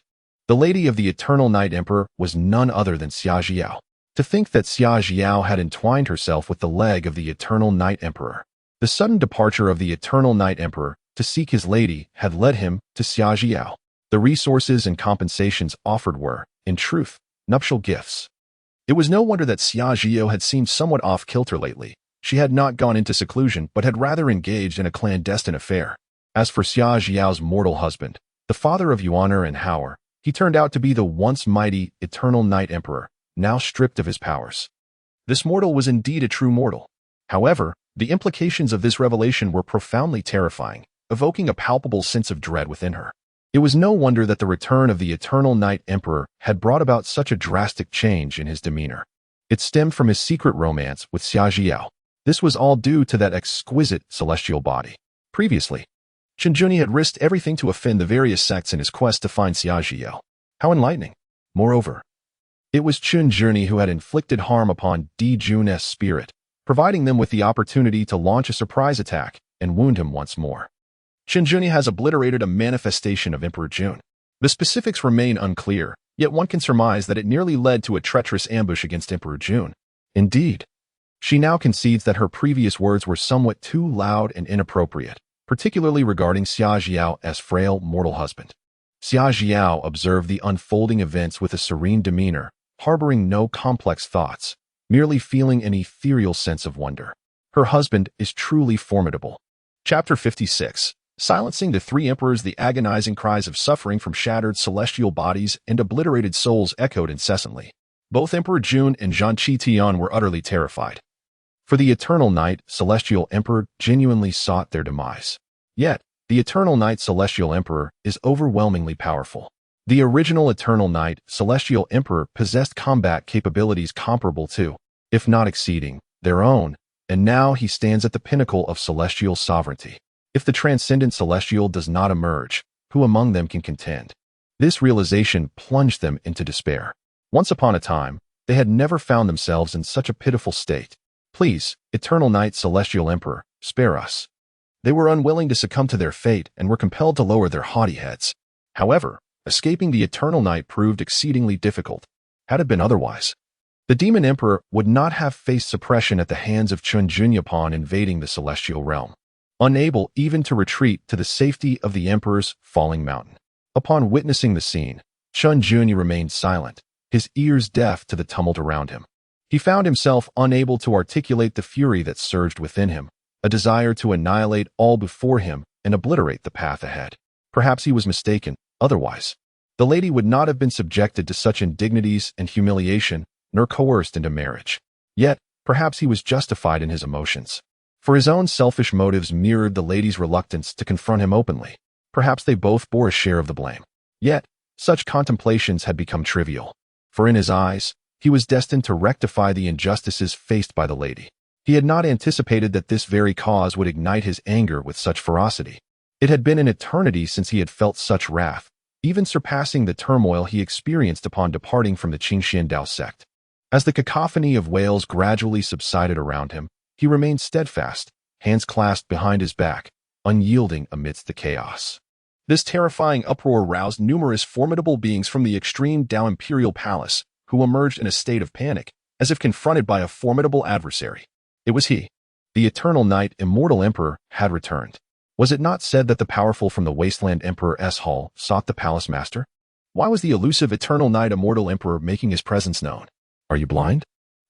the lady of the Eternal Night Emperor was none other than Xia Xiao. To think that Xia Xiao had entwined herself with the leg of the Eternal Night Emperor. The sudden departure of the Eternal Night Emperor to seek his lady had led him to Xia Xiao. The resources and compensations offered were, in truth, nuptial gifts. It was no wonder that Xia Xiao had seemed somewhat off-kilter lately. She had not gone into seclusion, but had rather engaged in a clandestine affair. As for Xia Xiao's mortal husband, the father of Yuaner and Hauer, he turned out to be the once mighty Eternal Night Emperor, now stripped of his powers. This mortal was indeed a true mortal. However, the implications of this revelation were profoundly terrifying, evoking a palpable sense of dread within her. It was no wonder that the return of the Eternal Night Emperor had brought about such a drastic change in his demeanor. It stemmed from his secret romance with Xia Xiao. This was all due to that exquisite celestial body. Previously, Qinglian had risked everything to offend the various sects in his quest to find Xia Xiao. How enlightening. Moreover, it was Qinglian who had inflicted harm upon Dijun's spirit, providing them with the opportunity to launch a surprise attack and wound him once more. Qinglian has obliterated a manifestation of Emperor Jun. The specifics remain unclear, yet one can surmise that it nearly led to a treacherous ambush against Emperor Jun. Indeed, she now concedes that her previous words were somewhat too loud and inappropriate, particularly regarding Xia Xiao's frail mortal husband. Xia Xiao observed the unfolding events with a serene demeanor, harboring no complex thoughts, merely feeling an ethereal sense of wonder. Her husband is truly formidable. Chapter 56. Silencing the three emperors, the agonizing cries of suffering from shattered celestial bodies and obliterated souls echoed incessantly. Both Emperor Jun and Zhang Qingtian were utterly terrified. For the Eternal Night Celestial Emperor genuinely sought their demise. Yet, the Eternal Night Celestial Emperor is overwhelmingly powerful. The original Eternal Night Celestial Emperor possessed combat capabilities comparable to, if not exceeding, their own, and now he stands at the pinnacle of celestial sovereignty. If the transcendent celestial does not emerge, who among them can contend? This realization plunged them into despair. Once upon a time, they had never found themselves in such a pitiful state. Please, Eternal Night Celestial Emperor, spare us. They were unwilling to succumb to their fate and were compelled to lower their haughty heads. However, escaping the Eternal Night proved exceedingly difficult. Had it been otherwise, the Demon Emperor would not have faced suppression at the hands of Qinglian upon invading the celestial realm. Unable even to retreat to the safety of the Emperor's falling mountain. Upon witnessing the scene, Qinglian remained silent, his ears deaf to the tumult around him. He found himself unable to articulate the fury that surged within him, a desire to annihilate all before him and obliterate the path ahead. Perhaps he was mistaken, otherwise, the lady would not have been subjected to such indignities and humiliation, nor coerced into marriage. Yet, perhaps he was justified in his emotions. For his own selfish motives mirrored the lady's reluctance to confront him openly. Perhaps they both bore a share of the blame. Yet, such contemplations had become trivial. For in his eyes, he was destined to rectify the injustices faced by the lady. He had not anticipated that this very cause would ignite his anger with such ferocity. It had been an eternity since he had felt such wrath, even surpassing the turmoil he experienced upon departing from the Qinglian sect. As the cacophony of wails gradually subsided around him, he remained steadfast, hands clasped behind his back, unyielding amidst the chaos. This terrifying uproar roused numerous formidable beings from the extreme Dao imperial palace, who emerged in a state of panic, as if confronted by a formidable adversary. It was he. The eternal knight, immortal emperor, had returned. Was it not said that the powerful from the wasteland Emperor's hall sought the palace master? Why was the elusive eternal knight, immortal emperor, making his presence known? Are you blind?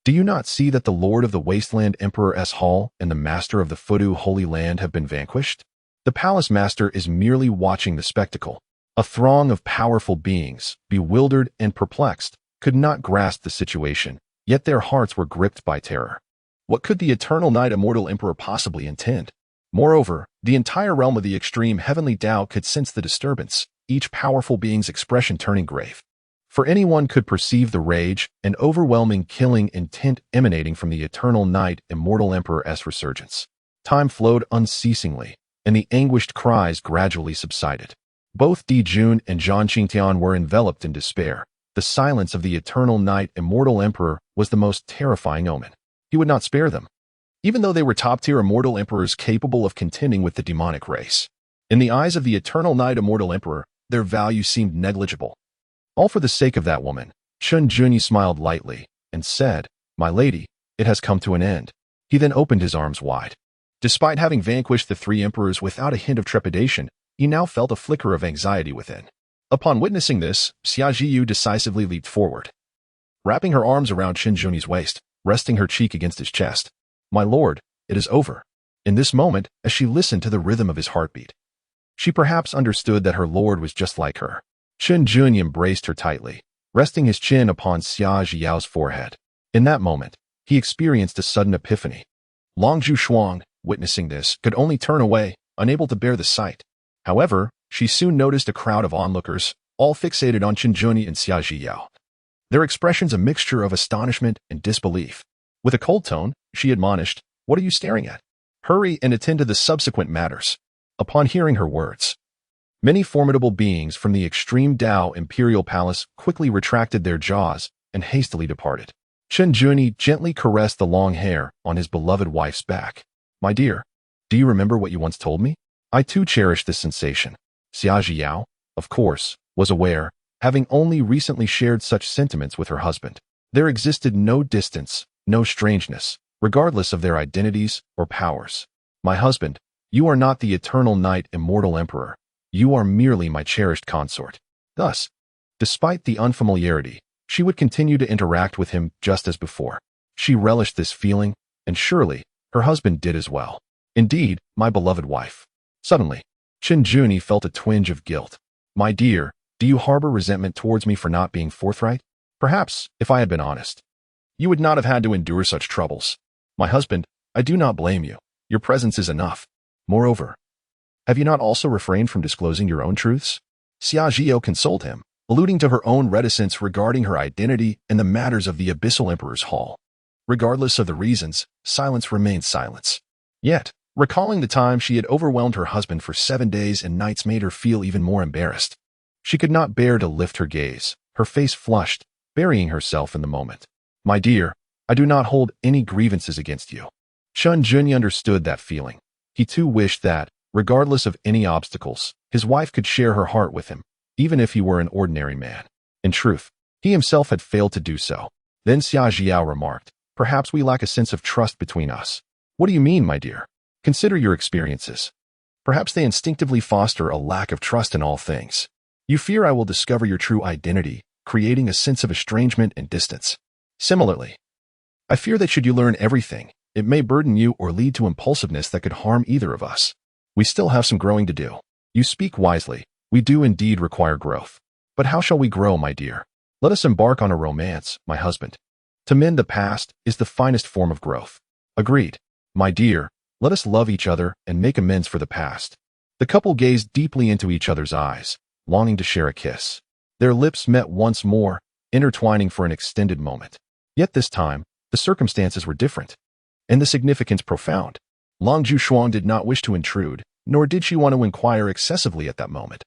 Do you not see that the lord of the wasteland Emperor's hall and the master of the Fudu Holy Land have been vanquished? The palace master is merely watching the spectacle. A throng of powerful beings, bewildered and perplexed, could not grasp the situation, yet their hearts were gripped by terror. What could the eternal knight, immortal emperor, possibly intend? Moreover, the entire realm of the extreme heavenly Tao could sense the disturbance, each powerful being's expression turning grave. For anyone could perceive the rage and overwhelming killing intent emanating from the eternal knight, immortal emperor's resurgence. Time flowed unceasingly, and the anguished cries gradually subsided. Both Di Jun and Zhang Qingtian were enveloped in despair. The silence of the eternal knight, immortal emperor, was the most terrifying omen. He would not spare them, even though they were top-tier immortal emperors capable of contending with the demonic race. In the eyes of the eternal knight, immortal emperor, their value seemed negligible. All for the sake of that woman, Chen Junyi smiled lightly and said, "My lady, it has come to an end." He then opened his arms wide. Despite having vanquished the three emperors without a hint of trepidation, he now felt a flicker of anxiety within. Upon witnessing this, Xia Jiyu decisively leaped forward, wrapping her arms around Chen Junyi's waist, resting her cheek against his chest. "My lord, it is over." In this moment, as she listened to the rhythm of his heartbeat, she perhaps understood that her lord was just like her. Chen Junyi embraced her tightly, resting his chin upon Xia Jiyao's forehead. In that moment, he experienced a sudden epiphany. Long Zhu Shuang, witnessing this, could only turn away, unable to bear the sight. However, she soon noticed a crowd of onlookers, all fixated on Chen Junyi and Xia Jiyao. Their expressions a mixture of astonishment and disbelief. With a cold tone, she admonished, "What are you staring at? Hurry and attend to the subsequent matters." Upon hearing her words, many formidable beings from the extreme Dao imperial palace quickly retracted their jaws and hastily departed. Chen Junyi gently caressed the long hair on his beloved wife's back. "My dear, do you remember what you once told me? I too cherish this sensation." Xia Jiyao, of course, was aware, having only recently shared such sentiments with her husband. There existed no distance, no strangeness, regardless of their identities or powers. "My husband, you are not the eternal knight, immortal emperor. You are merely my cherished consort." Thus, despite the unfamiliarity, she would continue to interact with him just as before. She relished this feeling, and surely, her husband did as well. "Indeed, my beloved wife." Suddenly, Chen Junyi felt a twinge of guilt. "My dear, do you harbor resentment towards me for not being forthright? Perhaps, if I had been honest, you would not have had to endure such troubles. My husband, I do not blame you. Your presence is enough. Moreover, have you not also refrained from disclosing your own truths?" Xia Jiao consoled him, alluding to her own reticence regarding her identity and the matters of the Abyssal Emperor's Hall. Regardless of the reasons, silence remained silence. Yet, recalling the time she had overwhelmed her husband for 7 days and nights made her feel even more embarrassed. She could not bear to lift her gaze, her face flushed, burying herself in the moment. "My dear, I do not hold any grievances against you." Chen Junyi understood that feeling. He too wished that, regardless of any obstacles, his wife could share her heart with him, even if he were an ordinary man. In truth, he himself had failed to do so. Then Xia Jiao remarked, "Perhaps we lack a sense of trust between us." "What do you mean, my dear? Consider your experiences. Perhaps they instinctively foster a lack of trust in all things. You fear I will discover your true identity, creating a sense of estrangement and distance. Similarly, I fear that should you learn everything, it may burden you or lead to impulsiveness that could harm either of us. We still have some growing to do." "You speak wisely. We do indeed require growth. But how shall we grow, my dear? Let us embark on a romance, my husband. To mend the past is the finest form of growth." "Agreed. My dear, let us love each other and make amends for the past." The couple gazed deeply into each other's eyes, longing to share a kiss. Their lips met once more, intertwining for an extended moment. Yet this time, the circumstances were different. and the significance profound. Long Jushuang did not wish to intrude, nor did she want to inquire excessively at that moment.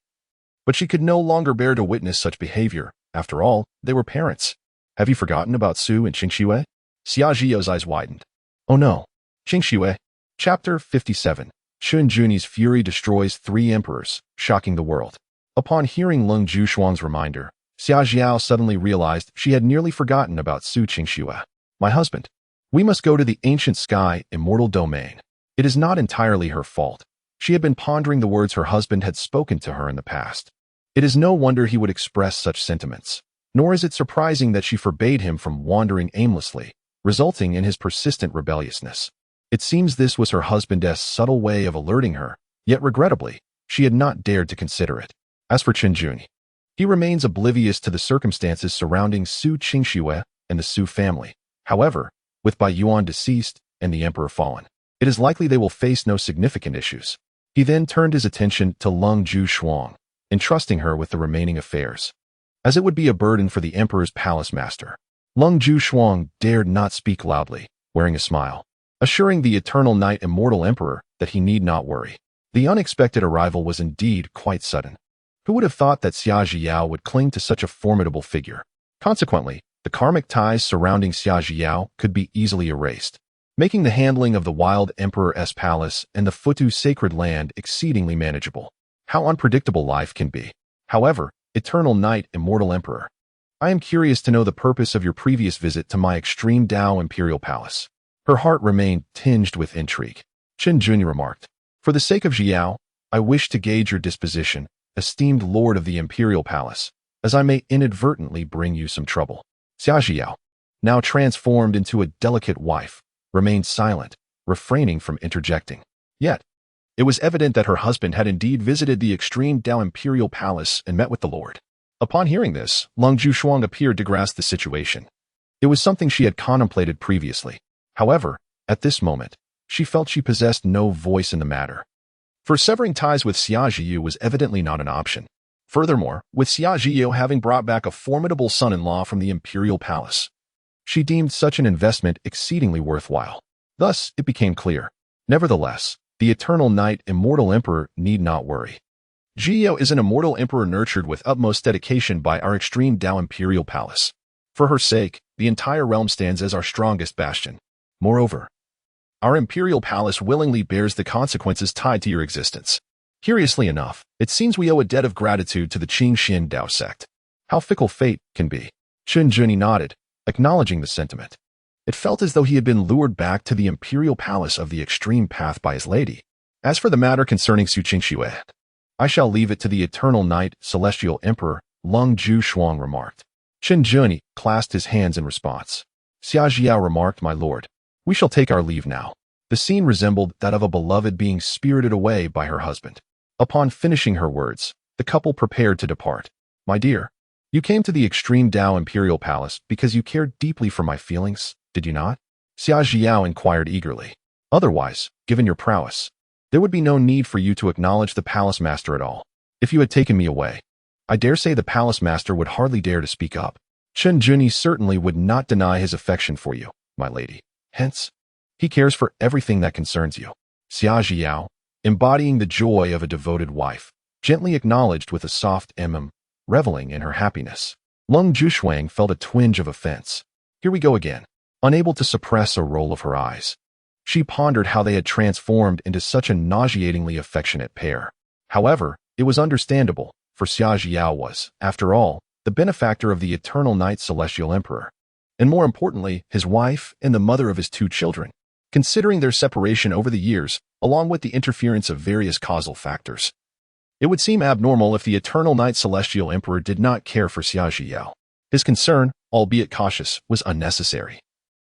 But she could no longer bear to witness such behavior. After all, they were parents. Have you forgotten about Su and Qingxue? Xia Zhiyou's eyes widened. Oh no. Qingxue. Chapter 57. Shun Juni's fury destroys 3 emperors, shocking the world. Upon hearing Long Jushuang's reminder, Xia Zhiyou suddenly realized she had nearly forgotten about Su Qingxue. My husband. We must go to the ancient sky, immortal domain. It is not entirely her fault. She had been pondering the words her husband had spoken to her in the past. It is no wonder he would express such sentiments, nor is it surprising that she forbade him from wandering aimlessly, resulting in his persistent rebelliousness. It seems this was her husband's subtle way of alerting her, yet regrettably, she had not dared to consider it. As for Qin Juni, he remains oblivious to the circumstances surrounding Su Qingxue and the Su family. However, with Bai Yuan deceased and the emperor fallen, it is likely they will face no significant issues. He then turned his attention to Long Jushuang, entrusting her with the remaining affairs. As it would be a burden for the emperor's palace master, Long Jushuang dared not speak loudly, wearing a smile, assuring the eternal night immortal emperor that he need not worry. The unexpected arrival was indeed quite sudden. Who would have thought that Xia Zhiyou would cling to such a formidable figure? Consequently, the karmic ties surrounding Xia Zhiyou could be easily erased, making the handling of the wild emperor's palace and the Futu sacred land exceedingly manageable. How unpredictable life can be. However, eternal night immortal emperor, I am curious to know the purpose of your previous visit to my extreme Dao imperial palace. Her heart remained tinged with intrigue. Qin Juni remarked, for the sake of Zhiyou, I wish to gauge your disposition, esteemed lord of the imperial palace, as I may inadvertently bring you some trouble. Xia Zhiyou, now transformed into a delicate wife, remained silent, refraining from interjecting. Yet, it was evident that her husband had indeed visited the extreme Dao imperial palace and met with the lord. Upon hearing this, Long Jushuang appeared to grasp the situation. It was something she had contemplated previously. However, at this moment, she felt she possessed no voice in the matter. For severing ties with Xia Zhiyou was evidently not an option. Furthermore, with Xia Zhiyou having brought back a formidable son-in-law from the imperial palace, she deemed such an investment exceedingly worthwhile. Thus, it became clear. Nevertheless, the eternal night immortal emperor need not worry. Zhiyou is an immortal emperor nurtured with utmost dedication by our extreme Dao imperial palace. For her sake, the entire realm stands as our strongest bastion. Moreover, our imperial palace willingly bears the consequences tied to your existence. Curiously enough, it seems we owe a debt of gratitude to the Qinglian Dao sect. How fickle fate can be. Qin Juni nodded, acknowledging the sentiment. It felt as though he had been lured back to the imperial palace of the extreme path by his lady. As for the matter concerning Su Qingxue, I shall leave it to the eternal night celestial emperor, Long Jushuang remarked. Qin Juni clasped his hands in response. Xia Zhiyou remarked, my lord, we shall take our leave now. The scene resembled that of a beloved being spirited away by her husband. Upon finishing her words, the couple prepared to depart. My dear, you came to the extreme Dao imperial palace because you cared deeply for my feelings, did you not? Xia Zhiyou inquired eagerly. Otherwise, given your prowess, there would be no need for you to acknowledge the palace master at all. If you had taken me away, I dare say the palace master would hardly dare to speak up. Qin Juni certainly would not deny his affection for you, my lady. Hence, he cares for everything that concerns you. Xia Zhiyou, embodying the joy of a devoted wife, gently acknowledged with a soft reveling in her happiness. Long Jushuang felt a twinge of offense. Here we go again. Unable to suppress a roll of her eyes, she pondered how they had transformed into such a nauseatingly affectionate pair. However, it was understandable, for Xia Zhiyou was, after all, the benefactor of the eternal night celestial emperor, and more importantly, his wife and the mother of his 2 children. Considering their separation over the years, along with the interference of various causal factors, it would seem abnormal if the eternal night celestial emperor did not care for Xia Zhiyou. His concern, albeit cautious, was unnecessary.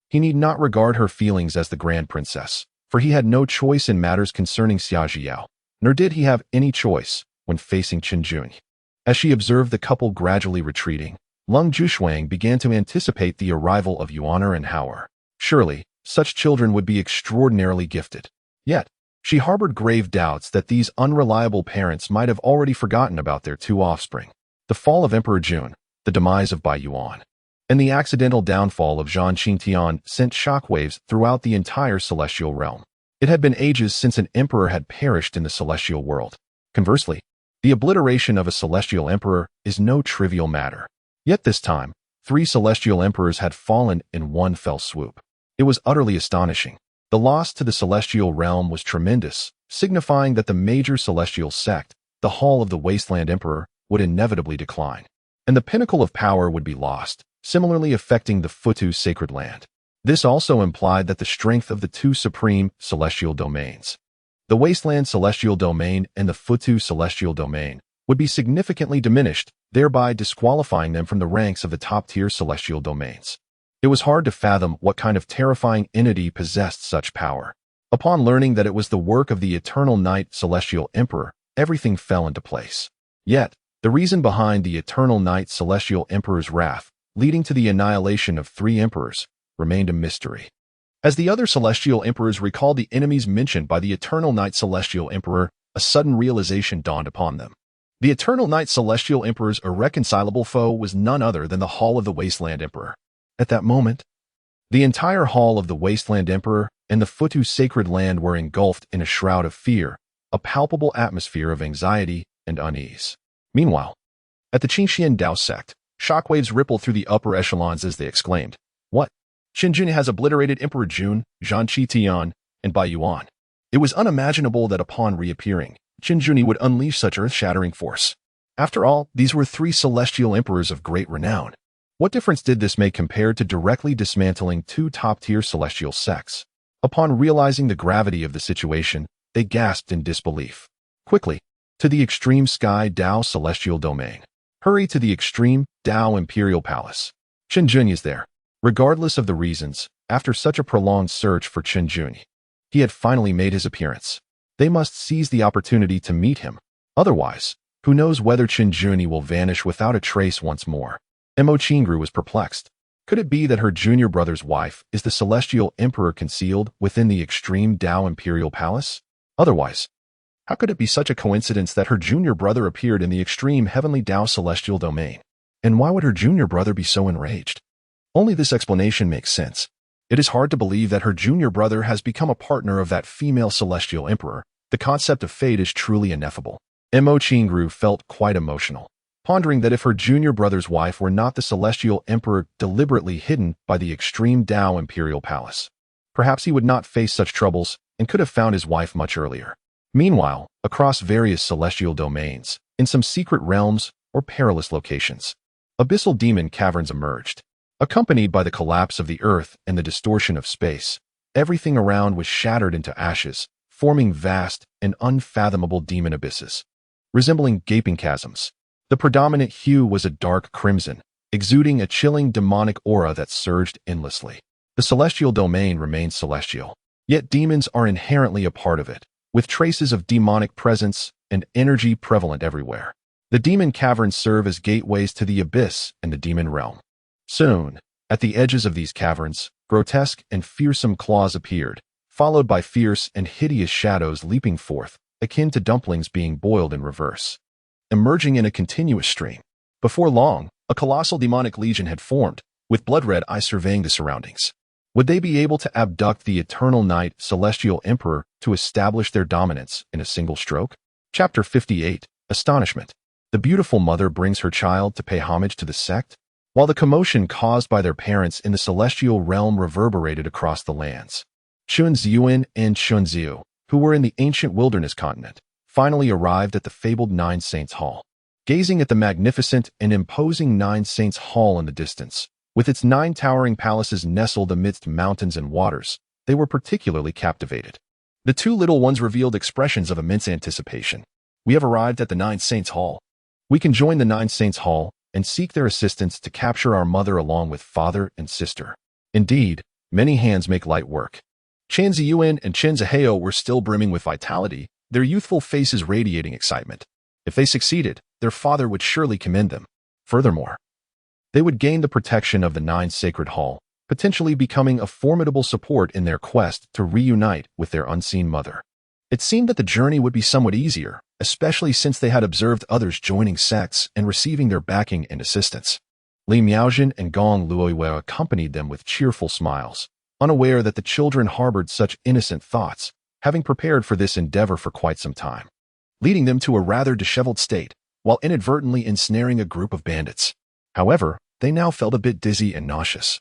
He need not regard her feelings as the grand princess, for he had no choice in matters concerning Xia Zhiyou, nor did he have any choice when facing Qin Juni. As she observed the couple gradually retreating, Long Jushuang began to anticipate the arrival of Yuaner and Hauer. Surely, such children would be extraordinarily gifted. Yet, she harbored grave doubts that these unreliable parents might have already forgotten about their 2 offspring. The fall of Emperor Jun, the demise of Bai Yuan, and the accidental downfall of Zhang Qinglian sent shockwaves throughout the entire celestial realm. It had been ages since an emperor had perished in the celestial world. Conversely, the obliteration of a celestial emperor is no trivial matter. Yet this time, 3 celestial emperors had fallen in one fell swoop. It was utterly astonishing. The loss to the celestial realm was tremendous, signifying that the major celestial sect, the Hall of the Wasteland Emperor, would inevitably decline, and the pinnacle of power would be lost, similarly affecting the Futu sacred land. This also implied that the strength of the 2 supreme celestial domains, the Wasteland Celestial Domain and the Futu Celestial Domain, would be significantly diminished, thereby disqualifying them from the ranks of the top-tier celestial domains. It was hard to fathom what kind of terrifying entity possessed such power. Upon learning that it was the work of the Eternal Night Celestial Emperor, everything fell into place. Yet, the reason behind the Eternal Night Celestial Emperor's wrath, leading to the annihilation of 3 emperors, remained a mystery. As the other celestial emperors recalled the enemies mentioned by the Eternal Night Celestial Emperor, a sudden realization dawned upon them. The Eternal Night Celestial Emperor's irreconcilable foe was none other than the Hall of the Wasteland Emperor. At that moment, the entire Hall of the Wasteland Emperor and the Futu Sacred Land were engulfed in a shroud of fear, a palpable atmosphere of anxiety and unease. Meanwhile, at the Qinglian Dao sect, shockwaves rippled through the upper echelons as they exclaimed, "What? Qinjun has obliterated Emperor Jun, Zhang Qitian, and Bai Yuan." It was unimaginable that upon reappearing, Qinjun would unleash such earth-shattering force. After all, these were 3 celestial emperors of great renown. What difference did this make compared to directly dismantling 2 top-tier celestial sects? Upon realizing the gravity of the situation, they gasped in disbelief. Quickly, to the Extreme Sky Dao Celestial Domain. Hurry to the Extreme Dao Imperial Palace. Qinjun is there. Regardless of the reasons, after such a prolonged search for Qinjun, he had finally made his appearance. They must seize the opportunity to meet him. Otherwise, who knows whether Qinjun will vanish without a trace once more. Mo Qingru was perplexed. Could it be that her junior brother's wife is the celestial emperor concealed within the Extreme Dao Imperial Palace? Otherwise, how could it be such a coincidence that her junior brother appeared in the Extreme Heavenly Dao Celestial Domain? And why would her junior brother be so enraged? Only this explanation makes sense. It is hard to believe that her junior brother has become a partner of that female celestial emperor. The concept of fate is truly ineffable. Mo Qingru felt quite emotional, pondering that if her junior brother's wife were not the celestial emperor deliberately hidden by the Extreme Dao Imperial Palace, perhaps he would not face such troubles and could have found his wife much earlier. Meanwhile, across various celestial domains, in some secret realms or perilous locations, abyssal demon caverns emerged. Accompanied by the collapse of the earth and the distortion of space, everything around was shattered into ashes, forming vast and unfathomable demon abysses. Resembling gaping chasms, the predominant hue was a dark crimson, exuding a chilling demonic aura that surged endlessly. The celestial domain remains celestial, yet demons are inherently a part of it, with traces of demonic presence and energy prevalent everywhere. The demon caverns serve as gateways to the abyss and the demon realm. Soon, at the edges of these caverns, grotesque and fearsome claws appeared, followed by fierce and hideous shadows leaping forth, akin to dumplings being boiled in reverse, emerging in a continuous stream. Before long, a colossal demonic legion had formed, with blood-red eyes surveying the surroundings. Would they be able to abduct the Eternal Night Celestial Emperor to establish their dominance in a single stroke? Chapter 58, Astonishment. The beautiful mother brings her child to pay homage to the sect, while the commotion caused by their parents in the celestial realm reverberated across the lands. Chun Ziyuan and Chun Ziyu, who were in the ancient wilderness continent, finally arrived at the fabled Nine Saints Hall. Gazing at the magnificent and imposing Nine Saints Hall in the distance, with its 9 towering palaces nestled amidst mountains and waters, they were particularly captivated. The 2 little ones revealed expressions of immense anticipation. "We have arrived at the Nine Saints Hall. We can join the Nine Saints Hall and seek their assistance to capture our mother along with father and sister." Indeed, many hands make light work. Chen Ziyuan and Chen Ziheo were still brimming with vitality, their youthful faces radiating excitement. If they succeeded, their father would surely commend them. Furthermore, they would gain the protection of the 9 Sacred Hall, potentially becoming a formidable support in their quest to reunite with their unseen mother. It seemed that the journey would be somewhat easier, especially since they had observed others joining sects and receiving their backing and assistance. Li Miaojin and Gong Luoyue accompanied them with cheerful smiles, unaware that the children harbored such innocent thoughts, having prepared for this endeavor for quite some time, leading them to a rather disheveled state, while inadvertently ensnaring a group of bandits. However, they now felt a bit dizzy and nauseous,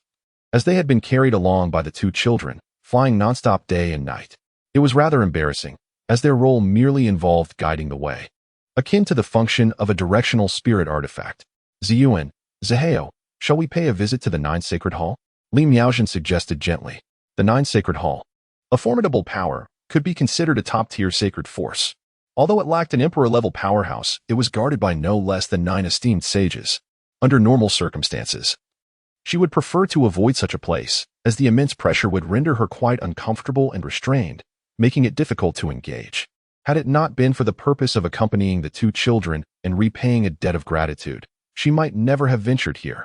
as they had been carried along by the two children, flying nonstop day and night. It was rather embarrassing, as their role merely involved guiding the way, akin to the function of a directional spirit artifact. Ziyuan, Zaheo, shall we pay a visit to the Nine Sacred Hall? Li Miaojin suggested gently. The Nine Sacred Hall, a formidable power, could be considered a top-tier sacred force. Although it lacked an emperor-level powerhouse, it was guarded by no less than 9 esteemed sages. Under normal circumstances, she would prefer to avoid such a place, as the immense pressure would render her quite uncomfortable and restrained, making it difficult to engage. Had it not been for the purpose of accompanying the two children and repaying a debt of gratitude, she might never have ventured here.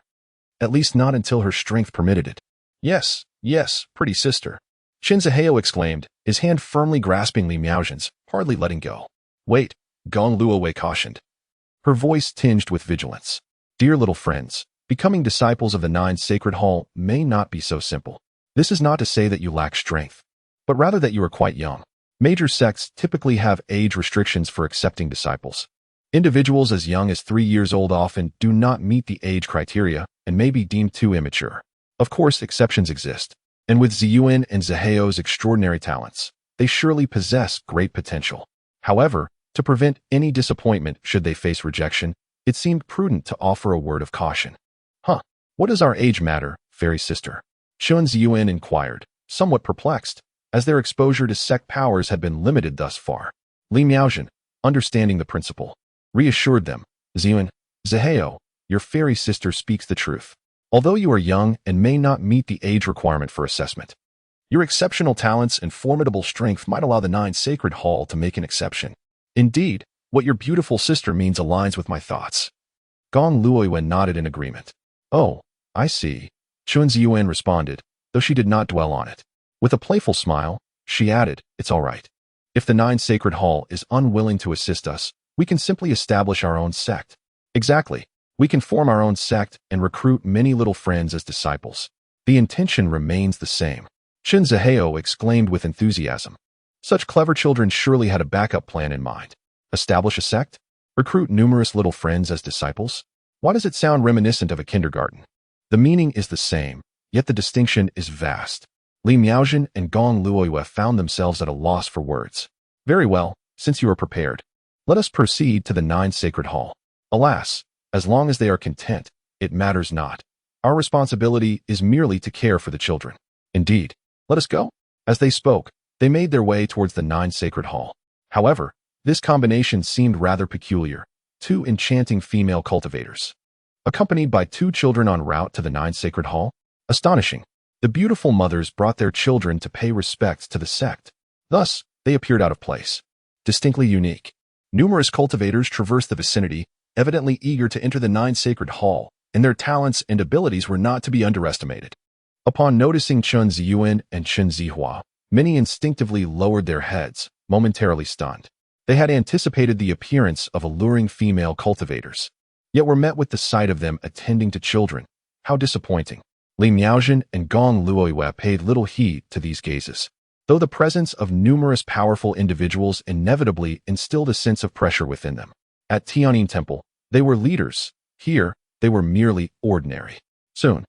At least not until her strength permitted it. Yes, yes, pretty sister. Qin Zaheo exclaimed, his hand firmly grasping Li Miaojin's, hardly letting go. Wait, Gong Luowei cautioned, her voice tinged with vigilance. Dear little friends, becoming disciples of the Nine Sacred Hall may not be so simple. This is not to say that you lack strength, but rather that you are quite young. Major sects typically have age restrictions for accepting disciples. Individuals as young as 3 years old often do not meet the age criteria and may be deemed too immature. Of course, exceptions exist, and with Ziyuan and Zaheo's extraordinary talents, they surely possess great potential. However, to prevent any disappointment should they face rejection, it seemed prudent to offer a word of caution. What does our age matter, fairy sister? Shun Ziyuan inquired, somewhat perplexed, as their exposure to sect powers had been limited thus far. Li Miaojin, understanding the principle, reassured them. Ziyuan, Zaheo, your fairy sister speaks the truth. Although you are young and may not meet the age requirement for assessment, your exceptional talents and formidable strength might allow the Nine Sacred Hall to make an exception. Indeed, what your beautiful sister means aligns with my thoughts. Gong Luoyue nodded in agreement. Oh, I see, Chun Ziyuan responded, though she did not dwell on it. With a playful smile, she added, it's all right. If the Nine Sacred Hall is unwilling to assist us, we can simply establish our own sect. Exactly. We can form our own sect and recruit many little friends as disciples. The intention remains the same. Qin Zaheo exclaimed with enthusiasm. Such clever children surely had a backup plan in mind. Establish a sect? Recruit numerous little friends as disciples? Why does it sound reminiscent of a kindergarten? The meaning is the same, yet the distinction is vast. Li Miaojin and Gong Luoyue found themselves at a loss for words. Very well, since you are prepared, let us proceed to the Nine Sacred Hall. Alas, as long as they are content, it matters not. Our responsibility is merely to care for the children. Indeed, let us go. As they spoke, they made their way towards the Nine Sacred Hall. However, this combination seemed rather peculiar. 2 enchanting female cultivators, accompanied by 2 children en route to the Nine Sacred Hall. Astonishing. The beautiful mothers brought their children to pay respects to the sect. Thus, they appeared out of place. Distinctly unique. Numerous cultivators traversed the vicinity, evidently eager to enter the Nine Sacred Hall, and their talents and abilities were not to be underestimated. Upon noticing Chun Ziyuan and Qin Zihua, many instinctively lowered their heads, momentarily stunned. They had anticipated the appearance of alluring female cultivators, yet were met with the sight of them attending to children. How disappointing. Li Miaojin and Gong Luoyue paid little heed to these gazes, though the presence of numerous powerful individuals inevitably instilled a sense of pressure within them. At Tianyin Temple, they were leaders. Here, they were merely ordinary. Soon,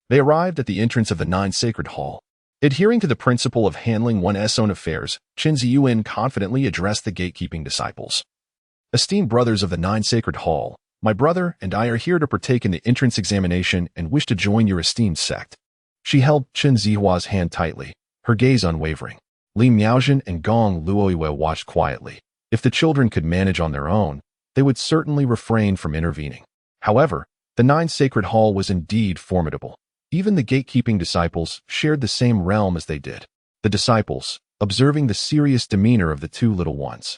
they arrived at the entrance of the Nine Sacred Hall. Adhering to the principle of handling one's own affairs, Qin Ziyuan confidently addressed the gatekeeping disciples. Esteemed brothers of the Nine Sacred Hall, my brother and I are here to partake in the entrance examination and wish to join your esteemed sect. She held Qin Zihua's hand tightly, her gaze unwavering. Li Miaojin and Gong Luoyue watched quietly. If the children could manage on their own, they would certainly refrain from intervening. However, the Nine Sacred Hall was indeed formidable. Even the gatekeeping disciples shared the same realm as they did. The disciples, observing the serious demeanor of the 2 little ones,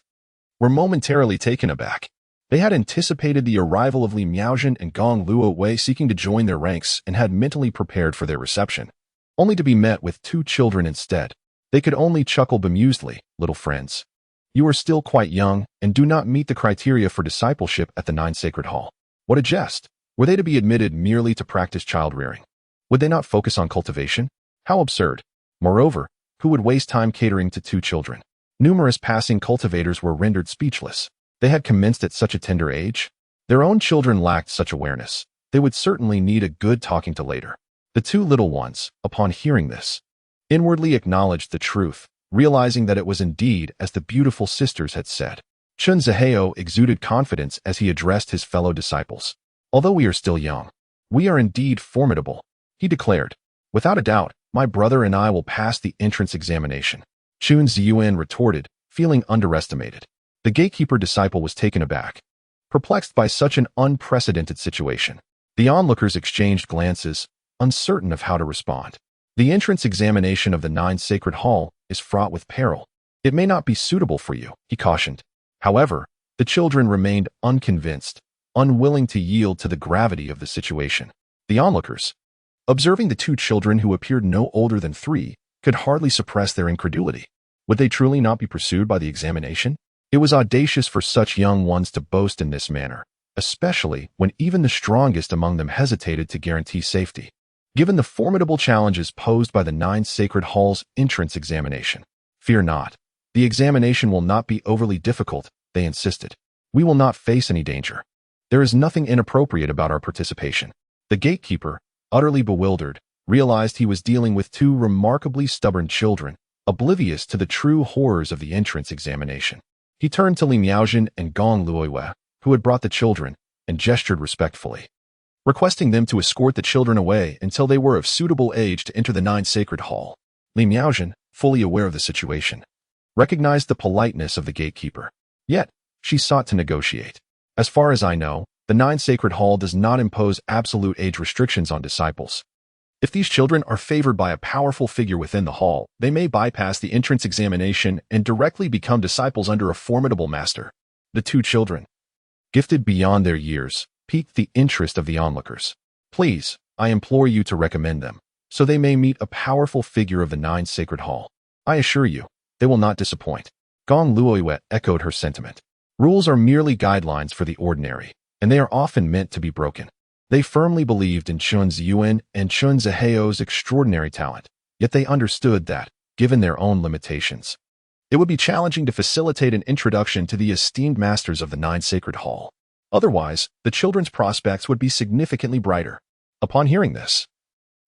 were momentarily taken aback. They had anticipated the arrival of Li Miaojin and Gong Luoyue seeking to join their ranks and had mentally prepared for their reception, only to be met with 2 children instead. They could only chuckle bemusedly. Little friends, you are still quite young and do not meet the criteria for discipleship at the Nine Sacred Hall. What a jest! Were they to be admitted merely to practice child-rearing? Would they not focus on cultivation? How absurd. Moreover, who would waste time catering to 2 children? Numerous passing cultivators were rendered speechless. They had commenced at such a tender age. Their own children lacked such awareness. They would certainly need a good talking to later. The 2 little ones, upon hearing this, inwardly acknowledged the truth, realizing that it was indeed as the beautiful sisters had said. Chun Zaheo exuded confidence as he addressed his fellow disciples. Although we are still young, we are indeed formidable, he declared. Without a doubt, my brother and I will pass the entrance examination. Chun Ziyuan retorted, feeling underestimated. The gatekeeper disciple was taken aback, perplexed by such an unprecedented situation. The onlookers exchanged glances, uncertain of how to respond. The entrance examination of the 9 sacred hall is fraught with peril. It may not be suitable for you, he cautioned. However, the children remained unconvinced, unwilling to yield to the gravity of the situation. The onlookers, observing the 2 children who appeared no older than 3, could hardly suppress their incredulity. Would they truly not be pursued by the examination? It was audacious for such young ones to boast in this manner, especially when even the strongest among them hesitated to guarantee safety. Given the formidable challenges posed by the 9 sacred halls entrance examination, fear not. The examination will not be overly difficult, they insisted. We will not face any danger. There is nothing inappropriate about our participation. The gatekeeper, utterly bewildered, realized he was dealing with 2 remarkably stubborn children, oblivious to the true horrors of the entrance examination. He turned to Li Miaojin and Gong Luoyue, who had brought the children, and gestured respectfully, requesting them to escort the children away until they were of suitable age to enter the 9 sacred hall. Li Miaojin, fully aware of the situation, recognized the politeness of the gatekeeper. Yet, she sought to negotiate. As far as I know, the 9 sacred hall does not impose absolute age restrictions on disciples. If these children are favored by a powerful figure within the hall, they may bypass the entrance examination and directly become disciples under a formidable master. The 2 children, gifted beyond their years, piqued the interest of the onlookers. Please, I implore you to recommend them, so they may meet a powerful figure of the 9 sacred hall. I assure you, they will not disappoint. Gong Luoyue echoed her sentiment. Rules are merely guidelines for the ordinary, and they are often meant to be broken. They firmly believed in Chun Ziyuan and Chun Zaheo's extraordinary talent, yet they understood that, given their own limitations, it would be challenging to facilitate an introduction to the esteemed masters of the 9 sacred hall. Otherwise, the children's prospects would be significantly brighter. Upon hearing this,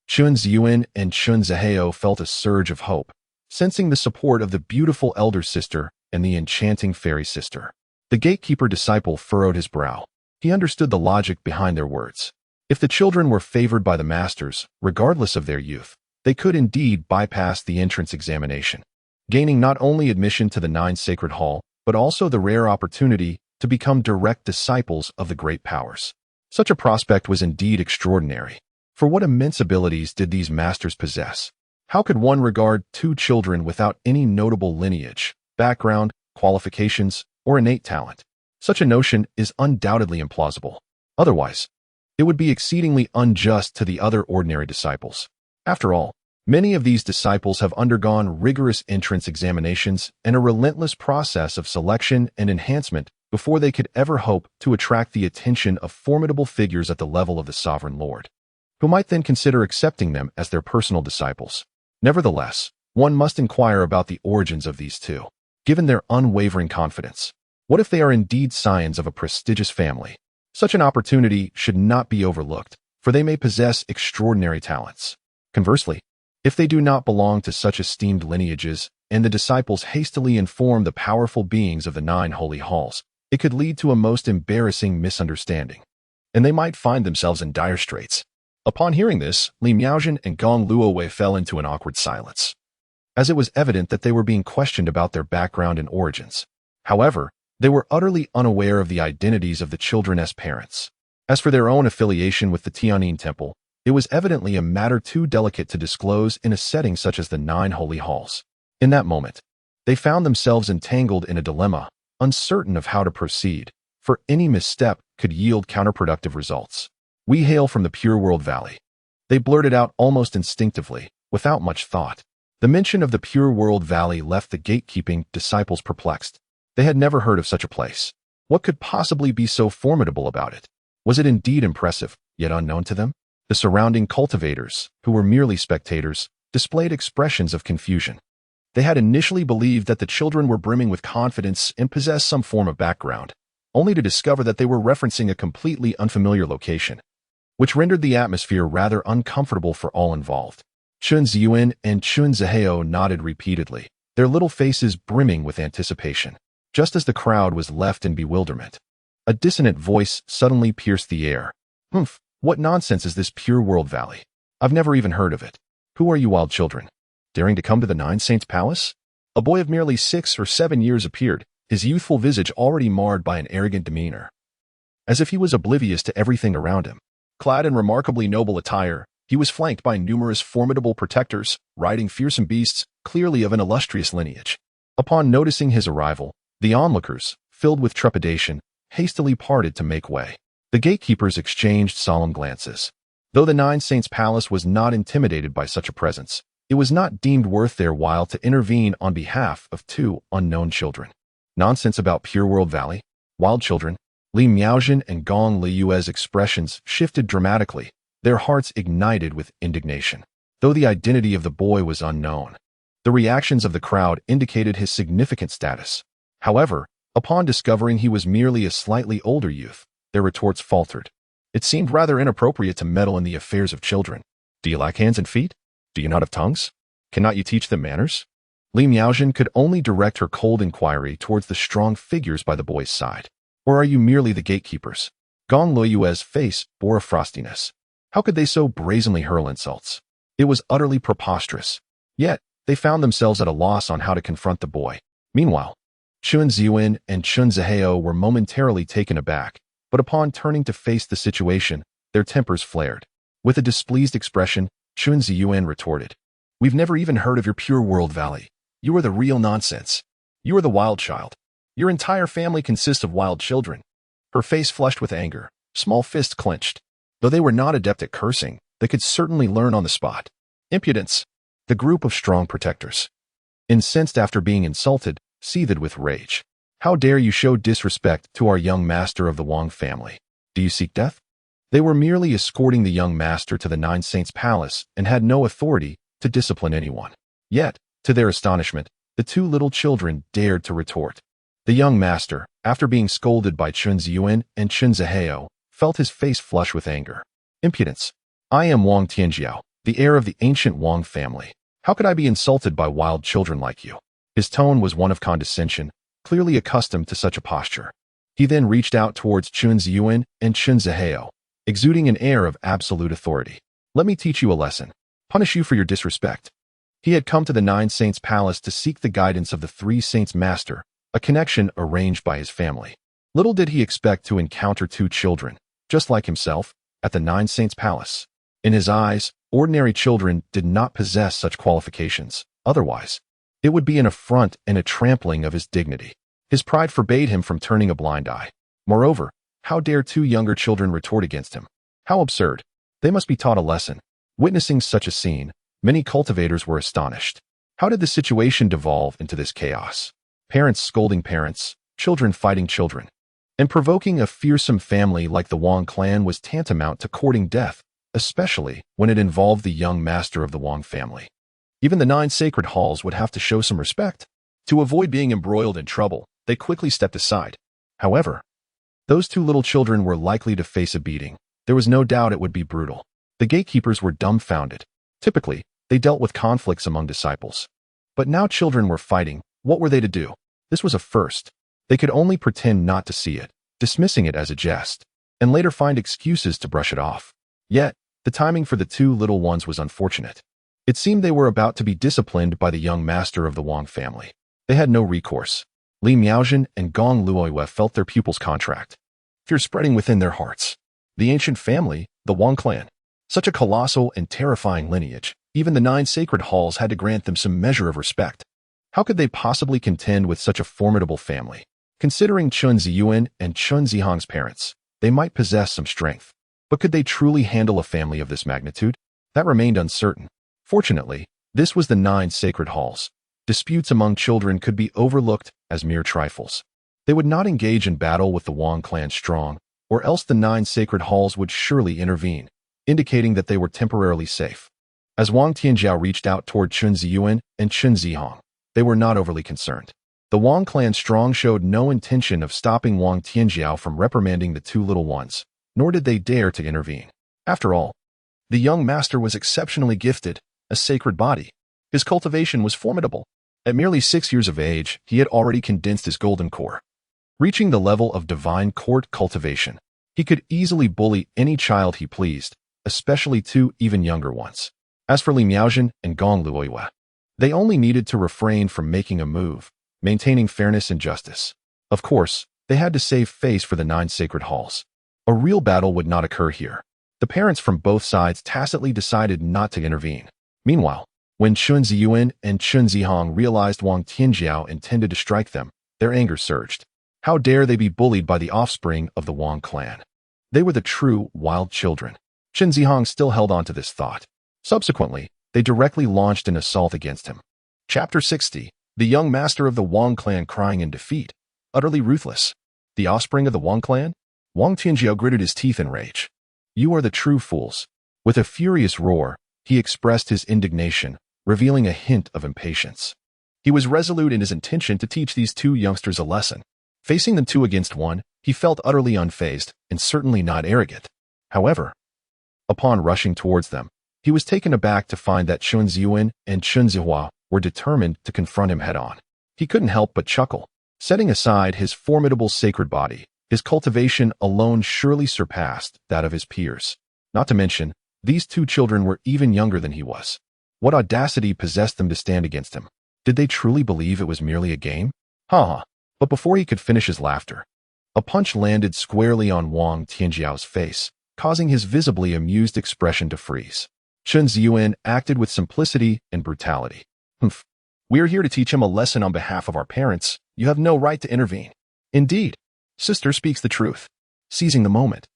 Chun Ziyuan and Chun Zaheo felt a surge of hope, sensing the support of the beautiful elder sister and the enchanting fairy sister. The gatekeeper disciple furrowed his brow. He understood the logic behind their words. If the children were favored by the masters, regardless of their youth, they could indeed bypass the entrance examination, gaining not only admission to the 9 sacred hall, but also the rare opportunity to become direct disciples of the great powers. Such a prospect was indeed extraordinary. For what immense abilities did these masters possess? How could one regard 2 children without any notable lineage, background, qualifications, or innate talent? Such a notion is undoubtedly implausible. Otherwise, it would be exceedingly unjust to the other ordinary disciples. After all, many of these disciples have undergone rigorous entrance examinations and a relentless process of selection and enhancement before they could ever hope to attract the attention of formidable figures at the level of the Sovereign Lord, who might then consider accepting them as their personal disciples. Nevertheless, one must inquire about the origins of these 2, given their unwavering confidence. What if they are indeed scions of a prestigious family? Such an opportunity should not be overlooked, for they may possess extraordinary talents. Conversely, if they do not belong to such esteemed lineages, and the disciples hastily inform the powerful beings of the 9 holy halls, it could lead to a most embarrassing misunderstanding, and they might find themselves in dire straits. Upon hearing this, Li Miaojin and Gong Luoyue fell into an awkward silence, as it was evident that they were being questioned about their background and origins. However, they were utterly unaware of the identities of the children's parents. As for their own affiliation with the Tianyin Temple, it was evidently a matter too delicate to disclose in a setting such as the 9 holy halls. In that moment, they found themselves entangled in a dilemma, uncertain of how to proceed, for any misstep could yield counterproductive results. We hail from the Pure World Valley. They blurted out almost instinctively, without much thought. The mention of the Pure World Valley left the gatekeeping disciples perplexed. They had never heard of such a place. What could possibly be so formidable about it? Was it indeed impressive, yet unknown to them? The surrounding cultivators, who were merely spectators, displayed expressions of confusion. They had initially believed that the children were brimming with confidence and possessed some form of background, only to discover that they were referencing a completely unfamiliar location, which rendered the atmosphere rather uncomfortable for all involved. Chun Ziyuan and Chun Zihao nodded repeatedly, their little faces brimming with anticipation. Just as the crowd was left in bewilderment, a dissonant voice suddenly pierced the air. "Humph, what nonsense is this Pure World Valley? I've never even heard of it. Who are you wild children, daring to come to the Nine Saints Palace?" A boy of merely 6 or 7 years appeared, his youthful visage already marred by an arrogant demeanor, as if he was oblivious to everything around him. Clad in remarkably noble attire, he was flanked by numerous formidable protectors, riding fearsome beasts, clearly of an illustrious lineage. Upon noticing his arrival, the onlookers, filled with trepidation, hastily parted to make way. The gatekeepers exchanged solemn glances. Though the Nine Saints Palace was not intimidated by such a presence, it was not deemed worth their while to intervene on behalf of 2 unknown children. Nonsense about Pure World Valley? Wild children? Li Miaojin and Gong Liyue's expressions shifted dramatically, their hearts ignited with indignation. Though the identity of the boy was unknown, the reactions of the crowd indicated his significant status. However, upon discovering he was merely a slightly older youth, their retorts faltered. It seemed rather inappropriate to meddle in the affairs of children. Do you lack hands and feet? Do you not have tongues? Cannot you teach them manners? Li Miaojin could only direct her cold inquiry towards the strong figures by the boy's side. Or are you merely the gatekeepers? Gong Liyue's face bore a frostiness. How could they so brazenly hurl insults? It was utterly preposterous. Yet, they found themselves at a loss on how to confront the boy. Meanwhile, Chun Ziyuan and Chun Zihao were momentarily taken aback, but upon turning to face the situation, their tempers flared. With a displeased expression, Chun Ziyuan retorted, "We've never even heard of your Pure World Valley. You are the real nonsense. You are the wild child. Your entire family consists of wild children." Her face flushed with anger, small fists clenched. Though they were not adept at cursing, they could certainly learn on the spot. Impudence! The group of strong protectors, incensed after being insulted, seethed with rage. "How dare you show disrespect to our young master of the Wang family? Do you seek death?" They were merely escorting the young master to the Nine Saints Palace and had no authority to discipline anyone. Yet, to their astonishment, the 2 little children dared to retort. The young master, after being scolded by Chun Ziyuan and Chun Zihao, felt his face flush with anger. "Impudence! I am Wang Tianjiao, the heir of the ancient Wang family. How could I be insulted by wild children like you?" His tone was one of condescension, clearly accustomed to such a posture. He then reached out towards Chun Ziyuan and Chun Zihao, exuding an air of absolute authority. "Let me teach you a lesson. Punish you for your disrespect." He had come to the Nine Saints Palace to seek the guidance of the 3 Saints Master, a connection arranged by his family. Little did he expect to encounter 2 children, just like himself, at the Nine Saints Palace. In his eyes, ordinary children did not possess such qualifications. Otherwise, it would be an affront and a trampling of his dignity. His pride forbade him from turning a blind eye. Moreover, how dare 2 younger children retort against him? How absurd! They must be taught a lesson. Witnessing such a scene, many cultivators were astonished. How did the situation devolve into this chaos? Parents scolding parents, children fighting children, and provoking a fearsome family like the Wang clan was tantamount to courting death, especially when it involved the young master of the Wang family. Even the 9 sacred halls would have to show some respect. To avoid being embroiled in trouble, they quickly stepped aside. However, those 2 little children were likely to face a beating. There was no doubt it would be brutal. The gatekeepers were dumbfounded. Typically, they dealt with conflicts among disciples. But now children were fighting. What were they to do? This was a first. They could only pretend not to see it, dismissing it as a jest, and later find excuses to brush it off. Yet, the timing for the 2 little ones was unfortunate. It seemed they were about to be disciplined by the young master of the Wang family. They had no recourse. Li Miaojin and Gong Liyue felt their pupils contract, fear spreading within their hearts. The ancient family, the Wang clan, such a colossal and terrifying lineage, even the 9 sacred halls had to grant them some measure of respect. How could they possibly contend with such a formidable family? Considering Chun Ziyuan and Chun Zihang's parents, they might possess some strength. But could they truly handle a family of this magnitude? That remained uncertain. Fortunately, this was the 9 sacred halls. Disputes among children could be overlooked as mere trifles. They would not engage in battle with the Wang clan's strong or else the 9 sacred halls would surely intervene, indicating that they were temporarily safe. As Wang Tianjiao reached out toward Chun Ziyuan and Chun Zihong, they were not overly concerned. The Wang clan strong showed no intention of stopping Wang Tianjiao from reprimanding the two little ones, nor did they dare to intervene. After all, the young master was exceptionally gifted, a sacred body. His cultivation was formidable. At merely 6 years of age, he had already condensed his golden core. Reaching the level of divine court cultivation, he could easily bully any child he pleased, especially two even younger ones. As for Li Miaozhen and Gong Luoyue, they only needed to refrain from making a move, maintaining fairness and justice. Of course, they had to save face for the 9 sacred halls. A real battle would not occur here. The parents from both sides tacitly decided not to intervene. Meanwhile, when Chun Ziyuan and Chun Zihong realized Wang Tianjiao intended to strike them, their anger surged. How dare they be bullied by the offspring of the Wang clan? They were the true wild children. Chun Zihong still held on to this thought. Subsequently, they directly launched an assault against him. Chapter 60. The young master of the Wang clan crying in defeat, utterly ruthless. The offspring of the Wang clan? Wang Tianjiao gritted his teeth in rage. You are the true fools. With a furious roar, he expressed his indignation, revealing a hint of impatience. He was resolute in his intention to teach these two youngsters a lesson. Facing them 2 against 1, he felt utterly unfazed and certainly not arrogant. However, upon rushing towards them, he was taken aback to find that Chun Ziyuan and Chun Zihua were determined to confront him head-on. He couldn't help but chuckle. Setting aside his formidable sacred body, his cultivation alone surely surpassed that of his peers. Not to mention, these two children were even younger than he was. What audacity possessed them to stand against him? Did they truly believe it was merely a game? Ha! But before he could finish his laughter, a punch landed squarely on Wang Tianjiao's face, causing his visibly amused expression to freeze. Chun Ziyuan acted with simplicity and brutality. Humph. We are here to teach him a lesson on behalf of our parents. You have no right to intervene. Indeed, sister speaks the truth. Seizing the moment,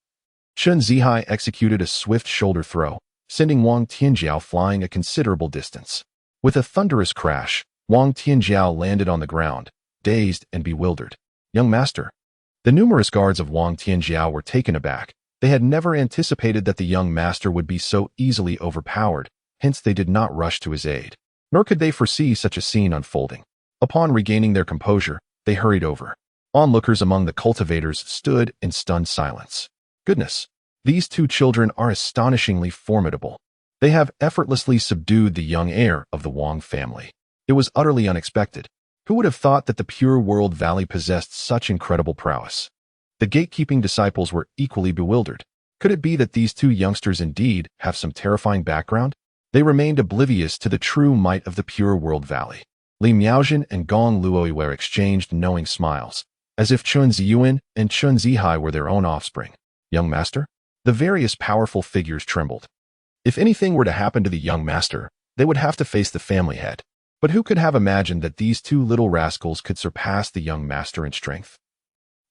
Chun Zihai executed a swift shoulder throw, sending Wang Tianjiao flying a considerable distance. With a thunderous crash, Wang Tianjiao landed on the ground, dazed and bewildered. Young master. The numerous guards of Wang Tianjiao were taken aback. They had never anticipated that the young master would be so easily overpowered, hence they did not rush to his aid. Nor could they foresee such a scene unfolding. Upon regaining their composure, they hurried over. Onlookers among the cultivators stood in stunned silence. Goodness, these two children are astonishingly formidable. They have effortlessly subdued the young heir of the Wang family. It was utterly unexpected. Who would have thought that the Pure World Valley possessed such incredible prowess? The gatekeeping disciples were equally bewildered. Could it be that these two youngsters indeed have some terrifying background? They remained oblivious to the true might of the Pure World Valley. Li Miaozhen and Gong Luoyue exchanged knowing smiles, as if Chun Ziyuan and Chun Zihai were their own offspring. Young master? The various powerful figures trembled. If anything were to happen to the young master, they would have to face the family head. But who could have imagined that these two little rascals could surpass the young master in strength?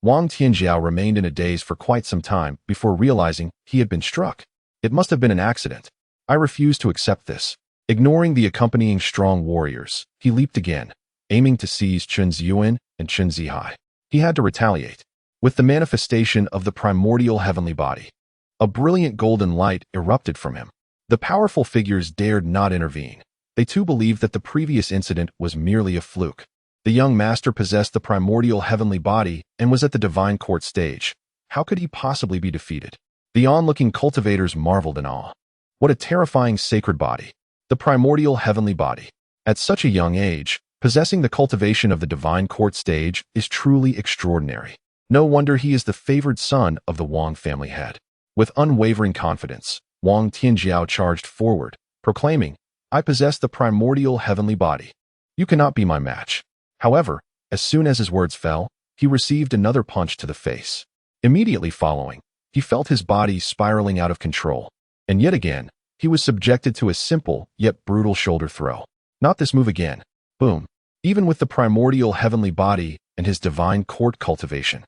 Wang Tianjiao remained in a daze for quite some time before realizing he had been struck. It must have been an accident. I refuse to accept this. Ignoring the accompanying strong warriors, he leaped again, aiming to seize Chun Ziyuan and Chun Zihai. He had to retaliate. With the manifestation of the primordial heavenly body, a brilliant golden light erupted from him. The powerful figures dared not intervene. They too believed that the previous incident was merely a fluke. The young master possessed the primordial heavenly body and was at the divine court stage. How could he possibly be defeated? The onlooking cultivators marveled in awe. What a terrifying sacred body. The primordial heavenly body. At such a young age, possessing the cultivation of the divine court stage is truly extraordinary. No wonder he is the favored son of the Wang family head. With unwavering confidence, Wang Tianjiao charged forward, proclaiming, I possess the primordial heavenly body. You cannot be my match. However, as soon as his words fell, he received another punch to the face. Immediately following, he felt his body spiraling out of control. And yet again, he was subjected to a simple yet brutal shoulder throw. Not this move again. Boom. Even with the primordial heavenly body and his divine court cultivation,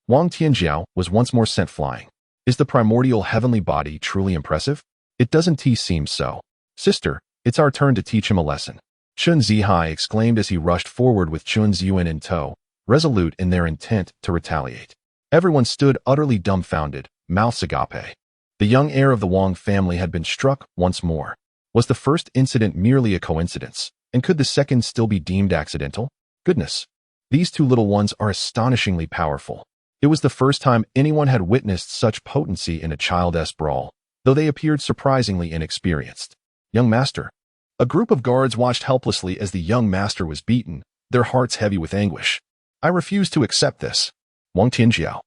Wang Tianjiao was once more sent flying. Is the primordial heavenly body truly impressive? It doesn't seem so. Sister, it's our turn to teach him a lesson. Chun Zihai exclaimed as he rushed forward with Chun Ziyuan in tow, resolute in their intent to retaliate. Everyone stood utterly dumbfounded, mouths agape. The young heir of the Wang family had been struck once more. Was the first incident merely a coincidence, and could the second still be deemed accidental? Goodness, these two little ones are astonishingly powerful. It was the first time anyone had witnessed such potency in a child's brawl, though they appeared surprisingly inexperienced. Young master. A group of guards watched helplessly as the young master was beaten, their hearts heavy with anguish. I refuse to accept this. Wang Tianjiao,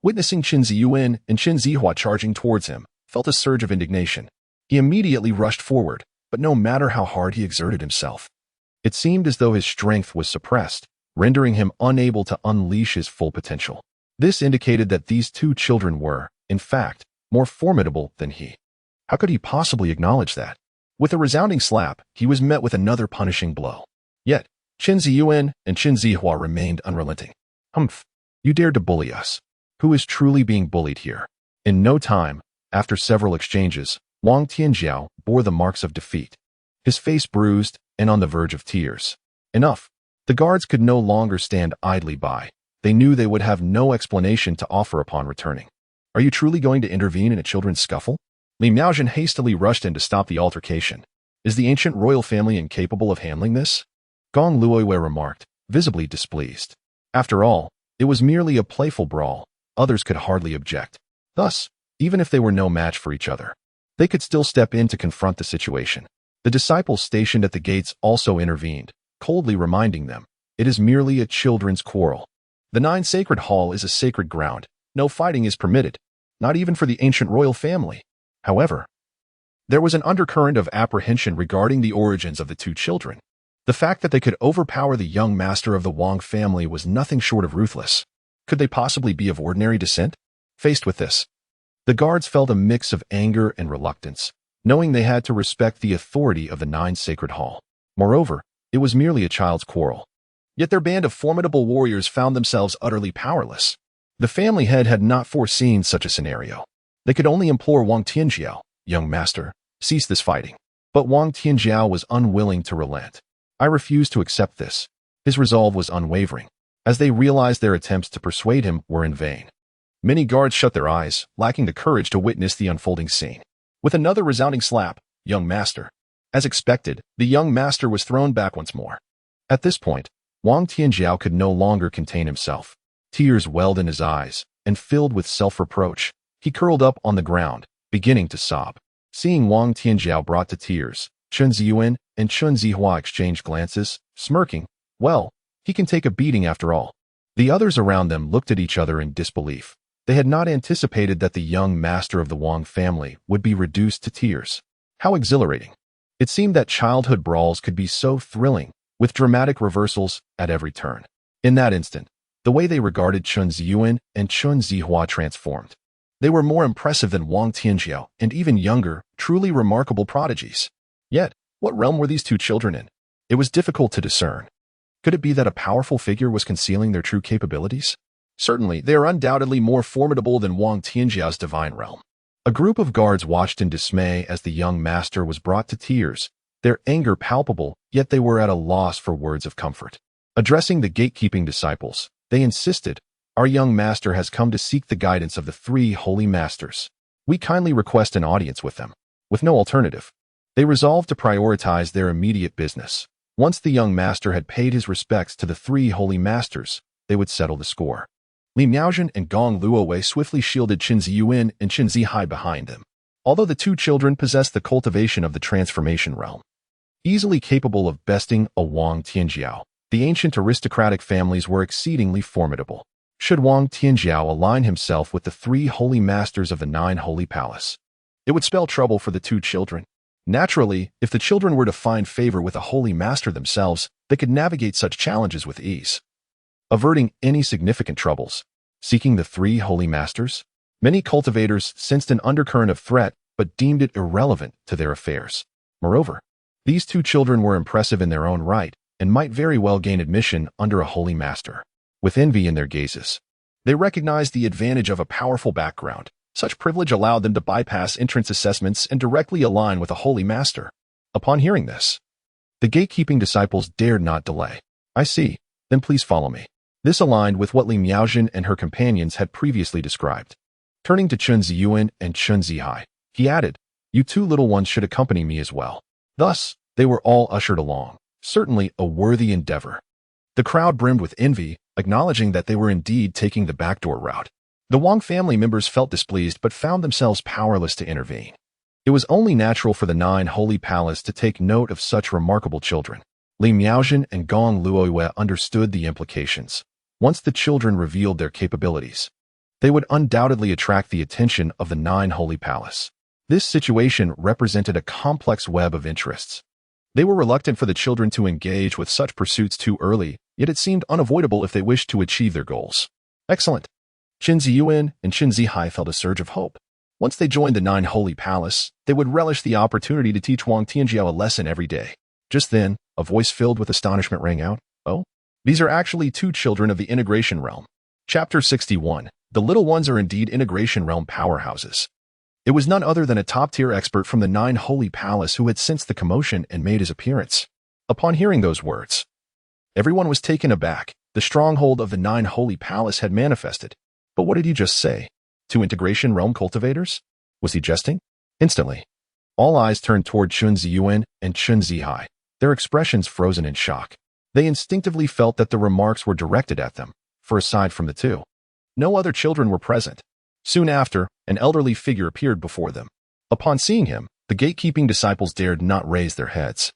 witnessing Qin Ziyuan and Qin Zihua charging towards him, felt a surge of indignation. He immediately rushed forward, but no matter how hard he exerted himself, it seemed as though his strength was suppressed, rendering him unable to unleash his full potential. This indicated that these two children were, in fact, more formidable than he. How could he possibly acknowledge that? With a resounding slap, he was met with another punishing blow. Yet, Qin Ziyuan and Qin Zihua remained unrelenting. Humph, you dared to bully us. Who is truly being bullied here? In no time, after several exchanges, Wang Tianjiao bore the marks of defeat. His face bruised and on the verge of tears. Enough. The guards could no longer stand idly by. They knew they would have no explanation to offer upon returning. Are you truly going to intervene in a children's scuffle? Li Miaozhen hastily rushed in to stop the altercation. Is the ancient royal family incapable of handling this? Gong Luoiwei remarked, visibly displeased. After all, it was merely a playful brawl. Others could hardly object. Thus, even if they were no match for each other, they could still step in to confront the situation. The disciples stationed at the gates also intervened, coldly reminding them, it is merely a children's quarrel. The Nine Sacred Hall is a sacred ground. No fighting is permitted, not even for the ancient royal family. However, there was an undercurrent of apprehension regarding the origins of the two children. The fact that they could overpower the young master of the Wang family was nothing short of ruthless. Could they possibly be of ordinary descent? Faced with this, the guards felt a mix of anger and reluctance, knowing they had to respect the authority of the Nine Sacred Hall. Moreover, it was merely a child's quarrel. Yet their band of formidable warriors found themselves utterly powerless. The family head had not foreseen such a scenario. They could only implore Wang Tianjiao, young master, cease this fighting. But Wang Tianjiao was unwilling to relent. I refuse to accept this. His resolve was unwavering, as they realized their attempts to persuade him were in vain. Many guards shut their eyes, lacking the courage to witness the unfolding scene. With another resounding slap, young master. As expected, the young master was thrown back once more. At this point, Wang Tianjiao could no longer contain himself. Tears welled in his eyes, and filled with self-reproach, he curled up on the ground, beginning to sob. Seeing Wang Tianjiao brought to tears, Qin Ziyuan and Qin Zihua exchanged glances, smirking. Well, he can take a beating after all. The others around them looked at each other in disbelief. They had not anticipated that the young master of the Wang family would be reduced to tears. How exhilarating. It seemed that childhood brawls could be so thrilling, with dramatic reversals at every turn. In that instant, the way they regarded Qin Ziyuan and Qin Zihua transformed. They were more impressive than Wang Tianjiao and even younger, truly remarkable prodigies. Yet, what realm were these two children in? It was difficult to discern. Could it be that a powerful figure was concealing their true capabilities? Certainly, they are undoubtedly more formidable than Wang Tianjiao's divine realm. A group of guards watched in dismay as the young master was brought to tears, their anger palpable, yet they were at a loss for words of comfort. Addressing the gatekeeping disciples, they insisted, our young master has come to seek the guidance of the three holy masters. We kindly request an audience with them. With no alternative, they resolved to prioritize their immediate business. Once the young master had paid his respects to the three holy masters, they would settle the score. Li Miaozhen and Gong Luowei swiftly shielded Qin Ziyuan and Qin Zihai behind them. Although the two children possessed the cultivation of the transformation realm, easily capable of besting a Wang Tianjiao, the ancient aristocratic families were exceedingly formidable. Should Wang Tianjiao align himself with the three holy masters of the Nine Holy Palace, it would spell trouble for the two children. Naturally, if the children were to find favor with a holy master themselves, they could navigate such challenges with ease, averting any significant troubles. Seeking the three holy masters? Many cultivators sensed an undercurrent of threat, but deemed it irrelevant to their affairs. Moreover, these two children were impressive in their own right, and might very well gain admission under a holy master. With envy in their gazes, they recognized the advantage of a powerful background. Such privilege allowed them to bypass entrance assessments and directly align with a holy master. Upon hearing this, the gatekeeping disciples dared not delay. I see. Then please follow me. This aligned with what Li Miaojin and her companions had previously described. Turning to Chun Ziyuan and Chun Zihai, he added, "You two little ones should accompany me as well." Thus, they were all ushered along, certainly a worthy endeavor. The crowd brimmed with envy, acknowledging that they were indeed taking the backdoor route. The Wang family members felt displeased but found themselves powerless to intervene. It was only natural for the 9 Holy Palace to take note of such remarkable children. Li Miaojin and Gong Luoyue understood the implications. Once the children revealed their capabilities, they would undoubtedly attract the attention of the 9 Holy Palace. This situation represented a complex web of interests. They were reluctant for the children to engage with such pursuits too early, yet it seemed unavoidable if they wished to achieve their goals. Excellent. Qin Ziyuan and Qin Zihai felt a surge of hope. Once they joined the 9 Holy Palace, they would relish the opportunity to teach Wang Tianjiao a lesson every day. Just then, a voice filled with astonishment rang out. "Oh, these are actually 2 children of the integration realm." Chapter 61. The little ones are indeed integration realm powerhouses. It was none other than a top-tier expert from the 9 Holy Palace who had sensed the commotion and made his appearance. Upon hearing those words, everyone was taken aback. The stronghold of the 9 Holy Palace had manifested. But what did he just say? 2 integration realm cultivators? Was he jesting? Instantly, all eyes turned toward Chun Ziyuan and Chun Zihai, their expressions frozen in shock. They instinctively felt that the remarks were directed at them, for aside from the 2, no other children were present. Soon after, an elderly figure appeared before them. Upon seeing him, the gatekeeping disciples dared not raise their heads.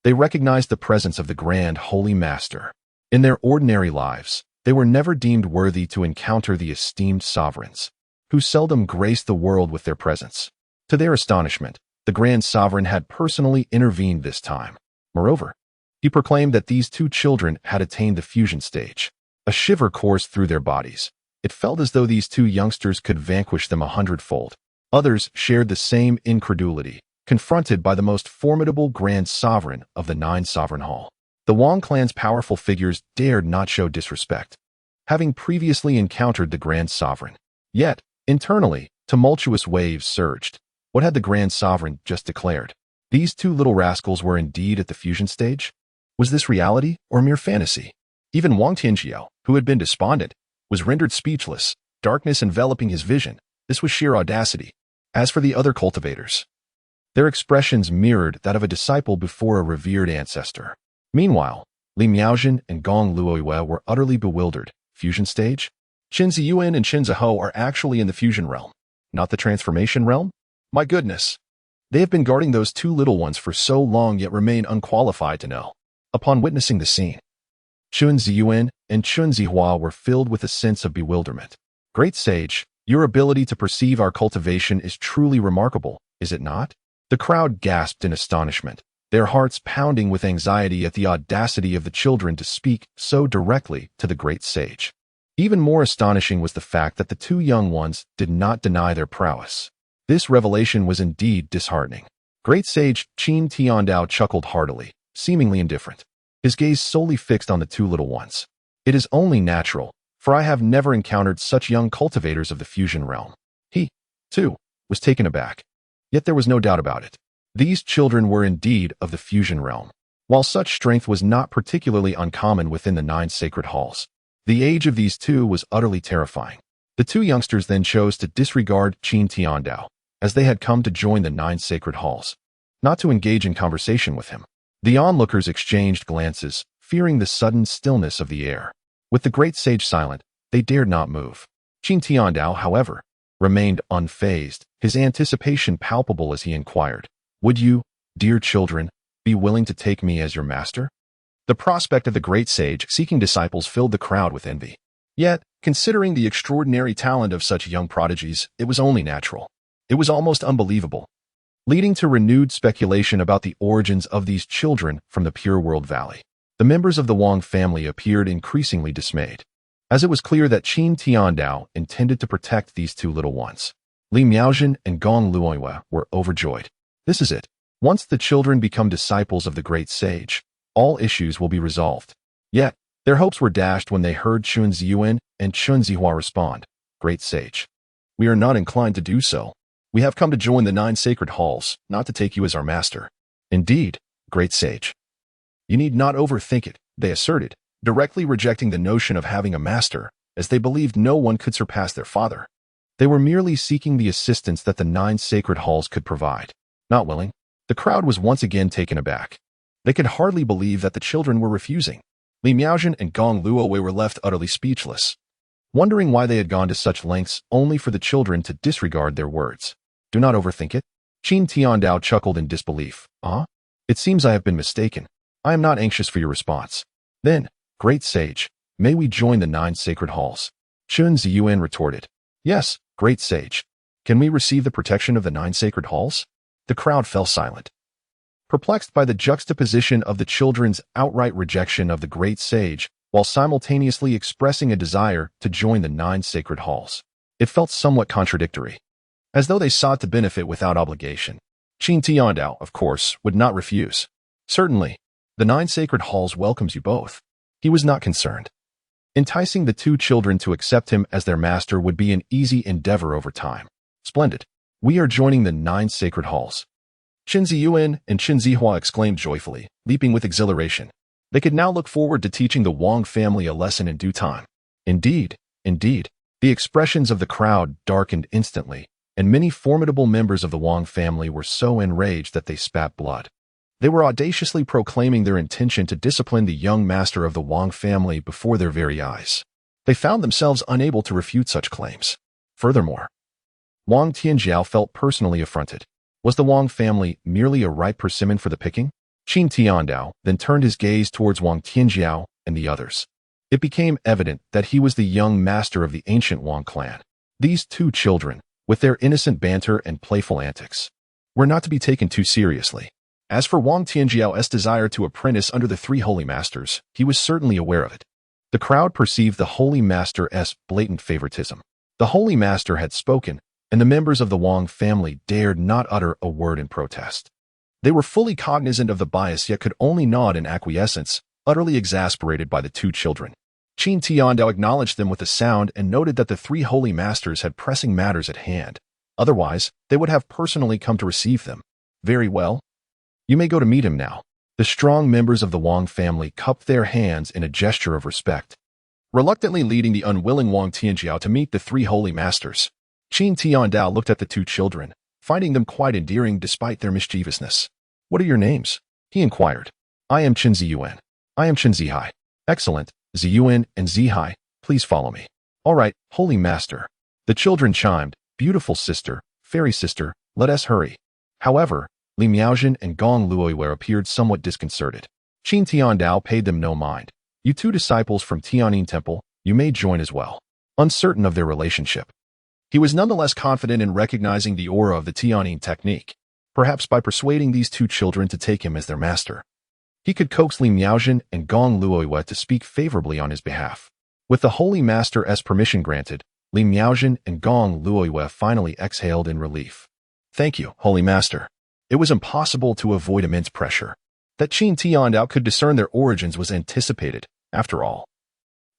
They recognized the presence of the Grand Holy Master. In their ordinary lives, they were never deemed worthy to encounter the esteemed sovereigns, who seldom graced the world with their presence. To their astonishment, the Grand Sovereign had personally intervened this time. Moreover, he proclaimed that these 2 children had attained the fusion stage. A shiver coursed through their bodies. It felt as though these 2 youngsters could vanquish them 100-fold. Others shared the same incredulity, confronted by the most formidable Grand Sovereign of the 9 Sovereign Hall. The Wang clan's powerful figures dared not show disrespect, having previously encountered the Grand Sovereign. Yet, internally, tumultuous waves surged. What had the Grand Sovereign just declared? These 2 little rascals were indeed at the fusion stage? Was this reality or mere fantasy? Even Wang Tianjiao, who had been despondent, was rendered speechless, darkness enveloping his vision. This was sheer audacity. As for the other cultivators, their expressions mirrored that of a disciple before a revered ancestor. Meanwhile, Li Miaojin and Gong Luoyue were utterly bewildered. Fusion stage? Qin Ziyuan and Qin Zihou are actually in the fusion realm, not the transformation realm? My goodness! They have been guarding those 2 little ones for so long yet remain unqualified to know. Upon witnessing the scene, Chun Ziyuan and Chun Zihua were filled with a sense of bewilderment. Great sage, your ability to perceive our cultivation is truly remarkable, is it not? The crowd gasped in astonishment, their hearts pounding with anxiety at the audacity of the children to speak so directly to the great sage. Even more astonishing was the fact that the 2 young ones did not deny their prowess. This revelation was indeed disheartening. Great sage Qin Tiandao chuckled heartily, seemingly indifferent, his gaze solely fixed on the 2 little ones. It is only natural, for I have never encountered such young cultivators of the fusion realm. He, too, was taken aback. Yet there was no doubt about it. These children were indeed of the fusion realm. While such strength was not particularly uncommon within the 9 sacred halls, the age of these 2 was utterly terrifying. The 2 youngsters then chose to disregard Qin Tiandao, as they had come to join the 9 sacred halls, not to engage in conversation with him. The onlookers exchanged glances, fearing the sudden stillness of the air. With the great sage silent, they dared not move. Qin Tiandao, however, remained unfazed, his anticipation palpable as he inquired, "Would you, dear children, be willing to take me as your master?" The prospect of the great sage seeking disciples filled the crowd with envy. Yet, considering the extraordinary talent of such young prodigies, it was only natural. It was almost unbelievable, leading to renewed speculation about the origins of these children from the Pure World Valley. The members of the Wang family appeared increasingly dismayed, as it was clear that Qin Tiandao intended to protect these 2 little ones. Li Miaojin and Gong Luoyue were overjoyed. This is it. Once the children become disciples of the great sage, all issues will be resolved. Yet, their hopes were dashed when they heard Chun Ziyuan and Chun Zihua respond, "Great sage, we are not inclined to do so. We have come to join the 9 sacred halls, not to take you as our master." "Indeed, great sage. You need not overthink it," they asserted, directly rejecting the notion of having a master, as they believed no one could surpass their father. They were merely seeking the assistance that the 9 sacred halls could provide. Not willing, the crowd was once again taken aback. They could hardly believe that the children were refusing. Li Miaojin and Gong Luowei were left utterly speechless, wondering why they had gone to such lengths only for the children to disregard their words. Do not overthink it. Qin Tiandao chuckled in disbelief. It seems I have been mistaken. I am not anxious for your response. Then, great sage, may we join the 9 sacred halls? Chun Ziyuan retorted. Yes, great sage. Can we receive the protection of the 9 sacred halls? The crowd fell silent, perplexed by the juxtaposition of the children's outright rejection of the great sage, while simultaneously expressing a desire to join the 9 sacred halls. It felt somewhat contradictory, as though they sought to benefit without obligation. Qin Tiandao, of course, would not refuse. Certainly, the 9 sacred halls welcomes you both. He was not concerned. Enticing the 2 children to accept him as their master would be an easy endeavor over time. Splendid. We are joining the 9 sacred halls. Qin Ziyuan and Qin Zihua exclaimed joyfully, leaping with exhilaration. They could now look forward to teaching the Wang family a lesson in due time. Indeed, indeed. The expressions of the crowd darkened instantly, and many formidable members of the Wang family were so enraged that they spat blood. They were audaciously proclaiming their intention to discipline the young master of the Wang family before their very eyes. They found themselves unable to refute such claims. Furthermore, Wang Tianjiao felt personally affronted. Was the Wang family merely a ripe persimmon for the picking? Qin Tiandao then turned his gaze towards Wang Tianjiao and the others. It became evident that he was the young master of the ancient Wang clan. These 2 children, with their innocent banter and playful antics, were not to be taken too seriously. As for Wang Tianjiao's desire to apprentice under the 3 holy masters, he was certainly aware of it. The crowd perceived the holy master's blatant favoritism. The holy master had spoken, and the members of the Wang family dared not utter a word in protest. They were fully cognizant of the bias yet could only nod in acquiescence, utterly exasperated by the 2 children. Qin Tiandao acknowledged them with a sound and noted that the 3 holy masters had pressing matters at hand. Otherwise, they would have personally come to receive them. Very well. You may go to meet him now. The strong members of the Wang family cupped their hands in a gesture of respect, reluctantly leading the unwilling Wang Tianjiao to meet the 3 holy masters. Qin Tiandao looked at the 2 children, finding them quite endearing despite their mischievousness. What are your names? He inquired. I am Qin Ziyuan. I am Qin Zihai. Excellent. Ziyuan and Zihai, please follow me. All right, holy master. The children chimed. Beautiful sister, fairy sister, let us hurry. However, Li Miaojin and Gong Luowei appeared somewhat disconcerted. Qin Tiandao paid them no mind. You 2 disciples from Tianyin Temple, you may join as well. Uncertain of their relationship, he was nonetheless confident in recognizing the aura of the Tianyin technique. Perhaps by persuading these 2 children to take him as their master, he could coax Li Miaojin and Gong Luowei to speak favorably on his behalf. With the holy master's permission granted, Li Miaojin and Gong Luowei finally exhaled in relief. Thank you, holy master. It was impossible to avoid immense pressure. That Qin Tiandao could discern their origins was anticipated, after all.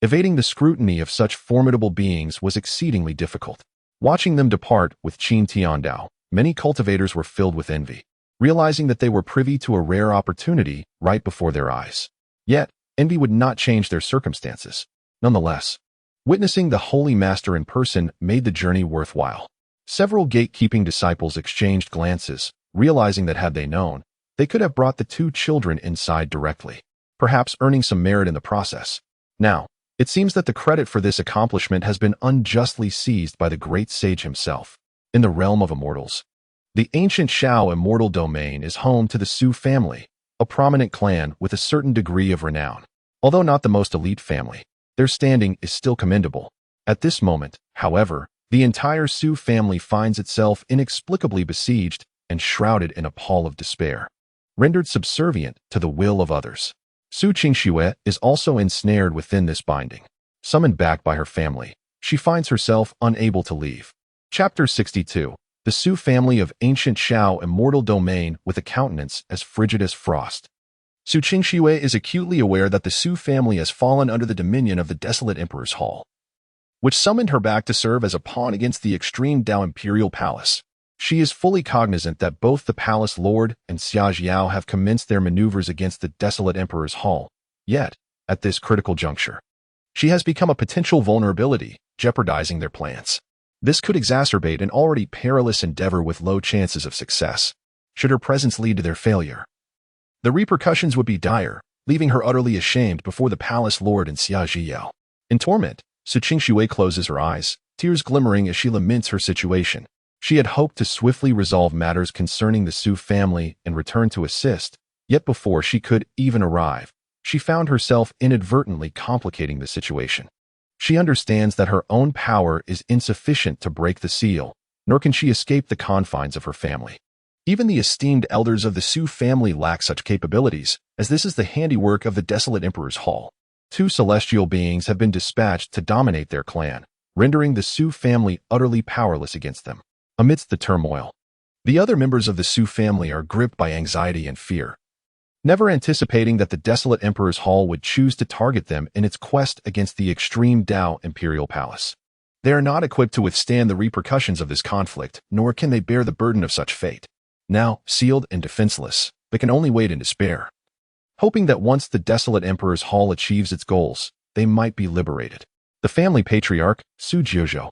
Evading the scrutiny of such formidable beings was exceedingly difficult. Watching them depart with Qin Tiandao, many cultivators were filled with envy, realizing that they were privy to a rare opportunity right before their eyes. Yet, envy would not change their circumstances. Nonetheless, witnessing the holy master in person made the journey worthwhile. Several gatekeeping disciples exchanged glances, realizing that had they known, they could have brought the 2 children inside directly, perhaps earning some merit in the process. Now, it seems that the credit for this accomplishment has been unjustly seized by the great sage himself. In the realm of immortals, the ancient Shao immortal domain is home to the Su family, a prominent clan with a certain degree of renown. Although not the most elite family, their standing is still commendable. At this moment, however, the entire Su family finds itself inexplicably besieged and shrouded in a pall of despair, rendered subservient to the will of others. Su Qingxue is also ensnared within this binding. Summoned back by her family, she finds herself unable to leave. Chapter 62. The Su family of ancient Shao immortal domain with a countenance as frigid as frost. Su Qingxue is acutely aware that the Su family has fallen under the dominion of the desolate Emperor's Hall, which summoned her back to serve as a pawn against the extreme Dao Imperial Palace. She is fully cognizant that both the Palace Lord and Xia Jiao have commenced their maneuvers against the desolate Emperor's Hall. Yet, at this critical juncture. She has become a potential vulnerability, jeopardizing their plans. This could exacerbate an already perilous endeavor with low chances of success, should her presence lead to their failure. The repercussions would be dire, leaving her utterly ashamed before the palace lord and Xia Zhiyao. In torment, Su Qingshui closes her eyes, tears glimmering as she laments her situation. She had hoped to swiftly resolve matters concerning the Su family and return to assist, yet before she could even arrive, she found herself inadvertently complicating the situation. She understands that her own power is insufficient to break the seal, nor can she escape the confines of her family. Even the esteemed elders of the Su family lack such capabilities, as this is the handiwork of the desolate Emperor's Hall. 2 celestial beings have been dispatched to dominate their clan, rendering the Su family utterly powerless against them. Amidst the turmoil, the other members of the Su family are gripped by anxiety and fear, never anticipating that the desolate Emperor's Hall would choose to target them in its quest against the extreme Dao Imperial Palace. They are not equipped to withstand the repercussions of this conflict, nor can they bear the burden of such fate. Now, sealed and defenseless, they can only wait in despair, hoping that once the desolate Emperor's Hall achieves its goals, they might be liberated. The family patriarch, Su Jiuzhou,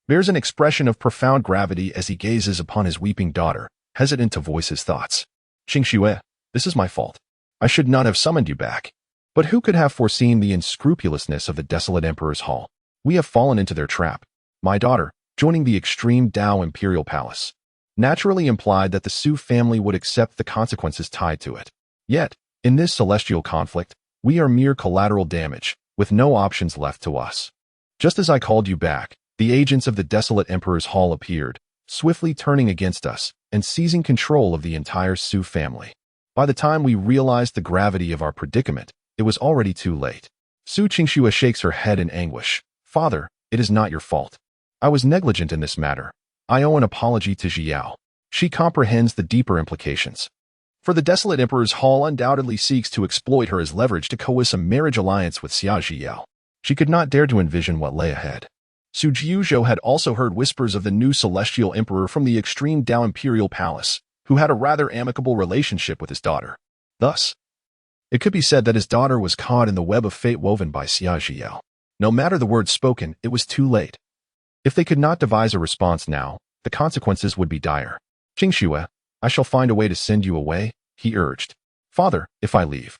bears an expression of profound gravity as he gazes upon his weeping daughter, hesitant to voice his thoughts. Qingxue, this is my fault. I should not have summoned you back. But who could have foreseen the unscrupulousness of the desolate Emperor's Hall? We have fallen into their trap. My daughter, joining the extreme Dao Imperial Palace, naturally implied that the Su family would accept the consequences tied to it. Yet, in this celestial conflict, we are mere collateral damage, with no options left to us. Just as I called you back, the agents of the desolate Emperor's Hall appeared, swiftly turning against us and seizing control of the entire Su family. By the time we realized the gravity of our predicament, it was already too late. Su Qingshui shakes her head in anguish. Father, it is not your fault. I was negligent in this matter. I owe an apology to Zhiyao. She comprehends the deeper implications. For the desolate Emperor's Hall undoubtedly seeks to exploit her as leverage to coerce a marriage alliance with Xia Zhiyao. She could not dare to envision what lay ahead. Su Jiuzhou had also heard whispers of the new celestial emperor from the extreme Dao Imperial Palace, who had a rather amicable relationship with his daughter. Thus, it could be said that his daughter was caught in the web of fate woven by Xia Zhiyao. No matter the words spoken, it was too late. If they could not devise a response now, the consequences would be dire. Qingxue, I shall find a way to send you away, he urged. Father, if I leave,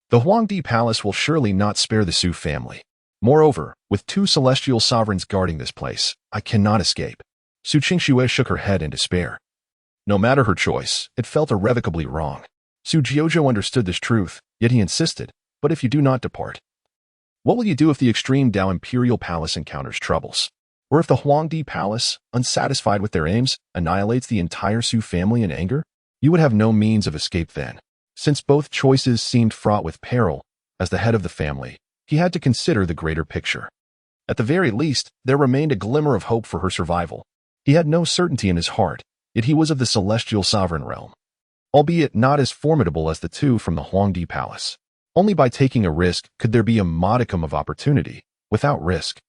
the Huangdi Palace will surely not spare the Su family. Moreover, with 2 celestial sovereigns guarding this place, I cannot escape. Su Qingshui shook her head in despair. No matter her choice, it felt irrevocably wrong. Su Jiuzhou understood this truth, yet he insisted, but if you do not depart, what will you do if the extreme Dao Imperial Palace encounters troubles? Or if the Huangdi Palace, unsatisfied with their aims, annihilates the entire Su family in anger? You would have no means of escape then. Since both choices seemed fraught with peril, as the head of the family, he had to consider the greater picture. At the very least, there remained a glimmer of hope for her survival. He had no certainty in his heart, yet he was of the celestial sovereign realm, albeit not as formidable as the 2 from the Huangdi Palace. Only by taking a risk could there be a modicum of opportunity. Without risk,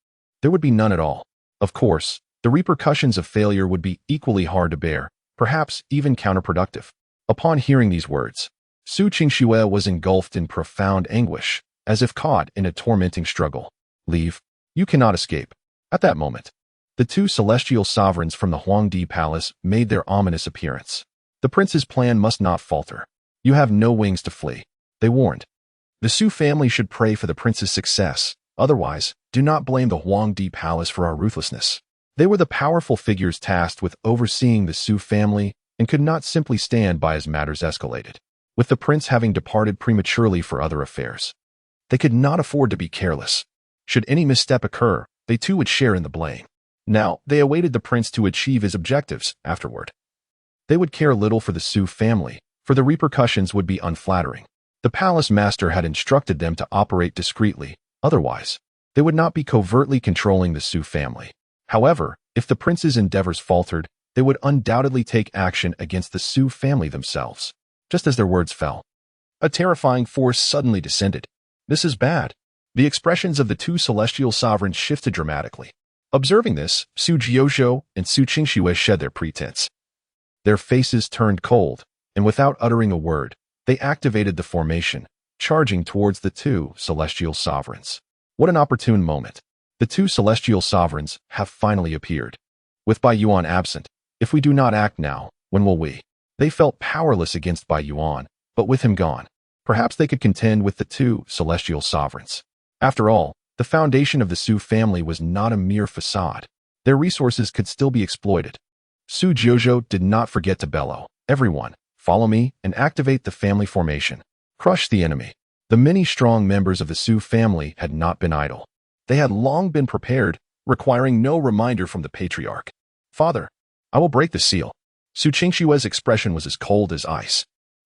there would be none at all. Of course, the repercussions of failure would be equally hard to bear, perhaps even counterproductive. Upon hearing these words, Su Qingshui was engulfed in profound anguish, as if caught in a tormenting struggle. Leave. You cannot escape. At that moment, the 2 celestial sovereigns from the Huangdi Palace made their ominous appearance. The prince's plan must not falter. You have no wings to flee, they warned. The Su family should pray for the prince's success. Otherwise, do not blame the Huangdi Palace for our ruthlessness. They were the powerful figures tasked with overseeing the Su family and could not simply stand by as matters escalated. With the prince having departed prematurely for other affairs, they could not afford to be careless. Should any misstep occur, they too would share in the blame. Now, they awaited the prince to achieve his objectives afterward. They would care little for the Su family, for the repercussions would be unflattering. The palace master had instructed them to operate discreetly. Otherwise, they would not be covertly controlling the Su family. However, if the prince's endeavors faltered, they would undoubtedly take action against the Su family themselves. Just as their words fell, a terrifying force suddenly descended. This is bad. The expressions of the 2 celestial sovereigns shifted dramatically. Observing this, Su Jiuzhou and Su Qingshui shed their pretense. Their faces turned cold, and without uttering a word, they activated the formation, charging towards the two celestial sovereigns. What an opportune moment. The two celestial sovereigns have finally appeared. With Bai Yuan absent, if we do not act now, when will we? They felt powerless against Bai Yuan, but with him gone, perhaps they could contend with the two celestial sovereigns. After all, the foundation of the Su family was not a mere facade. Their resources could still be exploited. Su Jiuzhou did not forget to bellow, "Everyone, follow me and activate the family formation. Crush the enemy." The many strong members of the Su family had not been idle. They had long been prepared, requiring no reminder from the patriarch. "Father, I will break the seal." Su Qingshue's expression was as cold as ice.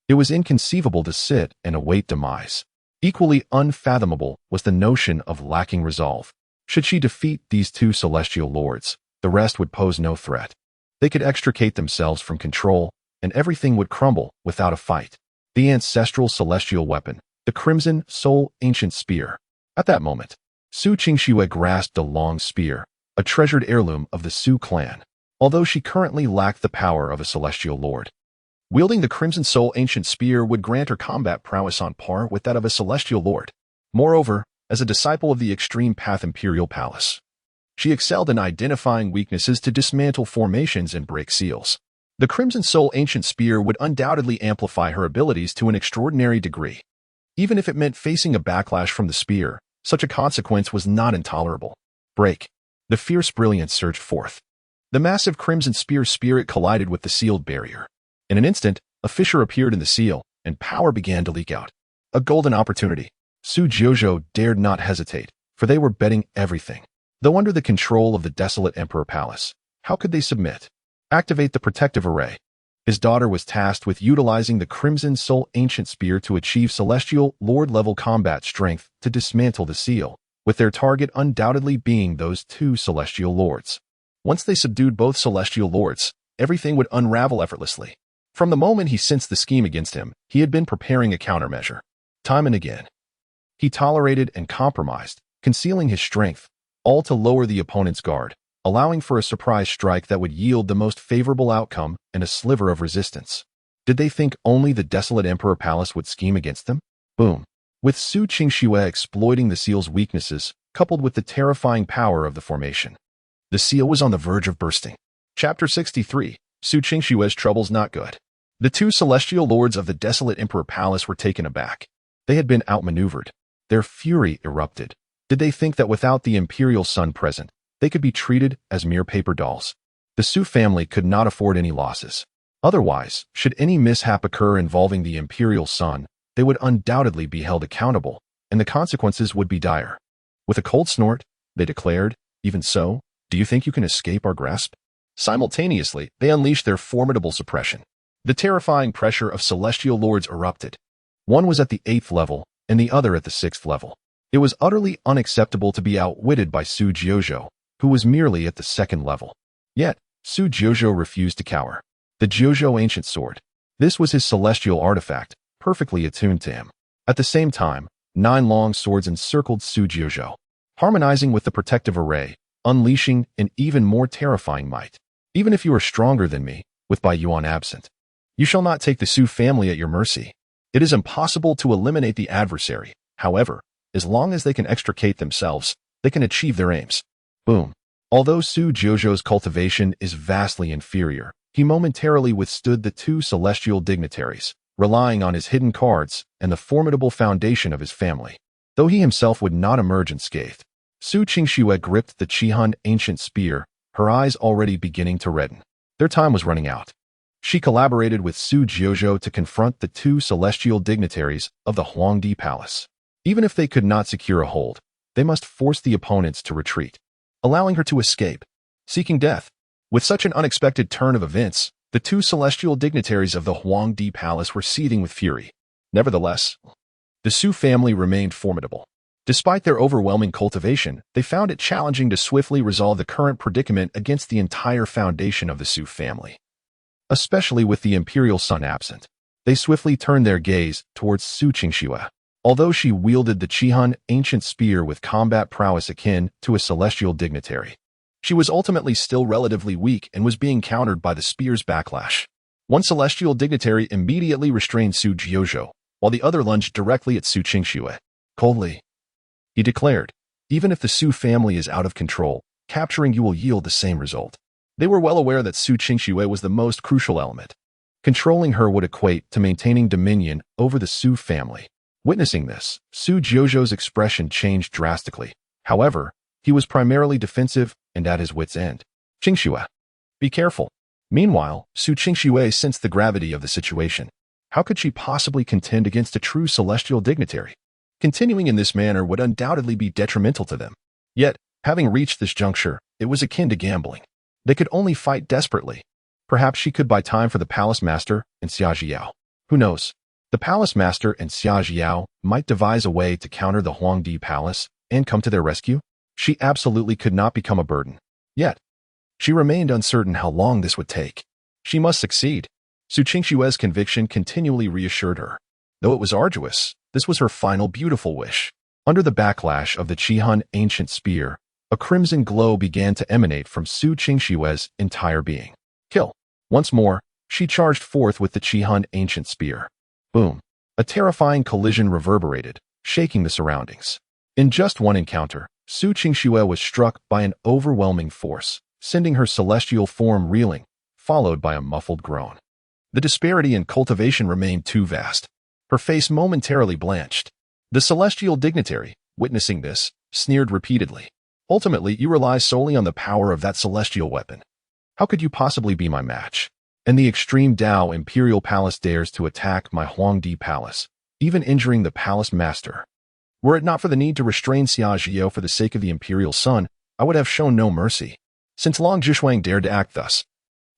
It was inconceivable to sit and await demise. Equally unfathomable was the notion of lacking resolve. Should she defeat these two celestial lords, the rest would pose no threat. They could extricate themselves from control, and everything would crumble without a fight. The ancestral celestial weapon, the Crimson Soul Ancient Spear. At that moment, Su Qingxue grasped a long spear, a treasured heirloom of the Su clan, although she currently lacked the power of a celestial lord. Wielding the Crimson Soul Ancient Spear would grant her combat prowess on par with that of a celestial lord. Moreover, as a disciple of the Extreme Path Imperial Palace, she excelled in identifying weaknesses to dismantle formations and break seals. The Crimson Soul Ancient Spear would undoubtedly amplify her abilities to an extraordinary degree. Even if it meant facing a backlash from the spear, such a consequence was not intolerable. Break. The fierce brilliance surged forth. The massive Crimson Spear's spirit collided with the sealed barrier. In an instant, a fissure appeared in the seal, and power began to leak out. A golden opportunity. Su Jiuzhou dared not hesitate, for they were betting everything. Though under the control of the desolate Emperor Palace, how could they submit? Activate the protective array. His daughter was tasked with utilizing the Crimson Soul Ancient Spear to achieve celestial lord-level combat strength to dismantle the seal, with their target undoubtedly being those two celestial lords. Once they subdued both celestial lords, everything would unravel effortlessly. From the moment he sensed the scheme against him, he had been preparing a countermeasure. Time and again, he tolerated and compromised, concealing his strength, all to lower the opponent's guard, allowing for a surprise strike that would yield the most favorable outcome and a sliver of resistance. Did they think only the desolate Emperor Palace would scheme against them? Boom. With Su Qingxue exploiting the seal's weaknesses, coupled with the terrifying power of the formation, the seal was on the verge of bursting. Chapter 63. Su Qingshue's troubles not good. The two celestial lords of the desolate Emperor Palace were taken aback. They had been outmaneuvered. Their fury erupted. Did they think that without the imperial son present, they could be treated as mere paper dolls? The Su family could not afford any losses. Otherwise, should any mishap occur involving the imperial son, they would undoubtedly be held accountable, and the consequences would be dire. With a cold snort, they declared, "Even so, do you think you can escape our grasp?" Simultaneously, they unleashed their formidable suppression. The terrifying pressure of celestial lords erupted. One was at the 8th level, and the other at the 6th level. It was utterly unacceptable to be outwitted by Su Jiuzhou, who was merely at the 2nd level. Yet, Su Jiuzhou refused to cower. The Jiuzhou Ancient Sword. This was his celestial artifact, perfectly attuned to him. At the same time, 9 long swords encircled Su Jiuzhou, harmonizing with the protective array, unleashing an even more terrifying might. Even if you are stronger than me, with Bai Yuan absent, you shall not take the Su family at your mercy. It is impossible to eliminate the adversary. However, as long as they can extricate themselves, they can achieve their aims. Boom. Although Su Jiuzhou's cultivation is vastly inferior, he momentarily withstood the two celestial dignitaries, relying on his hidden cards and the formidable foundation of his family. Though he himself would not emerge unscathed, Su Qingshuo gripped the Qihan Ancient Spear, her eyes already beginning to redden. Their time was running out. She collaborated with Su Jiuzhou to confront the two celestial dignitaries of the Huangdi Palace. Even if they could not secure a hold, they must force the opponents to retreat, allowing her to escape, seeking death. With such an unexpected turn of events, the two celestial dignitaries of the Huangdi Palace were seething with fury. Nevertheless, the Su family remained formidable. Despite their overwhelming cultivation, they found it challenging to swiftly resolve the current predicament against the entire foundation of the Su family. Especially with the imperial son absent, they swiftly turned their gaze towards Su Qingshuo. Although she wielded the Qihan Ancient Spear with combat prowess akin to a celestial dignitary, she was ultimately still relatively weak and was being countered by the spear's backlash. One celestial dignitary immediately restrained Su Jiuzhou, while the other lunged directly at Su Qingxue. Coldly, he declared, even if the Su family is out of control, capturing you will yield the same result. They were well aware that Su Qingxue was the most crucial element. Controlling her would equate to maintaining dominion over the Su family. Witnessing this, Su Jiuzhou's expression changed drastically. However, he was primarily defensive and at his wit's end. Qingxue, be careful. Meanwhile, Su Qingxue sensed the gravity of the situation. How could she possibly contend against a true celestial dignitary? Continuing in this manner would undoubtedly be detrimental to them. Yet, having reached this juncture, it was akin to gambling. They could only fight desperately. Perhaps she could buy time for the palace master and Xia Jiao. Who knows? The palace master and Xia Jiao might devise a way to counter the Huangdi palace and come to their rescue. She absolutely could not become a burden. Yet, she remained uncertain how long this would take. She must succeed. Su Qingxue's conviction continually reassured her. Though it was arduous, this was her final beautiful wish. Under the backlash of the Qihun ancient spear, a crimson glow began to emanate from Su Qingxue's entire being. Kill. Once more, she charged forth with the Qihun ancient spear. Boom. A terrifying collision reverberated, shaking the surroundings. In just one encounter, Su Qingxue was struck by an overwhelming force, sending her celestial form reeling, followed by a muffled groan. The disparity in cultivation remained too vast. Her face momentarily blanched. The celestial dignitary, witnessing this, sneered repeatedly. Ultimately, you rely solely on the power of that celestial weapon. How could you possibly be my match? And the extreme Dao Imperial Palace dares to attack my Huangdi Palace, even injuring the palace master. Were it not for the need to restrain Xia Jiao for the sake of the Imperial Son, I would have shown no mercy. Since Long Zhishuang dared to act thus,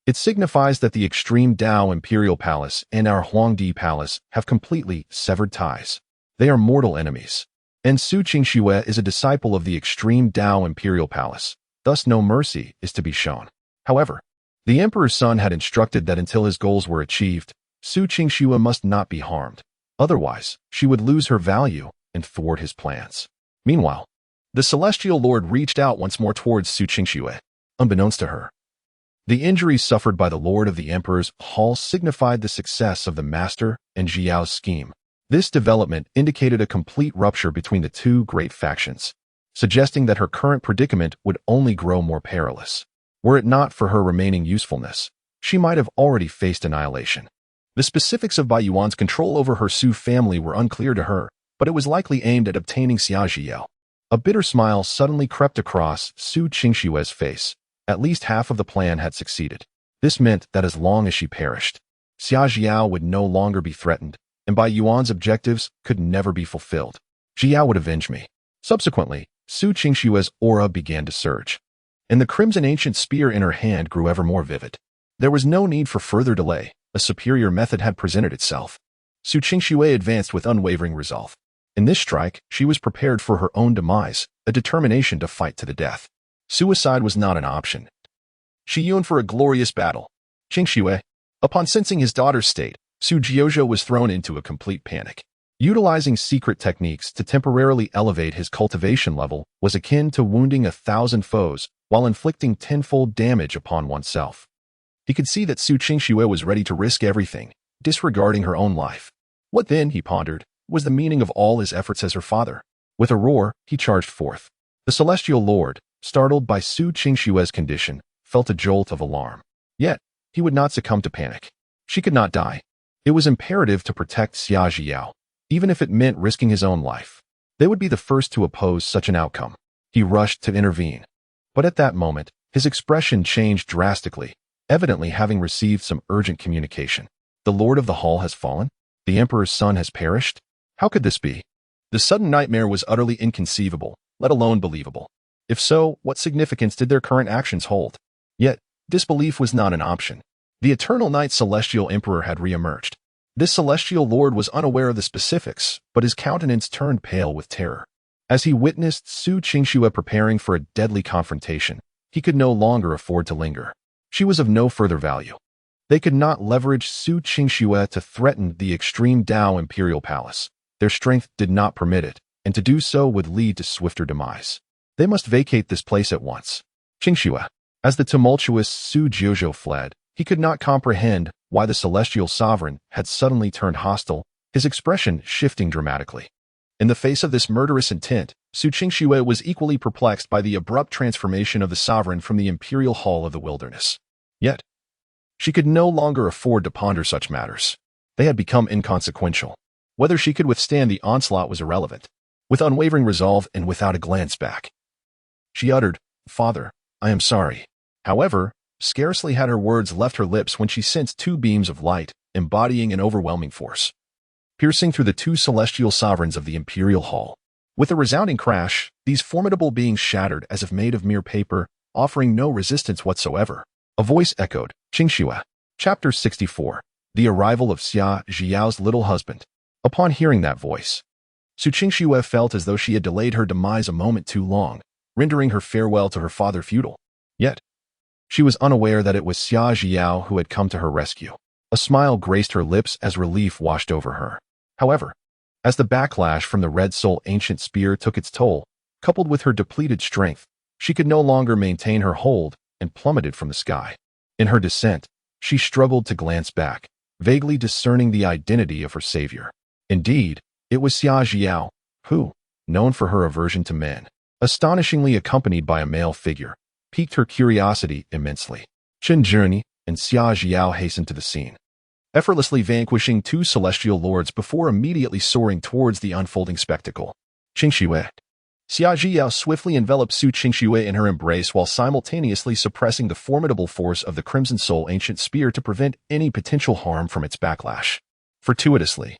it signifies that the extreme Dao Imperial Palace and our Huangdi Palace have completely severed ties. They are mortal enemies. And Su Qingxue is a disciple of the extreme Dao Imperial Palace, thus no mercy is to be shown. However, the Emperor's son had instructed that until his goals were achieved, Su Qingxue must not be harmed. Otherwise, she would lose her value and thwart his plans. Meanwhile, the Celestial Lord reached out once more towards Su Qingxue. Unbeknownst to her, the injuries suffered by the Lord of the Emperor's Hall signified the success of the Master and Jiao's scheme. This development indicated a complete rupture between the two great factions, suggesting that her current predicament would only grow more perilous. Were it not for her remaining usefulness, she might have already faced annihilation. The specifics of Bai Yuan's control over her Su family were unclear to her, but it was likely aimed at obtaining Xia Jiao. A bitter smile suddenly crept across Su Qingxue's face. At least half of the plan had succeeded. This meant that as long as she perished, Xia Jiao would no longer be threatened, and Bai Yuan's objectives could never be fulfilled. Jiao would avenge me. Subsequently, Su Qingxue's aura began to surge, and the crimson ancient spear in her hand grew ever more vivid. There was no need for further delay. A superior method had presented itself. Su Qingxue advanced with unwavering resolve. In this strike, she was prepared for her own demise, a determination to fight to the death. Suicide was not an option. She yearned for a glorious battle. Qingxue, upon sensing his daughter's state, Su Jiuzhou was thrown into a complete panic. Utilizing secret techniques to temporarily elevate his cultivation level was akin to wounding 1,000 foes while inflicting tenfold damage upon oneself. He could see that Su Qingxue was ready to risk everything, disregarding her own life. What then, he pondered, was the meaning of all his efforts as her father? With a roar, he charged forth. The Celestial Lord, startled by Su Qingxue's condition, felt a jolt of alarm. Yet, he would not succumb to panic. She could not die. It was imperative to protect Xia Jiao, even if it meant risking his own life. They would be the first to oppose such an outcome. He rushed to intervene. But at that moment, his expression changed drastically, evidently having received some urgent communication. The Lord of the Hall has fallen? The Emperor's son has perished? How could this be? The sudden nightmare was utterly inconceivable, let alone believable. If so, what significance did their current actions hold? Yet, disbelief was not an option. The Eternal Night Celestial Emperor had re-emerged. This Celestial Lord was unaware of the specifics, but his countenance turned pale with terror. As he witnessed Su Qingxue preparing for a deadly confrontation, he could no longer afford to linger. She was of no further value. They could not leverage Su Qingxue to threaten the extreme Dao Imperial Palace. Their strength did not permit it, and to do so would lead to swifter demise. They must vacate this place at once. Qingxue. As the tumultuous Su Jiuzhou fled, he could not comprehend why the celestial sovereign had suddenly turned hostile his expression shifting dramatically. In the face of this murderous intent, Su Qingxue was equally perplexed by the abrupt transformation of the sovereign from the imperial hall of the wilderness. Yet, she could no longer afford to ponder such matters. They had become inconsequential. Whether she could withstand the onslaught was irrelevant. With unwavering resolve and without a glance back, she uttered, "Father, I am sorry." However, scarcely had her words left her lips when she sensed two beams of light, embodying an overwhelming force, piercing through the two celestial sovereigns of the imperial hall. With a resounding crash, these formidable beings shattered as if made of mere paper, offering no resistance whatsoever. A voice echoed, "Qingxue." Chapter 64. The arrival of Xia Zhiyao's little husband. Upon hearing that voice, Su Qingxue felt as though she had delayed her demise a moment too long, rendering her farewell to her father futile. Yet, she was unaware that it was Xia Zhiyao who had come to her rescue. A smile graced her lips as relief washed over her. However, as the backlash from the Red Soul ancient spear took its toll, coupled with her depleted strength, she could no longer maintain her hold and plummeted from the sky. In her descent, she struggled to glance back, vaguely discerning the identity of her savior. Indeed, it was Xia Zhiyao, who, known for her aversion to men, astonishingly accompanied by a male figure, piqued her curiosity immensely. Qinglian and Xia Zhiyao hastened to the scene, effortlessly vanquishing two celestial lords before immediately soaring towards the unfolding spectacle. Qingxue. Xia Zhiyao swiftly enveloped Su Qingxue in her embrace while simultaneously suppressing the formidable force of the Crimson Soul ancient spear to prevent any potential harm from its backlash. Fortuitously,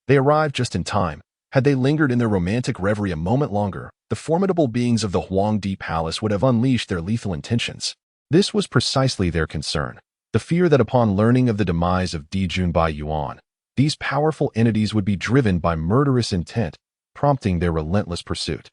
they arrived just in time. Had they lingered in their romantic reverie a moment longer, the formidable beings of the Huangdi Palace would have unleashed their lethal intentions. This was precisely their concern. The fear that upon learning of the demise of Dijun Bai Yuan, these powerful entities would be driven by murderous intent, prompting their relentless pursuit.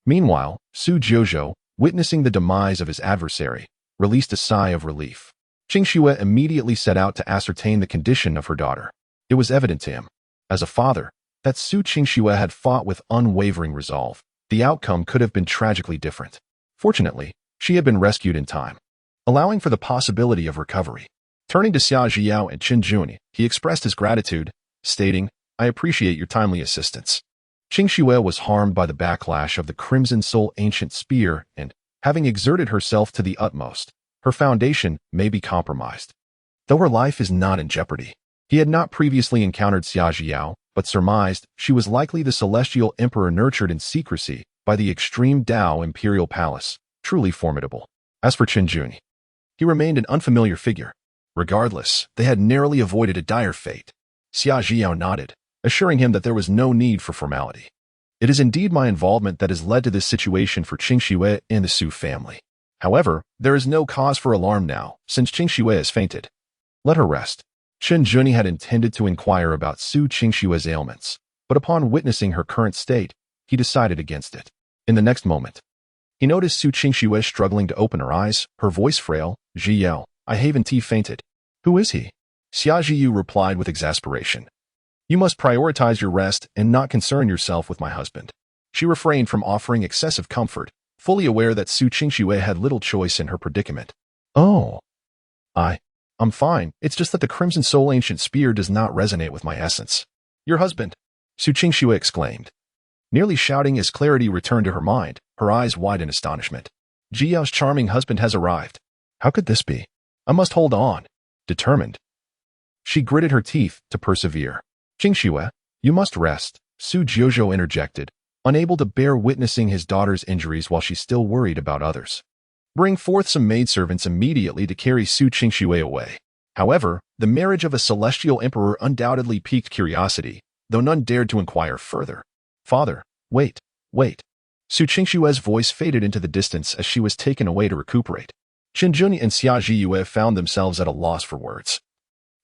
Meanwhile, Su Jiuzhou, witnessing the demise of his adversary, released a sigh of relief. Qingxue immediately set out to ascertain the condition of her daughter. It was evident to him, as a father, that Su Qingxue had fought with unwavering resolve. The outcome could have been tragically different. Fortunately, she had been rescued in time, allowing for the possibility of recovery. Turning to Xia Zhiyao and Qinglian, he expressed his gratitude, stating, "I appreciate your timely assistance." Qingxue was harmed by the backlash of the Crimson Soul ancient spear and, having exerted herself to the utmost, her foundation may be compromised. Though her life is not in jeopardy. He had not previously encountered Xia Zhiyao, but surmised she was likely the celestial emperor nurtured in secrecy by the extreme Dao imperial palace, truly formidable. As for Qinglian, he remained an unfamiliar figure. Regardless, they had narrowly avoided a dire fate. Xia Zhiyao nodded, assuring him that there was no need for formality. "It is indeed my involvement that has led to this situation for Qingxue and the Su family. However, there is no cause for alarm now, since Qingxue has fainted. Let her rest." Qinglian had intended to inquire about Su Qingxue's ailments, but upon witnessing her current state, he decided against it. In the next moment, he noticed Su Qingxue struggling to open her eyes, her voice frail. "Zhiyao, I haven't fainted." "Who is he?" Xia Zhiyu replied with exasperation. "You must prioritize your rest and not concern yourself with my husband." She refrained from offering excessive comfort, fully aware that Su Qingxue had little choice in her predicament. "Oh, I'm fine. It's just that the Crimson Soul ancient spear does not resonate with my essence." "Your husband!" Su Qingxue exclaimed, nearly shouting as clarity returned to her mind, her eyes wide in astonishment. "Jiyao's charming husband has arrived. How could this be? I must hold on." Determined, she gritted her teeth to persevere. "Qingxue, you must rest," Su Jiuzhou interjected, unable to bear witnessing his daughter's injuries while she still worried about others. "Bring forth some maidservants immediately to carry Su Qingxue away." However, the marriage of a celestial emperor undoubtedly piqued curiosity, though none dared to inquire further. "Father, wait. Su Qingxue's voice faded into the distance as she was taken away to recuperate. Qinglian and Xia Zhiyue found themselves at a loss for words,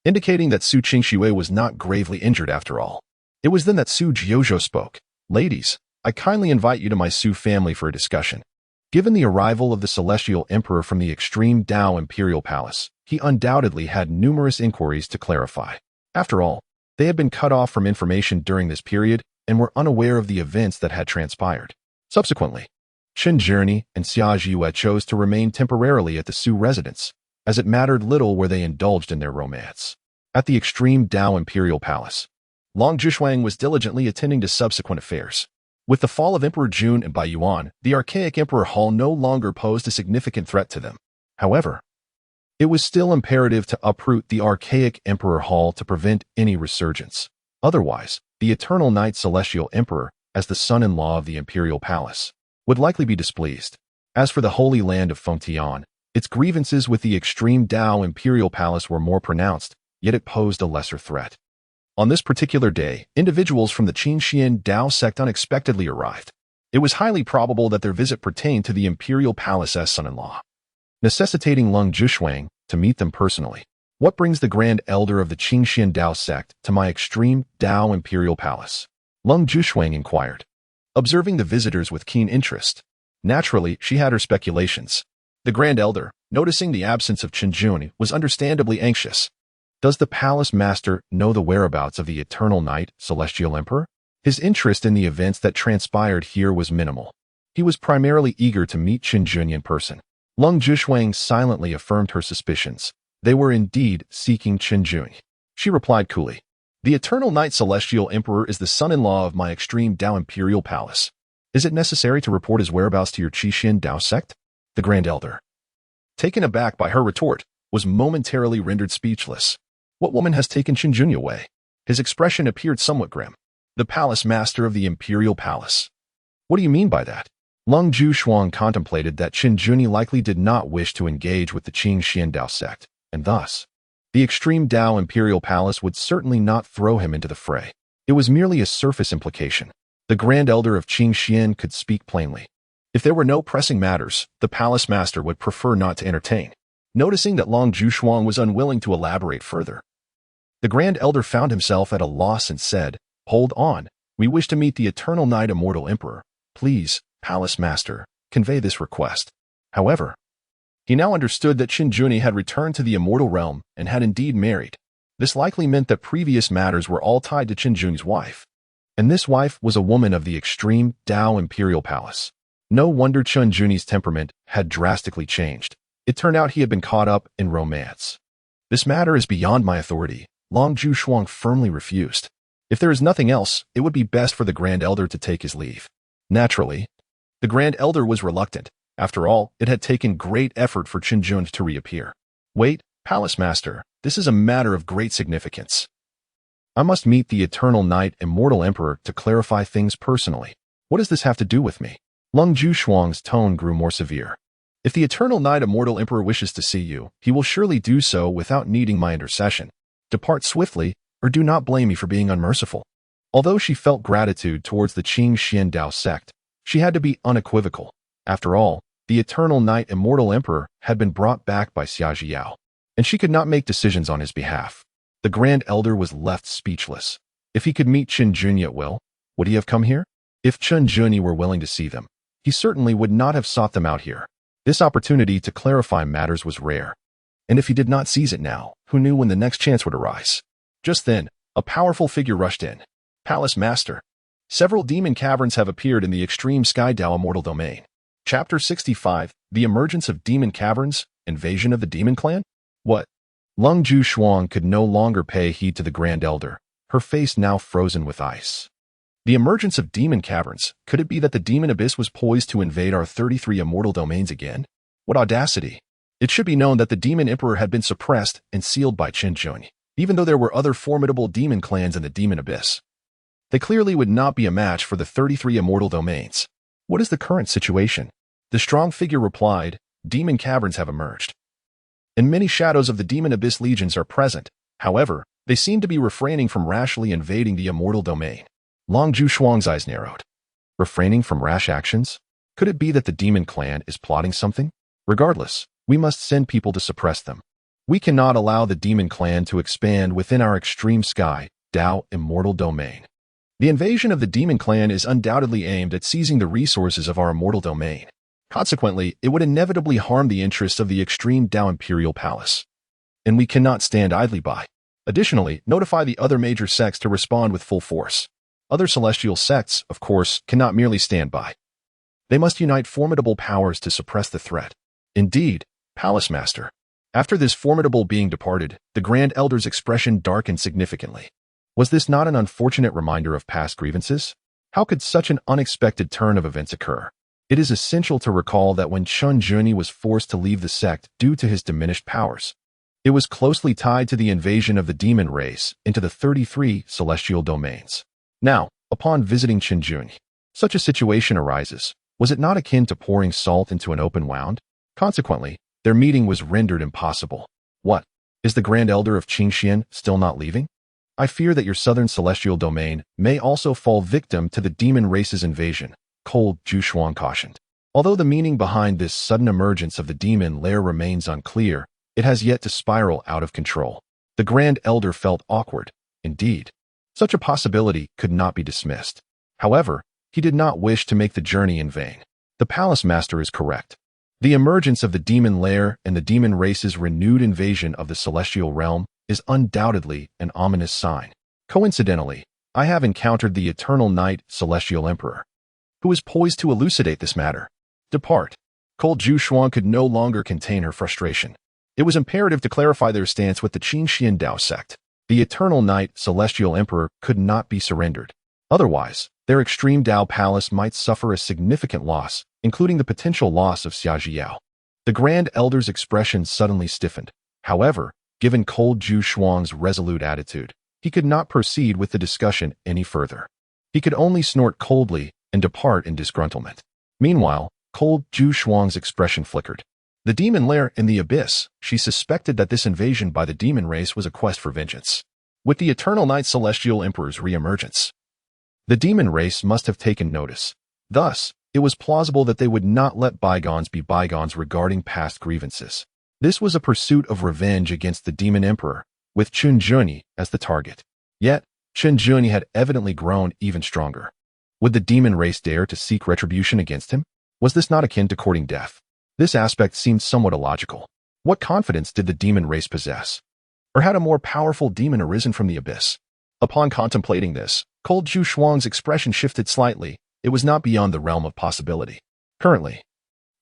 indicating that Su Qingxue was not gravely injured after all. It was then that Su Jiuzhou spoke. "Ladies, I kindly invite you to my Su family for a discussion." Given the arrival of the celestial emperor from the extreme Dao imperial palace, he undoubtedly had numerous inquiries to clarify. After all, they had been cut off from information during this period and were unaware of the events that had transpired. Subsequently, Qinglian and Xia Zhiyue chose to remain temporarily at the Su residence, as it mattered little where they indulged in their romance. At the extreme Dao imperial palace, Long Zhishuang was diligently attending to subsequent affairs. With the fall of Emperor Jun and Bai Yuan, the archaic Emperor Hall no longer posed a significant threat to them. However, it was still imperative to uproot the archaic Emperor Hall to prevent any resurgence. Otherwise, the Eternal Night Celestial Emperor, as the son-in-law of the Imperial Palace, would likely be displeased. As for the Holy Land of Fengtian, its grievances with the extreme Dao Imperial Palace were more pronounced, yet it posed a lesser threat. On this particular day, individuals from the Qinglian Dao sect unexpectedly arrived. It was highly probable that their visit pertained to the Imperial Palace's son-in-law, necessitating Long Zhishuang to meet them personally. What brings the Grand Elder of the Qinglian Dao sect to my extreme Dao Imperial Palace? Long Zhishuang inquired, observing the visitors with keen interest. Naturally, she had her speculations. The Grand Elder, noticing the absence of Qinjun, was understandably anxious. Does the Palace Master know the whereabouts of the Eternal Night Celestial Emperor? His interest in the events that transpired here was minimal. He was primarily eager to meet Qinjun in person. Long Zhishuang silently affirmed her suspicions. They were indeed seeking Qinjun. She replied coolly, "The Eternal Night Celestial Emperor is the son-in-law of my extreme Dao Imperial Palace. Is it necessary to report his whereabouts to your Qinglian Dao sect?" The Grand Elder, taken aback by her retort, was momentarily rendered speechless. What woman has taken Qinjun away? His expression appeared somewhat grim. The Palace Master of the Imperial Palace. What do you mean by that? Long Zhishuang contemplated that Qinjun likely did not wish to engage with the Qinglian Dao sect, and thus, the extreme Dao Imperial Palace would certainly not throw him into the fray. It was merely a surface implication. The Grand Elder of Qinglian could speak plainly. If there were no pressing matters, the Palace Master would prefer not to entertain. Noticing that Long Zhishuang was unwilling to elaborate further, the Grand Elder found himself at a loss and said, "Hold on, we wish to meet the Eternal Night Immortal Emperor. Please, Palace Master, convey this request." However, he now understood that Qinjun had returned to the Immortal Realm and had indeed married. This likely meant that previous matters were all tied to Qinjun's wife. And this wife was a woman of the extreme Dao Imperial Palace. No wonder Qinjun's temperament had drastically changed. It turned out he had been caught up in romance. "This matter is beyond my authority," Long Zhishuang firmly refused. If there is nothing else, it would be best for the Grand Elder to take his leave. Naturally, the Grand Elder was reluctant. After all, it had taken great effort for Qinjun to reappear. "Wait, Palace Master, this is a matter of great significance. I must meet the Eternal Night Immortal Emperor to clarify things personally. What does this have to do with me?" Long Zhishuang's tone grew more severe. "If the Eternal Night Immortal Emperor wishes to see you, he will surely do so without needing my intercession. Depart swiftly, or do not blame me for being unmerciful." Although she felt gratitude towards the Qinglian Dao sect, she had to be unequivocal. After all, the Eternal Night Immortal Emperor had been brought back by Xia Zhiyao, and she could not make decisions on his behalf. The Grand Elder was left speechless. If he could meet Qinjun at will, would he have come here? If Qinjun were willing to see them, he certainly would not have sought them out here. This opportunity to clarify matters was rare. And if he did not seize it now, who knew when the next chance would arise? Just then, a powerful figure rushed in. "Palace Master." Several demon caverns have appeared in the extreme Sky Dao Immortal Domain. Chapter 65, The Emergence of Demon Caverns, Invasion of the Demon Clan? What? Long Zhishuang could no longer pay heed to the Grand Elder, her face now frozen with ice. The emergence of demon caverns, could it be that the demon abyss was poised to invade our 33 immortal domains again? What audacity! It should be known that the demon emperor had been suppressed and sealed by Qinjun, even though there were other formidable demon clans in the demon abyss. They clearly would not be a match for the 33 immortal domains. What is the current situation? The strong figure replied, "Demon caverns have emerged, and many shadows of the demon abyss legions are present. However, they seem to be refraining from rashly invading the immortal domain." Long Zhishuang's eyes narrowed. Refraining from rash actions? Could it be that the demon clan is plotting something? Regardless, we must send people to suppress them. We cannot allow the demon clan to expand within our extreme sky, Dao immortal domain. The invasion of the demon clan is undoubtedly aimed at seizing the resources of our immortal domain. Consequently, it would inevitably harm the interests of the extreme Dao Imperial Palace. And we cannot stand idly by. Additionally, notify the other major sects to respond with full force. Other celestial sects, of course, cannot merely stand by. They must unite formidable powers to suppress the threat. Indeed, Palace Master. After this formidable being departed, the Grand Elder's expression darkened significantly. Was this not an unfortunate reminder of past grievances? How could such an unexpected turn of events occur? It is essential to recall that when Qinglian was forced to leave the sect due to his diminished powers, it was closely tied to the invasion of the demon race into the 33 celestial domains. Now, upon visiting Qinglian, such a situation arises. Was it not akin to pouring salt into an open wound? Consequently, their meeting was rendered impossible. What? Is the Grand Elder of Qinglian still not leaving? I fear that your southern celestial domain may also fall victim to the demon race's invasion, Cold Jushuang cautioned. Although the meaning behind this sudden emergence of the demon lair remains unclear, it has yet to spiral out of control. The Grand Elder felt awkward. Indeed, such a possibility could not be dismissed. However, he did not wish to make the journey in vain. The Palace Master is correct. The emergence of the demon lair and the demon race's renewed invasion of the celestial realm is undoubtedly an ominous sign. Coincidentally, I have encountered the Eternal Knight Celestial Emperor, who is poised to elucidate this matter. Depart. Cold Jushuang could no longer contain her frustration. It was imperative to clarify their stance with the Qinglian Dao sect. The Eternal Knight Celestial Emperor could not be surrendered. Otherwise, their extreme Dao palace might suffer a significant loss, including the potential loss of Xiaojiao. The Grand Elder's expression suddenly stiffened. However, given Cold Jushuang's resolute attitude, he could not proceed with the discussion any further. He could only snort coldly and depart in disgruntlement. Meanwhile, Cold Jushuang's expression flickered. The demon lair in the abyss, she suspected that this invasion by the demon race was a quest for vengeance. With the Eternal Knight Celestial Emperor's re-emergence, the demon race must have taken notice. Thus, it was plausible that they would not let bygones be bygones regarding past grievances. This was a pursuit of revenge against the demon emperor, with Qinglian as the target. Yet, Qinglian had evidently grown even stronger. Would the demon race dare to seek retribution against him? Was this not akin to courting death? This aspect seemed somewhat illogical. What confidence did the demon race possess? Or had a more powerful demon arisen from the abyss? Upon contemplating this, Cold Jushuang's expression shifted slightly. It was not beyond the realm of possibility. Currently,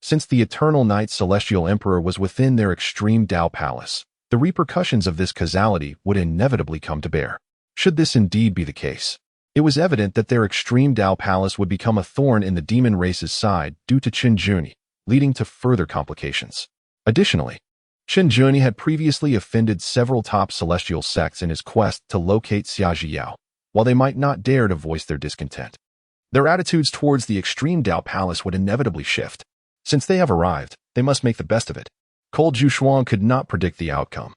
since the Eternal Knight Celestial Emperor was within their extreme Dao palace, the repercussions of this causality would inevitably come to bear. Should this indeed be the case, it was evident that their extreme Dao palace would become a thorn in the demon race's side due to Qinglian, leading to further complications. Additionally, Qinglian had previously offended several top celestial sects in his quest to locate Xiaojiao, while they might not dare to voice their discontent. Their attitudes towards the extreme Dao palace would inevitably shift. Since they have arrived, they must make the best of it. Cold Jushuang could not predict the outcome.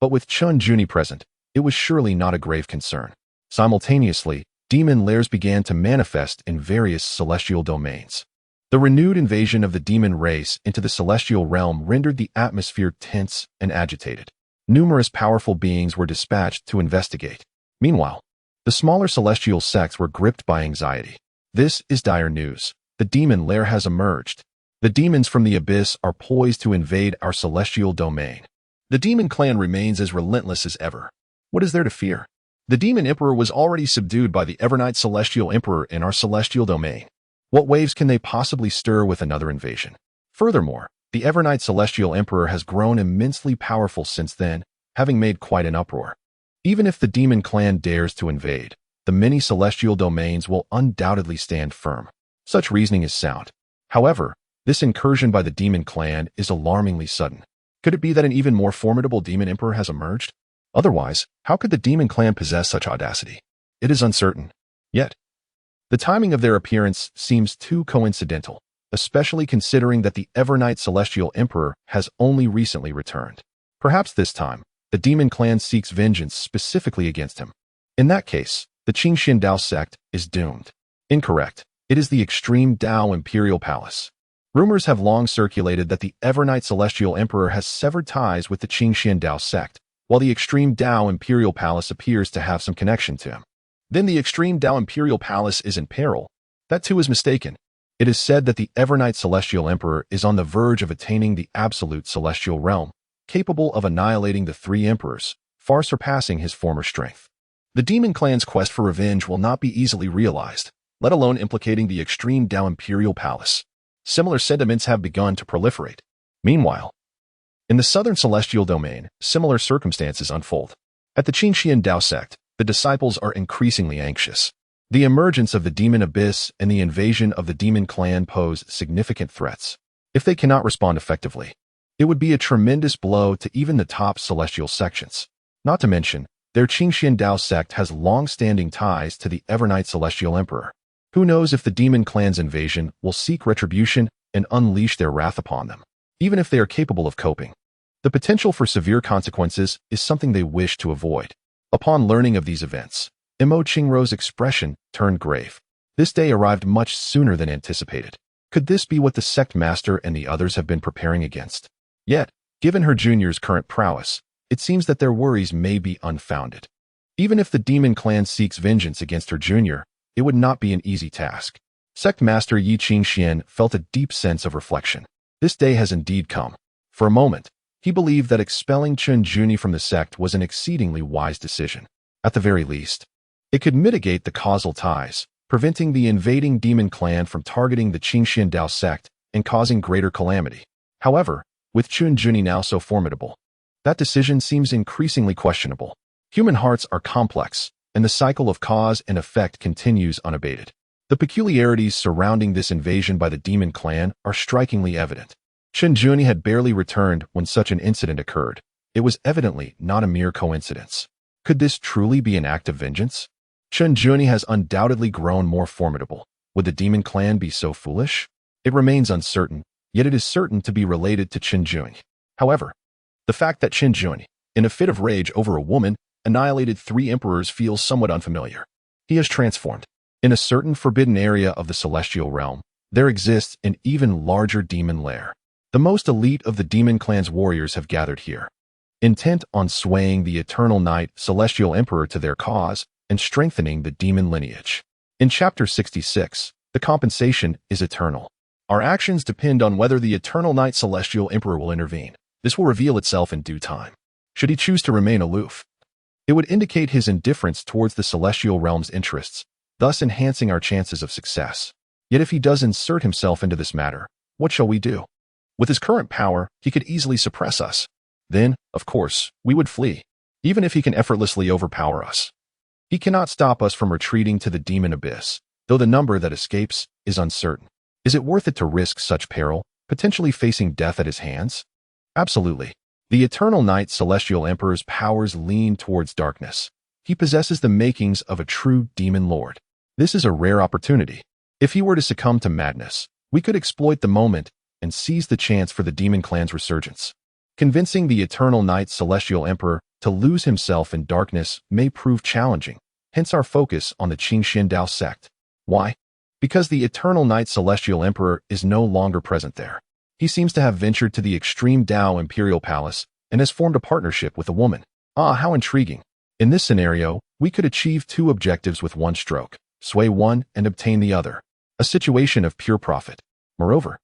But with Qinglian present, it was surely not a grave concern. Simultaneously, demon lairs began to manifest in various celestial domains. The renewed invasion of the demon race into the celestial realm rendered the atmosphere tense and agitated. Numerous powerful beings were dispatched to investigate. Meanwhile, the smaller celestial sects were gripped by anxiety. This is dire news. The demon lair has emerged. The demons from the abyss are poised to invade our celestial domain. The demon clan remains as relentless as ever. What is there to fear? The demon emperor was already subdued by the Evernight Celestial Emperor in our celestial domain. What waves can they possibly stir with another invasion? Furthermore, the Evernight Celestial Emperor has grown immensely powerful since then, having made quite an uproar. Even if the demon clan dares to invade, the many celestial domains will undoubtedly stand firm. Such reasoning is sound. However, this incursion by the demon clan is alarmingly sudden. Could it be that an even more formidable demon emperor has emerged? Otherwise, how could the demon clan possess such audacity? It is uncertain. Yet, the timing of their appearance seems too coincidental, especially considering that the Evernight Celestial Emperor has only recently returned. Perhaps this time, the demon clan seeks vengeance specifically against him. In that case, the Qinglian Dao sect is doomed. Incorrect. It is the extreme Dao Imperial Palace. Rumors have long circulated that the Evernight Celestial Emperor has severed ties with the Qinglian Dao sect, while the extreme Dao Imperial Palace appears to have some connection to him. Then the extreme Dao Imperial Palace is in peril. That too is mistaken. It is said that the Evernight Celestial Emperor is on the verge of attaining the absolute celestial realm, capable of annihilating the three emperors, far surpassing his former strength. The demon clan's quest for revenge will not be easily realized, let alone implicating the extreme Dao Imperial Palace. Similar sentiments have begun to proliferate. Meanwhile, in the southern celestial domain, similar circumstances unfold. At the Qinglian Dao sect, the disciples are increasingly anxious. The emergence of the demon abyss and the invasion of the demon clan pose significant threats. If they cannot respond effectively, it would be a tremendous blow to even the top celestial sections. Not to mention, their Qinglian sect has long-standing ties to the Evernight Celestial Emperor. Who knows if the demon clan's invasion will seek retribution and unleash their wrath upon them. Even if they are capable of coping, the potential for severe consequences is something they wish to avoid. Upon learning of these events, Imo Qingro's expression turned grave. This day arrived much sooner than anticipated. Could this be what the sect master and the others have been preparing against? Yet, given her junior's current prowess, it seems that their worries may be unfounded. Even if the demon clan seeks vengeance against her junior, it would not be an easy task. Sect Master Yi Qingxian felt a deep sense of reflection. This day has indeed come. For a moment, he believed that expelling Chen Juni from the sect was an exceedingly wise decision. At the very least, it could mitigate the causal ties, preventing the invading demon clan from targeting the Qinglian sect and causing greater calamity. However, with Chen Juni now so formidable, that decision seems increasingly questionable. Human hearts are complex, and the cycle of cause and effect continues unabated. The peculiarities surrounding this invasion by the demon clan are strikingly evident. Chen Juni had barely returned when such an incident occurred. It was evidently not a mere coincidence. Could this truly be an act of vengeance? Chen Juni has undoubtedly grown more formidable. Would the demon clan be so foolish? It remains uncertain, yet it is certain to be related to Chen Juni. However, the fact that Chen Juni, in a fit of rage over a woman, annihilated 3 emperors feels somewhat unfamiliar. He has transformed. In a certain forbidden area of the celestial realm, there exists an even larger demon lair. The most elite of the demon clan's warriors have gathered here, intent on swaying the eternal night celestial emperor to their cause and strengthening the demon lineage. In Chapter 66, the compensation is eternal. Our actions depend on whether the eternal night celestial emperor will intervene. This will reveal itself in due time. Should he choose to remain aloof, it would indicate his indifference towards the celestial realm's interests, thus enhancing our chances of success. Yet if he does insert himself into this matter, what shall we do? With his current power, he could easily suppress us. Then, of course, we would flee, even if he can effortlessly overpower us. He cannot stop us from retreating to the demon abyss, though the number that escapes is uncertain. Is it worth it to risk such peril, potentially facing death at his hands? Absolutely. The Eternal Night Celestial Emperor's powers lean towards darkness. He possesses the makings of a true demon lord. This is a rare opportunity. If he were to succumb to madness, we could exploit the moment and seize the chance for the demon clan's resurgence. Convincing the Eternal Night Celestial Emperor to lose himself in darkness may prove challenging, hence our focus on the Qinglian sect. Why? Because the Eternal Night Celestial Emperor is no longer present there. He seems to have ventured to the extreme Dao Imperial Palace and has formed a partnership with a woman. Ah, how intriguing. In this scenario, we could achieve 2 objectives with one stroke, sway one and obtain the other. A situation of pure profit. Moreover,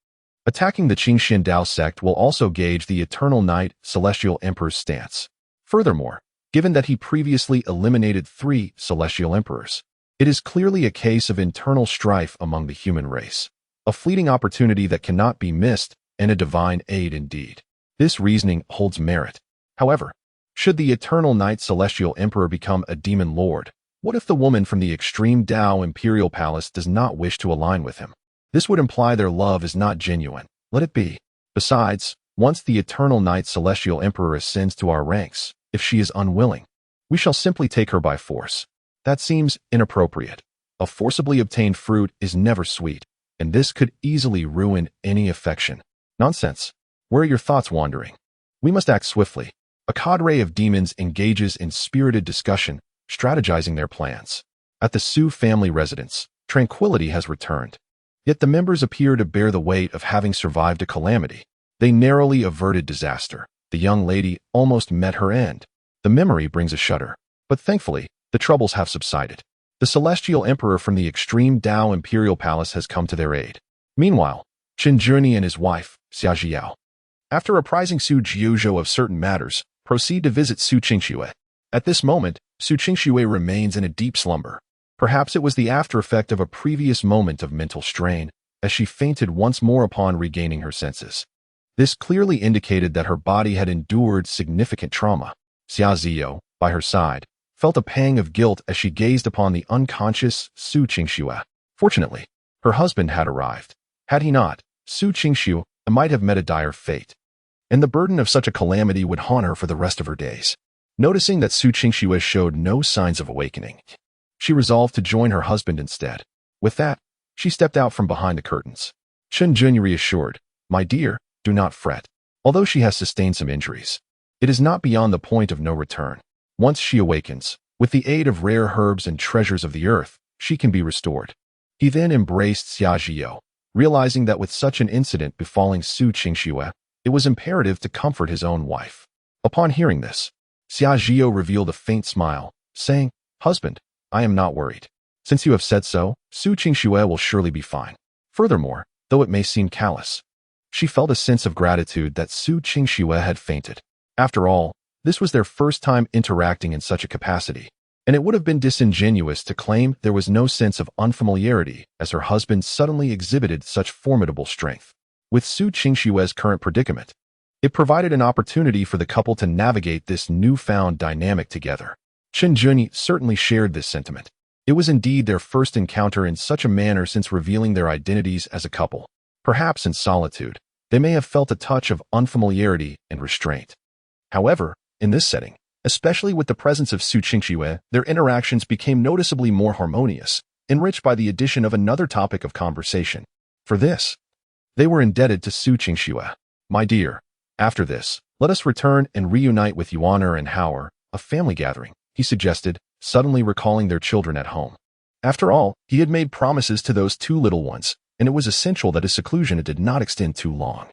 attacking the Qinglian sect will also gauge the Eternal Night Celestial Emperor's stance. Furthermore, given that he previously eliminated 3 Celestial Emperors, it is clearly a case of internal strife among the human race. A fleeting opportunity that cannot be missed and a divine aid indeed. This reasoning holds merit. However, should the Eternal Night Celestial Emperor become a demon lord, what if the woman from the extreme Dao Imperial Palace does not wish to align with him? This would imply their love is not genuine. Let it be. Besides, once the Eternal Night Celestial Emperor ascends to our ranks, if she is unwilling, we shall simply take her by force. That seems inappropriate. A forcibly obtained fruit is never sweet, and this could easily ruin any affection. Nonsense. Where are your thoughts wandering? We must act swiftly. A cadre of demons engages in spirited discussion, strategizing their plans. At the Su family residence, tranquility has returned. Yet the members appear to bear the weight of having survived a calamity. They narrowly averted disaster. The young lady almost met her end. The memory brings a shudder. But thankfully, the troubles have subsided. The Celestial Emperor from the extreme Dao Imperial Palace has come to their aid. Meanwhile, Chen Juni and his wife, Xia Jiao, after apprising Su Jiuzhou of certain matters, proceed to visit Su Qingxue. At this moment, Su Qingxue remains in a deep slumber. Perhaps it was the after-effect of a previous moment of mental strain, as she fainted once more upon regaining her senses. This clearly indicated that her body had endured significant trauma. Xia Ziyou, by her side, felt a pang of guilt as she gazed upon the unconscious Su Qingxue. Fortunately, her husband had arrived. Had he not, Su Qingxue might have met a dire fate, and the burden of such a calamity would haunt her for the rest of her days. Noticing that Su Qingxue showed no signs of awakening, she resolved to join her husband instead. With that, she stepped out from behind the curtains. Chen Jun reassured, "My dear, do not fret. Although she has sustained some injuries, it is not beyond the point of no return. Once she awakens, with the aid of rare herbs and treasures of the earth, she can be restored." He then embraced Xia Zhiyou, realizing that with such an incident befalling Su Qingxue, it was imperative to comfort his own wife. Upon hearing this, Xia Zhiyou revealed a faint smile, saying, "Husband, I am not worried. Since you have said so, Su Qingxue will surely be fine." Furthermore, though it may seem callous, she felt a sense of gratitude that Su Qingxue had fainted. After all, this was their first time interacting in such a capacity, and it would have been disingenuous to claim there was no sense of unfamiliarity as her husband suddenly exhibited such formidable strength. With Su Qingxue's current predicament, it provided an opportunity for the couple to navigate this newfound dynamic together. Chen Jun certainly shared this sentiment. It was indeed their first encounter in such a manner since revealing their identities as a couple. Perhaps in solitude, they may have felt a touch of unfamiliarity and restraint. However, in this setting, especially with the presence of Su Qingxue, their interactions became noticeably more harmonious, enriched by the addition of another topic of conversation. For this, they were indebted to Su Qingxue. "My dear, after this, let us return and reunite with Yuaner and Hauer, a family gathering," he suggested, suddenly recalling their children at home. After all, he had made promises to those two little ones, and it was essential that his seclusion did not extend too long.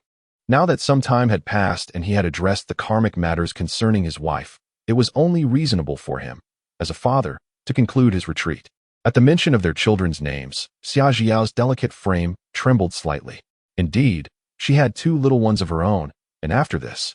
Now that some time had passed and he had addressed the karmic matters concerning his wife, it was only reasonable for him, as a father, to conclude his retreat. At the mention of their children's names, Xia Zhiyao's delicate frame trembled slightly. Indeed, she had two little ones of her own, and after this,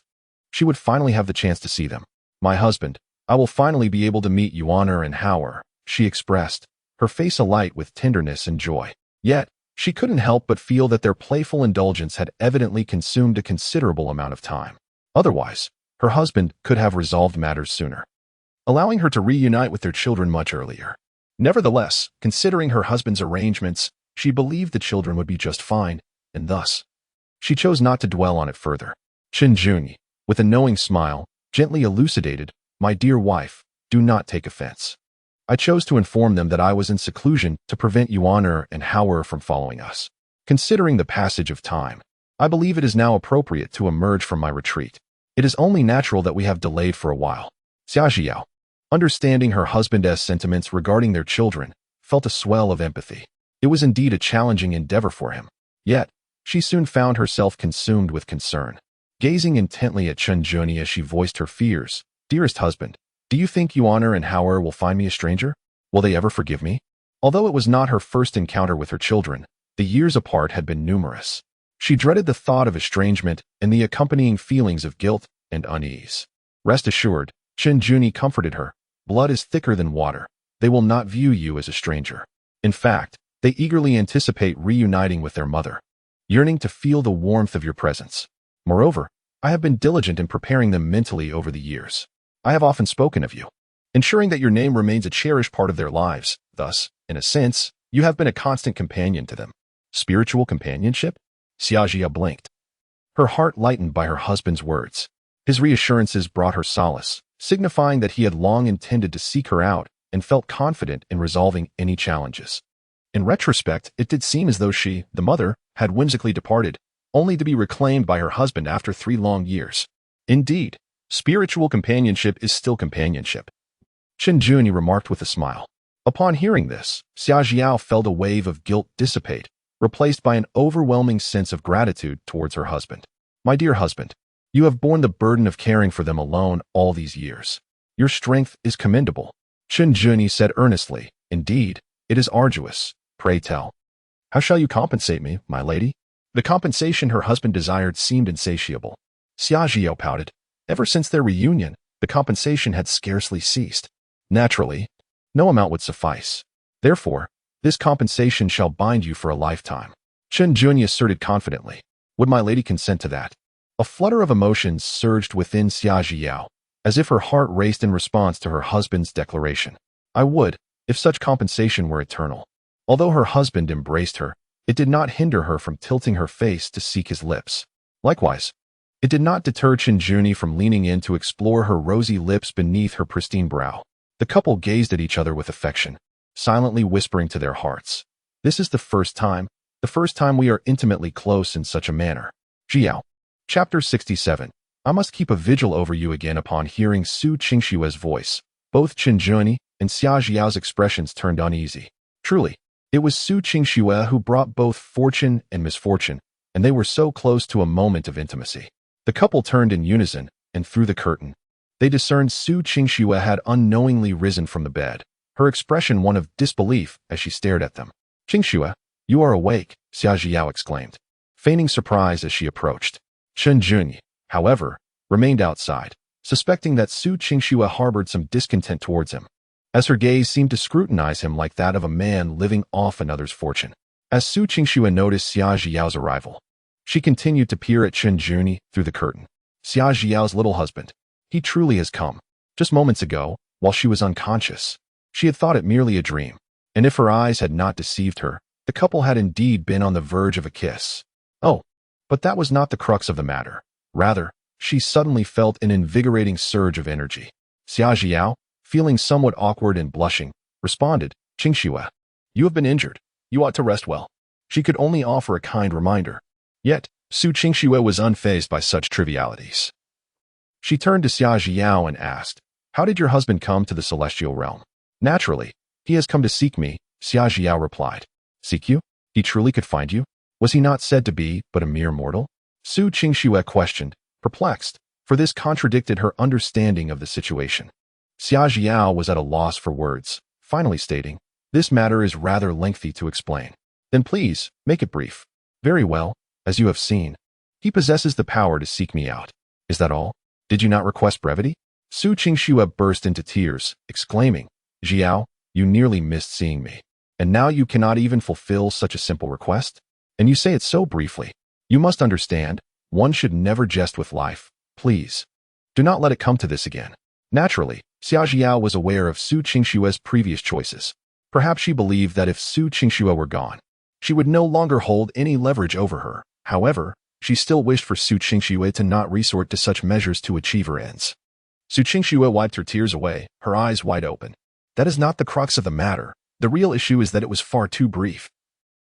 she would finally have the chance to see them. "My husband, I will finally be able to meet Yuaner and Hauer," she expressed, her face alight with tenderness and joy. Yet, she couldn't help but feel that their playful indulgence had evidently consumed a considerable amount of time. Otherwise, her husband could have resolved matters sooner, allowing her to reunite with their children much earlier. Nevertheless, considering her husband's arrangements, she believed the children would be just fine, and thus, she chose not to dwell on it further. Chen Jun, with a knowing smile, gently elucidated, "My dear wife, do not take offense. I chose to inform them that I was in seclusion to prevent Yuaner and Hauer from following us. Considering the passage of time, I believe it is now appropriate to emerge from my retreat. It is only natural that we have delayed for a while." Xia Zhiyou, understanding her husband's sentiments regarding their children, felt a swell of empathy. It was indeed a challenging endeavor for him. Yet, she soon found herself consumed with concern. Gazing intently at Chen Jun as she voiced her fears, "Dearest husband, do you think Yuaner and Hauer will find me a stranger? Will they ever forgive me?" Although it was not her first encounter with her children, the years apart had been numerous. She dreaded the thought of estrangement and the accompanying feelings of guilt and unease. Rest assured, Chen Jun comforted her, "Blood is thicker than water. They will not view you as a stranger. In fact, they eagerly anticipate reuniting with their mother, yearning to feel the warmth of your presence. Moreover, I have been diligent in preparing them mentally over the years. I have often spoken of you, ensuring that your name remains a cherished part of their lives. Thus, in a sense, you have been a constant companion to them." Spiritual companionship? Xia Zhiyou blinked, her heart lightened by her husband's words. His reassurances brought her solace, signifying that he had long intended to seek her out and felt confident in resolving any challenges. In retrospect, it did seem as though she, the mother, had whimsically departed, only to be reclaimed by her husband after 3 long years. Indeed, spiritual companionship is still companionship, Chen Jun remarked with a smile. Upon hearing this, Xia Zhiyou felt a wave of guilt dissipate, replaced by an overwhelming sense of gratitude towards her husband. "My dear husband, you have borne the burden of caring for them alone all these years. Your strength is commendable." Chen Jun said earnestly, "Indeed, it is arduous. Pray tell, how shall you compensate me, my lady?" The compensation her husband desired seemed insatiable. Xia Zhiyou pouted. Ever since their reunion, the compensation had scarcely ceased. Naturally, no amount would suffice. Therefore, this compensation shall bind you for a lifetime. Chen Jun asserted confidently. "Would my lady consent to that?" A flutter of emotions surged within Xia Zhiyou, as if her heart raced in response to her husband's declaration. I would, if such compensation were eternal. Although her husband embraced her, it did not hinder her from tilting her face to seek his lips. Likewise, it did not deter Qinglian from leaning in to explore her rosy lips beneath her pristine brow. The couple gazed at each other with affection, silently whispering to their hearts, "This is the first time we are intimately close in such a manner." Jiao. Chapter 67. I must keep a vigil over you again. Upon hearing Su Qingshue's voice, both Qinglian and Xia Jiao's expressions turned uneasy. Truly, it was Su Qingxue who brought both fortune and misfortune, and they were so close to a moment of intimacy. The couple turned in unison, and through the curtain, they discerned Su Qingxue had unknowingly risen from the bed, her expression one of disbelief as she stared at them. "Qingxue, you are awake," Xia Jiao exclaimed, feigning surprise as she approached. Qinglian, however, remained outside, suspecting that Su Qingxue harbored some discontent towards him, as her gaze seemed to scrutinize him like that of a man living off another's fortune. As Su Qingxue noticed Xia Jiao's arrival, she continued to peer at Qinglian through the curtain. Xia Jiao's little husband. He truly has come. Just moments ago, while she was unconscious, she had thought it merely a dream, and if her eyes had not deceived her, the couple had indeed been on the verge of a kiss. Oh, but that was not the crux of the matter. Rather, she suddenly felt an invigorating surge of energy. Xia Jiao, feeling somewhat awkward and blushing, responded, "Qingxue, you have been injured. You ought to rest well." She could only offer a kind reminder. Yet, Su Qingxue was unfazed by such trivialities. She turned to Xia Jiao and asked, "How did your husband come to the celestial realm?" "Naturally, he has come to seek me," Xia Jiao replied. "Seek you? He truly could find you? Was he not said to be but a mere mortal?" Su Qingxue questioned, perplexed, for this contradicted her understanding of the situation. Xia Jiao was at a loss for words, finally stating, "This matter is rather lengthy to explain." "Then please, make it brief." "Very well, as you have seen, he possesses the power to seek me out." "Is that all? Did you not request brevity?" Su Qingxue burst into tears, exclaiming, "Jiao, you nearly missed seeing me. And now you cannot even fulfill such a simple request? And you say it so briefly. You must understand, one should never jest with life. Please, do not let it come to this again." Naturally, Xia Jiao was aware of Su Qingshue's previous choices. Perhaps she believed that if Su Qingxue were gone, she would no longer hold any leverage over her. However, she still wished for Su Qingxue to not resort to such measures to achieve her ends. Su Qingxue wiped her tears away, her eyes wide open. "That is not the crux of the matter. The real issue is that it was far too brief."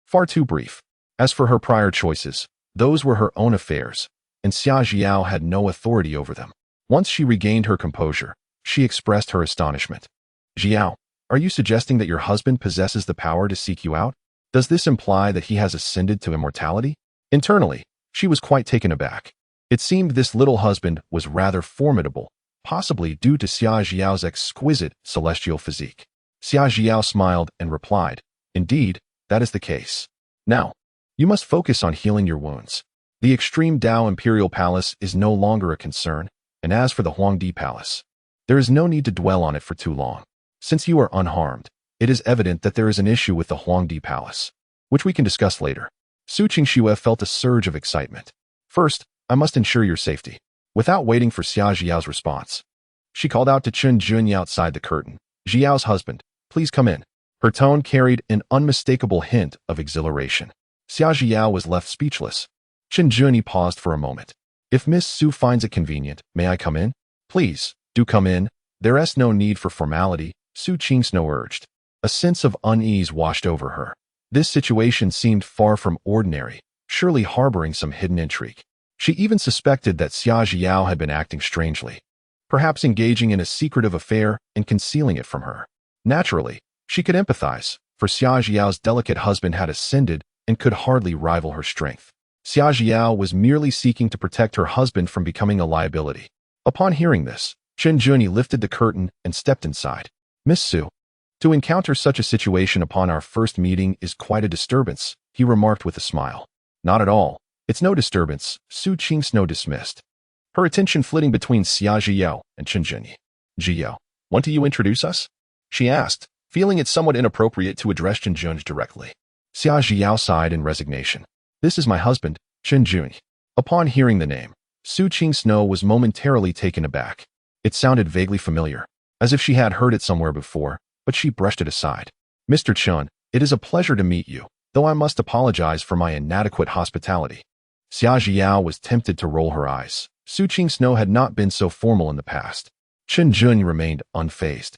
Far too brief. As for her prior choices, those were her own affairs, and Xia Jiao had no authority over them. Once she regained her composure, she expressed her astonishment. "Jiao, are you suggesting that your husband possesses the power to seek you out? Does this imply that he has ascended to immortality?" Internally, she was quite taken aback. It seemed this little husband was rather formidable, possibly due to Xia Jiao's exquisite celestial physique. Xia Jiao smiled and replied, "Indeed, that is the case. Now, you must focus on healing your wounds. The extreme Dao Imperial Palace is no longer a concern, and as for the Huangdi Palace, there is no need to dwell on it for too long. Since you are unharmed, it is evident that there is an issue with the Huangdi Palace, which we can discuss later." Su Qingxue felt a surge of excitement. "First, I must ensure your safety." Without waiting for Xia Jiao's response, she called out to Qinglian outside the curtain, "Jiao's husband, please come in." Her tone carried an unmistakable hint of exhilaration. Xia Jiao was left speechless. Qinglian paused for a moment. "If Miss Su finds it convenient, may I come in?" "Please, do come in. There is no need for formality," Su Qingsno urged. A sense of unease washed over her. This situation seemed far from ordinary, surely harboring some hidden intrigue. She even suspected that Xia Jiao had been acting strangely, perhaps engaging in a secretive affair and concealing it from her. Naturally, she could empathize, for Xia Jiao's delicate husband had ascended and could hardly rival her strength. Xia Jiao was merely seeking to protect her husband from becoming a liability. Upon hearing this, Qinglian lifted the curtain and stepped inside. "Miss Su, to encounter such a situation upon our first meeting is quite a disturbance," he remarked with a smile. "Not at all. It's no disturbance," Su Qingsno dismissed, her attention flitting between Xia Jiao and Qinglian. "Jiao, want you introduce us?" she asked, feeling it somewhat inappropriate to address Qinglian directly. Xia Jiao sighed in resignation. "This is my husband, Qinglian." Upon hearing the name, Su Qingsno was momentarily taken aback. It sounded vaguely familiar, as if she had heard it somewhere before, but she brushed it aside. Mr. Chun, it is a pleasure to meet you, though I must apologize for my inadequate hospitality. Xia Zhiao was tempted to roll her eyes. Su Qingsno had not been so formal in the past. Chen Jun remained unfazed,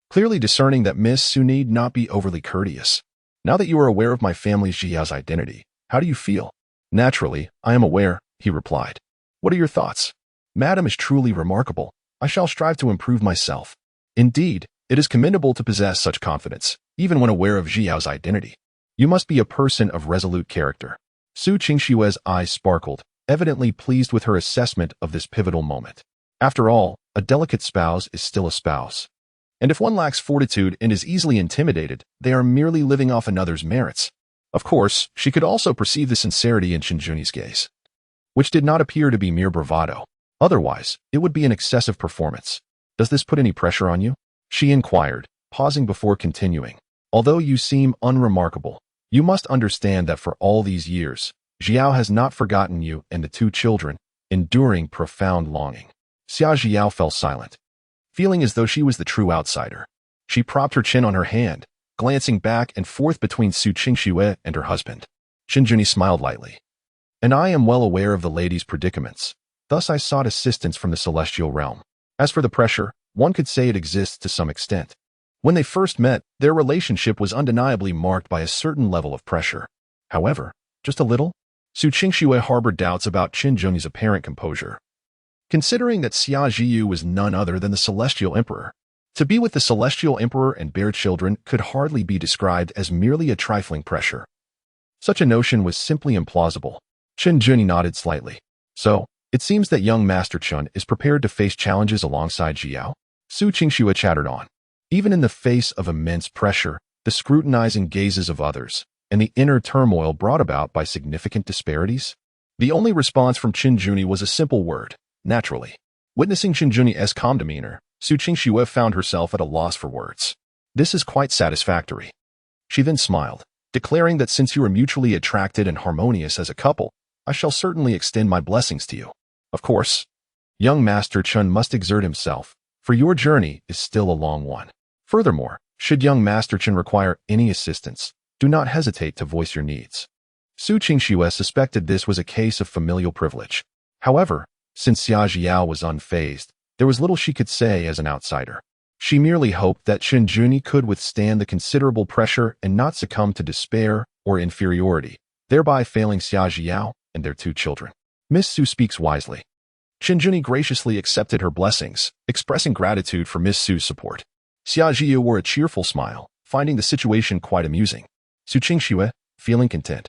clearly discerning that Miss Su need not be overly courteous. Now that you are aware of my family Zhiao's identity, how do you feel? Naturally, I am aware, he replied. What are your thoughts? Madam is truly remarkable. I shall strive to improve myself. Indeed, it is commendable to possess such confidence, even when aware of Zhiao's identity. You must be a person of resolute character. Su Qingshue's eyes sparkled, evidently pleased with her assessment of this pivotal moment. After all, a delicate spouse is still a spouse. And if one lacks fortitude and is easily intimidated, they are merely living off another's merits. Of course, she could also perceive the sincerity in Shinjuni's gaze, which did not appear to be mere bravado. Otherwise, it would be an excessive performance. Does this put any pressure on you? She inquired, pausing before continuing. Although you seem unremarkable, you must understand that for all these years, Zhiao has not forgotten you and the two children, enduring profound longing. Xia Zhiao fell silent, feeling as though she was the true outsider. She propped her chin on her hand, glancing back and forth between Su Qingxue and her husband. Shinjuni smiled lightly. And I am well aware of the lady's predicaments. Thus I sought assistance from the celestial realm. As for the pressure, one could say it exists to some extent. When they first met, their relationship was undeniably marked by a certain level of pressure. However, just a little? Su Qingxue harbored doubts about Qin Zheng's apparent composure. Considering that Xia Zhiyu was none other than the Celestial Emperor, to be with the Celestial Emperor and bear children could hardly be described as merely a trifling pressure. Such a notion was simply implausible. Qin Zheng nodded slightly. So, it seems that young Master Chun is prepared to face challenges alongside Zhiao. Su Qingxue chattered on. Even in the face of immense pressure, the scrutinizing gazes of others, and the inner turmoil brought about by significant disparities, the only response from Qin Juni was a simple word: naturally. Witnessing Qin Juni's calm demeanor, Su Qingxue found herself at a loss for words. This is quite satisfactory. She then smiled, declaring that since you are mutually attracted and harmonious as a couple, I shall certainly extend my blessings to you. Of course, young Master Chun must exert himself, for your journey is still a long one. Furthermore, should young Master Chun require any assistance, do not hesitate to voice your needs. Su Qingxue suspected this was a case of familial privilege. However, since Xia Zhiao was unfazed, there was little she could say as an outsider. She merely hoped that Qin Juni could withstand the considerable pressure and not succumb to despair or inferiority, thereby failing Xia Zhiao and their two children. Miss Su speaks wisely. Qin Juni graciously accepted her blessings, expressing gratitude for Miss Su's support. Xia Zhiyu wore a cheerful smile, finding the situation quite amusing. Su Qingxue, feeling content,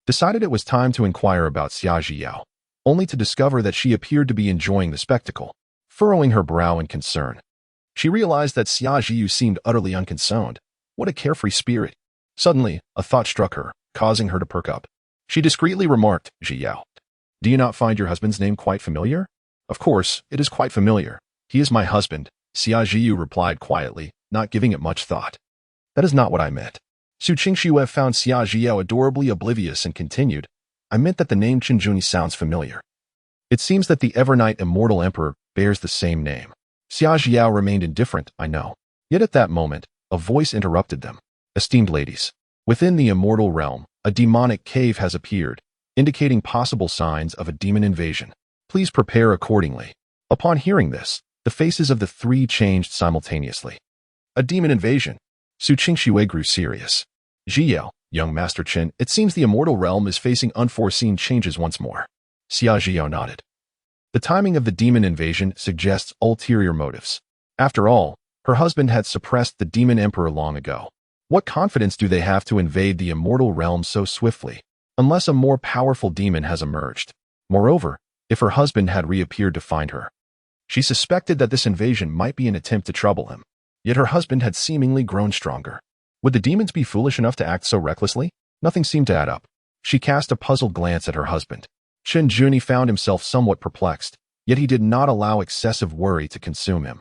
decided it was time to inquire about Xia Zhiyao, only to discover that she appeared to be enjoying the spectacle. Furrowing her brow in concern, she realized that Xia Zhiyu seemed utterly unconcerned. What a carefree spirit. Suddenly, a thought struck her, causing her to perk up. She discreetly remarked, Zhiyao, do you not find your husband's name quite familiar? Of course, it is quite familiar. He is my husband, Xia Zhiyu replied quietly, not giving it much thought. That is not what I meant. Su Qingxue found Xia Zhiao adorably oblivious and continued, I meant that the name Qin Juni sounds familiar. It seems that the Evernight Immortal Emperor bears the same name. Xia Zhiao remained indifferent, I know. Yet at that moment, a voice interrupted them. Esteemed ladies, within the immortal realm, a demonic cave has appeared, indicating possible signs of a demon invasion. Please prepare accordingly. Upon hearing this, the faces of the three changed simultaneously. A demon invasion. Su Qingxue grew serious. Zhiao, young Master Qin, it seems the immortal realm is facing unforeseen changes once more. Xia Zhiao nodded. The timing of the demon invasion suggests ulterior motives. After all, her husband had suppressed the demon emperor long ago. What confidence do they have to invade the immortal realm so swiftly, unless a more powerful demon has emerged? Moreover, if her husband had reappeared to find her, she suspected that this invasion might be an attempt to trouble him. Yet her husband had seemingly grown stronger. Would the demons be foolish enough to act so recklessly? Nothing seemed to add up. She cast a puzzled glance at her husband. Qin Juni found himself somewhat perplexed, yet he did not allow excessive worry to consume him.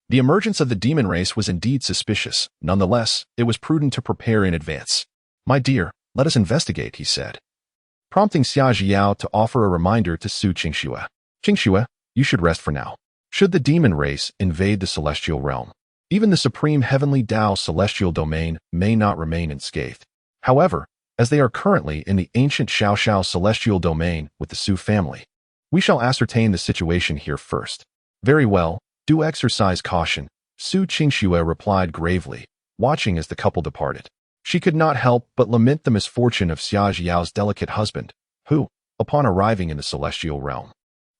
The emergence of the demon race was indeed suspicious. Nonetheless, it was prudent to prepare in advance. My dear, let us investigate, he said, prompting Xia Zhiao to offer a reminder to Su Qingxue. Qingxue, you should rest for now. Should the demon race invade the celestial realm, even the supreme heavenly Tao celestial domain may not remain unscathed. However, as they are currently in the ancient Xiao celestial domain with the Su family, we shall ascertain the situation here first. Very well, do exercise caution, Su Qingxue replied gravely, watching as the couple departed. She could not help but lament the misfortune of Xia Zhiao's delicate husband, who, upon arriving in the celestial realm,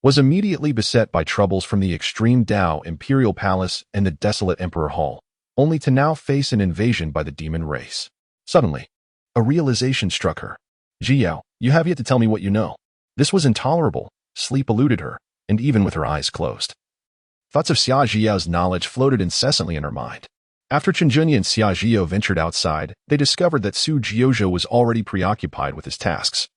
was immediately beset by troubles from the extreme Tao Imperial Palace and the desolate Emperor Hall, only to now face an invasion by the demon race. Suddenly, a realization struck her. Zhiyao, you have yet to tell me what you know. This was intolerable. Sleep eluded her, and even with her eyes closed, thoughts of Xia Zhiao's knowledge floated incessantly in her mind. After Qinglian and Xia Zhio ventured outside, they discovered that Su Jiuzhou was already preoccupied with his tasks,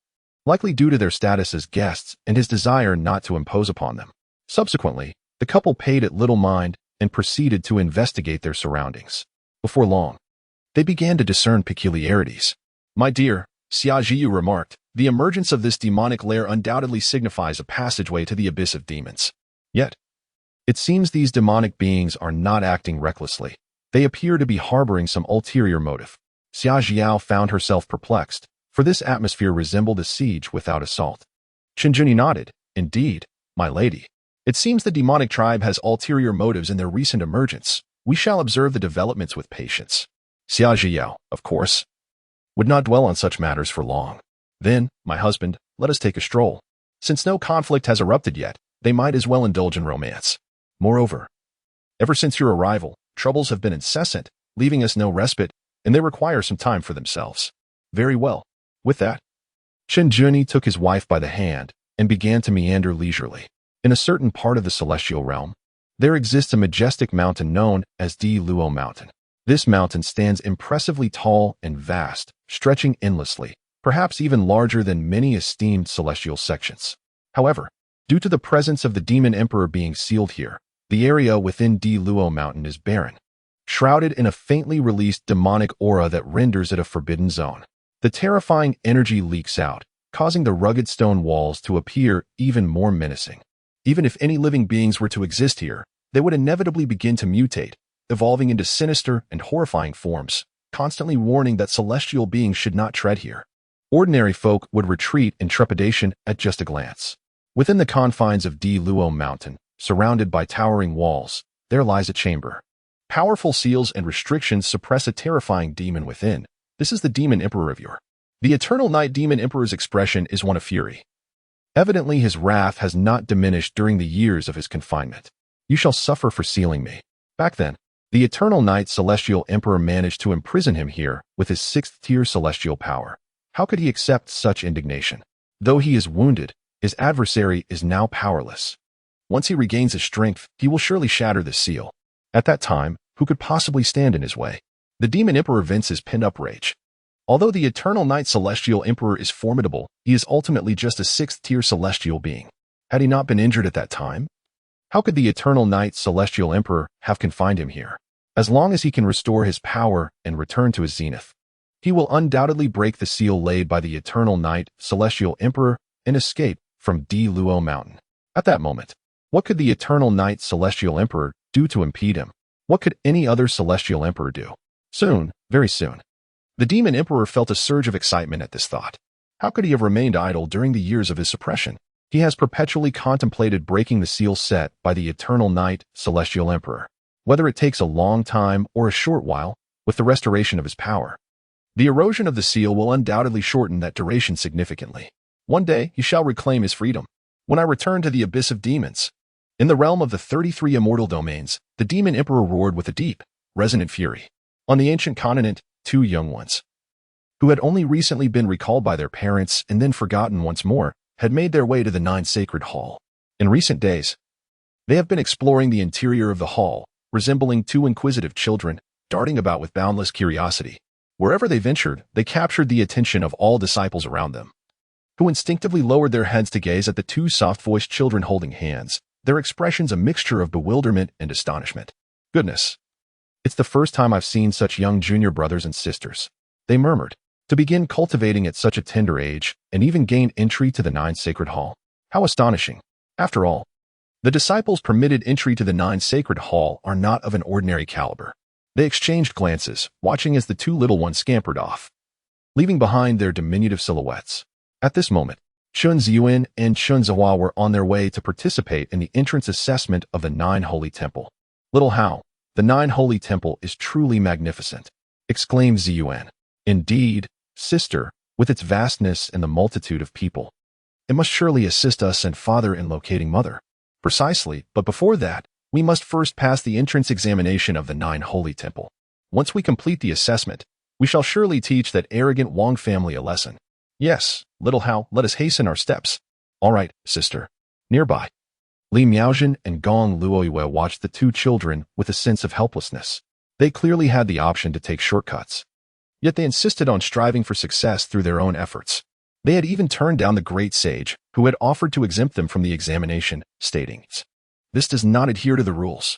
likely due to their status as guests and his desire not to impose upon them. Subsequently, the couple paid it little mind and proceeded to investigate their surroundings. Before long, they began to discern peculiarities. My dear, Xia Zhiyu remarked, the emergence of this demonic lair undoubtedly signifies a passageway to the abyss of demons. Yet, it seems these demonic beings are not acting recklessly. They appear to be harboring some ulterior motive. Xia Zhiao found herself perplexed, for this atmosphere resembled a siege without assault. Qinjuni nodded. Indeed, my lady. It seems the demonic tribe has ulterior motives in their recent emergence. We shall observe the developments with patience. Xia Zhiao, of course, would not dwell on such matters for long. Then, my husband, let us take a stroll. Since no conflict has erupted yet, they might as well indulge in romance. Moreover, ever since your arrival, troubles have been incessant, leaving us no respite, and they require some time for themselves. Very well. With that, Chen Juni took his wife by the hand and began to meander leisurely. In a certain part of the celestial realm, there exists a majestic mountain known as Di Luo Mountain. This mountain stands impressively tall and vast, stretching endlessly, perhaps even larger than many esteemed celestial sections. However, due to the presence of the demon emperor being sealed here, the area within Di Luo Mountain is barren, shrouded in a faintly released demonic aura that renders it a forbidden zone. The terrifying energy leaks out, causing the rugged stone walls to appear even more menacing. Even if any living beings were to exist here, they would inevitably begin to mutate, evolving into sinister and horrifying forms, constantly warning that celestial beings should not tread here. Ordinary folk would retreat in trepidation at just a glance. Within the confines of Di Luo Mountain, surrounded by towering walls, there lies a chamber. Powerful seals and restrictions suppress a terrifying demon within. This is the demon emperor of yore. The eternal night demon emperor's expression is one of fury. Evidently his wrath has not diminished during the years of his confinement. You shall suffer for sealing me. Back then, the eternal night celestial emperor managed to imprison him here with his 6th-tier celestial power. How could he accept such indignation? Though he is wounded, his adversary is now powerless. Once he regains his strength, he will surely shatter the seal. At that time, who could possibly stand in his way? The demon emperor vents his pent-up rage. Although the eternal night celestial emperor is formidable, he is ultimately just a 6th-tier celestial being. Had he not been injured at that time? How could the eternal night celestial emperor have confined him here? As long as he can restore his power and return to his zenith, he will undoubtedly break the seal laid by the eternal night celestial emperor and escape from Di Luo Mountain. At that moment, what could the eternal night celestial emperor do to impede him? What could any other celestial emperor do? Soon, very soon, the demon emperor felt a surge of excitement at this thought. How could he have remained idle during the years of his suppression? He has perpetually contemplated breaking the seal set by the eternal night celestial emperor, whether it takes a long time or a short while, with the restoration of his power. The erosion of the seal will undoubtedly shorten that duration significantly. One day he shall reclaim his freedom. When I return to the abyss of demons, in the realm of the 33 immortal domains, the demon emperor roared with a deep, resonant fury. On the ancient continent, 2 young ones, who had only recently been recalled by their parents and then forgotten once more, had made their way to the 9 sacred hall. In recent days, they have been exploring the interior of the hall, resembling 2 inquisitive children, darting about with boundless curiosity. Wherever they ventured, they captured the attention of all disciples around them, who instinctively lowered their heads to gaze at the 2 soft-voiced children holding hands, their expressions a mixture of bewilderment and astonishment. Goodness! It's the first time I've seen such young junior brothers and sisters, they murmured. To begin cultivating at such a tender age, and even gain entry to the 9 sacred hall. How astonishing! After all, The disciples permitted entry to the nine sacred hall are not of an ordinary caliber. They exchanged glances, watching as the two little ones scampered off, leaving behind their diminutive silhouettes. At this moment, Chun Ziyuan and Chun Zihua were on their way to participate in the entrance assessment of the Nine Holy Temple. "Little Hao, the Nine Holy Temple is truly magnificent," exclaimed Ziyuan. "Indeed, sister, with its vastness and the multitude of people, it must surely assist us and father in locating mother." "Precisely, but before that, we must first pass the entrance examination of the Nine Holy Temple. Once we complete the assessment, we shall surely teach that arrogant Wang family a lesson." "Yes, little Hao, let us hasten our steps." "All right, sister." Nearby, Li Miaojin and Gong Luoyue watched the two children with a sense of helplessness. They clearly had the option to take shortcuts, yet they insisted on striving for success through their own efforts. They had even turned down the great sage, who had offered to exempt them from the examination, stating, "This does not adhere to the rules."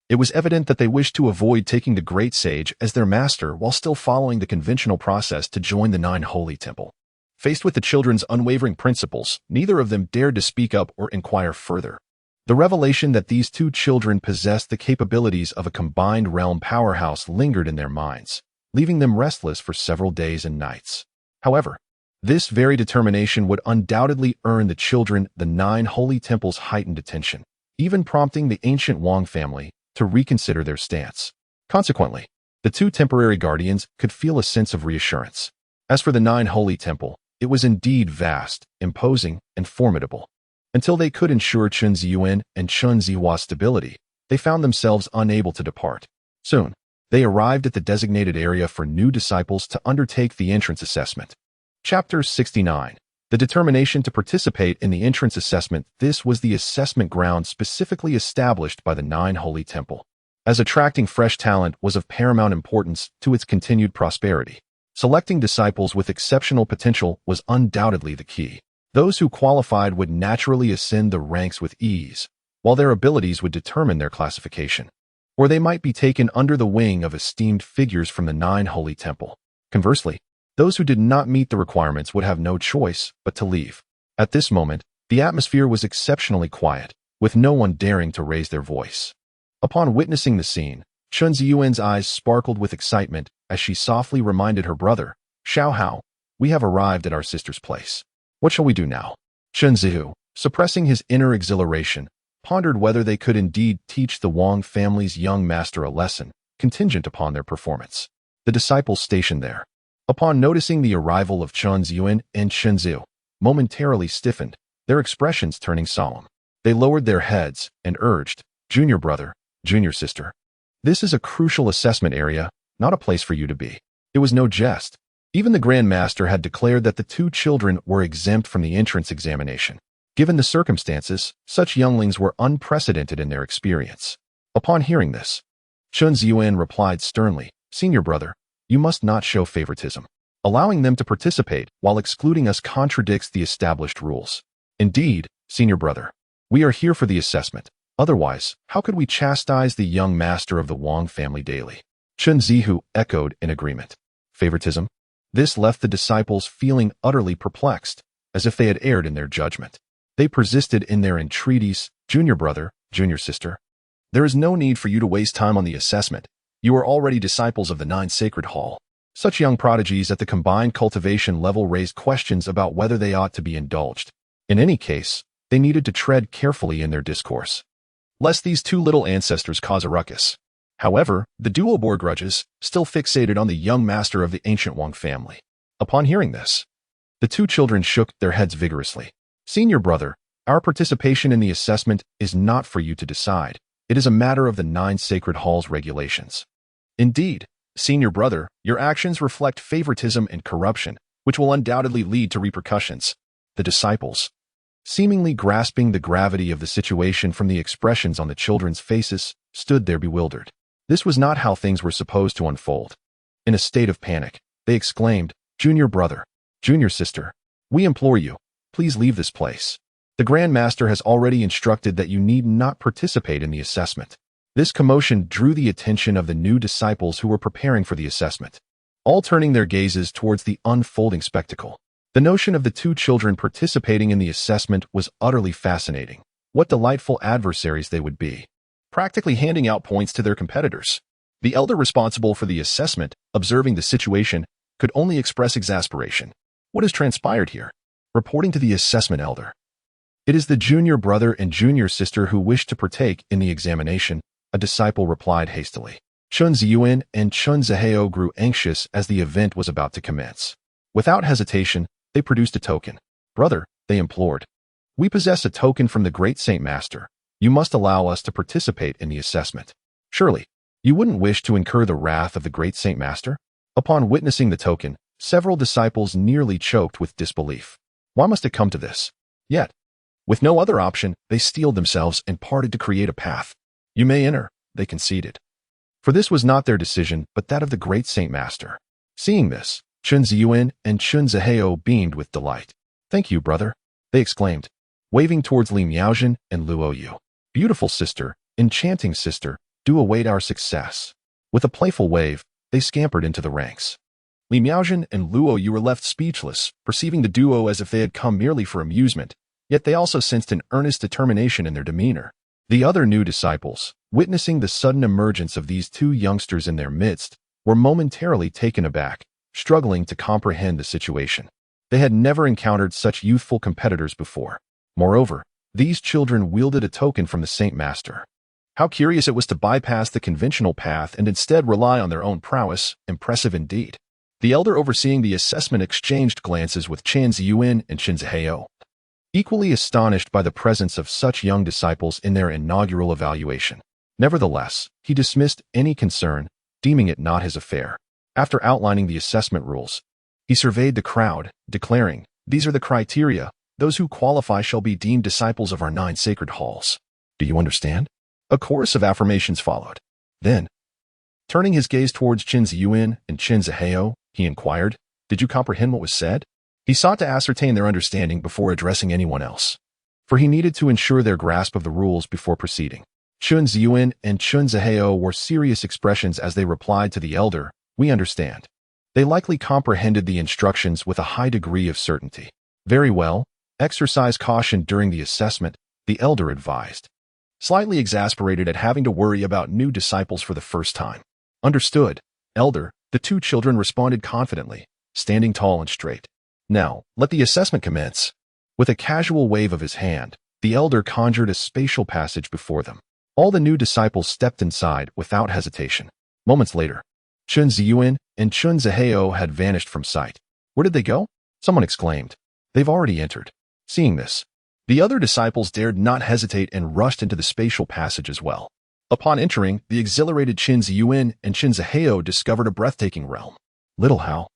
It was evident that they wished to avoid taking the great sage as their master while still following the conventional process to join the Nine Holy Temple. Faced with the children's unwavering principles, neither of them dared to speak up or inquire further. The revelation that these two children possessed the capabilities of a combined realm powerhouse lingered in their minds, leaving them restless for several days and nights. However, this very determination would undoubtedly earn the children the Nine Holy Temple's heightened attention, even prompting the ancient Wang family to reconsider their stance. Consequently, the two temporary guardians could feel a sense of reassurance. As for the Nine Holy Temple, it was indeed vast, imposing, and formidable. Until they could ensure Chun Ziyuan and Chun Zihua's stability, they found themselves unable to depart. Soon, they arrived at the designated area for new disciples to undertake the entrance assessment. Chapter 69. The determination to participate in the entrance assessment. This was the assessment ground specifically established by the Nine Holy Temple, as attracting fresh talent was of paramount importance to its continued prosperity. Selecting disciples with exceptional potential was undoubtedly the key. Those who qualified would naturally ascend the ranks with ease, while their abilities would determine their classification. Or they might be taken under the wing of esteemed figures from the Nine Holy Temple. Conversely, those who did not meet the requirements would have no choice but to leave. At this moment, the atmosphere was exceptionally quiet, with no one daring to raise their voice. Upon witnessing the scene, Chun Ziyuan's eyes sparkled with excitement as she softly reminded her brother, "Xiao Hao, we have arrived at our sister's place. What shall we do now?" Chun Zihu, suppressing his inner exhilaration, pondered whether they could indeed teach the Wang family's young master a lesson, contingent upon their performance. The disciples stationed there, upon noticing the arrival of Chun Ziyuan and Chun Zihu, momentarily stiffened, their expressions turning solemn. They lowered their heads and urged, "Junior brother, junior sister, this is a crucial assessment area, not a place for you to be." It was no jest. Even the Grand Master had declared that the two children were exempt from the entrance examination. Given the circumstances, such younglings were unprecedented in their experience. Upon hearing this, Chun Ziyuan replied sternly, "Senior brother, you must not show favoritism. Allowing them to participate while excluding us contradicts the established rules. Indeed, senior brother, we are here for the assessment. Otherwise, how could we chastise the young master of the Wang family daily?" Chun Zihu echoed in agreement. Favoritism? This left the disciples feeling utterly perplexed, as if they had erred in their judgment. They persisted in their entreaties, "Junior brother, junior sister, there is no need for you to waste time on the assessment. You are already disciples of the Nine Sacred Hall." Such young prodigies at the combined cultivation level raised questions about whether they ought to be indulged. In any case, they needed to tread carefully in their discourse, lest these two little ancestors cause a ruckus. However, the duo bore grudges, still fixated on the young master of the ancient Wang family. Upon hearing this, the two children shook their heads vigorously. "Senior brother, our participation in the assessment is not for you to decide. It is a matter of the Nine Sacred Hall's regulations." "Indeed, senior brother, your actions reflect favoritism and corruption, which will undoubtedly lead to repercussions." The disciples, seemingly grasping the gravity of the situation from the expressions on the children's faces, stood there bewildered. This was not how things were supposed to unfold. In a state of panic, they exclaimed, "Junior brother, junior sister, we implore you, please leave this place. The Grand Master has already instructed that you need not participate in the assessment." This commotion drew the attention of the new disciples who were preparing for the assessment, all turning their gazes towards the unfolding spectacle. The notion of the two children participating in the assessment was utterly fascinating. What delightful adversaries they would be, practically handing out points to their competitors. The elder responsible for the assessment, observing the situation, could only express exasperation. What has transpired here? Reporting to the assessment elder. It is the junior brother and junior sister who wish to partake in the examination, a disciple replied hastily. Chun Ziyuan and Chun Zihao grew anxious as the event was about to commence. Without hesitation, they produced a token. Brother, they implored. We possess a token from the great Saint Master. You must allow us to participate in the assessment. Surely, you wouldn't wish to incur the wrath of the great Saint Master? Upon witnessing the token, several disciples nearly choked with disbelief. Why must it come to this? Yet, with no other option, they steeled themselves and parted to create a path. You may enter, they conceded. For this was not their decision, but that of the great Saint Master. Seeing this, Chun Ziyuan and Chun Zihao beamed with delight. Thank you, brother, they exclaimed, waving towards Li Miaojin and Luo Yu. Beautiful sister, enchanting sister, do await our success. With a playful wave, they scampered into the ranks. Li Miaojin and Luo Yu were left speechless, perceiving the duo as if they had come merely for amusement, yet they also sensed an earnest determination in their demeanor. The other new disciples, witnessing the sudden emergence of these two youngsters in their midst, were momentarily taken aback, struggling to comprehend the situation. They had never encountered such youthful competitors before. Moreover, these children wielded a token from the Saint Master. How curious it was to bypass the conventional path and instead rely on their own prowess, impressive indeed. The elder overseeing the assessment exchanged glances with Chan Ziyuan and Qin Zihao, equally astonished by the presence of such young disciples in their inaugural evaluation. Nevertheless, he dismissed any concern, deeming it not his affair. After outlining the assessment rules, he surveyed the crowd, declaring, "These are the criteria. Those who qualify shall be deemed disciples of our 9 sacred halls. Do you understand?" A chorus of affirmations followed. Then, turning his gaze towards Qin Ziyuan and Qin Zihao, he inquired, "Did you comprehend what was said?" He sought to ascertain their understanding before addressing anyone else, for he needed to ensure their grasp of the rules before proceeding. Chun Ziyuan and Chun Zihao wore serious expressions as they replied to the elder, "We understand." They likely comprehended the instructions with a high degree of certainty. "Very well, exercise caution during the assessment," the elder advised, slightly exasperated at having to worry about new disciples for the first time. "Understood, elder," the two children responded confidently, standing tall and straight. "Now, let the assessment commence." With a casual wave of his hand, the elder conjured a spatial passage before them. All the new disciples stepped inside without hesitation. Moments later, Chun Ziyuan and Chun Zihao had vanished from sight. "Where did they go?" someone exclaimed. "They've already entered." Seeing this, the other disciples dared not hesitate and rushed into the spatial passage as well. Upon entering, the exhilarated Qin Ziyuan and Qin Zihao discovered a breathtaking realm. "Little Hao,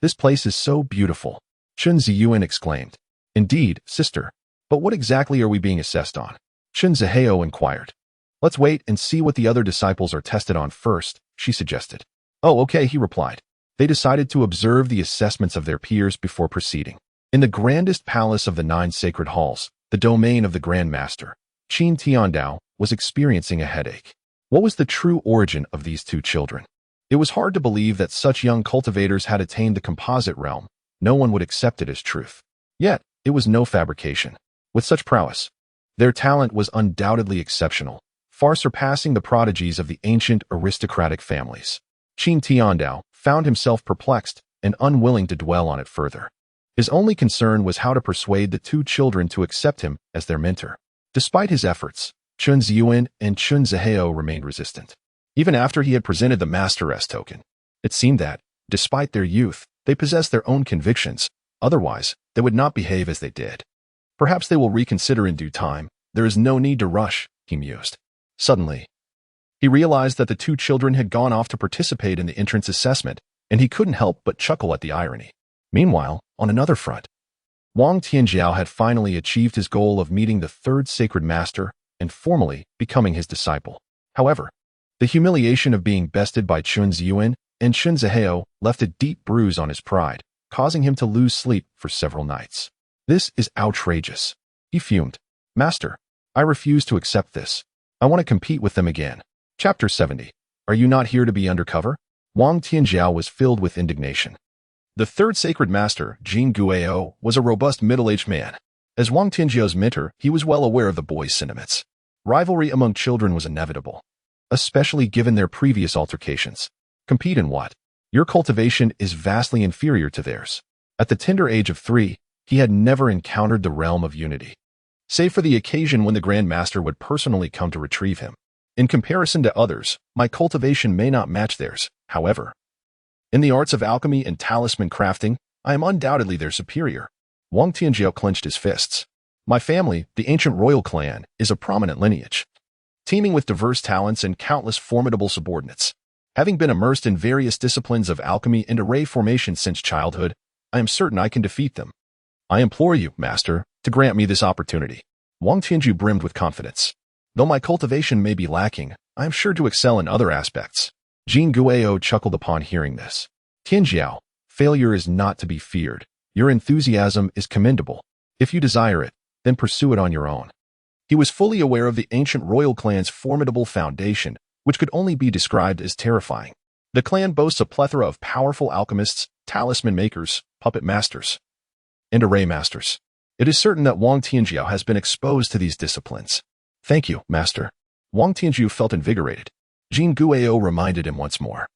this place is so beautiful," Chun Ziyuan exclaimed. "Indeed, sister. But what exactly are we being assessed on?" Qin Zihao inquired. "Let's wait and see what the other disciples are tested on first," she suggested. "Oh, okay," he replied. They decided to observe the assessments of their peers before proceeding. In the grandest palace of the 9 sacred halls, the domain of the Grand Master, Qin Tiandao, was experiencing a headache. What was the true origin of these two children? It was hard to believe that such young cultivators had attained the composite realm. No one would accept it as truth. Yet, it was no fabrication. With such prowess, their talent was undoubtedly exceptional, far surpassing the prodigies of the ancient aristocratic families. Qin Tiandao found himself perplexed and unwilling to dwell on it further. His only concern was how to persuade the two children to accept him as their mentor. Despite his efforts, Chun Ziyuan and Chun Zihao remained resistant. Even after he had presented the Master-S token, it seemed that, despite their youth, they possessed their own convictions. Otherwise, they would not behave as they did. Perhaps they will reconsider in due time. There is no need to rush, he mused. Suddenly, he realized that the two children had gone off to participate in the entrance assessment, and he couldn't help but chuckle at the irony. Meanwhile, on another front, Wang Tianjiao had finally achieved his goal of meeting the 3rd sacred master and formally becoming his disciple. However, the humiliation of being bested by Chun Ziyuan and Qin Zihao left a deep bruise on his pride, causing him to lose sleep for several nights. "This is outrageous," he fumed. "Master, I refuse to accept this. I want to compete with them again." Chapter 70. Are you not here to be undercover? Wang Tianjiao was filled with indignation. The 3rd sacred master, Jing Guao, was a robust middle-aged man. As Wang Tianjiao's mentor, he was well aware of the boys' sentiments. Rivalry among children was inevitable, especially given their previous altercations. Compete in what? Your cultivation is vastly inferior to theirs. At the tender age of 3, he had never encountered the realm of unity, save for the occasion when the Grand Master would personally come to retrieve him. In comparison to others, my cultivation may not match theirs, however. In the arts of alchemy and talisman crafting, I am undoubtedly their superior. Wang Tianjiao clenched his fists. My family, the ancient royal clan, is a prominent lineage, teeming with diverse talents and countless formidable subordinates. Having been immersed in various disciplines of alchemy and array formation since childhood, I am certain I can defeat them. I implore you, Master, to grant me this opportunity. Wang Tianjiao brimmed with confidence. Though my cultivation may be lacking, I am sure to excel in other aspects. Jin Guo chuckled upon hearing this. Tianjiao, failure is not to be feared. Your enthusiasm is commendable. If you desire it, then pursue it on your own. He was fully aware of the ancient royal clan's formidable foundation, which could only be described as terrifying. The clan boasts a plethora of powerful alchemists, talisman makers, puppet masters, and array masters. It is certain that Wang Tianjiao has been exposed to these disciplines. Thank you, Master. Wang Tianjiao felt invigorated. Jin Guo reminded him once more.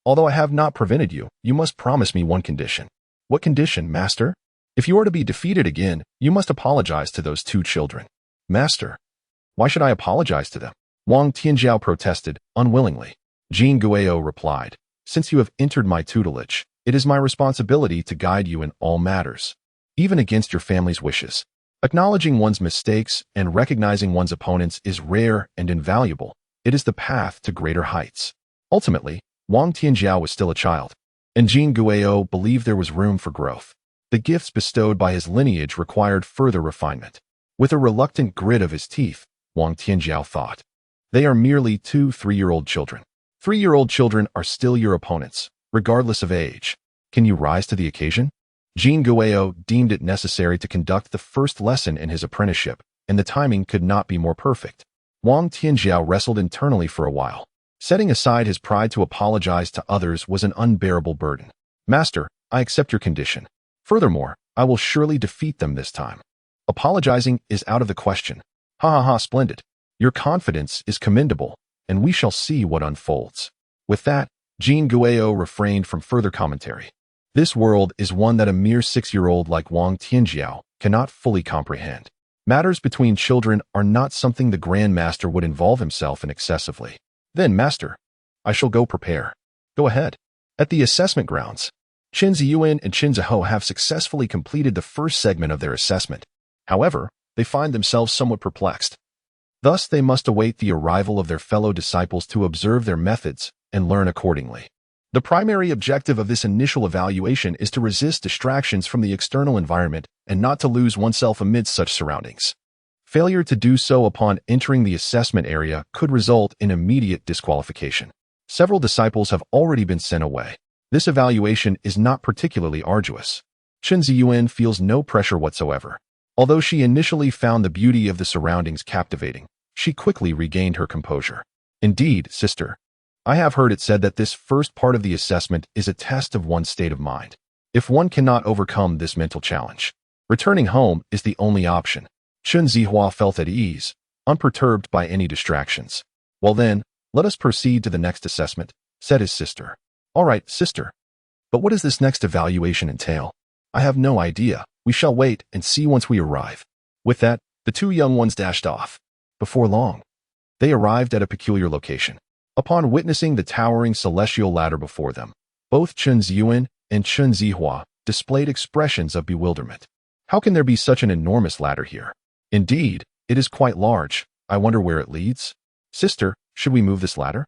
Although I have not prevented you, you must promise me one condition. What condition, Master? If you are to be defeated again, you must apologize to those 2 children. Master, why should I apologize to them? Wang Tianjiao protested, unwillingly. Jin Guo replied, since you have entered my tutelage, it is my responsibility to guide you in all matters, even against your family's wishes. Acknowledging one's mistakes and recognizing one's opponents is rare and invaluable. It is the path to greater heights. Ultimately, Wang Tianjiao was still a child, and Jin Guo believed there was room for growth. The gifts bestowed by his lineage required further refinement. With a reluctant grit of his teeth, Wang Tianjiao thought, they are merely 2 3-year-old children. 3-year-old children are still your opponents, regardless of age. Can you rise to the occasion? Jin Guo deemed it necessary to conduct the first lesson in his apprenticeship, and the timing could not be more perfect. Wang Tianjiao wrestled internally for a while. Setting aside his pride to apologize to others was an unbearable burden. Master, I accept your condition. Furthermore, I will surely defeat them this time. Apologizing is out of the question. Ha ha ha, splendid. Your confidence is commendable, and we shall see what unfolds. With that, Jin Guo refrained from further commentary. This world is one that a mere 6-year-old like Wang Tianjiao cannot fully comprehend. Matters between children are not something the Grand Master would involve himself in excessively. Then, Master, I shall go prepare. Go ahead. At the assessment grounds, Qin Ziyuan and Qin Ziho have successfully completed the first segment of their assessment. However, they find themselves somewhat perplexed. Thus, they must await the arrival of their fellow disciples to observe their methods and learn accordingly. The primary objective of this initial evaluation is to resist distractions from the external environment and not to lose oneself amidst such surroundings. Failure to do so upon entering the assessment area could result in immediate disqualification. Several disciples have already been sent away. This evaluation is not particularly arduous. Qin Ziyuan feels no pressure whatsoever. Although she initially found the beauty of the surroundings captivating, she quickly regained her composure. Indeed, sister, I have heard it said that this first part of the assessment is a test of one's state of mind. If one cannot overcome this mental challenge, returning home is the only option. Qin Zihua felt at ease, unperturbed by any distractions. Well then, let us proceed to the next assessment, said his sister. All right, sister. But what does this next evaluation entail? I have no idea. We shall wait and see once we arrive. With that, the 2 young ones dashed off. Before long, they arrived at a peculiar location. Upon witnessing the towering celestial ladder before them, both Qin Ziyuan and Qin Zihua displayed expressions of bewilderment. How can there be such an enormous ladder here? Indeed, it is quite large. I wonder where it leads. Sister, should we move this ladder?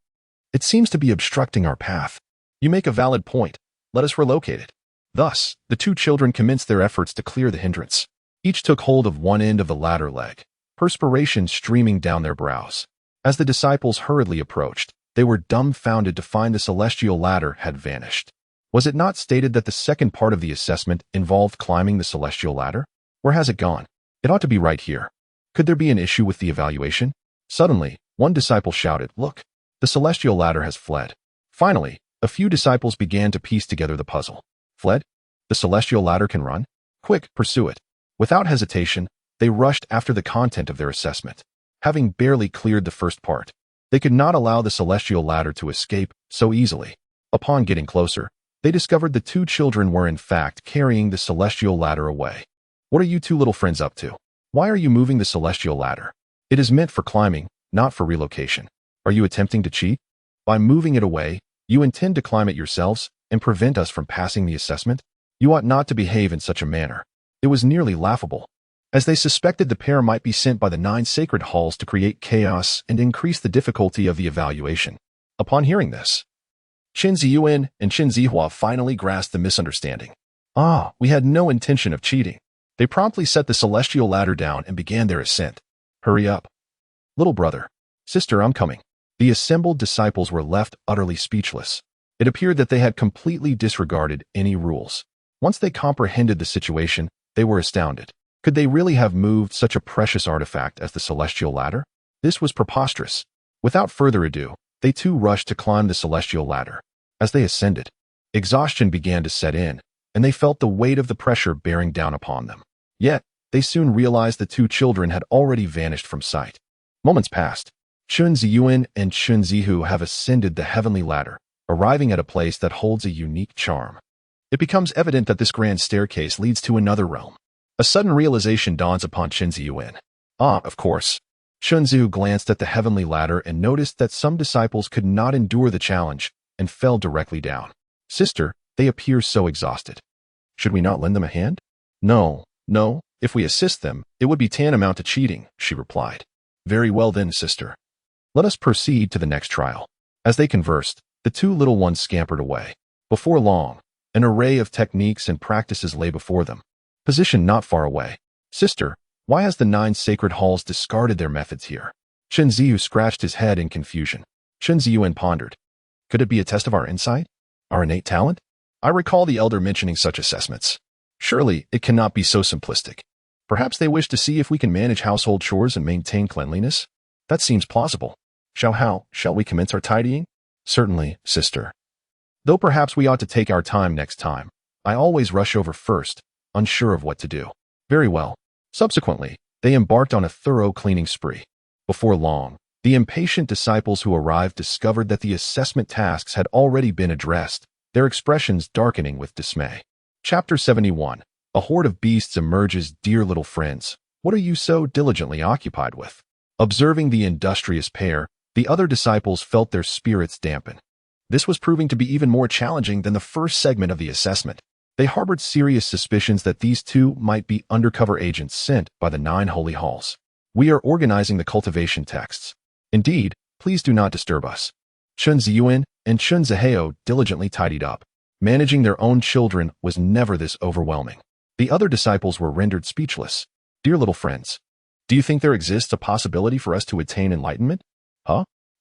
It seems to be obstructing our path. You make a valid point. Let us relocate it. Thus, the 2 children commenced their efforts to clear the hindrance. Each took hold of one end of the ladder leg, perspiration streaming down their brows. As the disciples hurriedly approached, they were dumbfounded to find the celestial ladder had vanished. Was it not stated that the second part of the assessment involved climbing the celestial ladder? Where has it gone? It ought to be right here. Could there be an issue with the evaluation? Suddenly, one disciple shouted, "Look! The celestial ladder has fled." Finally, a few disciples began to piece together the puzzle. Fled? The celestial ladder can run? Quick, pursue it. Without hesitation, they rushed after the content of their assessment. Having barely cleared the first part, they could not allow the celestial ladder to escape so easily. Upon getting closer, they discovered the two children were in fact carrying the celestial ladder away. What are you two little friends up to? Why are you moving the celestial ladder? It is meant for climbing, not for relocation. Are you attempting to cheat? By moving it away, you intend to climb it yourselves and prevent us from passing the assessment? You ought not to behave in such a manner. It was nearly laughable, as they suspected the pair might be sent by the 9 sacred halls to create chaos and increase the difficulty of the evaluation. Upon hearing this, Qin Ziyuan and Qin Zihua finally grasped the misunderstanding. We had no intention of cheating. They promptly set the celestial ladder down and began their ascent. Hurry up. Little brother, sister, I'm coming. The assembled disciples were left utterly speechless. It appeared that they had completely disregarded any rules. Once they comprehended the situation, they were astounded. Could they really have moved such a precious artifact as the celestial ladder? This was preposterous. Without further ado, they too rushed to climb the celestial ladder. As they ascended, exhaustion began to set in, and they felt the weight of the pressure bearing down upon them. Yet, they soon realized the two children had already vanished from sight. Moments passed. Qin Ziyuan and Qin Zihu have ascended the heavenly ladder, arriving at a place that holds a unique charm. It becomes evident that this grand staircase leads to another realm. A sudden realization dawns upon Qin Ziyuan. Of course. Qin Zihu glanced at the heavenly ladder and noticed that some disciples could not endure the challenge and fell directly down. Sister, they appear so exhausted. Should we not lend them a hand? No. If we assist them, it would be tantamount to cheating, she replied. Very well then, sister. Let us proceed to the next trial. As they conversed, the two little ones scampered away. Before long, an array of techniques and practices lay before them, positioned not far away. Sister, why has the 9 sacred halls discarded their methods here? Qin Ziyu scratched his head in confusion. Qin Ziyuan pondered. Could it be a test of our insight? Our innate talent? I recall the elder mentioning such assessments. Surely, it cannot be so simplistic. Perhaps they wish to see if we can manage household chores and maintain cleanliness? That seems plausible. Shall we commence our tidying? Certainly, sister. Though perhaps we ought to take our time next time. I always rush over first, unsure of what to do. Very well. Subsequently, they embarked on a thorough cleaning spree. Before long, the impatient disciples who arrived discovered that the assessment tasks had already been addressed, their expressions darkening with dismay. Chapter 71. A horde of beasts emerges. Dear little friends, what are you so diligently occupied with? Observing the industrious pair, the other disciples felt their spirits dampen. This was proving to be even more challenging than the first segment of the assessment. They harbored serious suspicions that these two might be undercover agents sent by the 9 holy halls. We are organizing the cultivation texts. Indeed, please do not disturb us. Qin Ziyuan and Qin Zihao diligently tidied up. Managing their own children was never this overwhelming. The other disciples were rendered speechless. Dear little friends, do you think there exists a possibility for us to attain enlightenment?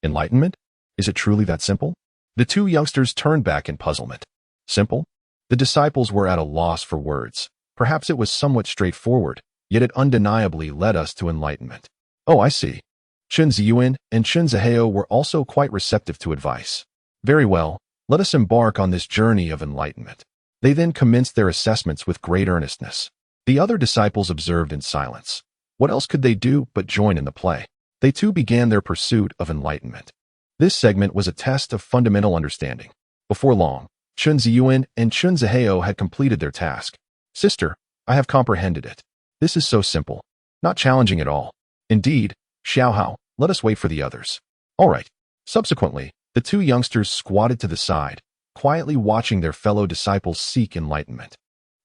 Enlightenment? Is it truly that simple? The two youngsters turned back in puzzlement. Simple? The disciples were at a loss for words. Perhaps it was somewhat straightforward, yet it undeniably led us to enlightenment. Oh, I see. Qin Ziyuan and Qin Zihao were also quite receptive to advice. Very well, let us embark on this journey of enlightenment. They then commenced their assessments with great earnestness. The other disciples observed in silence. What else could they do but join in the play? They too began their pursuit of enlightenment. This segment was a test of fundamental understanding. Before long, Qin Ziyuan and Qin Zihao had completed their task. Sister, I have comprehended it. This is so simple. Not challenging at all. Indeed, Xiaohao, let us wait for the others. All right. Subsequently, the two youngsters squatted to the side, quietly watching their fellow disciples seek enlightenment.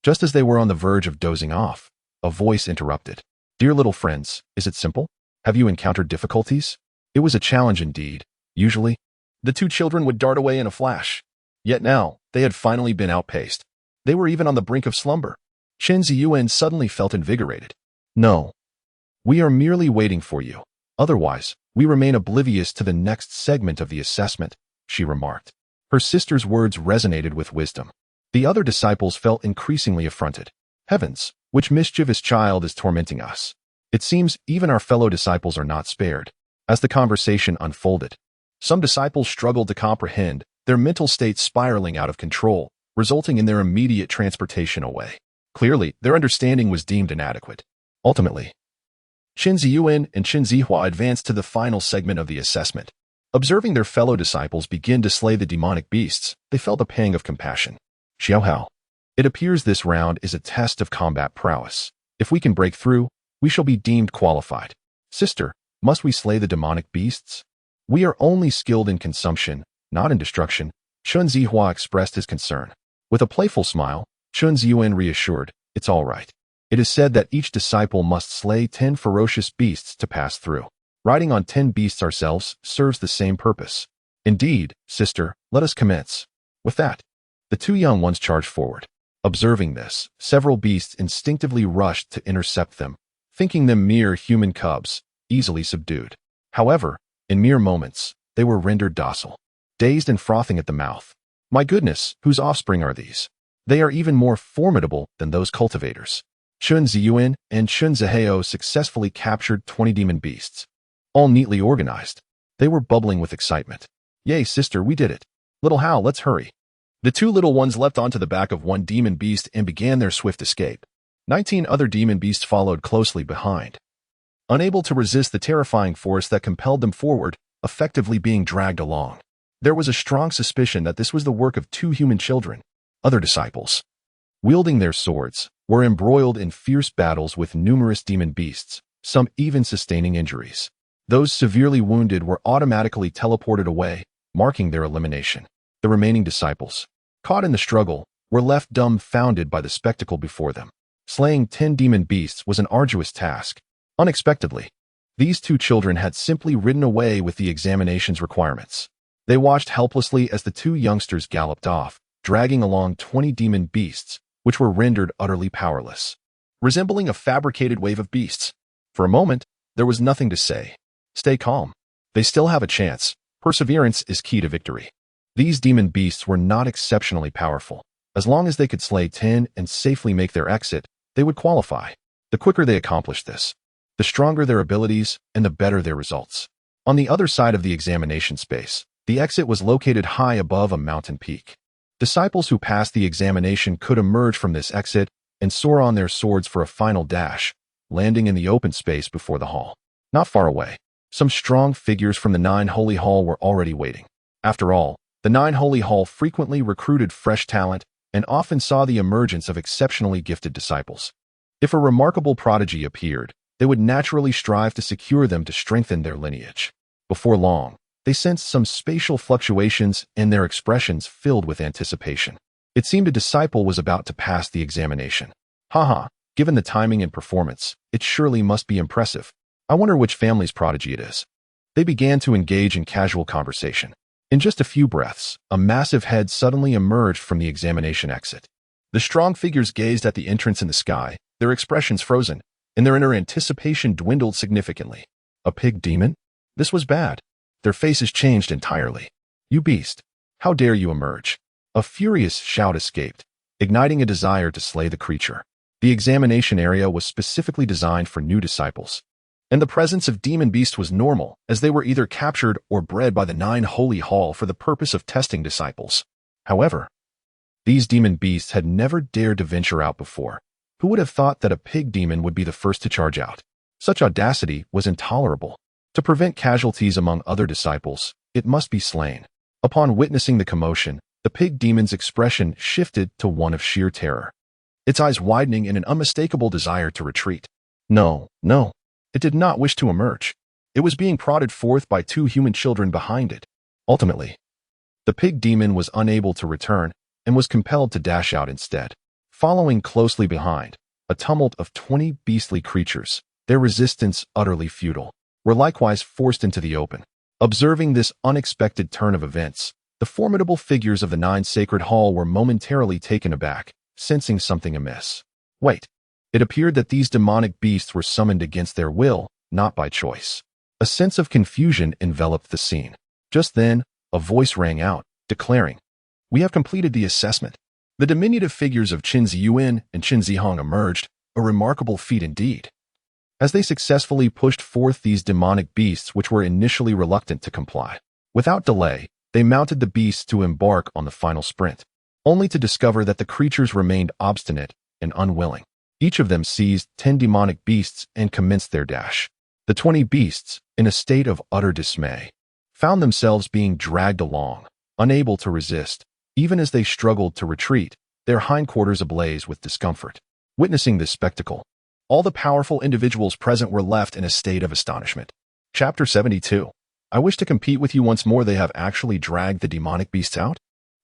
Just as they were on the verge of dozing off, a voice interrupted. Dear little friends, is it simple? Have you encountered difficulties? It was a challenge indeed. Usually, the two children would dart away in a flash. Yet now, they had finally been outpaced. They were even on the brink of slumber. Qin Ziyuan suddenly felt invigorated. No. We are merely waiting for you. Otherwise, we remain oblivious to the next segment of the assessment, she remarked. Her sister's words resonated with wisdom. The other disciples felt increasingly affronted. Heavens, which mischievous child is tormenting us? It seems even our fellow disciples are not spared. As the conversation unfolded, some disciples struggled to comprehend, their mental state spiraling out of control, resulting in their immediate transportation away. Clearly, their understanding was deemed inadequate. Ultimately, Qin Ziyuan and Qin Zihua advanced to the final segment of the assessment. Observing their fellow disciples begin to slay the demonic beasts, they felt a pang of compassion. Xiaohao. It appears this round is a test of combat prowess. If we can break through, we shall be deemed qualified. Sister, must we slay the demonic beasts? We are only skilled in consumption, not in destruction. Qin Zihua expressed his concern. With a playful smile, Qin Ziyuan reassured, it's all right. It is said that each disciple must slay 10 ferocious beasts to pass through. Riding on 10 beasts ourselves serves the same purpose. Indeed, sister, let us commence. With that, the two young ones charged forward. Observing this, several beasts instinctively rushed to intercept them, thinking them mere human cubs, easily subdued. However, in mere moments, they were rendered docile, dazed and frothing at the mouth. My goodness, whose offspring are these? They are even more formidable than those cultivators. Qin Ziyuan and Qin Zihao successfully captured 20 demon beasts. All neatly organized. They were bubbling with excitement. Yay, sister, we did it. Little Hao, let's hurry. The two little ones leapt onto the back of one demon beast and began their swift escape. 19 other demon beasts followed closely behind. Unable to resist the terrifying force that compelled them forward, effectively being dragged along. There was a strong suspicion that this was the work of two human children. Other disciples, wielding their swords, were embroiled in fierce battles with numerous demon beasts, some even sustaining injuries. Those severely wounded were automatically teleported away, marking their elimination. The remaining disciples, caught in the struggle, were left dumbfounded by the spectacle before them. Slaying 10 demon beasts was an arduous task. Unexpectedly, these two children had simply ridden away with the examination's requirements. They watched helplessly as the two youngsters galloped off, dragging along 20 demon beasts, which were rendered utterly powerless, resembling a fabricated wave of beasts. For a moment, there was nothing to say. Stay calm. They still have a chance. Perseverance is key to victory. These demon beasts were not exceptionally powerful. As long as they could slay 10 and safely make their exit, they would qualify. The quicker they accomplished this, the stronger their abilities and the better their results. On the other side of the examination space, the exit was located high above a mountain peak. Disciples who passed the examination could emerge from this exit and soar on their swords for a final dash, landing in the open space before the hall. Not far away, some strong figures from the Nine Holy Hall were already waiting. After all, the Nine Holy Hall frequently recruited fresh talent and often saw the emergence of exceptionally gifted disciples. If a remarkable prodigy appeared, they would naturally strive to secure them to strengthen their lineage. Before long, they sensed some spatial fluctuations and their expressions filled with anticipation. It seemed a disciple was about to pass the examination. Haha, given the timing and performance, it surely must be impressive. I wonder which family's prodigy it is. They began to engage in casual conversation. In just a few breaths, a massive head suddenly emerged from the examination exit. The strong figures gazed at the entrance in the sky, their expressions frozen, and their inner anticipation dwindled significantly. A pig demon? This was bad. Their faces changed entirely. You beast! How dare you emerge? A furious shout escaped, igniting a desire to slay the creature. The examination area was specifically designed for new disciples, and the presence of demon beast was normal, as they were either captured or bred by the Nine Holy Hall for the purpose of testing disciples. However, these demon beasts had never dared to venture out before. Who would have thought that a pig demon would be the first to charge out? Such audacity was intolerable. To prevent casualties among other disciples, it must be slain. Upon witnessing the commotion, the pig demon's expression shifted to one of sheer terror, its eyes widening in an unmistakable desire to retreat. No, it did not wish to emerge. It was being prodded forth by two human children behind it. Ultimately, the pig demon was unable to return and was compelled to dash out instead. Following closely behind, a tumult of 20 beastly creatures, their resistance utterly futile, were likewise forced into the open. Observing this unexpected turn of events, the formidable figures of the Nine Sacred Hall were momentarily taken aback, sensing something amiss. Wait. It appeared that these demonic beasts were summoned against their will, not by choice. A sense of confusion enveloped the scene. Just then, a voice rang out, declaring, "We have completed the assessment." The diminutive figures of Qin Ziyuan and Qin Zihong emerged, a remarkable feat indeed. As they successfully pushed forth these demonic beasts which were initially reluctant to comply. Without delay, they mounted the beasts to embark on the final sprint, only to discover that the creatures remained obstinate and unwilling. Each of them seized 10 demonic beasts and commenced their dash. The 20 beasts, in a state of utter dismay, found themselves being dragged along, unable to resist, even as they struggled to retreat, their hindquarters ablaze with discomfort. Witnessing this spectacle, all the powerful individuals present were left in a state of astonishment. Chapter 72. I wish to compete with you once more. They have actually dragged the demonic beasts out?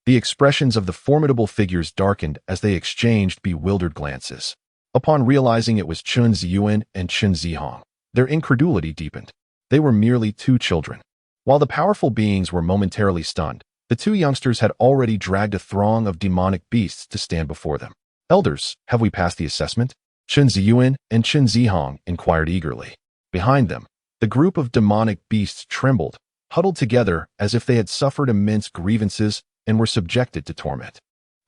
The expressions of the formidable figures darkened as they exchanged bewildered glances. Upon realizing it was Qin Ziyuan and Qin Zihong, their incredulity deepened. They were merely 2 children. While the powerful beings were momentarily stunned, the 2 youngsters had already dragged a throng of demonic beasts to stand before them. Elders, have we passed the assessment? Qin Ziyuan and Qin Zihong inquired eagerly. Behind them, the group of demonic beasts trembled, huddled together as if they had suffered immense grievances and were subjected to torment.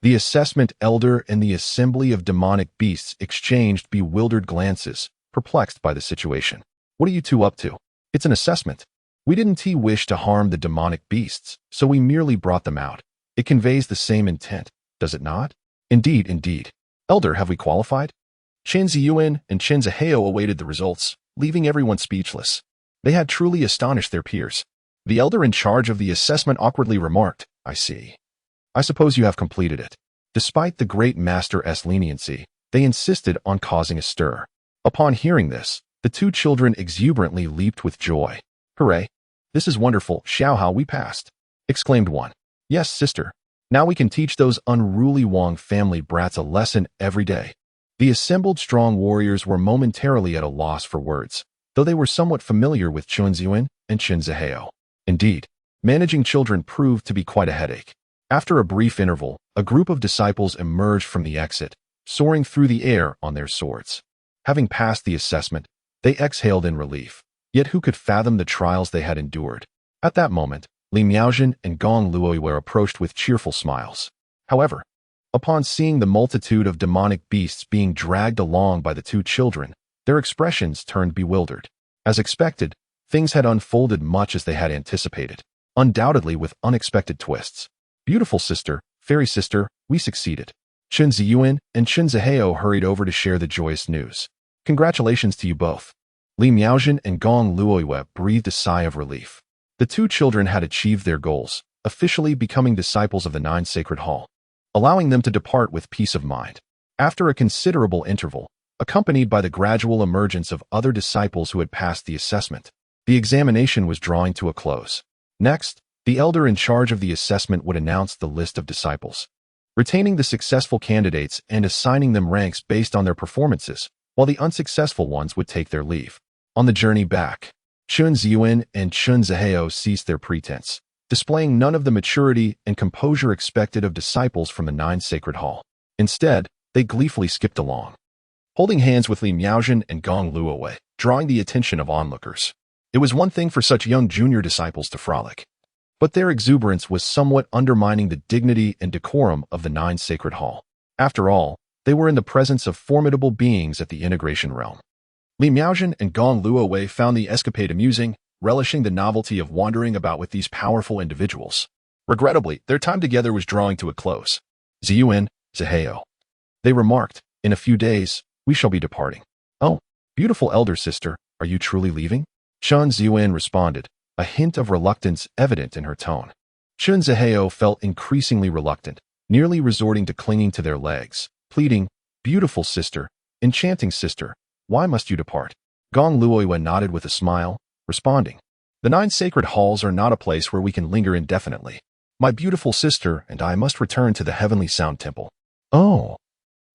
The assessment elder and the assembly of demonic beasts exchanged bewildered glances, perplexed by the situation. What are you 2 up to? It's an assessment. We didn't wish to harm the demonic beasts, so we merely brought them out. It conveys the same intent, does it not? Indeed, indeed. Elder, have we qualified? Qin Ziyuan and Qin Zihao awaited the results, leaving everyone speechless. They had truly astonished their peers. The elder in charge of the assessment awkwardly remarked, I see. I suppose you have completed it. Despite the great master's leniency, they insisted on causing a stir. Upon hearing this, the 2 children exuberantly leaped with joy. Hooray! This is wonderful, Xiaohao, we passed, exclaimed one. Yes, sister. Now we can teach those unruly Wang family brats a lesson every day. The assembled strong warriors were momentarily at a loss for words, though they were somewhat familiar with Qin Ziyuan and Qin Zihao. Indeed, managing children proved to be quite a headache. After a brief interval, a group of disciples emerged from the exit, soaring through the air on their swords. Having passed the assessment, they exhaled in relief. Yet who could fathom the trials they had endured? At that moment, Li Miaozhen and Gong Luoyue approached with cheerful smiles. However, upon seeing the multitude of demonic beasts being dragged along by the 2 children, their expressions turned bewildered. As expected, things had unfolded much as they had anticipated, undoubtedly with unexpected twists. Beautiful sister, fairy sister, we succeeded. Qin Ziyuan and Qin Zihao hurried over to share the joyous news. Congratulations to you both. Li Miaozhen and Gong Luoyue breathed a sigh of relief. The 2 children had achieved their goals, officially becoming disciples of the 9 sacred hall, allowing them to depart with peace of mind. After a considerable interval, accompanied by the gradual emergence of other disciples who had passed the assessment, the examination was drawing to a close. Next, the elder in charge of the assessment would announce the list of disciples, retaining the successful candidates and assigning them ranks based on their performances, while the unsuccessful ones would take their leave. On the journey back, Qin Ziyuan and Qin Zihao ceased their pretense, displaying none of the maturity and composure expected of disciples from the 9 sacred hall. Instead, they gleefully skipped along, holding hands with Li Miaozhen and Gong Luoyue, drawing the attention of onlookers. It was one thing for such young junior disciples to frolic, but their exuberance was somewhat undermining the dignity and decorum of the 9 sacred hall. After all, they were in the presence of formidable beings at the integration realm. Li Miaozhen and Gong Luoyue found the escapade amusing, relishing the novelty of wandering about with these powerful individuals. Regrettably, their time together was drawing to a close. Ziyuan, Zihao, they remarked, in a few days, we shall be departing. Oh, beautiful elder sister, are you truly leaving? Qin Ziyuan responded, a hint of reluctance evident in her tone. Qin Zihao felt increasingly reluctant, nearly resorting to clinging to their legs, pleading, beautiful sister, enchanting sister, why must you depart? Gong Luoyue nodded with a smile, responding, the 9 sacred halls are not a place where we can linger indefinitely. My beautiful sister and I must return to the heavenly sound temple. Oh.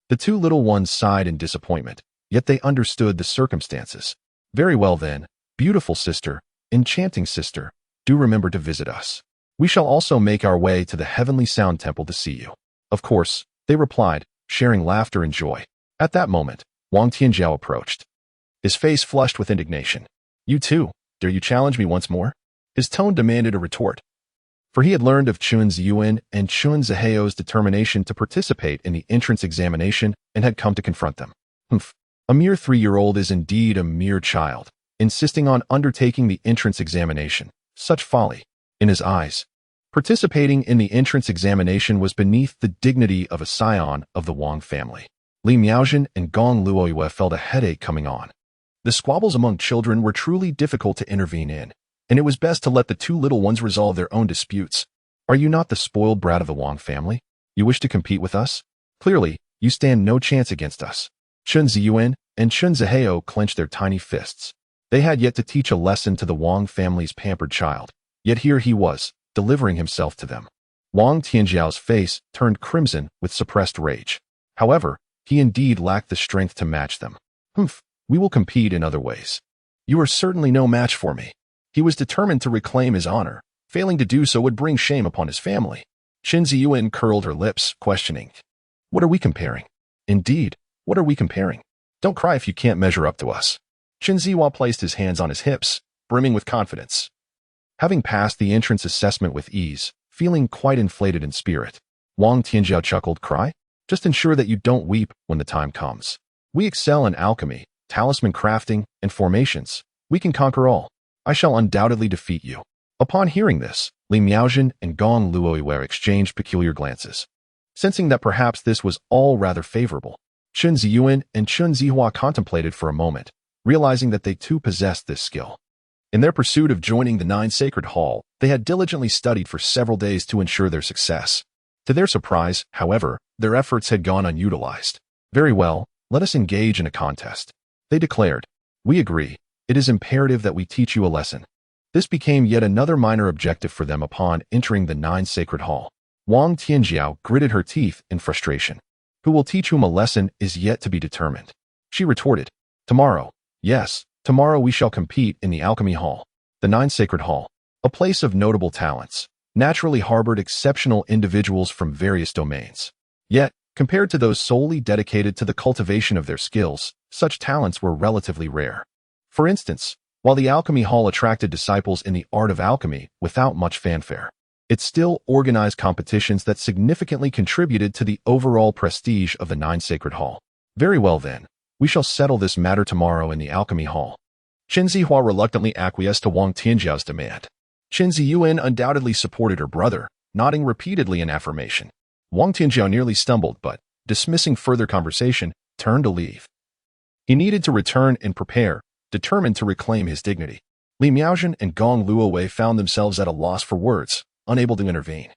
The 2 little ones sighed in disappointment, yet they understood the circumstances. Very well then, beautiful sister, enchanting sister, do remember to visit us. We shall also make our way to the heavenly sound temple to see you. Of course, they replied, sharing laughter and joy. At that moment, Wang Tianjiao approached, his face flushed with indignation. You too, dare you challenge me once more? His tone demanded a retort, for he had learned of Qin Ziyuan and Qin Zihao's determination to participate in the entrance examination and had come to confront them. Humph, a mere 3-year-old is indeed a mere child, insisting on undertaking the entrance examination. Such folly. In his eyes, participating in the entrance examination was beneath the dignity of a scion of the Wang family. Li Miaojin and Gong Luoyue felt a headache coming on. The squabbles among children were truly difficult to intervene in, and it was best to let the two little ones resolve their own disputes. Are you not the spoiled brat of the Wang family? You wish to compete with us? Clearly, you stand no chance against us. Chun Ziyuan and Chun Zihao clenched their tiny fists. They had yet to teach a lesson to the Wang family's pampered child, yet here he was, delivering himself to them. Wang Tianjiao's face turned crimson with suppressed rage. However, he indeed lacked the strength to match them. Humph, we will compete in other ways. You are certainly no match for me. He was determined to reclaim his honor. Failing to do so would bring shame upon his family. Qin Ziyuan curled her lips, questioning. What are we comparing? Indeed, what are we comparing? Don't cry if you can't measure up to us. Qin Zihua placed his hands on his hips, brimming with confidence. Having passed the entrance assessment with ease, feeling quite inflated in spirit, Wang Tianjiao chuckled, cry? Just ensure that you don't weep when the time comes. We excel in alchemy, talisman crafting, and formations. We can conquer all. I shall undoubtedly defeat you. Upon hearing this, Li Miaojin and Gong Luoyue exchanged peculiar glances. Sensing that perhaps this was all rather favorable, Chun Ziyuan and Chun Zihua contemplated for a moment, realizing that they too possessed this skill. In their pursuit of joining the Nine Sacred Hall, they had diligently studied for several days to ensure their success. To their surprise, however, their efforts had gone unutilized. Very well, let us engage in a contest. They declared. We agree. It is imperative that we teach you a lesson. This became yet another minor objective for them upon entering the Nine Sacred Hall. Wang Tianjiao gritted her teeth in frustration. Who will teach whom a lesson is yet to be determined. She retorted. Tomorrow. Yes, tomorrow we shall compete in the Alchemy Hall. The Nine Sacred Hall. A place of notable talents, naturally harbored exceptional individuals from various domains. Yet, compared to those solely dedicated to the cultivation of their skills, such talents were relatively rare. For instance, while the Alchemy Hall attracted disciples in the art of alchemy without much fanfare, it still organized competitions that significantly contributed to the overall prestige of the Nine Sacred Hall. Very well then, we shall settle this matter tomorrow in the Alchemy Hall. Qin Zihua reluctantly acquiesced to Wang Tianjiao's demand. Qin Ziyuan undoubtedly supported her brother, nodding repeatedly in affirmation. Wang Tianjiao nearly stumbled but, dismissing further conversation, turned to leave. He needed to return and prepare, determined to reclaim his dignity. Li Miaojin and Gong Luoyue found themselves at a loss for words, unable to intervene.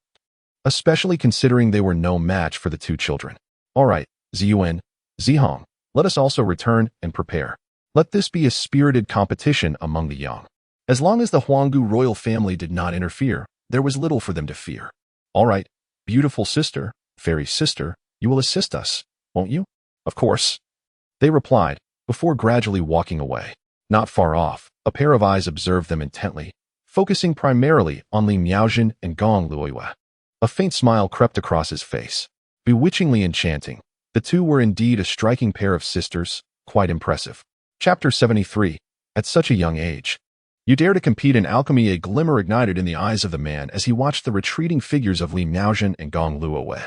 Especially considering they were no match for the two children. All right, Ziyuan, Zihong, let us also return and prepare. Let this be a spirited competition among the young. As long as the Huanggu royal family did not interfere, there was little for them to fear. All right, beautiful sister, fairy sister, you will assist us, won't you? Of course. They replied, before gradually walking away. Not far off, a pair of eyes observed them intently, focusing primarily on Li Miaojin and Gong Luoyue. A faint smile crept across his face. Bewitchingly enchanting, the two were indeed a striking pair of sisters, quite impressive. Chapter 73. At such a young age. You dare to compete in alchemy? A glimmer ignited in the eyes of the man as he watched the retreating figures of Li Miaojin and Gong Luoyue.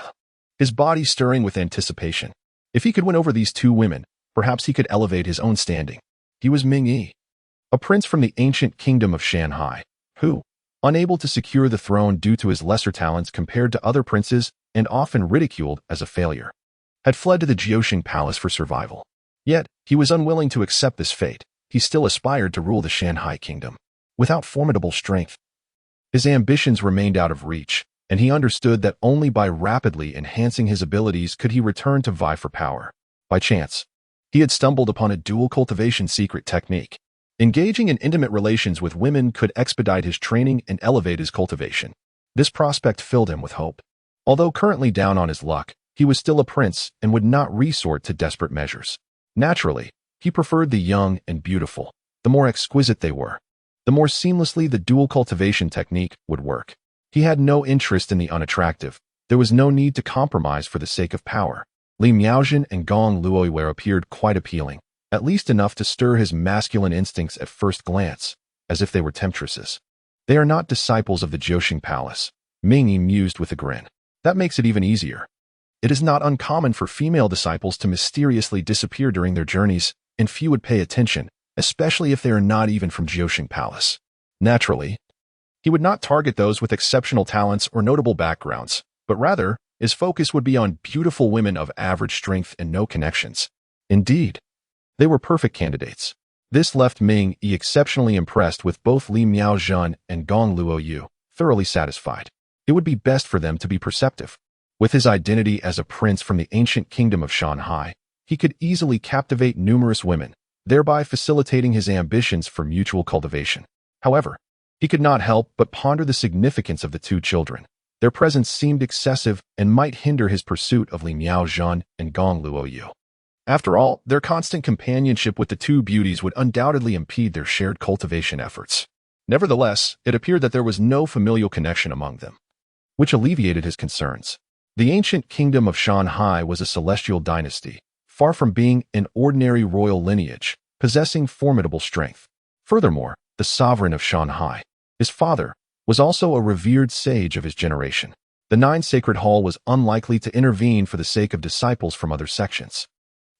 His body stirring with anticipation. If he could win over these two women, perhaps he could elevate his own standing. He was Ming Yi, a prince from the ancient kingdom of Shanhai, who, unable to secure the throne due to his lesser talents compared to other princes and often ridiculed as a failure, had fled to the Jiuxing Palace for survival. Yet, he was unwilling to accept this fate. He still aspired to rule the Shanhai kingdom. Without formidable strength, his ambitions remained out of reach, and he understood that only by rapidly enhancing his abilities could he return to vie for power. By chance, he had stumbled upon a dual cultivation secret technique. Engaging in intimate relations with women could expedite his training and elevate his cultivation. This prospect filled him with hope. Although currently down on his luck, he was still a prince and would not resort to desperate measures. Naturally, he preferred the young and beautiful. The more exquisite they were, the more seamlessly the dual cultivation technique would work. He had no interest in the unattractive. There was no need to compromise for the sake of power. Li Miaojin and Gong Luoyue appeared quite appealing, at least enough to stir his masculine instincts at first glance, as if they were temptresses. They are not disciples of the Jiuxing Palace, Ming Yi mused with a grin. That makes it even easier. It is not uncommon for female disciples to mysteriously disappear during their journeys, and few would pay attention, especially if they are not even from Jiuxing Palace. Naturally, he would not target those with exceptional talents or notable backgrounds, but rather, His focus would be on beautiful women of average strength and no connections. Indeed, they were perfect candidates. This left Ming Yi exceptionally impressed with both Li Miaozhen and Gong Luoyu, thoroughly satisfied. It would be best for them to be perceptive. With his identity as a prince from the ancient kingdom of Shanghai, he could easily captivate numerous women, thereby facilitating his ambitions for mutual cultivation. However, he could not help but ponder the significance of the two children. Their presence seemed excessive and might hinder his pursuit of Li Miaozhen and Gong Luoyu. After all, their constant companionship with the two beauties would undoubtedly impede their shared cultivation efforts. Nevertheless, it appeared that there was no familial connection among them, which alleviated his concerns. The ancient kingdom of Shanghai was a celestial dynasty, far from being an ordinary royal lineage, possessing formidable strength. Furthermore, the sovereign of Shanghai, his father, was also a revered sage of his generation. The Nine Sacred Hall was unlikely to intervene for the sake of disciples from other sections.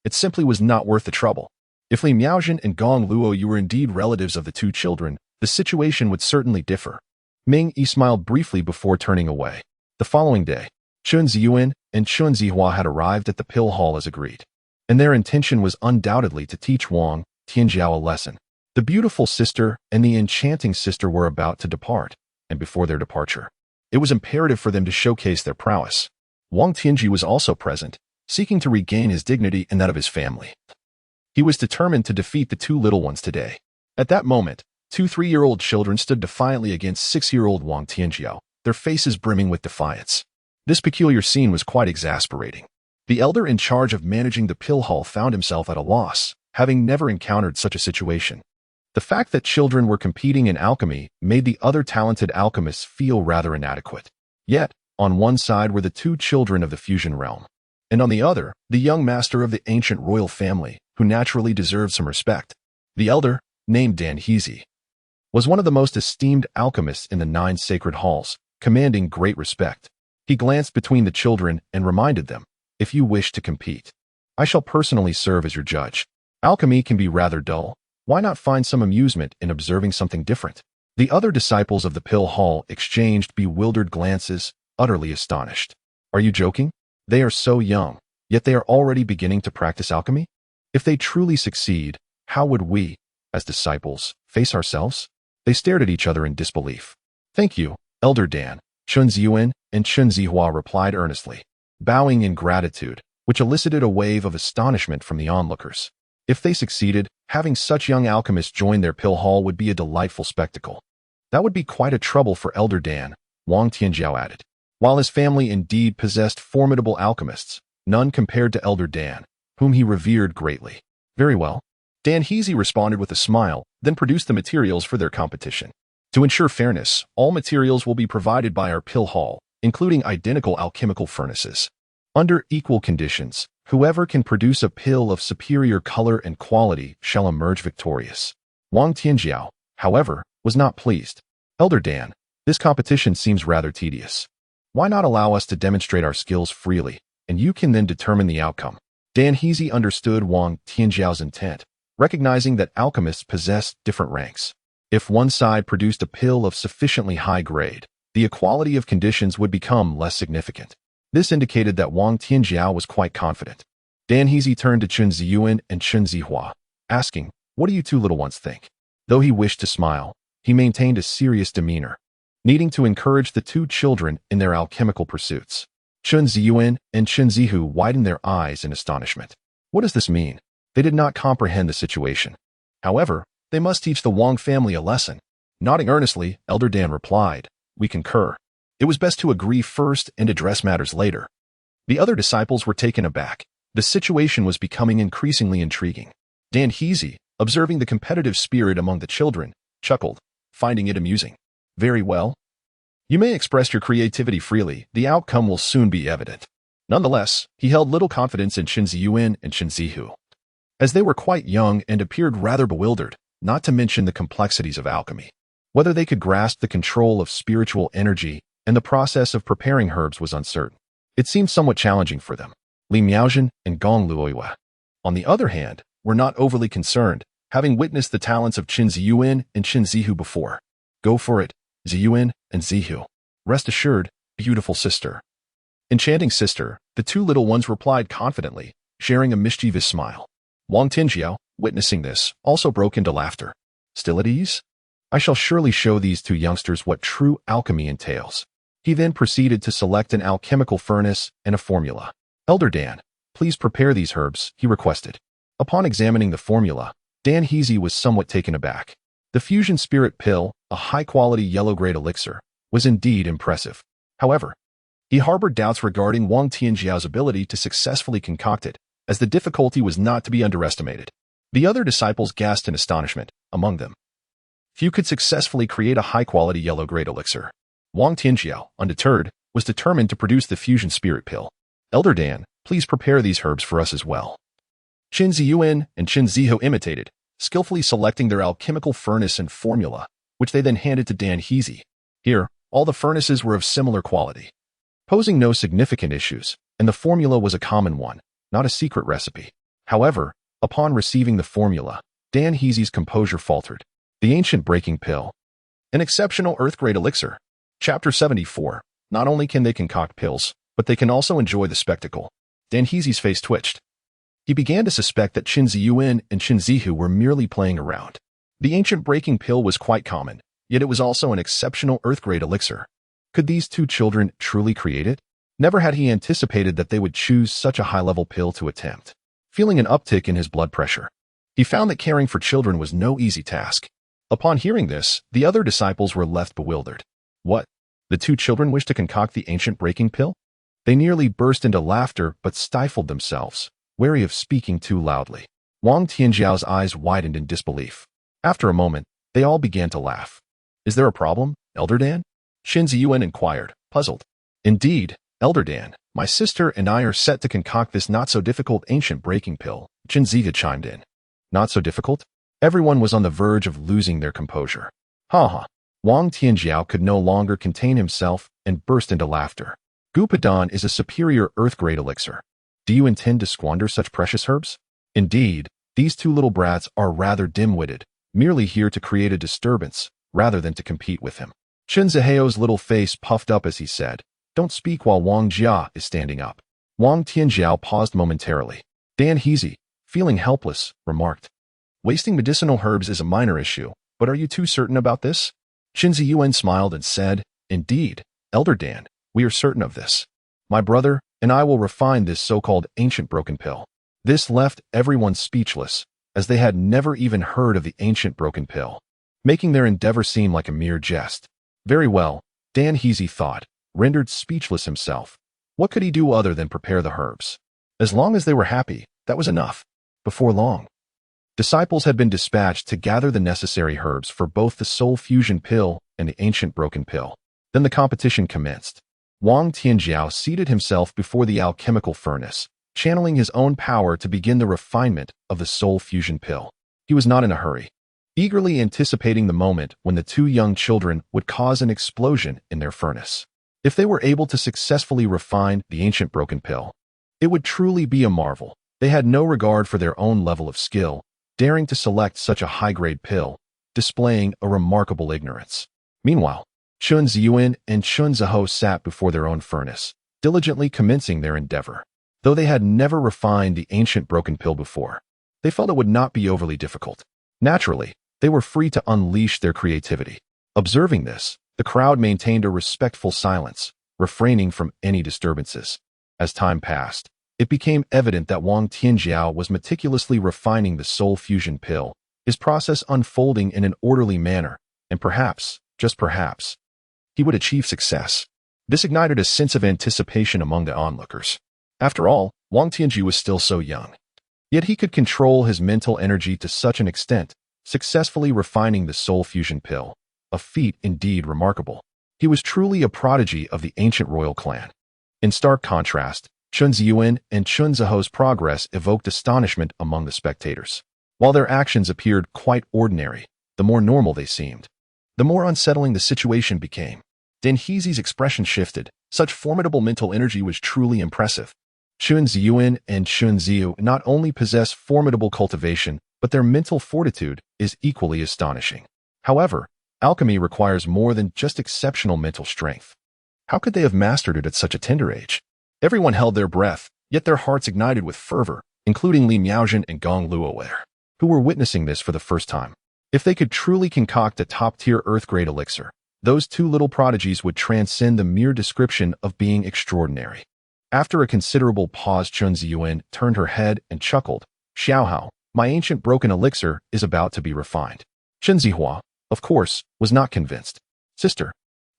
It simply was not worth the trouble. If Li Miaozhen and Gong Luoyu were indeed relatives of the two children, the situation would certainly differ. Ming Yi smiled briefly before turning away. The following day, Chun Ziyuan and Chun Zihua had arrived at the pill hall as agreed, and their intention was undoubtedly to teach Wang Tianjiao a lesson. The beautiful sister and the enchanting sister were about to depart, and before their departure, it was imperative for them to showcase their prowess. Wang Tianji was also present, seeking to regain his dignity and that of his family. He was determined to defeat the two little ones today. At that moment, two 3-year-old children stood defiantly against 6-year-old Wang Tianjiao, their faces brimming with defiance. This peculiar scene was quite exasperating. The elder in charge of managing the pill hall found himself at a loss, having never encountered such a situation. The fact that children were competing in alchemy made the other talented alchemists feel rather inadequate. Yet, on one side were the two children of the fusion realm, and on the other, the young master of the ancient royal family, who naturally deserved some respect. The elder, named Dan Heezy, was one of the most esteemed alchemists in the 9 sacred halls, commanding great respect. He glanced between the children and reminded them, "If you wish to compete, I shall personally serve as your judge. Alchemy can be rather dull. Why not find some amusement in observing something different?" The other disciples of the pill hall exchanged bewildered glances, utterly astonished. "Are you joking? They are so young, yet they are already beginning to practice alchemy? If they truly succeed, how would we, as disciples, face ourselves?" They stared at each other in disbelief. "Thank you, Elder Dan," Chun Ziyuan and Chun Zihua replied earnestly, bowing in gratitude, which elicited a wave of astonishment from the onlookers. If they succeeded, having such young alchemists join their pill hall would be a delightful spectacle. That would be quite a trouble for Elder Dan, Wang Tianjiao added. While his family indeed possessed formidable alchemists, none compared to Elder Dan, whom he revered greatly. "Very well." Dan Heezy responded with a smile, then produced the materials for their competition. "To ensure fairness, all materials will be provided by our pill hall, including identical alchemical furnaces. Under equal conditions, whoever can produce a pill of superior color and quality shall emerge victorious." Wang Tianjiao, however, was not pleased. "Elder Dan, this competition seems rather tedious. Why not allow us to demonstrate our skills freely, and you can then determine the outcome?" Dan Heezy understood Wang Tianjiao's intent, recognizing that alchemists possessed different ranks. If one side produced a pill of sufficiently high grade, the equality of conditions would become less significant. This indicated that Wang Tianjiao was quite confident. Dan Heezy turned to Chun Ziyuan and Chun Zihua, asking, "What do you two little ones think?" Though he wished to smile, he maintained a serious demeanor, needing to encourage the two children in their alchemical pursuits. Chun Ziyuan and Chun Zihu widened their eyes in astonishment. What does this mean? They did not comprehend the situation. However, they must teach the Wang family a lesson. Nodding earnestly, Elder Dan replied, "We concur. It was best to agree first and address matters later." The other disciples were taken aback. The situation was becoming increasingly intriguing. Dan Heezy, observing the competitive spirit among the children, chuckled, finding it amusing. "Very well. You may express your creativity freely. The outcome will soon be evident." Nonetheless, he held little confidence in Chun Ziyuan and Chun Zihu, as they were quite young and appeared rather bewildered, not to mention the complexities of alchemy. Whether they could grasp the control of spiritual energy and the process of preparing herbs was uncertain. It seemed somewhat challenging for them. Li Miaozhen and Gong Luoyu, on the other hand, were not overly concerned, having witnessed the talents of Qin Ziyuan and Qin Zihu before. "Go for it, Ziyuan and Zihu. Rest assured, beautiful sister." Enchanting sister, the two little ones replied confidently, sharing a mischievous smile. Wang Tianjiao, witnessing this, also broke into laughter. Still at ease? I shall surely show these two youngsters what true alchemy entails. He then proceeded to select an alchemical furnace and a formula. Elder Dan, please prepare these herbs, he requested. Upon examining the formula, Dan Heezy was somewhat taken aback. The fusion spirit pill, a high-quality yellow-grade elixir, was indeed impressive. However, he harbored doubts regarding Wang Tianjiao's ability to successfully concoct it, as the difficulty was not to be underestimated. The other disciples gasped in astonishment, among them. Few could successfully create a high-quality yellow-grade elixir. Wang Tianjiao, undeterred, was determined to produce the fusion spirit pill. Elder Dan, please prepare these herbs for us as well. Qin Ziyuan and Qin Zihu imitated, skillfully selecting their alchemical furnace and formula, which they then handed to Dan Heezy. Here, all the furnaces were of similar quality, posing no significant issues, and the formula was a common one, not a secret recipe. However, upon receiving the formula, Dan Heezy's composure faltered. The ancient breaking pill. An exceptional earth-grade elixir. Chapter 74. Not only can they concoct pills, but they can also enjoy the spectacle. Dan Heezy's face twitched. He began to suspect that Qin Ziyuan and Qin Zihu were merely playing around. The ancient breaking pill was quite common, yet it was also an exceptional earth-grade elixir. Could these two children truly create it? Never had he anticipated that they would choose such a high-level pill to attempt. Feeling an uptick in his blood pressure, he found that caring for children was no easy task. Upon hearing this, the other disciples were left bewildered. What? The two children wished to concoct the ancient breaking pill? They nearly burst into laughter but stifled themselves, wary of speaking too loudly. Wang Tianjiao's eyes widened in disbelief. After a moment, they all began to laugh. Is there a problem, Elder Dan? Qin Ziyuan inquired, puzzled. Indeed, Elder Dan, my sister and I are set to concoct this not-so-difficult ancient breaking pill, Qin Zihu chimed in. Not so difficult? Everyone was on the verge of losing their composure. Ha ha. Wang Tianjiao could no longer contain himself and burst into laughter. Gupadon is a superior earth-grade elixir. Do you intend to squander such precious herbs? Indeed, these two little brats are rather dim-witted, merely here to create a disturbance, rather than to compete with him. Qin Zihu's little face puffed up as he said, Don't speak while Wang Jia is standing up. Wang Tianjiao paused momentarily. Dan Heezy, feeling helpless, remarked, Wasting medicinal herbs is a minor issue, but are you too certain about this? Qin Ziyuan smiled and said, Indeed, Elder Dan, we are certain of this. My brother and I will refine this so-called ancient broken pill. This left everyone speechless, as they had never even heard of the ancient broken pill, making their endeavor seem like a mere jest. Very well, Dan Heezy thought, rendered speechless himself. What could he do other than prepare the herbs? As long as they were happy, that was enough. Before long, disciples had been dispatched to gather the necessary herbs for both the soul fusion pill and the ancient broken pill. Then the competition commenced. Wang Tianjiao seated himself before the alchemical furnace, channeling his own power to begin the refinement of the soul fusion pill. He was not in a hurry, eagerly anticipating the moment when the two young children would cause an explosion in their furnace. If they were able to successfully refine the ancient broken pill, it would truly be a marvel. They had no regard for their own level of skill, daring to select such a high-grade pill, displaying a remarkable ignorance. Meanwhile, Qin Ziyuan and Qin Zihu sat before their own furnace, diligently commencing their endeavor. Though they had never refined the ancient broken pill before, they felt it would not be overly difficult. Naturally, they were free to unleash their creativity. Observing this, the crowd maintained a respectful silence, refraining from any disturbances. As time passed, it became evident that Wang Tianjiao was meticulously refining the soul fusion pill, his process unfolding in an orderly manner, and perhaps, just perhaps, he would achieve success. This ignited a sense of anticipation among the onlookers. After all, Wang Tianjiao was still so young. Yet he could control his mental energy to such an extent, successfully refining the soul fusion pill, a feat indeed remarkable. He was truly a prodigy of the ancient royal clan. In stark contrast, Qin Ziyuan and Qin Zihu's progress evoked astonishment among the spectators. While their actions appeared quite ordinary, the more normal they seemed, the more unsettling the situation became. Dan Heezy's expression shifted. Such formidable mental energy was truly impressive. Qin Ziyuan and Qin Zihu not only possess formidable cultivation, but their mental fortitude is equally astonishing. However, alchemy requires more than just exceptional mental strength. How could they have mastered it at such a tender age? Everyone held their breath, yet their hearts ignited with fervor, including Li Miaozhen and Gong Luower, who were witnessing this for the first time. If they could truly concoct a top-tier Earth-grade elixir, those two little prodigies would transcend the mere description of being extraordinary. After a considerable pause, Chun Ziyuan turned her head and chuckled. Xiaohao, my ancient broken elixir is about to be refined. Chen Zihua, of course, was not convinced. Sister,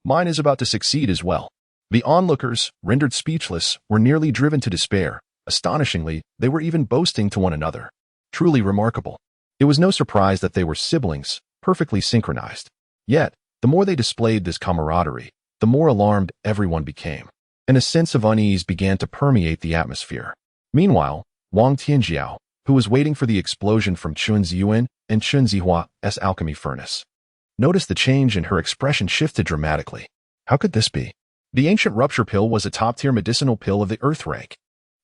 mine is about to succeed as well. The onlookers, rendered speechless, were nearly driven to despair. Astonishingly, they were even boasting to one another. Truly remarkable. It was no surprise that they were siblings, perfectly synchronized. Yet, the more they displayed this camaraderie, the more alarmed everyone became, and a sense of unease began to permeate the atmosphere. Meanwhile, Wang Tianjiao, who was waiting for the explosion from Chun Ziyuan and Chun Zihua's alchemy furnace, noticed the change and her expression shifted dramatically. How could this be? The ancient rupture pill was a top-tier medicinal pill of the earth rank.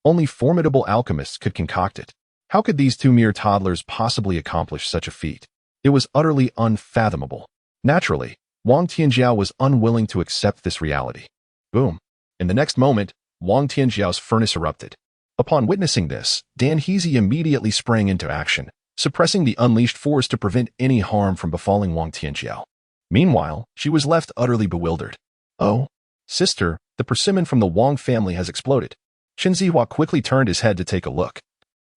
Only formidable alchemists could concoct it. How could these two mere toddlers possibly accomplish such a feat? It was utterly unfathomable. Naturally, Wang Tianjiao was unwilling to accept this reality. Boom. In the next moment, Wang Tianjiao's furnace erupted. Upon witnessing this, Dan Heezy immediately sprang into action, suppressing the unleashed force to prevent any harm from befalling Wang Tianjiao. Meanwhile, she was left utterly bewildered. Oh, sister, the persimmon from the Wang family has exploded. Chen Zihua quickly turned his head to take a look,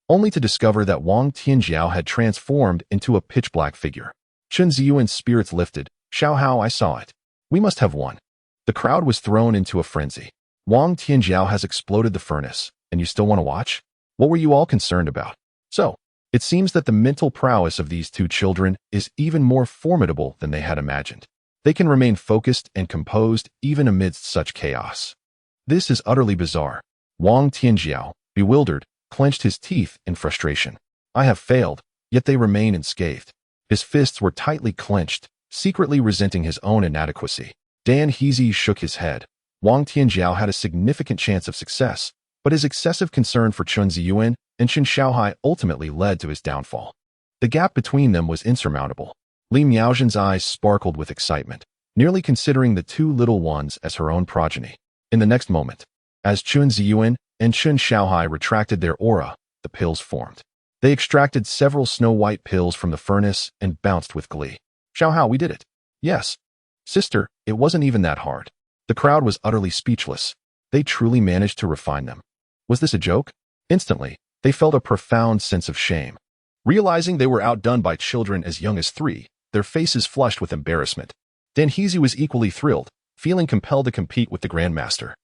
only to discover that Wang Tianjiao had transformed into a pitch-black figure. Chen Ziyuan's spirits lifted. Xiaohao, I saw it. We must have won. The crowd was thrown into a frenzy. Wang Tianjiao has exploded the furnace, and you still want to watch? What were you all concerned about? So, it seems that the mental prowess of these two children is even more formidable than they had imagined. They can remain focused and composed even amidst such chaos. This is utterly bizarre. Wang Tianjiao, bewildered, clenched his teeth in frustration. I have failed, yet they remain unscathed. His fists were tightly clenched, secretly resenting his own inadequacy. Dan Heezy shook his head. Wang Tianjiao had a significant chance of success, but his excessive concern for Chun Ziyuan and Chen Xiaohai ultimately led to his downfall. The gap between them was insurmountable. Li Miaozhen's eyes sparkled with excitement, nearly considering the two little ones as her own progeny. In the next moment, as Chun Ziyuan and Chen Xiaohai retracted their aura, the pills formed. They extracted several snow-white pills from the furnace and bounced with glee. Xiaohao, we did it. Yes. Sister, it wasn't even that hard. The crowd was utterly speechless. They truly managed to refine them. Was this a joke? Instantly, they felt a profound sense of shame. Realizing they were outdone by children as young as 3, their faces flushed with embarrassment. Dan Heezy was equally thrilled, feeling compelled to compete with the Grandmaster.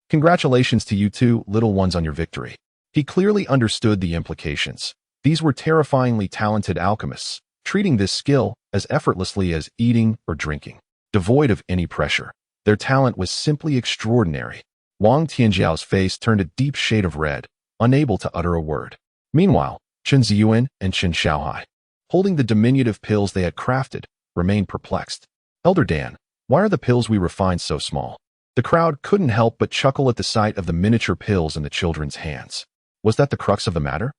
Congratulations to you two little ones on your victory. He clearly understood the implications. These were terrifyingly talented alchemists, treating this skill as effortlessly as eating or drinking. Devoid of any pressure, their talent was simply extraordinary. Wang Tianjiao's face turned a deep shade of red, unable to utter a word. Meanwhile, Chen Ziyuan and Chen Xiaohai, holding the diminutive pills they had crafted, remained perplexed. Elder Dan, why are the pills we refined so small? The crowd couldn't help but chuckle at the sight of the miniature pills in the children's hands. Was that the crux of the matter?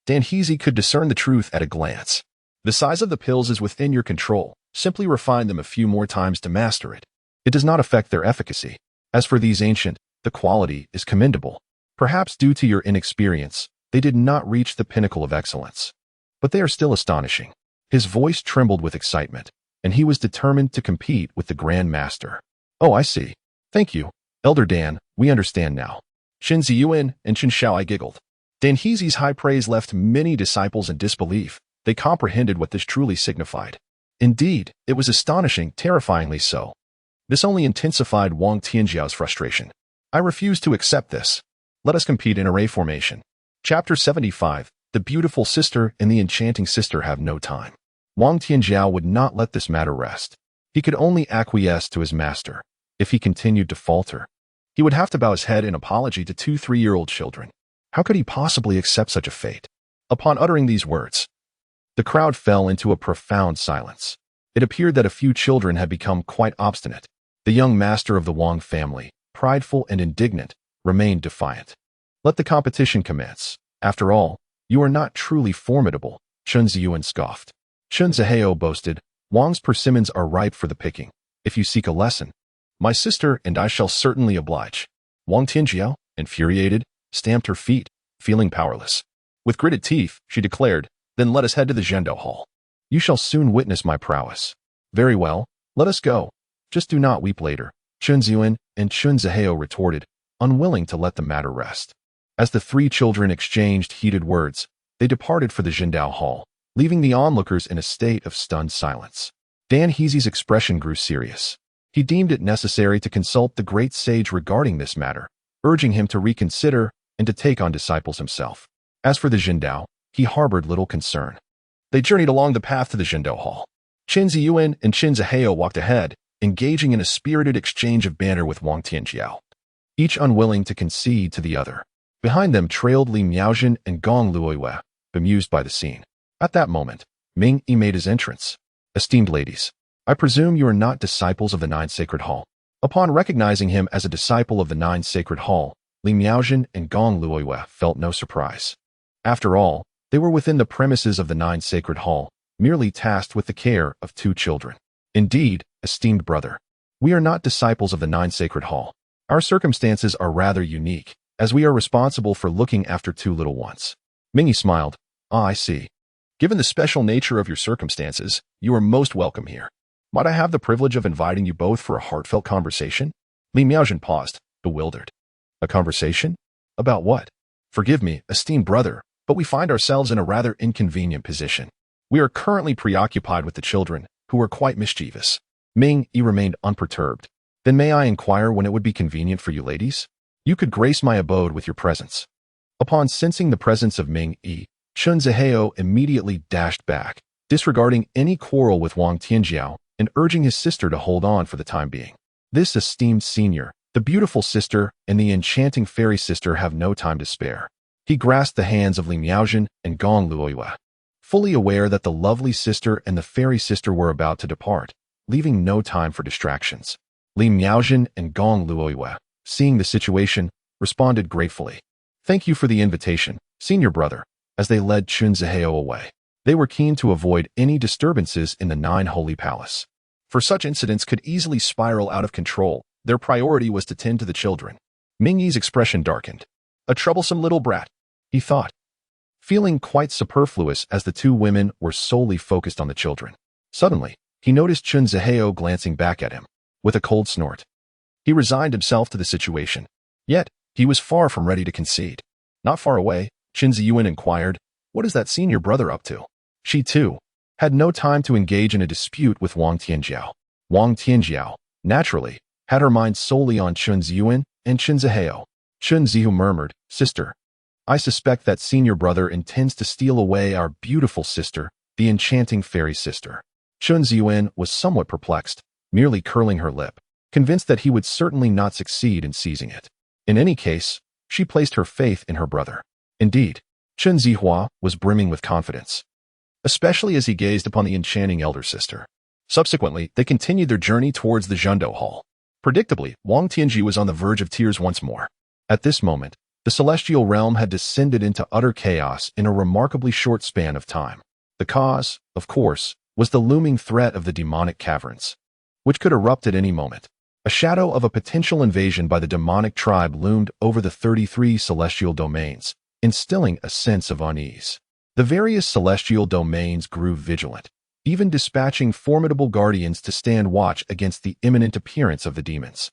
Dan Heezy could discern the truth at a glance. The size of the pills is within your control. Simply refine them a few more times to master it. It does not affect their efficacy. As for these ancient, the quality is commendable. Perhaps due to your inexperience, they did not reach the pinnacle of excellence. But they are still astonishing. His voice trembled with excitement, and he was determined to compete with the Grand Master. Oh, I see. Thank you, Elder Dan, we understand now. Chen Ziyuan and Chen Xiaohai giggled. Dan Heezy's high praise left many disciples in disbelief. They comprehended what this truly signified. Indeed, it was astonishing, terrifyingly so. This only intensified Wang Tianjiao's frustration. I refuse to accept this. Let us compete in array formation. Chapter 75, The Beautiful Sister and the Enchanting Sister Have No Time. Wang Tianjiao would not let this matter rest. He could only acquiesce to his master. If he continued to falter, he would have to bow his head in apology to 2 3-year-old children. How could he possibly accept such a fate? Upon uttering these words, the crowd fell into a profound silence. It appeared that a few children had become quite obstinate. The young master of the Wang family, prideful and indignant, remained defiant. Let the competition commence. After all, you are not truly formidable, Chen Ziyuan scoffed. Chen Zihao boasted, Wang's persimmons are ripe for the picking. If you seek a lesson, my sister and I shall certainly oblige. Wang Tianjiao infuriated, stamped her feet, feeling powerless. With gritted teeth, she declared, "Then let us head to the Zhendo Hall. You shall soon witness my prowess." "Very well, let us go. Just do not weep later," Chun Ziyuan and Chun Zihao retorted, unwilling to let the matter rest. As the three children exchanged heated words, they departed for the Zhendo Hall, leaving the onlookers in a state of stunned silence. Dan Heezy's expression grew serious. He deemed it necessary to consult the great sage regarding this matter, urging him to reconsider and to take on disciples himself. As for the Zhendo, he harbored little concern. They journeyed along the path to the Zhendo Hall. Qin Ziyuan and Qin Zihao walked ahead, engaging in a spirited exchange of banter with Wang Tianjiao, each unwilling to concede to the other. Behind them trailed Li Miaojin and Gong Luoyue, bemused by the scene. At that moment, Ming Yi made his entrance. "Esteemed ladies, I presume you are not disciples of the Nine Sacred Hall." Upon recognizing him as a disciple of the Nine Sacred Hall, Li Miaojin and Gong Luoyue felt no surprise. After all, they were within the premises of the Nine Sacred Hall, merely tasked with the care of two children. "Indeed, esteemed brother, we are not disciples of the Nine Sacred Hall. Our circumstances are rather unique, as we are responsible for looking after two little ones." Ming smiled. "Ah, I see. Given the special nature of your circumstances, you are most welcome here. Might I have the privilege of inviting you both for a heartfelt conversation?" Li Miaojin paused, bewildered. "A conversation? About what?" "Forgive me, esteemed brother, but we find ourselves in a rather inconvenient position. We are currently preoccupied with the children, who are quite mischievous." Ming Yi remained unperturbed. "Then may I inquire when it would be convenient for you ladies? You could grace my abode with your presence." Upon sensing the presence of Ming Yi, Chun Zihao immediately dashed back, disregarding any quarrel with Wang Tianjiao and urging his sister to hold on for the time being. This esteemed senior, the beautiful sister, and the enchanting fairy sister have no time to spare. He grasped the hands of Li Miaojin and Gong Luoyue, fully aware that the lovely sister and the fairy sister were about to depart, leaving no time for distractions. Li Miaojin and Gong Luoyue, seeing the situation, responded gratefully. "Thank you for the invitation, senior brother," as they led Chun Zihao away. They were keen to avoid any disturbances in the Nine Holy Palace. For such incidents could easily spiral out of control, their priority was to tend to the children. Ming Yi's expression darkened. "A troublesome little brat," he thought, feeling quite superfluous as the two women were solely focused on the children. Suddenly, he noticed Chun Zihao glancing back at him. With a cold snort, he resigned himself to the situation. Yet, he was far from ready to concede. Not far away, Qin Ziyuan inquired, "What is that senior brother up to?" She, too, had no time to engage in a dispute with Wang Tianjiao. Wang Tianjiao, naturally, had her mind solely on Chun Ziyuan and Qin Zihao. Chun Zihu murmured, "Sister, I suspect that senior brother intends to steal away our beautiful sister, the enchanting fairy sister." Chun Ziyuan was somewhat perplexed, merely curling her lip, convinced that he would certainly not succeed in seizing it. In any case, she placed her faith in her brother. Indeed, Chun Zihua was brimming with confidence, especially as he gazed upon the enchanting elder sister. Subsequently, they continued their journey towards the Zhendo Hall. Predictably, Wang Tianji was on the verge of tears once more. At this moment, the celestial realm had descended into utter chaos in a remarkably short span of time. The cause, of course, was the looming threat of the demonic caverns, which could erupt at any moment. A shadow of a potential invasion by the demonic tribe loomed over the 33 celestial domains, instilling a sense of unease. The various celestial domains grew vigilant, even dispatching formidable guardians to stand watch against the imminent appearance of the demons.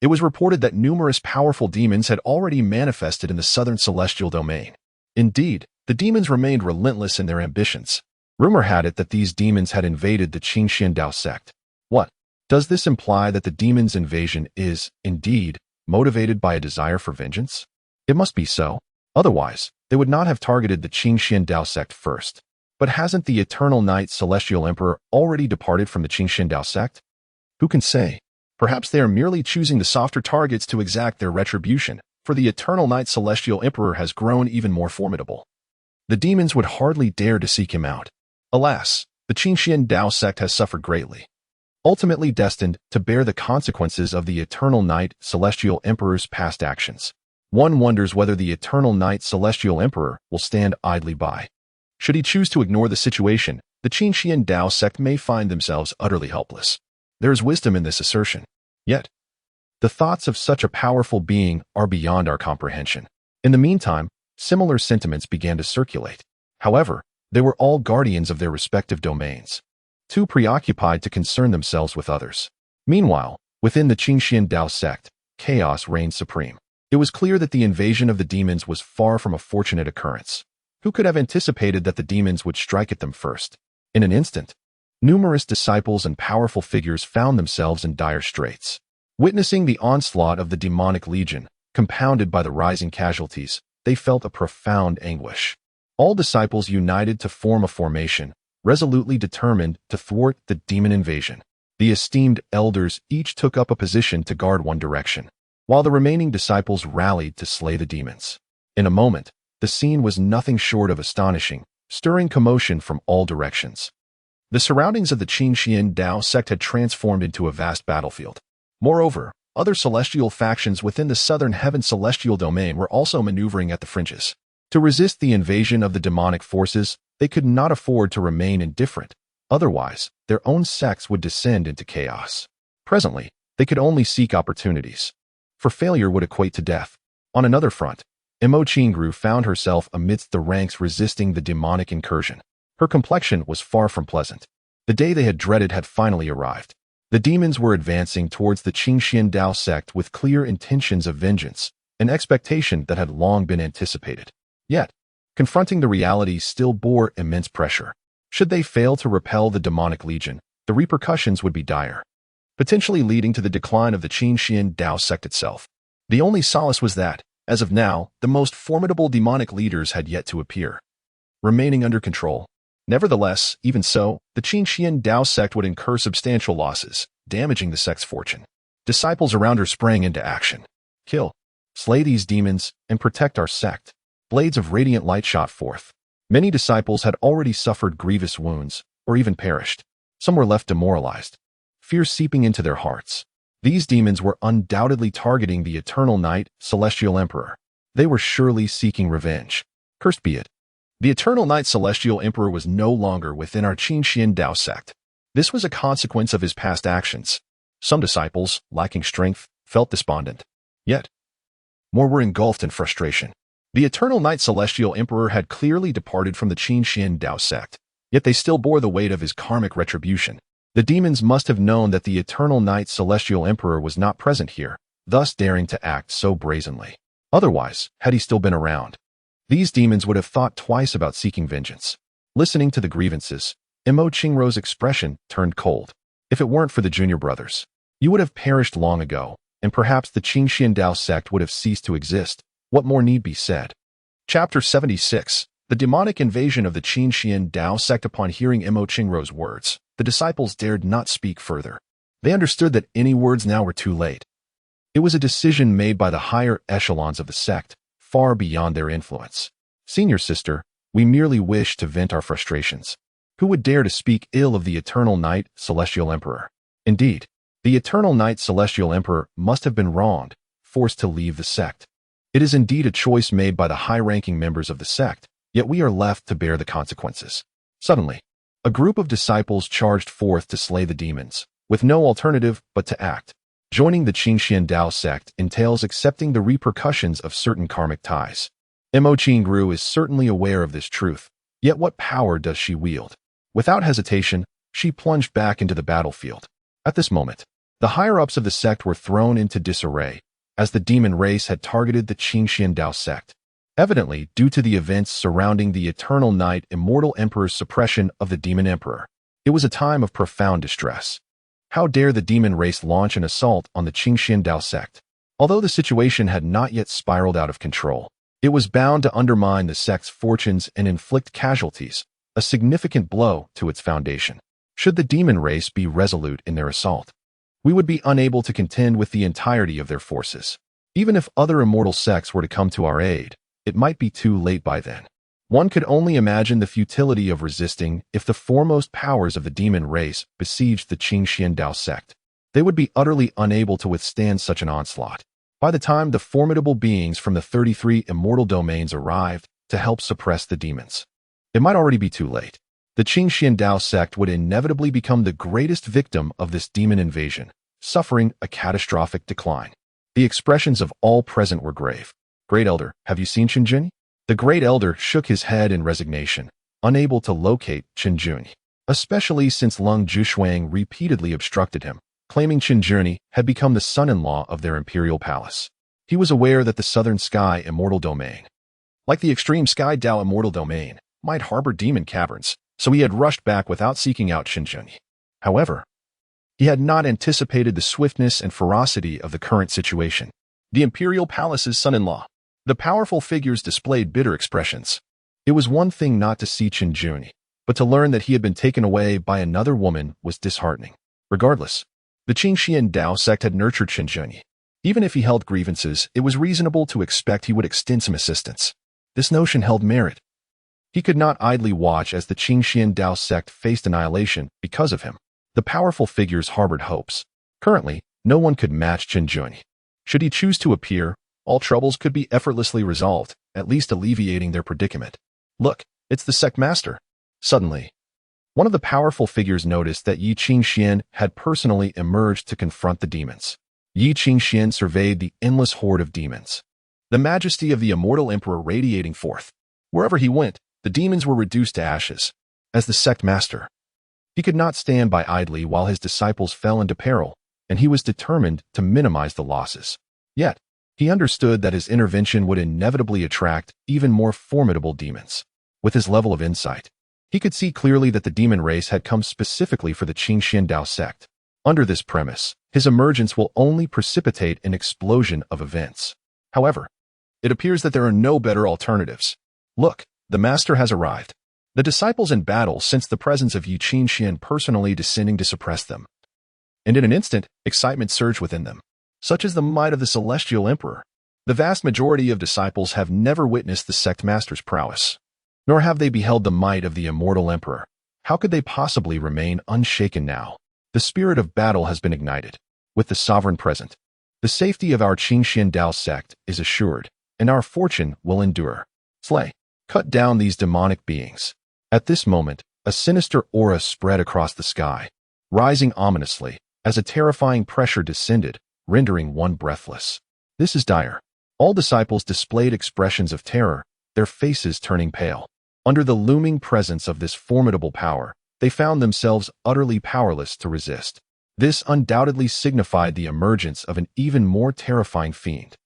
It was reported that numerous powerful demons had already manifested in the southern celestial domain. Indeed, the demons remained relentless in their ambitions. Rumor had it that these demons had invaded the Qinglian sect. What? Does this imply that the demons' invasion is, indeed, motivated by a desire for vengeance? It must be so. Otherwise, they would not have targeted the Qinglian sect first. But hasn't the Eternal Night Celestial Emperor already departed from the Qinglian sect? Who can say? Perhaps they are merely choosing the softer targets to exact their retribution, for the Eternal Night Celestial Emperor has grown even more formidable. The demons would hardly dare to seek him out. Alas, the Qinglian sect has suffered greatly, ultimately destined to bear the consequences of the Eternal Night Celestial Emperor's past actions. One wonders whether the Eternal Night Celestial Emperor will stand idly by. Should he choose to ignore the situation, the Qinglian sect may find themselves utterly helpless. There is wisdom in this assertion. Yet, The thoughts of such a powerful being are beyond our comprehension. In the meantime, similar sentiments began to circulate. However, they were all guardians of their respective domains, too preoccupied to concern themselves with others. Meanwhile, within the Qinglian Dao sect, chaos reigned supreme. It was clear that the invasion of the demons was far from a fortunate occurrence. Who could have anticipated that the demons would strike at them first? In an instant, numerous disciples and powerful figures found themselves in dire straits. Witnessing the onslaught of the demonic legion, compounded by the rising casualties, they felt a profound anguish. All disciples united to form a formation, resolutely determined to thwart the demon invasion. The esteemed elders each took up a position to guard one direction, while the remaining disciples rallied to slay the demons. In a moment, the scene was nothing short of astonishing, stirring commotion from all directions. The surroundings of the Qinglian Dao sect had transformed into a vast battlefield. Moreover, other celestial factions within the southern heaven celestial domain were also maneuvering at the fringes. To resist the invasion of the demonic forces, they could not afford to remain indifferent. Otherwise, their own sects would descend into chaos. Presently, they could only seek opportunities, for failure would equate to death. On another front, Qinglian found herself amidst the ranks resisting the demonic incursion. Her complexion was far from pleasant. The day they had dreaded had finally arrived. The demons were advancing towards the Qinglian Dao sect with clear intentions of vengeance, an expectation that had long been anticipated. Yet, confronting the reality still bore immense pressure. Should they fail to repel the demonic legion, the repercussions would be dire, potentially leading to the decline of the Qinglian Dao sect itself. The only solace was that, as of now, the most formidable demonic leaders had yet to appear, remaining under control. Nevertheless, even so, the Qinglian Dao sect would incur substantial losses, damaging the sect's fortune. Disciples around her sprang into action. Kill, slay these demons, and protect our sect. Blades of radiant light shot forth. Many disciples had already suffered grievous wounds, or even perished. Some were left demoralized, fear seeping into their hearts. These demons were undoubtedly targeting the Eternal Night, Celestial Emperor. They were surely seeking revenge. Cursed be it. The Eternal Night Celestial Emperor was no longer within our Qinglian Dao sect. This was a consequence of his past actions. Some disciples, lacking strength, felt despondent. Yet, more were engulfed in frustration. The Eternal Night Celestial Emperor had clearly departed from the Qinglian Dao sect, yet they still bore the weight of his karmic retribution. The demons must have known that the Eternal Night Celestial Emperor was not present here, thus daring to act so brazenly. Otherwise, had he still been around, these demons would have thought twice about seeking vengeance. Listening to the grievances, Qinglian's expression turned cold. If it weren't for the junior brothers, you would have perished long ago, and perhaps the Qinglian Dao sect would have ceased to exist. What more need be said? Chapter 76. The demonic invasion of the Qinglian Dao sect. Upon hearing Qinglian's words, the disciples dared not speak further. They understood that any words now were too late. It was a decision made by the higher echelons of the sect, far beyond their influence. Senior sister, we merely wish to vent our frustrations. Who would dare to speak ill of the Eternal Night, Celestial Emperor? Indeed, the Eternal Night, Celestial Emperor must have been wronged, forced to leave the sect. It is indeed a choice made by the high-ranking members of the sect, yet we are left to bear the consequences. Suddenly, a group of disciples charged forth to slay the demons, with no alternative but to act. Joining the Qinglian Dao sect entails accepting the repercussions of certain karmic ties. Qinglian is certainly aware of this truth, yet what power does she wield? Without hesitation, she plunged back into the battlefield. At this moment, the higher-ups of the sect were thrown into disarray, as the demon race had targeted the Qinglian Dao sect, evidently due to the events surrounding the Eternal Night Immortal Emperor's suppression of the Demon Emperor. It was a time of profound distress. How dare the demon race launch an assault on the Qinglian Dao sect? Although the situation had not yet spiraled out of control, it was bound to undermine the sect's fortunes and inflict casualties, a significant blow to its foundation. Should the demon race be resolute in their assault, we would be unable to contend with the entirety of their forces. Even if other immortal sects were to come to our aid, it might be too late by then. One could only imagine the futility of resisting if the foremost powers of the demon race besieged the Qinglian Dao sect. They would be utterly unable to withstand such an onslaught. By the time the formidable beings from the 33 immortal domains arrived to help suppress the demons, it might already be too late. The Qinglian Dao sect would inevitably become the greatest victim of this demon invasion, suffering a catastrophic decline. The expressions of all present were grave. Great Elder, have you seen Qingjun? The Great Elder shook his head in resignation, unable to locate Qingjun, especially since Lung Jushuang repeatedly obstructed him, claiming Qingjun had become the son-in-law of their imperial palace. He was aware that the Southern Sky Immortal Domain, like the Extreme Sky Dao Immortal Domain, might harbor demon caverns, so he had rushed back without seeking out Qingjun. However, he had not anticipated the swiftness and ferocity of the current situation. The imperial palace's son-in-law. The powerful figures displayed bitter expressions. It was one thing not to see Qingjun, but to learn that he had been taken away by another woman was disheartening. Regardless, the Qinglian Dao sect had nurtured Qingjun. Even if he held grievances, it was reasonable to expect he would extend some assistance. This notion held merit. He could not idly watch as the Qinglian Dao sect faced annihilation because of him. The powerful figures harbored hopes. Currently, no one could match Qingjun. Should he choose to appear, all troubles could be effortlessly resolved, at least alleviating their predicament. Look, it's the sect master. Suddenly, one of the powerful figures noticed that Yi Qingxian had personally emerged to confront the demons. Yi Qingxian surveyed the endless horde of demons, the majesty of the immortal emperor radiating forth. Wherever he went, the demons were reduced to ashes. As the sect master, he could not stand by idly while his disciples fell into peril, and he was determined to minimize the losses. Yet, he understood that his intervention would inevitably attract even more formidable demons. With his level of insight, he could see clearly that the demon race had come specifically for the Qinglian Dao sect. Under this premise, his emergence will only precipitate an explosion of events. However, it appears that there are no better alternatives. Look, the master has arrived. The disciples in battle sensed the presence of Yi Qingxian personally descending to suppress them. And in an instant, excitement surged within them. Such is the might of the celestial emperor. The vast majority of disciples have never witnessed the sect master's prowess, nor have they beheld the might of the immortal emperor. How could they possibly remain unshaken now? The spirit of battle has been ignited. With the sovereign present, the safety of our Qinglian Dao sect is assured, and our fortune will endure. Slay. Cut down these demonic beings. At this moment, a sinister aura spread across the sky, rising ominously as a terrifying pressure descended, rendering one breathless. This is dire. All disciples displayed expressions of terror, their faces turning pale. Under the looming presence of this formidable power, they found themselves utterly powerless to resist. This undoubtedly signified the emergence of an even more terrifying fiend.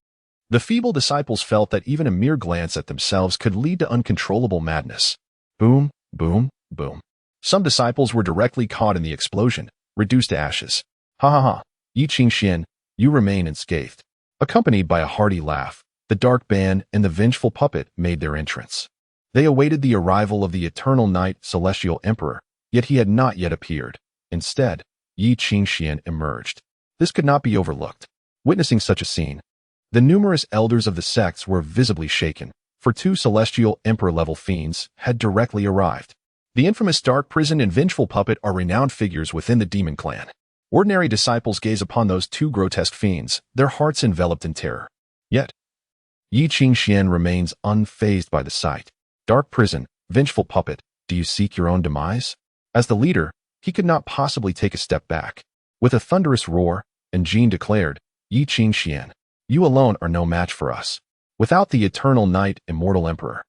The feeble disciples felt that even a mere glance at themselves could lead to uncontrollable madness. Boom, boom, boom. Some disciples were directly caught in the explosion, reduced to ashes. Ha ha ha. Yi Qingxian, you remain unscathed. Accompanied by a hearty laugh, the dark band and the vengeful puppet made their entrance. They awaited the arrival of the eternal night celestial emperor, yet he had not yet appeared. Instead, Yi Qingxian emerged. This could not be overlooked. Witnessing such a scene, the numerous elders of the sects were visibly shaken, for two celestial emperor-level fiends had directly arrived. The infamous Dark Prison and Vengeful Puppet are renowned figures within the demon clan. Ordinary disciples gaze upon those two grotesque fiends, their hearts enveloped in terror. Yet, Yi Qingxian remains unfazed by the sight. Dark Prison, Vengeful Puppet, do you seek your own demise? As the leader, he could not possibly take a step back. With a thunderous roar, Jin declared, Yi Qingxian, you alone are no match for us. Without the eternal night, immortal emperor,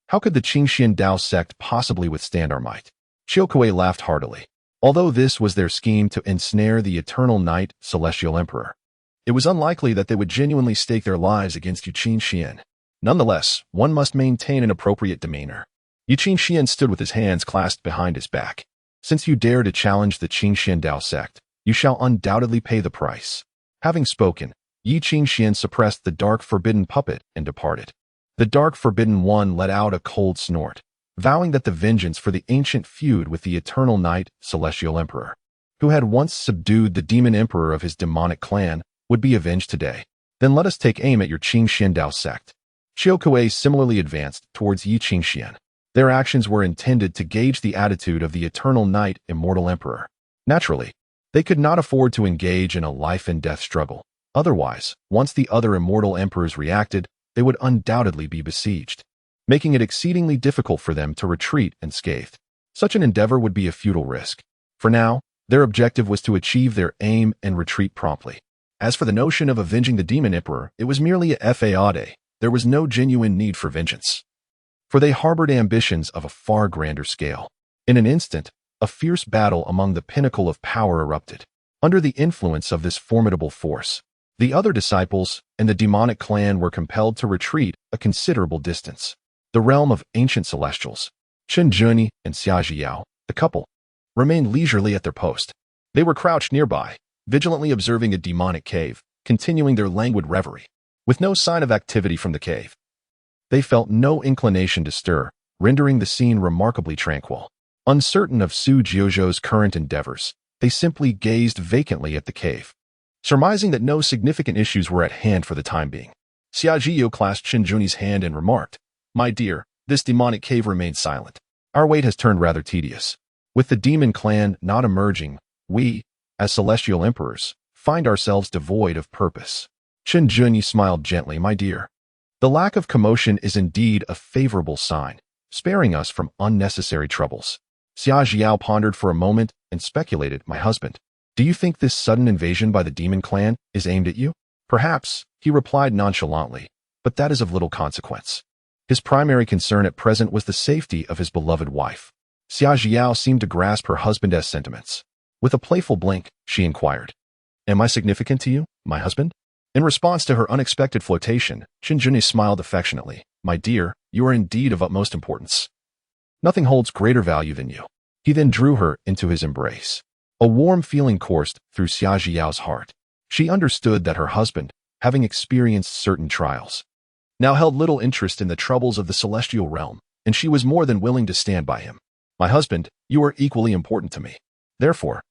how could the Qinglian Dao sect possibly withstand our might? Qiukuei laughed heartily. Although this was their scheme to ensnare the eternal night, celestial emperor, it was unlikely that they would genuinely stake their lives against Yi Qingxian. Nonetheless, one must maintain an appropriate demeanor. Yi Qingxian stood with his hands clasped behind his back. Since you dare to challenge the Qinglian Dao sect, you shall undoubtedly pay the price. Having spoken, Yi Qingxian suppressed the dark forbidden puppet and departed. The dark forbidden one let out a cold snort, vowing that the vengeance for the ancient feud with the eternal night, celestial emperor, who had once subdued the demon emperor of his demonic clan, would be avenged today. Then let us take aim at your Qinglian Dao sect. Qiukuei similarly advanced towards Yi Qingxian. Their actions were intended to gauge the attitude of the eternal night, immortal emperor. Naturally, they could not afford to engage in a life-and-death struggle. Otherwise, once the other immortal emperors reacted, they would undoubtedly be besieged, making it exceedingly difficult for them to retreat unscathed. Such an endeavor would be a futile risk. For now, Their objective was to achieve their aim and retreat promptly. As for the notion of avenging the demon emperor, it was merely a fade. There was no genuine need for vengeance, for they harbored ambitions of a far grander scale. In an instant, a fierce battle among the pinnacle of power erupted. Under the influence of this formidable force, the other disciples and the demonic clan were compelled to retreat a considerable distance. The realm of ancient celestials, Qinglian and Xiaojiao, the couple, remained leisurely at their post. They were crouched nearby, vigilantly observing a demonic cave, continuing their languid reverie. With no sign of activity from the cave, they felt no inclination to stir, rendering the scene remarkably tranquil. Uncertain of Su Jiuzhou's current endeavors, they simply gazed vacantly at the cave, surmising that no significant issues were at hand for the time being. Xiaojiao clasped Qinglian's hand and remarked, "My dear, this demonic cave remains silent. Our wait has turned rather tedious. With the demon clan not emerging, we, as celestial emperors, find ourselves devoid of purpose." Qinglian smiled gently, "My dear, the lack of commotion is indeed a favorable sign, sparing us from unnecessary troubles." Xiaojiao pondered for a moment and speculated, "My husband, do you think this sudden invasion by the demon clan is aimed at you?" "Perhaps," he replied nonchalantly, "but that is of little consequence." His primary concern at present was the safety of his beloved wife. Xiaojiao seemed to grasp her husband's sentiments. With a playful blink, she inquired, "Am I significant to you, my husband?" In response to her unexpected flirtation, Qinglian smiled affectionately, "My dear, you are indeed of utmost importance. Nothing holds greater value than you." He then drew her into his embrace. A warm feeling coursed through Xiaojiao's heart. She understood that her husband, having experienced certain trials, now held little interest in the troubles of the celestial realm, and she was more than willing to stand by him. "My husband, you are equally important to me. Therefore,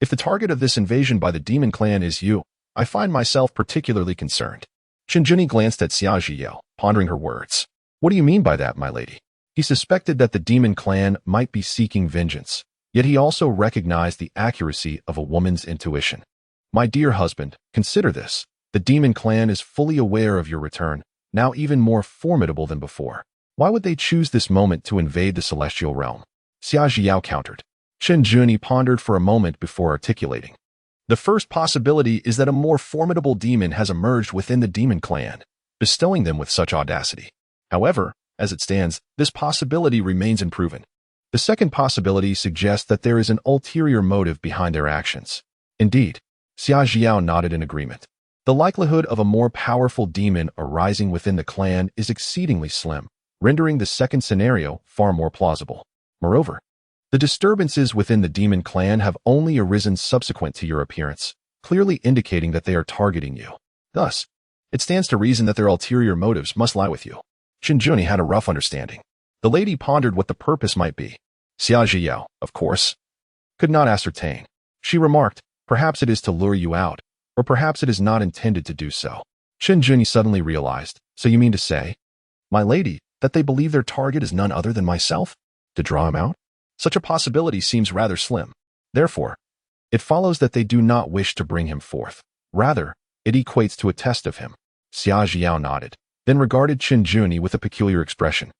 if the target of this invasion by the demon clan is you, I find myself particularly concerned." Qinglian glanced at Xiaojiao, pondering her words. "What do you mean by that, my lady?" He suspected that the demon clan might be seeking vengeance, yet he also recognized the accuracy of a woman's intuition. "My dear husband, consider this. The demon clan is fully aware of your return, now even more formidable than before. Why would they choose this moment to invade the celestial realm?" Xiaojiao countered. Qinglian pondered for a moment before articulating, "The first possibility is that a more formidable demon has emerged within the demon clan, bestowing them with such audacity. However, as it stands, this possibility remains unproven. The second possibility suggests that there is an ulterior motive behind their actions." "Indeed." Xiaojiao nodded in agreement. "The likelihood of a more powerful demon arising within the clan is exceedingly slim, rendering the second scenario far more plausible. Moreover, the disturbances within the demon clan have only arisen subsequent to your appearance, clearly indicating that they are targeting you. Thus, it stands to reason that their ulterior motives must lie with you." Qinglian had a rough understanding. The lady pondered what the purpose might be. Xiaojiao, of course, could not ascertain. She remarked, "Perhaps it is to lure you out, or perhaps it is not intended to do so." Qinglian suddenly realized, "So you mean to say, my lady, that they believe their target is none other than myself? To draw him out? Such a possibility seems rather slim. Therefore, it follows that they do not wish to bring him forth. Rather, it equates to a test of him." Xiaojiao nodded, then regarded Qinglian with a peculiar expression.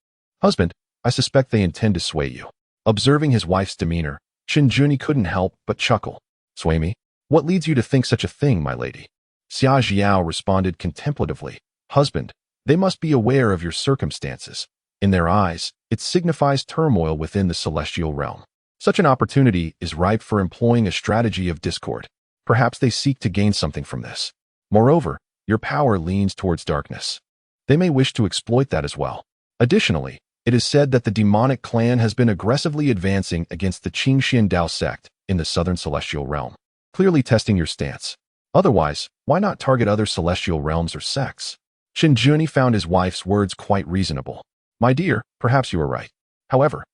"Husband, I suspect they intend to sway you." Observing his wife's demeanor, Qinglian couldn't help but chuckle. "Sway me? What leads you to think such a thing, my lady?" Xiaojiao responded contemplatively, "Husband, they must be aware of your circumstances. In their eyes, it signifies turmoil within the celestial realm. Such an opportunity is ripe for employing a strategy of discord. Perhaps they seek to gain something from this. Moreover, your power leans towards darkness. They may wish to exploit that as well. Additionally, it is said that the demonic clan has been aggressively advancing against the Qinglian sect in the southern celestial realm, clearly testing your stance. Otherwise, why not target other celestial realms or sects?" Qinglian found his wife's words quite reasonable. "My dear, perhaps you are right. However,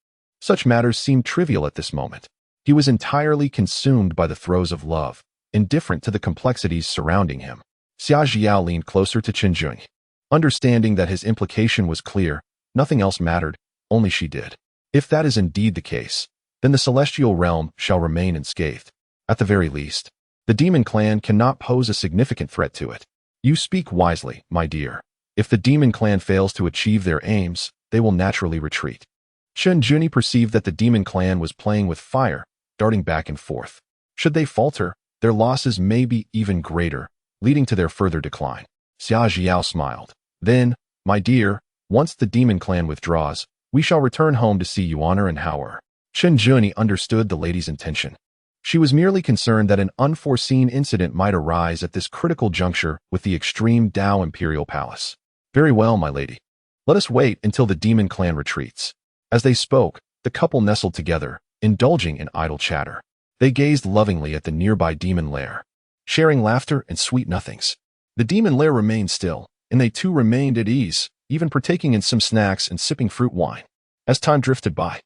such matters seem trivial at this moment." He was entirely consumed by the throes of love, indifferent to the complexities surrounding him. Xiaojiao leaned closer to Qinglian. Understanding that his implication was clear, nothing else mattered, only she did. If that is indeed the case, then the celestial realm shall remain unscathed. At the very least, the demon clan cannot pose a significant threat to it. "You speak wisely, my dear. If the demon clan fails to achieve their aims, they will naturally retreat." Qinglian perceived that the demon clan was playing with fire, darting back and forth. Should they falter, their losses may be even greater, leading to their further decline. Xia Jiao smiled. Then, my dear, once the demon clan withdraws, we shall return home to see you honor and Howard. Chen Juni understood the lady's intention. She was merely concerned that an unforeseen incident might arise at this critical juncture with the extreme Dao Imperial Palace. Very well, my lady. Let us wait until the demon clan retreats. As they spoke, the couple nestled together, indulging in idle chatter. They gazed lovingly at the nearby demon lair, sharing laughter and sweet nothings. The demon lair remained still, and they too remained at ease, even partaking in some snacks and sipping fruit wine. As time drifted by,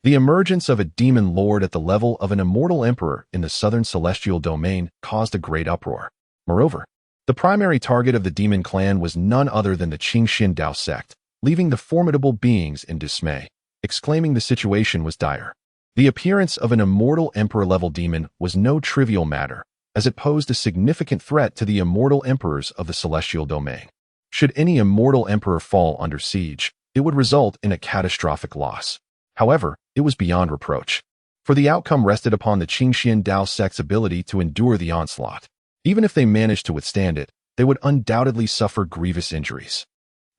the emergence of a demon lord at the level of an immortal emperor in the southern celestial domain caused a great uproar. Moreover, the primary target of the demon clan was none other than the Qinglian sect, leaving the formidable beings in dismay, exclaiming the situation was dire. The appearance of an immortal emperor-level demon was no trivial matter, as it posed a significant threat to the immortal emperors of the celestial domain. Should any immortal emperor fall under siege, it would result in a catastrophic loss. However, it was beyond reproach, for the outcome rested upon the Qinglian sect's ability to endure the onslaught. Even if they managed to withstand it, they would undoubtedly suffer grievous injuries.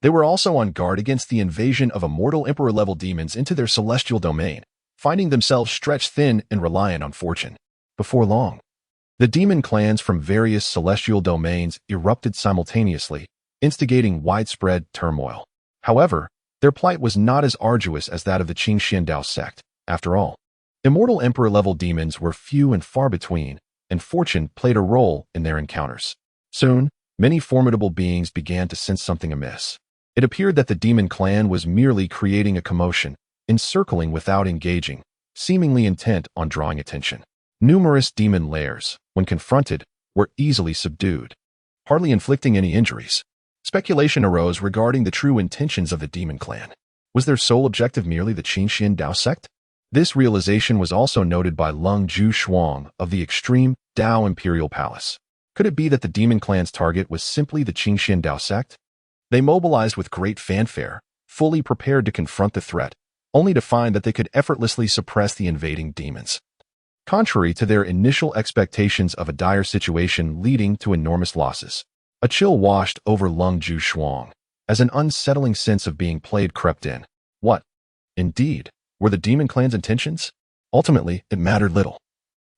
They were also on guard against the invasion of immortal emperor-level demons into their celestial domain, finding themselves stretched thin and reliant on fortune. Before long, the demon clans from various celestial domains erupted simultaneously, instigating widespread turmoil. However, their plight was not as arduous as that of the Qinglian sect. After all, immortal emperor-level demons were few and far between, and fortune played a role in their encounters. Soon, many formidable beings began to sense something amiss. It appeared that the demon clan was merely creating a commotion, encircling without engaging, seemingly intent on drawing attention. Numerous demon lairs, when confronted, were easily subdued, hardly inflicting any injuries. Speculation arose regarding the true intentions of the demon clan. Was their sole objective merely the Qinglian sect? This realization was also noted by Lung Ju Shuang of the extreme Dao Imperial Palace. Could it be that the demon clan's target was simply the Qinglian sect? They mobilized with great fanfare, fully prepared to confront the threat, only to find that they could effortlessly suppress the invading demons. Contrary to their initial expectations of a dire situation leading to enormous losses, a chill washed over Lung Ju Shuang, as an unsettling sense of being played crept in. What, indeed, were the demon clan's intentions? Ultimately, it mattered little.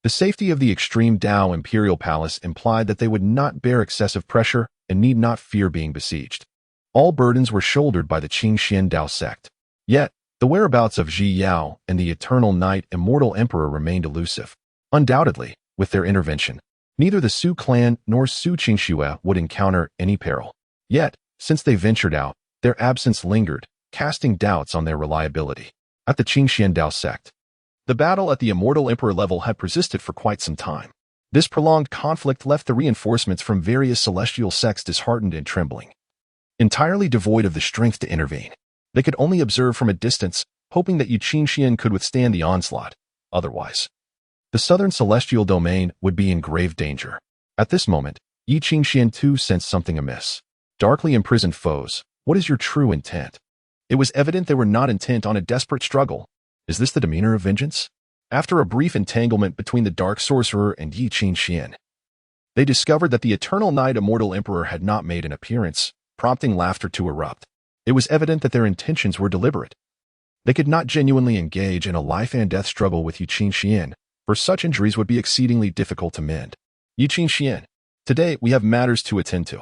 The safety of the extreme Dao Imperial Palace implied that they would not bear excessive pressure and need not fear being besieged. All burdens were shouldered by the Qinglian sect. Yet, the whereabouts of Ji Yao and the Eternal Night Immortal Emperor remained elusive. Undoubtedly, with their intervention, neither the Su clan nor Su Qingxue would encounter any peril. Yet, since they ventured out, their absence lingered, casting doubts on their reliability. At the Qinglian sect, the battle at the Immortal Emperor level had persisted for quite some time. This prolonged conflict left the reinforcements from various celestial sects disheartened and trembling. Entirely devoid of the strength to intervene, they could only observe from a distance, hoping that Qinglian could withstand the onslaught. Otherwise, the southern celestial domain would be in grave danger. At this moment, Qinglian too sensed something amiss. Darkly imprisoned foes, what is your true intent? It was evident they were not intent on a desperate struggle. Is this the demeanor of vengeance? After a brief entanglement between the Dark Sorcerer and Qinglian, they discovered that the Eternal Night Immortal Emperor had not made an appearance, prompting laughter to erupt. It was evident that their intentions were deliberate. They could not genuinely engage in a life-and-death struggle with Qinglian, for such injuries would be exceedingly difficult to mend. Qinglian, today we have matters to attend to,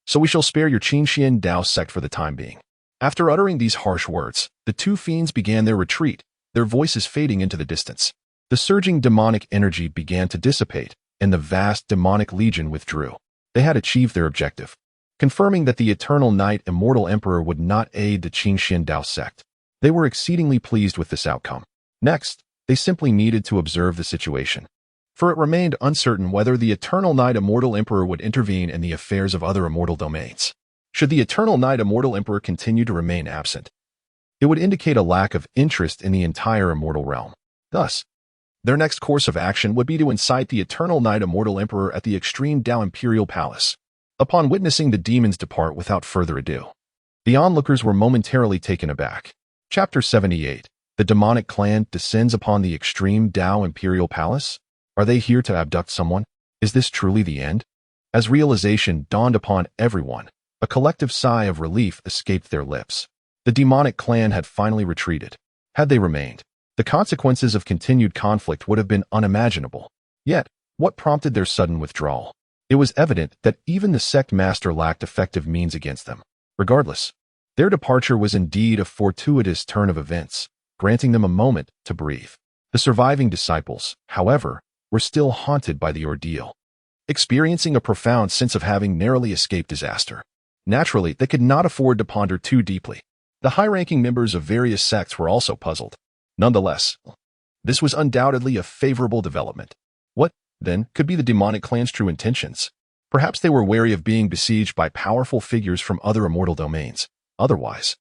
so we shall spare your Qinglian Dao sect for the time being. After uttering these harsh words, the two fiends began their retreat, their voices fading into the distance. The surging demonic energy began to dissipate, and the vast demonic legion withdrew. They had achieved their objective, confirming that the Eternal Night Immortal Emperor would not aid the Qinglian Dao sect. They were exceedingly pleased with this outcome. Next, they simply needed to observe the situation, for it remained uncertain whether the Eternal Night Immortal Emperor would intervene in the affairs of other immortal domains. Should the Eternal Night Immortal Emperor continue to remain absent, it would indicate a lack of interest in the entire immortal realm. Thus, their next course of action would be to incite the Eternal Night Immortal Emperor at the extreme Dao Imperial Palace. Upon witnessing the demons depart without further ado, the onlookers were momentarily taken aback. Chapter 78. The demonic clan descends upon the extreme Dao Imperial Palace. Are they here to abduct someone? Is this truly the end? As realization dawned upon everyone, a collective sigh of relief escaped their lips. The demonic clan had finally retreated. Had they remained, the consequences of continued conflict would have been unimaginable. Yet, what prompted their sudden withdrawal? It was evident that even the sect master lacked effective means against them. Regardless, their departure was indeed a fortuitous turn of events, granting them a moment to breathe. The surviving disciples, however, were still haunted by the ordeal, experiencing a profound sense of having narrowly escaped disaster. Naturally, they could not afford to ponder too deeply. The high-ranking members of various sects were also puzzled. Nonetheless, this was undoubtedly a favorable development. What, then, could be the demonic clan's true intentions? Perhaps they were wary of being besieged by powerful figures from other immortal domains. Otherwise,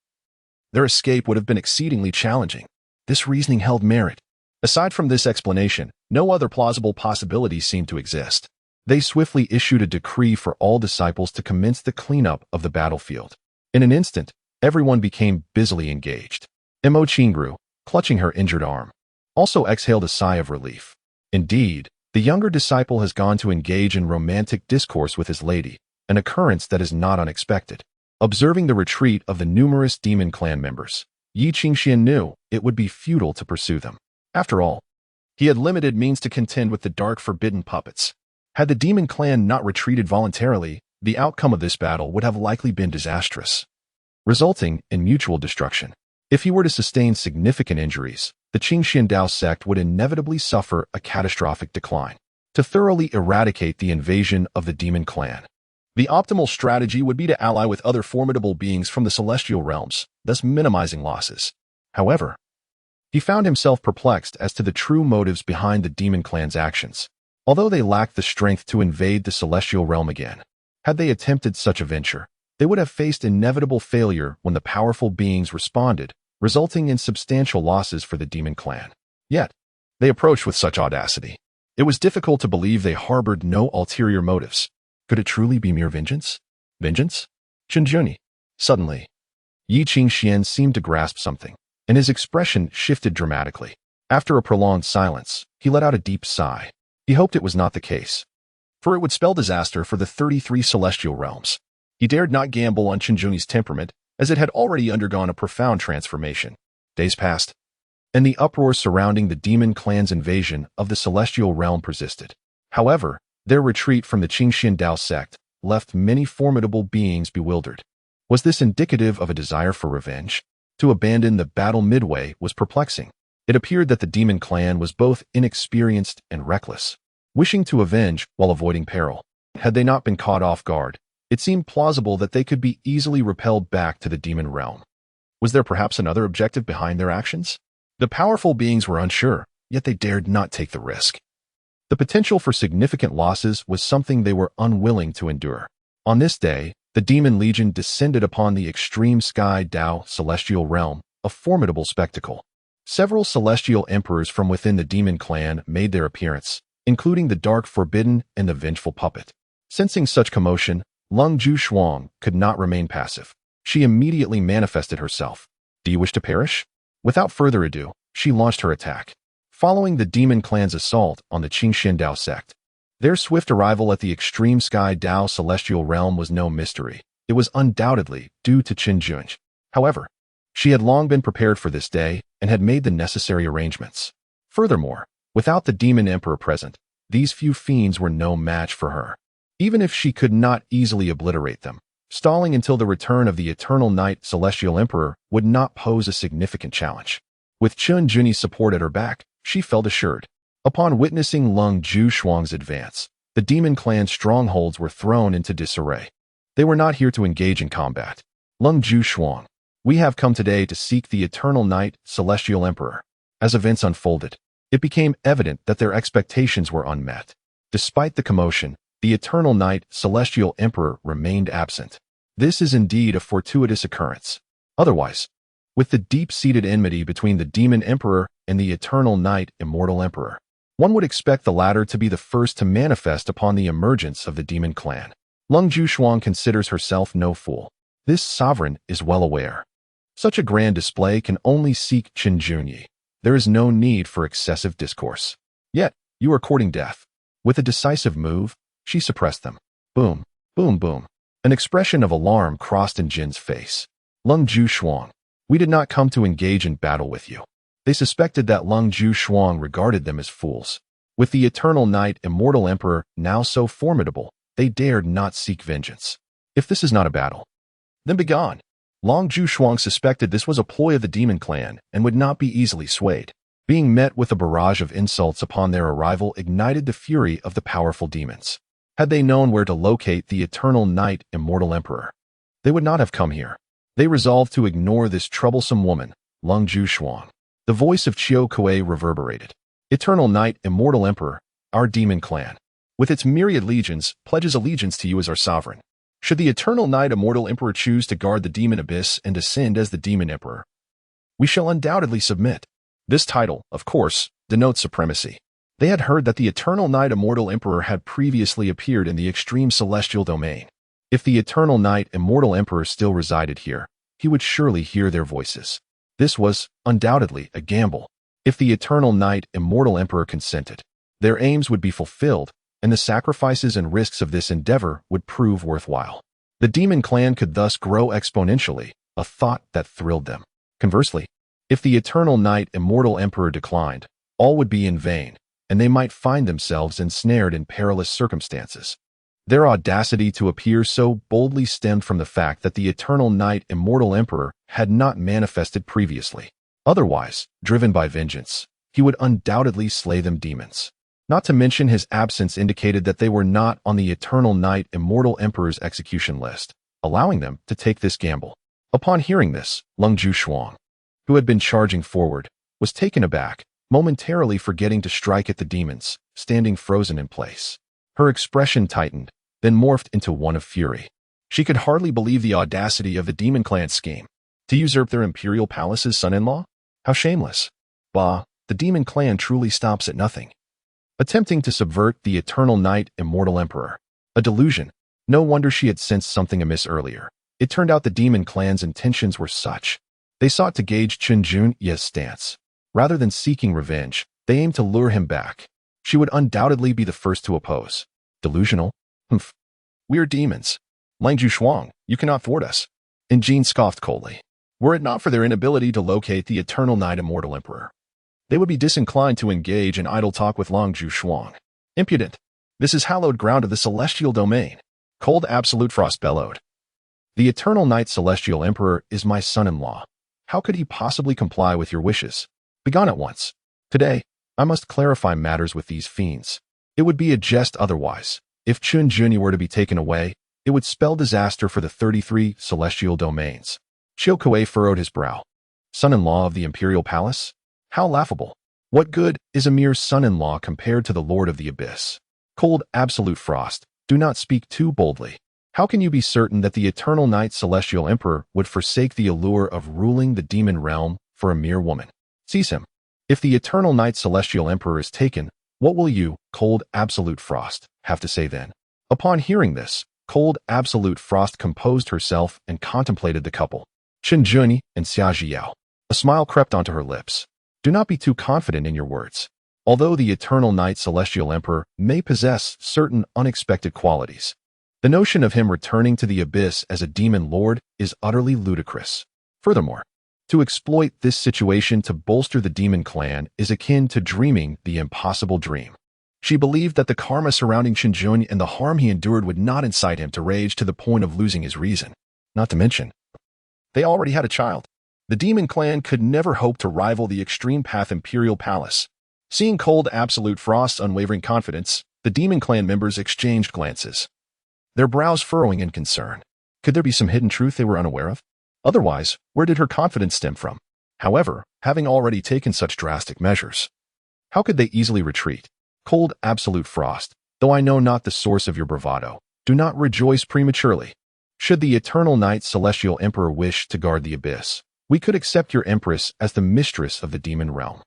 their escape would have been exceedingly challenging. This reasoning held merit. Aside from this explanation, no other plausible possibility seemed to exist. They swiftly issued a decree for all disciples to commence the cleanup of the battlefield. In an instant, everyone became busily engaged. Mo Qingru, clutching her injured arm, also exhaled a sigh of relief. Indeed, the younger disciple has gone to engage in romantic discourse with his lady, an occurrence that is not unexpected. Observing the retreat of the numerous demon clan members, Yi Qingxian knew it would be futile to pursue them. After all, he had limited means to contend with the dark forbidden puppets. Had the demon clan not retreated voluntarily, the outcome of this battle would have likely been disastrous, resulting in mutual destruction. If he were to sustain significant injuries, the Qinglian Dao sect would inevitably suffer a catastrophic decline. To thoroughly eradicate the invasion of the demon clan, the optimal strategy would be to ally with other formidable beings from the celestial realms, thus minimizing losses. However, he found himself perplexed as to the true motives behind the demon clan's actions. Although they lacked the strength to invade the celestial realm again, had they attempted such a venture, they would have faced inevitable failure when the powerful beings responded, resulting in substantial losses for the demon clan. Yet, they approached with such audacity. It was difficult to believe they harbored no ulterior motives. Could it truly be mere vengeance? Vengeance? Qinjuni. Suddenly, Yi Qingxian seemed to grasp something, and his expression shifted dramatically. After a prolonged silence, he let out a deep sigh. He hoped it was not the case, for it would spell disaster for the 33 celestial realms. He dared not gamble on Qinjuni's temperament, as it had already undergone a profound transformation. Days passed, and the uproar surrounding the demon clan's invasion of the celestial realm persisted. However, their retreat from the Qinglian Dao sect left many formidable beings bewildered. Was this indicative of a desire for revenge? To abandon the battle midway was perplexing. It appeared that the demon clan was both inexperienced and reckless, wishing to avenge while avoiding peril. Had they not been caught off guard, it seemed plausible that they could be easily repelled back to the demon realm. Was there perhaps another objective behind their actions? The powerful beings were unsure, yet they dared not take the risk. The potential for significant losses was something they were unwilling to endure. On this day, the Demon Legion descended upon the extreme sky Dao celestial realm, a formidable spectacle. Several celestial emperors from within the demon clan made their appearance, including the dark forbidden and the vengeful puppet. Sensing such commotion, Lung Ju Shuang could not remain passive. She immediately manifested herself. Do you wish to perish? Without further ado, she launched her attack. Following the demon clan's assault on the Qinglian Dao sect, their swift arrival at the extreme sky Dao celestial realm was no mystery. It was undoubtedly due to Qinjun. However, she had long been prepared for this day and had made the necessary arrangements. Furthermore, without the demon emperor present, these few fiends were no match for her. Even if she could not easily obliterate them, stalling until the return of the eternal night celestial emperor would not pose a significant challenge. With Qinjuni's support at her back, she felt assured. Upon witnessing Lung Ju Shuang's advance, the demon clan's strongholds were thrown into disarray. They were not here to engage in combat. Lung Ju Shuang, we have come today to seek the eternal night celestial emperor. As events unfolded, it became evident that their expectations were unmet. Despite the commotion, the eternal night celestial emperor remained absent. This is indeed a fortuitous occurrence. Otherwise, with the deep-seated enmity between the demon emperor and the eternal night immortal emperor, one would expect the latter to be the first to manifest upon the emergence of the demon clan. Lung Ju Shuang considers herself no fool. This sovereign is well aware. Such a grand display can only seek Qinjunyi. There is no need for excessive discourse. Yet, You are courting death. With a decisive move, she suppressed them. Boom, boom, boom. An expression of alarm crossed in Jin's face. Lung Ju Shuang. We did not come to engage in battle with you. They suspected that Lung Ju Shuang regarded them as fools. With the eternal knight, immortal emperor, now so formidable, they dared not seek vengeance. If this is not a battle, then begone. Long Ju Shuang suspected this was a ploy of the demon clan and would not be easily swayed. Being met with a barrage of insults upon their arrival ignited the fury of the powerful demons. Had they known where to locate the eternal knight, immortal emperor, they would not have come here. They resolved to ignore this troublesome woman, Lung Ju Shuang. The voice of Chiu Kuei reverberated. Eternal knight, immortal emperor, our demon clan, with its myriad legions, pledges allegiance to you as our sovereign. Should the eternal knight, immortal emperor choose to guard the demon abyss and ascend as the demon emperor, we shall undoubtedly submit. This title, of course, denotes supremacy. They had heard that the eternal knight, immortal emperor had previously appeared in the extreme celestial domain. If the eternal knight, immortal emperor still resided here, he would surely hear their voices. This was, undoubtedly, a gamble. If the eternal knight, immortal emperor consented, their aims would be fulfilled, and the sacrifices and risks of this endeavor would prove worthwhile. The demon clan could thus grow exponentially, a thought that thrilled them. Conversely, if the eternal knight, immortal emperor declined, all would be in vain, and they might find themselves ensnared in perilous circumstances. Their audacity to appear so boldly stemmed from the fact that the eternal knight, immortal emperor, had not manifested previously. Otherwise, driven by vengeance, he would undoubtedly slay them demons. Not to mention his absence indicated that they were not on the eternal knight, immortal emperor's execution list, allowing them to take this gamble. Upon hearing this, Lung Ju Shuang, who had been charging forward, was taken aback, momentarily forgetting to strike at the demons, standing frozen in place. Her expression tightened, then morphed into one of fury. She could hardly believe the audacity of the demon clan's scheme. To usurp their imperial palace's son-in-law? How shameless. Bah, the demon clan truly stops at nothing. Attempting to subvert the eternal knight, immortal emperor. A delusion. No wonder she had sensed something amiss earlier. It turned out the demon clan's intentions were such. They sought to gauge Qinglian's stance. Rather than seeking revenge, they aimed to lure him back. She would undoubtedly be the first to oppose. Delusional? Humph. We are demons. Lang Ju Shuang, you cannot thwart us. And Jin scoffed coldly. Were it not for their inability to locate the eternal knight, immortal emperor, they would be disinclined to engage in idle talk with Lang Ju Shuang. Impudent. This is hallowed ground of the celestial domain. Cold absolute frost bellowed. The eternal knight, celestial emperor, is my son-in-law. How could he possibly comply with your wishes? Begone at once. Today, I must clarify matters with these fiends. It would be a jest otherwise. If Qinglian were to be taken away, it would spell disaster for the 33 celestial domains. Chiu Kuei furrowed his brow. Son-in-law of the imperial palace? How laughable. What good is a mere son-in-law compared to the lord of the abyss? Cold absolute frost, do not speak too boldly. How can you be certain that the eternal knight, celestial emperor, would forsake the allure of ruling the demon realm for a mere woman? Seize him. If the eternal knight, celestial emperor is taken, what will you, cold absolute frost, have to say then? Upon hearing this, cold absolute frost composed herself and contemplated the couple, Qinglian and Xia Zhiyao. A smile crept onto her lips. Do not be too confident in your words. Although the eternal knight, celestial emperor, may possess certain unexpected qualities, the notion of him returning to the abyss as a demon lord is utterly ludicrous. Furthermore, to exploit this situation to bolster the demon clan is akin to dreaming the impossible dream. She believed that the karma surrounding Qinglian and the harm he endured would not incite him to rage to the point of losing his reason. Not to mention, they already had a child. The demon clan could never hope to rival the extreme path imperial palace. Seeing cold absolute frost's unwavering confidence, the demon clan members exchanged glances, their brows furrowing in concern. Could there be some hidden truth they were unaware of? Otherwise, where did her confidence stem from? However, having already taken such drastic measures, how could they easily retreat? Cold absolute frost, though I know not the source of your bravado, do not rejoice prematurely. Should the eternal knight, celestial emperor, wish to guard the abyss, we could accept your empress as the mistress of the demon realm.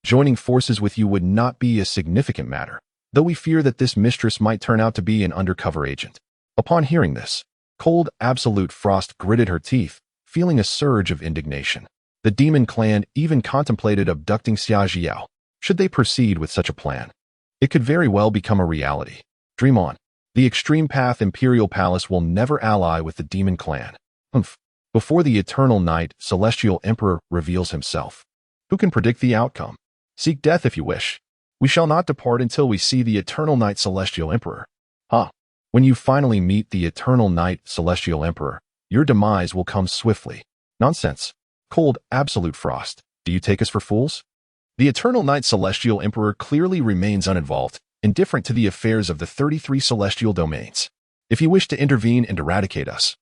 Joining forces with you would not be a significant matter, though we fear that this mistress might turn out to be an undercover agent. Upon hearing this, cold absolute frost gritted her teeth, feeling a surge of indignation. The demon clan even contemplated abducting Xia Zhiyao, should they proceed with such a plan. It could very well become a reality. Dream on. The Extreme Path Imperial Palace will never ally with the Demon Clan. Before the Eternal Knight, Celestial Emperor, reveals himself. Who can predict the outcome? Seek death if you wish. We shall not depart until we see the Eternal Knight Celestial Emperor. When you finally meet the Eternal Knight Celestial Emperor, your demise will come swiftly. Nonsense. Cold, absolute frost. Do you take us for fools? The Eternal Knight Celestial Emperor clearly remains uninvolved, indifferent to the affairs of the 33 celestial domains. If he wished to intervene and eradicate us,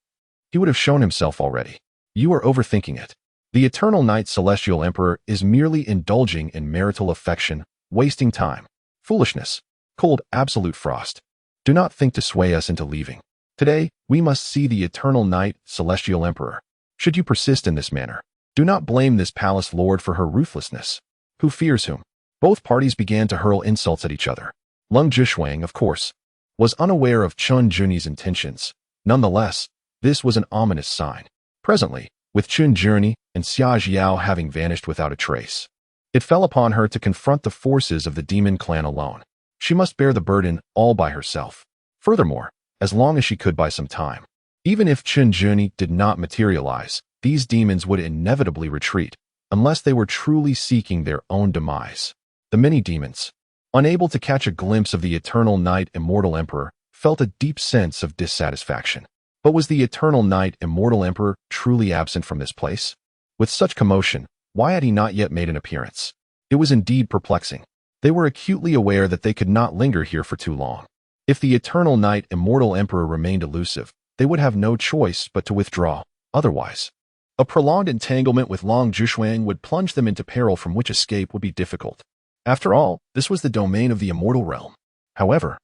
he would have shown himself already. You are overthinking it. The Eternal Knight Celestial Emperor is merely indulging in marital affection, wasting time. Foolishness. Cold, absolute frost. Do not think to sway us into leaving. Today, we must see the Eternal Knight Celestial Emperor. Should you persist in this manner, do not blame this palace lord for her ruthlessness. Who fears whom? Both parties began to hurl insults at each other. Lung Zhishuang, of course, was unaware of Chun Juni's intentions. Nonetheless, this was an ominous sign. Presently, with Chun Juni and Xia Jiao having vanished without a trace, it fell upon her to confront the forces of the Demon Clan alone. She must bear the burden all by herself. Furthermore, as long as she could buy some time. Even if Chun Juni did not materialize, these demons would inevitably retreat, unless they were truly seeking their own demise. The many demons, unable to catch a glimpse of the Eternal Knight Immortal Emperor, felt a deep sense of dissatisfaction. But was the Eternal Knight Immortal Emperor truly absent from this place? With such commotion, why had he not yet made an appearance? It was indeed perplexing. They were acutely aware that they could not linger here for too long. If the Eternal Knight Immortal Emperor remained elusive, they would have no choice but to withdraw. Otherwise, a prolonged entanglement with Long Zhishuang would plunge them into peril from which escape would be difficult. After all, this was the domain of the Immortal Realm. However,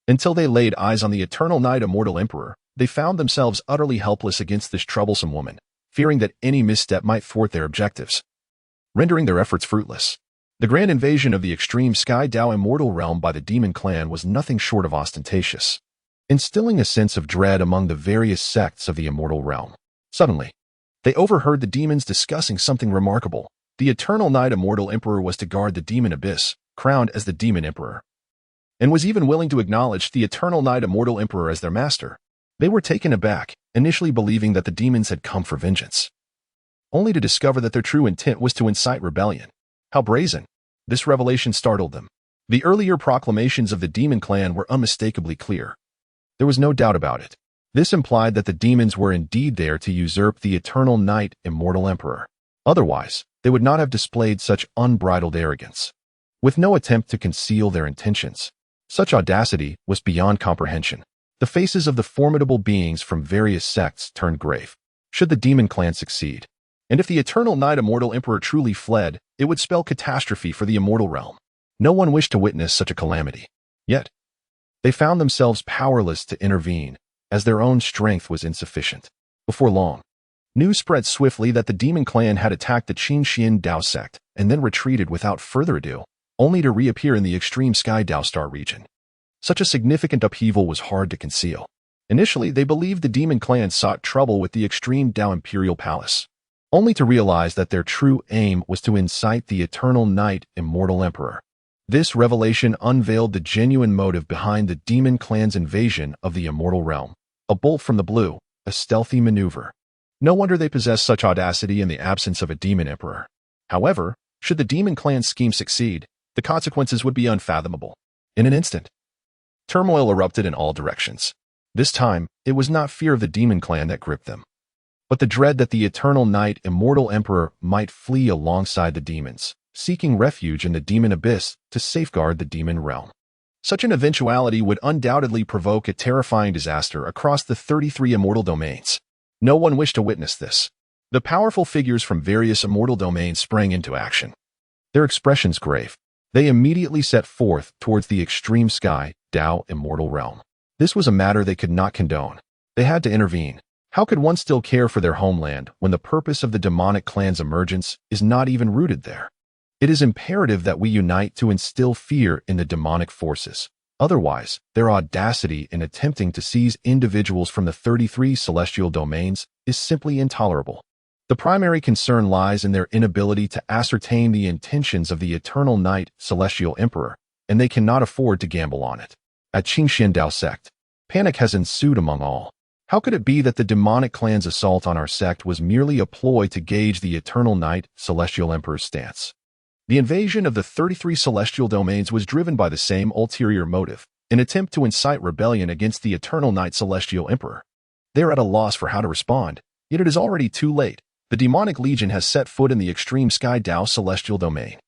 until they laid eyes on the Eternal Knight Immortal Emperor, they found themselves utterly helpless against this troublesome woman, fearing that any misstep might thwart their objectives, rendering their efforts fruitless. The grand invasion of the extreme Sky Dao Immortal Realm by the Demon Clan was nothing short of ostentatious, instilling a sense of dread among the various sects of the Immortal Realm. Suddenly, they overheard the demons discussing something remarkable. The Eternal Knight Immortal Emperor was to guard the Demon Abyss, crowned as the Demon Emperor, and was even willing to acknowledge the Eternal Knight Immortal Emperor as their master. They were taken aback, initially believing that the demons had come for vengeance, only to discover that their true intent was to incite rebellion. How brazen! This revelation startled them. The earlier proclamations of the Demon Clan were unmistakably clear. There was no doubt about it. This implied that the demons were indeed there to usurp the Eternal Knight Immortal Emperor. Otherwise, they would not have displayed such unbridled arrogance. With no attempt to conceal their intentions, such audacity was beyond comprehension. The faces of the formidable beings from various sects turned grave. Should the Demon Clan succeed, and if the Eternal Knight Immortal Emperor truly fled, it would spell catastrophe for the Immortal Realm. No one wished to witness such a calamity. Yet, they found themselves powerless to intervene, as their own strength was insufficient. Before long, news spread swiftly that the Demon Clan had attacked the Qinglian Dao sect, and then retreated without further ado, only to reappear in the extreme Sky Dao Star region. Such a significant upheaval was hard to conceal. Initially, they believed the Demon Clan sought trouble with the extreme Dao Imperial Palace, only to realize that their true aim was to incite the Eternal Knight Immortal Emperor. This revelation unveiled the genuine motive behind the Demon Clan's invasion of the Immortal Realm. A bolt from the blue, a stealthy maneuver. No wonder they possessed such audacity in the absence of a Demon Emperor. However, should the Demon Clan's scheme succeed, the consequences would be unfathomable. In an instant, turmoil erupted in all directions. This time, it was not fear of the Demon Clan that gripped them, but the dread that the Eternal Knight Immortal Emperor might flee alongside the demons, seeking refuge in the Demon Abyss to safeguard the Demon Realm. Such an eventuality would undoubtedly provoke a terrifying disaster across the 33 immortal domains. No one wished to witness this. The powerful figures from various immortal domains sprang into action, their expressions grave. They immediately set forth towards the extreme Sky Dao Immortal Realm. This was a matter they could not condone. They had to intervene. How could one still care for their homeland when the purpose of the demonic clan's emergence is not even rooted there? It is imperative that we unite to instill fear in the demonic forces. Otherwise, their audacity in attempting to seize individuals from the 33 celestial domains is simply intolerable. The primary concern lies in their inability to ascertain the intentions of the Eternal Knight Celestial Emperor and they cannot afford to gamble on it. At Qinglian Sect, panic has ensued among all. How could it be that the demonic clan's assault on our sect was merely a ploy to gauge the Eternal Knight Celestial Emperor's stance? The invasion of the 33 celestial domains was driven by the same ulterior motive, an attempt to incite rebellion against the Eternal Knight Celestial Emperor. They are at a loss for how to respond, yet it is already too late. The demonic legion has set foot in the extreme Sky Dao celestial domain.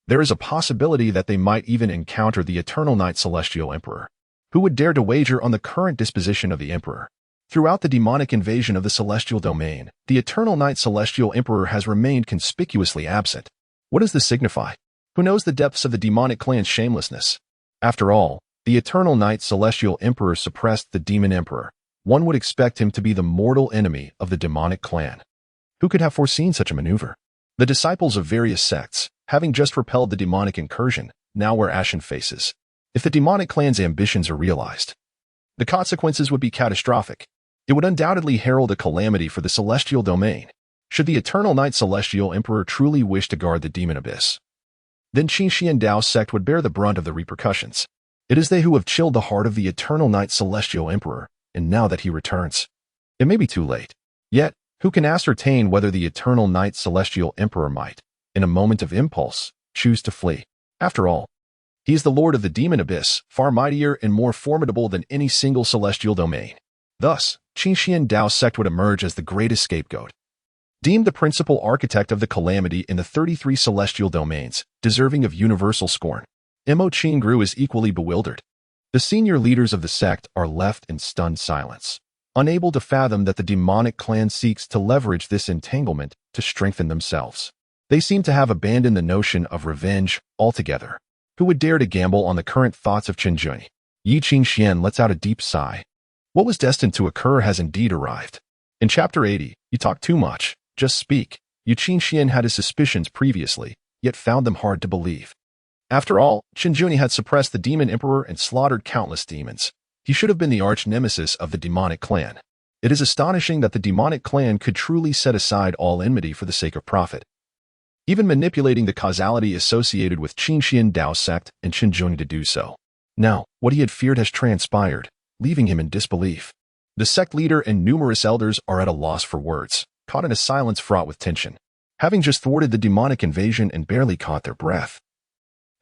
There is a possibility that they might even encounter the Eternal Knight Celestial Emperor. Who would dare to wager on the current disposition of the Emperor? Throughout the demonic invasion of the celestial domain, the Eternal Knight Celestial Emperor has remained conspicuously absent. What does this signify? Who knows the depths of the demonic clan's shamelessness? After all, the Eternal Knight Celestial Emperor suppressed the Demon Emperor. One would expect him to be the mortal enemy of the demonic clan. Who could have foreseen such a maneuver? The disciples of various sects, having just repelled the demonic incursion, now wear ashen faces. If the demonic clan's ambitions are realized, the consequences would be catastrophic. It would undoubtedly herald a calamity for the celestial domain. Should the Eternal Knight Celestial Emperor truly wish to guard the demon abyss, then Qinglian Sect would bear the brunt of the repercussions. It is they who have chilled the heart of the Eternal Knight Celestial Emperor, and now that he returns, it may be too late. Yet, who can ascertain whether the Eternal Knight Celestial Emperor might, in a moment of impulse, choose to flee? After all, he is the Lord of the Demon Abyss, far mightier and more formidable than any single celestial domain. Thus, Qinglian Sect would emerge as the greatest scapegoat. Deemed the principal architect of the calamity in the 33 celestial domains, deserving of universal scorn, Mo Qingru is equally bewildered. The senior leaders of the sect are left in stunned silence, unable to fathom that the demonic clan seeks to leverage this entanglement to strengthen themselves. They seem to have abandoned the notion of revenge altogether. Who would dare to gamble on the current thoughts of Qingjun? Yi Qingxian lets out a deep sigh. What was destined to occur has indeed arrived. In Chapter 80, you talk too much, just speak. Yi Qingxian had his suspicions previously, yet found them hard to believe. After all, Qingjun had suppressed the Demon Emperor and slaughtered countless demons. He should have been the arch-nemesis of the demonic clan. It is astonishing that the demonic clan could truly set aside all enmity for the sake of profit, even manipulating the causality associated with Qinglian Sect and Qingjun to do so. Now, what he had feared has transpired, leaving him in disbelief. The sect leader and numerous elders are at a loss for words, caught in a silence fraught with tension. Having just thwarted the demonic invasion and barely caught their breath,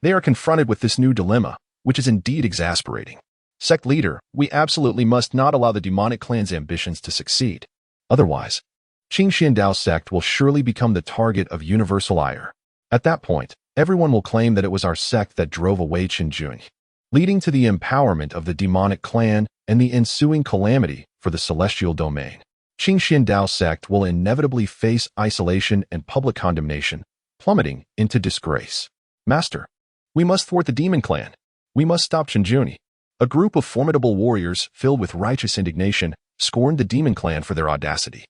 they are confronted with this new dilemma, which is indeed exasperating. Sect leader, we absolutely must not allow the demonic clan's ambitions to succeed. Otherwise, Qinglian Sect will surely become the target of universal ire. At that point, everyone will claim that it was our sect that drove away Qingjun, leading to the empowerment of the demonic clan and the ensuing calamity for the celestial domain. Qinglian Sect will inevitably face isolation and public condemnation, plummeting into disgrace. Master, we must thwart the demon clan. We must stop Qingjun. A group of formidable warriors filled with righteous indignation scorned the demon clan for their audacity.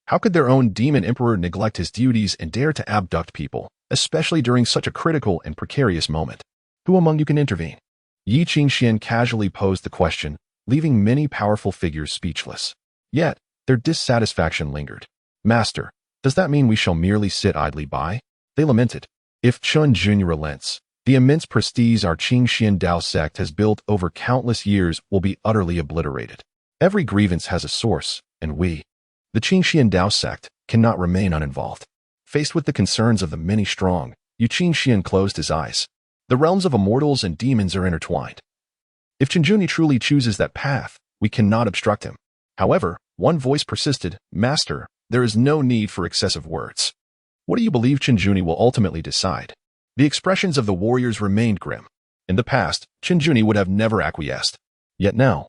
How could their own demon emperor neglect his duties and dare to abduct people, especially during such a critical and precarious moment? Who among you can intervene? Yi Qingxian casually posed the question, leaving many powerful figures speechless. Yet, their dissatisfaction lingered. Master, does that mean we shall merely sit idly by? They lamented. If Qingjun relents, the immense prestige our Qinglian Sect has built over countless years will be utterly obliterated. Every grievance has a source, and we, the Qinglian Sect, cannot remain uninvolved. Faced with the concerns of the many strong, Yi Qingxian closed his eyes. The realms of immortals and demons are intertwined. If Qingjun truly chooses that path, we cannot obstruct him. However, one voice persisted, Master, there is no need for excessive words. What do you believe Qingjun will ultimately decide? The expressions of the warriors remained grim. In the past, Qingjun would have never acquiesced. Yet now,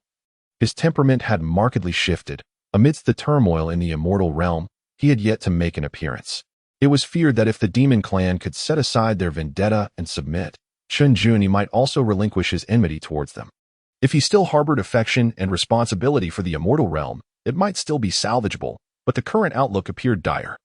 his temperament had markedly shifted. Amidst the turmoil in the immortal realm, he had yet to make an appearance. It was feared that if the demon clan could set aside their vendetta and submit, Qingjun might also relinquish his enmity towards them. If he still harbored affection and responsibility for the immortal realm, it might still be salvageable, but the current outlook appeared dire.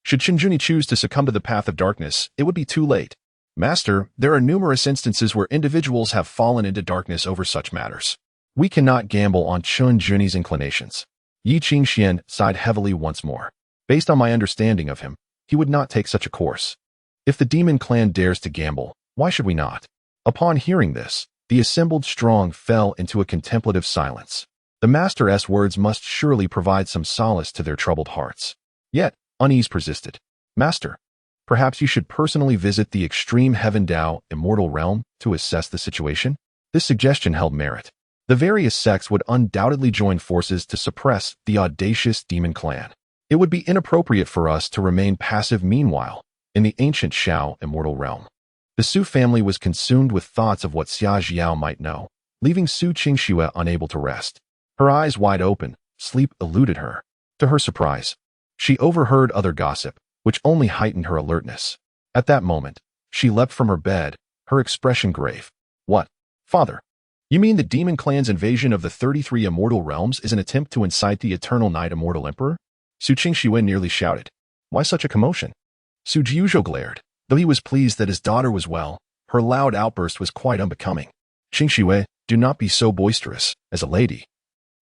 Should Qingjun choose to succumb to the path of darkness, it would be too late. Master, there are numerous instances where individuals have fallen into darkness over such matters. We cannot gamble on Qingjun's inclinations. Yi Qingxian sighed heavily once more. Based on my understanding of him, he would not take such a course. If the demon clan dares to gamble, why should we not? Upon hearing this, the assembled strong fell into a contemplative silence. The master's words must surely provide some solace to their troubled hearts. Yet, unease persisted. Master, perhaps you should personally visit the extreme heaven Dao immortal realm to assess the situation? This suggestion held merit. The various sects would undoubtedly join forces to suppress the audacious demon clan. It would be inappropriate for us to remain passive meanwhile, in the ancient Shao immortal realm. The Su family was consumed with thoughts of what Xia Jiao might know, leaving Su Qingxue unable to rest. Her eyes wide open, sleep eluded her. To her surprise, she overheard other gossip, which only heightened her alertness. At that moment, she leapt from her bed, her expression grave. What? Father? You mean the demon clan's invasion of the 33 immortal realms is an attempt to incite the eternal night immortal emperor? Su Qingxue nearly shouted. Why such a commotion? Su Jiuzhou glared. Though he was pleased that his daughter was well, her loud outburst was quite unbecoming. Qingxue, do not be so boisterous. As a lady,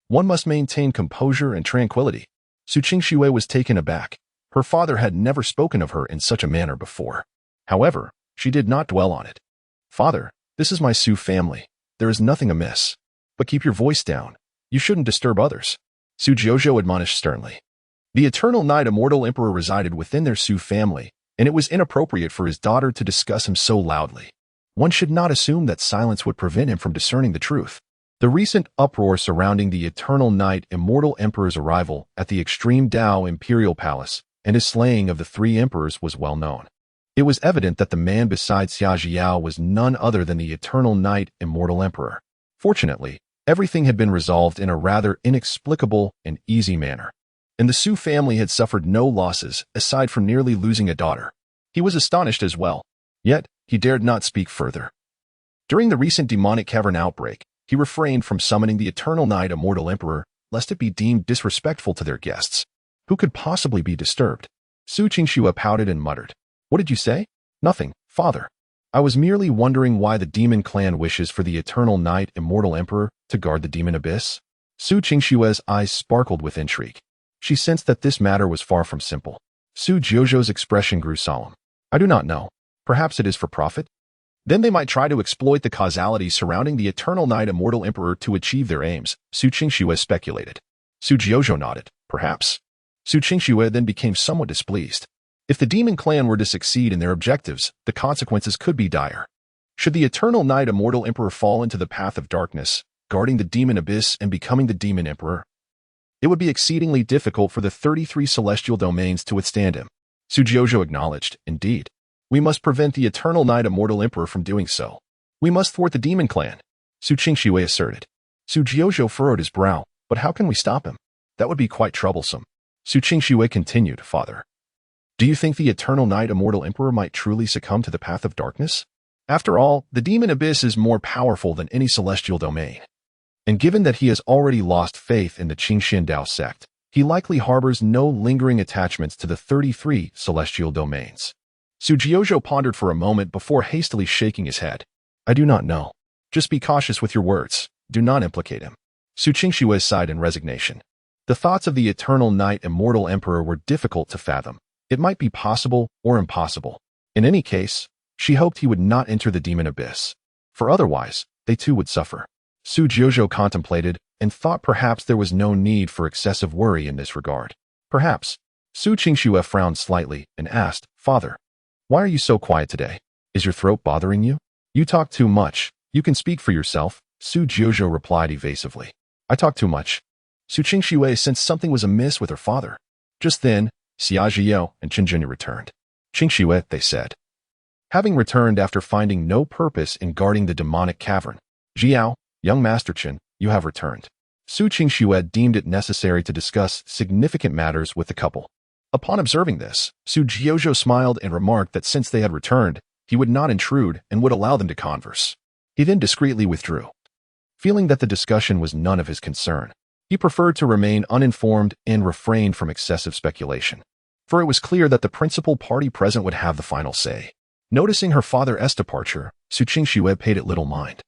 one must maintain composure and tranquility. Su Qingxue was taken aback. Her father had never spoken of her in such a manner before. However, she did not dwell on it. Father, this is my Su family. There is nothing amiss. But keep your voice down. You shouldn't disturb others. Su Jiuzhou admonished sternly. The eternal night immortal emperor resided within their Su family, and it was inappropriate for his daughter to discuss him so loudly. One should not assume that silence would prevent him from discerning the truth. The recent uproar surrounding the eternal night immortal emperor's arrival at the extreme Dao imperial palace and his slaying of the 3 emperors was well known. It was evident that the man beside Xia Jiao was none other than the eternal night immortal emperor. Fortunately, everything had been resolved in a rather inexplicable and easy manner, and the Su family had suffered no losses aside from nearly losing a daughter. He was astonished as well, yet he dared not speak further. During the recent demonic cavern outbreak, he refrained from summoning the eternal night immortal emperor lest it be deemed disrespectful to their guests. Who could possibly be disturbed? Su Qingxue pouted and muttered. What did you say? Nothing, father. I was merely wondering why the demon clan wishes for the eternal night immortal emperor to guard the demon abyss. Su Qingxue's eyes sparkled with intrigue. She sensed that this matter was far from simple. Su Jiuzhou's expression grew solemn. I do not know. Perhaps it is for profit? Then they might try to exploit the causality surrounding the eternal night immortal emperor to achieve their aims, Su Qingxue speculated. Su Jiuzhou nodded. Perhaps. Su Qingxue then became somewhat displeased. If the demon clan were to succeed in their objectives, the consequences could be dire. Should the eternal night immortal emperor fall into the path of darkness, guarding the demon abyss and becoming the demon emperor, it would be exceedingly difficult for the 33 celestial domains to withstand him. Su Jiuzhou acknowledged, indeed. We must prevent the eternal night immortal emperor from doing so. We must thwart the demon clan, Su Qingxue asserted. Su Jiuzhou furrowed his brow, but how can we stop him? That would be quite troublesome. Su Qingxue continued, Father. Do you think the eternal night immortal emperor might truly succumb to the path of darkness? After all, the demon abyss is more powerful than any celestial domain. And given that he has already lost faith in the Qinglian Dao sect, he likely harbors no lingering attachments to the 33 celestial domains. Su Jiuzhou pondered for a moment before hastily shaking his head. I do not know. Just be cautious with your words. Do not implicate him. Su Qingxue sighed in resignation. The thoughts of the eternal night immortal emperor were difficult to fathom. It might be possible or impossible. In any case, she hoped he would not enter the demon abyss, for otherwise, they too would suffer. Su Jiuzhou contemplated and thought perhaps there was no need for excessive worry in this regard. Perhaps. Su Qingxue frowned slightly and asked, Father, why are you so quiet today? Is your throat bothering you? You talk too much. You can speak for yourself, Su Jiuzhou replied evasively. I talk too much. Su Qingxue sensed something was amiss with her father. Just then, Xia Jiao and Qinglian returned. Qingxue, they said. Having returned after finding no purpose in guarding the demonic cavern, Jiao, young Master Qin, you have returned. Su Qingxue deemed it necessary to discuss significant matters with the couple. Upon observing this, Su Jiuzhou smiled and remarked that since they had returned, he would not intrude and would allow them to converse. He then discreetly withdrew. Feeling that the discussion was none of his concern, he preferred to remain uninformed and refrain from excessive speculation, for it was clear that the principal party present would have the final say. Noticing her father's departure, Su Qingxue paid it little mind.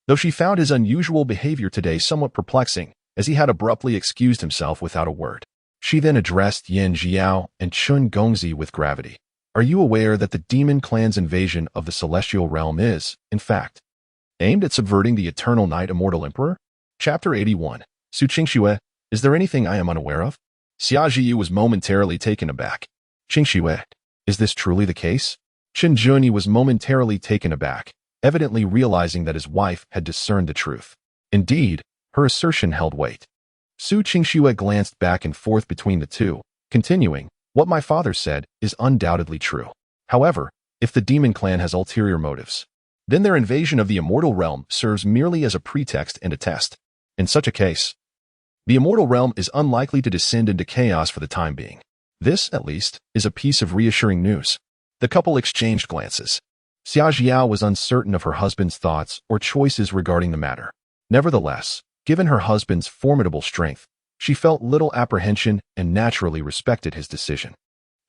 Though she found his unusual behavior today somewhat perplexing, as he had abruptly excused himself without a word. She then addressed Yan Jiao and Chun Gongzi with gravity. Are you aware that the demon clan's invasion of the celestial realm is, in fact, aimed at subverting the eternal Knight Immortal Emperor? Chapter 81. Su Qingxue, is there anything I am unaware of? Xia Zhiyu was momentarily taken aback. Qingxue, is this truly the case? Qin Juni was momentarily taken aback, evidently realizing that his wife had discerned the truth. Indeed, her assertion held weight. Su Qingxue glanced back and forth between the two, continuing, what my father said is undoubtedly true. However, if the demon clan has ulterior motives, then their invasion of the immortal realm serves merely as a pretext and a test. In such a case, the immortal realm is unlikely to descend into chaos for the time being. This, at least, is a piece of reassuring news. The couple exchanged glances. Xia Zhiao was uncertain of her husband's thoughts or choices regarding the matter. Nevertheless, given her husband's formidable strength, she felt little apprehension and naturally respected his decision.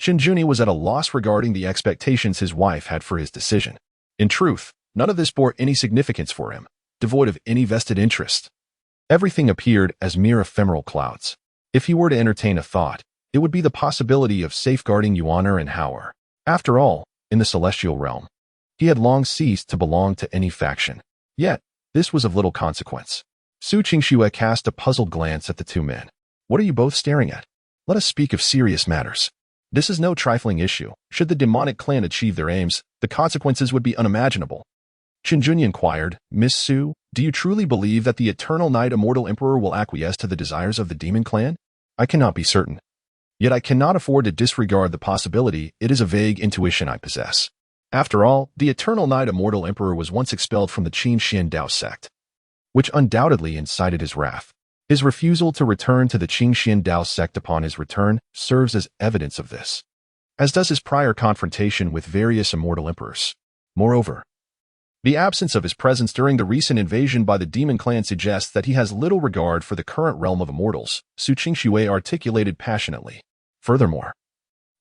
Qin Juni was at a loss regarding the expectations his wife had for his decision. In truth, none of this bore any significance for him, devoid of any vested interest. Everything appeared as mere ephemeral clouds. If he were to entertain a thought, it would be the possibility of safeguarding Yuan'er and Hau'er. After all, in the celestial realm, he had long ceased to belong to any faction. Yet, this was of little consequence. Su Qingxue cast a puzzled glance at the two men. What are you both staring at? Let us speak of serious matters. This is no trifling issue. Should the demonic clan achieve their aims, the consequences would be unimaginable. Qin Juni inquired, Miss Su, do you truly believe that the eternal Knight Immortal Emperor will acquiesce to the desires of the demon clan? I cannot be certain. Yet I cannot afford to disregard the possibility. It is a vague intuition I possess. After all, the eternal Knight Immortal Emperor was once expelled from the Qinglian sect, which undoubtedly incited his wrath. His refusal to return to the Qinglian sect upon his return serves as evidence of this, as does his prior confrontation with various immortal emperors. Moreover, the absence of his presence during the recent invasion by the demon clan suggests that he has little regard for the current realm of immortals, Su Qingxue articulated passionately. Furthermore,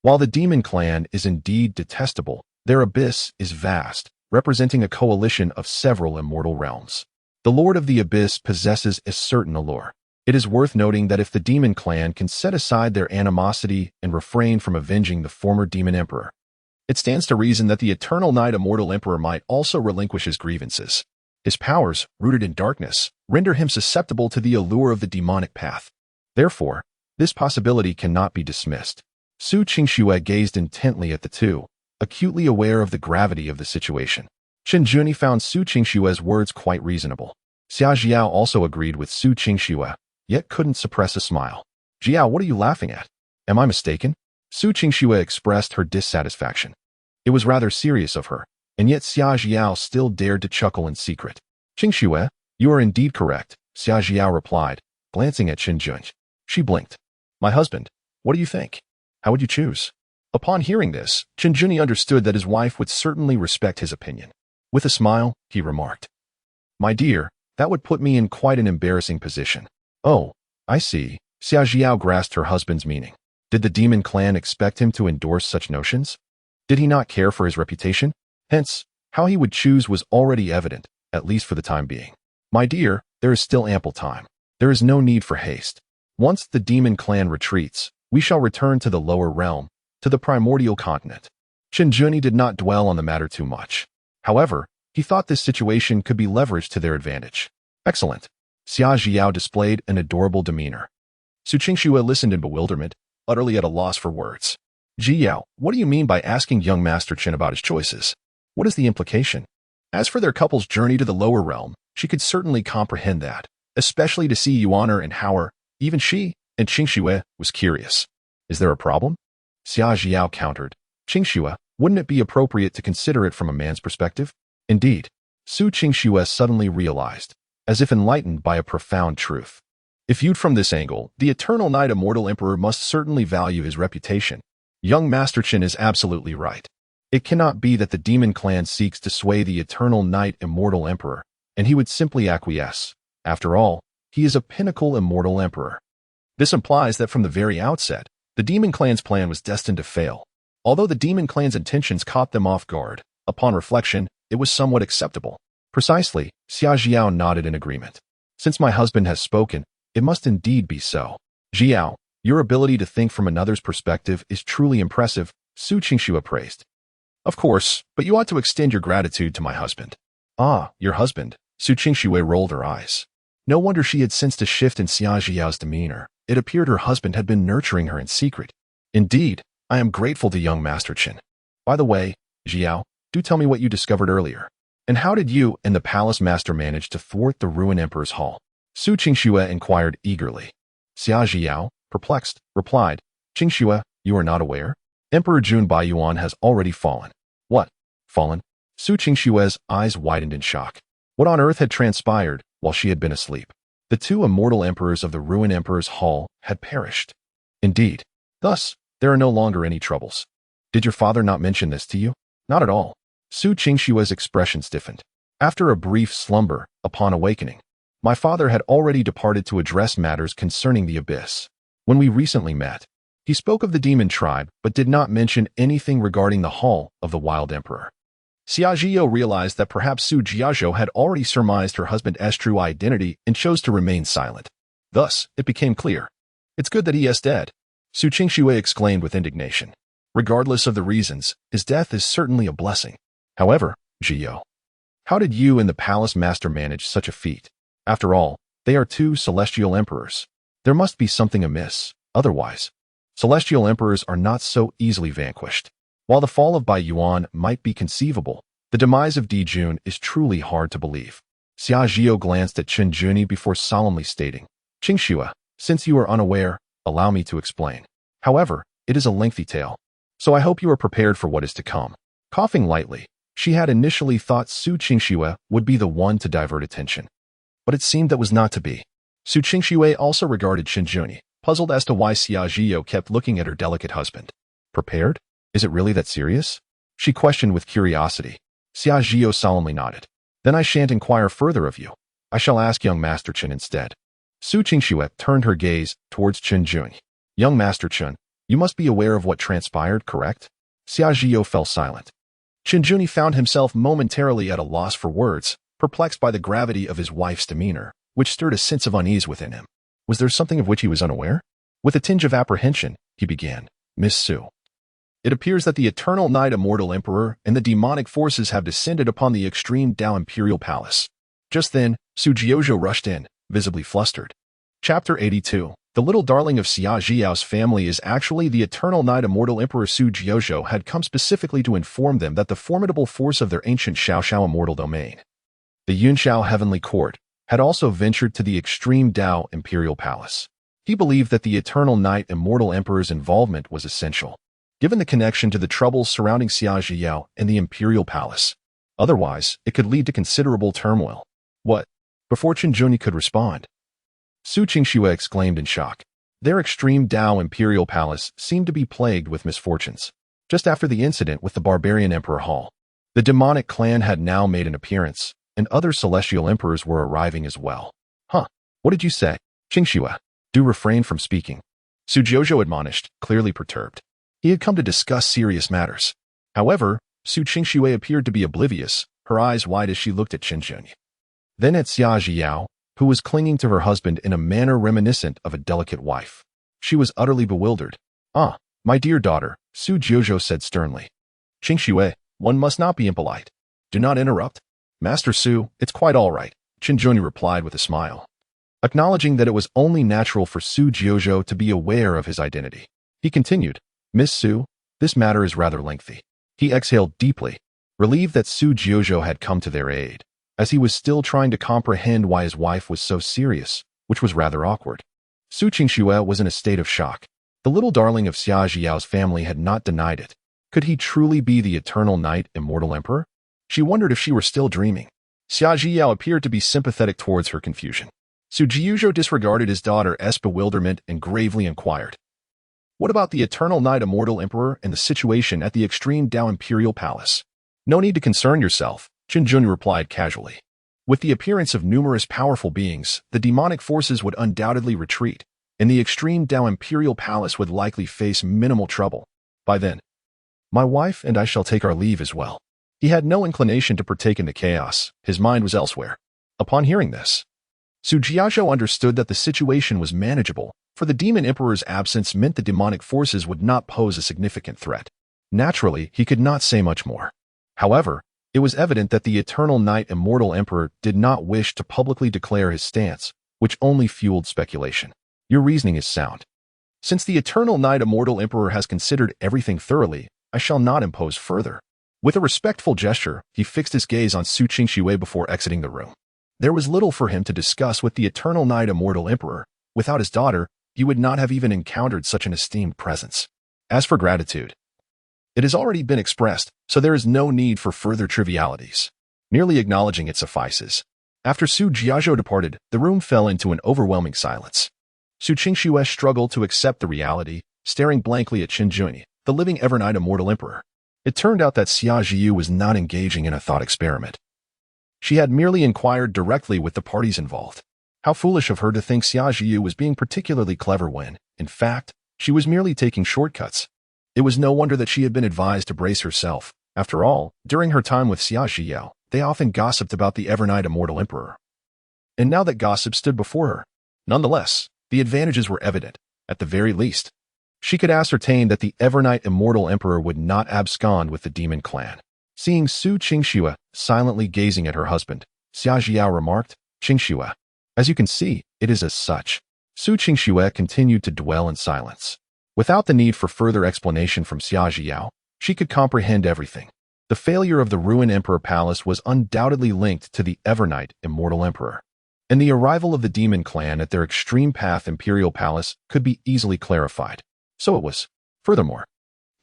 while the demon clan is indeed detestable, their abyss is vast, representing a coalition of several immortal realms. The Lord of the Abyss possesses a certain allure. It is worth noting that if the demon clan can set aside their animosity and refrain from avenging the former demon emperor, it stands to reason that the eternal Knight Immortal Emperor might also relinquish his grievances. His powers, rooted in darkness, render him susceptible to the allure of the demonic path. Therefore, this possibility cannot be dismissed. Su Qingxue gazed intently at the two, acutely aware of the gravity of the situation. Qin Juni found Su Qingxue's words quite reasonable. Xia Zhiao also agreed with Su Qingxue, yet couldn't suppress a smile. Jiao, what are you laughing at? Am I mistaken? Su Qingxue expressed her dissatisfaction. It was rather serious of her, and yet Xia Zhiao still dared to chuckle in secret. Qingxue, you are indeed correct, Xia Zhiao replied, glancing at Qin Juni. She blinked. My husband, what do you think? How would you choose? Upon hearing this, Qin Juni understood that his wife would certainly respect his opinion. With a smile, he remarked, My dear, that would put me in quite an embarrassing position. Oh, I see. Xia Zhiao grasped her husband's meaning. Did the demon clan expect him to endorse such notions? Did he not care for his reputation? Hence, how he would choose was already evident, at least for the time being. My dear, there is still ample time. There is no need for haste. Once the demon clan retreats, we shall return to the lower realm, to the primordial continent. Qin Juni did not dwell on the matter too much. However, he thought this situation could be leveraged to their advantage. Excellent. Xia Zhiao displayed an adorable demeanor. Su Qingxue listened in bewilderment, utterly at a loss for words. Jiao, what do you mean by asking young Master Qin about his choices? What is the implication? As for their couple's journey to the lower realm, she could certainly comprehend that, especially to see Yuan'er and Hau'er. Even she, and Qingxue, was curious. Is there a problem? Xia Zhiao countered. Qingxue, wouldn't it be appropriate to consider it from a man's perspective? Indeed. Su Qingxue suddenly realized, as if enlightened by a profound truth. If viewed from this angle, the eternal Knight Immortal Emperor must certainly value his reputation. Young Master Qin is absolutely right. It cannot be that the demon clan seeks to sway the eternal Knight Immortal Emperor, and he would simply acquiesce. After all, he is a pinnacle immortal emperor. This implies that from the very outset, the demon clan's plan was destined to fail. Although the demon clan's intentions caught them off guard, upon reflection, it was somewhat acceptable. Precisely, Xia Zhiao nodded in agreement. Since my husband has spoken, it must indeed be so. Jiao, your ability to think from another's perspective is truly impressive. Su Qingxue praised. Of course, but you ought to extend your gratitude to my husband. Ah, your husband. Su Qingxue rolled her eyes. No wonder she had sensed a shift in Xia Zhiyao's demeanor. It appeared her husband had been nurturing her in secret. Indeed, I am grateful to young Master Qin. By the way, Zhiao, do tell me what you discovered earlier. And how did you and the palace master manage to thwart the ruined emperor's hall? Su Qingxue inquired eagerly. Xia Zhiyao, perplexed, replied, Qingxue, you are not aware? Emperor Jun Baiyuan has already fallen. What? Fallen? Su Qingxue's eyes widened in shock. What on earth had transpired while she had been asleep? The two immortal emperors of the ruined emperor's hall had perished. Indeed. Thus, there are no longer any troubles. Did your father not mention this to you? Not at all. Su Qingxue's expression stiffened. After a brief slumber, upon awakening, my father had already departed to address matters concerning the abyss. When we recently met, he spoke of the demon tribe but did not mention anything regarding the hall of the wild emperor. Xia Zhiyao realized that perhaps Su Jiazhou had already surmised her husband's true identity and chose to remain silent. Thus, it became clear. It's good that he is dead. Su Qingxue exclaimed with indignation. Regardless of the reasons, his death is certainly a blessing. However, Zhiyao, how did you and the palace master manage such a feat? After all, they are two celestial emperors. There must be something amiss. Otherwise, celestial emperors are not so easily vanquished. While the fall of Bai Yuan might be conceivable, the demise of Di Jun is truly hard to believe. Xia Zhiyao glanced at Qin Juni before solemnly stating, Qingxue, since you are unaware, allow me to explain. However, it is a lengthy tale, so I hope you are prepared for what is to come. Coughing lightly, she had initially thought Su Qingxue would be the one to divert attention. But it seemed that was not to be. Su Qingxue also regarded Qin Juni, puzzled as to why Xia Zhiyao kept looking at her delicate husband. Prepared? Is it really that serious? She questioned with curiosity. Xia Zhiyao solemnly nodded. Then I shan't inquire further of you. I shall ask young Master Qin instead. Su Qingxue turned her gaze towards Qin Juni. Young Master Qin, you must be aware of what transpired, correct? Xia Zhiyao fell silent. Qin Juni found himself momentarily at a loss for words, perplexed by the gravity of his wife's demeanor, which stirred a sense of unease within him. Was there something of which he was unaware? With a tinge of apprehension, he began, Miss Su. It appears that the eternal night immortal emperor and the demonic forces have descended upon the extreme Dao imperial palace. Just then, Su Jiazhou rushed in, visibly flustered. Chapter 82. The little darling of Xia Zhiyao's family is actually the eternal night immortal emperor. Su Jiazhou had come specifically to inform them that the formidable force of their ancient Xiaoxiao immortal domain, the Yunxiao heavenly court, had also ventured to the extreme Dao imperial palace. He believed that the eternal night immortal emperor's involvement was essential, given the connection to the troubles surrounding Xia Zhiyao and the imperial palace. Otherwise, it could lead to considerable turmoil. What? Before Qin Juni could respond, Su Qingxue exclaimed in shock. Their extreme Dao imperial palace seemed to be plagued with misfortunes. Just after the incident with the barbarian emperor hall, the demonic clan had now made an appearance, and other celestial emperors were arriving as well. Huh? What did you say? Qingxue, do refrain from speaking. Su Jiazhou admonished, clearly perturbed. He had come to discuss serious matters. However, Su Qingxue appeared to be oblivious, her eyes wide as she looked at Qin Juni. Then at Xia Zhiyao, who was clinging to her husband in a manner reminiscent of a delicate wife. She was utterly bewildered. Ah, my dear daughter, Su Jiazhou said sternly. Qingxue, one must not be impolite. Do not interrupt. Master Su, it's quite all right, Qin Juni replied with a smile. Acknowledging that it was only natural for Su Jiazhou to be aware of his identity, he continued, Miss Su, this matter is rather lengthy. He exhaled deeply, relieved that Su Jiazhou had come to their aid, as he was still trying to comprehend why his wife was so serious, which was rather awkward. Su Qingxue was in a state of shock. The little darling of Xia Zhiyao's family had not denied it. Could he truly be the eternal night immortal emperor? She wondered if she were still dreaming. Xia Zhiyao appeared to be sympathetic towards her confusion. Su Jiazhou disregarded his daughter's bewilderment and gravely inquired, what about the eternal night immortal emperor and the situation at the extreme Dao imperial palace? No need to concern yourself, Qin Juni replied casually. With the appearance of numerous powerful beings, the demonic forces would undoubtedly retreat, and the extreme Dao imperial palace would likely face minimal trouble. By then, my wife and I shall take our leave as well. He had no inclination to partake in the chaos. His mind was elsewhere. Upon hearing this, Su Jiazhou understood that the situation was manageable, for the demon emperor's absence meant the demonic forces would not pose a significant threat. Naturally, he could not say much more. However, it was evident that the Eternal Knight Immortal Emperor did not wish to publicly declare his stance, which only fueled speculation. Your reasoning is sound. Since the Eternal Knight Immortal Emperor has considered everything thoroughly, I shall not impose further. With a respectful gesture, he fixed his gaze on Su Qingxue before exiting the room. There was little for him to discuss with the Eternal Knight Immortal Emperor. Without his daughter, he would not have even encountered such an esteemed presence. As for gratitude, it has already been expressed, so there is no need for further trivialities. Merely acknowledging it suffices. After Su Jiazhou departed, the room fell into an overwhelming silence. Su Qingxue struggled to accept the reality, staring blankly at Qin Juni, the living Evernight Immortal Emperor. It turned out that Xia Zhiyu was not engaging in a thought experiment. She had merely inquired directly with the parties involved. How foolish of her to think Xia Zhiyu was being particularly clever when, in fact, she was merely taking shortcuts. It was no wonder that she had been advised to brace herself. After all, during her time with Xia Zhiyao, they often gossiped about the Evernight Immortal Emperor. And now that gossip stood before her. Nonetheless, the advantages were evident. At the very least, she could ascertain that the Evernight Immortal Emperor would not abscond with the demon clan. Seeing Su Qingxue silently gazing at her husband, Xia Zhiyao remarked, "Qingxue, as you can see, it is as such." Su Qingxue continued to dwell in silence. Without the need for further explanation from Xia Zhiyao, she could comprehend everything. The failure of the ruined Emperor Palace was undoubtedly linked to the Evernight Immortal Emperor, and the arrival of the demon clan at their extreme path Imperial Palace could be easily clarified. So it was. Furthermore,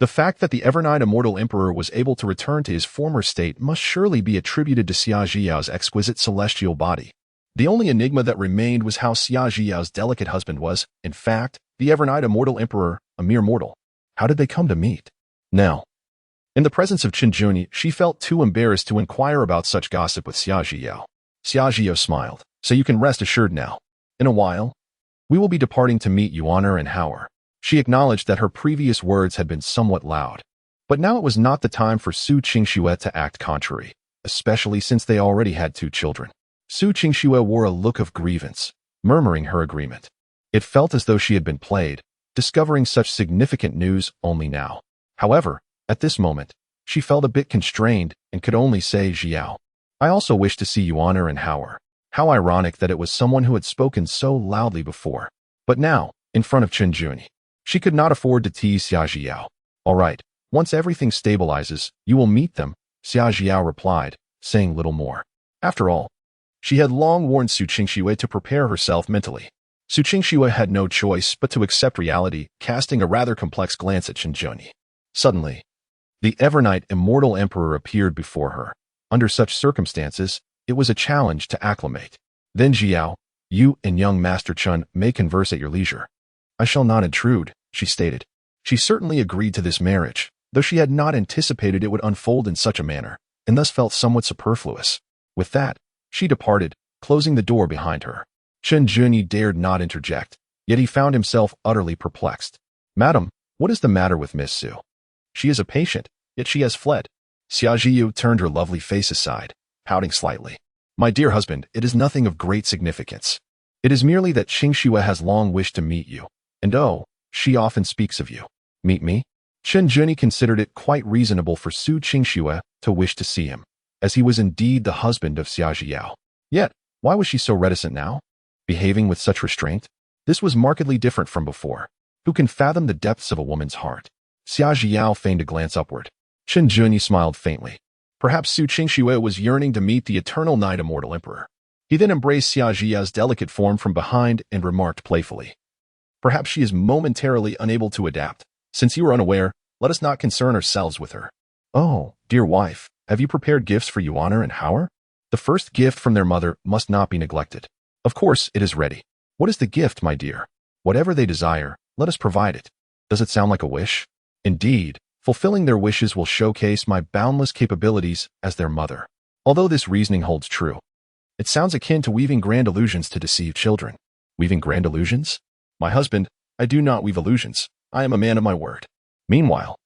the fact that the Evernight Immortal Emperor was able to return to his former state must surely be attributed to Xia Zhiyao's exquisite celestial body. The only enigma that remained was how Xia Zhiyao's delicate husband was, in fact, the Evernight Immortal Emperor, a mere mortal. How did they come to meet? Now, in the presence of Qin Juni, she felt too embarrassed to inquire about such gossip with Xia Zhiyao. Xia Zhiyao smiled. "So you can rest assured now. In a while, we will be departing to meet Yuan and Howard." She acknowledged that her previous words had been somewhat loud. But now it was not the time for Su Qingxue to act contrary, especially since they already had 2 children. Su Qingxue wore a look of grievance, murmuring her agreement. It felt as though she had been played, discovering such significant news only now. However, at this moment, she felt a bit constrained and could only say, "Zhiao, I also wish to see Yuan and Howard." How ironic that it was someone who had spoken so loudly before. But now, in front of Qin Juni, she could not afford to tease Xia Zhiyao. "All right, once everything stabilizes, you will meet them," Xia Zhiyao replied, saying little more. After all, she had long warned Su Qingxue to prepare herself mentally. Su Qingxue had no choice but to accept reality, casting a rather complex glance at Qin Juni. Suddenly, the Evernight Immortal Emperor appeared before her. Under such circumstances, it was a challenge to acclimate. "Then Zhiao, you and young Master Chun may converse at your leisure. I shall not intrude," she stated. She certainly agreed to this marriage, though she had not anticipated it would unfold in such a manner, and thus felt somewhat superfluous. With that, she departed, closing the door behind her. Qin Juni dared not interject, yet he found himself utterly perplexed. "Madam, what is the matter with Miss Su? She is a patient, yet she has fled." Xia Zhiyu turned her lovely face aside, pouting slightly. "My dear husband, it is nothing of great significance. It is merely that Qingxue has long wished to meet you, and oh, she often speaks of you." "Meet me?" Qin Juni considered it quite reasonable for Su Qingxue to wish to see him, as he was indeed the husband of Xia Zhiyao. Yet, why was she so reticent now? Behaving with such restraint? This was markedly different from before. Who can fathom the depths of a woman's heart? Xia Zhiyao feigned a glance upward. Qin Juni smiled faintly. Perhaps Su Qingxue was yearning to meet the Eternal Knight Immortal Emperor. He then embraced Xia Zhiyao's delicate form from behind and remarked playfully, "Perhaps she is momentarily unable to adapt. Since you are unaware, let us not concern ourselves with her." "Oh, dear wife, have you prepared gifts for Yuan and Howard?" "The first gift from their mother must not be neglected." "Of course, it is ready." "What is the gift, my dear?" "Whatever they desire, let us provide it." "Does it sound like a wish?" "Indeed, fulfilling their wishes will showcase my boundless capabilities as their mother." Although this reasoning holds true, it sounds akin to weaving grand illusions to deceive children. Weaving grand illusions? "My husband, I do not weave illusions. I am a man of my word." Meanwhile,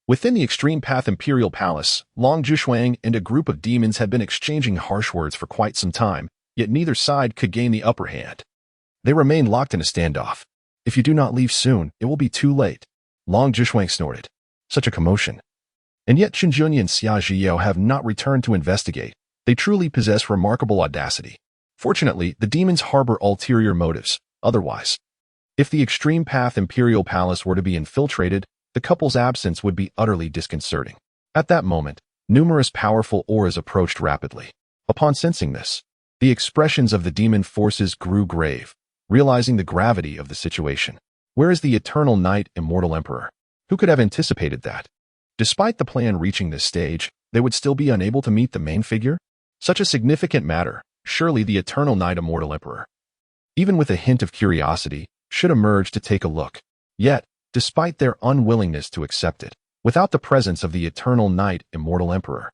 within the Extreme Path Imperial Palace, Long Zhishuang and a group of demons had been exchanging harsh words for quite some time, yet neither side could gain the upper hand. They remained locked in a standoff. "If you do not leave soon, it will be too late," Long Zhishuang snorted. Such a commotion. And yet Qinglian and Xia Zhiyao have not returned to investigate. They truly possess remarkable audacity. Fortunately, the demons harbor ulterior motives. Otherwise, if the extreme path Imperial Palace were to be infiltrated, the couple's absence would be utterly disconcerting. At that moment, numerous powerful auras approached rapidly. Upon sensing this, the expressions of the demon forces grew grave, realizing the gravity of the situation. Where is the eternal knight, immortal emperor? Who could have anticipated that? Despite the plan reaching this stage, they would still be unable to meet the main figure? Such a significant matter, surely the eternal knight, immortal emperor, even with a hint of curiosity, should emerge to take a look. Yet, despite their unwillingness to accept it, without the presence of the eternal knight, immortal emperor,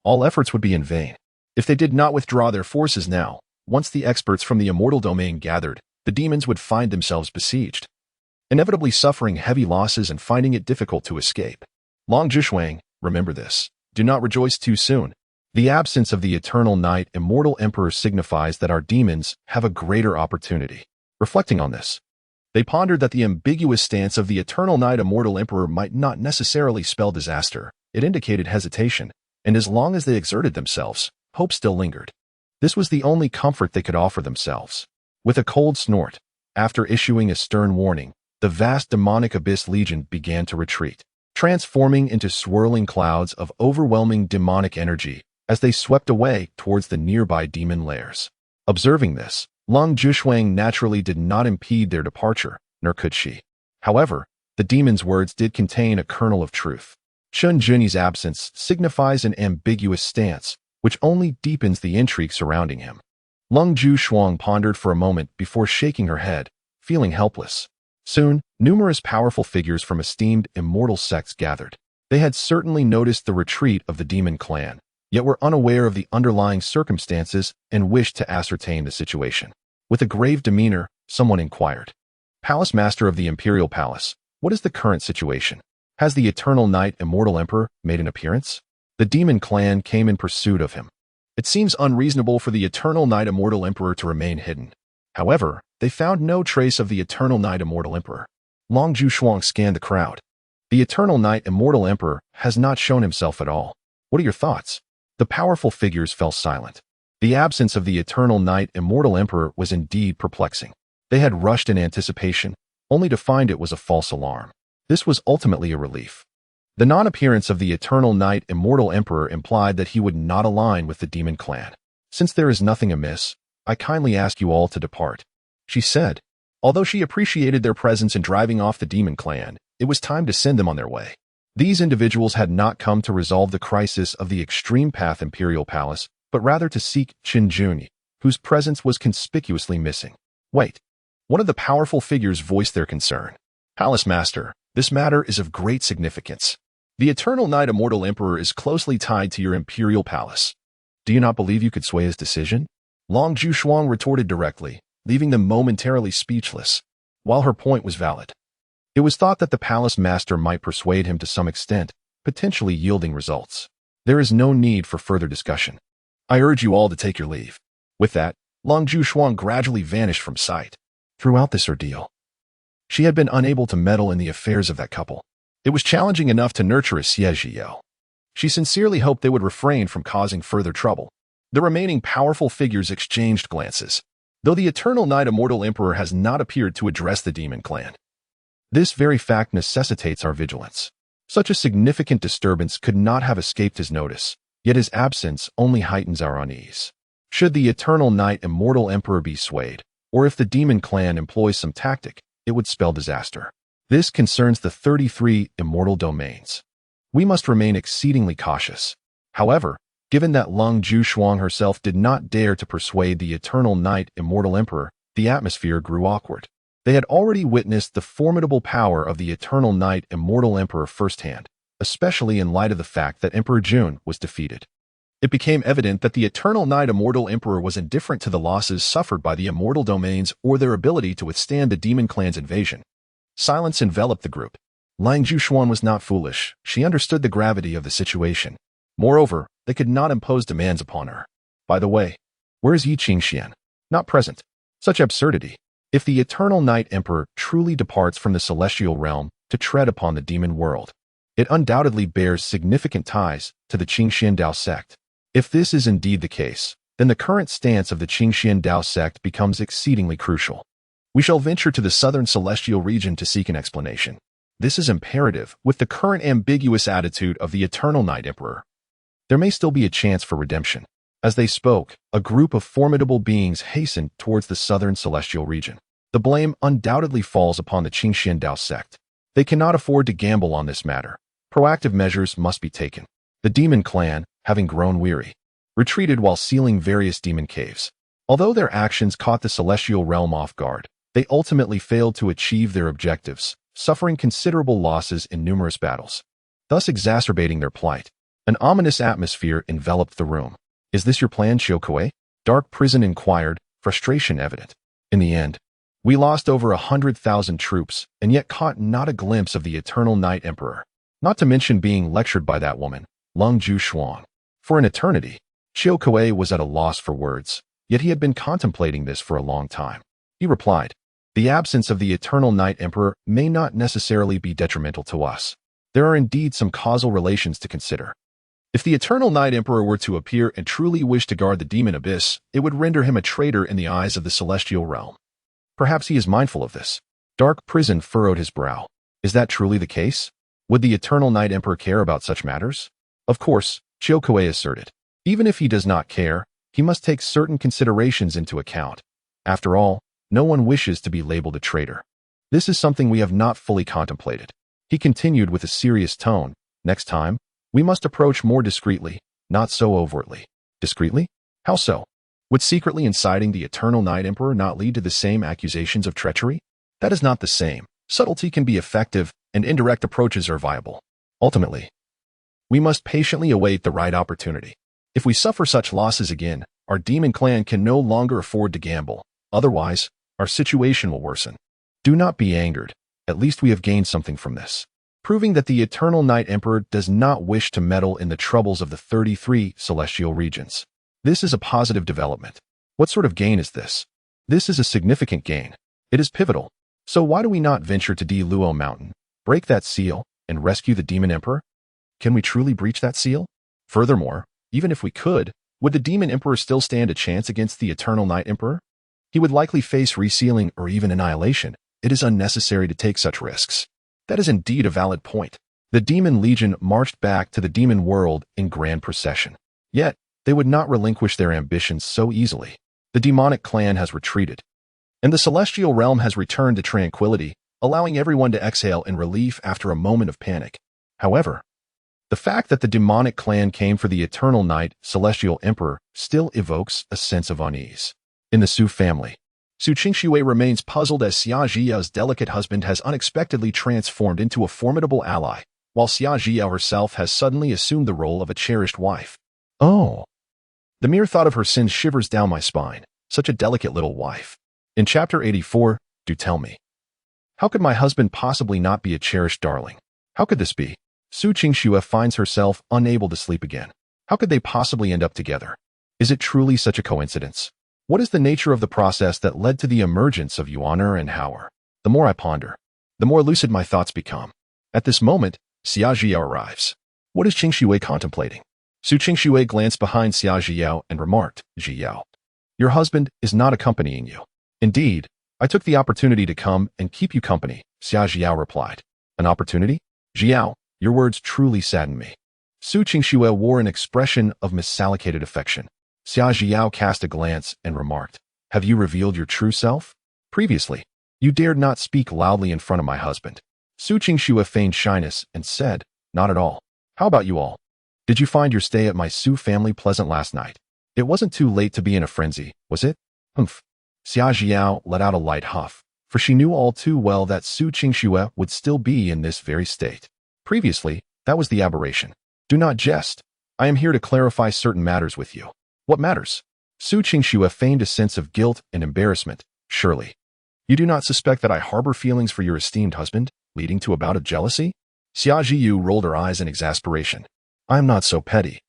all efforts would be in vain. If they did not withdraw their forces now, once the experts from the immortal domain gathered, the demons would find themselves besieged, inevitably suffering heavy losses and finding it difficult to escape. Long Zhishuang, remember this. Do not rejoice too soon. The absence of the eternal knight, immortal emperor signifies that our demons have a greater opportunity. Reflecting on this, they pondered that the ambiguous stance of the eternal knight, immortal emperor might not necessarily spell disaster. It indicated hesitation, and as long as they exerted themselves, hope still lingered. This was the only comfort they could offer themselves. With a cold snort, after issuing a stern warning, the vast demonic abyss legion began to retreat, transforming into swirling clouds of overwhelming demonic energy as they swept away towards the nearby demon lairs. Observing this, Long Zhishuang naturally did not impede their departure, nor could she. However, the demon's words did contain a kernel of truth. Chen Juni's absence signifies an ambiguous stance, which only deepens the intrigue surrounding him. Long Zhishuang pondered for a moment before shaking her head, feeling helpless. Soon, numerous powerful figures from esteemed immortal sects gathered. They had certainly noticed the retreat of the demon clan, yet were unaware of the underlying circumstances and wished to ascertain the situation. With a grave demeanor, someone inquired, "Palace Master of the Imperial Palace, what is the current situation? Has the eternal knight, immortal emperor, made an appearance?" The demon clan came in pursuit of him. It seems unreasonable for the eternal knight, immortal emperor to remain hidden. However, they found no trace of the eternal knight, immortal emperor. Long Zhishuang scanned the crowd. The eternal knight, immortal emperor, has not shown himself at all. What are your thoughts? The powerful figures fell silent. The absence of the eternal knight, immortal emperor was indeed perplexing. They had rushed in anticipation, only to find it was a false alarm. This was ultimately a relief. The non-appearance of the eternal knight, immortal emperor implied that he would not align with the demon clan. "Since there is nothing amiss, I kindly ask you all to depart," she said. Although she appreciated their presence in driving off the demon clan, it was time to send them on their way. These individuals had not come to resolve the crisis of the extreme path Imperial Palace, but rather to seek Qinglian, whose presence was conspicuously missing. "Wait." One of the powerful figures voiced their concern. "Palace Master, this matter is of great significance. The eternal knight, immortal emperor is closely tied to your Imperial Palace. Do you not believe you could sway his decision?" Long Zhishuang retorted directly, leaving them momentarily speechless. While her point was valid, it was thought that the palace master might persuade him to some extent, potentially yielding results. There is no need for further discussion. I urge you all to take your leave. With that, Long Zhishuang gradually vanished from sight. Throughout this ordeal, she had been unable to meddle in the affairs of that couple. It was challenging enough to nurture a Xia Zhiyao. She sincerely hoped they would refrain from causing further trouble. The remaining powerful figures exchanged glances, though the eternal knight, immortal emperor, has not appeared to address the demon clan. This very fact necessitates our vigilance. Such a significant disturbance could not have escaped his notice, yet his absence only heightens our unease. Should the eternal knight, immortal emperor, be swayed, or if the demon clan employs some tactic, it would spell disaster. This concerns the 33 immortal domains. We must remain exceedingly cautious. However, given that Long Zhishuang herself did not dare to persuade the eternal knight, immortal emperor, the atmosphere grew awkward. They had already witnessed the formidable power of the eternal knight, immortal emperor firsthand, especially in light of the fact that Emperor Jun was defeated. It became evident that the eternal knight, immortal emperor, was indifferent to the losses suffered by the immortal domains or their ability to withstand the demon clan's invasion. Silence enveloped the group. Long Zhishuang was not foolish. She understood the gravity of the situation. Moreover, they could not impose demands upon her. By the way, where is Yi Qingxian? Not present. Such absurdity. If the eternal knight emperor truly departs from the celestial realm to tread upon the demon world, It undoubtedly bears significant ties to the Qinglian sect. If this is indeed the case, then the current stance of the Qinglian sect becomes exceedingly crucial. We shall venture to the southern celestial region to seek an explanation. This is imperative with the current ambiguous attitude of the Eternal Night Emperor. There may still be a chance for redemption. As they spoke, a group of formidable beings hastened towards the southern celestial region. The blame undoubtedly falls upon the Qinglian sect. They cannot afford to gamble on this matter. Proactive measures must be taken. The demon clan, having grown weary, retreated while sealing various demon caves. Although their actions caught the celestial realm off guard, they ultimately failed to achieve their objectives, suffering considerable losses in numerous battles, thus exacerbating their plight. An ominous atmosphere enveloped the room. "Is this your plan, Qiu? Dark Prison inquired, frustration evident. "In the end, we lost over 100,000 troops and yet caught not a glimpse of the Eternal Night Emperor. Not to mention being lectured by that woman, Lung Ju Xuan. For an eternity, Qiu was at a loss for words, yet he had been contemplating this for a long time. He replied, "The absence of the Eternal Night Emperor may not necessarily be detrimental to us. There are indeed some causal relations to consider. If the Eternal Night Emperor were to appear and truly wish to guard the demon abyss, it would render him a traitor in the eyes of the celestial realm. Perhaps he is mindful of this." Dark Prison furrowed his brow. Is that truly the case? Would the Eternal Night Emperor care about such matters? Of course, Qiu asserted. Even if he does not care, he must take certain considerations into account. After all, no one wishes to be labeled a traitor. This is something we have not fully contemplated. He continued with a serious tone. Next time, we must approach more discreetly, not so overtly. Discreetly? How so? Would secretly inciting the Eternal Night Emperor not lead to the same accusations of treachery? That is not the same. Subtlety can be effective, and indirect approaches are viable. Ultimately, we must patiently await the right opportunity. If we suffer such losses again, our demon clan can no longer afford to gamble. Otherwise, our situation will worsen. Do not be angered. At least we have gained something from this, proving that the Eternal Night Emperor does not wish to meddle in the troubles of the 33 celestial regions. This is a positive development. What sort of gain is this? This is a significant gain. It is pivotal. So why do we not venture to Di Luo Mountain, break that seal, and rescue the Demon Emperor? Can we truly breach that seal? Furthermore, even if we could, would the Demon Emperor still stand a chance against the Eternal Night Emperor? He would likely face resealing or even annihilation. It is unnecessary to take such risks. That is indeed a valid point. The Demon Legion marched back to the Demon World in grand procession. Yet, they would not relinquish their ambitions so easily. The demonic clan has retreated, and the celestial realm has returned to tranquility, allowing everyone to exhale in relief after a moment of panic. However, the fact that the demonic clan came for the Eternal Night Celestial Emperor still evokes a sense of unease. In the Su family, Su Qingxue remains puzzled as Xia Zhiyao's delicate husband has unexpectedly transformed into a formidable ally, while Xia Zhiyao herself has suddenly assumed the role of a cherished wife. Oh! The mere thought of her sins shivers down my spine. Such a delicate little wife. In Chapter 84, do tell me. How could my husband possibly not be a cherished darling? How could this be? Su Qingxue finds herself unable to sleep again. How could they possibly end up together? Is it truly such a coincidence? What is the nature of the process that led to the emergence of Yuan'er and Hau'er? The more I ponder, the more lucid my thoughts become. At this moment, Xia Zhiyao arrives. What is Qingxue contemplating? Su Qingxue glanced behind Xia Zhiyao and remarked, "Zhiyao, your husband is not accompanying you." "Indeed, I took the opportunity to come and keep you company," Xia Zhiyao replied. "An opportunity? Zhiyao, your words truly sadden me." Su Qingxue wore an expression of misallocated affection. Xia Zhiyao cast a glance and remarked, "Have you revealed your true self? Previously, you dared not speak loudly in front of my husband." Su Qingxue feigned shyness and said, "Not at all. How about you all? Did you find your stay at my Su family pleasant last night? It wasn't too late to be in a frenzy, was it?" "Humph." Xia Zhiyao let out a light huff, for she knew all too well that Su Qingxue would still be in this very state. Previously, that was the aberration. "Do not jest. I am here to clarify certain matters with you." "What matters?" Su Qingxue feigned a sense of guilt and embarrassment. "Surely, you do not suspect that I harbor feelings for your esteemed husband, leading to a bout of jealousy?" Xia Zhiyu rolled her eyes in exasperation. "I am not so petty.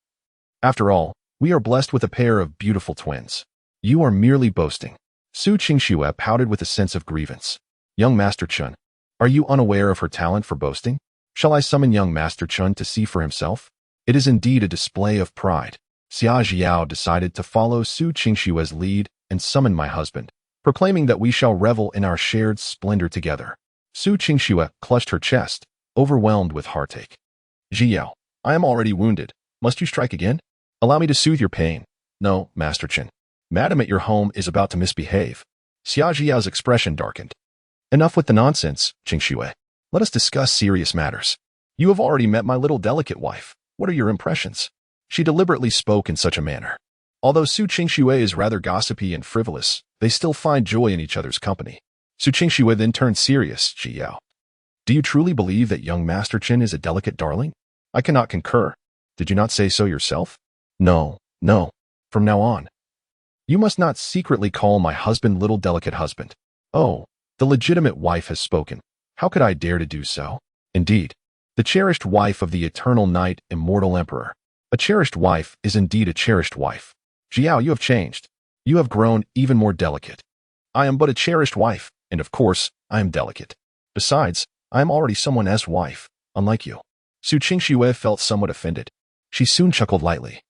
After all, we are blessed with a pair of beautiful twins. You are merely boasting." Su Qingxue pouted with a sense of grievance. "Young Master Chun, are you unaware of her talent for boasting?" Shall I summon young Master Chun to see for himself? It is indeed a display of pride. Xia Jiao decided to follow Su Qingshue's lead and summon my husband, proclaiming that we shall revel in our shared splendor together. Su Qingxue clutched her chest, overwhelmed with heartache. Jiao, I am already wounded. Must you strike again? Allow me to soothe your pain. No, Master Chen. Madam at your home is about to misbehave. Xia Jiao's expression darkened. Enough with the nonsense, Qingxue. Let us discuss serious matters. You have already met my little delicate wife. What are your impressions? She deliberately spoke in such a manner. Although Su Qingxue is rather gossipy and frivolous, they still find joy in each other's company. Su Qingxue then turned serious, Jiao. Do you truly believe that young Master Chen is a delicate darling? I cannot concur. Did you not say so yourself? No. From now on, you must not secretly call my husband little delicate husband. Oh, the legitimate wife has spoken. How could I dare to do so? Indeed, the cherished wife of the eternal knight, immortal emperor. A cherished wife is indeed a cherished wife. Jiao, you have changed. You have grown even more delicate. I am but a cherished wife, and of course, I am delicate. Besides, I am already someone else's wife, unlike you. Su Qingxue felt somewhat offended. She soon chuckled lightly.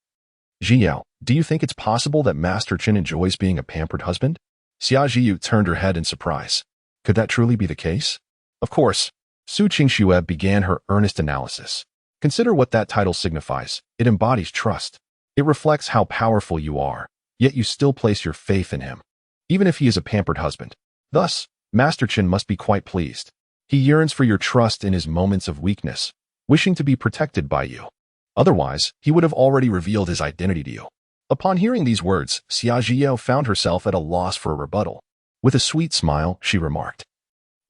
Jiao, do you think it's possible that Master Chen enjoys being a pampered husband? Xia Jiyu turned her head in surprise. Could that truly be the case? Of course. Su Qingxue began her earnest analysis. Consider what that title signifies. It embodies trust. It reflects how powerful you are, yet you still place your faith in him, even if he is a pampered husband. Thus, Master Chen must be quite pleased. He yearns for your trust in his moments of weakness, wishing to be protected by you. Otherwise, he would have already revealed his identity to you. Upon hearing these words, Xia Jiao found herself at a loss for a rebuttal. With a sweet smile, she remarked,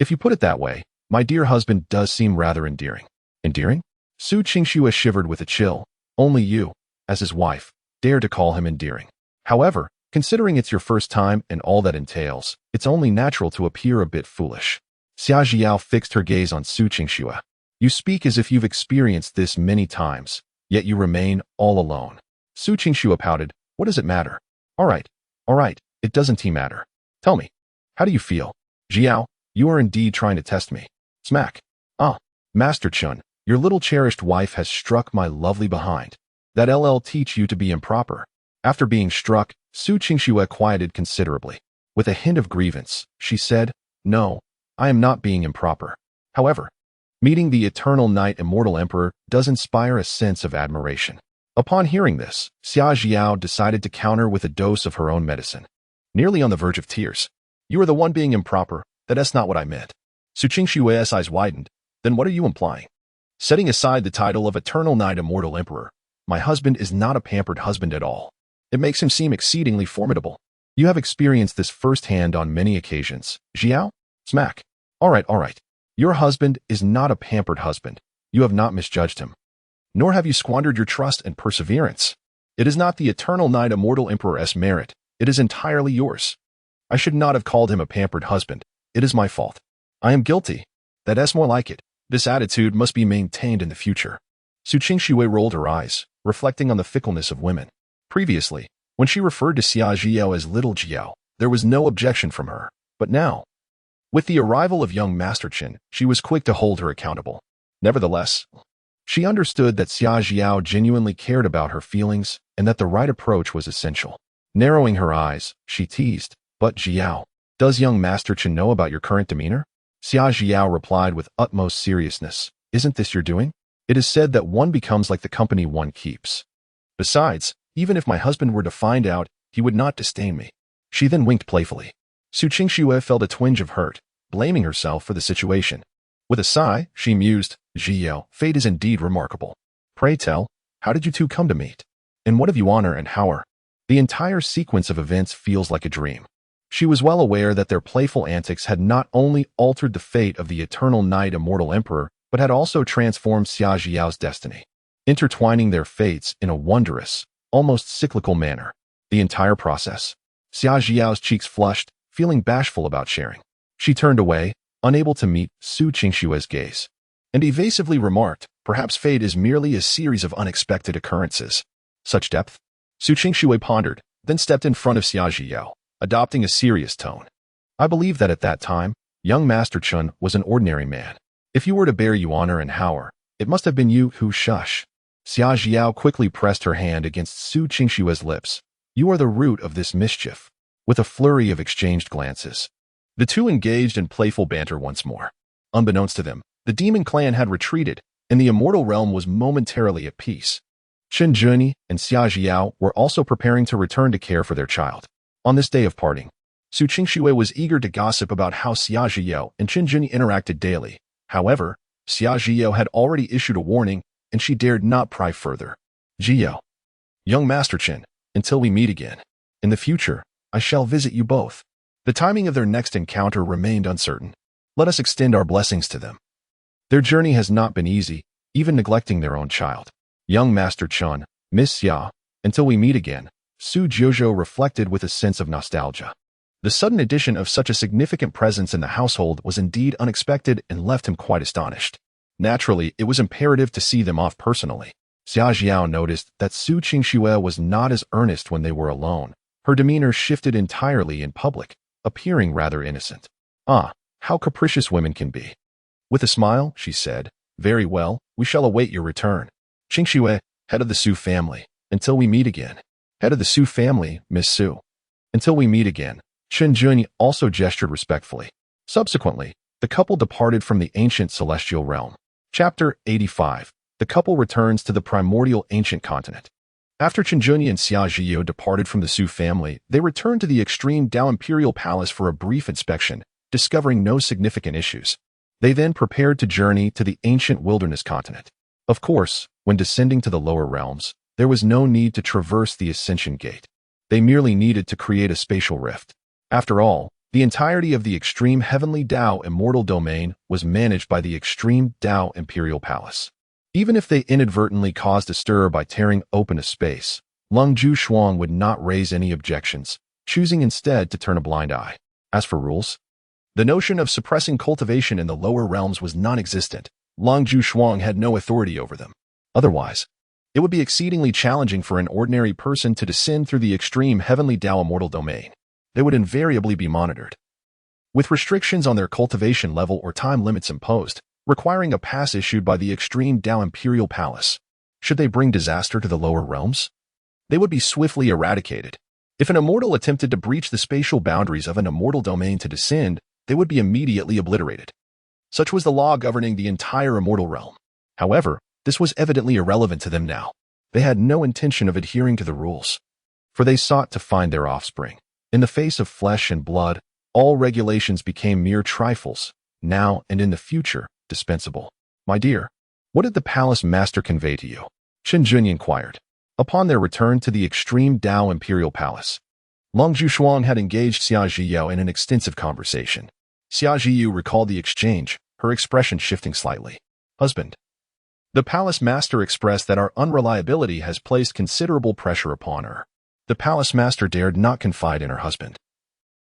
If you put it that way, my dear husband does seem rather endearing. Endearing? Su Qingxue shivered with a chill. Only you, as his wife, dare to call him endearing. However, considering it's your first time and all that entails, it's only natural to appear a bit foolish. Xia Jiao fixed her gaze on Su Qingxue. You speak as if you've experienced this many times, yet you remain all alone. Su Qingxue pouted. What does it matter? All right, it doesn't matter. Tell me, how do you feel? Jiao, you are indeed trying to test me. Smack. Master Chun, your little cherished wife has struck my lovely behind. That LL teach you to be improper. After being struck, Su Qingxue quieted considerably. With a hint of grievance, she said, No, I am not being improper. However, meeting the eternal knight immortal emperor does inspire a sense of admiration. Upon hearing this, Xia Jiao decided to counter with a dose of her own medicine. Nearly on the verge of tears. You are the one being improper. That's not what I meant. Su Qingxue's eyes widened. Then what are you implying? Setting aside the title of eternal knight immortal emperor, my husband is not a pampered husband at all. It makes him seem exceedingly formidable. You have experienced this firsthand on many occasions. Jiao? Smack. All right. Your husband is not a pampered husband. You have not misjudged him. Nor have you squandered your trust and perseverance. It is not the eternal knight immortal emperor's merit. It is entirely yours. I should not have called him a pampered husband. It is my fault. I am guilty. That's more like it. This attitude must be maintained in the future. Su Qingxue rolled her eyes, reflecting on the fickleness of women. Previously, when she referred to Xia Jiao as little Jiao, there was no objection from her. But now, with the arrival of young Master Chen, she was quick to hold her accountable. Nevertheless, she understood that Xia Jiao genuinely cared about her feelings and that the right approach was essential. Narrowing her eyes, she teased, But Jiao, does young Master Chen know about your current demeanor? Xia Jiao replied with utmost seriousness, Isn't this your doing? It is said that one becomes like the company one keeps. Besides, even if my husband were to find out, he would not disdain me. She then winked playfully. Su Qingxue felt a twinge of hurt, blaming herself for the situation. With a sigh, she mused, Jiao, fate is indeed remarkable. Pray tell, how did you two come to meet? And what have you honor and how are? The entire sequence of events feels like a dream. She was well aware that their playful antics had not only altered the fate of the eternal knight immortal emperor, but had also transformed Xia Jiao's destiny, intertwining their fates in a wondrous, almost cyclical manner. The entire process. Xia Jiao's cheeks flushed, feeling bashful about sharing. She turned away, unable to meet Su Qingxue's gaze, and evasively remarked, Perhaps fate is merely a series of unexpected occurrences. Such depth? Su Qingxue pondered, then stepped in front of Xia Jiao, adopting a serious tone. I believe that at that time, young Master Chun was an ordinary man. If you were to bear you honor and power, it must have been you who shush. Xia Jiao quickly pressed her hand against Su Qingshue's lips. You are the root of this mischief. With a flurry of exchanged glances, the two engaged in playful banter once more. Unbeknownst to them, the demon clan had retreated, and the immortal realm was momentarily at peace. Chen Juni and Xia Jiao were also preparing to return to care for their child. On this day of parting, Su Qingxue was eager to gossip about how Xia Jiao and Chen Juni interacted daily. However, Xia Jiao had already issued a warning, and she dared not pry further. Jiao, young Master Chen, until we meet again. In the future, I shall visit you both. The timing of their next encounter remained uncertain. Let us extend our blessings to them. Their journey has not been easy, even neglecting their own child. Young Master Chen, Miss Xia, until we meet again, Su Jiuzhou reflected with a sense of nostalgia. The sudden addition of such a significant presence in the household was indeed unexpected and left him quite astonished. Naturally, it was imperative to see them off personally. Xia Jiao noticed that Su Qingxue was not as earnest when they were alone. Her demeanor shifted entirely in public, appearing rather innocent. Ah, how capricious women can be. With a smile, she said, very well, we shall await your return. Qingxue, head of the Su family, until we meet again. Head of the Su family, Miss Su. Until we meet again. Chen Juni also gestured respectfully. Subsequently, the couple departed from the ancient celestial realm. Chapter 85. The couple returns to the primordial ancient continent. After Chen Juni and Xia Jiao departed from the Su family, they returned to the extreme Dao Imperial Palace for a brief inspection, discovering no significant issues. They then prepared to journey to the ancient wilderness continent. Of course, when descending to the lower realms, there was no need to traverse the Ascension Gate. They merely needed to create a spatial rift. After all, the entirety of the extreme heavenly Dao immortal domain was managed by the extreme Dao Imperial Palace. Even if they inadvertently caused a stir by tearing open a space, Lung Ju Shuang would not raise any objections, choosing instead to turn a blind eye. As for rules, the notion of suppressing cultivation in the lower realms was non-existent. Lung Ju Shuang had no authority over them. Otherwise, it would be exceedingly challenging for an ordinary person to descend through the extreme heavenly Dao immortal domain. They would invariably be monitored, with restrictions on their cultivation level or time limits imposed, requiring a pass issued by the extreme Dao Imperial Palace. Should they bring disaster to the lower realms, they would be swiftly eradicated. If an immortal attempted to breach the spatial boundaries of an immortal domain to descend, they would be immediately obliterated. Such was the law governing the entire immortal realm. However, this was evidently irrelevant to them now. They had no intention of adhering to the rules, for they sought to find their offspring. In the face of flesh and blood, all regulations became mere trifles, now and in the future, dispensable. My dear, what did the palace master convey to you? Chen Jun inquired. Upon their return to the extreme Dao Imperial Palace, Lung Jushuang had engaged Xia Jiao in an extensive conversation. Xia Jiu recalled the exchange, her expression shifting slightly. Husband. The palace master expressed that our unreliability has placed considerable pressure upon her. The palace master dared not confide in her husband.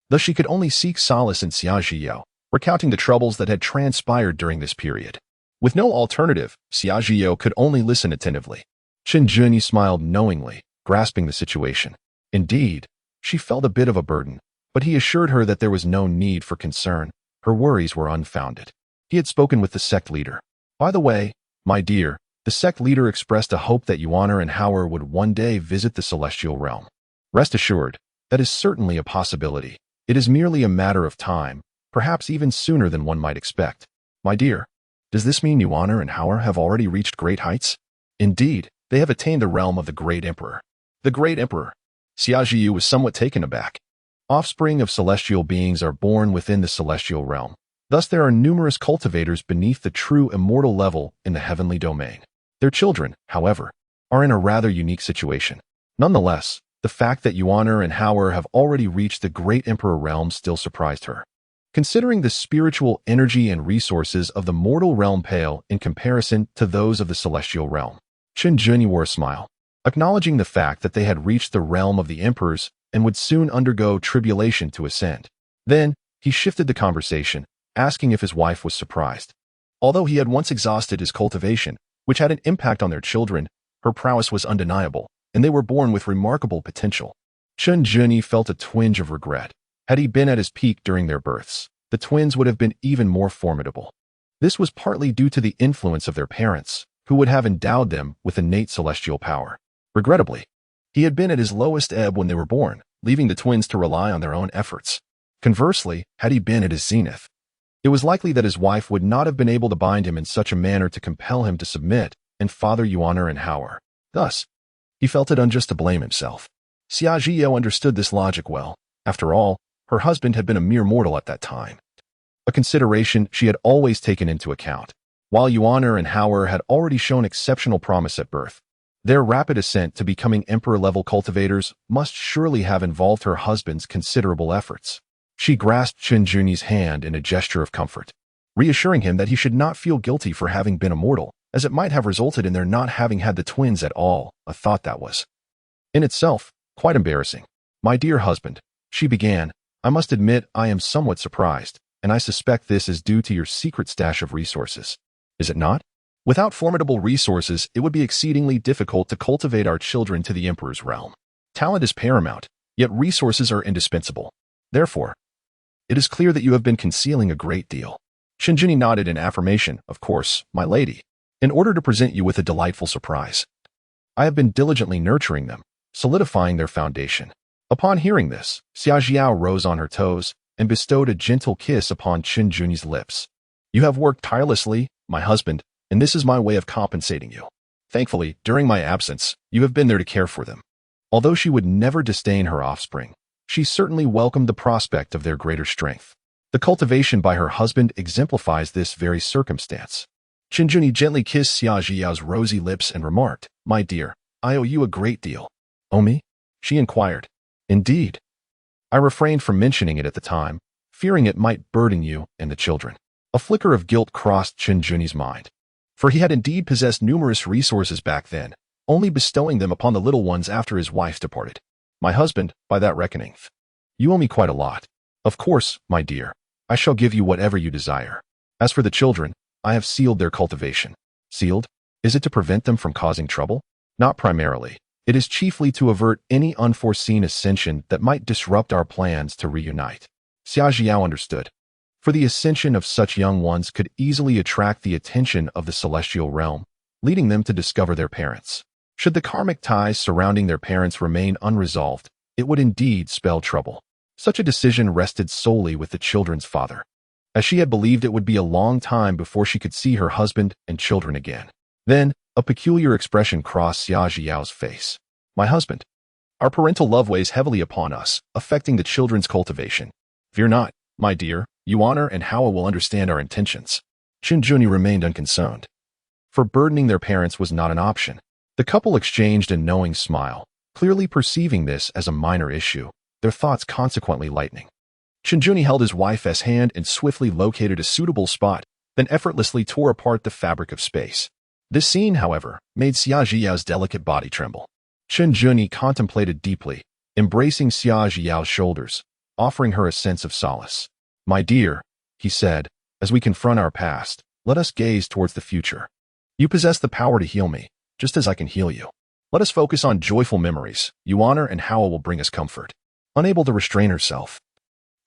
Thus she could only seek solace in Xia Jiao, recounting the troubles that had transpired during this period. With no alternative, Xia Jiao could only listen attentively. Chen Juni smiled knowingly, grasping the situation. Indeed, she felt a bit of a burden, but he assured her that there was no need for concern. Her worries were unfounded. He had spoken with the sect leader. By the way, my dear, the sect leader expressed a hope that Yuan and Hauer would one day visit the celestial realm. Rest assured, that is certainly a possibility. It is merely a matter of time, perhaps even sooner than one might expect. My dear, does this mean Yuan and Hauer have already reached great heights? Indeed, they have attained the realm of the Great Emperor. The Great Emperor. Xia Jiu was somewhat taken aback. Offspring of celestial beings are born within the celestial realm. Thus there are numerous cultivators beneath the true immortal level in the heavenly domain. Their children, however, are in a rather unique situation. Nonetheless, the fact that Yuan and Hauer have already reached the Great Emperor realm still surprised her. Considering the spiritual energy and resources of the mortal realm pale in comparison to those of the celestial realm, Chen Juni wore a smile, acknowledging the fact that they had reached the realm of the emperors and would soon undergo tribulation to ascend. Then, he shifted the conversation, asking if his wife was surprised. Although he had once exhausted his cultivation, which had an impact on their children, her prowess was undeniable, and they were born with remarkable potential. Chen Juni felt a twinge of regret. Had he been at his peak during their births, the twins would have been even more formidable. This was partly due to the influence of their parents, who would have endowed them with innate celestial power. Regrettably, he had been at his lowest ebb when they were born, leaving the twins to rely on their own efforts. Conversely, had he been at his zenith, it was likely that his wife would not have been able to bind him in such a manner to compel him to submit and father Yuan'er and Hau'er. Thus, he felt it unjust to blame himself. Xia Zhiyao understood this logic well. After all, her husband had been a mere mortal at that time, a consideration she had always taken into account. While Yuan'er and Hau'er had already shown exceptional promise at birth, their rapid ascent to becoming emperor-level cultivators must surely have involved her husband's considerable efforts. She grasped Qin Juni's hand in a gesture of comfort, reassuring him that he should not feel guilty for having been a mortal, as it might have resulted in their not having had the twins at all, a thought that was, in itself, quite embarrassing. "My dear husband," she began, "I must admit I am somewhat surprised, and I suspect this is due to your secret stash of resources. Is it not? Without formidable resources, it would be exceedingly difficult to cultivate our children to the Emperor's realm. Talent is paramount, yet resources are indispensable. Therefore, it is clear that you have been concealing a great deal." Qinjuni nodded in affirmation. "Of course, my lady, in order to present you with a delightful surprise. I have been diligently nurturing them, solidifying their foundation." Upon hearing this, Xia Zhiyao rose on her toes and bestowed a gentle kiss upon Qinjuni's lips. "You have worked tirelessly, my husband, and this is my way of compensating you. Thankfully, during my absence, you have been there to care for them." Although she would never disdain her offspring, she certainly welcomed the prospect of their greater strength. The cultivation by her husband exemplifies this very circumstance. Qinjuni gently kissed Xia Zhiyao's rosy lips and remarked, "My dear, I owe you a great deal." "Owe me?" she inquired. "Indeed. I refrained from mentioning it at the time, fearing it might burden you and the children." A flicker of guilt crossed Qinjuni's mind, for he had indeed possessed numerous resources back then, only bestowing them upon the little ones after his wife departed. "My husband, by that reckoning, you owe me quite a lot. Of course, my dear, I shall give you whatever you desire. As for the children, I have sealed their cultivation." "Sealed? Is it to prevent them from causing trouble?" "Not primarily. It is chiefly to avert any unforeseen ascension that might disrupt our plans to reunite." Xia Zhiyao understood, for the ascension of such young ones could easily attract the attention of the celestial realm, leading them to discover their parents. Should the karmic ties surrounding their parents remain unresolved, it would indeed spell trouble. Such a decision rested solely with the children's father, as she had believed it would be a long time before she could see her husband and children again. Then, a peculiar expression crossed Xia Zhiyao's face. "My husband, our parental love weighs heavily upon us, affecting the children's cultivation. Fear not, my dear, Yuan'er and Hau'er will understand our intentions." Qinjuni remained unconcerned, for burdening their parents was not an option. The couple exchanged a knowing smile, clearly perceiving this as a minor issue, their thoughts consequently lightening. Qinjuni held his wife's hand and swiftly located a suitable spot, then effortlessly tore apart the fabric of space. This scene, however, made Xia Zhiyao's delicate body tremble. Qinjuni contemplated deeply, embracing Xia Zhiyao's shoulders, offering her a sense of solace. "My dear," he said, "as we confront our past, let us gaze towards the future. You possess the power to heal me, just as I can heal you. Let us focus on joyful memories. Yuan'er and Hau'er will bring us comfort." Unable to restrain herself,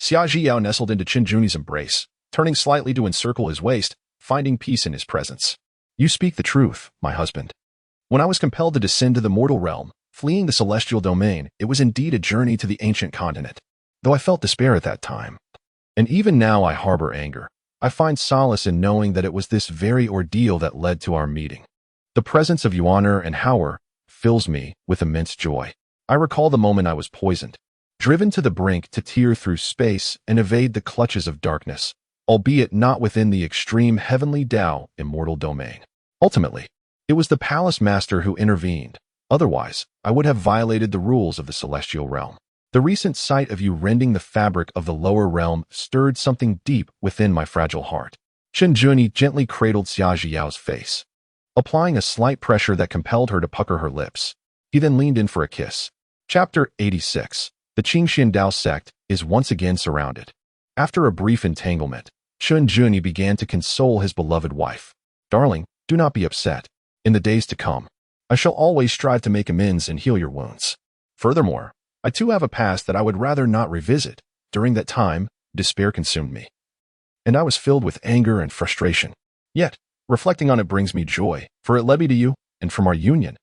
Xia Zhiyao nestled into Qinjuni's embrace, turning slightly to encircle his waist, finding peace in his presence. "You speak the truth, my husband. When I was compelled to descend to the mortal realm, fleeing the celestial domain, it was indeed a journey to the ancient continent. Though I felt despair at that time, and even now I harbor anger, I find solace in knowing that it was this very ordeal that led to our meeting. The presence of Yuan'er and Hau'er fills me with immense joy. I recall the moment I was poisoned, driven to the brink to tear through space and evade the clutches of darkness, albeit not within the extreme heavenly Tao immortal domain. Ultimately, it was the palace master who intervened. Otherwise, I would have violated the rules of the celestial realm. The recent sight of you rending the fabric of the lower realm stirred something deep within my fragile heart." Qinjuni gently cradled Xia Zhiyao's face, applying a slight pressure that compelled her to pucker her lips. He then leaned in for a kiss. Chapter 86. The Qinglian Dao sect is once again surrounded. After a brief entanglement, Qinjuni began to console his beloved wife. "Darling, do not be upset. In the days to come, I shall always strive to make amends and heal your wounds. Furthermore, I too have a past that I would rather not revisit. During that time, despair consumed me, and I was filled with anger and frustration. Yet, reflecting on it brings me joy, for it led me to you, and from our union.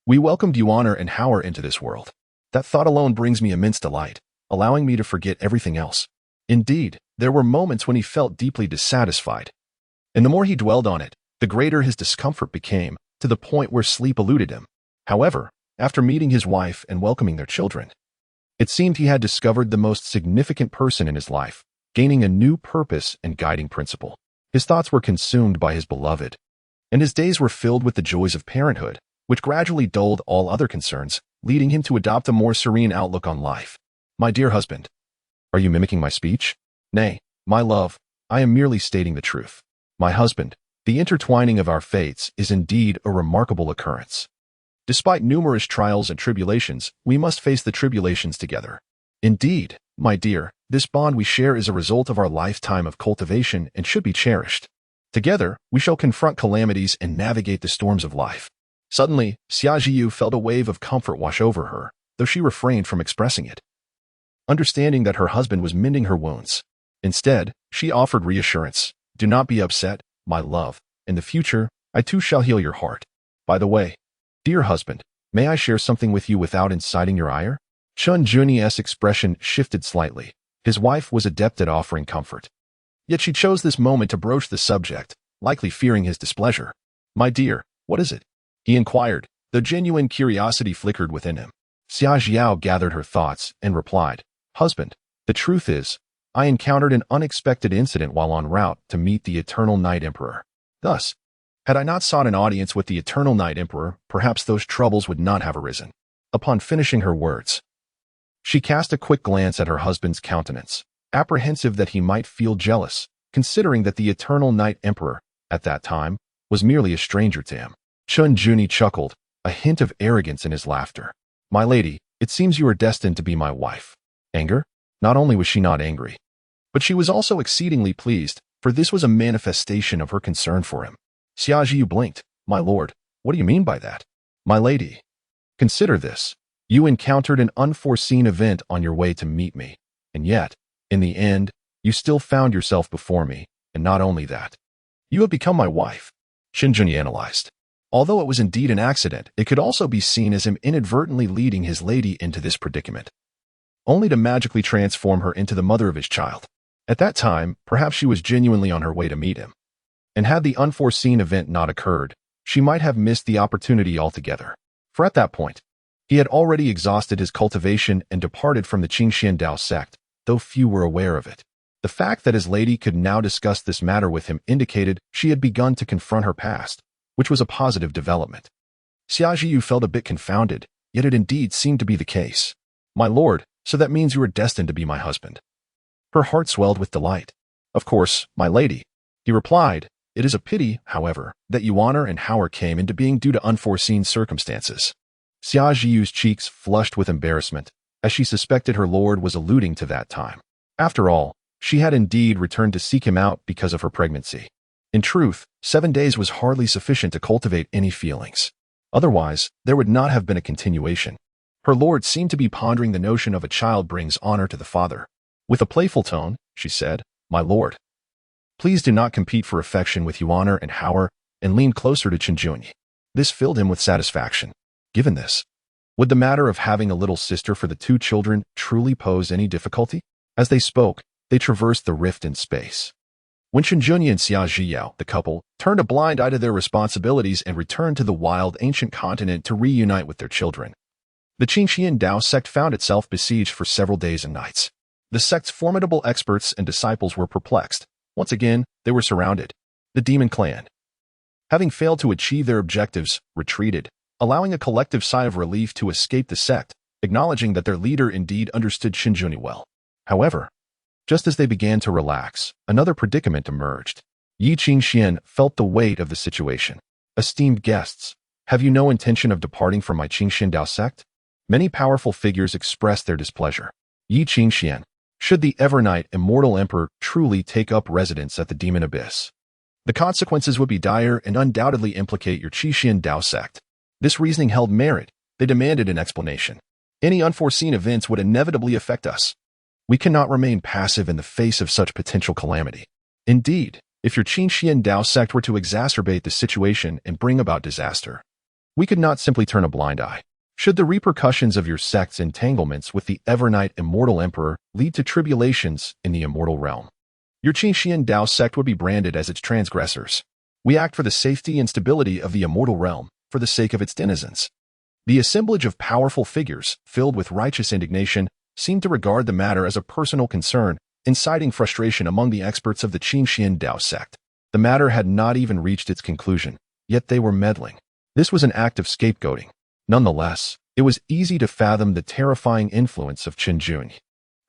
We welcomed you honor and power into this world. That thought alone brings me immense delight, allowing me to forget everything else. Indeed, there were moments when he felt deeply dissatisfied. And the more he dwelled on it, the greater his discomfort became, to the point where sleep eluded him. However, after meeting his wife and welcoming their children, it seemed he had discovered the most significant person in his life, gaining a new purpose and guiding principle. His thoughts were consumed by his beloved, and his days were filled with the joys of parenthood, which gradually dulled all other concerns, leading him to adopt a more serene outlook on life. My dear husband, are you mimicking my speech? Nay, my love, I am merely stating the truth. My husband, the intertwining of our fates is indeed a remarkable occurrence. Despite numerous trials and tribulations, we must face the tribulations together. Indeed, my dear, this bond we share is a result of our lifetime of cultivation and should be cherished. Together, we shall confront calamities and navigate the storms of life. Suddenly, Xia Jiyu felt a wave of comfort wash over her, though she refrained from expressing it. Understanding that her husband was mending her wounds. Instead, she offered reassurance. Do not be upset, my love. In the future, I too shall heal your heart. By the way, dear husband, may I share something with you without inciting your ire? Chun Juni's expression shifted slightly. His wife was adept at offering comfort. Yet she chose this moment to broach the subject, likely fearing his displeasure. My dear, what is it? He inquired, though genuine curiosity flickered within him. Xia Jiao gathered her thoughts and replied, Husband, the truth is, I encountered an unexpected incident while en route to meet the Eternal Night Emperor. Thus, had I not sought an audience with the Eternal Night Emperor, perhaps those troubles would not have arisen. Upon finishing her words, she cast a quick glance at her husband's countenance, apprehensive that he might feel jealous, considering that the Eternal Night Emperor, at that time, was merely a stranger to him. Chun Juni chuckled, a hint of arrogance in his laughter. My lady, it seems you are destined to be my wife. Anger? Not only was she not angry, but she was also exceedingly pleased, for this was a manifestation of her concern for him. Xia Jiyu blinked. My lord, what do you mean by that? My lady, consider this. You encountered an unforeseen event on your way to meet me, and yet, in the end, you still found yourself before me, and not only that, you have become my wife. Xinjun analyzed. Although it was indeed an accident, it could also be seen as him inadvertently leading his lady into this predicament, only to magically transform her into the mother of his child. At that time, perhaps she was genuinely on her way to meet him. And had the unforeseen event not occurred, she might have missed the opportunity altogether. For at that point, he had already exhausted his cultivation and departed from the Qinglian sect, though few were aware of it. The fact that his lady could now discuss this matter with him indicated she had begun to confront her past, which was a positive development. Xia Jiyu felt a bit confounded, yet it indeed seemed to be the case. My lord, so that means you are destined to be my husband. Her heart swelled with delight. Of course, my lady, he replied. It is a pity, however, that your honor and power came into being due to unforeseen circumstances. Xia Jiyu's cheeks flushed with embarrassment, as she suspected her lord was alluding to that time. After all, she had indeed returned to seek him out because of her pregnancy. In truth, 7 days was hardly sufficient to cultivate any feelings. Otherwise, there would not have been a continuation. Her lord seemed to be pondering the notion of a child brings honor to the father. With a playful tone, she said, My lord, please do not compete for affection with your honor and power, and leaned closer to Qinjun. This filled him with satisfaction. Given this, would the matter of having a little sister for the two children truly pose any difficulty? As they spoke, they traversed the rift in space. When Qinjun and Xia Jiao, the couple, turned a blind eye to their responsibilities and returned to the wild ancient continent to reunite with their children, the Qinglian sect found itself besieged for several days and nights. The sect's formidable experts and disciples were perplexed. Once again, they were surrounded. The demon clan, having failed to achieve their objectives, retreated, allowing a collective sigh of relief to escape the sect, acknowledging that their leader indeed understood Qinjun well. However, just as they began to relax, another predicament emerged. Yi Qingxian felt the weight of the situation. Esteemed guests, have you no intention of departing from my Qinglian sect? Many powerful figures expressed their displeasure. Yi Qingxian, should the Evernight Immortal Emperor truly take up residence at the Demon Abyss, the consequences would be dire and undoubtedly implicate your Qinglian sect. This reasoning held merit. They demanded an explanation. Any unforeseen events would inevitably affect us. We cannot remain passive in the face of such potential calamity. Indeed, if your Qinglian Dao sect were to exacerbate the situation and bring about disaster. We could not simply turn a blind eye. Should the repercussions of your sect's entanglements with the Evernight Immortal Emperor lead to tribulations in the immortal realm, your Qinglian Dao sect would be branded as its transgressors. We act for the safety and stability of the immortal realm, for the sake of its denizens. The assemblage of powerful figures, filled with righteous indignation, seemed to regard the matter as a personal concern, inciting frustration among the experts of the Qinglian Dao sect. The matter had not even reached its conclusion, yet they were meddling. This was an act of scapegoating. Nonetheless, it was easy to fathom the terrifying influence of Qinglian,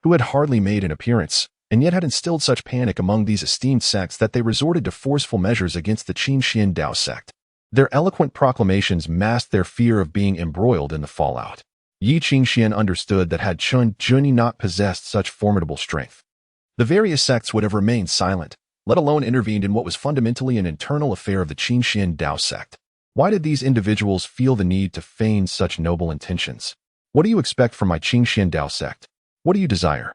who had hardly made an appearance, and yet had instilled such panic among these esteemed sects that they resorted to forceful measures against the Qinglian Dao sect. Their eloquent proclamations masked their fear of being embroiled in the fallout. Yi Qinglian understood that had Qinglian not possessed such formidable strength, the various sects would have remained silent, let alone intervened in what was fundamentally an internal affair of the Qinglian Dao sect. Why did these individuals feel the need to feign such noble intentions? What do you expect from my Qinglian Dao sect? What do you desire?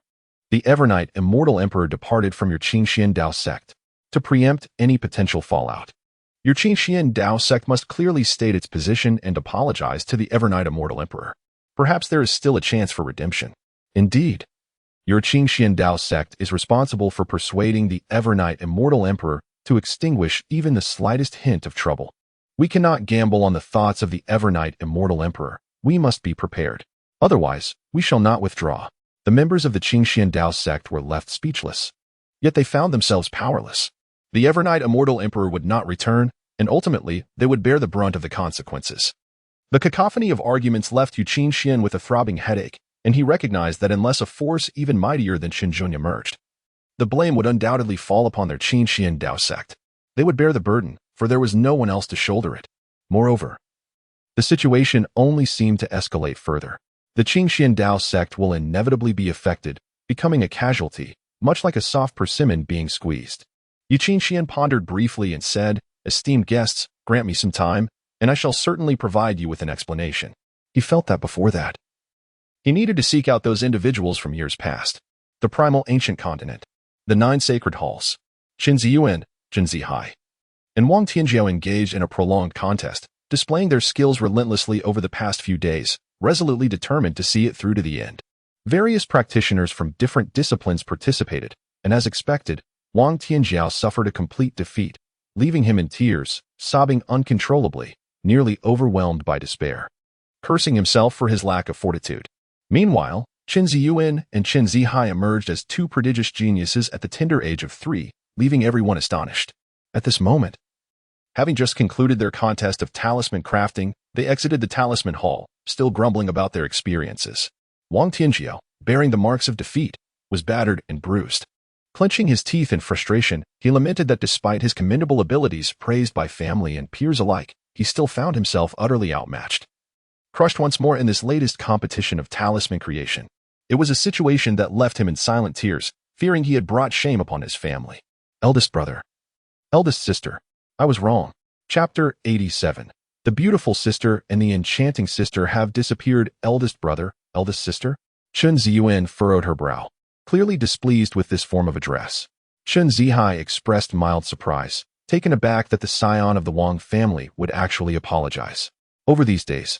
The Evernight Immortal Emperor departed from your Qinglian Dao sect to preempt any potential fallout. Your Qinglian Dao sect must clearly state its position and apologize to the Evernight Immortal Emperor. Perhaps there is still a chance for redemption. Indeed, your Qinglian Dao sect is responsible for persuading the Evernight Immortal Emperor to extinguish even the slightest hint of trouble. We cannot gamble on the thoughts of the Evernight Immortal Emperor. We must be prepared. Otherwise, we shall not withdraw. The members of the Qinglian Dao sect were left speechless. Yet they found themselves powerless. The Evernight Immortal Emperor would not return, and ultimately, they would bear the brunt of the consequences. The cacophony of arguments left Yu Qinglian with a throbbing headache, and he recognized that unless a force even mightier than Qinglian emerged, the blame would undoubtedly fall upon their Qinglian Dao sect. They would bear the burden, for there was no one else to shoulder it. Moreover, the situation only seemed to escalate further. The Qinglian Dao sect will inevitably be affected, becoming a casualty, much like a soft persimmon being squeezed. Yu Qinglian pondered briefly and said, "Esteemed guests, grant me some time, and I shall certainly provide you with an explanation." He felt that before that. He needed to seek out those individuals from years past. The primal ancient continent, the 9 sacred halls, Qinziyuan, Qinzihai, and Wang Tianjiao engaged in a prolonged contest, displaying their skills relentlessly over the past few days, resolutely determined to see it through to the end. Various practitioners from different disciplines participated, and as expected, Wang Tianjiao suffered a complete defeat, leaving him in tears, sobbing uncontrollably, nearly overwhelmed by despair, cursing himself for his lack of fortitude. Meanwhile, Qinziyuan and Qinzihai emerged as 2 prodigious geniuses at the tender age of 3, leaving everyone astonished. At this moment, having just concluded their contest of talisman crafting, they exited the talisman hall, still grumbling about their experiences. Wang Tianjiao, bearing the marks of defeat, was battered and bruised. Clenching his teeth in frustration, he lamented that despite his commendable abilities praised by family and peers alike, he still found himself utterly outmatched. Crushed once more in this latest competition of talisman creation, it was a situation that left him in silent tears, fearing he had brought shame upon his family. Eldest brother. Eldest sister. I was wrong. Chapter 87. The beautiful sister and the enchanting sister have disappeared. Eldest brother, eldest sister? Chen Ziyuan furrowed her brow, clearly displeased with this form of address. Chen Zihai expressed mild surprise, taken aback that the scion of the Wang family would actually apologize. Over these days,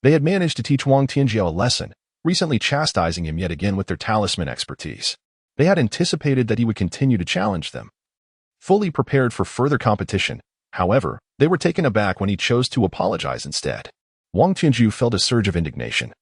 they had managed to teach Wang Tianjiao a lesson, recently chastising him yet again with their talisman expertise. They had anticipated that he would continue to challenge them. Fully prepared for further competition, however, they were taken aback when he chose to apologize instead. Wang Tianjiao felt a surge of indignation,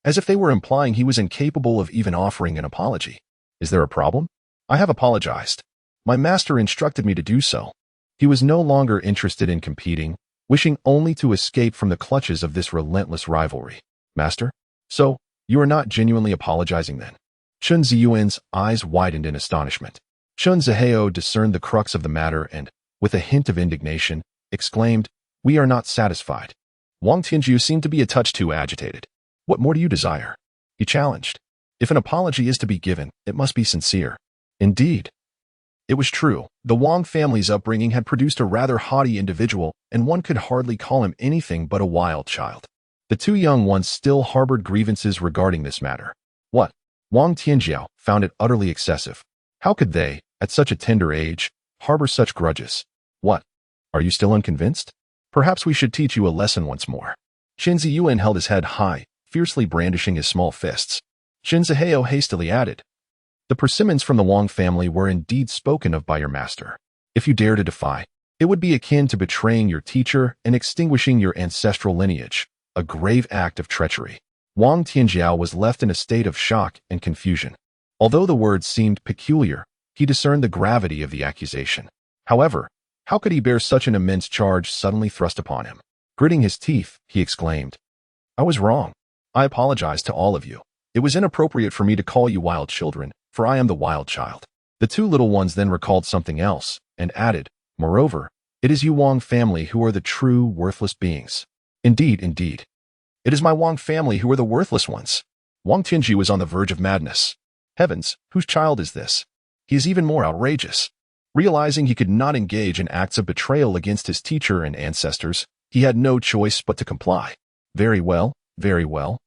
as if they were implying he was incapable of even offering an apology. Is there a problem? I have apologized. My master instructed me to do so. He was no longer interested in competing, wishing only to escape from the clutches of this relentless rivalry. Master? So, you are not genuinely apologizing then? Chen Ziyuan's eyes widened in astonishment. Chen Zihao discerned the crux of the matter and, with a hint of indignation, exclaimed, "We are not satisfied." Wang Tianjiao seemed to be a touch too agitated. "What more do you desire?" he challenged. "If an apology is to be given, it must be sincere." Indeed, it was true. The Wang family's upbringing had produced a rather haughty individual, and one could hardly call him anything but a wild child. The 2 young ones still harbored grievances regarding this matter. What? Wang Tianjiao found it utterly excessive. How could they, at such a tender age, harbor such grudges? What? Are you still unconvinced? Perhaps we should teach you a lesson once more. Qin Ziyuan held his head high, fiercely brandishing his small fists. Qin Zihao hastily added, "The persimmons from the Wang family were indeed spoken of by your master. If you dare to defy, it would be akin to betraying your teacher and extinguishing your ancestral lineage, a grave act of treachery." Wang Tianjiao was left in a state of shock and confusion. Although the words seemed peculiar, he discerned the gravity of the accusation. However, how could he bear such an immense charge suddenly thrust upon him? Gritting his teeth, he exclaimed, "I was wrong. I apologize to all of you. It was inappropriate for me to call you wild children, for I am the wild child." The two little ones then recalled something else, and added, "Moreover, it is you Wang family who are the true, worthless beings." Indeed, indeed. It is my Wang family who are the worthless ones. Wang Tianji was on the verge of madness. Heavens, whose child is this? He is even more outrageous. Realizing he could not engage in acts of betrayal against his teacher and ancestors, he had no choice but to comply. Very well, very well.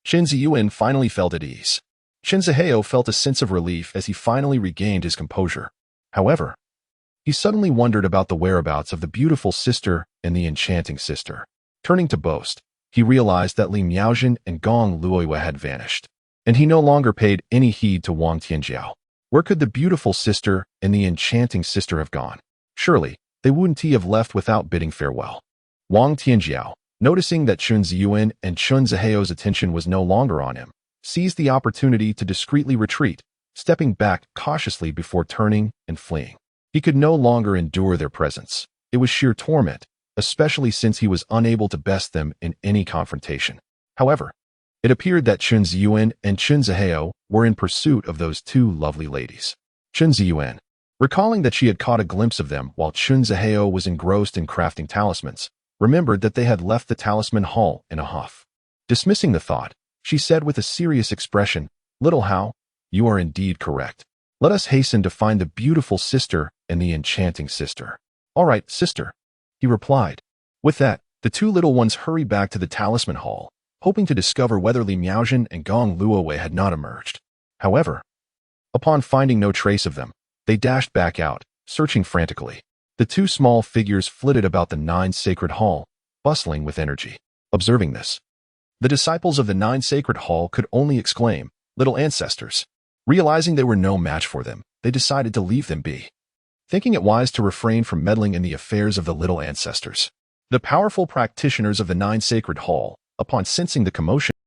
Qin Ziyuan finally felt at ease. Qin Zihao felt a sense of relief as he finally regained his composure. However, he suddenly wondered about the whereabouts of the beautiful sister and the enchanting sister. Turning to boast, he realized that Li Miaojin and Gong Luoyue had vanished, and he no longer paid any heed to Wang Tianjiao. Where could the beautiful sister and the enchanting sister have gone? Surely, they wouldn't have left without bidding farewell. Wang Tianjiao, noticing that Qin Ziyuan and Qin Zihao's attention was no longer on him, seized the opportunity to discreetly retreat, stepping back cautiously before turning and fleeing. He could no longer endure their presence. It was sheer torment, especially since he was unable to best them in any confrontation. However, it appeared that Qin Ziyuan and Qin Zihao were in pursuit of those two lovely ladies. Qin Ziyuan, recalling that she had caught a glimpse of them while Qin Zihao was engrossed in crafting talismans, remembered that they had left the talisman hall in a huff. Dismissing the thought, she said with a serious expression, "Little Hao, you are indeed correct. Let us hasten to find the beautiful sister and the enchanting sister." "All right, sister," he replied. With that, the two little ones hurried back to the talisman hall, hoping to discover whether Li Miaojin and Gong Luoyue had not emerged. However, upon finding no trace of them, they dashed back out, searching frantically. The two small figures flitted about the Nine Sacred Hall, bustling with energy. Observing this, the disciples of the Nine Sacred Hall could only exclaim, "Little ancestors." Realizing they were no match for them, they decided to leave them be, thinking it wise to refrain from meddling in the affairs of the little ancestors. The powerful practitioners of the Nine Sacred Hall, upon sensing the commotion,